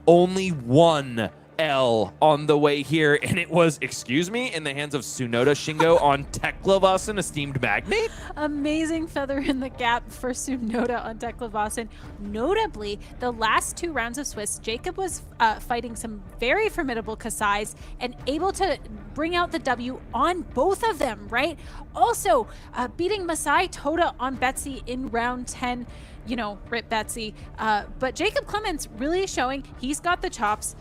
Only one L on the way here, and it was, excuse me, in the hands of Tsunoda Shingo on Decklists, esteemed magnate. Amazing feather in the cap for Tsunoda on Decklists. Notably, the last 2 rounds of Swiss, Jacob was fighting some very formidable Kassais and able to bring out the W on both of them, right? Also, beating Masay Toda on Betsy in round 10. You know, rip Betsy. But Jacob Clements really showing he's got the chops,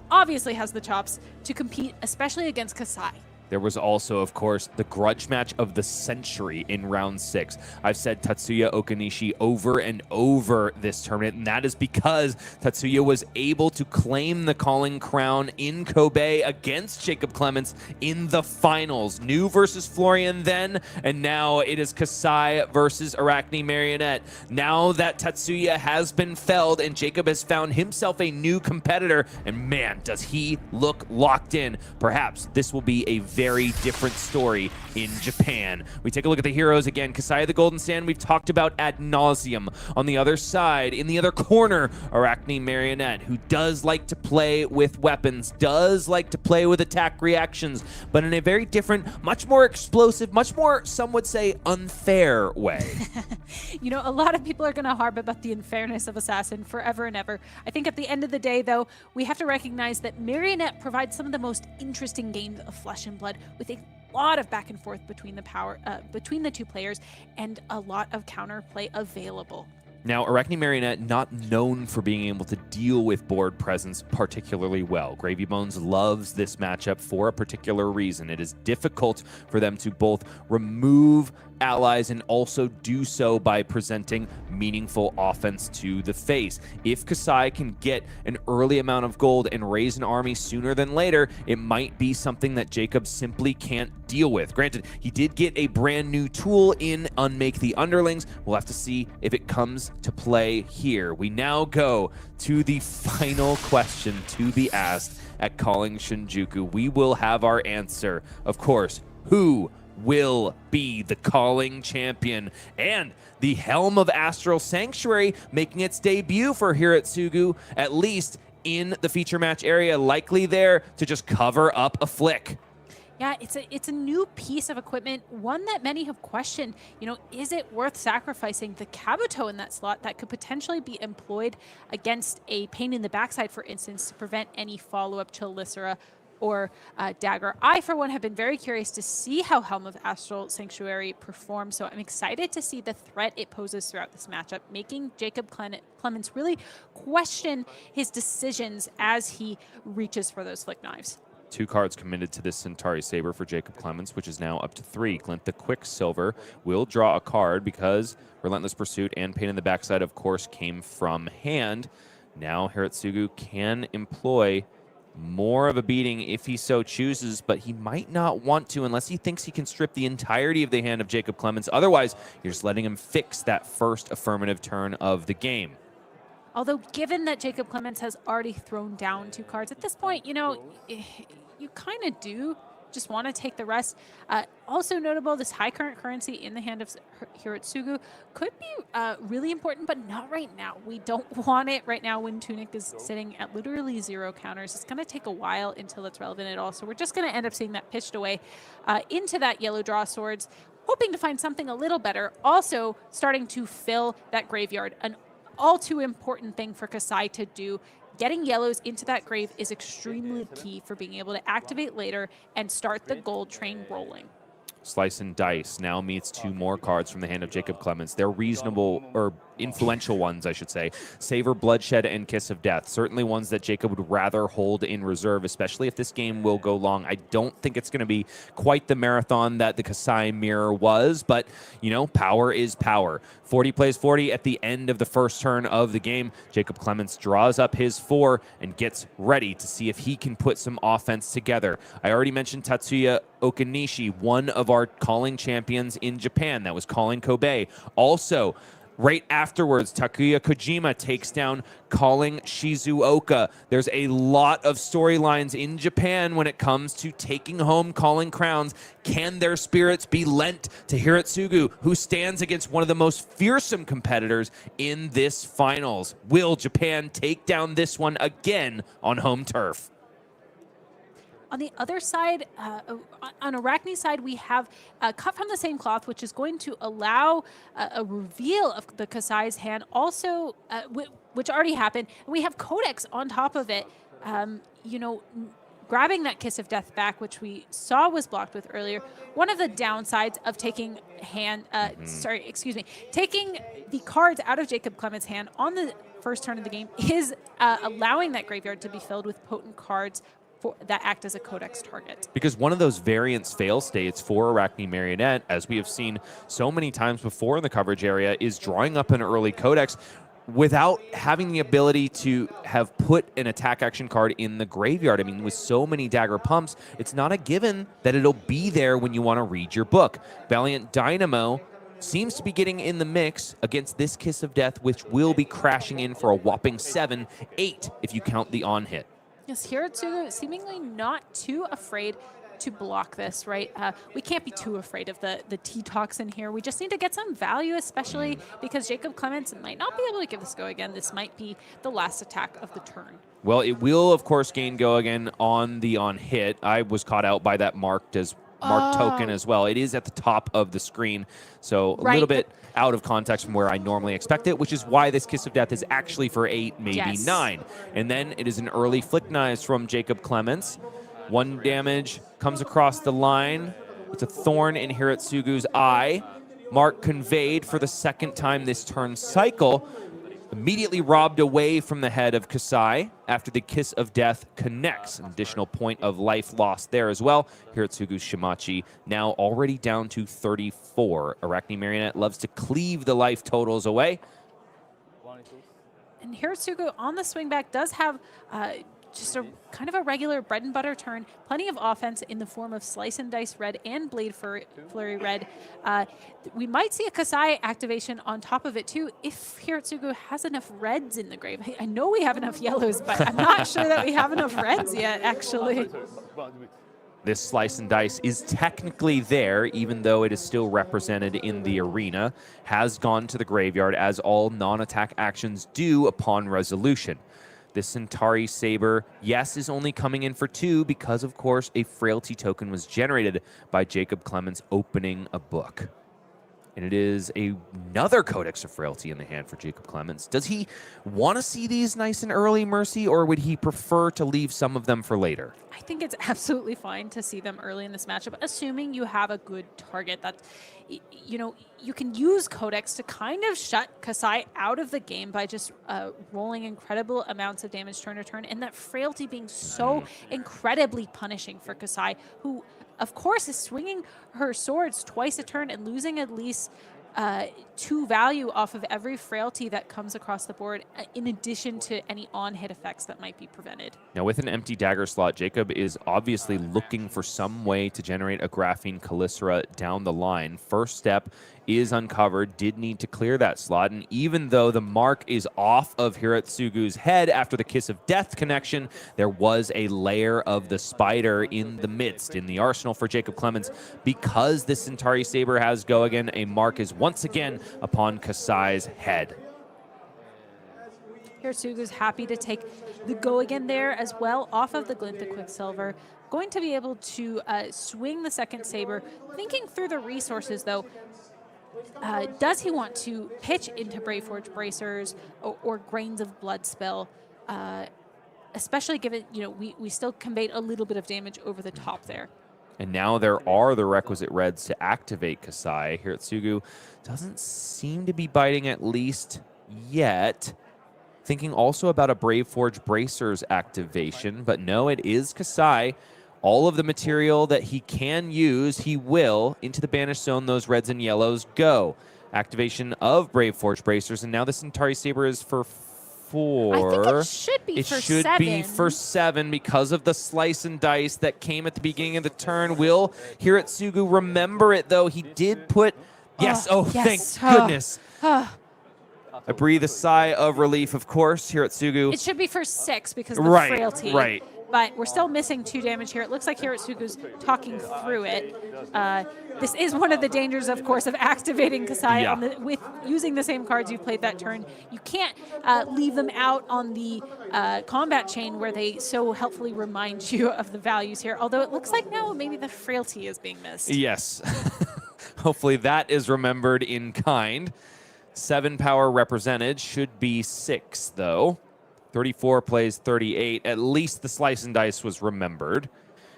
obviously has the chops to compete, especially against Kassai. There was also, of course, the grudge match of the century in round 6. I've said Tatsuya Okanishi over and over this tournament, and that is because Tatsuya was able to claim the calling crown in Kobe against Jacob Clements in the finals. New versus Florian then, and now it is Kassai versus Arakni Marionette. Now that Tatsuya has been felled and Jacob has found himself a new competitor, and man, does he look locked in. Perhaps this will be a very different story in Japan. We take a look at the heroes again. Kassai the Golden Sand, we've talked about ad nauseum. On the other side, in the other corner, Arakni Marionette, who does like to play with weapons, does like to play with attack reactions, but in a very different, much more explosive, much more, some would say, unfair way. You know, a lot of people are going to harp about the unfairness of Assassin forever and ever. I think at the end of the day, though, we have to recognize that Marionette provides some of the most interesting games of Flesh and Blood, with a lot of back and forth between the 2 players and a lot of counterplay available. Now, Arakni Marionette, not known for being able to deal with board presence particularly well. Gravy Bones loves this matchup for a particular reason. It is difficult for them to both remove allies and also do so by presenting meaningful offense to the face. If Kassai can get an early amount of gold and raise an army sooner than later, it might be something that Jacob simply can't deal with. Granted, he did get a brand new tool in Unmake the Underlings. We'll have to see if it comes to play here. We now go to the final question to be asked at Calling Shinjuku. We will have our answer. Of course, who will be the calling champion? And the Helm of Astral Sanctuary making its debut for Hirotsugu, at least in the feature match area, likely there to just cover up a flick. Yeah, it's a new piece of equipment, one that many have questioned. You know, is it worth sacrificing the Kabuto in that slot that could potentially be employed against a pain in the backside, for instance, to prevent any follow-up to Lysera or Dagger? I, for one, have been very curious to see how Helm of Astral Sanctuary performs, so I'm excited to see the threat it poses throughout this matchup, making Jacob Clements really question his decisions as he reaches for those flick knives. 2 cards committed to this Centauri Saber for Jacob Clements, which is now up to 3. Glint the Quicksilver will draw a card because Relentless Pursuit and Pain in the Backside, of course, came from hand. Now Hirotsugu can employ more of a beating if he so chooses, but he might not want to unless he thinks he can strip the entirety of the hand of Jacob Clements. Otherwise, you're just letting him fix that first affirmative turn of the game. Although, given that Jacob Clements has already thrown down 2 cards, at this point, you know, you kind of do just want to take the rest. Also notable, this high current currency in the hand of Hirotsugu could be really important, but not right now. We don't want it right now when Tunic is sitting at literally 0 counters. It's going to take a while until it's relevant at all. So we're just going to end up seeing that pitched away into that yellow draw swords, hoping to find something a little better. Also starting to fill that graveyard, an all too important thing for Kassai to do. Getting yellows into that grave is extremely key for being able to activate later and start the gold train rolling. Slice and Dice now meets 2 more cards from the hand of Jacob Clements. They're reasonable, or influential ones, I should say. Savor, Bloodshed, and Kiss of Death. Certainly ones that Jacob would rather hold in reserve, especially if this game will go long. I don't think it's going to be quite the marathon that the Kassai mirror was, but, you know, power is power. 40 plays 40 at the end of the first turn of the game. Jacob Clements draws up his 4 and gets ready to see if he can put some offense together. I already mentioned Tatsuya Okanishi, one of our calling champions in Japan that was calling Kobe. Also, right afterwards, Takuya Kojima takes down calling Shizuoka. There's a lot of storylines in Japan when it comes to taking home calling crowns. Can their spirits be lent to Hirotsugu, who stands against one of the most fearsome competitors in this finals? Will Japan take down this one again on home turf? On the other side, on Arakni's side, we have cut from the same cloth, which is going to allow a reveal of the Kassai's hand, also, which already happened. And we have Codex on top of it, you know, grabbing that Kiss of Death back, which we saw was blocked with earlier. One of the downsides of taking taking the cards out of Jacob Clements' hand on the first turn of the game is allowing that graveyard to be filled with potent cards that act as a Codex target. Because one of those variance fail states for Arakni Marionette, as we have seen so many times before in the coverage area, is drawing up an early Codex without having the ability to have put an attack action card in the graveyard. I mean, with so many dagger pumps, it's not a given that it'll be there when you want to read your book. Valiant Dynamo seems to be getting in the mix against this Kiss of Death, which will be crashing in for a whopping 7-8 if you count the on-hit. Yes, Hirotsugu seemingly not too afraid to block this, right? We can't be too afraid of the T-Toxin here. We just need to get some value, especially because Jacob Clements might not be able to give this go again. This might be the last attack of the turn. Well, it will, of course, gain go again on the on-hit. I was caught out by that marked token as well. It is at the top of the screen, so a little bit out of context from where I normally expect it, which is why this Kiss of Death is actually for 8, maybe 9. And then it is an early Flick Knives from Jacob Clements. 1 damage comes across the line. It's a thorn in Hirotsugu's eye. Mark conveyed for the second time this turn cycle. Immediately robbed away from the head of Kassai after the Kiss of Death connects. An additional point of life lost there as well. Hirotsugu's Shimauchi now already down to 34. Arakni Marionette loves to cleave the life totals away. And Hirotsugu on the swing back does have just a kind of a regular bread and butter turn. Plenty of offense in the form of Slice and Dice Red and Blade Flurry Red. We might see a Kassai activation on top of it too if Hirotsugu has enough reds in the grave. I know we have enough yellows, but I'm not sure that we have enough reds yet, actually. This Slice and Dice is technically there, even though it is still represented in the arena, has gone to the graveyard, as all non-attack actions do upon resolution. This Centauri Saber, yes, is only coming in for 2 because, of course, a Frailty token was generated by Jacob Clements opening a book. And it is another Codex of Frailty in the hand for Jacob Clements. Does he want to see these nice and early, Mercy, or would he prefer to leave some of them for later? I think it's absolutely fine to see them early in this matchup, assuming you have a good target. That, you know, you can use Codex to kind of shut Kassai out of the game by just rolling incredible amounts of damage turn to turn, and that Frailty being so incredibly punishing for Kassai, who, of course, is swinging her swords twice a turn and losing at least 2 value off of every Frailty that comes across the board, in addition to any on-hit effects that might be prevented. Now, with an empty dagger slot, Jacob is obviously looking for some way to generate a Graphene Calycera down the line. First step is uncovered, did need to clear that slot, and even though the mark is off of Hirotsugu's head after the Kiss of Death connection, there was a layer of the spider in the midst, in the arsenal for Jacob Clements. Because this Centauri Saber has go again, a mark is once again upon Kassai's head. Hirotsugu's happy to take the go again there as well off of the Glint the Quicksilver. Going to be able to swing the second Saber. Thinking through the resources, though, does he want to pitch into Braveforge Bracers or Grains of Blood Spell, especially given, you know, we still conveyed a little bit of damage over the top there? And now there are the requisite reds to activate Kassai. Hirotsugu doesn't seem to be biting, at least yet. Thinking also about a Brave Forge Bracers activation, but no, it is Kassai. All of the material that he can use, he will. Into the Banished Zone, those reds and yellows go. Activation of Brave Forge Bracers, and now this Centauri Saber is for 4. I think it should be for 7. It should be for 7 because of the slice and dice that came at the beginning of the turn. Will Hirotsugu remember it, though? He did put... Yes, yes. Thank goodness. I breathe a sigh of relief, of course. Hirotsugu... It should be for 6 because of the frailty. Right. But we're still missing 2 damage here. It looks like Hirotsugu's talking through it. This is one of the dangers, of course, of activating Kassai with using the same cards you played that turn. You can't leave them out on the combat chain where they so helpfully remind you of the values here. Although it looks like now maybe the frailty is being missed. Yes. Hopefully that is remembered in kind. 7 power represented, should be 6, though. 34 plays 38. At least the slice and dice was remembered.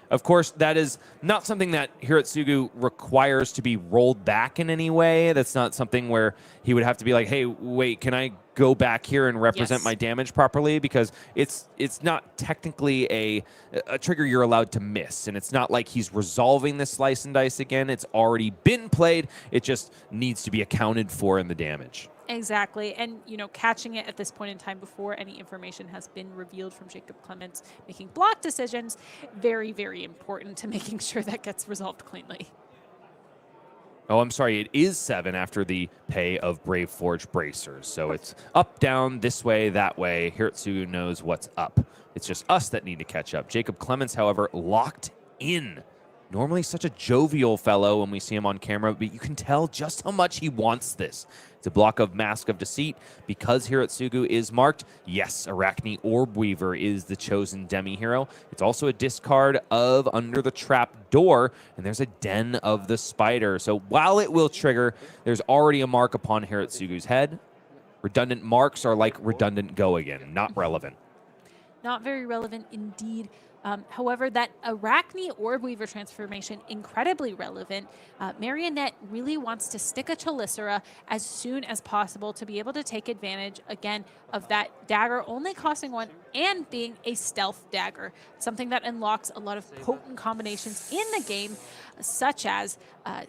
Of course, that is not something that Hirotsugu requires to be rolled back in any way. That's not something where he would have to be like, hey, wait, can I go back here and represent my damage properly? Because it's not technically a trigger you're allowed to miss. And it's not like he's resolving this slice and dice again. It's already been played. It just needs to be accounted for in the damage. Exactly. And, catching it at this point in time before any information has been revealed from Jacob Clements, making block decisions, very, very important to making sure that gets resolved cleanly. Oh, I'm sorry. It is 7 after the pay of Brave Forge Bracers. So it's up, down, this way, that way. Hirotsugu knows what's up. It's just us that need to catch up. Jacob Clements, however, locked in. Normally such a jovial fellow when we see him on camera, but you can tell just how much he wants this. It's a block of Mask of Deceit. Because Hirotsugu is marked, yes, Arakni Orb Weaver is the chosen demi-hero. It's also a discard of Under the Trap Door, and there's a Den of the Spider. So while it will trigger, there's already a mark upon Hirotsugu's head. Redundant marks are like redundant go again, not relevant. Not very relevant indeed. However, that Arakni Orb Weaver transformation, incredibly relevant. Marionette really wants to stick a Chelicera as soon as possible to be able to take advantage, again, of that dagger only costing 1 and being a stealth dagger, something that unlocks a lot of potent combinations in the game, such as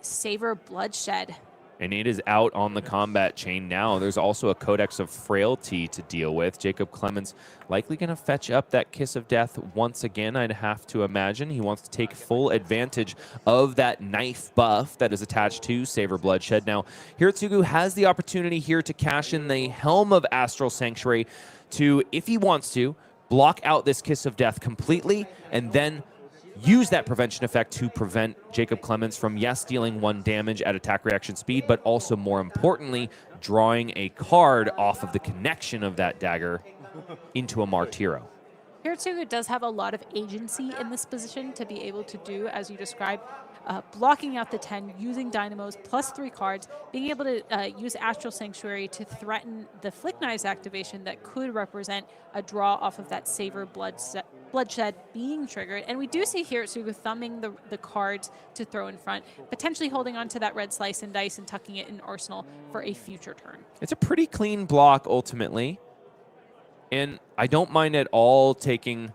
Savor Bloodshed. And it is out on the combat chain now. There's also a Codex of Frailty to deal with. Jacob Clements likely going to fetch up that Kiss of Death once again, I'd have to imagine. He wants to take full advantage of that knife buff that is attached to Savor Bloodshed. Now, Hirotsugu has the opportunity here to cash in the Helm of Astral Sanctuary to, if he wants to, block out this Kiss of Death completely and then use that prevention effect to prevent Jacob Clements from, yes, dealing 1 damage at attack reaction speed, but also, more importantly, drawing a card off of the connection of that dagger into a Martyro. Hirotsugu does have a lot of agency in this position to be able to do, as you described, blocking out the 10, using Dynamos, plus 3 cards, being able to use Astral Sanctuary to threaten the Flick Knives activation that could represent a draw off of that Savor Bloodshed being triggered. And we do see Hirotsugu thumbing the cards to throw in front, potentially holding on to that red slice and dice and tucking it in arsenal for a future turn. It's a pretty clean block, ultimately. And I don't mind at all taking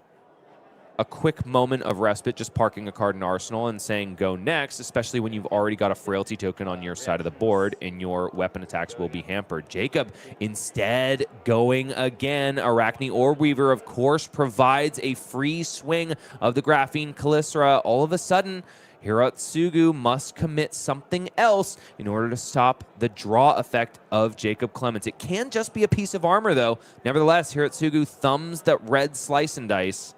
a quick moment of respite, just parking a card in arsenal and saying go next, especially when you've already got a frailty token on your side of the board and your weapon attacks will be hampered. Jacob instead going again. Arakni Orb Weaver, of course, provides a free swing of the Graphene Chelicera. All of a sudden, Hirotsugu must commit something else in order to stop the draw effect of Jacob Clements. It can just be a piece of armor, though. Nevertheless, Hirotsugu thumbs that red slice and dice.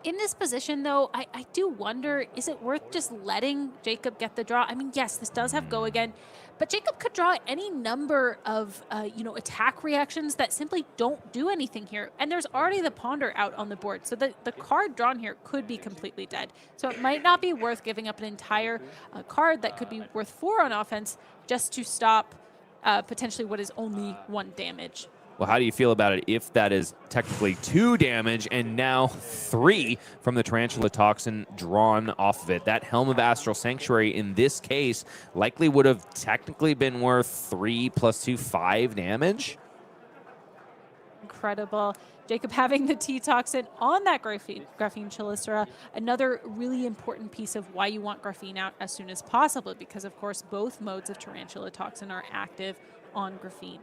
In this position, though, I do wonder, is it worth just letting Jacob get the draw? I mean, yes, this does have go again, but Jacob could draw any number of, attack reactions that simply don't do anything here. And there's already the Ponder out on the board, so the card drawn here could be completely dead. So it might not be worth giving up an entire card that could be worth 4 on offense just to stop potentially what is only 1 damage. Well, how do you feel about it if that is technically 2 damage and now 3 from the Tarantula Toxin drawn off of it? That Helm of Astral Sanctuary in this case likely would have technically been worth 3 + 2, 5 damage. Incredible. Jacob having the T-Toxin on that Graphene Chelicera, another really important piece of why you want Graphene out as soon as possible, because of course both modes of Tarantula Toxin are active on Graphene.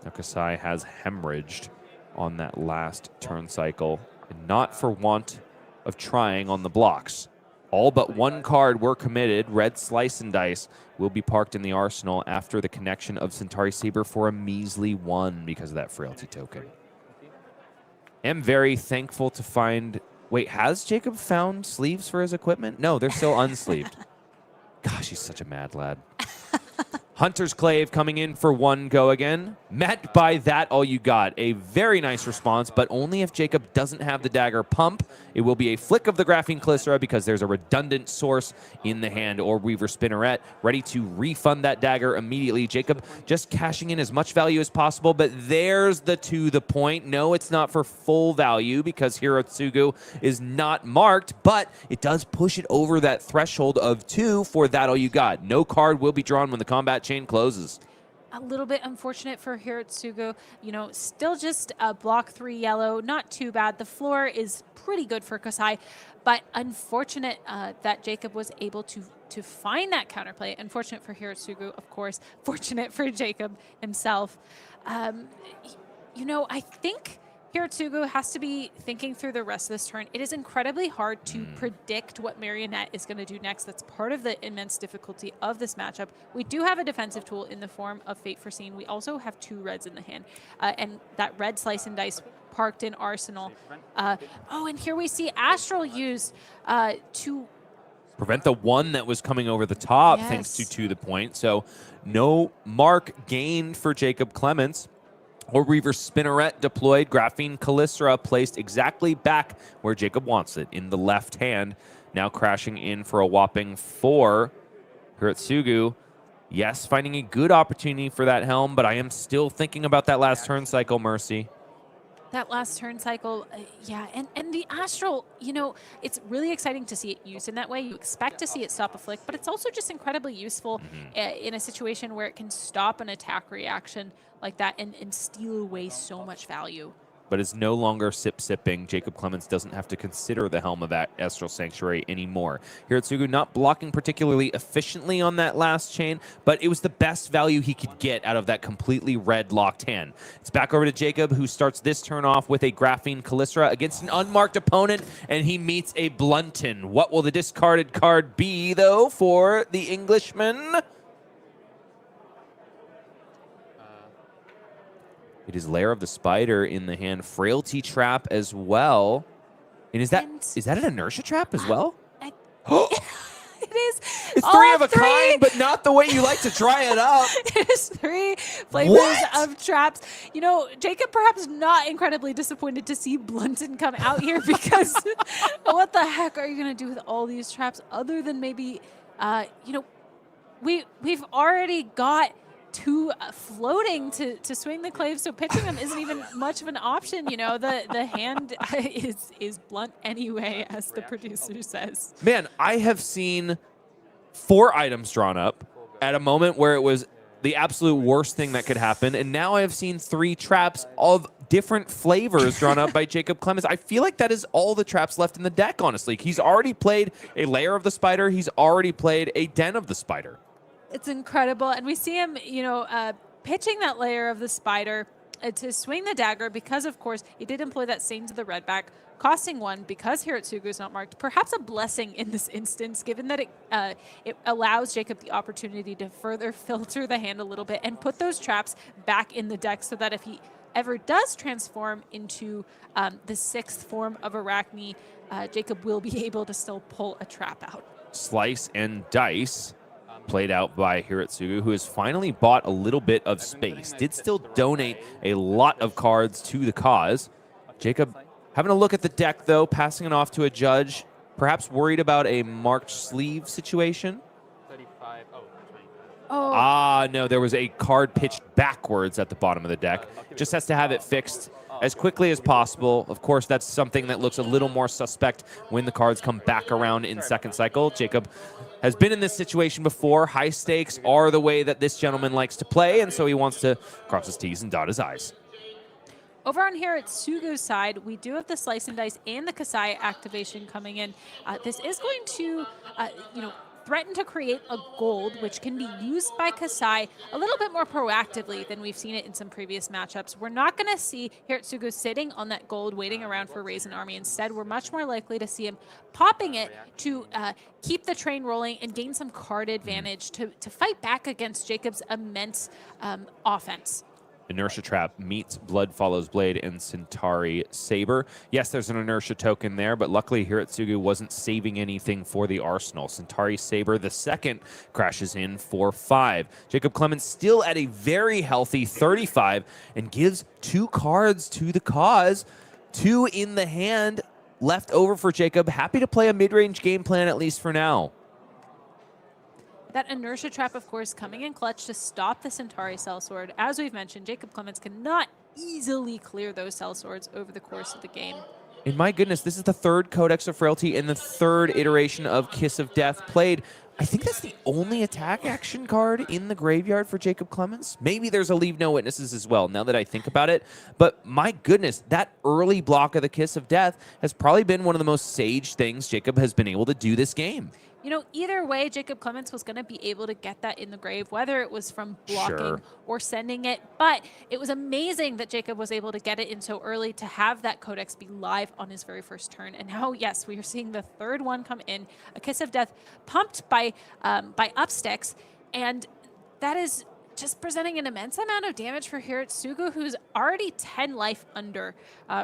Now Kassai has hemorrhaged on that last turn cycle, and not for want of trying on the blocks. All but 1 card were committed. Red Slice and Dice will be parked in the arsenal after the connection of Centauri Saber for a measly 1 because of that frailty token. Am very thankful to find... Wait, has Jacob found sleeves for his equipment? No, they're still unsleeved. Gosh, he's such a mad lad. Hunter's Clave coming in for 1 go again. Met by that all you got. A very nice response, but only if Jacob doesn't have the dagger pump. It will be a flick of the Graphene Chelicera because there's a redundant source in the hand, or Weaver Spinneret ready to refund that dagger immediately. Jacob just cashing in as much value as possible, but there's the to the point. No, it's not for full value because Hirotsugu is not marked, but it does push it over that threshold of 2 for that all you got. No card will be drawn when the combat chain closes. A little bit unfortunate for Hirotsugu. You know, still just a block 3 yellow. Not too bad. The floor is pretty good for Kassai, but unfortunate that Jacob was able to find that counterplay. Unfortunate for Hirotsugu, of course. Fortunate for Jacob himself. You know, I think Hirotsugu has to be thinking through the rest of this turn. It is incredibly hard to predict what Marionette is going to do next. That's part of the immense difficulty of this matchup. We do have a defensive tool in the form of Fate Foreseen. We also have 2 reds in the hand, and that red Slice and Dice parked in Arsenal. Oh, and here we see Astral used to prevent the 1 that was coming over the top, yes, thanks to the point. So no mark gained for Jacob Clements. Or Weaver Spinneret deployed. Graphene Chelicera placed exactly back where Jacob wants it, in the left hand. Now crashing in for a whopping 4. Hirotsugu, yes, finding a good opportunity for that helm, but I am still thinking about that last turn cycle, Mercy. That last turn cycle, yeah, and the Astral, you know, it's really exciting to see it used in that way. You expect to see it stop a flick, but it's also just incredibly useful in a situation where it can stop an attack reaction like that and steal away so much value. But is no longer sip-sipping. Jacob Clements doesn't have to consider the Helm of Astral Sanctuary anymore. Hirotsugu not blocking particularly efficiently on that last chain, but it was the best value he could get out of that completely red locked hand. It's back over to Jacob, who starts this turn off with a Graphene Chelicera against an unmarked opponent, and he meets a Blunton. What will the discarded card be, though, for the Englishman? It is Lair of the Spider in the hand. Frailty Trap as well. And is that an Inertia Trap as well? It is. It's 3 of a kind, but not the way you like to try it up. It is 3 flavors of traps. You know, Jacob perhaps not incredibly disappointed to see Blunton come out here because what the heck are you going to do with all these traps other than maybe, you know, we've already got 2 floating to swing the clave, so pitching them isn't even much of an option. You know, the hand is blunt anyway, as the producer says. Man, I have seen 4 items drawn up at a moment where it was the absolute worst thing that could happen, and now I have seen 3 traps of different flavors drawn up by Jacob Clements. I feel like that is all the traps left in the deck, honestly. He's already played a Lair of the Spider. He's already played a Den of the Spider. It's incredible, and we see him, you know, pitching that Lair of the Spider to swing the dagger because, of course, he did employ that Saint to the Redback, costing 1 because Hirotsugu is not marked. Perhaps a blessing in this instance, given that it allows Jacob the opportunity to further filter the hand a little bit and put those traps back in the deck so that if he ever does transform into the 6th form of Arakni, Jacob will be able to still pull a trap out. Slice and Dice played out by Hirotsugu, who has finally bought a little bit of space. Did still donate a lot of cards to the cause. Jacob having a look at the deck, though, passing it off to a judge, perhaps worried about a marked sleeve situation. Oh, No, there was a card pitched backwards at the bottom of the deck. Just has to have it fixed as quickly as possible. Of course, that's something that looks a little more suspect when the cards come back around in second cycle. Jacob has been in this situation before. High stakes are the way that this gentleman likes to play, and so he wants to cross his T's and dot his I's. over on here at Sugu's side, we do have the Slice and Dice and the Kassai activation coming in. This is going to, threaten to create a gold, which can be used by Kassai a little bit more proactively than we've seen it in some previous matchups. We're not going to see Hirotsugu sitting on that gold waiting around for Raisin Army. Instead, we're much more likely to see him popping it to keep the train rolling and gain some card advantage to fight back against Jacob's immense offense. Inertia Trap meets Blood Follows Blade and Centauri Saber. Yes, there's an Inertia token there, but luckily Hirotsugu wasn't saving anything for the arsenal. Centauri Saber, the second, crashes in for 5. Jacob Clemens still at a very healthy 35 and gives 2 cards to the cause. 2 in the hand left over for Jacob. Happy to play a mid-range game plan, at least for now. That Inertia Trap, of course, coming in clutch to stop the Centauri Sellsword. As we've mentioned, Jacob Clemens cannot easily clear those Sellswords over the course of the game. And my goodness, this is the 3rd Codex of Frailty and the 3rd iteration of Kiss of Death played. I think that's the only attack action card in the graveyard for Jacob Clemens. Maybe there's a Leave No Witnesses as well, now that I think about it. But my goodness, that early block of the Kiss of Death has probably been one of the most sage things Jacob has been able to do this game. You know, either way, Jacob Clemens was going to be able to get that in the grave, whether it was from blocking or sending it. But it was amazing that Jacob was able to get it in so early to have that Codex be live on his very first turn. And now, yes, we are seeing the 3rd one come in, a Kiss of Death pumped by upsticks. And that is just presenting an immense amount of damage for Hirotsugu, who's already 10 life under,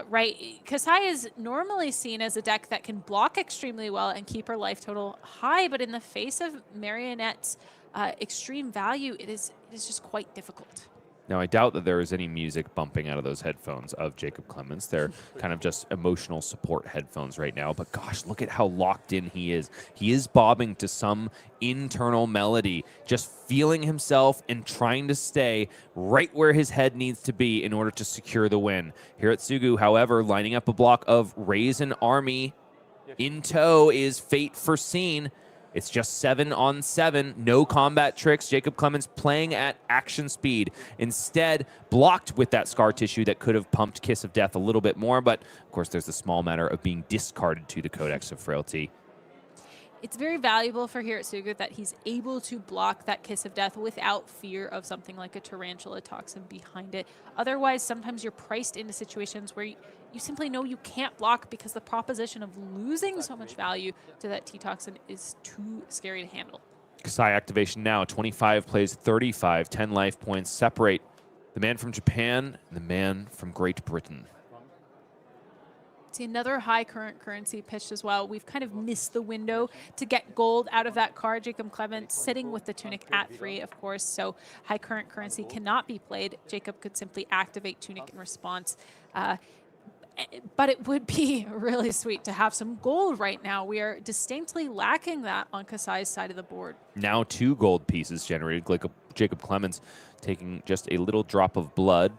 right? Kassai is normally seen as a deck that can block extremely well and keep her life total high, but in the face of Marionette's extreme value, it is just quite difficult. Now, I doubt that there is any music bumping out of those headphones of Jacob Clemens. They're kind of just emotional support headphones right now. But gosh, look at how locked in he is. He is bobbing to some internal melody, just feeling himself and trying to stay right where his head needs to be in order to secure the win. Hirotsugu, however, lining up a block of Raisin Army in tow is fate foreseen. It's just 7 on 7, no combat tricks. Jacob Clemens playing at action speed. Instead, blocked with that scar tissue that could have pumped Kiss of Death a little bit more, but of course there's the small matter of being discarded to the Codex of Frailty. It's very valuable for Hirotsugu that he's able to block that Kiss of Death without fear of something like a Tarantula Toxin behind it. Otherwise, sometimes you're priced into situations where you simply know you can't block because the proposition of losing so much value to that T-Toxin is too scary to handle. Kassai activation now. 25 plays 35. 10 life points separate the man from Japan and the man from Great Britain. See another high current currency pitched as well. We've kind of missed the window to get gold out of that card. Jacob Clemens sitting with the Tunic at 3, of course, so high current currency cannot be played. Jacob could simply activate Tunic in response. But it would be really sweet to have some gold right now. We are distinctly lacking that on Kassai's side of the board. Now 2 gold pieces generated. Jacob Clemens taking just a little drop of blood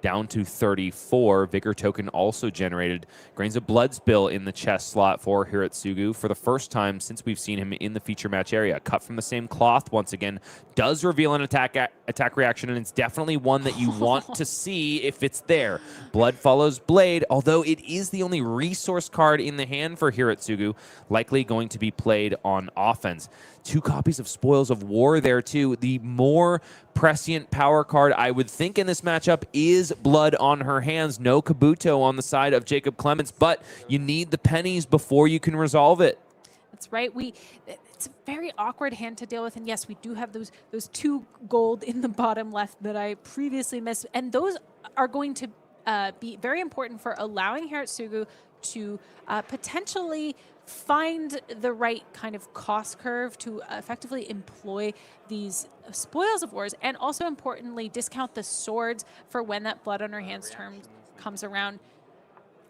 down to 34. Vigor token also generated. Grains of Blood Spill in the chest slot for Hirotsugu for the first time since we've seen him in the feature match area. Cut from the same cloth once again. Does reveal an attack reaction, and it's definitely one that you want to see if it's there. Blood Follows Blade, although it is the only resource card in the hand for Hirotsugu, likely going to be played on offense. 2 copies of Spoils of War there, too. The more prescient power card, I would think, in this matchup is Blood on Her Hands. No Kabuto on the side of Jacob Clemens, but you need the pennies before you can resolve it. That's right. It's a very awkward hand to deal with, and yes, we do have those 2 gold in the bottom left that I previously missed, and those are going to be very important for allowing Hirotsugu to potentially find the right kind of cost curve to effectively employ these Spoils of Wars, and also importantly discount the swords for when that Blood on Her Hands term comes around.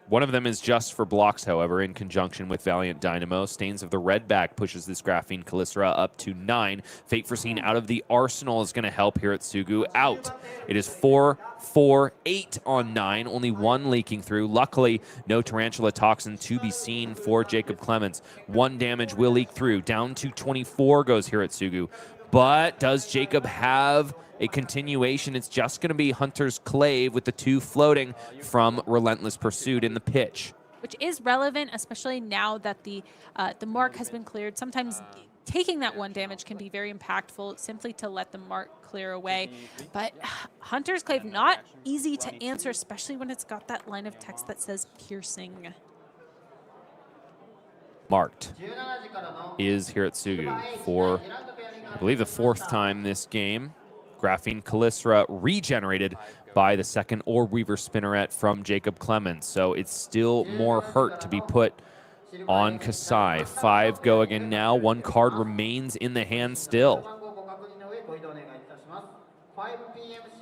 One of them is just for blocks, however, in conjunction with Valiant Dynamo. Stains of the red back pushes this Graphene Calycera up to 9. Fate Foreseen out of the arsenal is going to help Hirotsugu out. It is 4, 4, 8 on 9, only 1 leaking through. Luckily, no Tarantula Toxin to be seen for Jacob Clements. 1 damage will leak through. Down to 24 goes Hirotsugu. But does Jacob have a continuation? It's just going to be Hunter's Clave with the 2 floating from Relentless Pursuit in the pitch. Which is relevant, especially now that the mark has been cleared. Sometimes taking that 1 damage can be very impactful simply to let the mark clear away. But Hunter's Clave, not easy to answer, especially when it's got that line of text that says piercing. Marked is Hirotsugu for, I believe, the 4th time this game. Graphene Calycera regenerated by the 2nd Orb Weaver Spinneret from Jacob Clements. So it's still more hurt to be put on Kassai. 5 go again now. 1 card remains in the hand still.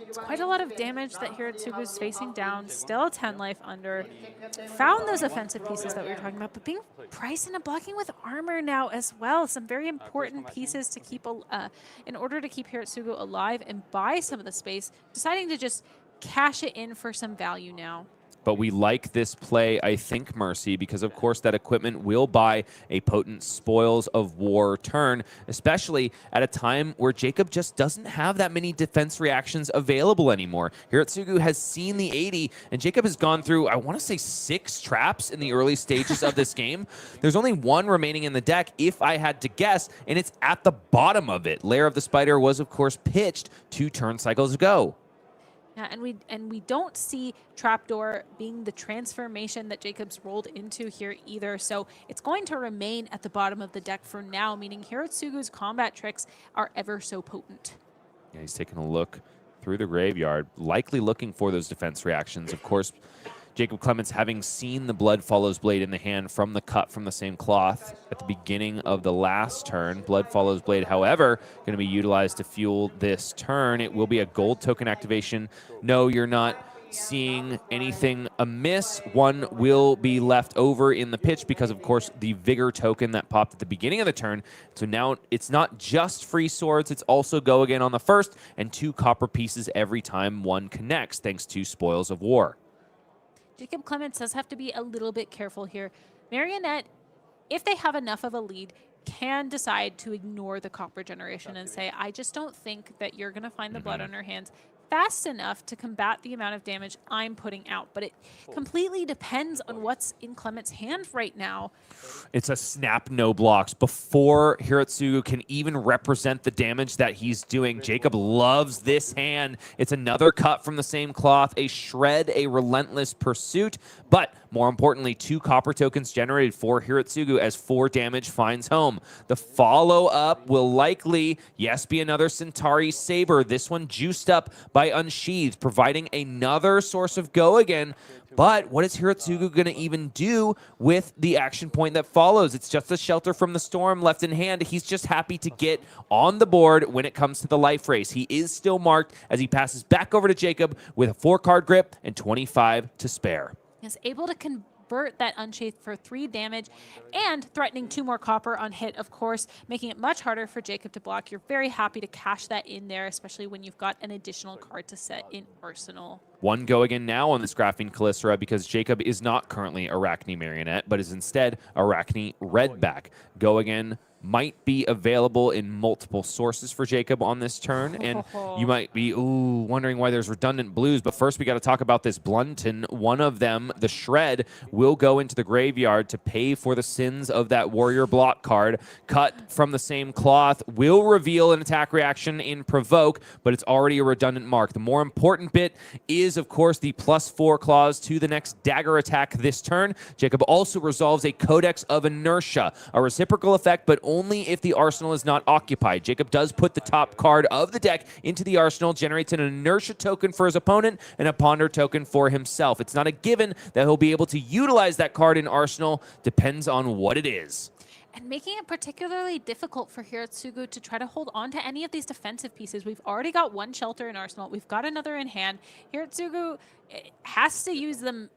It's quite a lot of damage that Hirotsugu is facing down. Still 10 life under. Found those offensive pieces that we were talking about, but being priced into blocking with armor now as well. Some very important pieces to keep in order to keep Hirotsugu alive and buy some of the space. Deciding to just cash it in for some value now. But we like this play, I think, Mercy, because, of course, that equipment will buy a potent Spoils of War turn, especially at a time where Jacob just doesn't have that many defense reactions available anymore. Hirotsugu has seen the 80, and Jacob has gone through, I want to say, 6 traps in the early stages of this game. There's only 1 remaining in the deck, if I had to guess, and it's at the bottom of it. Lair of the Spider was, of course, pitched 2 turn cycles ago. Yeah, and we don't see Trapdoor being the transformation that Jacob's rolled into here either. So it's going to remain at the bottom of the deck for now, meaning Hirotsugu's combat tricks are ever so potent. Yeah, he's taking a look through the graveyard, likely looking for those defense reactions. Of course, Jacob Clements, having seen the Blood Follows Blade in the hand from the cut from the same cloth at the beginning of the last turn. Blood Follows Blade, however, going to be utilized to fuel this turn. It will be a gold token activation. No, you're not seeing anything amiss. 1 will be left over in the pitch because, of course, the Vigor token that popped at the beginning of the turn. So now it's not just free swords, it's also go again on the first, and 2 copper pieces every time 1 connects, thanks to Spoils of War. Jacob Clements does have to be a little bit careful here. Marionette, if they have enough of a lead, can decide to ignore the copper generation and say, I just don't think that you're going to find the blood on her hands fast enough to combat the amount of damage I'm putting out. But it completely depends on what's in Clement's hand right now. It's a snap no blocks before Hirotsugu can even represent the damage that he's doing. Jacob loves this hand. It's another cut from the same cloth, a shred, a relentless pursuit, but more importantly, 2 copper tokens generated for Hirotsugu as 4 damage finds home. The follow-up will likely, yes, be another Centauri Saber. This one juiced up by Unsheathed, providing another source of go again. But what is Hirotsugu going to even do with the action point that follows? It's just a Shelter from the Storm left in hand. He's just happy to get on the board when it comes to the life race. He is still marked as he passes back over to Jacob with a 4-card grip and 25 to spare. Is able to convert that Unsheathed for 3 damage and threatening 2 more copper on hit, of course, making it much harder for Jacob to block. You're very happy to cash that in there, especially when you've got an additional card to set in Arsenal. 1 go again now on this Graphene Calycera because Jacob is not currently Arakni Marionette, but is instead Arakni Redback. Go again might be available in multiple sources for Jacob on this turn, and you might be wondering why there's redundant blues, but first we got to talk about this Blunton. One of them, the Shred, will go into the graveyard to pay for the sins of that Warrior Block card. Cut from the same cloth will reveal an attack reaction in Provoke, but it's already a redundant mark. The more important bit is, of course, the +4 clause to the next dagger attack this turn. Jacob also resolves a Codex of Inertia, a reciprocal effect, but only if the arsenal is not occupied. Jacob does put the top card of the deck into the arsenal, generates an inertia token for his opponent and a ponder token for himself. It's not a given that he'll be able to utilize that card in arsenal. Depends on what it is. And making it particularly difficult for Hirotsugu to try to hold on to any of these defensive pieces. We've already got 1 shelter in arsenal. We've got another in hand. Hirotsugu has to use them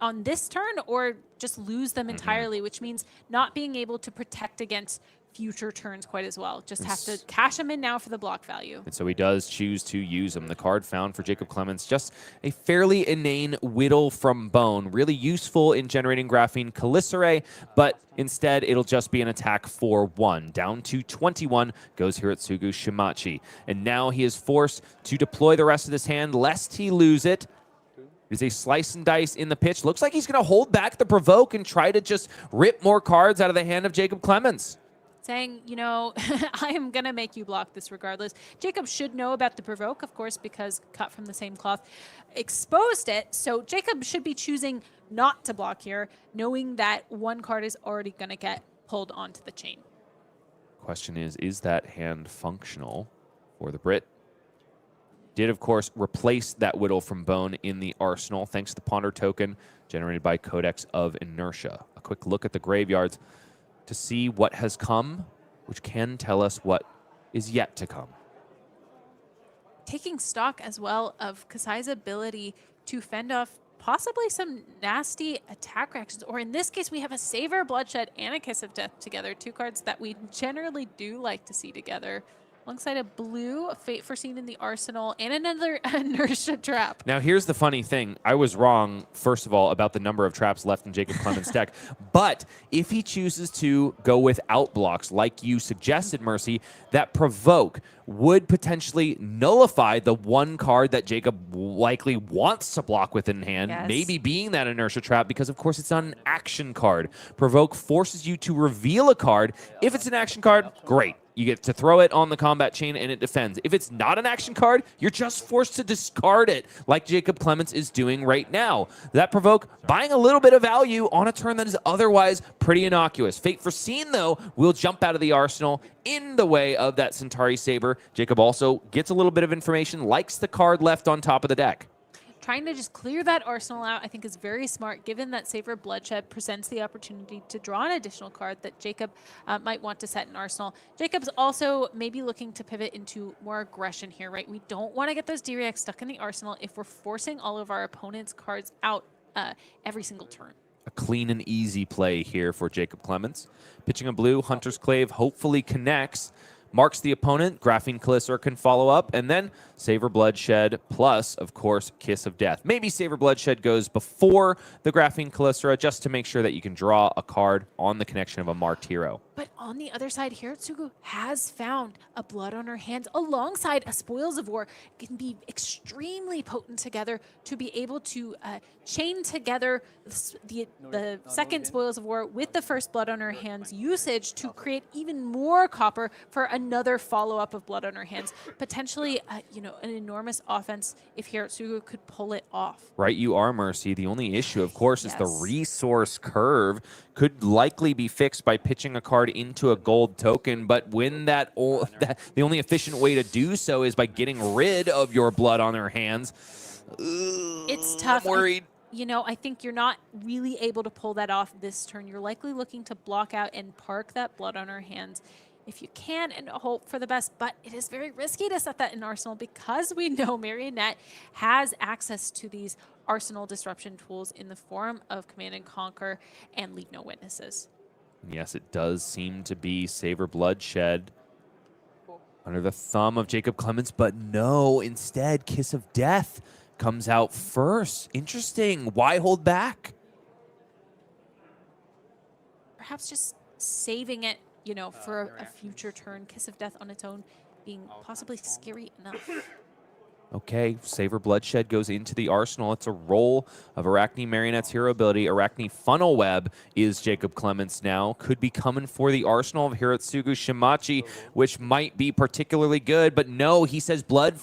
on this turn or just lose them entirely, which means not being able to protect against future turns quite as well. Just have to cash them in now for the block value. And so he does choose to use them. The card found for Jacob Clements, just a fairly inane Whittle from Bone. Really useful in generating Graphene Calicere, but instead it'll just be an attack for 1. Down to 21 goes Hirotsugu Shimauchi. And now he is forced to deploy the rest of this hand, lest he lose it. There's a slice and dice in the pitch. Looks like he's going to hold back the provoke and try to just rip more cards out of the hand of Jacob Clements. Saying, you know, I am going to make you block this regardless. Jacob should know about the provoke, of course, because cut from the same cloth exposed it. So Jacob should be choosing not to block here, knowing that one card is already going to get pulled onto the chain. Question is that hand functional for the Brit? Did, of course, replace that Whittle from Bone in the arsenal, thanks to the Ponder token generated by Codex of Inertia. A quick look at the graveyards to see what has come, which can tell us what is yet to come. Taking stock as well of Kassai's ability to fend off possibly some nasty attack reactions, or in this case, we have a Savor Bloodshed and a Kiss of Death together, 2 cards that we generally do like to see together. Alongside a blue, a Fate Foreseen in the arsenal, and another Inertia Trap. Now, here's the funny thing. I was wrong, first of all, about the number of traps left in Jacob Clements' deck. But if he chooses to go without blocks, like you suggested, Mercy, that Provoke would potentially nullify the one card that Jacob likely wants to block with in hand, maybe being that Inertia Trap, because, of course, it's not an action card. Provoke forces you to reveal a card. If it's an action card, great. You get to throw it on the combat chain and it defends. If it's not an action card, you're just forced to discard it like Jacob Clements is doing right now. That Provoke buying a little bit of value on a turn that is otherwise pretty innocuous. Fate Foreseen, though, will jump out of the arsenal in the way of that Centauri Saber. Jacob also gets a little bit of information, likes the card left on top of the deck. Trying to just clear that arsenal out, I think, is very smart, given that Savor Bloodshed presents the opportunity to draw an additional card that Jacob might want to set in arsenal. Jacob's also maybe looking to pivot into more aggression here, right? We don't want to get those D-Reacts stuck in the arsenal if we're forcing all of our opponent's cards out every single turn. A clean and easy play here for Jacob Clements. Pitching a blue, Hunter's Clave hopefully connects. Marks the opponent, Graphene Calicere can follow up, and then Savor Bloodshed plus, of course, Kiss of Death. Maybe Savor Bloodshed goes before the Graphene Calicere just to make sure that you can draw a card on the connection of a marked hero. But on the other side, Hirotsugu has found a Blood on her hands alongside a Spoils of War. It can be extremely potent together to be able to chain together the second Spoils of War with the first Blood on her hands usage to create even more copper for another follow-up of Blood on her hands. Potentially, an enormous offense if Hirotsugu could pull it off. Right, you are, Mercy. The only issue, of course, is the resource curve could likely be fixed by pitching a card into a gold token, but when the only efficient way to do so is by getting rid of your Blood on her hands. It's tough. I'm worried. I think you're not really able to pull that off this turn. You're likely looking to block out and park that Blood on her hands if you can and hope for the best, but it is very risky to set that in Arsenal because we know Marionette has access to these Arsenal disruption tools in the form of Command and Conquer and Leave No Witnesses. Yes, it does seem to be Savor Bloodshed under the thumb of Jacob Clements, but no, instead Kiss of Death comes out first. Interesting. Why hold back? Perhaps just saving it, for a future turn. Kiss of Death on its own being possibly scary enough. Okay, Savor Bloodshed goes into the arsenal. It's a roll of Arakni Marionette's hero ability. Arakni Funnel Web is Jacob Clements now. Could be coming for the arsenal of Hirotsugu Shimauchi, which might be particularly good, but no, he says blood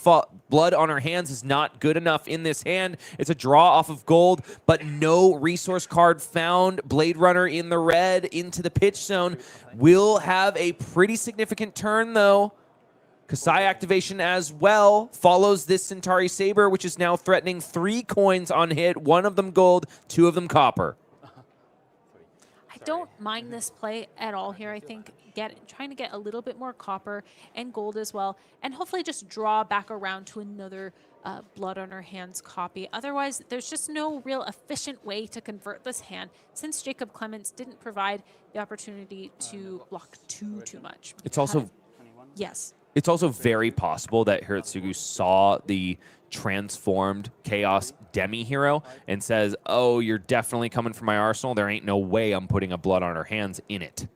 on her hands is not good enough in this hand. It's a draw off of gold, but no resource card found. Blade Runner in the red into the pitch zone. Will have a pretty significant turn, though. Kassai activation as well follows this Centauri Saber, which is now threatening 3 coins on hit, 1 of them gold, 2 of them copper. I don't mind this play at all here. I think trying to get a little bit more copper and gold as well, and hopefully just draw back around to another Blood on Her Hands copy. Otherwise, there's just no real efficient way to convert this hand since Jacob Clements didn't provide the opportunity to block too much. It's also yes. It's also very possible that Hirotsugu saw the transformed Chaos Demi-Hero and says, oh, you're definitely coming for my arsenal. There ain't no way I'm putting a Blood on Her Hands in it.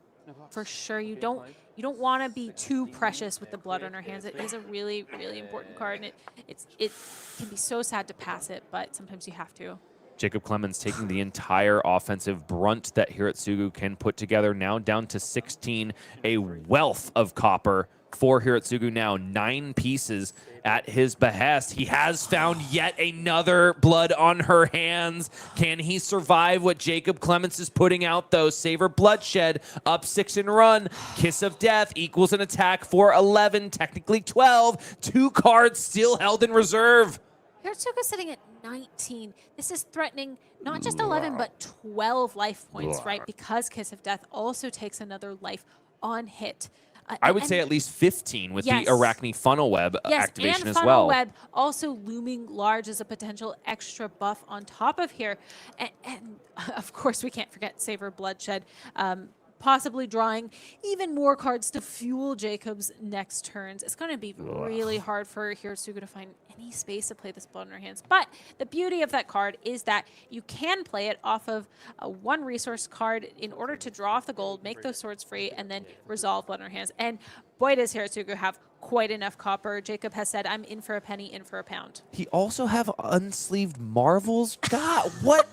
For sure. You don't want to be too precious with the Blood on Her Hands. It is a really, really important card, and it can be so sad to pass it, but sometimes you have to. Jacob Clemens taking the entire offensive brunt that Hirotsugu can put together, now down to 16, a wealth of copper for Hirotsugu now, 9 pieces at his behest. He has found yet another Blood on Her Hands. Can he survive what Jacob Clements is putting out, though? Savor Bloodshed, up 6 and run. Kiss of Death equals an attack for 11, technically 12. 2 cards still held in reserve. Hirotsugu sitting at 19. This is threatening not just 11, but 12 life points, right? Because Kiss of Death also takes another life on hit. I would say at least 15 with the Arakni Funnel Web activation as well. And Funnel Web also looming large as a potential extra buff on top of here. And of course, we can't forget Savor Bloodshed, possibly drawing even more cards to fuel Jacob's next turns. It's going to be really hard for Hirotsugu to find any space to play this Blood on Her Hands. But the beauty of that card is that you can play it off of a 1 resource card in order to draw off the gold, make those swords free, and then resolve Blood on Her Hands. And boy, does Hirotsugu have quite enough copper. Jacob has said, I'm in for a penny, in for a pound. He also have unsleeved marvels? God, what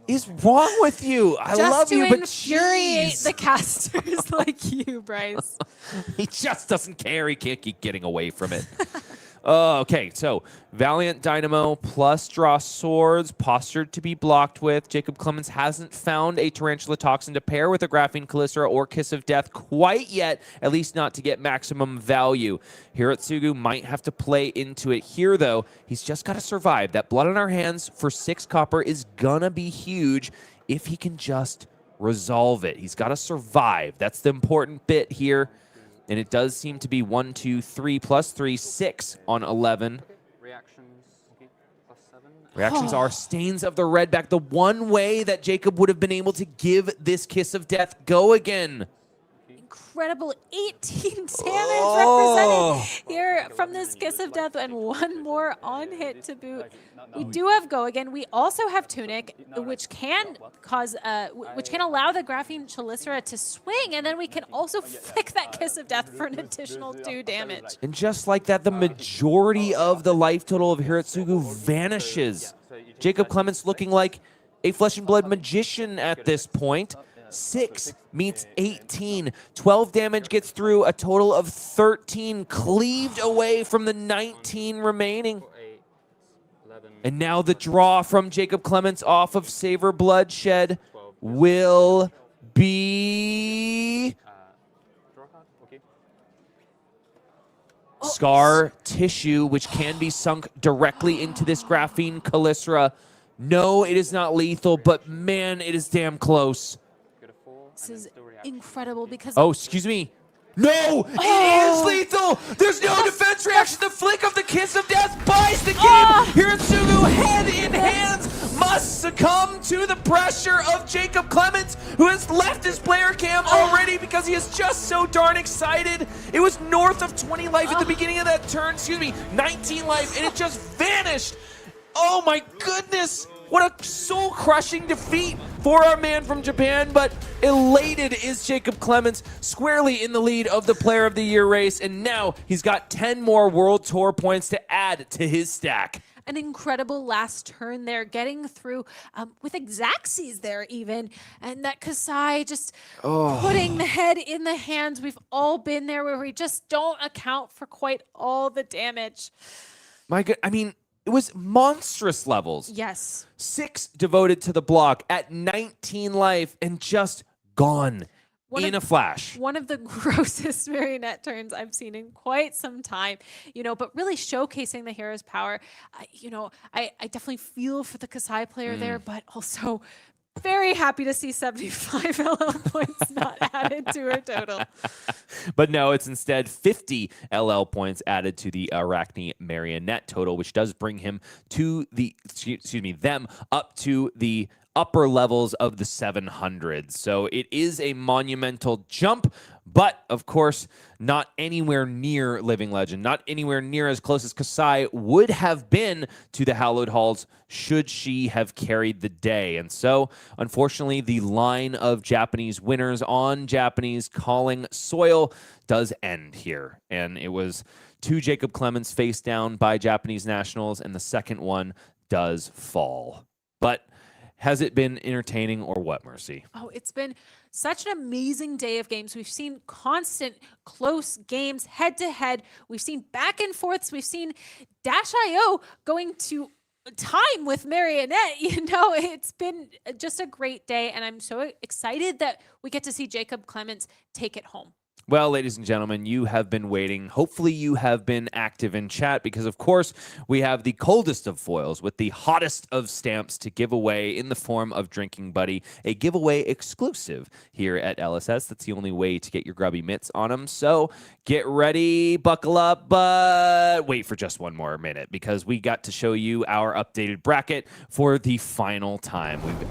is wrong with you? I love you, but just to infuriate jeez. the casters like you, Bryce. He just doesn't care. He can't keep getting away from it. Okay, so Valiant Dynamo plus draw swords, postured to be blocked with. Jacob Clemens hasn't found a Tarantula Toxin to pair with a Graphene Callisto or Kiss of Death quite yet, at least not to get maximum value. Hirotsugu might have to play into it here, though. He's just got to survive. That Blood on Our Hands for 6 copper is gonna be huge if he can just resolve it. He's got to survive. That's the important bit here. And it does seem to be 1, 2, 3 plus 3, 6 on 11. Reactions are Stains of the Redback. The one way that Jacob would have been able to give this Kiss of Death go again. Incredible 18 damage represented here from this Kiss of Death, and 1 more on hit to boot. We do have Go Again. We also have Tunic, which can cause, which can allow the Graphene Chelicera to swing, and then we can also flick that Kiss of Death for an additional 2 damage. And just like that, the majority of the life total of Hirotsugu vanishes. Jacob Clements looking like a Flesh and Blood magician at this point. 6 meets 18. 12 damage gets through, a total of 13 cleaved away from the 19 remaining. And now the draw from Jacob Clements off of Savor Bloodshed will be Scar Tissue, which can be sunk directly into this Graphene Callisto. No, it is not lethal, but man, it is damn close. This is incredible because... Oh, excuse me. No! It is lethal! There's no defense reaction. The flick of the Kiss of Death buys the game. Hirotsugu, head in hands, must succumb to the pressure of Jacob Clements, who has left his player cam already because he is just so darn excited. It was north of 20 life at the beginning of that turn. Excuse me, 19 life, and it just vanished. Oh my goodness! What a soul-crushing defeat for our man from Japan, but elated is Jacob Clements, squarely in the lead of the Player of the Year race, and now he's got 10 more World Tour points to add to his stack. An incredible last turn there, getting through with Xaxes there even, and that Kassai just putting the head in the hands. We've all been there where we just don't account for quite all the damage. My God, I mean, it was monstrous levels. Yes. 6 devoted to the block at 19 life and just gone in a flash. One of the grossest Marionette turns I've seen in quite some time, you know, but really showcasing the hero's power. You know, I definitely feel for the Kassai player there, but also very happy to see 75 LL points not added to her total. But no, it's instead 50 LL points added to the Arakni Marionette total, which does bring him to them up to the upper levels of the 700s. So it is a monumental jump, but of course, not anywhere near Living Legend, not anywhere near as close as Kassai would have been to the Hallowed Halls should she have carried the day. And so, unfortunately, the line of Japanese winners on Japanese calling soil does end here. And it was 2 Jacob Clements face down by Japanese nationals, and the second one does fall. But has it been entertaining or what, Mercy? Oh, it's been such an amazing day of games. We've seen constant close games head to head. We've seen back and forths. We've seen Dash.io going to time with Marionette. You know, it's been just a great day, and I'm so excited that we get to see Jacob Clements take it home. Well, ladies and gentlemen, you have been waiting. Hopefully you have been active in chat because, of course, we have the coldest of foils with the hottest of stamps to give away in the form of Drinking Buddy, a giveaway exclusive here at LSS. That's the only way to get your grubby mitts on them. So get ready, buckle up, but wait for just one more minute because we got to show you our updated bracket for the final time. We've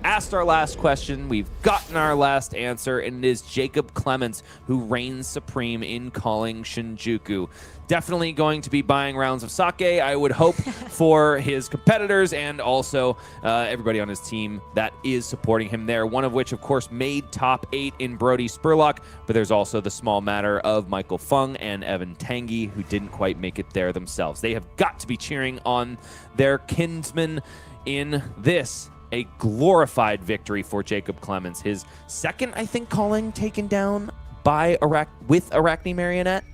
asked our last question, we've gotten our last answer, and it is Jacob Clements who reigns supreme in calling Shinjuku. Definitely going to be buying rounds of sake, I would hope, for his competitors and also everybody on his team that is supporting him there, one of which, of course, made top 8 in Brodie Spurlock, but there's also the small matter of Michael Fung and Evan Tanguy, who didn't quite make it there themselves. They have got to be cheering on their kinsmen in this. A glorified victory for Jacob Clements. His second, I think, calling taken down by Arakni Marionette.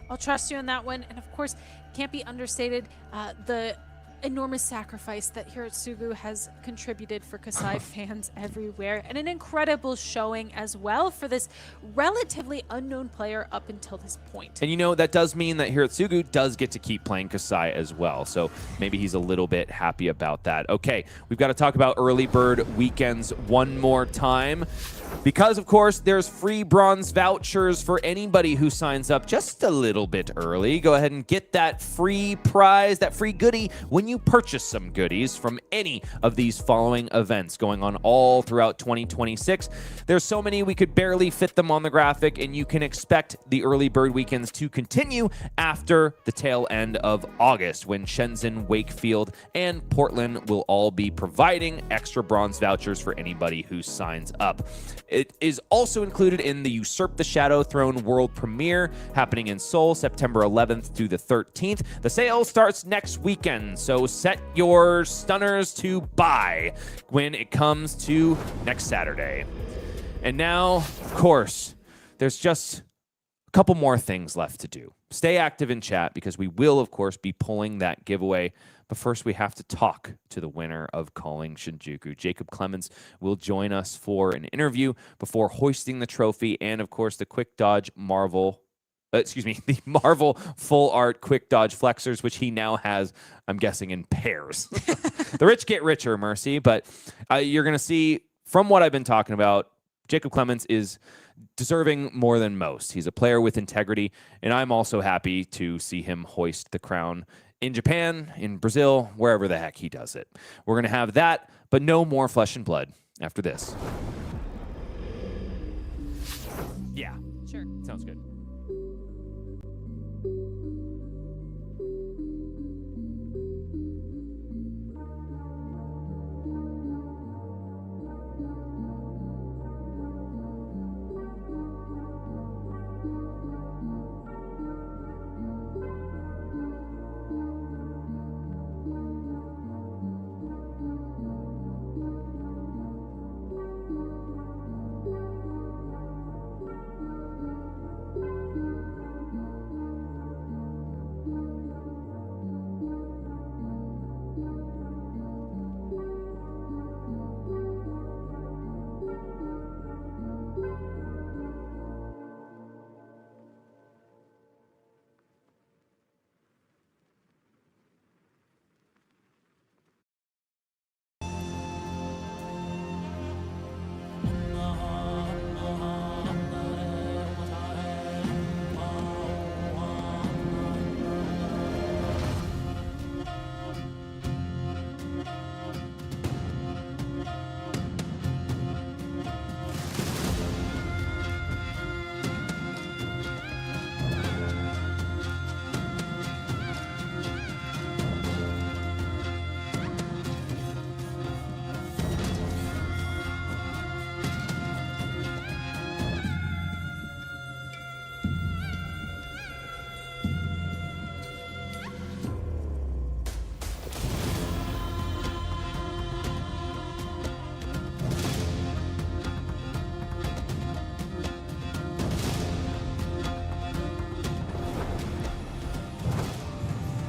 I'll trust you on that one. And of course, can't be understated the enormous sacrifice that Hirotsugu has contributed for Kassai fans everywhere, and an incredible showing as well for this relatively unknown player up until this point. And you know, that does mean that Hirotsugu does get to keep playing Kassai as well, so maybe he's a little bit happy about that. Okay, we've got to talk about early bird weekends one more time. Because, of course, there's free bronze vouchers for anybody who signs up just a little bit early. Go ahead and get that free prize, that free goodie, when you purchase some goodies from any of these following events going on all throughout 2026. There's so many we could barely fit them on the graphic, and you can expect the early bird weekends to continue after the tail end of August, when Shenzhen, Wakefield, and Portland will all be providing extra bronze vouchers for anybody who signs up. It is also included in the Usurp the Shadow Throne World Premiere happening in Seoul, September 11th through the 13th. The sale starts next weekend, so set your stunners to buy when it comes to next Saturday. And now, of course, there's just a couple more things left to do. Stay active in chat because we will, of course, be pulling that giveaway. But first, we have to talk to the winner of Calling Shinjuku. Jacob Clements will join us for an interview before hoisting the trophy and, of course, the the Marvel Full Art Quick Dodge Flexors, which he now has, I'm guessing, in pairs. The rich get richer, Mercy, but you're going to see, from what I've been talking about, Jacob Clements is deserving more than most. He's a player with integrity, and I'm also happy to see him hoist the crown in Japan, in Brazil, wherever the heck he does it. We're going to have that, but no more flesh and blood after this. Yeah. Sure. Sounds good.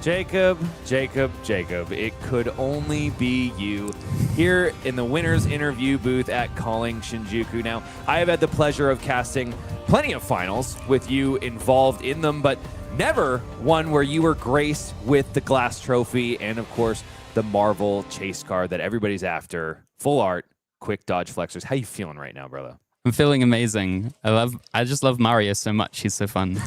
Jacob, it could only be you here in the winner's interview booth at Calling Shinjuku. Now, I have had the pleasure of casting plenty of finals with you involved in them, but never one where you were graced with the glass trophy and, of course, the Marvel chase card that everybody's after. Full art, quick dodge flexors. How you feeling right now, brother? I'm feeling amazing. I just love Mario so much. He's so fun.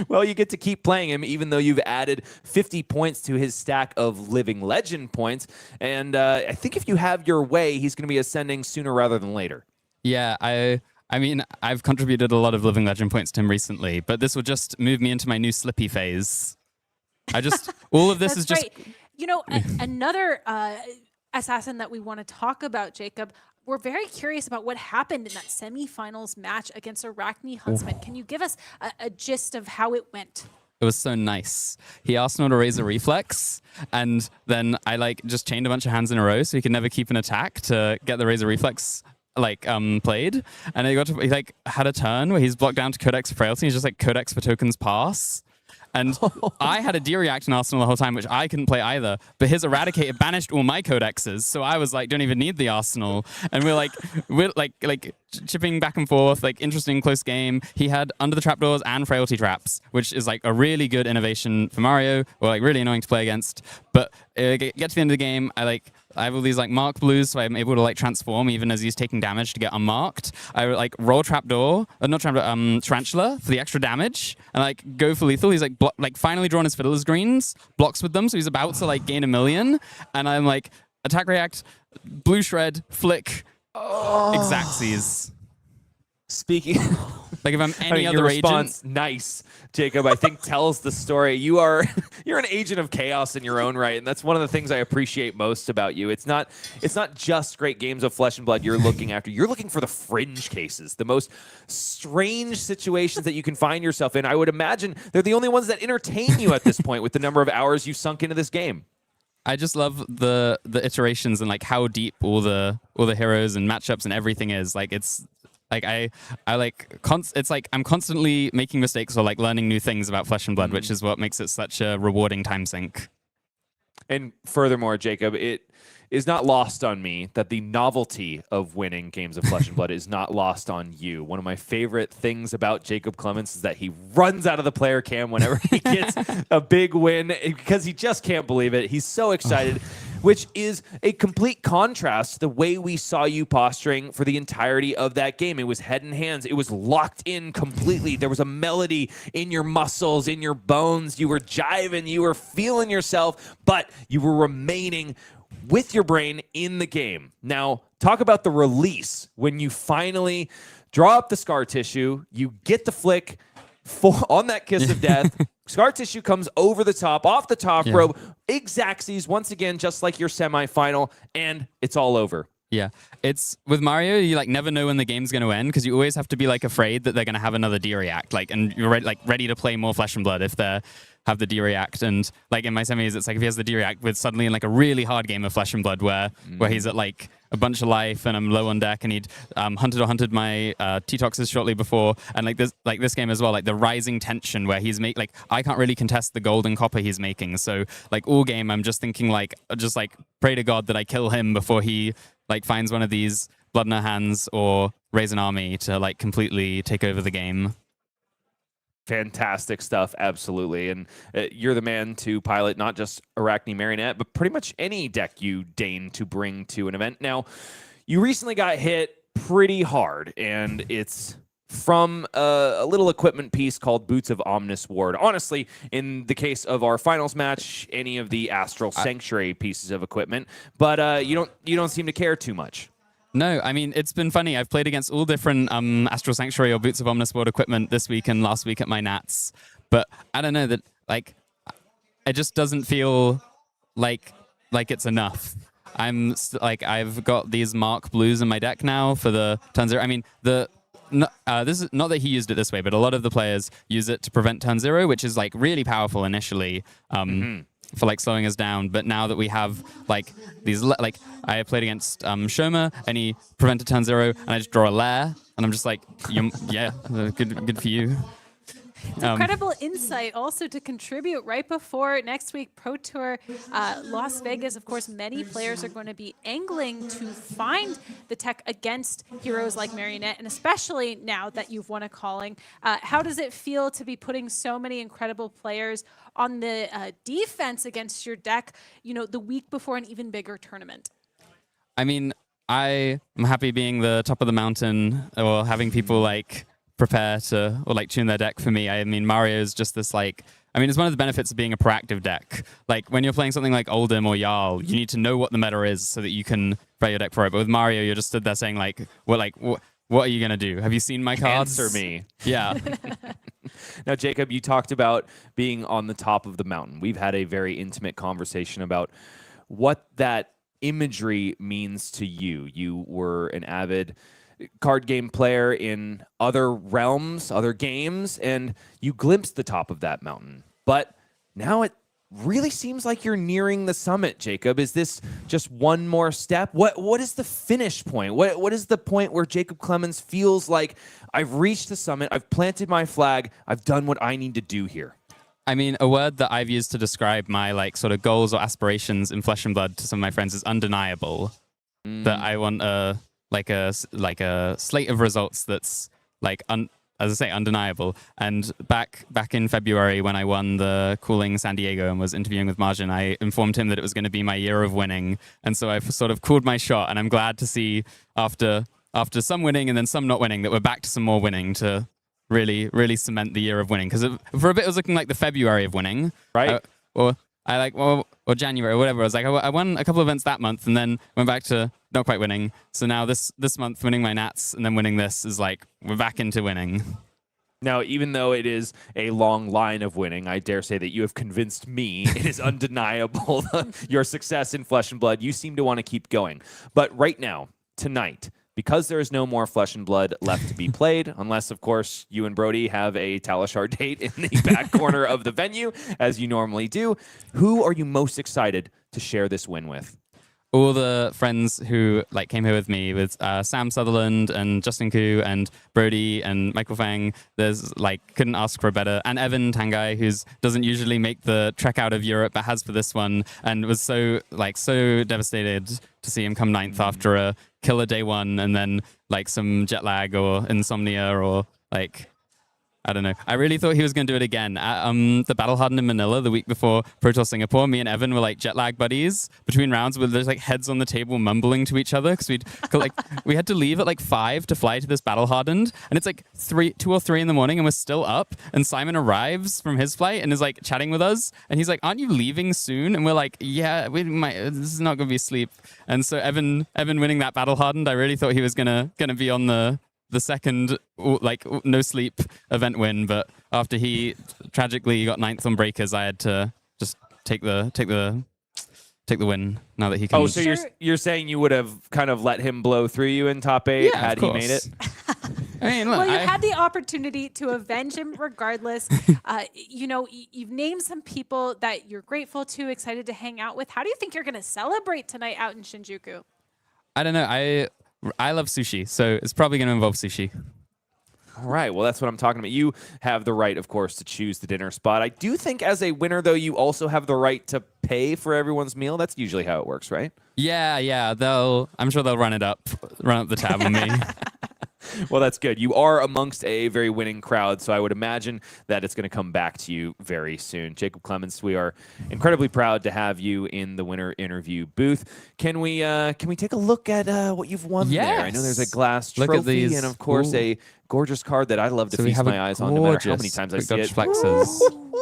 Well, you get to keep playing him, even though you've added 50 points to his stack of Living Legend points. And I think if you have your way, he's going to be ascending sooner rather than later. Yeah, I mean, I've contributed a lot of Living Legend points to him recently, but this will just move me into my new Slippy phase. All of this is just... Right. You know, another assassin that we want to talk about, Jacob, we're very curious about what happened in that semifinals match against Arakni Huntsman. Can you give us a gist of how it went? It was so nice. He asked me to raise a reflex, and then I just chained a bunch of hands in a row so he could never keep an attack to get the razor reflex played. And he had a turn where he's blocked down to Codex Frailty. He's just like Codex for tokens pass. And I had a D-React in Arsenal the whole time, which I couldn't play either. But his Eradicator banished all my codexes, so I was like, don't even need the Arsenal. And we're chipping back and forth, interesting close game. He had Under the Trapdoors and Frailty Traps, which is a really good innovation for Mario, or really annoying to play against. But get to the end of the game, I have all these mark blues, so I'm able to transform even as he's taking damage to get unmarked. I roll trapdoor, not trapdoor, tarantula for the extra damage, and go for lethal. He's finally drawn his fiddler's greens, blocks with them, so he's about to gain 1 million, and I'm attack react, blue shred, flick, Exacxies. Speaking, if I'm any other your response, agent, nice, Jacob. I think tells the story. You're an agent of chaos in your own right, and that's one of the things I appreciate most about you. It's not just great games of Flesh and Blood you're looking after. You're looking for the fringe cases, the most strange situations that you can find yourself in. I would imagine they're the only ones that entertain you at this point with the number of hours you've sunk into this game. I just love the iterations and how deep all the heroes and matchups and everything is. I'm constantly making mistakes or learning new things about Flesh and Blood, which is what makes it such a rewarding time sink. And furthermore, Jacob, it is not lost on me that the novelty of winning games of Flesh and Blood is not lost on you. One of my favorite things about Jacob Clements is that he runs out of the player cam whenever he gets a big win because he just can't believe it. He's so excited. Which is a complete contrast to the way we saw you posturing for the entirety of that game. It was head and hands. It was locked in completely. There was a melody in your muscles, in your bones. You were jiving. You were feeling yourself, but you were remaining with your brain in the game. Now, talk about the release when you finally draw up the scar tissue, you get the flick on that kiss of death. Scar tissue comes over the top, off the top rope. Exacxies once again, just like your semifinal, and it's all over. Yeah, it's with Mario. You never know when the game's going to end because you always have to be afraid that they're going to have another D-react. And you're ready to play more Flesh and Blood if they have the D-react. And in my semis, it's if he has the D-react with suddenly in a really hard game of Flesh and Blood where he's at a bunch of life and I'm low on deck and he'd hunted my T-Toxes shortly before, and this game as well, the rising tension where he's I can't really contest the gold and copper he's making, so all game I'm just thinking pray to God that I kill him before he finds one of these blood in her hands or raise an army to completely take over the game. Fantastic stuff, absolutely. And you're the man to pilot not just Arakni Marionette, but pretty much any deck you deign to bring to an event. Now, you recently got hit pretty hard, and it's from a little equipment piece called Boots of Omnis Ward. Honestly, in the case of our finals match, any of the Astral Sanctuary pieces of equipment, but you don't seem to care too much. No, I mean, it's been funny. I've played against all different Astral Sanctuary or Boots of Omnis Ward equipment this week and last week at my Nats. But I don't know that, it just doesn't feel like it's enough. I've got these Mark Blues in my deck now for the turn 0. I mean, this is not that he used it this way, but a lot of the players use it to prevent turn 0, which is really powerful initially. For slowing us down, but now that we have these I played against Shoma and he prevented turn 0 and I just draw a lair and I'm just yeah, good for you. It's incredible insight also to contribute right before next week Pro Tour Las Vegas. Of course, many players are going to be angling to find the tech against heroes like Marionette, and especially now that you've won a calling. How does it feel to be putting so many incredible players on the defense against your deck, the week before an even bigger tournament? I mean, I am happy being the top of the mountain or having people like prepare to or like tune their deck for me. I mean, Mario is just this it's one of the benefits of being a proactive deck. Like when you're playing something like Oldhim or Jarl, you need to know what the meta is so that you can prepare your deck for it. But with Mario, you're just stood there saying what are you gonna do? Have you seen my cards? Answer me. Yeah. Now, Jacob, you talked about being on the top of the mountain. We've had a very intimate conversation about what that imagery means to you. You were an avid card game player in other realms, other games, and you glimpsed the top of that mountain. But now it really seems like you're nearing the summit, Jacob. Is this just one more step? What is the finish point? What is the point where Jacob Clemens feels like I've reached the summit, I've planted my flag, I've done what I need to do here? I mean, a word that I've used to describe my sort of goals or aspirations in Flesh and Blood to some of my friends is undeniable. That I want a slate of results that's as I say, undeniable. And back in February when I won the Cooling San Diego and was interviewing with Margin, I informed him that it was going to be my year of winning. And so I've sort of called my shot, and I'm glad to see after some winning and then some not winning that we're back to some more winning to really, really cement the year of winning. Because for a bit it was looking like the February of winning. Right. Or January or whatever. I was like, I won a couple of events that month and then went back to not quite winning. So now this month winning my Nats and then winning this is like, we're back into winning. Now, even though it is a long line of winning, I dare say that you have convinced me it is undeniable your success in Flesh and Blood. You seem to want to keep going. But right now, tonight, because there is no more Flesh and Blood left to be played, unless, of course, you and Brodie have a Talishar date in the back corner of the venue, as you normally do, who are you most excited to share this win with? All the friends who came here with me, with Sam Sutherland and Justin Koo and Brodie and Michael Fang. There's couldn't ask for a better. And Evan Tanguy, who doesn't usually make the trek out of Europe but has for this one, and was so devastated to see him come ninth after a killer day one and then some jet lag or insomnia or I don't know. I really thought he was going to do it again. At the Battle Hardened in Manila the week before Pro Tour Singapore, me and Evan were jet lag buddies between rounds with there's heads on the table mumbling to each other because we had to leave at 5 to fly to this Battle Hardened, and it's 2 or 3 in the morning and we're still up, and Simon arrives from his flight and is chatting with us, and he's like, "Aren't you leaving soon?" And we're like, "Yeah, we might. This is not going to be sleep." And so Evan winning that Battle Hardened, I really thought he was gonna be on the second no sleep event win, but after he tragically got ninth on Breakers, I had to just take the win now that he can. Oh, so you're saying you would have kind of let him blow through you in top 8 had he made it? I mean, look, well, you had the opportunity to avenge him regardless. You've named some people that you're grateful to, excited to hang out with. How do you think you're going to celebrate tonight out in Shinjuku? I don't know. I love sushi, so it's probably going to involve sushi. All right, well, that's what I'm talking about. You have the right, of course, to choose the dinner spot. I do think as a winner, though, you also have the right to pay for everyone's meal. That's usually how it works, right? Yeah. I'm sure they'll run up the tab on me. Well, that's good. You are amongst a very winning crowd, so I would imagine that it's going to come back to you very soon. Jacob Clemens, we are incredibly proud to have you in the winner interview booth. Can we take a look at what you've won there? I know there's a glass trophy and, of course, a gorgeous card that I love to feast my eyes on no matter how many times I see it. Flexes.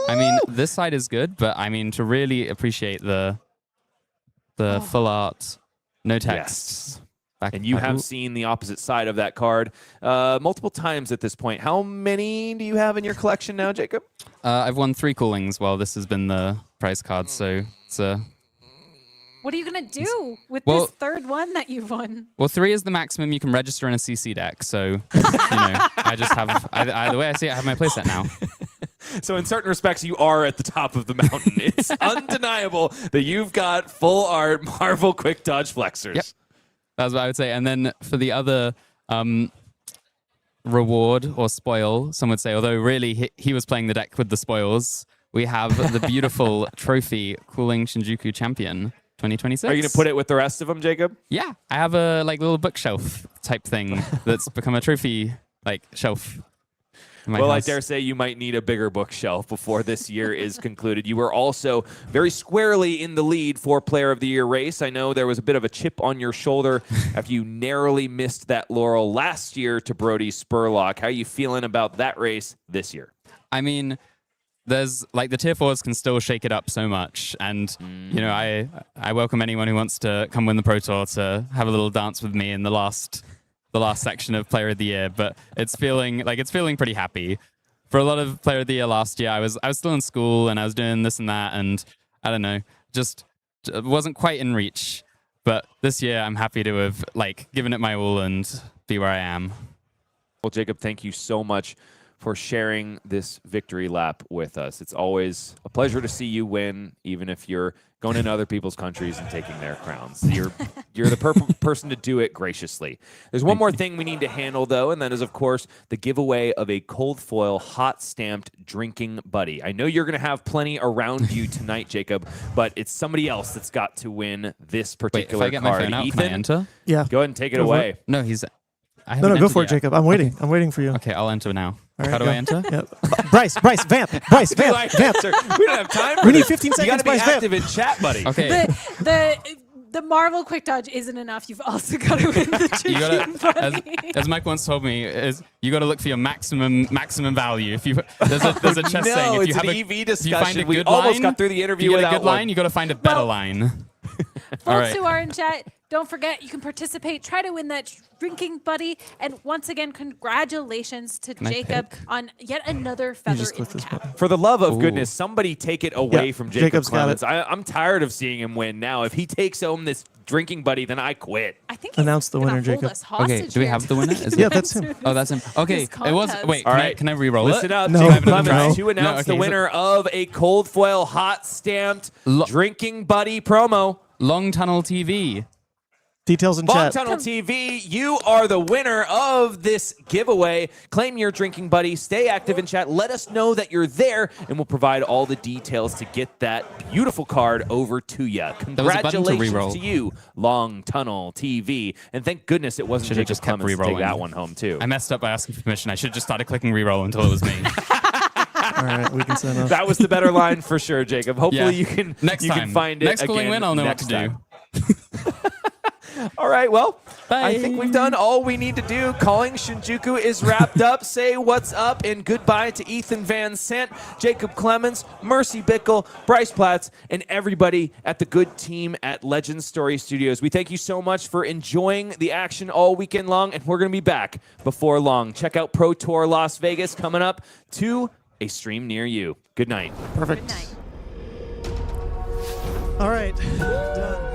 I mean, this side is good, but I mean, to really appreciate the full art, no text. Yes. And you have seen the opposite side of that card multiple times at this point. How many do you have in your collection now, Jacob? I've won 3 coolings while this has been the prize card, so it's a... What are you going to do with this third one that you've won? Well, 3 is the maximum you can register in a CC deck, so, I just have... Either way I see it, I have my playset now. So in certain respects, you are at the top of the mountain. It's undeniable that you've got full art Marvel Quick Dodge Flexers. Yep. That's what I would say. And then for the other reward or spoil, some would say, although really he was playing the deck with the spoils. We have the beautiful trophy Cooling Shinjuku Champion 2026. Are you going to put it with the rest of them, Jacob? Yeah, I have a little bookshelf type thing that's become a trophy shelf. Well, I dare say you might need a bigger bookshelf before this year is concluded. You were also very squarely in the lead for Player of the Year race. I know there was a bit of a chip on your shoulder after you narrowly missed that laurel last year to Brodie Spurlock. How are you feeling about that race this year? I mean, there's the tier 4s can still shake it up so much, and I welcome anyone who wants to come win the Pro Tour to have a little dance with me in the last section of Player of the Year. But it's feeling pretty happy. For a lot of Player of the Year last year, I was still in school and I was doing this and that, and I don't know, just wasn't quite in reach. But this year, I'm happy to have given it my all and be where I am. Well, Jacob, thank you so much for sharing this victory lap with us. It's always a pleasure to see you win, even if you're going into other people's countries and taking their crowns. You're the person to do it graciously. There's one more thing we need to handle, though, and that is, of course, the giveaway of a cold foil hot stamped drinking buddy. I know you're going to have plenty around you tonight, Jacob, but it's somebody else that's got to win this particular Wait, if I get card. my phone out, Ethan, can I enter? Yeah. go ahead and take it away. No, No, go for it, Jacob. I'm waiting. I'm waiting for you. Okay, I'll enter now. All right, How do go. I enter? Yeah. Bryce, vamp. Bryce, vamp. Sir, we don't have time for We need this. 15 You seconds, got to be Bryce, vamp. active in chat, buddy. Okay. The Marvel quick dodge isn't enough. You've also got to win the You drinking gotta, buddy. as Mike once told me, you got to look for your maximum value. If you there's a chess No, saying, if it's you have an a, EV if you discussion. find a We good almost line, got through the if interview you get a without good line, one. you got to find a better Well, line. Folks right. who are in chat, don't forget you can participate. Try to win that drinking buddy. And once again, congratulations to I Jacob pick? on yet another feather just in click the this cap. button. For the love of Ooh. goodness, somebody take it away Yeah, from Jacob Jacob's got Clemens. it. I'm tired of seeing him win now. If he takes home this drinking buddy, then I quit. I think Announce the gonna winner, hold Jacob. us hostage Okay, do we here have the winner? Is Yeah, it? that's him. Oh, that's him. Okay, This it was. contest. Wait, All can, right. I, can I re-roll Listen it? up, No. Jacob No, Clemens, no. to announce No, the okay, winner of a cold foil hot stamped drinking buddy promo. Long Tunnel TV. Details in Long chat. Tunnel TV, you are the winner of this giveaway. Claim your drinking buddy. Stay active in chat. Let us know that you're there, and we'll provide all the details to get that beautiful card over to you. was a button to Congratulations re-roll. to you, Long Tunnel TV. And thank goodness it wasn't Should've Jacob just kept Clemens to take re-rolling. that one home, too. I messed up by asking for permission. I should have just started clicking re-roll until it was me. All right, we can sign off. That was the better line for sure, Jacob. Hopefully Yeah. you can Next you time. can find it Next calling again win, I'll know what next to do. time. All right, well, Bye. I think we've done all we need to do. Calling Shinjuku is wrapped up. Say what's up and goodbye to Ethan Vynnset, Jacob Clemens, Mercy Bickell, Bryce Platz, and everybody at the good team at Legend Story Studios. We thank you so much for enjoying the action all weekend long, and we're going to be back before long. Check out Pro Tour Las Vegas coming up to a stream near you. Good night. Perfect. Good night. All right. Done.